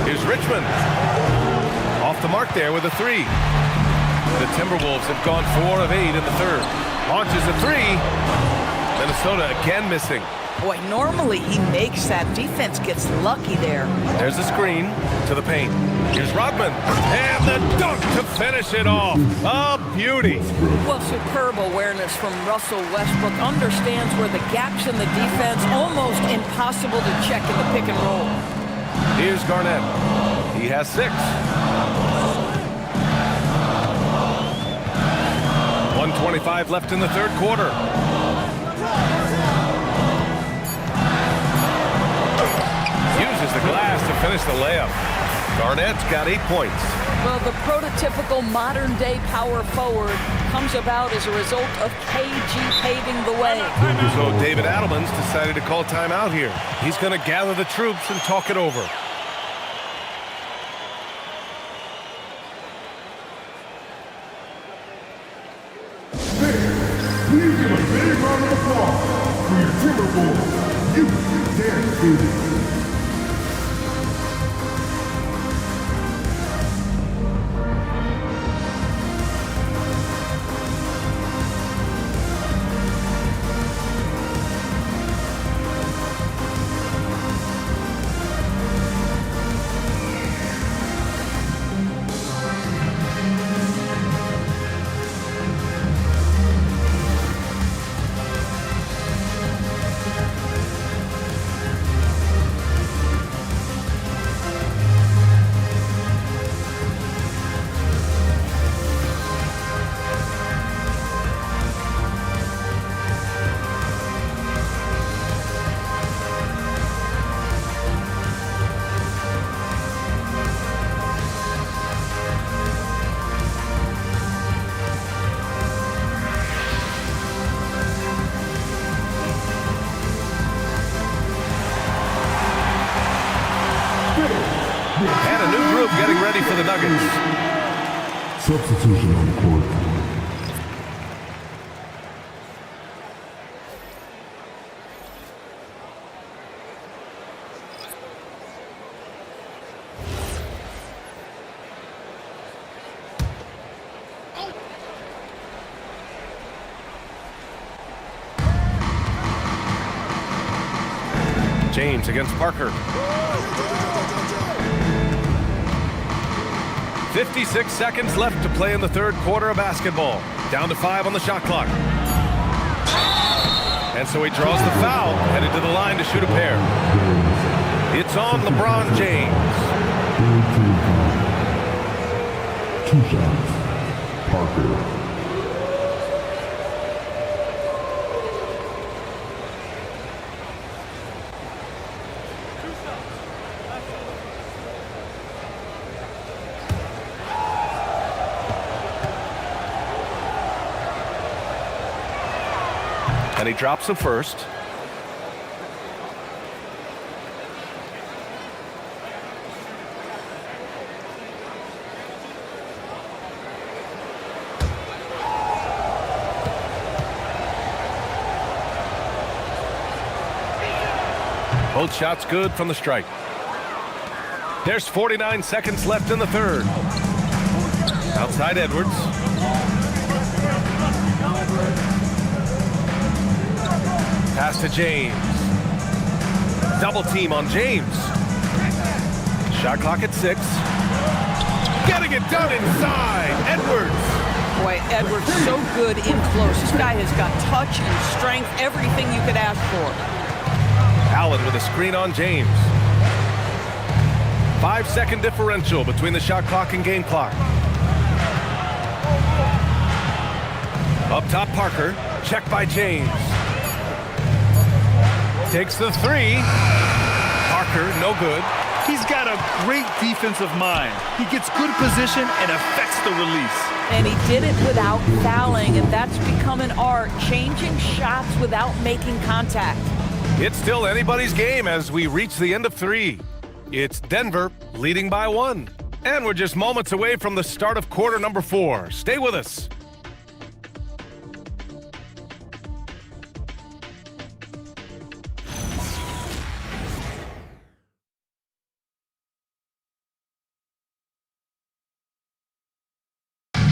Here's Richmond. Off the mark there with a 3. The Timberwolves have gone 4 of 8 in the third. Launches a 3. Minnesota again missing. Boy, normally he makes that. Defense gets lucky there. There's the screen to the paint. Here's Rodman. And the dunk to finish it off. A beauty. Well, superb awareness from Russell Westbrook. Understands where the gaps in the defense, almost impossible to check in the pick and roll. Here's Garnett. He has 6. 1:25 left in the third quarter. Uses the glass to finish the layup. Garnett's got 8 points. Well, the prototypical modern-day power forward comes about as a result of KG paving the way. So David Adelman's decided to call timeout here. He's going to gather the troops and talk it over. Please give a big round of applause for your Timberwolves. You dare do this. And a new group getting ready for the Nuggets. Substitution on the court. James against Parker. 56 seconds left to play in the third quarter of basketball. Down to 5 on the shot clock. And so he draws the foul, headed to the line to shoot a pair. It's on LeBron James. 2 shots. Parker. And he drops the first. Both shots good from the strike. There's 49 seconds left in the third. Outside Edwards. Pass to James. Double team on James. Shot clock at 6. Getting it done inside. Edwards. Boy, Edwards so good in close. This guy has got touch and strength, everything you could ask for. Allen with a screen on James. 5-second differential between the shot clock and game clock. Up top, Parker. Check by James. Takes the 3. Parker, no good. He's got a great defensive mind. He gets good position and affects the release. And he did it without fouling, and that's become an art, changing shots without making contact. It's still anybody's game as we reach the end of 3. It's Denver leading by 1. And we're just moments away from the start of quarter number 4. Stay with us.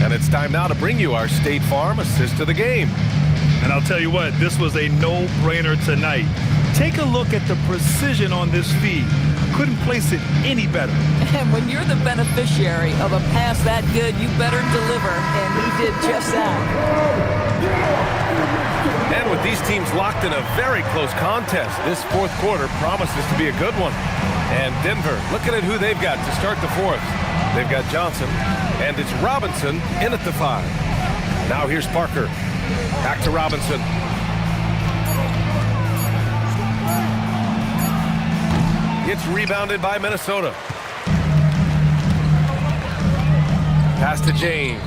And it's time now to bring you our State Farm assist of the game. And I'll tell you what, this was a no-brainer tonight. Take a look at the precision on this feed. Couldn't place it any better. And when you're the beneficiary of a pass that good, you better deliver, and he did just that. And with these teams locked in a very close contest, this fourth quarter promises to be a good one. And Denver, looking at who they've got to start the fourth. They've got Johnson, and it's Robinson in at the 5. Now here's Parker. Back to Robinson. It's rebounded by Minnesota. Pass to James.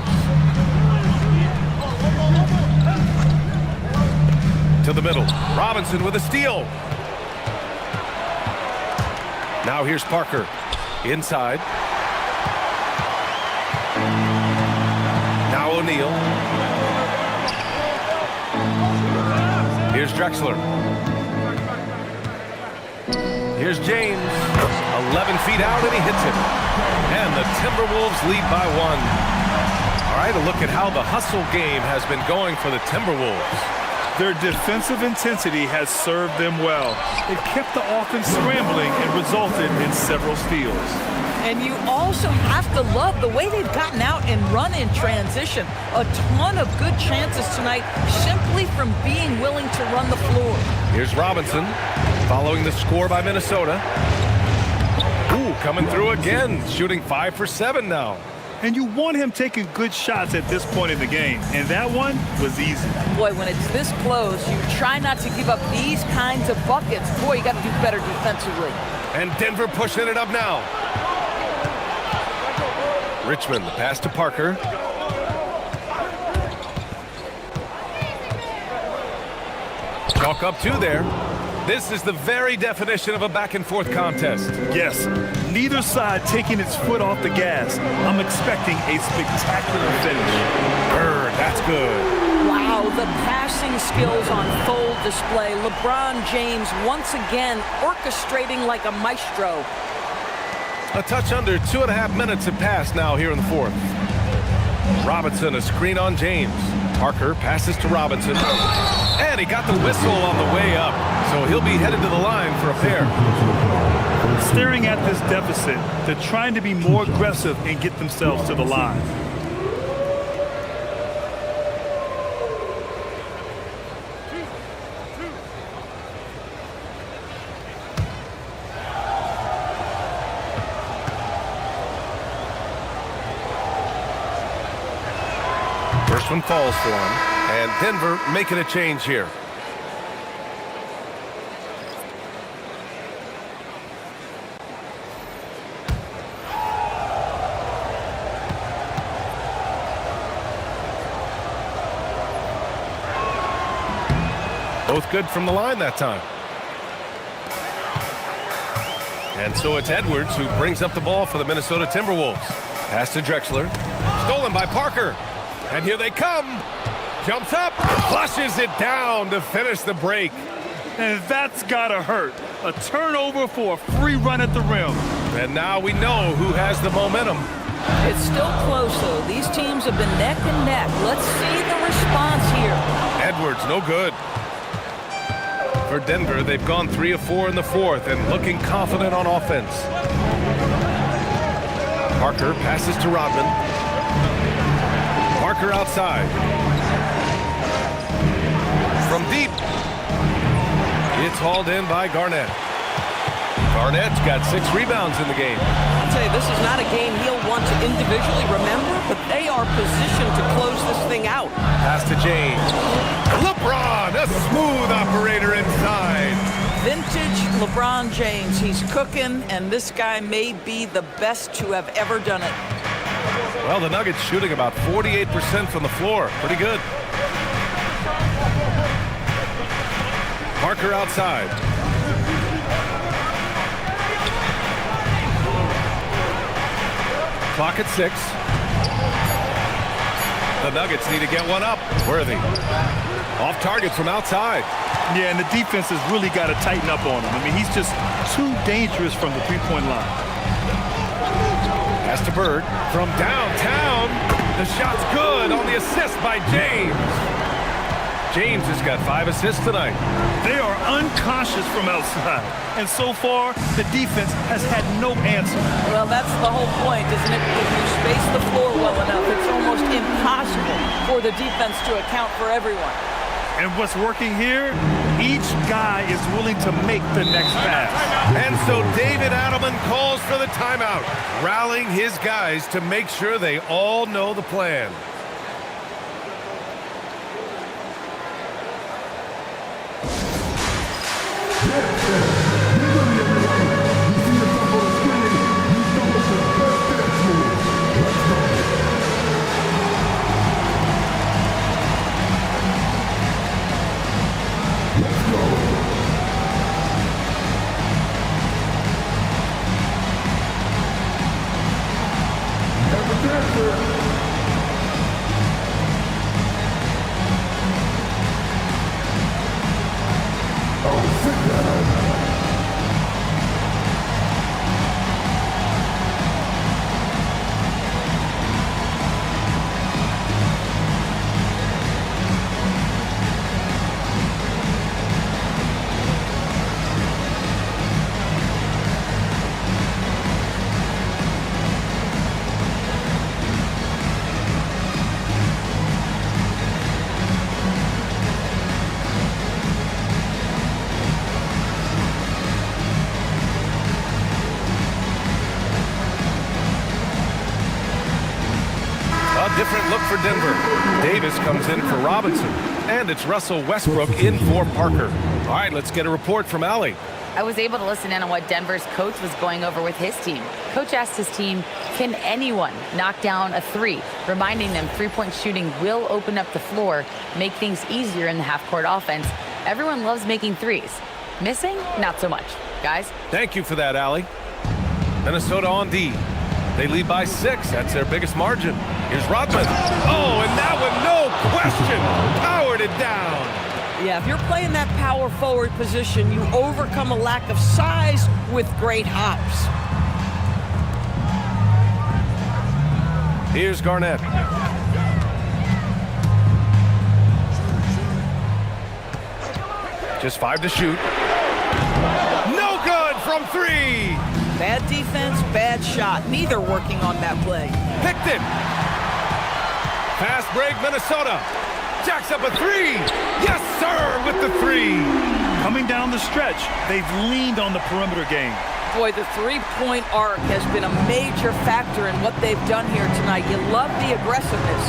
To the middle. Robinson with a steal. Now here's Parker. Inside. Now O'Neal. Here's Drexler. Here's James. 11 feet out, and he hits it. And the Timberwolves lead by 1. All right, a look at how the hustle game has been going for the Timberwolves. Their defensive intensity has served them well. It kept the offense scrambling and resulted in several steals. And you also have to love the way they've gotten out and run in transition. A ton of good chances tonight simply from being willing to run the floor. Here's Robinson following the score by Minnesota. Ooh, coming through again, shooting 5 for 7 now. And you want him taking good shots at this point in the game, and that one was easy. Boy, when it's this close, you try not to give up these kinds of buckets. Boy, you got to do better defensively. And Denver pushing it up now. Richmond, the pass to Parker. Chalk up 2 there. This is the very definition of a back-and-forth contest. Yes, neither side taking its foot off the gas. I'm expecting a spectacular finish. Bird, that's good. Wow, the passing skills on full display. LeBron James once again orchestrating like a maestro. A touch under 2.5 minutes have passed now here in the fourth. Robinson, a screen on James. Parker passes to Robinson. And he got the whistle on the way up. So he'll be headed to the line for a pair. Staring at this deficit, they're trying to be more aggressive and get themselves to the line. First one falls for him, and Denver making a change here. Both good from the line that time. And so it's Edwards who brings up the ball for the Minnesota Timberwolves. Pass to Drexler. Stolen by Parker. And here they come. Jumps up, flushes it down to finish the break. And that's gotta hurt. A turnover for a free run at the rim. And now we know who has the momentum. It's still close, though. These teams have been neck and neck. Let's see the response here. Edwards, no good. For Denver, they've gone 3 of 4 in the fourth and looking confident on offense. Parker passes to Rodman. Parker outside. From deep. It's hauled in by Garnett. Garnett's got 6 rebounds in the game. I'll tell you, this is not a game he'll want to individually remember, but they are positioned to close this thing out. Pass to James. LeBron, a smooth operator inside. Vintage LeBron James. He's cooking, and this guy may be the best to have ever done it. Well, the Nuggets shooting about 48% from the floor. Pretty good. Parker outside. Clock at 6. The Nuggets need to get one up. Worthy. Off target from outside. Yeah, and the defense has really got to tighten up on him. I mean, he's just too dangerous from the three-point line. Pass to Bird from downtown. The The shot's good on the assist by James. James has got 5 assists tonight. They are unconscious from outside. And so far, the defense has had no answer. Well, that's the whole point, isn't it? If you space the floor well enough, it's almost impossible for the defense to account for everyone. And what's working here, each guy is willing to make the next pass. And so David Adelman calls for the timeout, rallying his guys to make sure they all know the plan. Different look for Denver. Davis comes in for Robinson, and it's Russell Westbrook in for Parker. All right, let's get a report from Allie. I was able to listen in on what Denver's coach was going over with his team. Coach asked his team, can anyone knock down a 3? Reminding them three-point shooting will open up the floor, make things easier in the half-court offense. Everyone loves making 3s. Missing? Not so much. Guys? Thank you for that, Allie. Minnesota on D. They lead by 6. That's their biggest margin. Here's Rodman. Oh, and that one, no question, powered it down. Yeah, if you're playing that power forward position, you overcome a lack of size with great hops. Here's Garnett. Just 5 to shoot. No good from 3. Bad defense, bad shot. Neither working on that play. Picked it. Fast break, Minnesota. Jacks up a 3. Yes, sir, with the 3. Coming down the stretch, they've leaned on the perimeter game. Boy, the three-point arc has been a major factor in what they've done here tonight. You love the aggressiveness.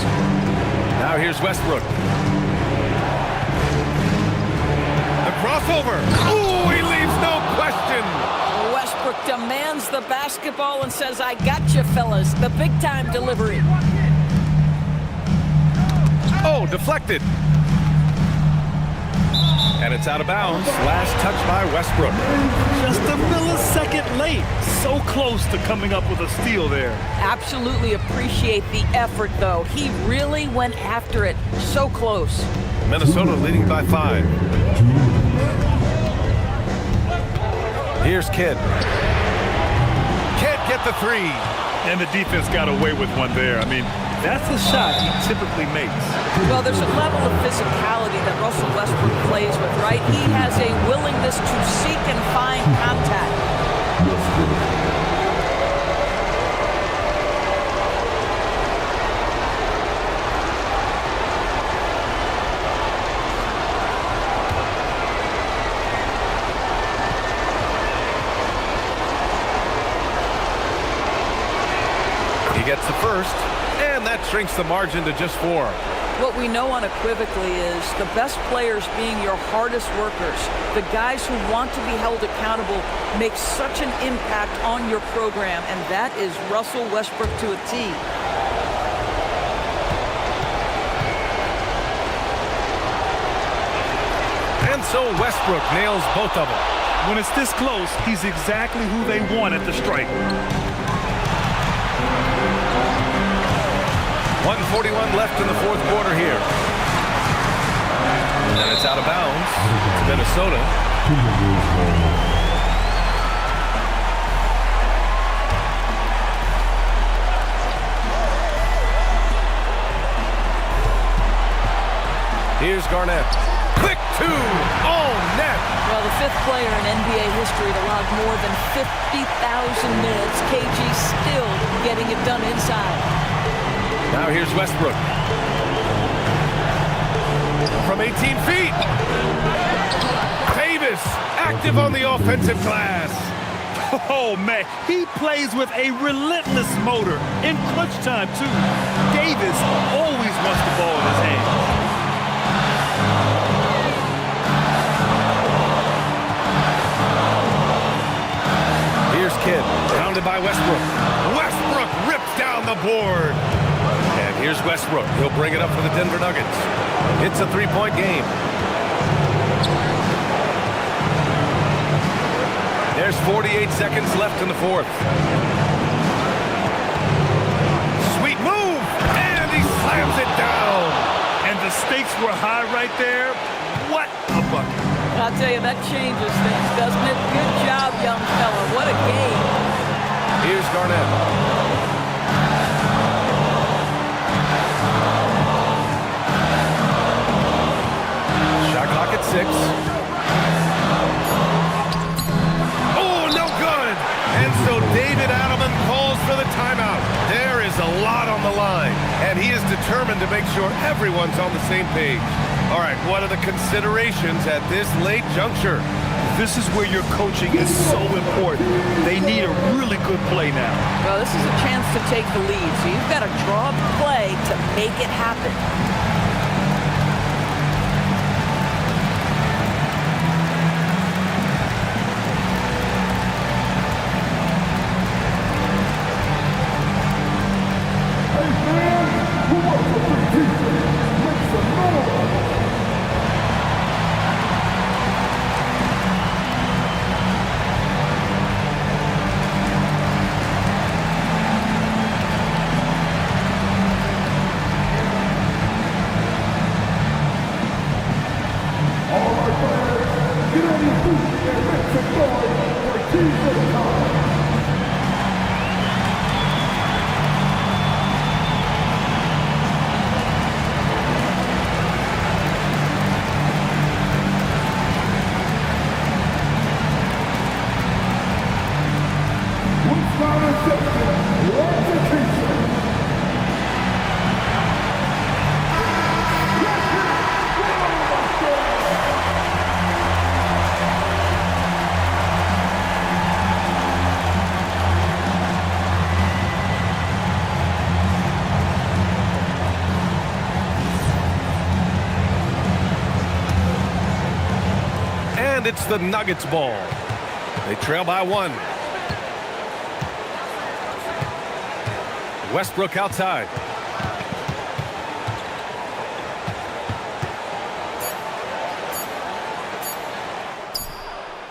Now here's Westbrook. The crossover. Ooh, he leaves no question. Westbrook demands the basketball and says, I got you, fellas. The big-time delivery. Oh, deflected. And it's out of bounds. Last touch by Westbrook. Just a millisecond late. So close to coming up with a steal there. Absolutely appreciate the effort, though. He really went after it. So close. Minnesota leading by 5. Here's Kidd. Can't get the 3. And the defense got away with one there. I mean, that's a shot he typically makes. Well, there's a level of physicality that Russell Westbrook plays with, right? He has a willingness to seek and find contact. Gets the first, and that shrinks the margin to just 4. What we know unequivocally is the best players being your hardest workers, the guys who want to be held accountable, make such an impact on your program, and that is Russell Westbrook to a T. And so Westbrook nails both of them. When it's this close, he's exactly who they want at the stripe. 1:41 left in the 4th quarter here. And it's out of bounds to Minnesota. Here's Garnett. Quick two. Oh, net. Well, the fifth player in NBA history to log more than 50,000 minutes. KG still getting it done inside. Now here's Westbrook. From 18 feet. Davis, active on the offensive glass. Oh, man, he plays with a relentless motor. In clutch time, too. Davis always wants the ball in his hands. Here's Kidd, pounded by Westbrook. Westbrook rips down the board. And here's Westbrook. He'll bring it up for the Denver Nuggets. It's a three-point game. There's 48 seconds left in the fourth. Sweet move, and he slams it down. And the stakes were high right there. What a bucket. I'll tell you, that changes things, doesn't it? Good job, young fella. What a game. Here's Garnett. Shot clock at 6. And so David Adelman calls for the timeout. There is a lot on the line, and he is determined to make sure everyone's on the same page. All right, what are the considerations at this late juncture? This is where your coaching is so important. They need a really good play now. Well, this is a chance to take the lead, so you've got to draw the play to make it happen. It's the Nuggets ball. They trail by 1. Westbrook outside.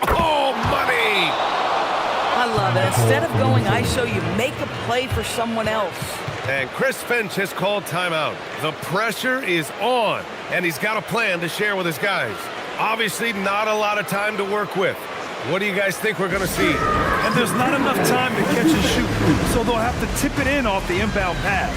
Oh, money! I love it. Instead of going ISO, you make a play for someone else. And Chris Finch has called timeout. The pressure is on, and he's got a plan to share with his guys. Obviously, not a lot of time to work with. What do you guys think we're going to see? And there's not enough time to catch and shoot, so they'll have to tip it in off the inbound pass.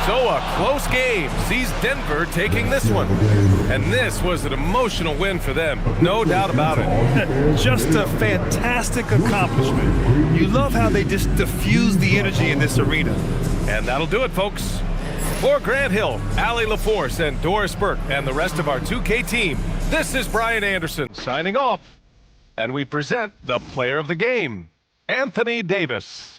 So a close game sees Denver taking this one. And this was an emotional win for them, no doubt about it. Just a fantastic accomplishment. You love how they just diffuse the energy in this arena. And that'll do it, folks. For Grant Hill, Allie LaForce, and Doris Burke, and the rest of our 2K team, this is Brian Anderson signing off. And we present the player of the game, Anthony Davis.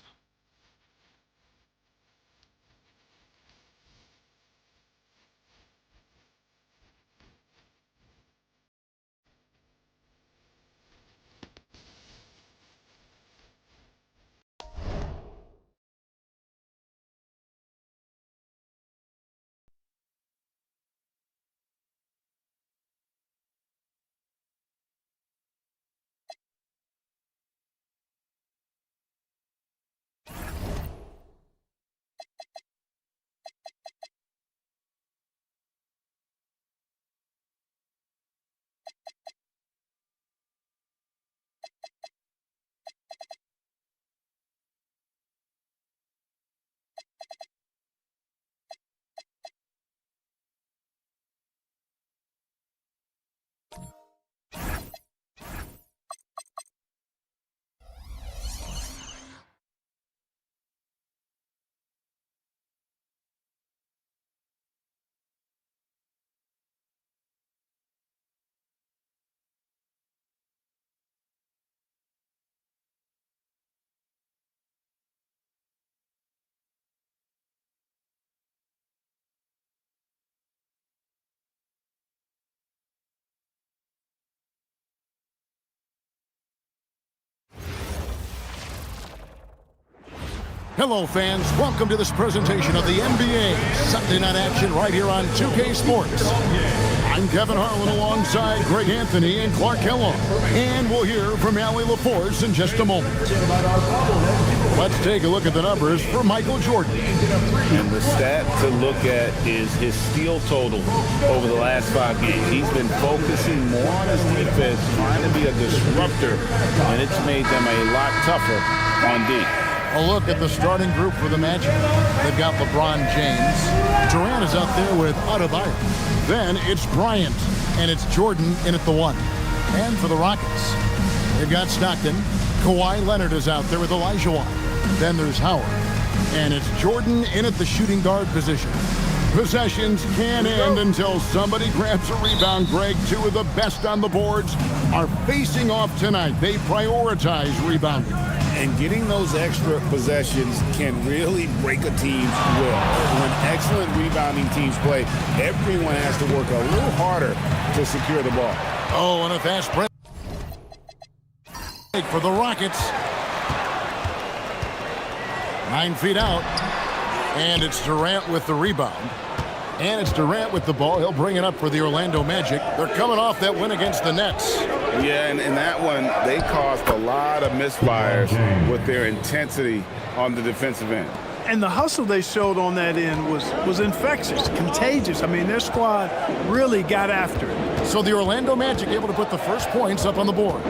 Hello, fans. Welcome to this presentation of the NBA Sunday Night Action right here on 2K Sports. I'm Kevin Harlan alongside Greg Anthony and Clark Kellogg. And we'll hear from Allie LaForce in just a moment. Let's take a look at the numbers for Michael Jordan. And the stat to look at is his steal total over the last 5 games. He's been focusing more on his defense, trying to be a disruptor, and it's made them a lot tougher on D. A look at the starting group for the Magic. They've got LeBron James. Durant is out there with Adebayo. Then it's Bryant, and it's Jordan in at the 1. And for the Rockets, they've got Stockton. Kawhi Leonard is out there with Elijah. Then there's Howard. And it's Jordan in at the shooting guard position. Possessions can end until somebody grabs a rebound. Greg, 2 of the best on the boards are facing off tonight. They prioritize rebounding. And getting those extra possessions can really break a team's will. When excellent rebounding teams play, everyone has to work a little harder to secure the ball. Oh, and a fast break for the Rockets. 9 feet out. And it's Durant with the rebound. And it's Durant with the ball. He'll bring it up for the Orlando Magic. They're coming off that win against the Nets. Yeah, and in that one, they caused a lot of misfires with their intensity on the defensive end. And the hustle they showed on that end was infectious, contagious. I mean, their squad really got after it. So the Orlando Magic able to put the first points up on the board.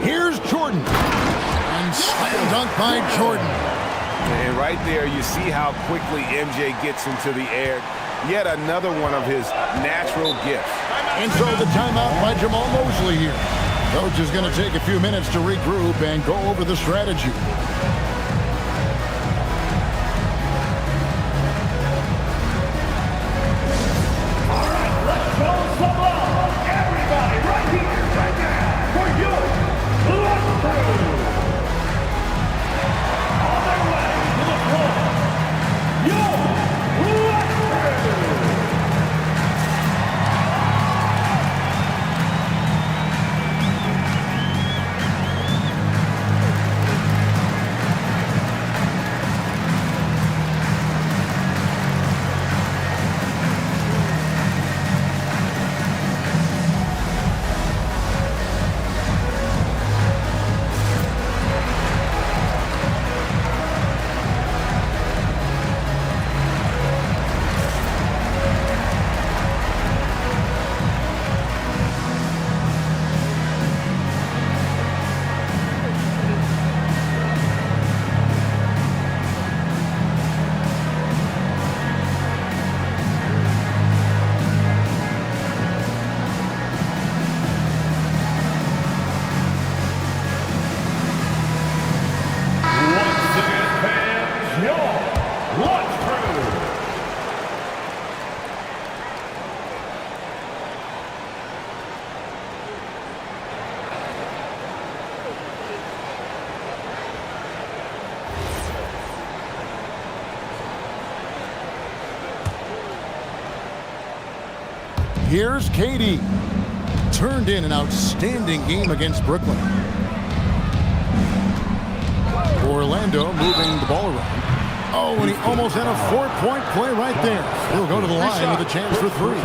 Here's Jordan. And slam dunk by Jordan. And right there, you see how quickly MJ gets into the air. Yet another one of his natural gifts. And so the timeout by Jamal Mosley here. Coach is going to take a few minutes to regroup and go over the strategy. All right, let's show some love. Everybody right here, right now, for you. Look through. On their way to the floor. Yo. Here's KD. Turned in an outstanding game against Brooklyn. Orlando moving the ball around. Oh, and he almost had a 4-point play right there. He'll go to the line with a chance for 3.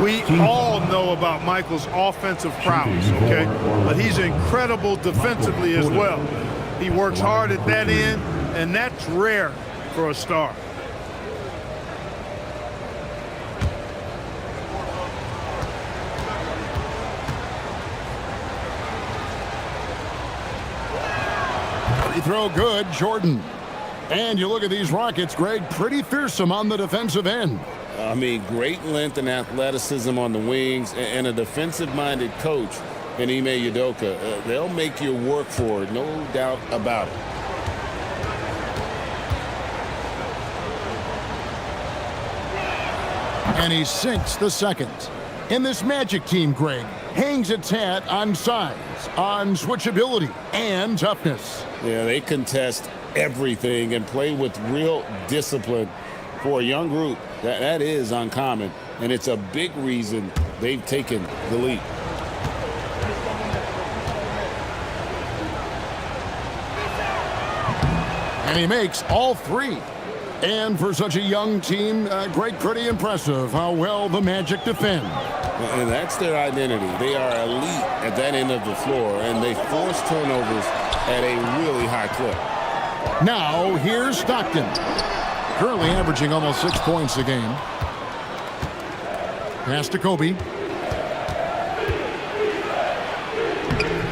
We all know about Michael's offensive prowess, okay? But he's incredible defensively as well. He works hard at that end, and that's rare for a star. Free throw good, Jordan. And you look at these Rockets, Greg, pretty fearsome on the defensive end. I mean, great length and athleticism on the wings, and a defensive-minded coach in Ime Udoka. They'll make you work for it, no doubt about it. And he sinks the second. And this Magic team, Greg, hangs its hat on size, on switchability, and toughness. Yeah, they contest everything and play with real discipline. For a young group, that is uncommon, and it's a big reason they've taken the lead. And he makes all 3. And for such a young team, Greg, pretty impressive how well the Magic defend. And that's their identity. They are elite at that end of the floor, and they force turnovers at a really high clip. Now, here's Stockton. Currently averaging almost 6 points a game. Pass to Kobe.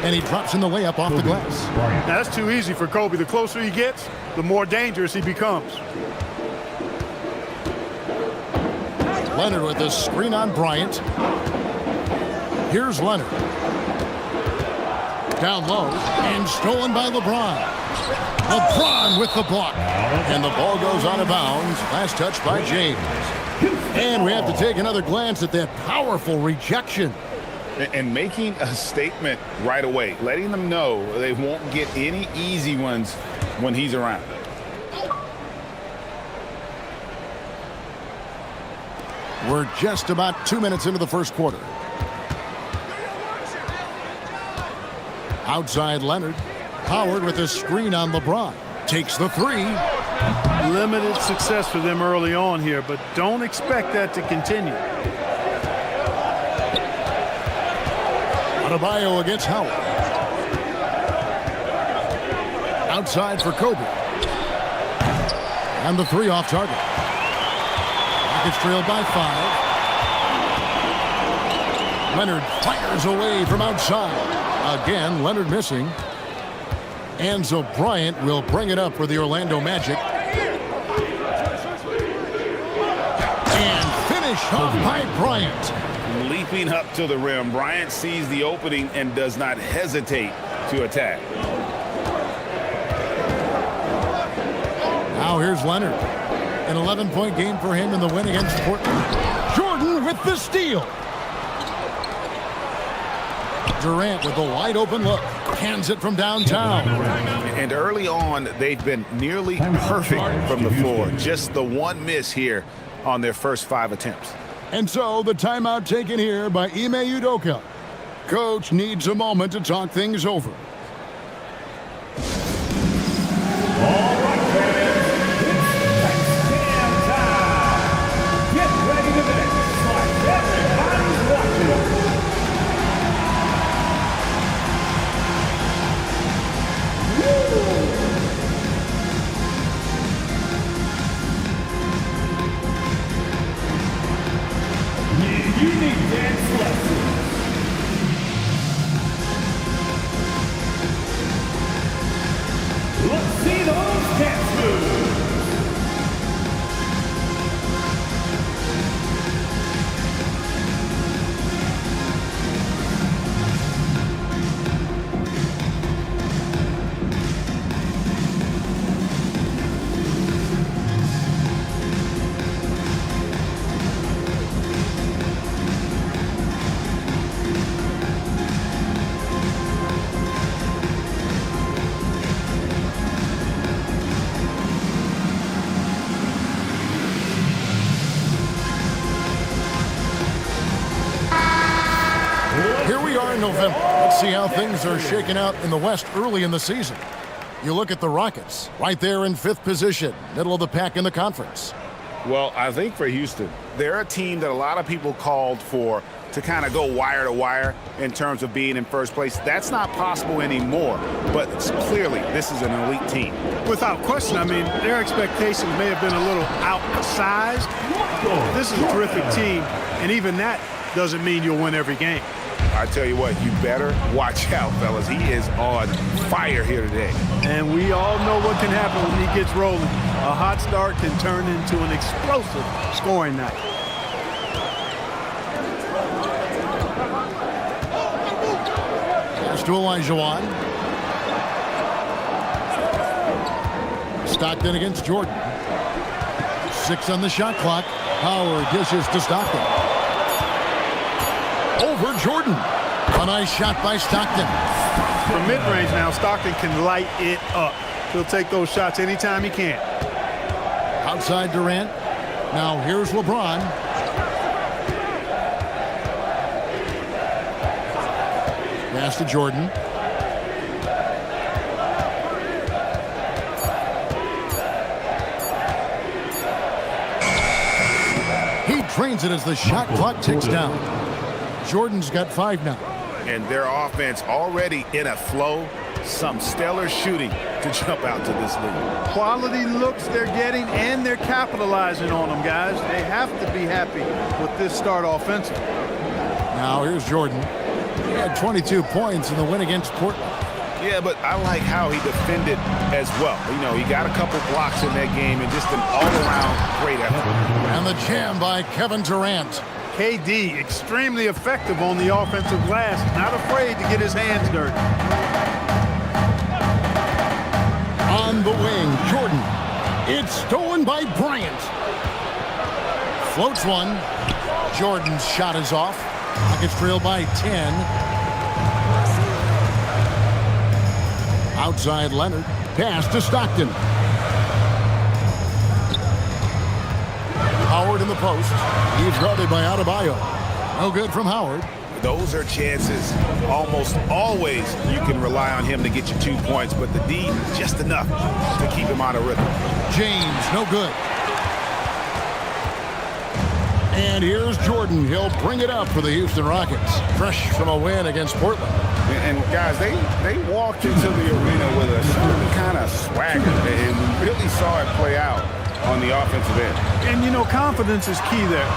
And he drops in the layup off the glass. Now, that's too easy for Kobe. The closer he gets, the more dangerous he becomes. Leonard with the screen on Bryant. Here's Leonard. Down low and stolen by LeBron. LeBron with the block. And the ball goes out of bounds. Last touch by James. And we have to take another glance at that powerful rejection. And making a statement right away, letting them know they won't get any easy ones when he's around. We're just about 2 minutes into the first quarter. Outside Leonard. Howard with a screen on LeBron. Takes the 3. Limited success for them early on here, but don't expect that to continue. Adebayo against Howard. Outside for Kobe. And the 3 off target. Rockets trailed by 5. Leonard fires away from outside. Again, Leonard missing. And so Bryant will bring it up for the Orlando Magic. And finish off by Bryant. Leaping up to the rim, Bryant sees the opening and does not hesitate to attack. Now here's Leonard. An 11-point game for him in the win against Portland. Jordan with the steal. Durant with a wide open look. Hands it from downtown. And early on, they've been nearly perfect from the floor. Just the one miss here on their first 5 attempts. And so the timeout taken here by Ime Udoka. Coach needs a moment to talk things over. November. Let's see how things are shaking out in the West early in the season. You look at the Rockets, right there in 5th position, middle of the pack in the conference. Well, I think for Houston, they're a team that a lot of people called for to kind of go wire to wire in terms of being in first place. That's not possible anymore, but clearly this is an elite team. Without question, I mean, their expectations may have been a little outsized. This is a terrific team, and even that doesn't mean you'll win every game. I tell you what, you better watch out, fellas. He is on fire here today. And we all know what can happen when he gets rolling. A hot start can turn into an explosive scoring night. Pass to Olajuwon. Stockton against Jordan. 6 on the shot clock. Howard dishes to Stockton. Over Jordan. A nice shot by Stockton. From mid-range now, Stockton can light it up. He'll take those shots anytime he can. Outside Durant. Now here's LeBron. Pass to Jordan. He drains it as the shot clock ticks down. Jordan's got 5 now. And their offense already in a flow. Some stellar shooting to jump out to this lead. Quality looks they're getting, and they're capitalizing on them, guys. They have to be happy with this start offensive. Now here's Jordan. He had 22 points in the win against Portland. Yeah, but I like how he defended as well. You know, he got a couple blocks in that game and just an all-around great effort. And the jam by Kevin Durant. KD, extremely effective on the offensive glass. Not afraid to get his hands dirty. On the wing, Jordan. It's stolen by Bryant. Floats one. Jordan's shot is off. Rockets trail by 10. Outside Leonard. Pass to Stockton. Howard in the post. He's guarded by Adebayo. No good from Howard. Those are chances. Almost always you can rely on him to get you 2 points, but the D, just enough to keep him out of rhythm. James, no good. And here's Jordan. He'll bring it up for the Houston Rockets. Fresh from a win against Portland. And guys, they walked into the arena with a certain kind of swagger, and we really saw it play out on the offensive end. And, you know, confidence is key there.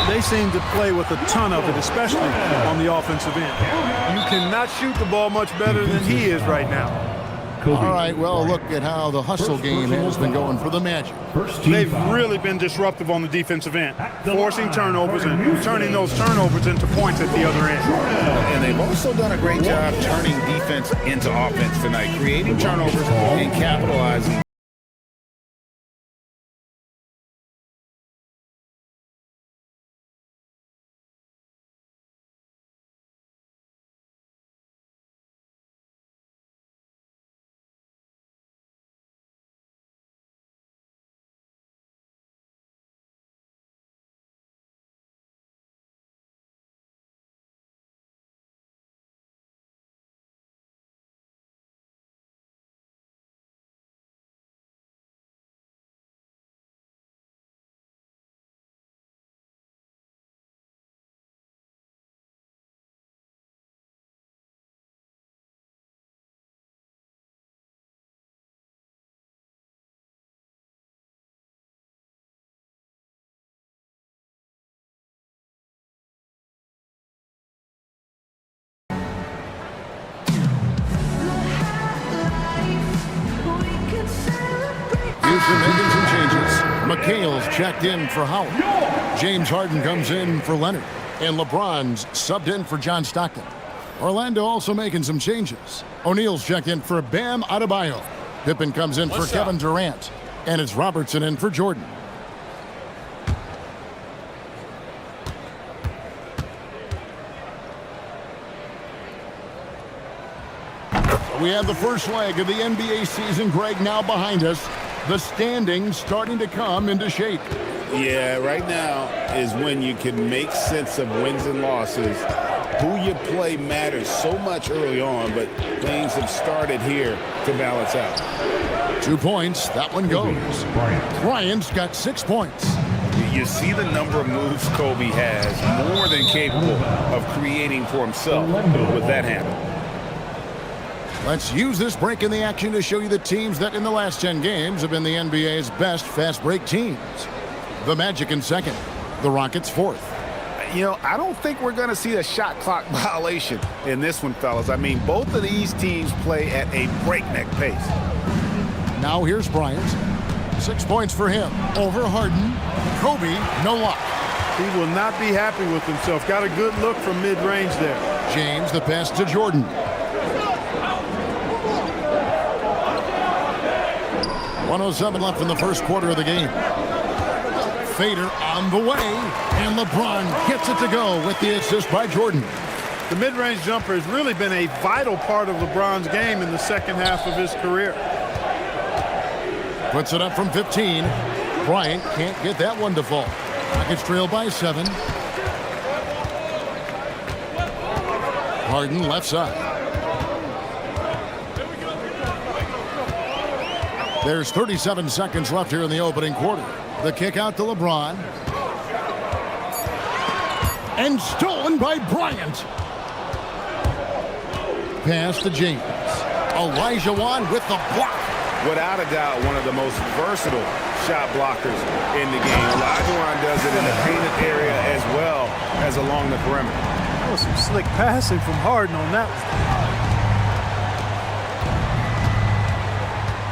They seem to play with a ton of it, especially on the offensive end. You cannot shoot the ball much better than he is right now. All right, well, look at how the hustle game has been going for the Magic. They've really been disruptive on the defensive end, forcing turnovers and turning those turnovers into points at the other end. And they've also done a great job turning defense into offense tonight, creating turnovers and capitalizing. Houston making some changes. McHale's checked in for Howard. James Harden comes in for Leonard. And LeBron's subbed in for John Stockton. Orlando also making some changes. O'Neal's checked in for Bam Adebayo. Pippen comes in for Kevin Durant. And it's Robertson in for Jordan. We have the first leg of the NBA season, Greg, now behind us. The standings starting to come into shape. Yeah, right now is when you can make sense of wins and losses who you play matters so much early on, but things have started here to balance out. 2 points. That one goes. Bryant's got 6 points. You see the number of moves Kobe has, more than capable of creating for himself with that handle. Let's use this break in the action to show you the teams that in the last 10 games have been the NBA's best fast break teams. The Magic in second. The Rockets fourth. You know, I don't think we're going to see a shot clock violation in this one, fellas. I mean, both of these teams play at a breakneck pace. Now here's Bryant. 6 points for him. Over Harden. Kobe, no luck. He will not be happy with himself. Got a good look from mid-range there. James, the pass to Jordan. 1:07 left in the first quarter of the game. Fader on the way, and LeBron gets it to go with the assist by Jordan. The mid-range jumper has really been a vital part of LeBron's game in the second half of his career. Puts it up from 15. Bryant can't get that one to fall. Rockets trail by 7. Harden left side. There's 37 seconds left here in the opening quarter. The kick out to LeBron. And stolen by Bryant. Pass to James. Elijah Wan with the block. Without a doubt, one of the most versatile shot blockers in the game. Olajuwon does it in the painted area as well as along the perimeter. That was some slick passing from Harden on that one.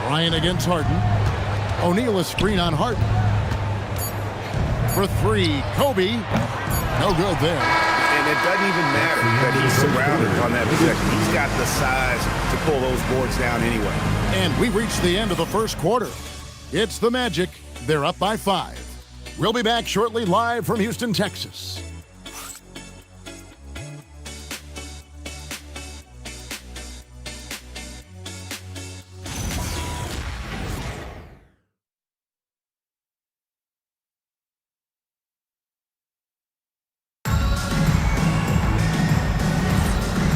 Bryant against Harden. O'Neal a screen on Harden. For 3, Kobe. No good there. And it doesn't even matter that he's surrounded on that possession. He's got the size to pull those boards down anyway. And we reached the end of the first quarter. It's the Magic. They're up by 5. We'll be back shortly live from Houston, Texas.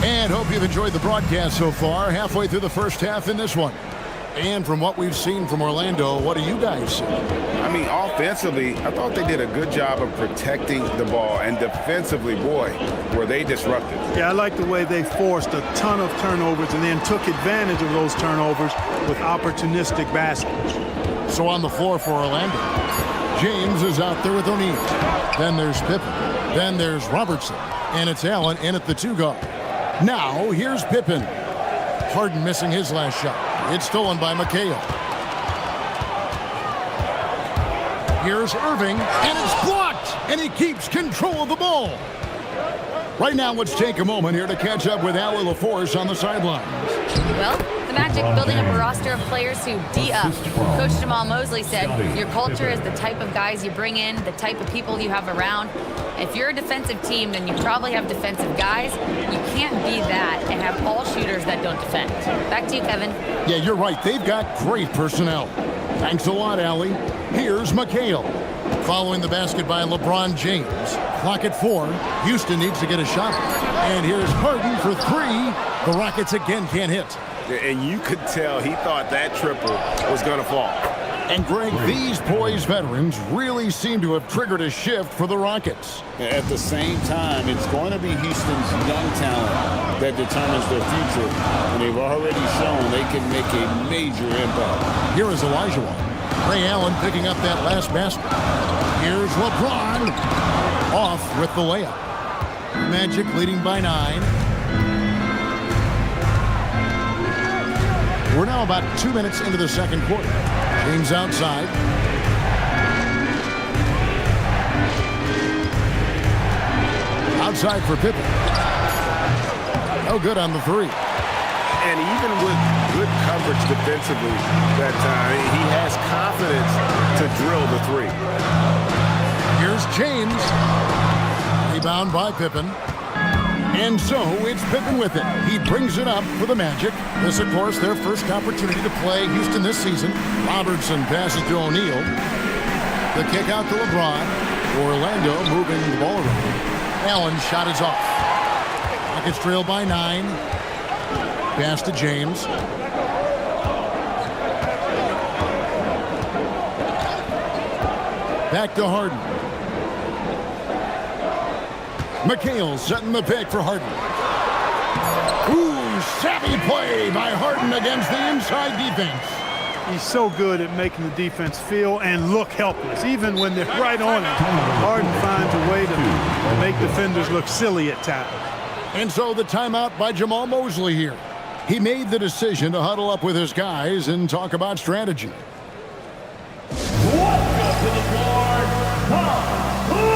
And hope you've enjoyed the broadcast so far. Halfway through the first half in this one. And from what we've seen from Orlando, what do you guys see? I mean, offensively, I thought they did a good job of protecting the ball. And defensively, boy, were they disruptive. Yeah, I like the way they forced a ton of turnovers and then took advantage of those turnovers with opportunistic baskets. So on the floor for Orlando, James is out there with O'Neal. Then there's Pippen. Then there's Robertson. And it's Allen in at the 2 guard. Now, here's Pippen. Harden missing his last shot. It's stolen by McHale. Here's Irving, and it's blocked, and he keeps control of the ball. Right now, let's take a moment here to catch up with Allie LaForce on the sidelines. Well, the Magic building up a roster of players who D-up. Coach Jamal Mosley said, your culture is the type of guys you bring in, the type of people you have around. If you're a defensive team, then you probably have defensive guys. You can't be that and have all shooters that don't defend. Back to you, Kevin. Yeah, you're right. They've got great personnel. Thanks a lot, Allie. Here's McHale. Following the basket by LeBron James. Clock at 4. Houston needs to get a shot. And here's Harden for 3. The Rockets again can't hit. And you could tell he thought that triple was going to fall. And Greg, these poised veterans really seem to have triggered a shift for the Rockets. At the same time, it's going to be Houston's young talent that determines their future. And they've already shown they can make a major impact. Here is Elijah Wan. Ray Allen picking up that last basket. Here's LeBron. Off with the layup. Magic leading by 9. We're now about 2 minutes into the second quarter. James outside. Outside for Pippen. No good on the 3. And even with good coverage defensively that time, he has confidence to drill the 3. Here's James. Rebound by Pippen. And so it's Pippen with it. He brings it up for the Magic. This, of course, their first opportunity to play Houston this season. Robertson passes to O'Neal. The kick out to LeBron. Orlando moving the ball around. Allen's shot is off. Rockets trail by 9. Pass to James. Back to Harden. McHale setting the pick for Harden. Ooh, savvy play by Harden against the inside defense. He's so good at making the defense feel and look helpless. Even when they're right on him, Harden finds a way to make defenders look silly at times. And so the timeout by Jamal Mosley here. He made the decision to huddle up with his guys and talk about strategy. Welcome to the board, Tom Crew.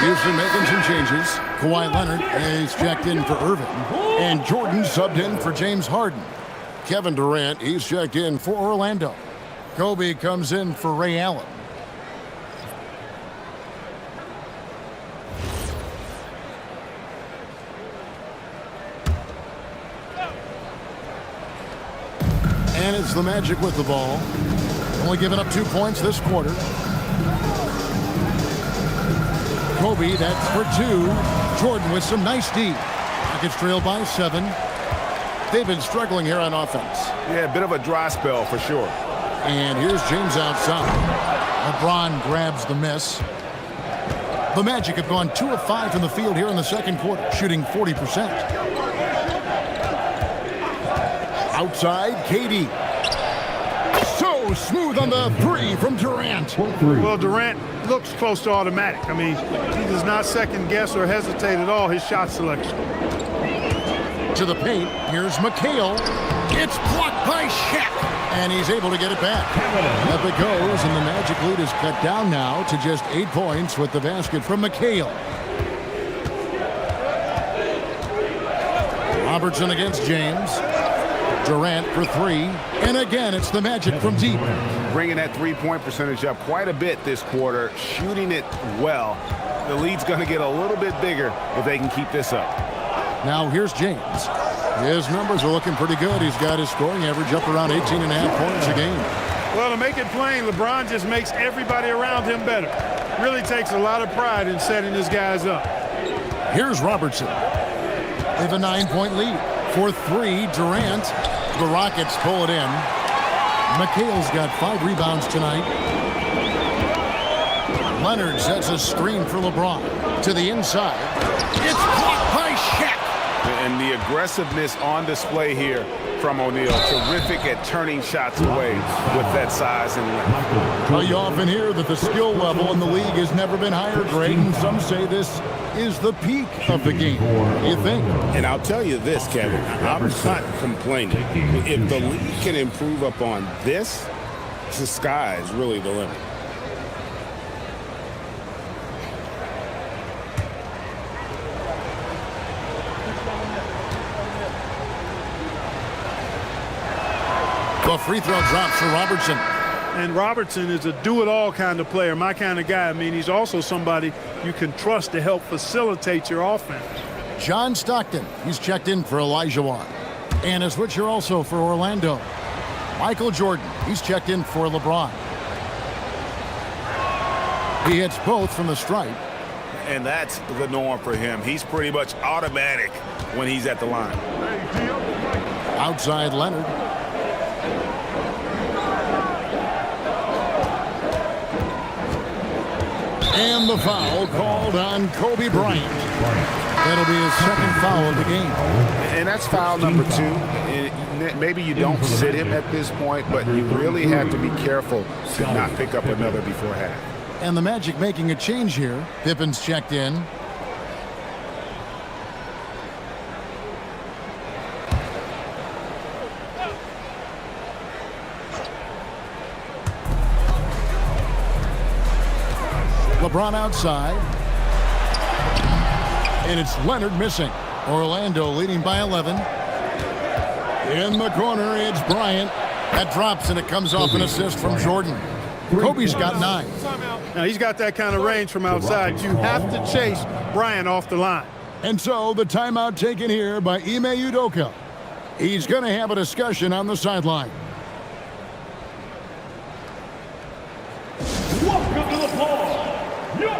Houston making some changes. Kawhi Leonard is checked in for Irving. And Jordan subbed in for James Harden. Kevin Durant, he's checked in for Orlando. Kobe comes in for Ray Allen. And it's the Magic with the ball. Only giving up 2 points this quarter. Kobe, that's for 2. Jordan with some nice D. Rockets trail by 7. They've been struggling here on offense. Yeah, a bit of a dry spell for sure. And here's James outside. LeBron grabs the miss. The Magic have gone 2 of 5 from the field here in the second quarter, shooting 40%. Outside, KD. So smooth on the 3 from Durant. Well, Durant looks close to automatic. I mean, he does not second guess or hesitate at all his shot selection. To the paint, here's McHale. It's blocked by Shaq, and he's able to get it back. Up it goes, and the Magic lead is cut down now to just 8 points with the basket from McHale. Robertson against James. Durant for 3, and again it's the Magic from deep. Bringing that three-point percentage up quite a bit this quarter, shooting it well. The lead's going to get a little bit bigger if they can keep this up. Now here's James. His numbers are looking pretty good. He's got his scoring average up around 18.5 points a game. Well, to make it plain, LeBron just makes everybody around him better. Really takes a lot of pride in setting his guys up. Here's Robertson. They have a 9-point lead. For 3, Durant. The Rockets pull it in. McHale's got 5 rebounds tonight. Leonard sets a screen for LeBron. To the inside. It's blocked by Shaq. And the aggressiveness on display here from O'Neal. Terrific at turning shots away with that size and length. Well, you often hear that the skill level in the league has never been higher, Greg, and some say this is the peak of the game. What do you think? And I'll tell you this, Kevin, I'm not complaining. If the league can improve upon this, the sky is really the limit. The free throw drops for Robertson. And Robertson is a do-it-all kind of player, my kind of guy. I mean, he's also somebody you can trust to help facilitate your offense. John Stockton, he's checked in for Elijah Wan. And a switcher also for Orlando. Michael Jordan, he's checked in for LeBron. He hits both from the stripe. And that's the norm for him. He's pretty much automatic when he's at the line. Outside Leonard. And the foul called on Kobe Bryant. That'll be his second foul of the game. And that's foul number 2. And maybe you don't sit him at this point, but you really have to be careful to not pick up another before half. And the Magic making a change here. Pippen's checked in. LeBron outside. And it's Leonard missing. Orlando leading by 11. In the corner, it's Bryant. That drops, and it comes off an assist from Jordan. Kobe's got 9. Now, he's got that kind of range from outside. You have to chase Bryant off the line. And so the timeout taken here by Ime Udoka. He's going to have a discussion on the sideline. Welcome to the floor, your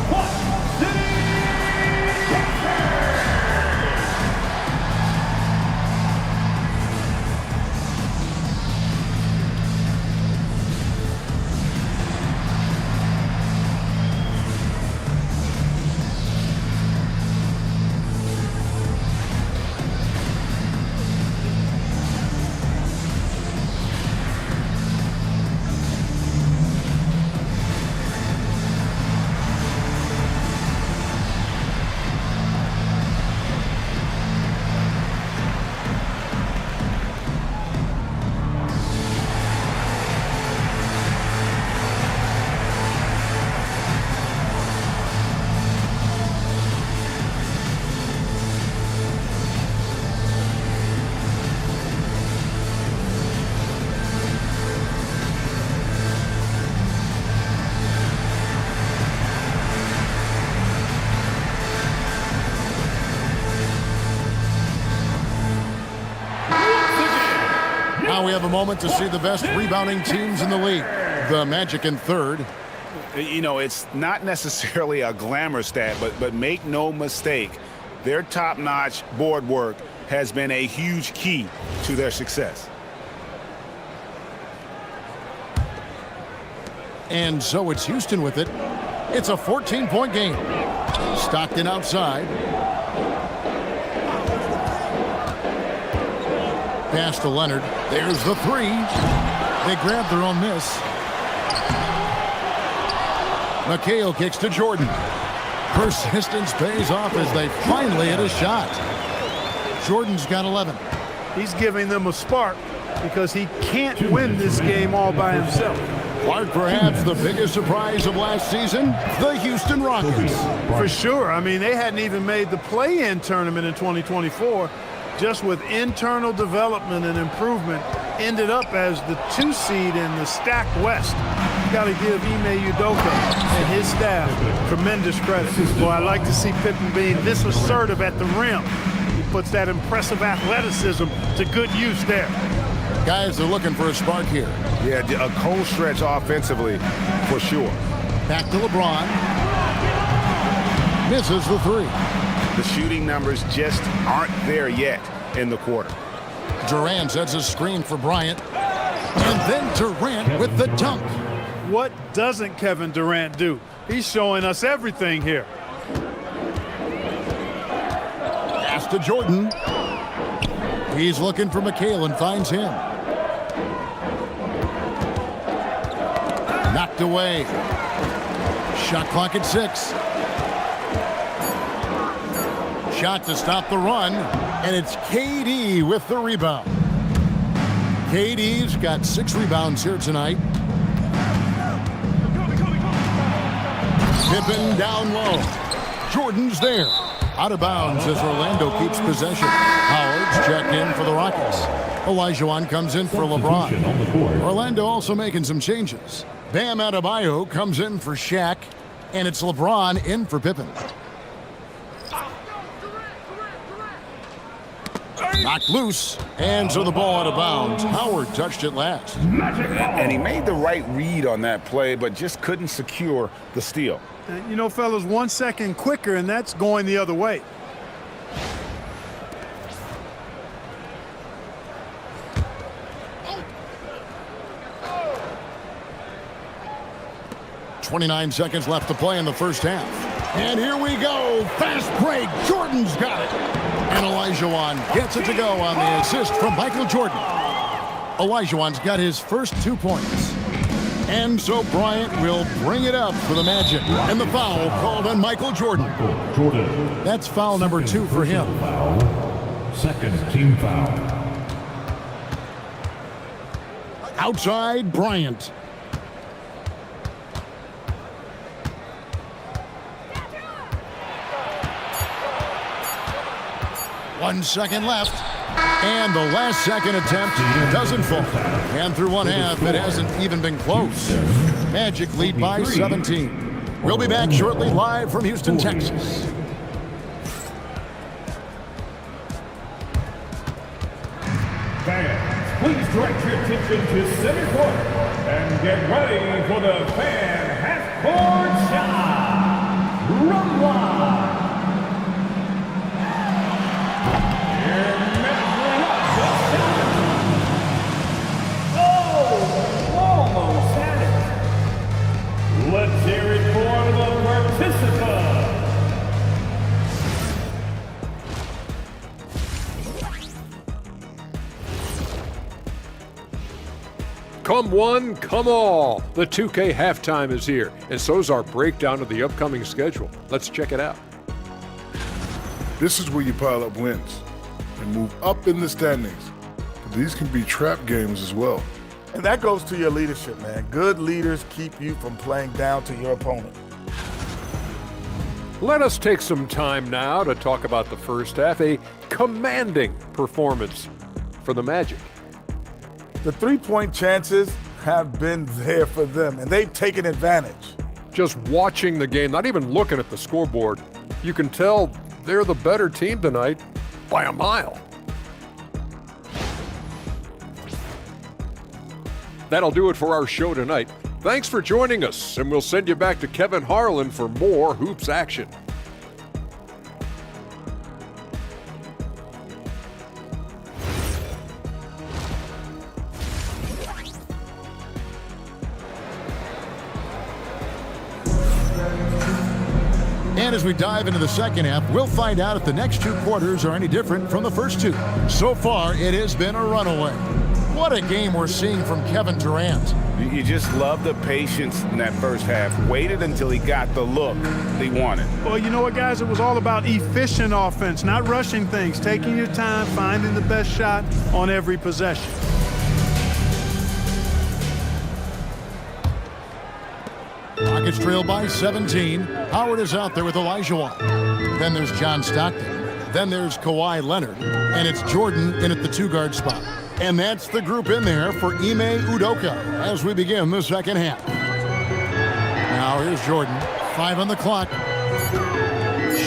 Hot City Now we have a moment to see the best rebounding teams in the league. The Magic in third. You know, it's not necessarily a glamour stat, but make no mistake, their top-notch board work has been a huge key to their success. And so it's Houston with it. It's a 14-point game. Stockton outside. Pass to Leonard. There's the 3. They grab their own miss. McHale kicks to Jordan. Persistence pays off as they finally hit a shot. Jordan's got 11. He's giving them a spark because he can't win this game all by himself. Clark, perhaps the biggest surprise of last season, the Houston Rockets. For sure. I mean, they hadn't even made the play-in tournament in 2024. Just with internal development and improvement, ended up as the 2 seed in the stacked West. You got to give Ime Udoka and his staff tremendous credit. Well, I like to see Pippen being this assertive at the rim. He puts that impressive athleticism to good use there. Guys are looking for a spark here. Yeah, a cold stretch offensively, for sure. Back to LeBron. Misses the 3. The shooting numbers just aren't there yet in the quarter. Durant sets a screen for Bryant. And then Durant with the dunk. What doesn't Kevin Durant do? He's showing us everything here. Pass to Jordan. He's looking for McHale and finds him. Knocked away. Shot clock at 6. Shot to stop the run, and it's KD with the rebound. KD's got 6 rebounds here tonight. Pippen down low. Jordan's there. Out of bounds as Orlando keeps possession. Howard's checked in for the Rockets. Olajuwon comes in for LeBron. Orlando also making some changes. Bam Adebayo comes in for Shaq, and it's LeBron in for Pippen. Knocked loose, and so the ball out of bounds. Howard touched it last. And he made the right read on that play, but just couldn't secure the steal. And, you know, fellas, 1 second quicker, and that's going the other way. 29 seconds left to play in the first half. And here we go. Fast break. Jordan's got it. And Olajuwon gets it to go on the assist from Michael Jordan. Olajuwon's got his first 2 points. And so Bryant will bring it up for the Magic. And the foul called on Michael Jordan. That's foul number 2 for him. Second team foul. Outside Bryant. One second left. And the last second attempt doesn't fall. And through one half, it hasn't even been close. Magic lead by 17. We'll be back shortly live from Houston, Texas. Fans, please direct your attention to center court and get ready for the fan half-court shot. Run line. Almost had it. Let's hear it for the participant. Come one, come all. The 2K halftime is here, and so's our breakdown of the upcoming schedule. Let's check it out. This is where you pile up wins and move up in the standings. But these can be trap games as well. And that goes to your leadership, man. Good leaders keep you from playing down to your opponent. Let us take some time now to talk about the first half, a commanding performance for the Magic. The three-point chances have been there for them, and they've taken advantage. Just watching the game, not even looking at the scoreboard, you can tell they're the better team tonight by a mile. That'll do it for our show tonight. Thanks for joining us, and we'll send you back to Kevin Harlan for more hoops action. And as we dive into the second half, we'll find out if the next 2 quarters are any different from the first 2. So far, it has been a runaway. What a game we're seeing from Kevin Durant. You just love the patience in that first half. Waited until he got the look he wanted. Well, you know what, guys? It was all about efficient offense, not rushing things, taking your time, finding the best shot on every possession. Rockets trail by 17. Howard is out there with Olajuwon. Then there's John Stockton. Then there's Kawhi Leonard. And it's Jordan in at the 2-guard spot. And that's the group in there for Ime Udoka as we begin the second half. Now here's Jordan. 5 on the clock.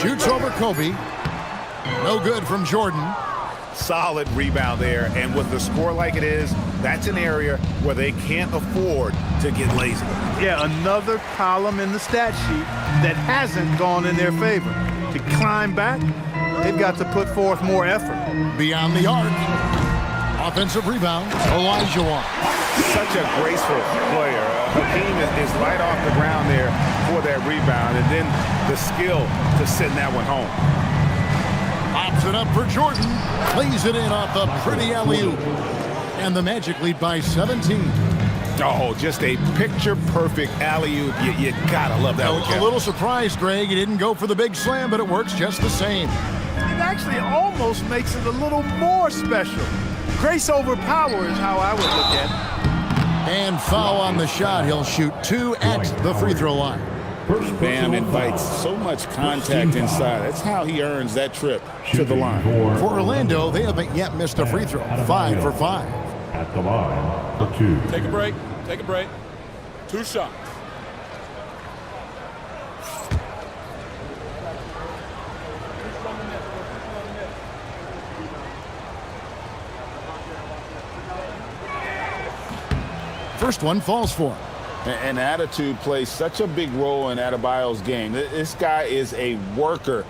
Shoots over Kobe. No good from Jordan. Solid rebound there. And with the score like it is, that's an area where they can't afford to get lazy. Yeah, another column in the stat sheet that hasn't gone in their favor. To climb back, they've got to put forth more effort. Beyond the arc. Offensive rebound, Olajuwon. Such a graceful player. Hakeem is right off the ground there for that rebound, and then the skill to send that one home. Pops it up for Jordan. Plays it in off the pretty alley-oop. And the Magic lead by 17. Oh, just a picture-perfect alley-oop. You gotta love that one, A little surprised, Greg. He didn't go for the big slam, but it works just the same. It actually almost makes it a little more special. Grace over power is how I would look at it. And foul on the shot. He'll shoot 2 at the free throw line. Bam invites so much contact inside. That's how he earns that trip to the line. For Orlando, they haven't yet missed a free throw. 5 for 5. At the line, the 2. Take a break. Take a break. 2 shots. First one falls for him. And attitude plays such a big role in Adebayo's game. This guy is a worker.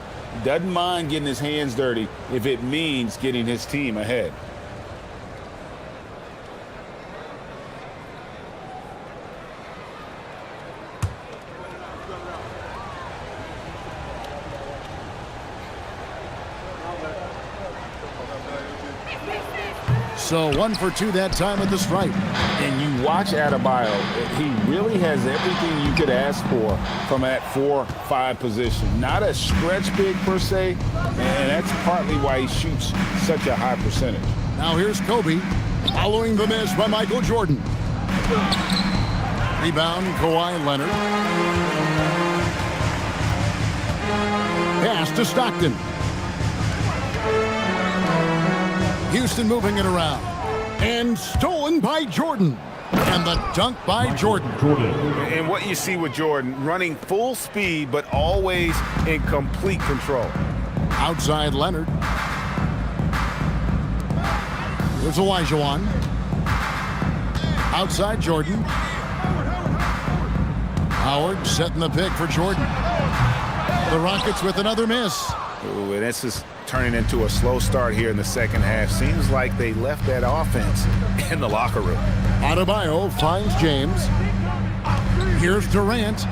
Doesn't mind getting his hands dirty if it means getting his team ahead. So 1 for 2 that time at the stripe. And you watch Adebayo, he really has everything you could ask for from that 4-5 position. Not a stretch big per se, and that's partly why he shoots such a high percentage. Now here's Kobe, following the miss by Michael Jordan. Rebound, Kawhi Leonard. Pass to Stockton. Houston moving it around. And stolen by Jordan. And the dunk by Jordan. And what you see with Jordan, running full speed, but always in complete control. Outside Leonard. There's Olajuwon. Outside Jordan. Howard setting the pick for Jordan. The Rockets with another miss. Ooh, and this is turning into a slow start here in the second half. Seems like they left that offense in the locker room. Adebayo finds James. Here's Durant.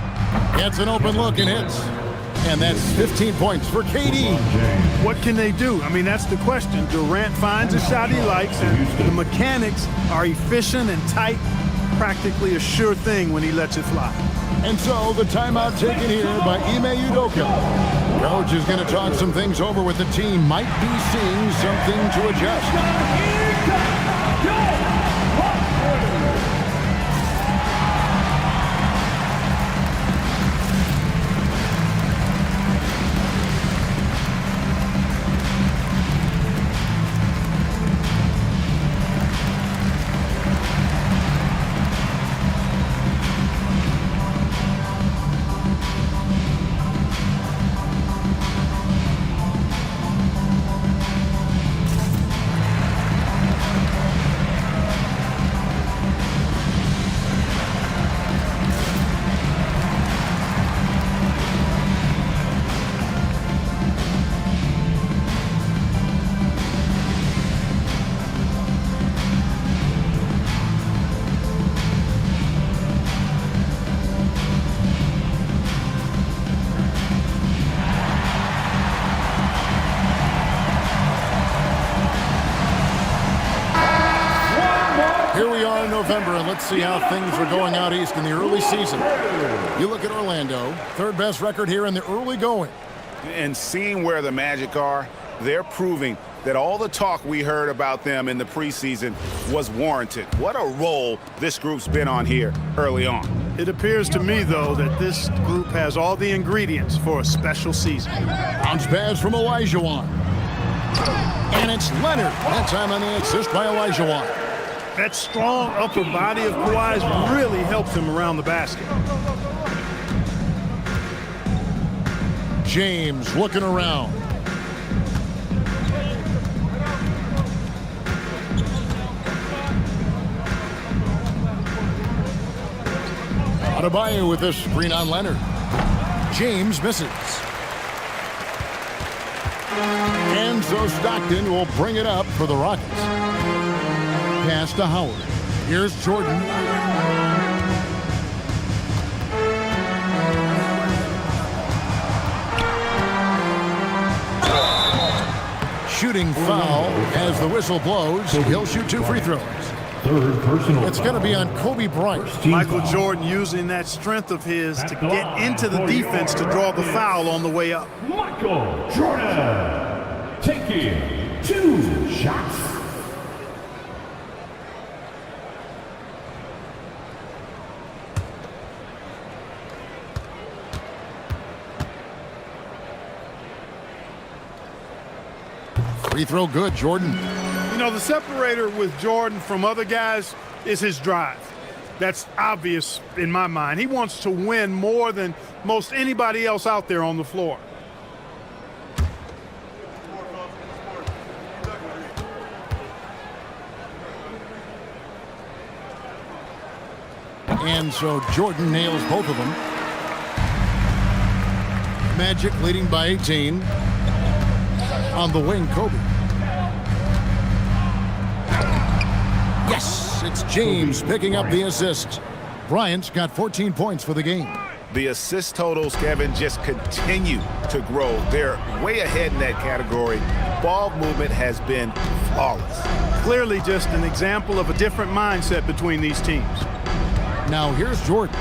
Gets an open look and hits. And that's 15 points for KD. What can they do? I mean, that's the question. Durant finds a shot he likes, and the mechanics are efficient and tight. Practically a sure thing when he lets it fly. And so the timeout taken here by Ime Udoka. Coach is going to talk some things over with the team. Might be seeing something to adjust. November, and let's see how things are going out east in the early season. You look at Orlando, third best record here in the early going. And seeing where the Magic are, they're proving that all the talk we heard about them in the preseason was warranted. What a role this group's been on here early on. It appears to me, though, that this group has all the ingredients for a special season. Bounce pass from Olajuwon. And it's Leonard. That time on the assist by Olajuwon. That strong upper body of Kawhi's really helps him around the basket. James looking around. Adebayo with this screen on Leonard. James misses. And so Stockton will bring it up for the Rockets. Pass to Howard. Here's Jordan. Shooting foul as the whistle blows. He'll shoot 2 free throws. Third personal. It's going to be on Kobe Bryant. Michael Jordan using that strength of his to get into the defense to draw the foul on the way up. Michael Jordan taking 2 shots. Free throw good, Jordan. You know, the separator with Jordan from other guys is his drive. That's obvious in my mind. He wants to win more than most anybody else out there on the floor. And so Jordan nails both of them. Magic leading by 18. On the wing, Kobe. Yes, it's James picking up the assist. Bryant's got 14 points for the game. The assist totals, Kevin, just continue to grow. They're way ahead in that category. Ball movement has been flawless. Clearly just an example of a different mindset between these teams. Now here's Jordan.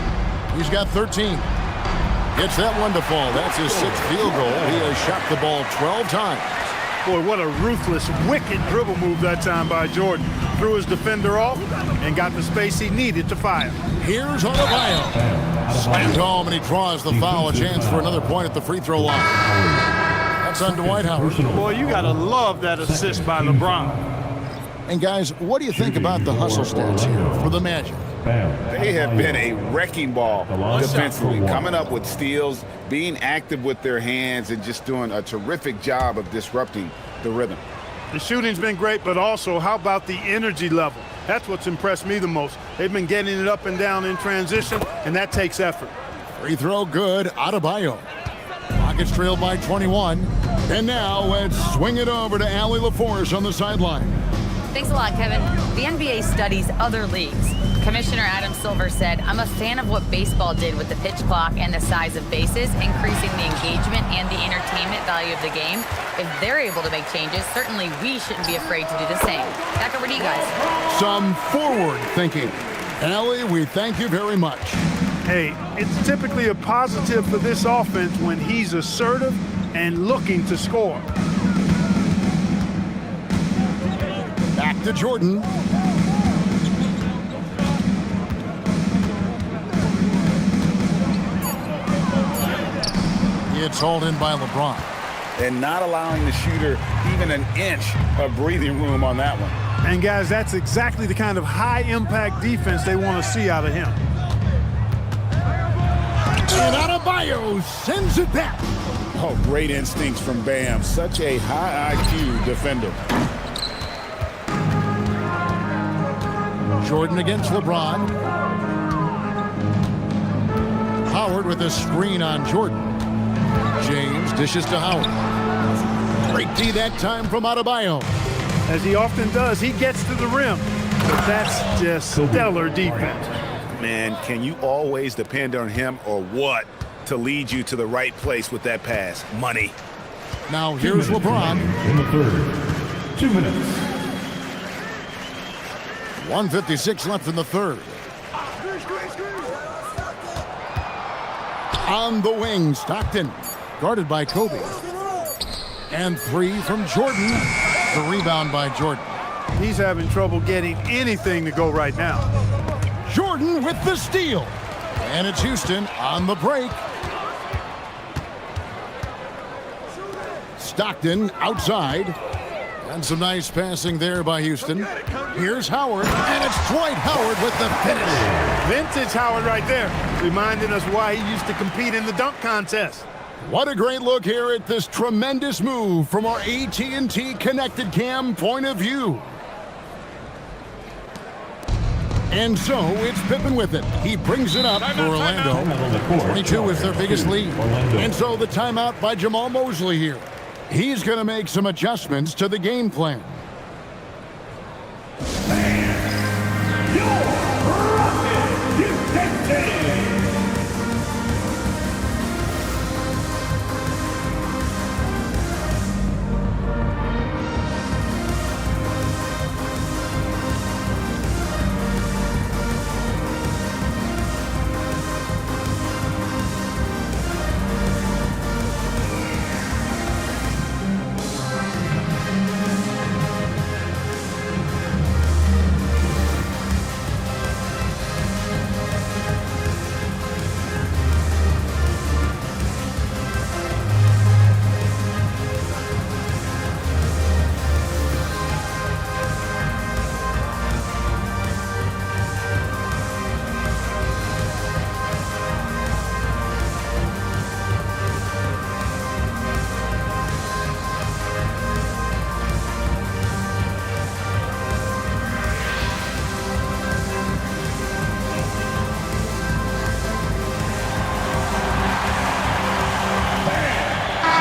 He's got 13. Gets that one to fall. That's his 6th field goal. He has shot the ball 12 times. Boy, what a ruthless, wicked dribble move that time by Jordan. Threw his defender off and got the space he needed to fire. Here's Adebayo. Slammed home, and he draws the foul. A chance for another point at the free throw line. That's on Dwight Howard. Boy, you got to love that assist by LeBron. And guys, what do you think about the hustle stats here for the Magic? They have been a wrecking ball defensively, coming up with steals, being active with their hands, and just doing a terrific job of disrupting the rhythm. The shooting's been great, but also how about the energy level? That's what's impressed me the most. They've been getting it up and down in transition, and that takes effort. Free throw good, Adebayo. Rockets trail by 21. And now let's swing it over to Allie LaForce on the sideline. Thanks a lot, Kevin. The NBA studies other leagues. Commissioner Adam Silver said, "I'm a fan of what baseball did with the pitch clock and the size of bases, increasing the engagement and the entertainment value of the game. If they're able to make changes, certainly we shouldn't be afraid to do the same." Back over to you guys. Some forward thinking. Allie, we thank you very much. Hey, it's typically a positive for this offense when he's assertive and looking to score. Back to Jordan. It's hauled in by LeBron. And not allowing the shooter even an inch of breathing room on that one. And guys, that's exactly the kind of high-impact defense they want to see out of him. And Adebayo sends it back. Oh, great instincts from Bam. Such a high IQ defender. Jordan against LeBron. Howard with a screen on Jordan. James dishes to Howard. Great D that time from Adebayo. As he often does, he gets to the rim. But that's just stellar defense. Man, can you always depend on him or what to lead you to the right place with that pass? Money. Now here's LeBron. In the third. 2 minutes. 1:56 left in the third. On the wing, Stockton. Guarded by Kobe. And 3 from Jordan. The rebound by Jordan. He's having trouble getting anything to go right now. Jordan with the steal. And it's Houston on the break. Stockton outside. And some nice passing there by Houston. Here's Howard, and it's Dwight Howard with the finish. Vintage Howard right there, reminding us why he used to compete in the dunk contest. What a great look here at this tremendous move from our AT&T Connected Cam point of view. And so it's Pippen with it. He brings it up for Orlando. 22 is their biggest lead. And so the timeout by Jamal Mosley here. He's going to make some adjustments to the game plan.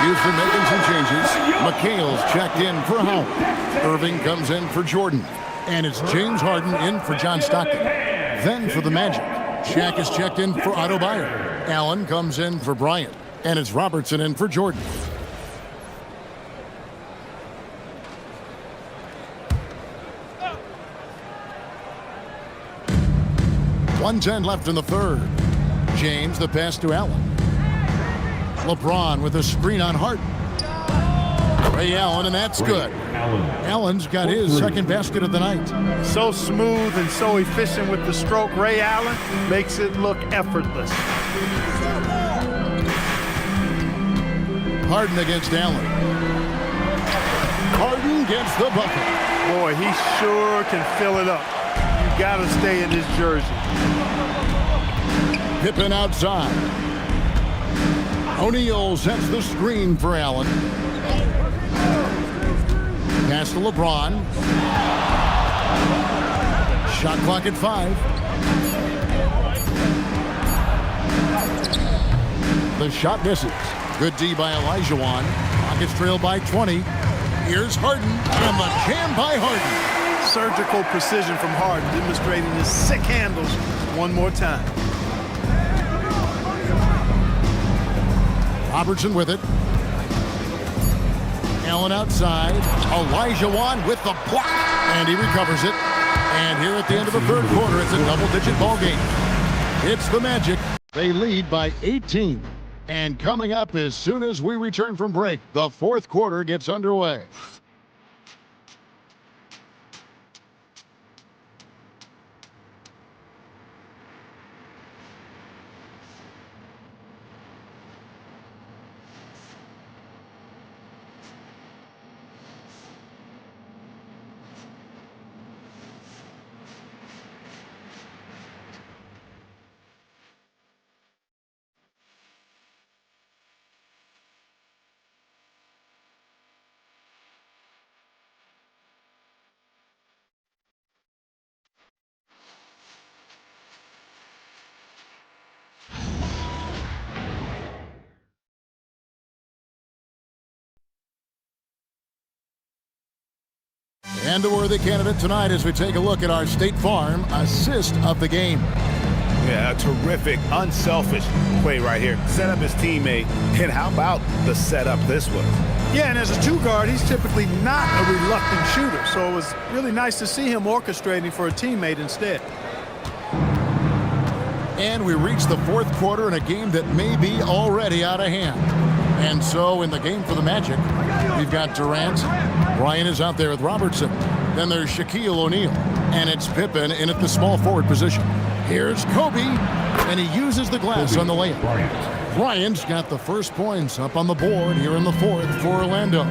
Houston making some changes. McHale's checked in for Howard. Irving comes in for Jordan. And it's James Harden in for John Stockton. Then for the Magic, Shaq is checked in for Adebayo. Allen comes in for Bryant. And it's Robertson in for Jordan. 1:10 left in the third. James, the pass to Allen. LeBron with a screen on Harden. Ray Allen, and that's good. Allen's got his second basket of the night. So smooth and so efficient with the stroke. Ray Allen makes it look effortless. Harden against Allen. Harden gets the bucket. Boy, he sure can fill it up. You got to stay in his jersey. Pippen outside. O'Neal sets the screen for Allen. Pass to LeBron. Shot clock at 5. The shot misses. Good D by Olajuwon. Rockets trail by 20. Here's Harden, and the jam by Harden. Surgical precision from Harden, demonstrating his sick handles one more time. Robertson with it. Allen outside. Olajuwon with the block. And he recovers it. And here at the end of the third quarter, it's a double-digit ball game. It's the Magic. They lead by 18. And coming up as soon as we return from break, the fourth quarter gets underway. And a worthy candidate tonight as we take a look at our State Farm assist of the game. Yeah, a terrific, unselfish play right here. Set up his teammate, and how about the setup this was? Yeah, and as a two guard, he's typically not a reluctant shooter, so it was really nice to see him orchestrating for a teammate instead. And we reach the fourth quarter in a game that may be already out of hand. And so in the game for the Magic, we've got Durant. Bryant is out there with Robertson. Then there's Shaquille O'Neal. And it's Pippen in at the small forward position. Here's Kobe, and he uses the glass on the layup. Bryant's got the first points up on the board here in the fourth for Orlando.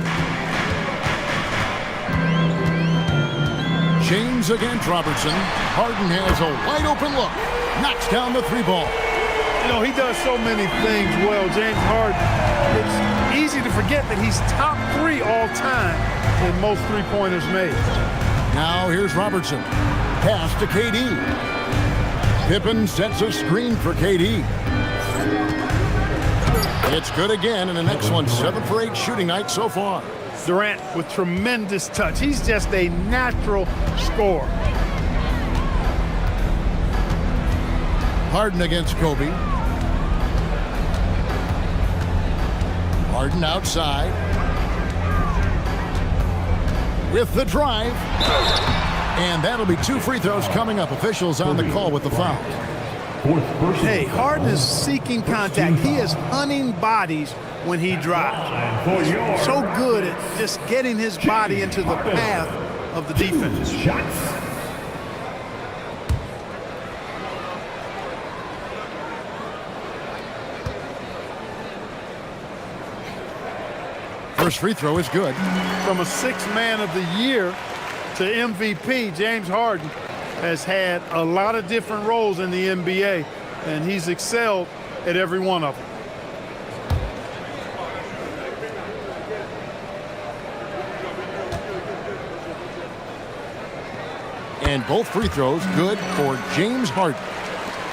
James against Robertson. Harden has a wide open look. Knocks down the three ball. You know, he does so many things well, James Harden. It's easy to forget that he's top 3 all time in most three-pointers made. Now here's Robertson. Pass to KD. Pippen sets a screen for KD. It's good again, and an excellent 7 for 8 shooting night so far. Durant with tremendous touch. He's just a natural scorer. Harden against Kobe. Harden outside. With the drive. And that'll be 2 free throws coming up. Officials on the call with the foul. Hey, Harden is seeking contact. He is hunting bodies when he drives. He's so good at just getting his body into the path of the defense. First free throw is good. From a 6th man of the year to MVP, James Harden has had a lot of different roles in the NBA, and he's excelled at every one of them. And both free throws good for James Harden.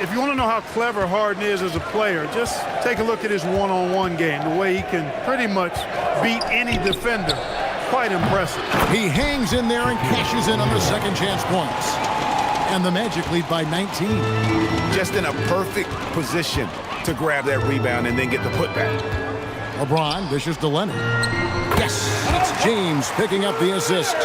If you want to know how clever Harden is as a player, just take a look at his one-on-one game, the way he can pretty much beat any defender. Quite impressive. He hangs in there and cashes in on the second chance points. And the Magic lead by 19. Just in a perfect position to grab that rebound and then get the putback. LeBron dishes to Leonard. Yes, it's James picking up the assist.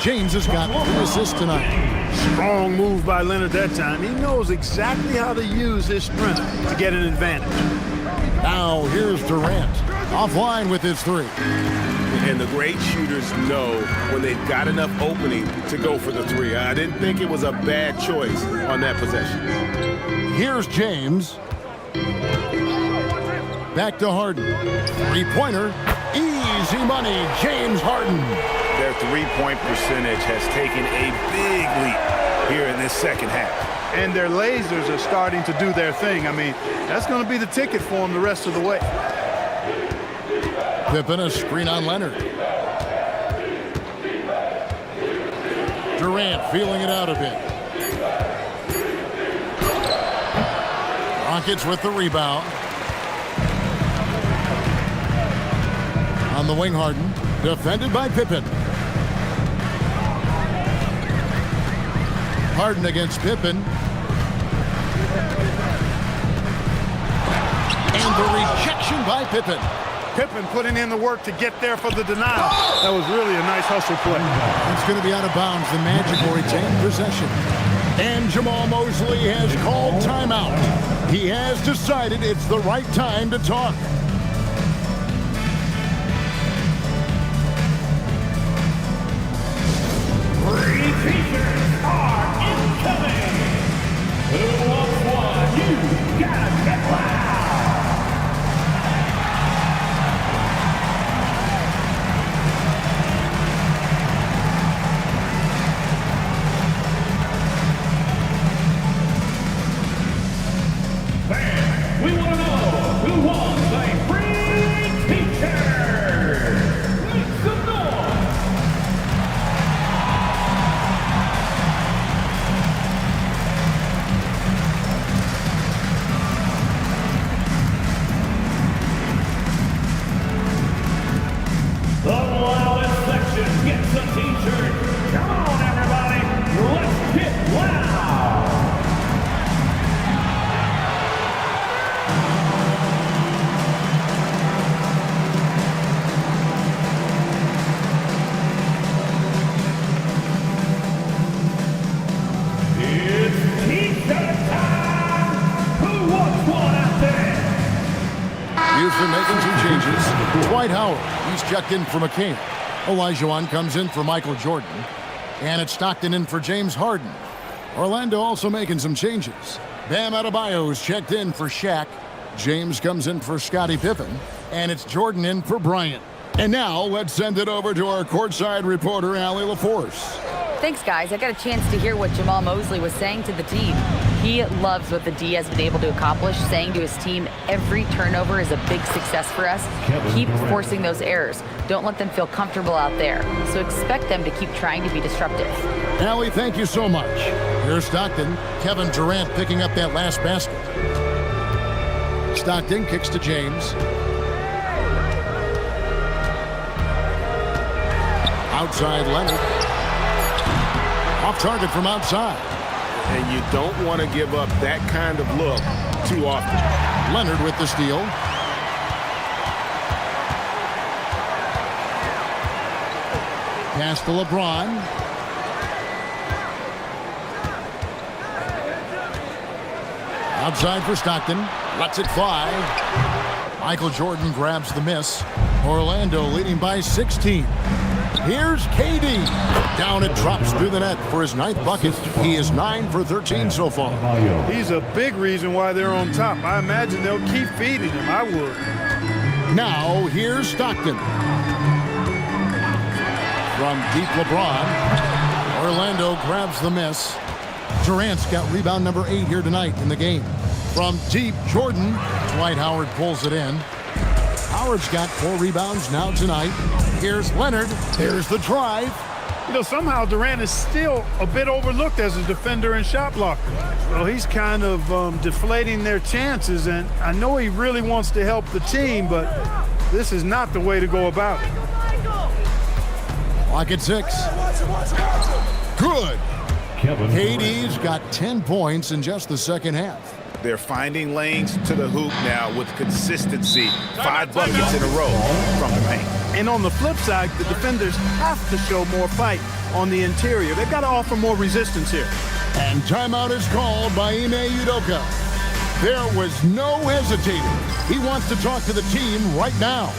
James has got 3 assists tonight. Strong move by Leonard that time. He knows exactly how to use his strength to get an advantage. Now here's Durant, offline with his 3. And the great shooters know when they've got enough opening to go for the 3. I didn't think it was a bad choice on that possession. Here's James. Back to Harden. 3-pointer. Easy money, James Harden. Their three-point percentage has taken a big leap here in this second half. And their lasers are starting to do their thing. I mean, that's going to be the ticket for them the rest of the way. Pippen, a screen on Leonard. Durant feeling it out a bit. Rockets with the rebound. On the wing, Harden. Defended by Pippen. Harden against Pippen. And the rejection by Pippen. Pippen putting in the work to get there for the denial. That was really a nice hustle play. It's going to be out of bounds. The Magic will retain possession. And Jamal Mosley has called timeout. He has decided it's the right time to talk. Repeaters are incoming. Who wants one? You gotta get loud. Fans, we want to know who wants a free t-shirt. Make some noise. The loudest section gets a t-shirt. Come on, everybody. Let's get loud. It's t-shirt time. Who wants one out there? Houston making 2 changes. Dwight Howard, he's checked in for McCain. Olajuwon comes in for Michael Jordan. And it's Stockton in for James Harden. Orlando also making some changes. Bam Adebayo's checked in for Shaq. James comes in for Scottie Pippen. And it's Jordan in for Bryant. And now let's send it over to our courtside reporter, Allie LaForce. Thanks, guys. I got a chance to hear what Jamal Mosley was saying to the team. He loves what the D has been able to accomplish, saying to his team, every turnover is a big success for us. Keep forcing those errors. Don't let them feel comfortable out there. So expect them to keep trying to be disruptive. Allie, thank you so much. Here's Stockton. Kevin Durant picking up that last basket. Stockton kicks to James. Outside Leonard. Off target from outside. And you don't want to give up that kind of look too often. Leonard with the steal. Pass to LeBron. Outside for Stockton. Lets it fly. Michael Jordan grabs the miss. Orlando leading by 16. Here's KD. Down it drops through the net for his 9th bucket. He is 9 for 13 so far. He's a big reason why they're on top. I imagine they'll keep feeding him. I would. Now here's Stockton. From deep LeBron. Orlando grabs the miss. Durant's got rebound number 8 here tonight in the game. From deep, Jordan. Dwight Howard pulls it in. Howard's got 4 rebounds now tonight. Here's Leonard. There's the drive. You know, somehow Durant is still a bit overlooked as a defender and shot blocker. Well, he's kind of deflating their chances, and I know he really wants to help the team, but this is not the way to go about it. Clock at 6. Good. KD's got 10 points in just the second half. They're finding lanes to the hoop now with consistency. 5 buckets in a row from the paint. And on the flip side, the defenders have to show more fight. on the interior. They've got to offer more resistance here. And timeout is called by Ime Udoka. There was no hesitating. He wants to talk to the team right now.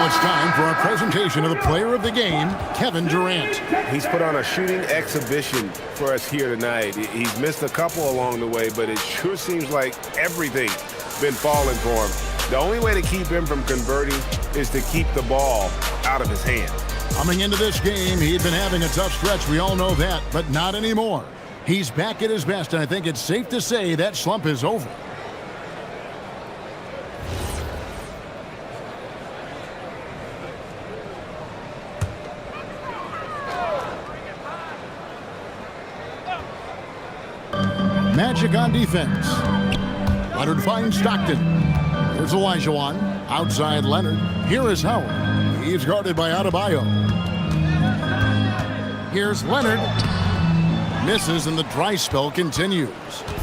It's time for our presentation of the player of the game, Kevin Durant. He's put on a shooting exhibition for us here tonight. He's missed a couple along the way, but it sure seems like everything's been falling for him. The only way to keep him from converting is to keep the ball out of his hand. Coming into this game, he'd been having a tough stretch. We all know that, but not anymore. He's back at his best, and I think it's safe to say that slump is over. Magic on defense. Leonard finds Stockton. Here's Olajuwon. Outside Leonard. Here is Howard. He's guarded by Adebayo. Here's Leonard. Misses, and the dry spell continues.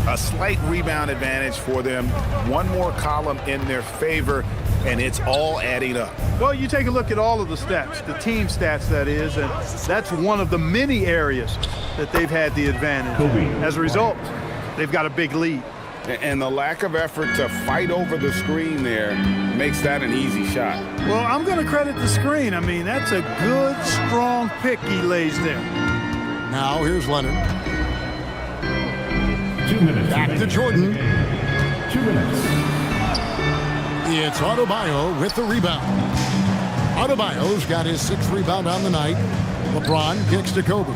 A slight rebound advantage for them. One more column in their favor, and it's all adding up. Well, you take a look at all of the stats, the team stats, that is, and that's one of the many areas that they've had the advantage. As a result, they've got a big lead. And the lack of effort to fight over the screen there makes that an easy shot. Well, I'm going to credit the screen. I mean, that's a good, strong pick he lays there. Now, here's Leonard. 2 minutes. Back to Jordan. 2 minutes. It's Adebayo with the rebound. Adebayo's got his 6th rebound on the night. LeBron kicks to Kobe.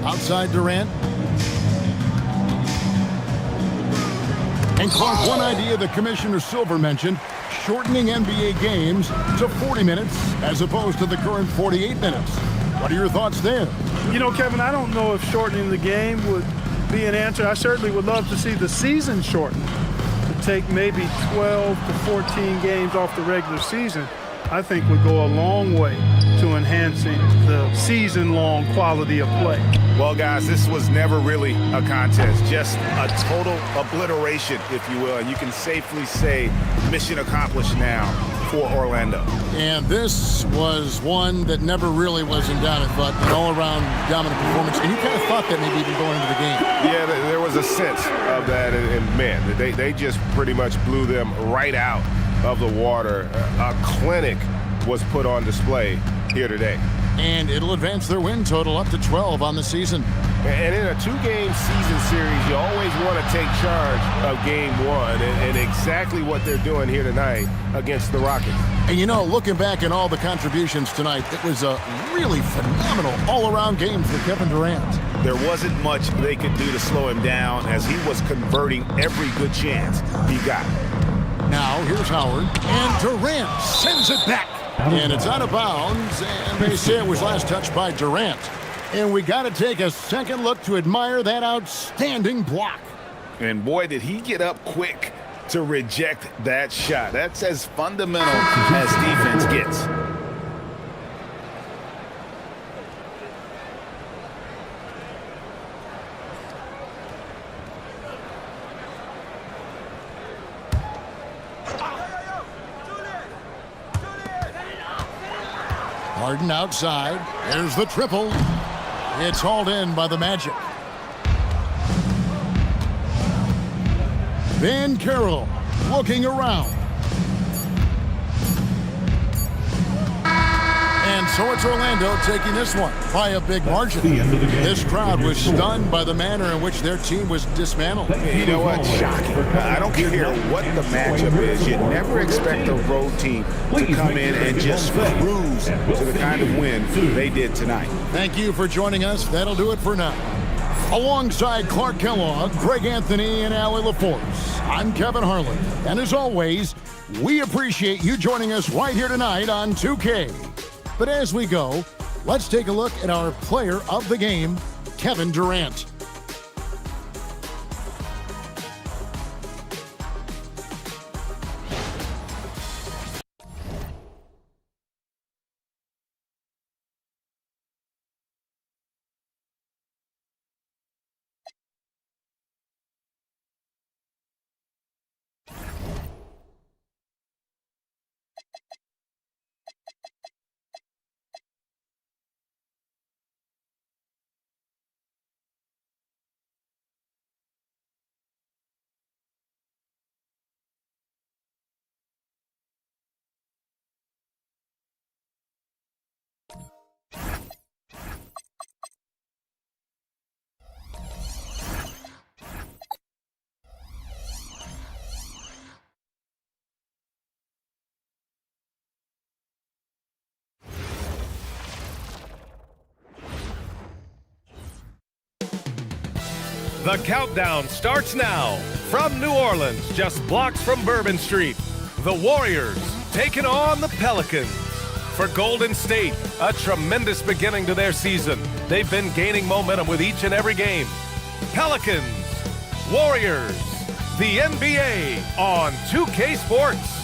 Outside Durant. And Clark, one idea that Commissioner Silver mentioned, shortening NBA games to 40 minutes as opposed to the current 48 minutes. What are your thoughts there? You know, Kevin, I don't know if shortening the game would be an answer. I certainly would love to see the season shortened, to take maybe 12 to 14 games off the regular season. I think would go a long way to enhancing the season-long quality of play. Well, guys, this was never really a contest, just a total obliteration, if you will. And you can safely say mission accomplished now for Orlando. And this was one that never really was in doubt, I thought, an all-around dominant performance. And you kind of thought that maybe even going into the game. Yeah, there was a sense of that, and man, they just pretty much blew them right out of the water. A clinic was put on display here today. And it'll advance their win total up to 12 on the season. And in a 2-game season series, you always want to take charge of game 1, and exactly what they're doing here tonight against the Rockets. And you know, looking back at all the contributions tonight, it was a really phenomenal all-around game for Kevin Durant. There wasn't much they could do to slow him down as he was converting every good chance he got. Now, here's Howard, and Durant sends it back. And it's out of bounds, and they say it was last touched by Durant. And we got to take a second look to admire that outstanding block. And boy, did he get up quick to reject that shot. That's as fundamental as defense gets. Harden outside. There's the triple. It's hauled in by the Magic. Van Carroll looking around. And so it's Orlando taking this one by a big margin. This crowd was stunned by the manner in which their team was dismantled. You know what? Shocking. I don't care what the matchup is. You never expect a road team to come in and just cruise to the kind of win they did tonight. Thank you for joining us. That'll do it for now. Alongside Clark Kellogg, Greg Anthony, and Allie LaForce, I'm Kevin Harlan. And as always, we appreciate you joining us right here tonight on 2K. But as we go, let's take a look at our player of the game, Kevin Durant. The countdown starts now. From New Orleans, just blocks from Bourbon Street, the Warriors taking on the Pelicans. For Golden State, a tremendous beginning to their season. They've been gaining momentum with each and every game. Pelicans, Warriors, the NBA on 2K Sports.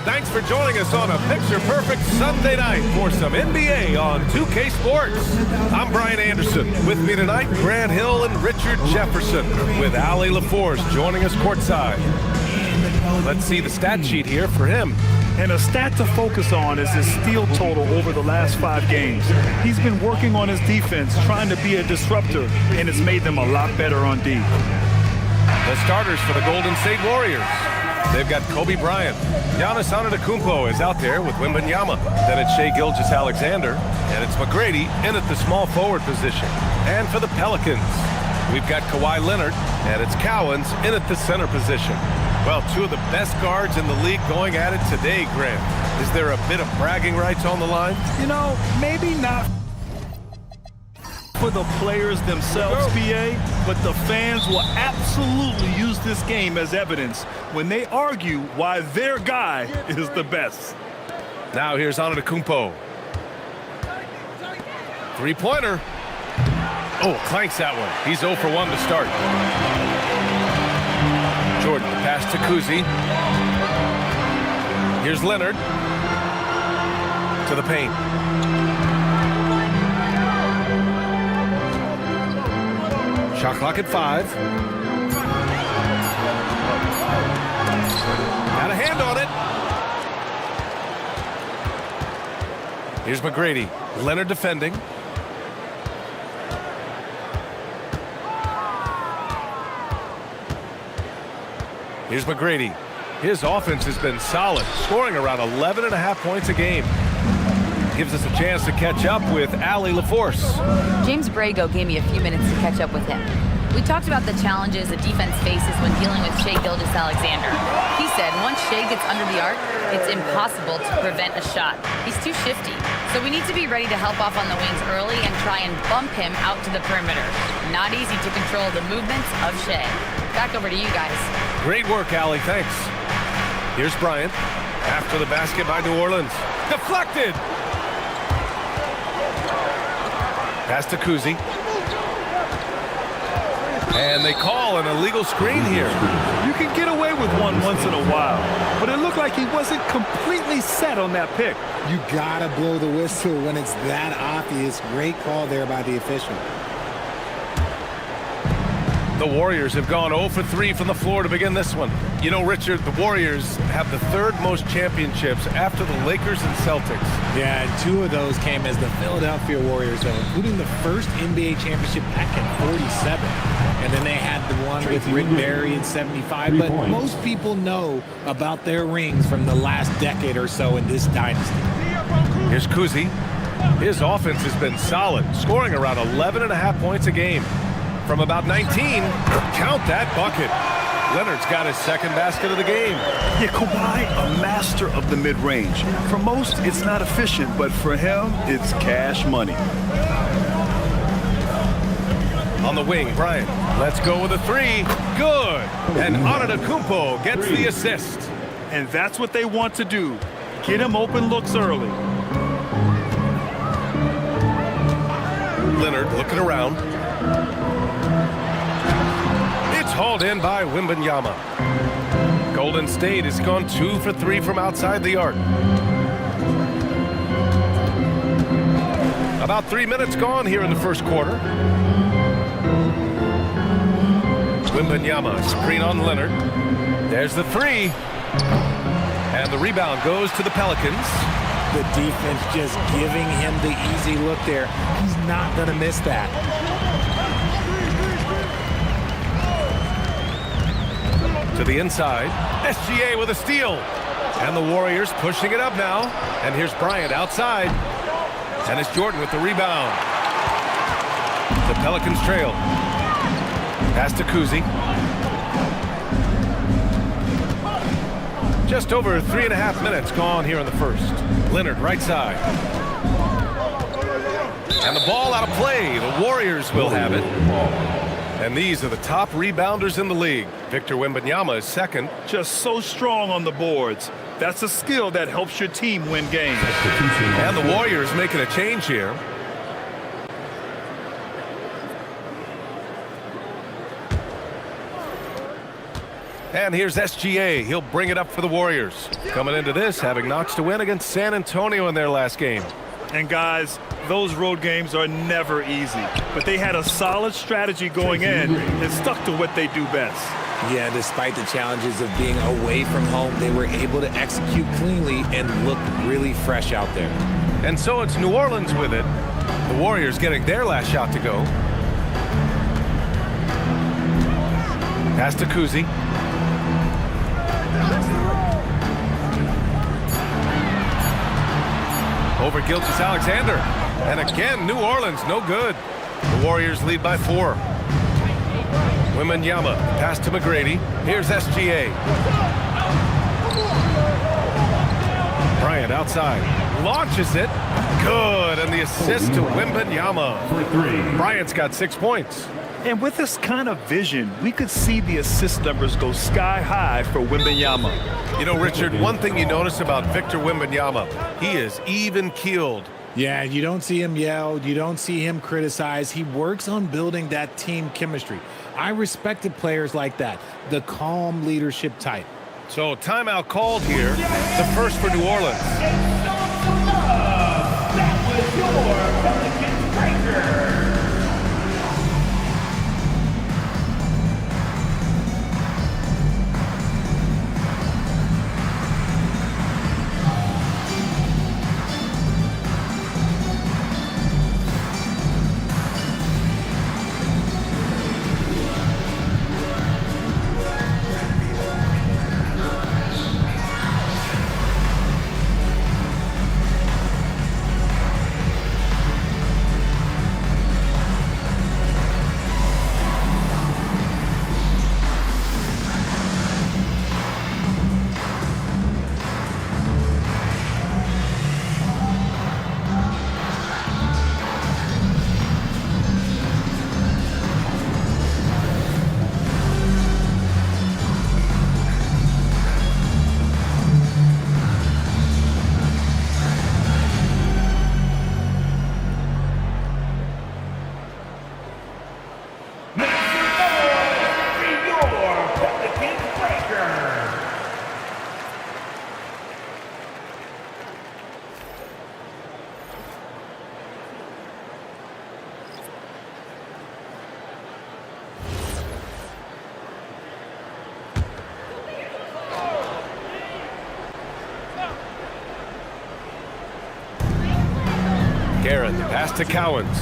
Thanks for joining us on a picture-perfect Sunday night for some NBA on 2K Sports. I'm Brian Anderson. With me tonight, Grant Hill and Richard Jefferson, with Allie LaForce joining us courtside. Let's see the stat sheet here for him. And a stat to focus on is his steal total over the last 5 games. He's been working on his defense, trying to be a disruptor, and it's made them a lot better on D. The starters for the Golden State Warriors. They've got Kobe Bryant. Giannis Antetokounmpo is out there with Wembanyama. Then it's Shai Gilgeous-Alexander, and it's McGrady in at the small forward position. And for the Pelicans, we've got Kawhi Leonard, and it's Cowens in at the center position. Well, 2 of the best guards in the league going at it today, Grant. Is there a bit of bragging rights on the line? You know, maybe not for the players themselves, PA, but the fans will absolutely use this game as evidence when they argue why their guy is the best. Now here's Antetokounmpo. 3-pointer. Oh, clanks that one. He's 0 for 1 to start. Jordan, the pass to Kuzi. Here's Leonard. To the paint. Shot clock at 5. Got a hand on it. Here's McGrady. Leonard defending. Here's McGrady. His offense has been solid, scoring around 11.5 points a game. Gives us a chance to catch up with Allie LaForce. James Brago gave me a few minutes to catch up with him. We talked about the challenges the defense faces when dealing with Shai Gilgeous-Alexander. He said once Shai gets under the arc, it's impossible to prevent a shot. He's too shifty. So we need to be ready to help off on the wings early and try and bump him out to the perimeter. Not easy to control the movements of Shai. Back over to you guys. Great work, Allie. Thanks. Here's Bryant. After the basket by New Orleans. Deflected! Pass to Kuzi. And they call an illegal screen here. You can get away with one once in a while, but it looked like he wasn't completely set on that pick. You gotta blow the whistle when it's that obvious. Great call there by the official. The Warriors have gone 0 for 3 from the floor to begin this one. You know, Richard, the Warriors have the third most championships after the Lakers and Celtics. Yeah, and 2 of those came as the Philadelphia Warriors, though, including the first NBA championship back in '47. And then they had the one with Rick Barry in '75. But most people know about their rings from the last decade or so in this dynasty. Here's Kuzi. His offense has been solid, scoring around 11.5 points a game. From about 19, count that bucket. Leonard's got his second basket of the game. Yeah, Kawhi, a master of the mid-range. For most, it's not efficient, but for him, it's cash money. On the wing, Bryant. Let's go with a 3. Good. And Antetokounmpo gets the assist. And that's what they want to do. Get him open looks early. Leonard looking around. It's hauled in by Wembanyama. Golden State has gone 2 for 3 from outside the arc. About 3 minutes gone here in the first quarter. Wembanyama, screen on Leonard. There's the 3. And the rebound goes to the Pelicans. The defense just giving him the easy look there. He's not going to miss that. To the inside. SGA with a steal. And the Warriors pushing it up now. And here's Bryant outside. And it's Jordan with the rebound. The Pelicans trail. Pass to Kuzi. Just over 3.5 minutes gone here in the first. Leonard right side. And the ball out of play. The Warriors will have it. And these are the top rebounders in the league. Victor Wembanyama is second. Just so strong on the boards. That's a skill that helps your team win games. And the Warriors making a change here. And here's SGA. He'll bring it up for the Warriors. Coming into this, having notched a win against San Antonio in their last game. And guys, those road games are never easy. But they had a solid strategy going in and stuck to what they do best. Yeah, despite the challenges of being away from home, they were able to execute cleanly and look really fresh out there. And so it's New Orleans with it. The Warriors getting their last shot to go. Pass to Kuzi. Over Gilgeous-Alexander. And again, New Orleans, no good. The Warriors lead by 4. Wembanyama, pass to McGrady. Here's SGA. Bryant outside. Launches it. Good. And the assist to Wembanyama. Bryant's got 6 points. And with this kind of vision, we could see the assist numbers go sky high for Wembanyama. You know, Richard, one thing you notice about Victor Wembanyama, he is even-keeled. Yeah, you don't see him yell. You don't see him criticize. He works on building that team chemistry. I respected players like that, the calm leadership type. So timeout called here, the first for New Orleans. That was your Pelicans breaker. Aaron, pass to Cowens.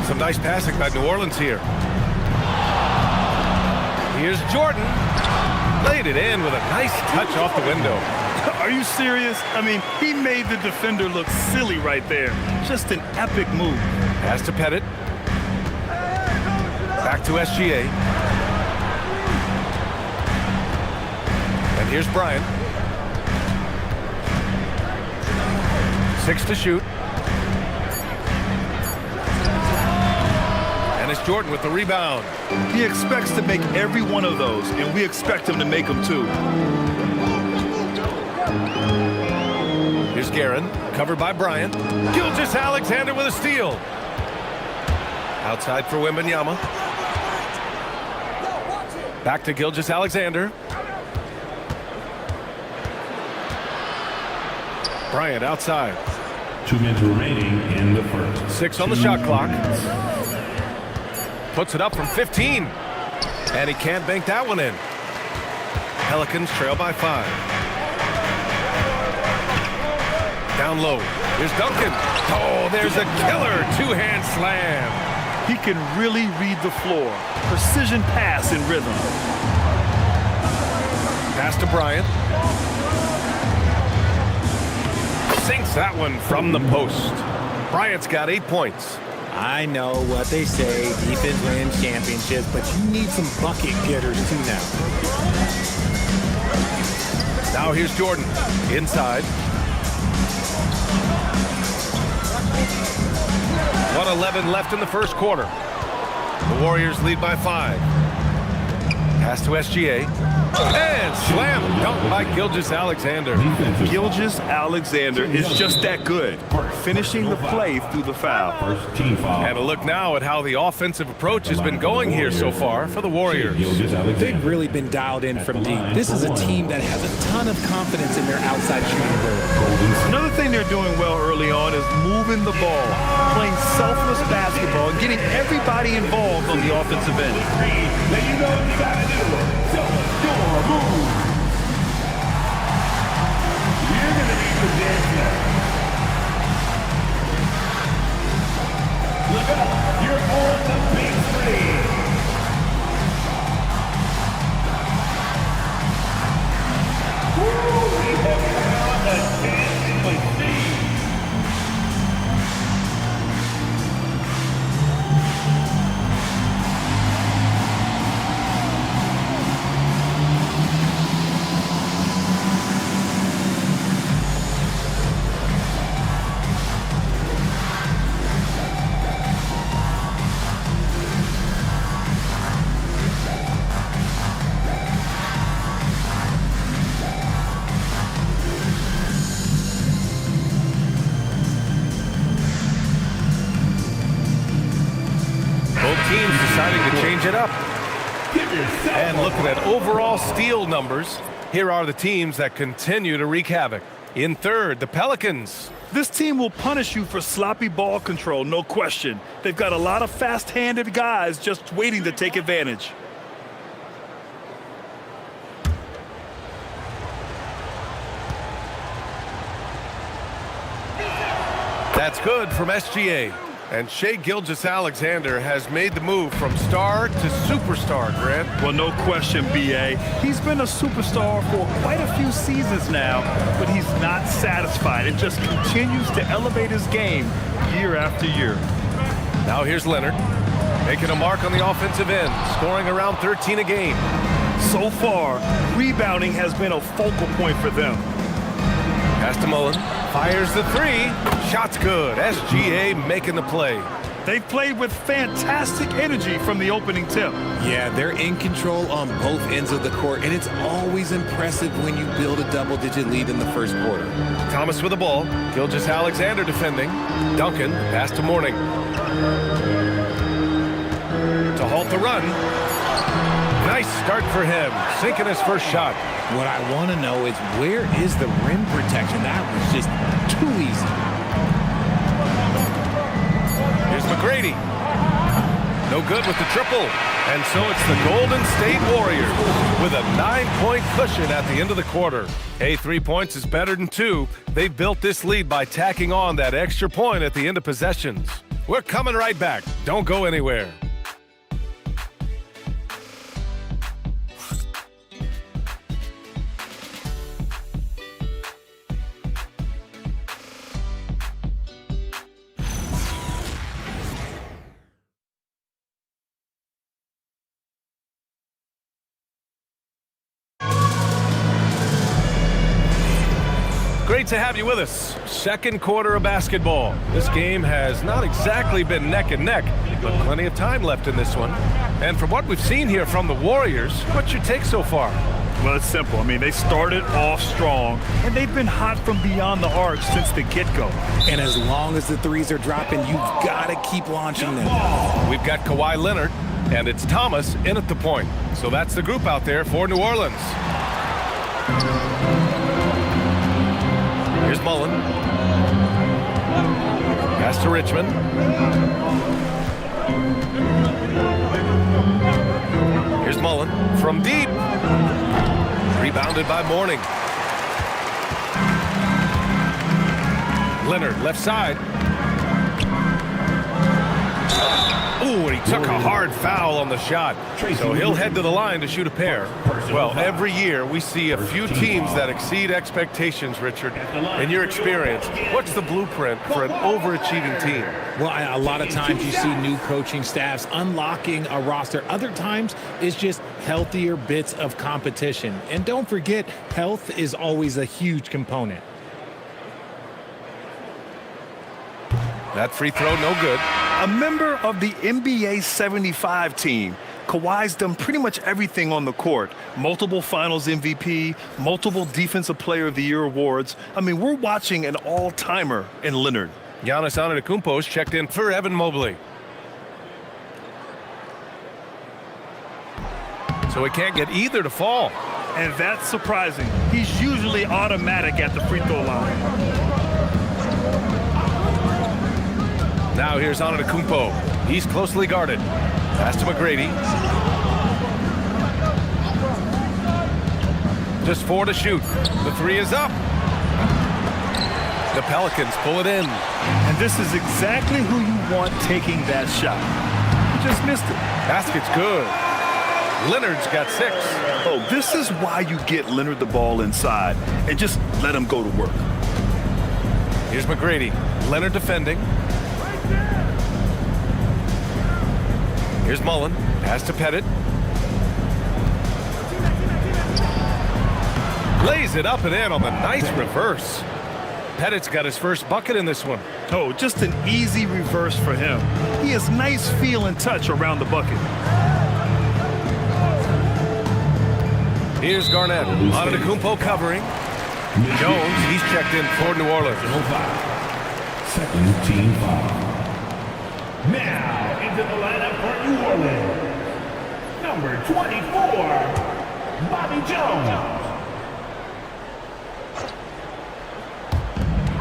Some nice passing by New Orleans here. Here's Jordan. Laid it in with a nice touch off the window. Are you serious? I mean, he made the defender look silly right there. Just an epic move. Pass to Pettit. Back to SGA. And here's Bryant. 6 to shoot. And it's Jordan with the rebound. He expects to make every one of those, and we expect him to make them too. Here's Guerin, covered by Bryant. Gilgeous-Alexander with a steal. Outside for Wembanyama. Back to Gilgeous-Alexander. Bryant outside. 2 minutes remaining in the first. 6 on the shot clock. Puts it up from 15. And he can't bank that one in. Pelicans trail by 5. Down low. Here's Duncan. Oh, there's a killer two-hand slam. He can really read the floor. Precision pass in rhythm. Pass to Bryant. Sinks that one from the post. Bryant's got 8 points. I know what they say, defense wins championships, but you need some bucket getters too now. Now here's Jordan. Inside. 1:11 left in the first quarter. The Warriors lead by 5. Pass to SGA. And slam dunk by Gilgeous-Alexander. Gilgeous-Alexander is just that good, finishing the play through the foul. And a look now at how the offensive approach has been going here so far for the Warriors. They've really been dialed in from deep. This is a team that has a ton of confidence in their outside shooting ability. Another thing they're doing well early on is moving the ball, playing selfless basketball, and getting everybody involved on the offensive end. Now you know what you gotta do. Move. You're gonna need to dance now. Look up, you're on the big screen. Woo! We have found the dancing machine. It up. And looking at overall steal numbers, here are the teams that continue to wreak havoc. In third, the Pelicans. This team will punish you for sloppy ball control, no question. They've got a lot of fast-handed guys just waiting to take advantage. That's good from SGA. And Shai Gilgeous-Alexander has made the move from star to superstar, Grant. Well, no question, B.A. He's been a superstar for quite a few seasons now, but he's not satisfied. It just continues to elevate his game year after year. Now here's Leonard, making a mark on the offensive end, scoring around 13 a game. So far, rebounding has been a focal point for them. Pass to Mullen, fires the 3, shot's good. SGA making the play. They've played with fantastic energy from the opening tip. Yeah, they're in control on both ends of the court, and it's always impressive when you build a double-digit lead in the first quarter. Thomas with the ball, Gilgeous-Alexander defending. Duncan, pass to Mourning. To halt the run. Nice start for him, sinking his first shot. What I want to know is, where is the rim protection? That was just too easy. Here's McGrady. No good with the triple. And so it's the Golden State Warriors with a 9-point cushion at the end of the quarter. Hey, 3 points is better than 2. They've built this lead by tacking on that extra point at the end of possessions. We're coming right back. Don't go anywhere. Great to have you with us. Second quarter of basketball. This game has not exactly been neck and neck, but plenty of time left in this one. And from what we've seen here from the Warriors, what's your take so far? Well, it's simple. I mean, they started off strong, and they've been hot from beyond the arc since the get-go. And as long as the threes are dropping, you've got to keep launching them. We've got Kawhi Leonard, and it's Thomas in at the point. So that's the group out there for New Orleans. Here's Mullen. Pass to Richmond. Here's Mullen from deep. Rebounded by Mourning. Leonard, left side. Ooh, and he took a hard foul on the shot. So he'll head to the line to shoot a pair. Well, every year we see a few teams that exceed expectations, Richard. In your experience, what's the blueprint for an overachieving team? Well, a lot of times you see new coaching staffs unlocking a roster. Other times it's just healthier bits of competition. And don't forget, health is always a huge component. That free throw, no good. A member of the NBA 75 team, Kawhi's done pretty much everything on the court. Multiple Finals MVP, multiple Defensive Player of the Year awards. I mean, we're watching an all-timer in Leonard. Giannis Antetokounmpo's checked in for Evan Mobley. So he can't get either to fall. And that's surprising. He's usually automatic at the free throw line. Now here's Antetokounmpo. He's closely guarded. Pass to McGrady. Just 4 to shoot. The 3 is up. The Pelicans pull it in. And this is exactly who you want taking that shot. He just missed it. Basket's good. Leonard's got 6. Oh, this is why you get Leonard the ball inside and just let him go to work. Here's McGrady. Leonard defending. Here's Mullen. Pass to Pettit. Lays it up and in on the nice reverse. Pettit's got his first bucket in this one. Oh, just an easy reverse for him. He has nice feel and touch around the bucket. Here's Garnett. Antetokounmpo covering. Jones, he's checked in for New Orleans. Second team foul. Now into the lineup for New Orleans. Number 24, Bobby Jones.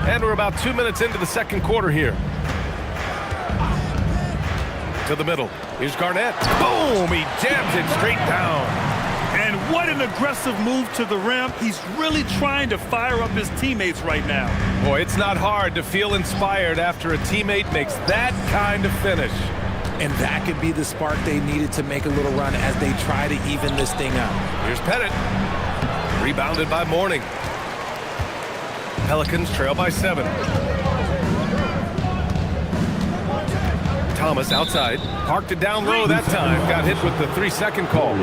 And we're about 2 minutes into the second quarter here. To the middle. Here's Garnett. Boom! He jams it straight down. And what an aggressive move to the rim. He's really trying to fire up his teammates right now. Boy, it's not hard to feel inspired after a teammate makes that kind of finish. And that could be the spark they needed to make a little run as they try to even this thing up. Here's Pettit. Rebounded by Mourning. Pelicans trail by 7. Thomas outside. Parked it down low that time. Got hit with the 3-second call.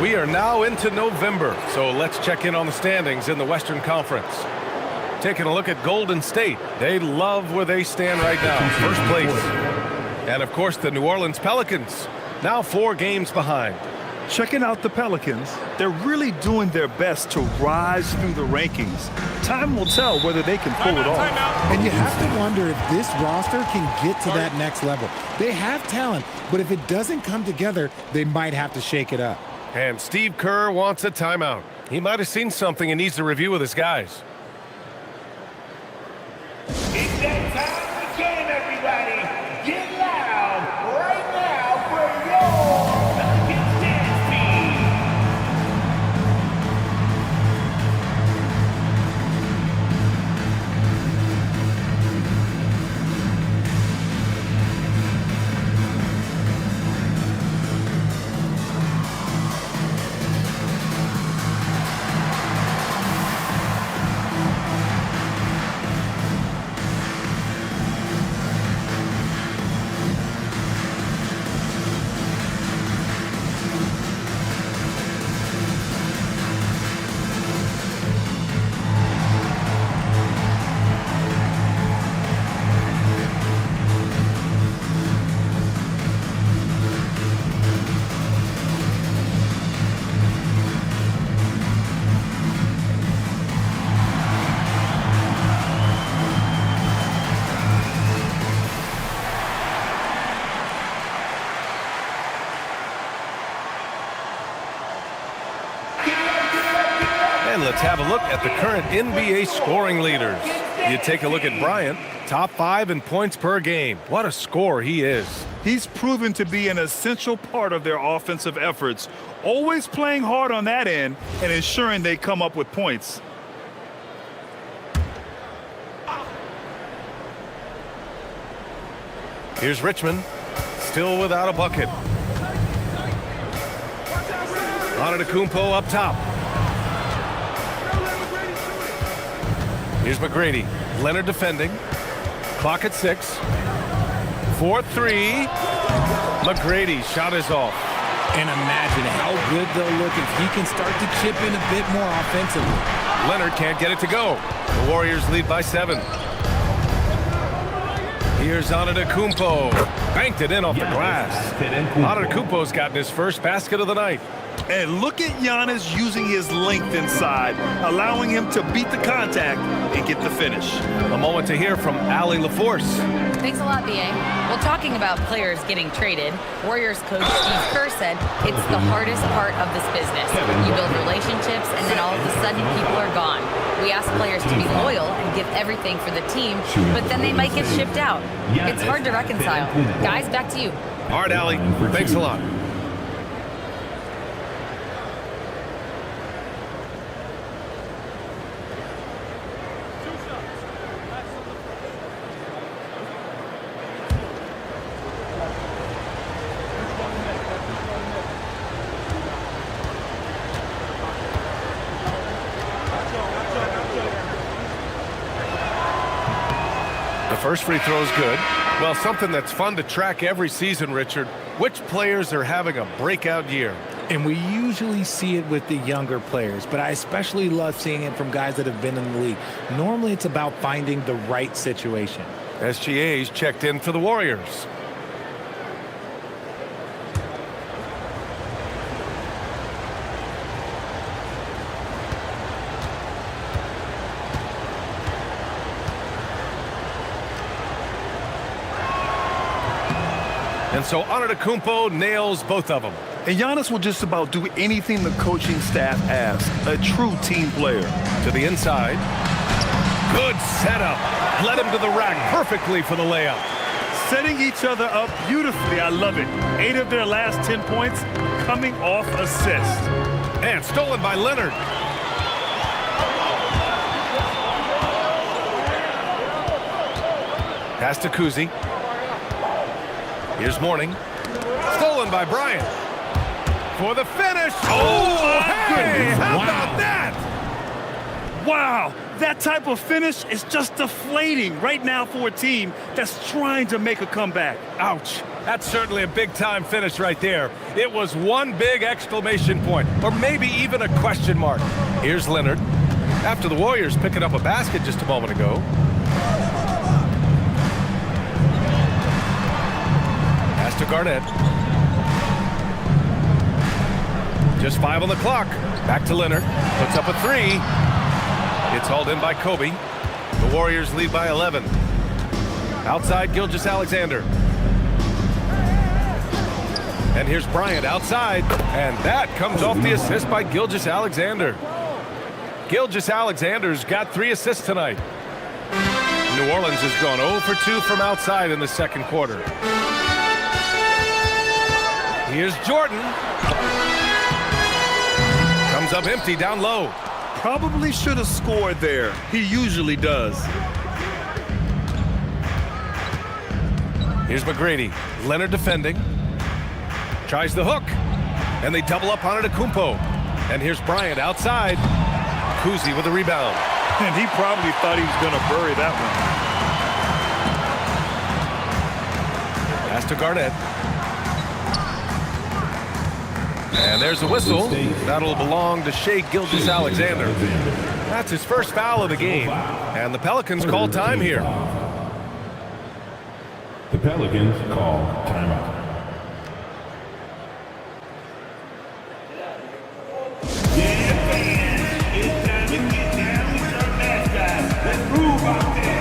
We are now into November, so let's check in on the standings in the Western Conference. Taking a look at Golden State. They love where they stand right now. First place. And, of course, the New Orleans Pelicans. Now 4 games behind. Checking out the Pelicans, they're really doing their best to rise through the rankings. Time will tell whether they can pull it off. And you have to wonder if this roster can get to that next level. They have talent, but if it doesn't come together, they might have to shake it up. And Steve Kerr wants a timeout. He might have seen something and needs to review with his guys. It's that time of the game, everybody. Get loud right now for your Let's have a look at the current NBA scoring leaders. You take a look at Bryant, top 5 in points per game. What a scorer he is. He's proven to be an essential part of their offensive efforts, always playing hard on that end and ensuring they come up with points. Here's Richmond, still without a bucket. Antetokounmpo up top. Here's McGrady. Leonard defending. Clock at 6. 4-3. McGrady shot is off. And imagine how good they'll look if he can start to chip in a bit more offensively. Leonard can't get it to go. The Warriors lead by 7. Here's Antetokounmpo. Banked it in off the glass. Antetokounmpo's gotten his first basket of the night. And look at Giannis using his length inside, allowing him to beat the contact and get the finish. A moment to hear from Allie LaForce. Thanks a lot, B.A. Well, talking about players getting traded, Warriors coach Steve Kerr said it's the hardest part of this business. You build relationships, and then all of a sudden people are gone. We ask players to be loyal and give everything for the team, but then they might get shipped out. It's hard to reconcile. Guys, back to you. All right, Allie. Thanks a lot. First free throw is good. Well, something that's fun to track every season, Richard. Which players are having a breakout year? And we usually see it with the younger players, but I especially love seeing it from guys that have been in the league. Normally, it's about finding the right situation. SGA's checked in for the Warriors. And so Antetokounmpo nails both of them. And Giannis will just about do anything the coaching staff asks. A true team player. To the inside. Good setup. Led him to the rack perfectly for the layup. Setting each other up beautifully. I love it. 8 of their last 10 points coming off assists. And stolen by Leonard. Pass to Kuzi. Here's Mourning. Stolen by Bryant. For the finish. Oh, hey! How about that? Wow, that type of finish is just deflating right now for a team that's trying to make a comeback. Ouch. That's certainly a big-time finish right there. It was one big exclamation point, or maybe even a question mark. Here's Leonard. After the Warriors picking up a basket just a moment ago. Pass to Garnett. Just 5 on the clock. Back to Leonard. Puts up a 3. It's hauled in by Kobe. The Warriors lead by 11. Outside, Gilgeous-Alexander. And here's Bryant outside. And that comes off the assist by Gilgeous-Alexander. Gilgeous-Alexander's got 3 assists tonight. New Orleans has gone 0 for 2 from outside in the second quarter. Here's Jordan. Comes up empty down low. Probably should have scored there. He usually does. Here's McGrady. Leonard defending. Tries the hook. And they double up on Antetokounmpo. And here's Bryant outside. Kuzi with the rebound. And he probably thought he was going to bury that one. Pass to Garnett. And there's a whistle. That'll belong to Shai Gilgeous-Alexander. That's his first foul of the game. And the Pelicans call time here. The Pelicans call timeout. It's time to get down with our mascot. Let's move out there.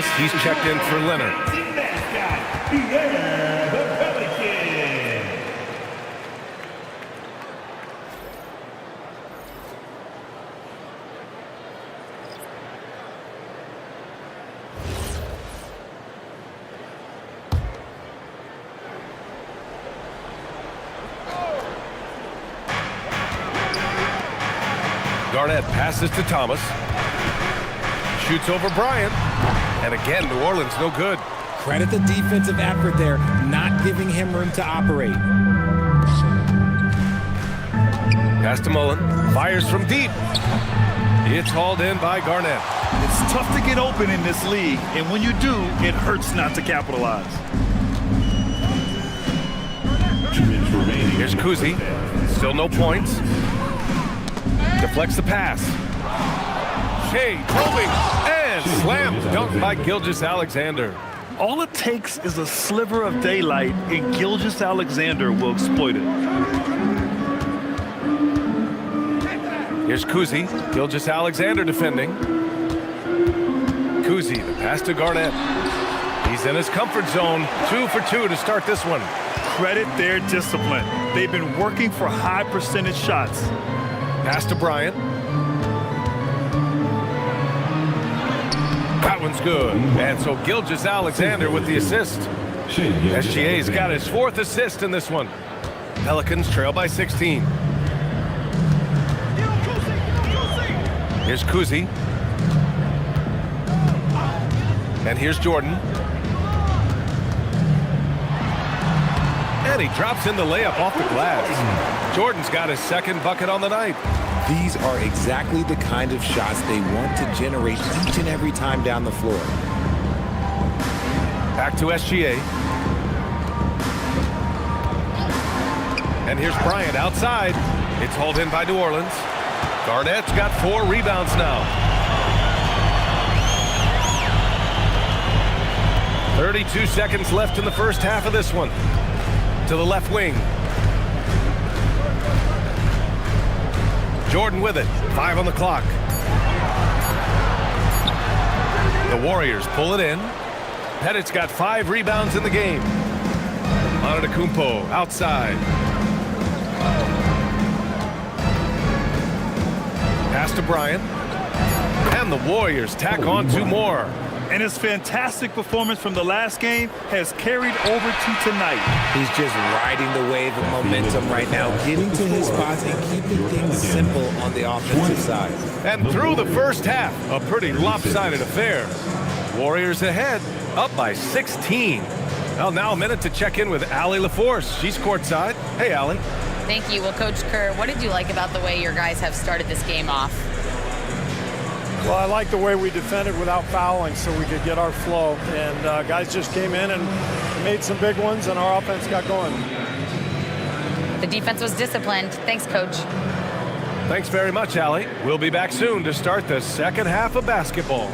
Thomas. He's checked in for Leonard. The Pelicans. Garnett passes to Thomas. Shoots over Bryant. And again, New Orleans no good. Credit the defensive effort there, not giving him room to operate. Pass to Mullen. Fires from deep. It's hauled in by Garnett. It's tough to get open in this league, and when you do, it hurts not to capitalize. Here's Kuzi. Still no points. Deflects the pass. Shea probing and slammed dunk by Gilgeous-Alexander. All it takes is a sliver of daylight, and Gilgeous-Alexander will exploit it. Here's Kuzi. Gilgeous-Alexander defending. Kuzi, the pass to Garnett. He's in his comfort zone. 2 for 2 to start this one. Credit their discipline. They've been working for high percentage shots. Pass to Bryant. That one's good. And so Gilgeous-Alexander with the assist. SGA's got his 4th assist in this one. Pelicans trail by 16. Here's Kuzi. And here's Jordan. And he drops in the layup off the glass. Jordan's got his 2nd bucket on the night. These are exactly the kind of shots they want to generate each and every time down the floor. Back to SGA. And here's Bryant outside. It's hauled in by New Orleans. Garnett's got 4 rebounds now. 32 seconds left in the first half of this one. To the left wing. Jordan with it. 5 on the clock. The Warriors pull it in. Pettit's got 5 rebounds in the game. Antetokounmpo outside. Pass to Bryant. And the Warriors tack on 2 more. And his fantastic performance from the last game has carried over to tonight. He's just riding the wave of momentum right now, getting to his spots and keeping things simple on the offensive side. And through the first half, a pretty lopsided affair. Warriors ahead, up by 16. Well, now a minute to check in with Allie LaForce. She's courtside. Hey, Allie. Thank you. Well, Coach Kerr, what did you like about the way your guys have started this game off? Well, I like the way we defended without fouling so we could get our flow. And guys just came in and made some big ones, and our offense got going. The defense was disciplined. Thanks, Coach. Thanks very much, Allie. We'll be back soon to start the second half of basketball.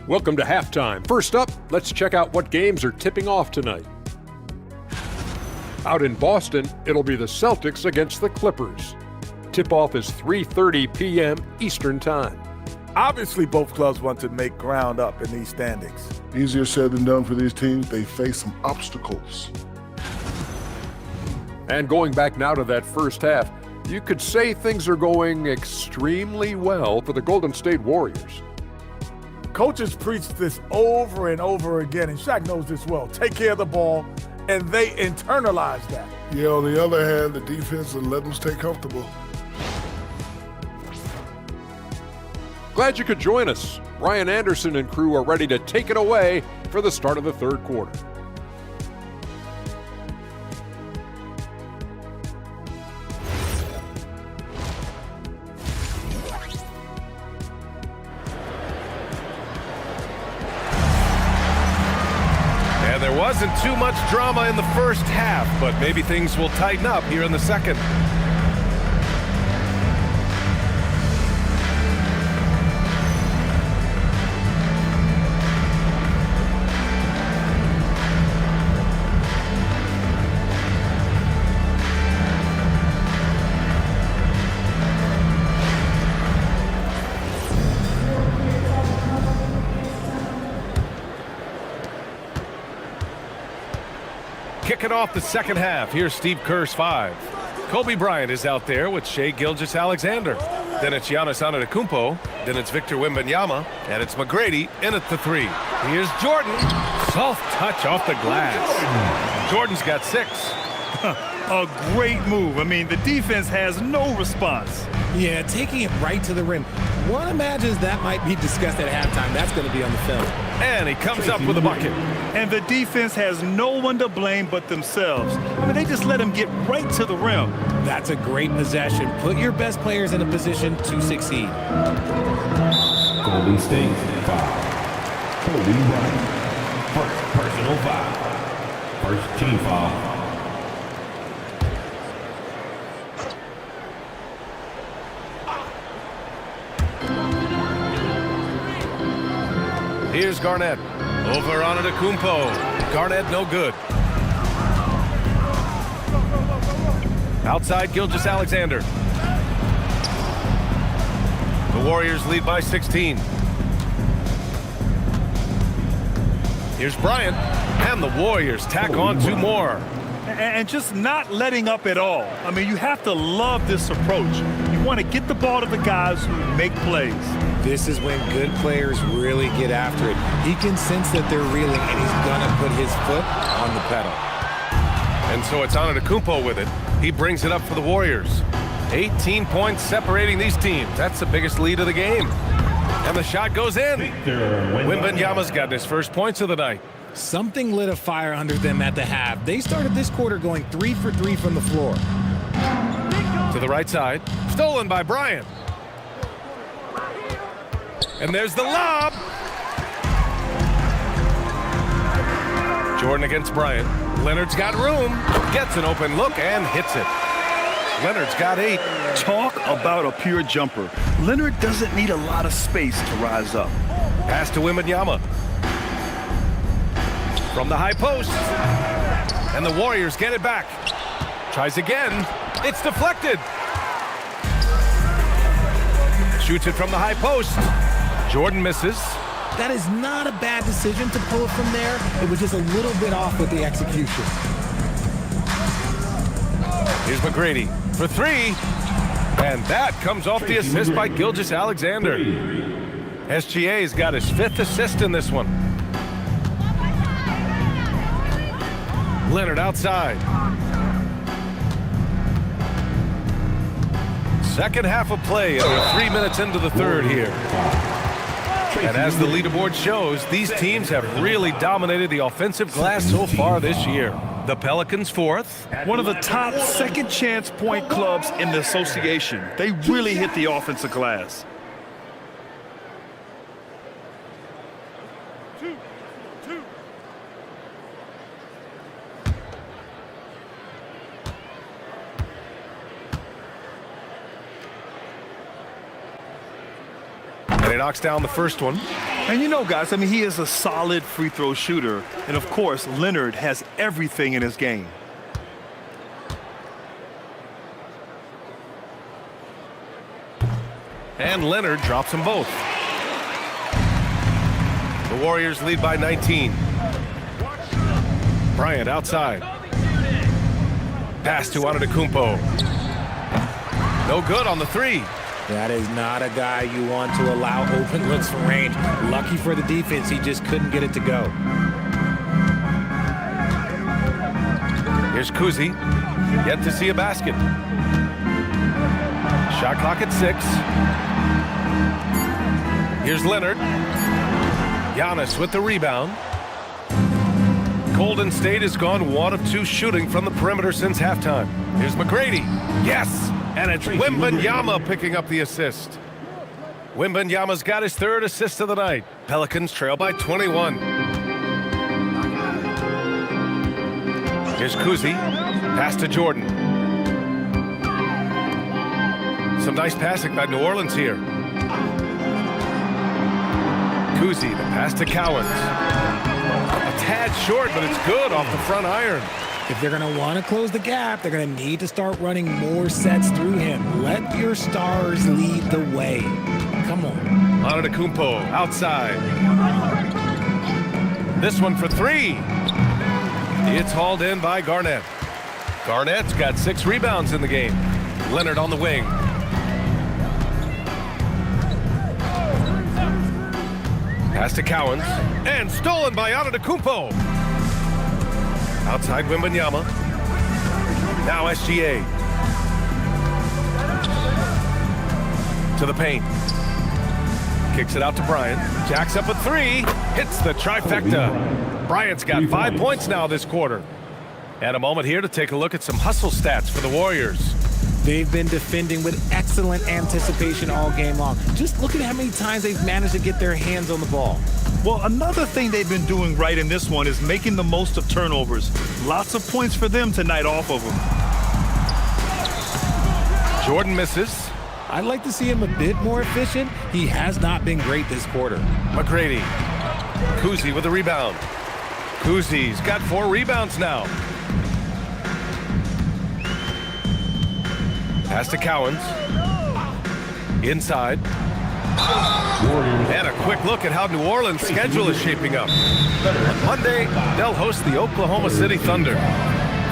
Welcome to halftime. First up, let's check out what games are tipping off tonight. Out in Boston, it'll be the Celtics against the Clippers. Tip-off is 3:30 p.m. Eastern Time. Obviously, both clubs want to make ground up in these standings. Easier said than done for these teams. They face some obstacles. And going back now to that first half, you could say things are going extremely well for the Golden State Warriors. Coaches preach this over and over again, and Shaq knows this well. Take care of the ball, and they internalize that. Yeah, on the other hand, the defense will let them stay comfortable. Glad you could join us. Brian Anderson and crew are ready to take it away for the start of the third quarter. There wasn't too much drama in the first half, but maybe things will tighten up here in the second. Kicking off the second half, here's Steve Kerr's 5. Kobe Bryant is out there with Shai Gilgeous-Alexander. Then it's Giannis Antetokounmpo. Then it's Victor Wembanyama. And it's McGrady in at the 3. Here's Jordan. Soft touch off the glass. Jordan's got 6. A great move. I mean, the defense has no response. Yeah, taking it right to the rim. One imagines that might be discussed at halftime. That's going to be on the film. And he comes up with a bucket. And the defense has no one to blame but themselves. I mean, they just let him get right to the rim. That's a great possession. Put your best players in a position to succeed. Golden State, foul. Kobe Bryant. First personal foul. First team foul. Here's Garnett. Over on Antetokounmpo. Garnett no good. Outside Gilgeous-Alexander. The Warriors lead by 16. Here's Bryant. And the Warriors tack on 2 more. And just not letting up at all. I mean, you have to love this approach. You want to get the ball to the guys who make plays. This is when good players really get after it. He can sense that they're reeling, and he's going to put his foot on the pedal. And so it's Antetokounmpo with it. He brings it up for the Warriors. 18 points separating these teams. That's the biggest lead of the game. And the shot goes in. Wembanyama's gotten his first points of the night. Something lit a fire under them at the half. They started this quarter going 3 for 3 from the floor. To the right side. Stolen by Bryant. And there's the lob. Jordan against Bryant. Leonard's got room. Gets an open look and hits it. Leonard's got 8. Talk about a pure jumper. Leonard doesn't need a lot of space to rise up. Pass to Wembanyama. From the high post. And the Warriors get it back. Tries again. It's deflected. Shoots it from the high post. Jordan misses. That is not a bad decision to pull it from there. It was just a little bit off with the execution. Here's McGrady for 3. And that comes off the assist by Gilgeous-Alexander. SGA's got his 5th assist in this one. Leonard outside. Second half of play, and we're 3 minutes into the third here. And as the leaderboard shows, these teams have really dominated the offensive glass so far this year. The Pelicans 4th. One of the top second chance point clubs in the association. They really hit the offensive glass. And he knocks down the first one. And you know, guys, I mean, he is a solid free throw shooter. And, of course, Leonard has everything in his game. And Leonard drops them both. The Warriors lead by 19. Bryant outside. Pass to Antetokounmpo. No good on the 3. That is not a guy you want to allow open looks from range. Lucky for the defense, he just couldn't get it to go. Here's Kuzi. Yet to see a basket. Shot clock at 6. Here's Leonard. Giannis with the rebound. Golden State has gone 1 of 2 shooting from the perimeter since halftime. Here's McGrady. Yes! And it's Wembanyama picking up the assist. Wembanyama's got his 3rd assist of the night. Pelicans trail by 21. Here's Kuzi. Pass to Jordan. Some nice passing by New Orleans here. Kuzi, the pass to Cowens. A tad short, but it's good off the front iron. If they're going to want to close the gap, they're going to need to start running more sets through him. Let your stars lead the way. Come on. Antetokounmpo outside. This one for 3. It's hauled in by Garnett. Garnett's got 6 rebounds in the game. Leonard on the wing. Pass to Cowens. And stolen by Antetokounmpo. Outside Wembanyama. Now SGA. To the paint. Kicks it out to Bryant. Jacks up a 3. Hits the trifecta. Bryant's got 5 points now this quarter. And a moment here to take a look at some hustle stats for the Warriors. They've been defending with excellent anticipation all game long. Just look at how many times they've managed to get their hands on the ball. Well, another thing they've been doing right in this one is making the most of turnovers. Lots of points for them tonight off of them. Jordan misses. I'd like to see him a bit more efficient. He has not been great this quarter. McGrady. Kuzi with a rebound. Kuzi's got 4 rebounds now. Pass to Cowens. Inside. And a quick look at how New Orleans' schedule is shaping up. On Monday, they'll host the Oklahoma City Thunder.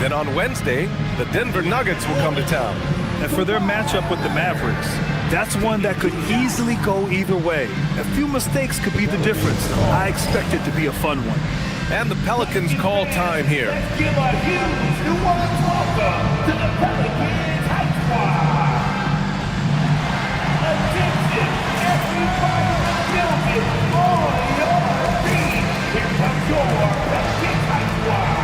Then on Wednesday, the Denver Nuggets will come to town. And for their matchup with the Mavericks, that's one that could easily go either way. A few mistakes could be the difference. I expect it to be a fun one. And the Pelicans call time here. Give a huge New Orleans welcome to the Pelicans High Squad. Attention, everybody building on your feet. Here comes your Pelicans High Squad.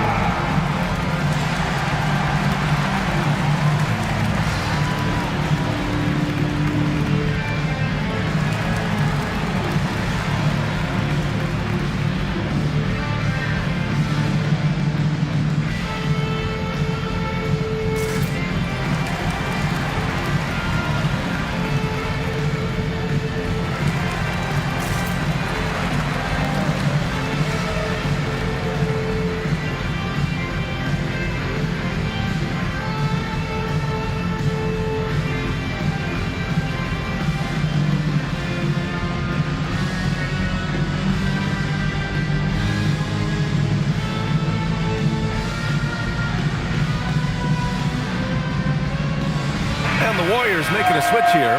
The Warriors making a switch here.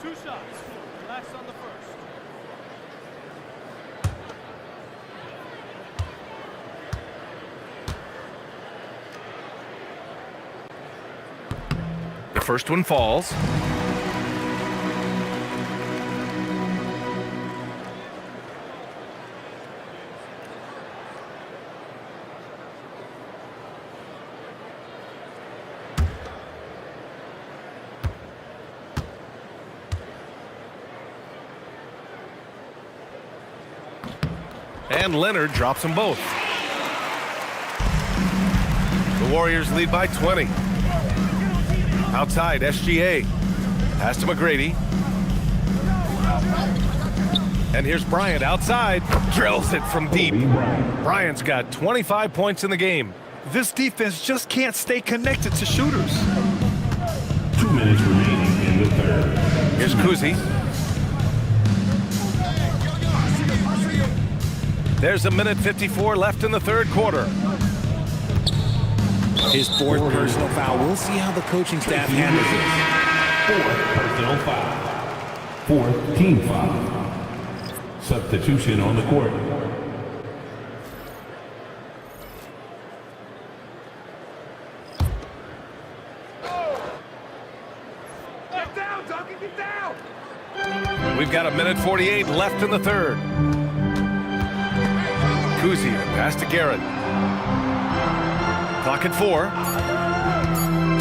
Two shots. Relax on the first. The first one falls. And Leonard drops them both. The Warriors lead by 20. Outside, SGA. Pass to McGrady. And here's Bryant outside. Drills it from deep. Bryant's got 25 points in the game. This defense just can't stay connected to shooters. 2 minutes remaining in the third. Here's Kuzi. There's 1:54 left in the third quarter. His 4th personal foul. We'll see how the coaching staff handles it. 4th personal foul. 4th team foul. Substitution on the court. Get down, Duncan, get down! We've got 1:48 left in the third. Kuzi, pass to Garrett. Clock at 4.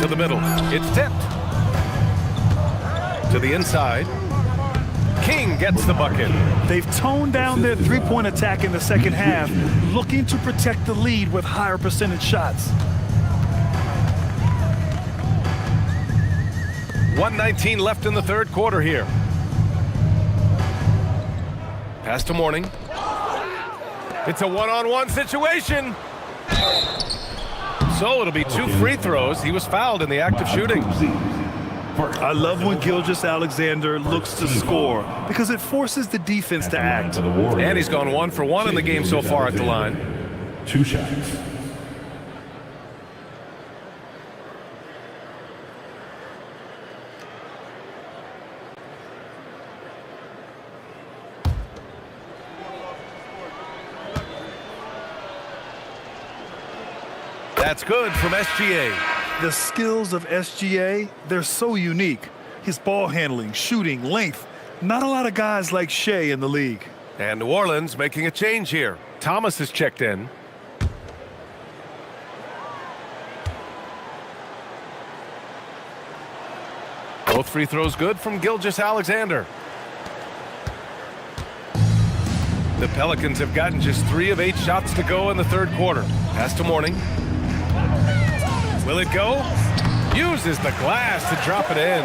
To the middle. It's tipped. To the inside. King gets the bucket. They've toned down their three-point attack in the second half, looking to protect the lead with higher percentage shots. 1:19 left in the third quarter here. Pass to Mourning. It's a one-on-one situation. So it'll be 2 free throws. He was fouled in the act of shooting. I love when Gilgeous-Alexander looks to score because it forces the defense to act. And he's gone 1 for 1 in the game so far at the line. 2 shots. That's good from SGA. The skills of SGA, they're so unique. His ball handling, shooting, length. Not a lot of guys like Shea in the league. And New Orleans making a change here. Thomas is checked in. Both free throws good from Gilgeous-Alexander. The Pelicans have gotten just 3 of 8 shots to go in the third quarter. Pass to Mourning. Will it go? Uses the glass to drop it in.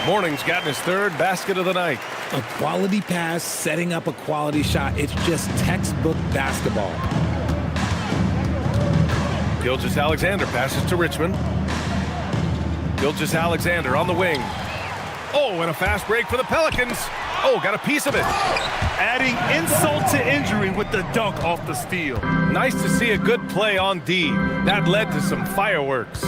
Mourning's gotten his 3rd basket of the night. A quality pass, setting up a quality shot. It's just textbook basketball. Gilgeous-Alexander passes to Richmond. Gilgeous-Alexander on the wing. Oh, and a fast break for the Pelicans. Oh, got a piece of it. Adding insult to injury with the dunk off the steal. Nice to see a good play on D. That led to some fireworks.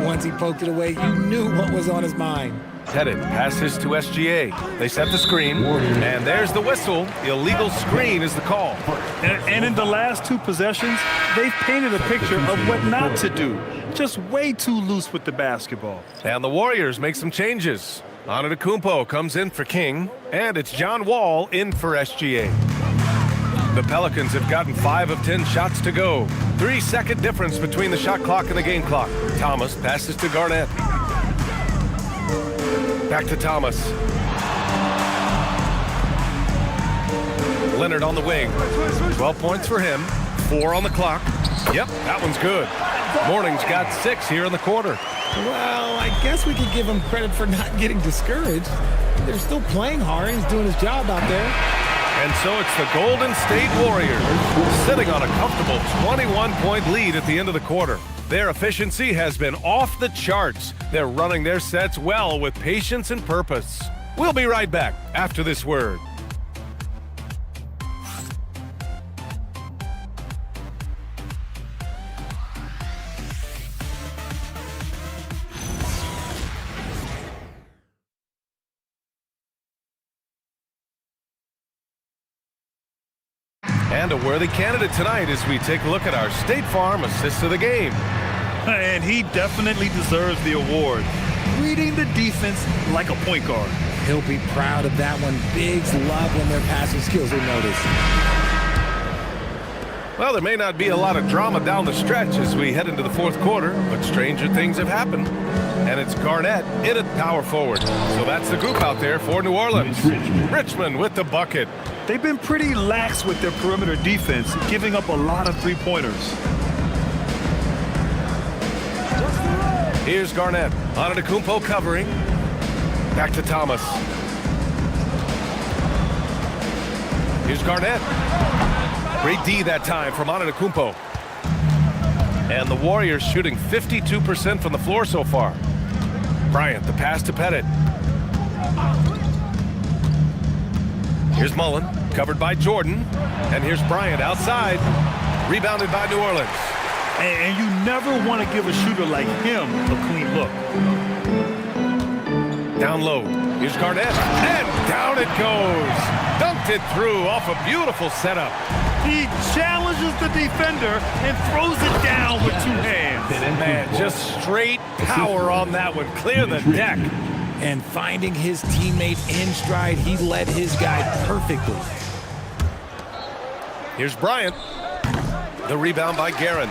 Once he poked it away, you knew what was on his mind. Pettit passes to SGA. They set the screen, and there's the whistle. Illegal screen is the call. And in the last 2 possessions, they've painted a picture of what not to do. Just way too loose with the basketball. And the Warriors make some changes. Antetokounmpo comes in for King, and it's John Wall in for SGA. The Pelicans have gotten 5 of 10 shots to go. 3-second difference between the shot clock and the game clock. Thomas passes to Garnett. Back to Thomas. Leonard on the wing. 12 points for him. 4 on the clock. Yep, that one's good. Mourning's got 6 here in the quarter. Well, I guess we could give him credit for not getting discouraged. They're still playing hard. He's doing his job out there. And so it's the Golden State Warriors sitting on a comfortable 21-point lead at the end of the quarter. Their efficiency has been off the charts. They're running their sets well with patience and purpose. We'll be right back after this word. And a worthy candidate tonight as we take a look at our State Farm assist of the game. And he definitely deserves the award. Reading the defense like a point guard. He'll be proud of that one. Bigs love when their passing skills are noticed. Well, there may not be a lot of drama down the stretch as we head into the fourth quarter, but stranger things have happened. And it's Garnett in at power forward. So that's the group out there for New Orleans. Richmond with the bucket. They've been pretty lax with their perimeter defense, giving up a lot of 3-pointers. Here's Garnett. Antetokounmpo covering. Back to Thomas. Here's Garnett. Great D that time from Antetokounmpo. And the Warriors shooting 52% from the floor so far. Bryant, the pass to Pettit. Here's Mullen, covered by Jordan. And here's Bryant outside. Rebounded by New Orleans. And you never want to give a shooter like him a clean look. Down low. Here's Garnett. And down it goes. Dunked it through off a beautiful setup. He challenges the defender and throws it down with 2 hands. Man, just straight power on that one. Clear the deck. And finding his teammate in stride, he led his guy perfectly. Here's Bryant. The rebound by Guerin.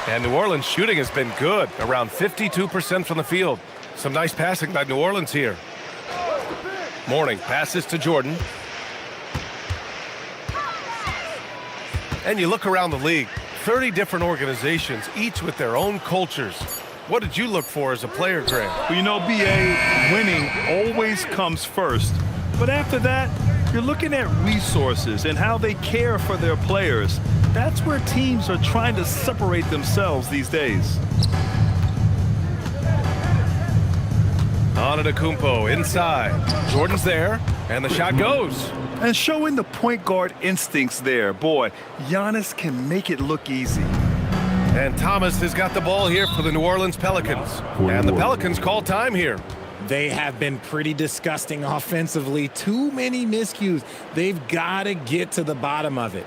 And New Orleans shooting has been good, around 52% from the field. Some nice passing by New Orleans here. Mourning passes to Jordan. And you look around the league, 30 different organizations, each with their own cultures. What did you look for as a player, Greg? Well, you know, BA, winning always comes first. But after that, you're looking at resources and how they care for their players. That's where teams are trying to separate themselves these days. Antetokounmpo inside. Jordan's there, and the shot goes. And showing the point guard instincts there. Boy, Giannis can make it look easy. And Thomas has got the ball here for the New Orleans Pelicans. And the Pelicans call time here. They have been pretty disgusting offensively. Too many miscues. They've got to get to the bottom of it.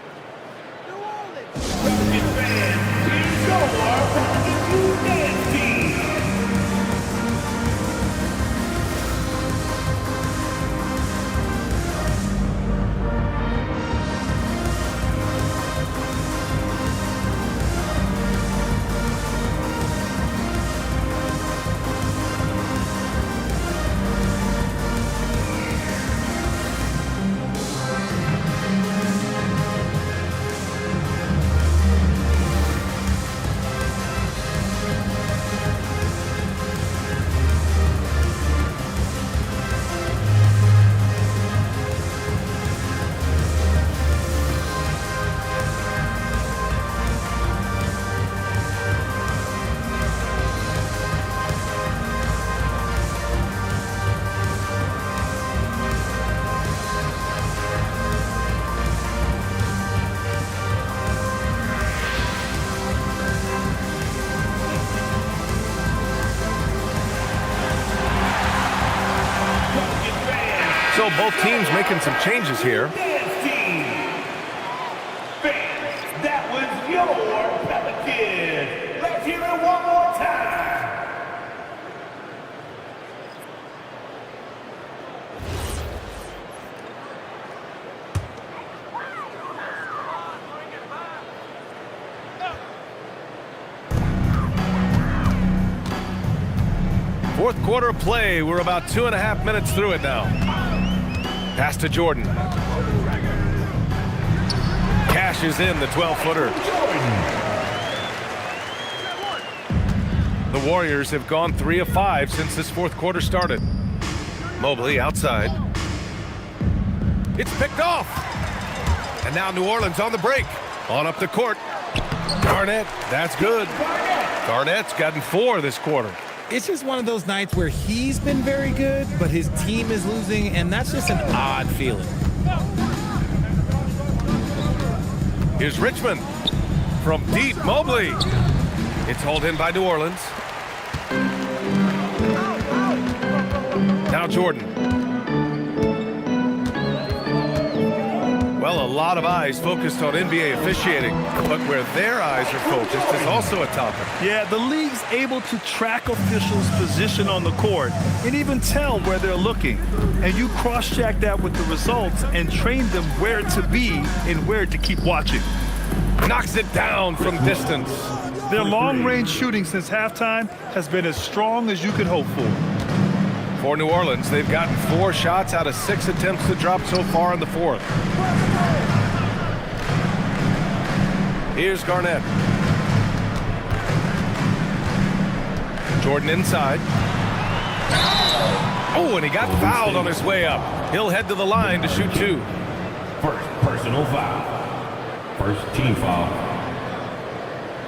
So both teams making some changes here. That was your Pelicans. Let's hear it one more time. Fourth quarter of play. We're about 2.5 minutes through it now. Pass to Jordan. Cashes in the 12-footer. The Warriors have gone 3 of 5 since this fourth quarter started. Mobley outside. It's picked off. And now New Orleans on the break. On up the court. Garnett, that's good. Garnett's gotten 4 this quarter. It's just one of those nights where he's been very good, but his team is losing, and that's just an odd feeling. Here's Richmond from deep. Mobley. It's hauled in by New Orleans. Now Jordan. Well, a lot of eyes focused on NBA officiating, but where their eyes are focused is also a topic. Yeah, the league's able to track officials' position on the court and even tell where they're looking. And you cross-check that with the results and train them where to be and where to keep watching. Knocks it down from distance. Their long-range shooting since halftime has been as strong as you could hope for. For New Orleans, they've gotten 4 shots out of 6 attempts to drop so far in the fourth. Here's Garnett. Jordan inside. Oh, and he got fouled on his way up. He'll head to the line to shoot 2. First personal foul. First team foul.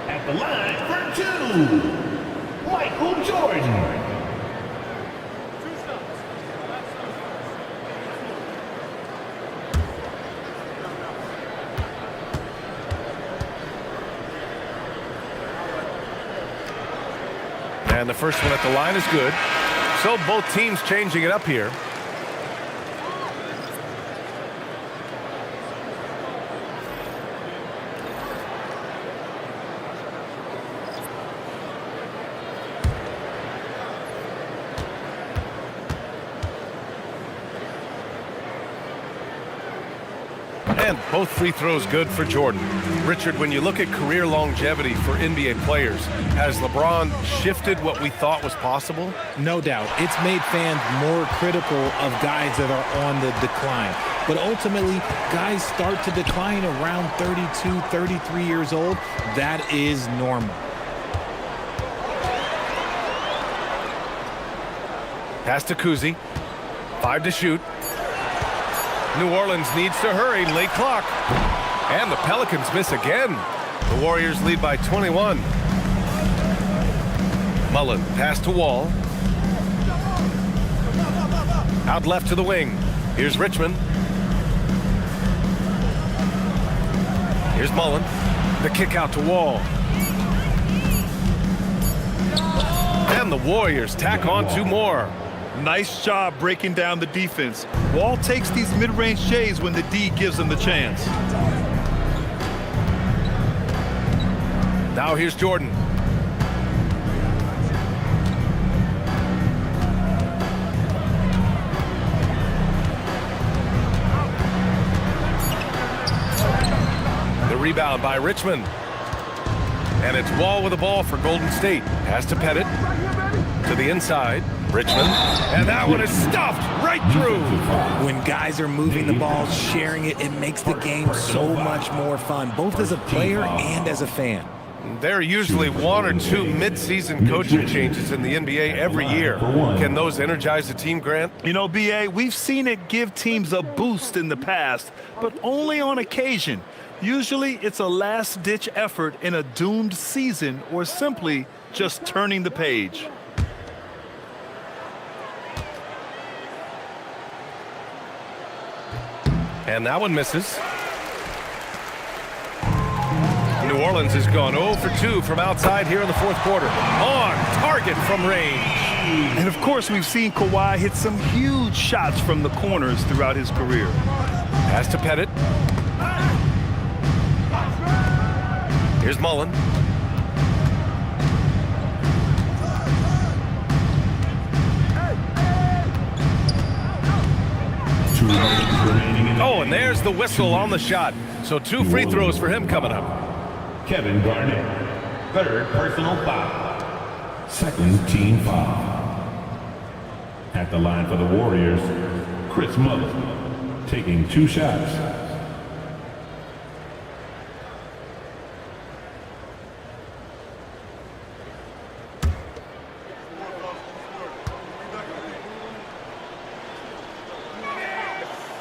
At the line for 2, Michael Jordan. And the first one at the line is good. So both teams changing it up here. And both free throws good for Jordan. Richard, when you look at career longevity for NBA players, has LeBron shifted what we thought was possible? No doubt. It's made fans more critical of guys that are on the decline. But ultimately, guys start to decline around 32, 33 years old. That is normal. Pass to Kuzi. 5 to shoot. New Orleans needs to hurry. Late clock. And the Pelicans miss again. The Warriors lead by 21. Mullen, pass to Wall. Out left to the wing. Here's Richmond. Here's Mullen. The kick out to Wall. And the Warriors tack on 2 more. Nice job breaking down the defense. Wall takes these mid-range J's when the D gives him the chance. Now here's Jordan. The rebound by Richmond. And it's Wall with the ball for Golden State. Pass to Pettit. To the inside. Richmond. And that one is stuffed right through. When guys are moving the ball, sharing it, it makes the game so much more fun, both as a player and as a fan. There are usually 1 or 2 mid-season coaching changes in the NBA every year. Can those energize the team, Grant? You know, B.A., we've seen it give teams a boost in the past, but only on occasion. Usually it's a last-ditch effort in a doomed season or simply just turning the page. And that one misses. New Orleans has gone 0 for 2 from outside here in the 4th quarter. On target from range. And of course, we've seen Kawhi hit some huge shots from the corners throughout his career. Pass to Pettit. Here's Mullen. Oh, and there's the whistle on the shot. So 2 free throws for him coming up. Kevin Garnett, 3rd personal foul. 2nd team foul. At the line for the Warriors, Chris Mullen, taking 2 shots.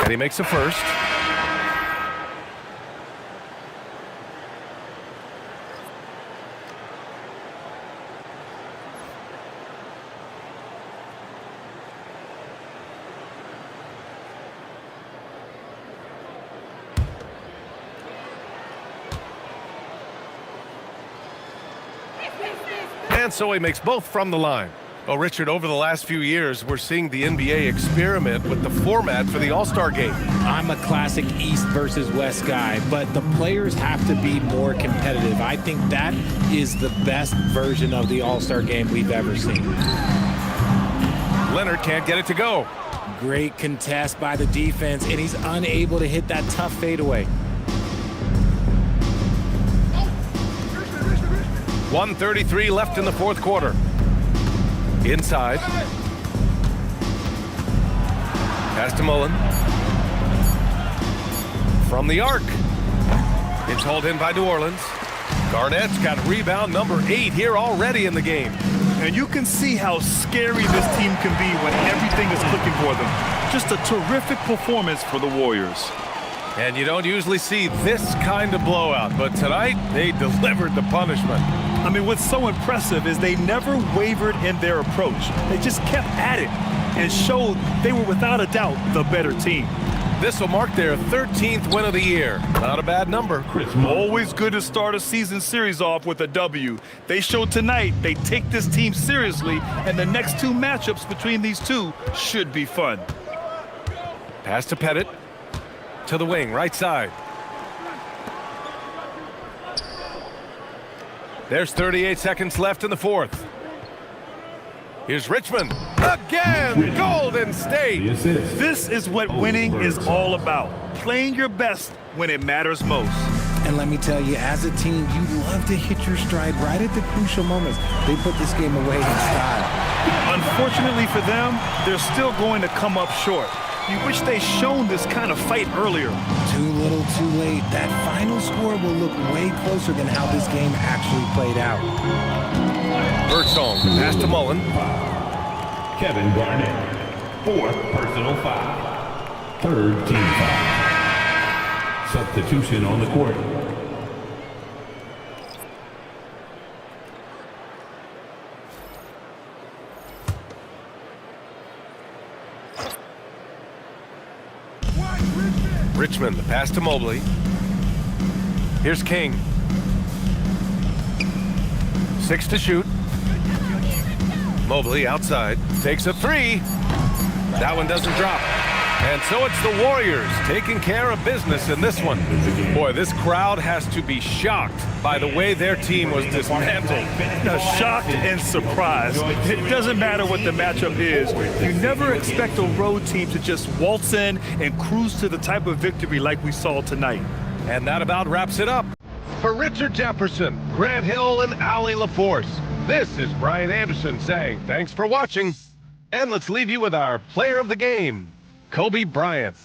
And he makes a first. And so he makes both from the line. Well, Richard, over the last few years, we're seeing the NBA experiment with the format for the All-Star game. I'm a classic East versus West guy, but the players have to be more competitive. I think that is the best version of the All-Star game we've ever seen. Leonard can't get it to go. Great contest by the defense, and he's unable to hit that tough fadeaway. 1:33 left in the 4th quarter. Inside. Pass to Mullen. From the arc. It's hauled in by New Orleans. Garnett's got rebound number 8 here already in the game. And you can see how scary this team can be when everything is clicking for them. Just a terrific performance for the Warriors. And you don't usually see this kind of blowout, but tonight they delivered the punishment. I mean, what's so impressive is they never wavered in their approach. They just kept at it and showed they were without a doubt the better team. This will mark their 13th win of the year. Not a bad number. Always good to start a season series off with a W. They showed tonight they take this team seriously, and the next 2 matchups between these two should be fun. Pass to Pettit. To the wing, right side. There's 38 seconds left in the 4th. Here's Richmond. Again, Golden State. This is what winning is all about. Playing your best when it matters most. And let me tell you, as a team, you love to hit your stride right at the crucial moments. They put this game away in style. Unfortunately for them, they're still going to come up short. You wish they'd shown this kind of fight earlier. Too little, too late. That final score will look way closer than how this game actually played out. Birdsong, pass to Mullen. Kevin Garnett, 4th personal foul. 3rd team foul. Substitution on the court. Richmond, the pass to Mobley. Here's King. 6 to shoot. Mobley outside, takes a 3. That one doesn't drop. And so it's the Warriors taking care of business in this one. Boy, this crowd has to be shocked by the way their team was dismantled. Now, shocked and surprised. It doesn't matter what the matchup is. You never expect a road team to just waltz in and cruise to the type of victory like we saw tonight. And that about wraps it up. For Richard Jefferson, Grant Hill, and Allie LaForce, this is Brian Anderson saying thanks for watching. And let's leave you with our player of the game, Kobe Bryant.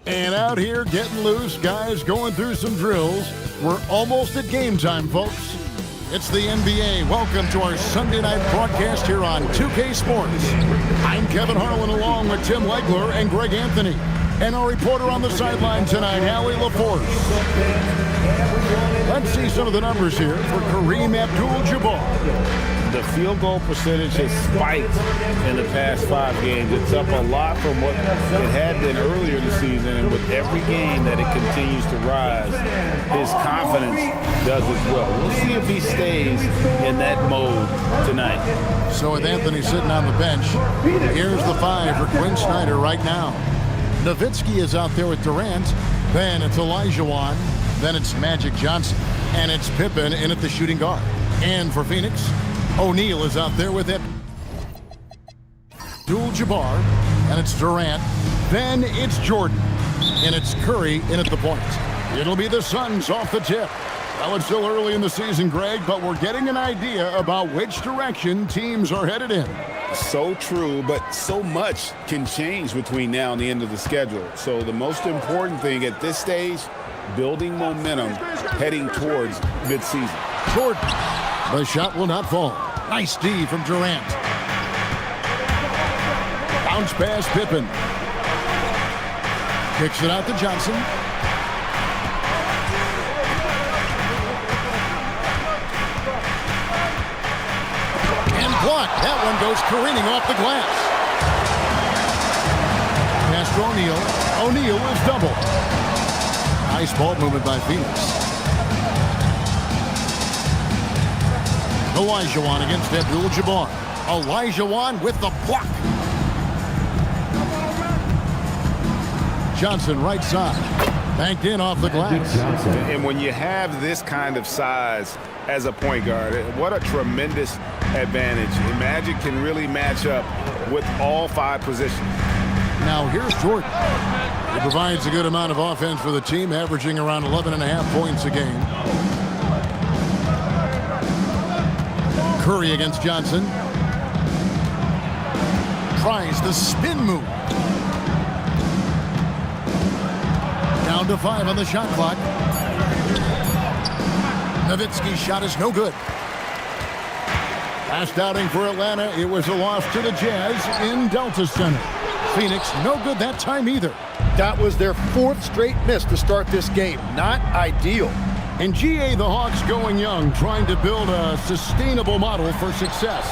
And out here getting loose, guys going through some drills. We're almost at game time, folks. It's the NBA. Welcome to our Sunday night broadcast here on 2K Sports. I'm Kevin Harlan along with Tim Legler and Greg Anthony. And our reporter on the sideline tonight, Allie LaForce. Let's see some of the numbers here for Kareem Abdul-Jabbar. The field goal percentage has spiked in the past 5 games. It's up a lot from what it had been earlier in the season, and with every game that it continues to rise, his confidence does as well. We'll see if he stays in that mode tonight. So with Anthony sitting on the bench, here's the 5 for Quinn Snyder right now. Nowitzki is out there with Durant. Then it's Olajuwon. Then it's Magic Johnson. And it's Pippen in at the shooting guard. And for Phoenix, O'Neal is out there with it. Abdul-Jabbar, and it's Durant. Then it's Jordan, and it's Curry in at the point. It'll be the Suns off the tip. Well, it's still early in the season, Greg, but we're getting an idea about which direction teams are headed in. So true, but so much can change between now and the end of the schedule. So the most important thing at this stage, building momentum heading towards midseason. Jordan. The shot will not fall. Nice D from Durant. Bounce pass Pippen. Kicks it out to Johnson. And blocked. That one goes careening off the glass. Pass to O'Neal. O'Neal is double. Nice ball movement by Phoenix. Olajuwon against Abdul-Jabbar. Olajuwon with the block. Johnson right side. Banked in off the glass. And when you have this kind of size as a point guard, what a tremendous advantage. And Magic can really match up with all 5 positions. Now here's Jordan. He provides a good amount of offense for the team, averaging around 11.5 points a game. Curry against Johnson. Tries the spin move. Down to 5 on the shot clock. Nowitzki's shot is no good. Last outing for Atlanta, it was a loss to the Jazz in Delta Center. Phoenix, no good that time either. That was their 4th straight miss to start this game. Not ideal. And GA, the Hawks going young, trying to build a sustainable model for success.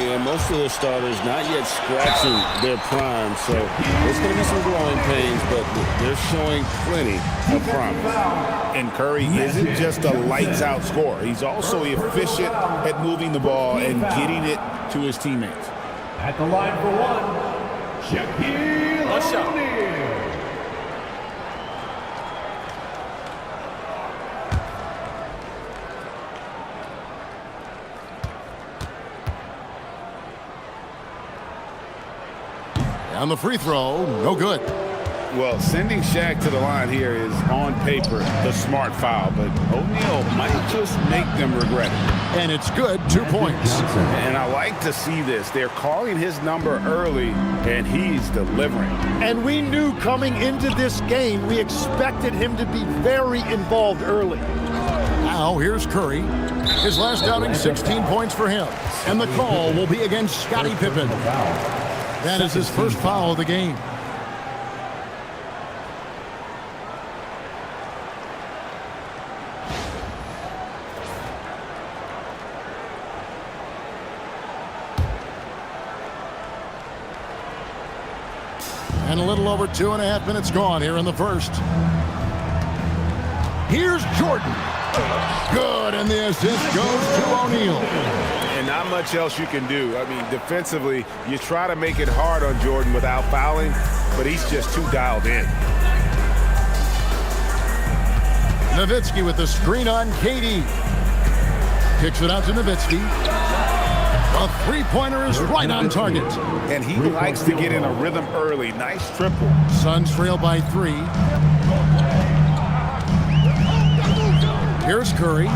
Yeah, most of the starters not yet scratching their prime, so there's going to be some growing pains, but they're showing plenty of promise. And Curry isn't just a lights-out scorer. He's also efficient at moving the ball and getting it to his teammates. At the line for one, Shaquille O'Neal. On the free throw, no good. Well, sending Shaq to the line here is, on paper, the smart foul, but O'Neal might just make them regret it. And it's good, 2 points. And I like to see this. They're calling his number early, and he's delivering. And we knew coming into this game, we expected him to be very involved early. Now, here's Curry. His last outing, 16 points for him. And the call will be against Scottie Pippen. That is his first foul of the game. And a little over 2.5 minutes gone here in the first. Here's Jordan. Good, and the assist goes to O'Neal. And not much else you can do. I mean, defensively, you try to make it hard on Jordan without fouling, but he's just too dialed in. Nowitzki with the screen on KD. Kicks it out to Nowitzki. A three-pointer is right on target. And he likes to get in a rhythm early. Nice triple. Suns trail by 3. Here's Curry.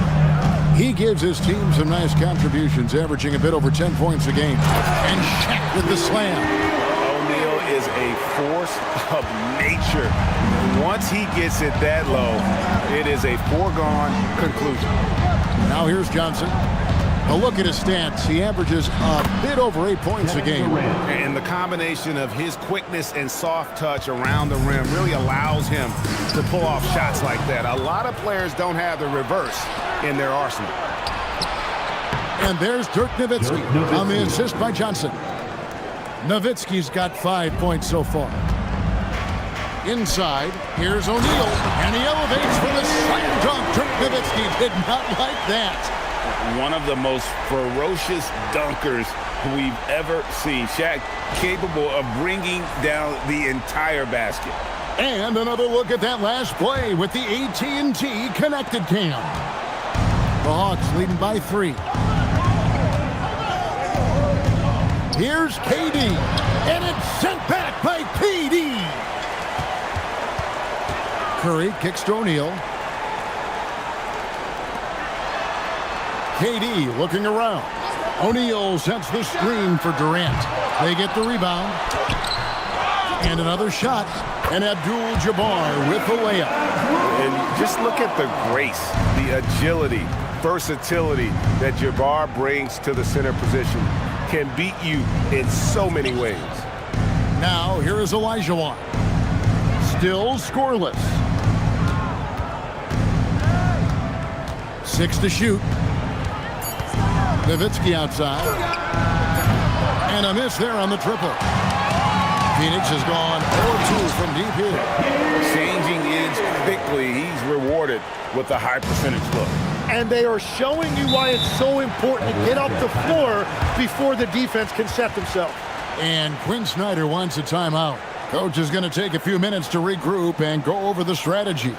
He gives his team some nice contributions, averaging a bit over 10 points a game. And Shaq with the slam. O'Neal is a force of nature. Once he gets it that low, it is a foregone conclusion. Now here's Johnson. A look at his stats. He averages a bit over 8 points a game. And the combination of his quickness and soft touch around the rim really allows him to pull off shots like that. A lot of players don't have the reverse in their arsenal. And there's Dirk Nowitzki on the assist by Johnson. Nowitzki's got 5 points so far. Inside, here's O'Neal, and he elevates for the slam dunk. Dirk Nowitzki did not like that. One of the most ferocious dunkers we've ever seen. Shaq capable of bringing down the entire basket. And another look at that last play with the AT&T connected cam. The Hawks leading by 3. Here's KD, and it's sent back by PD. Curry kicks to O'Neal. KD looking around. O'Neal sends the screen for Durant. They get the rebound. And another shot. And Abdul-Jabbar with the layup. And just look at the grace, the agility, versatility that Jabbar brings to the center position. Can beat you in so many ways. Now, here is Olajuwon. Still scoreless. 6 to shoot. Nowitzki outside. And a miss there on the triple. Phoenix has gone 0-2 from deep here. Changing ends quickly. He's rewarded with a high percentage look. And they are showing you why it's so important to get off the floor before the defense can set themselves. And Quinn Snyder wants a timeout. Coach is going to take a few minutes to regroup and go over the strategy.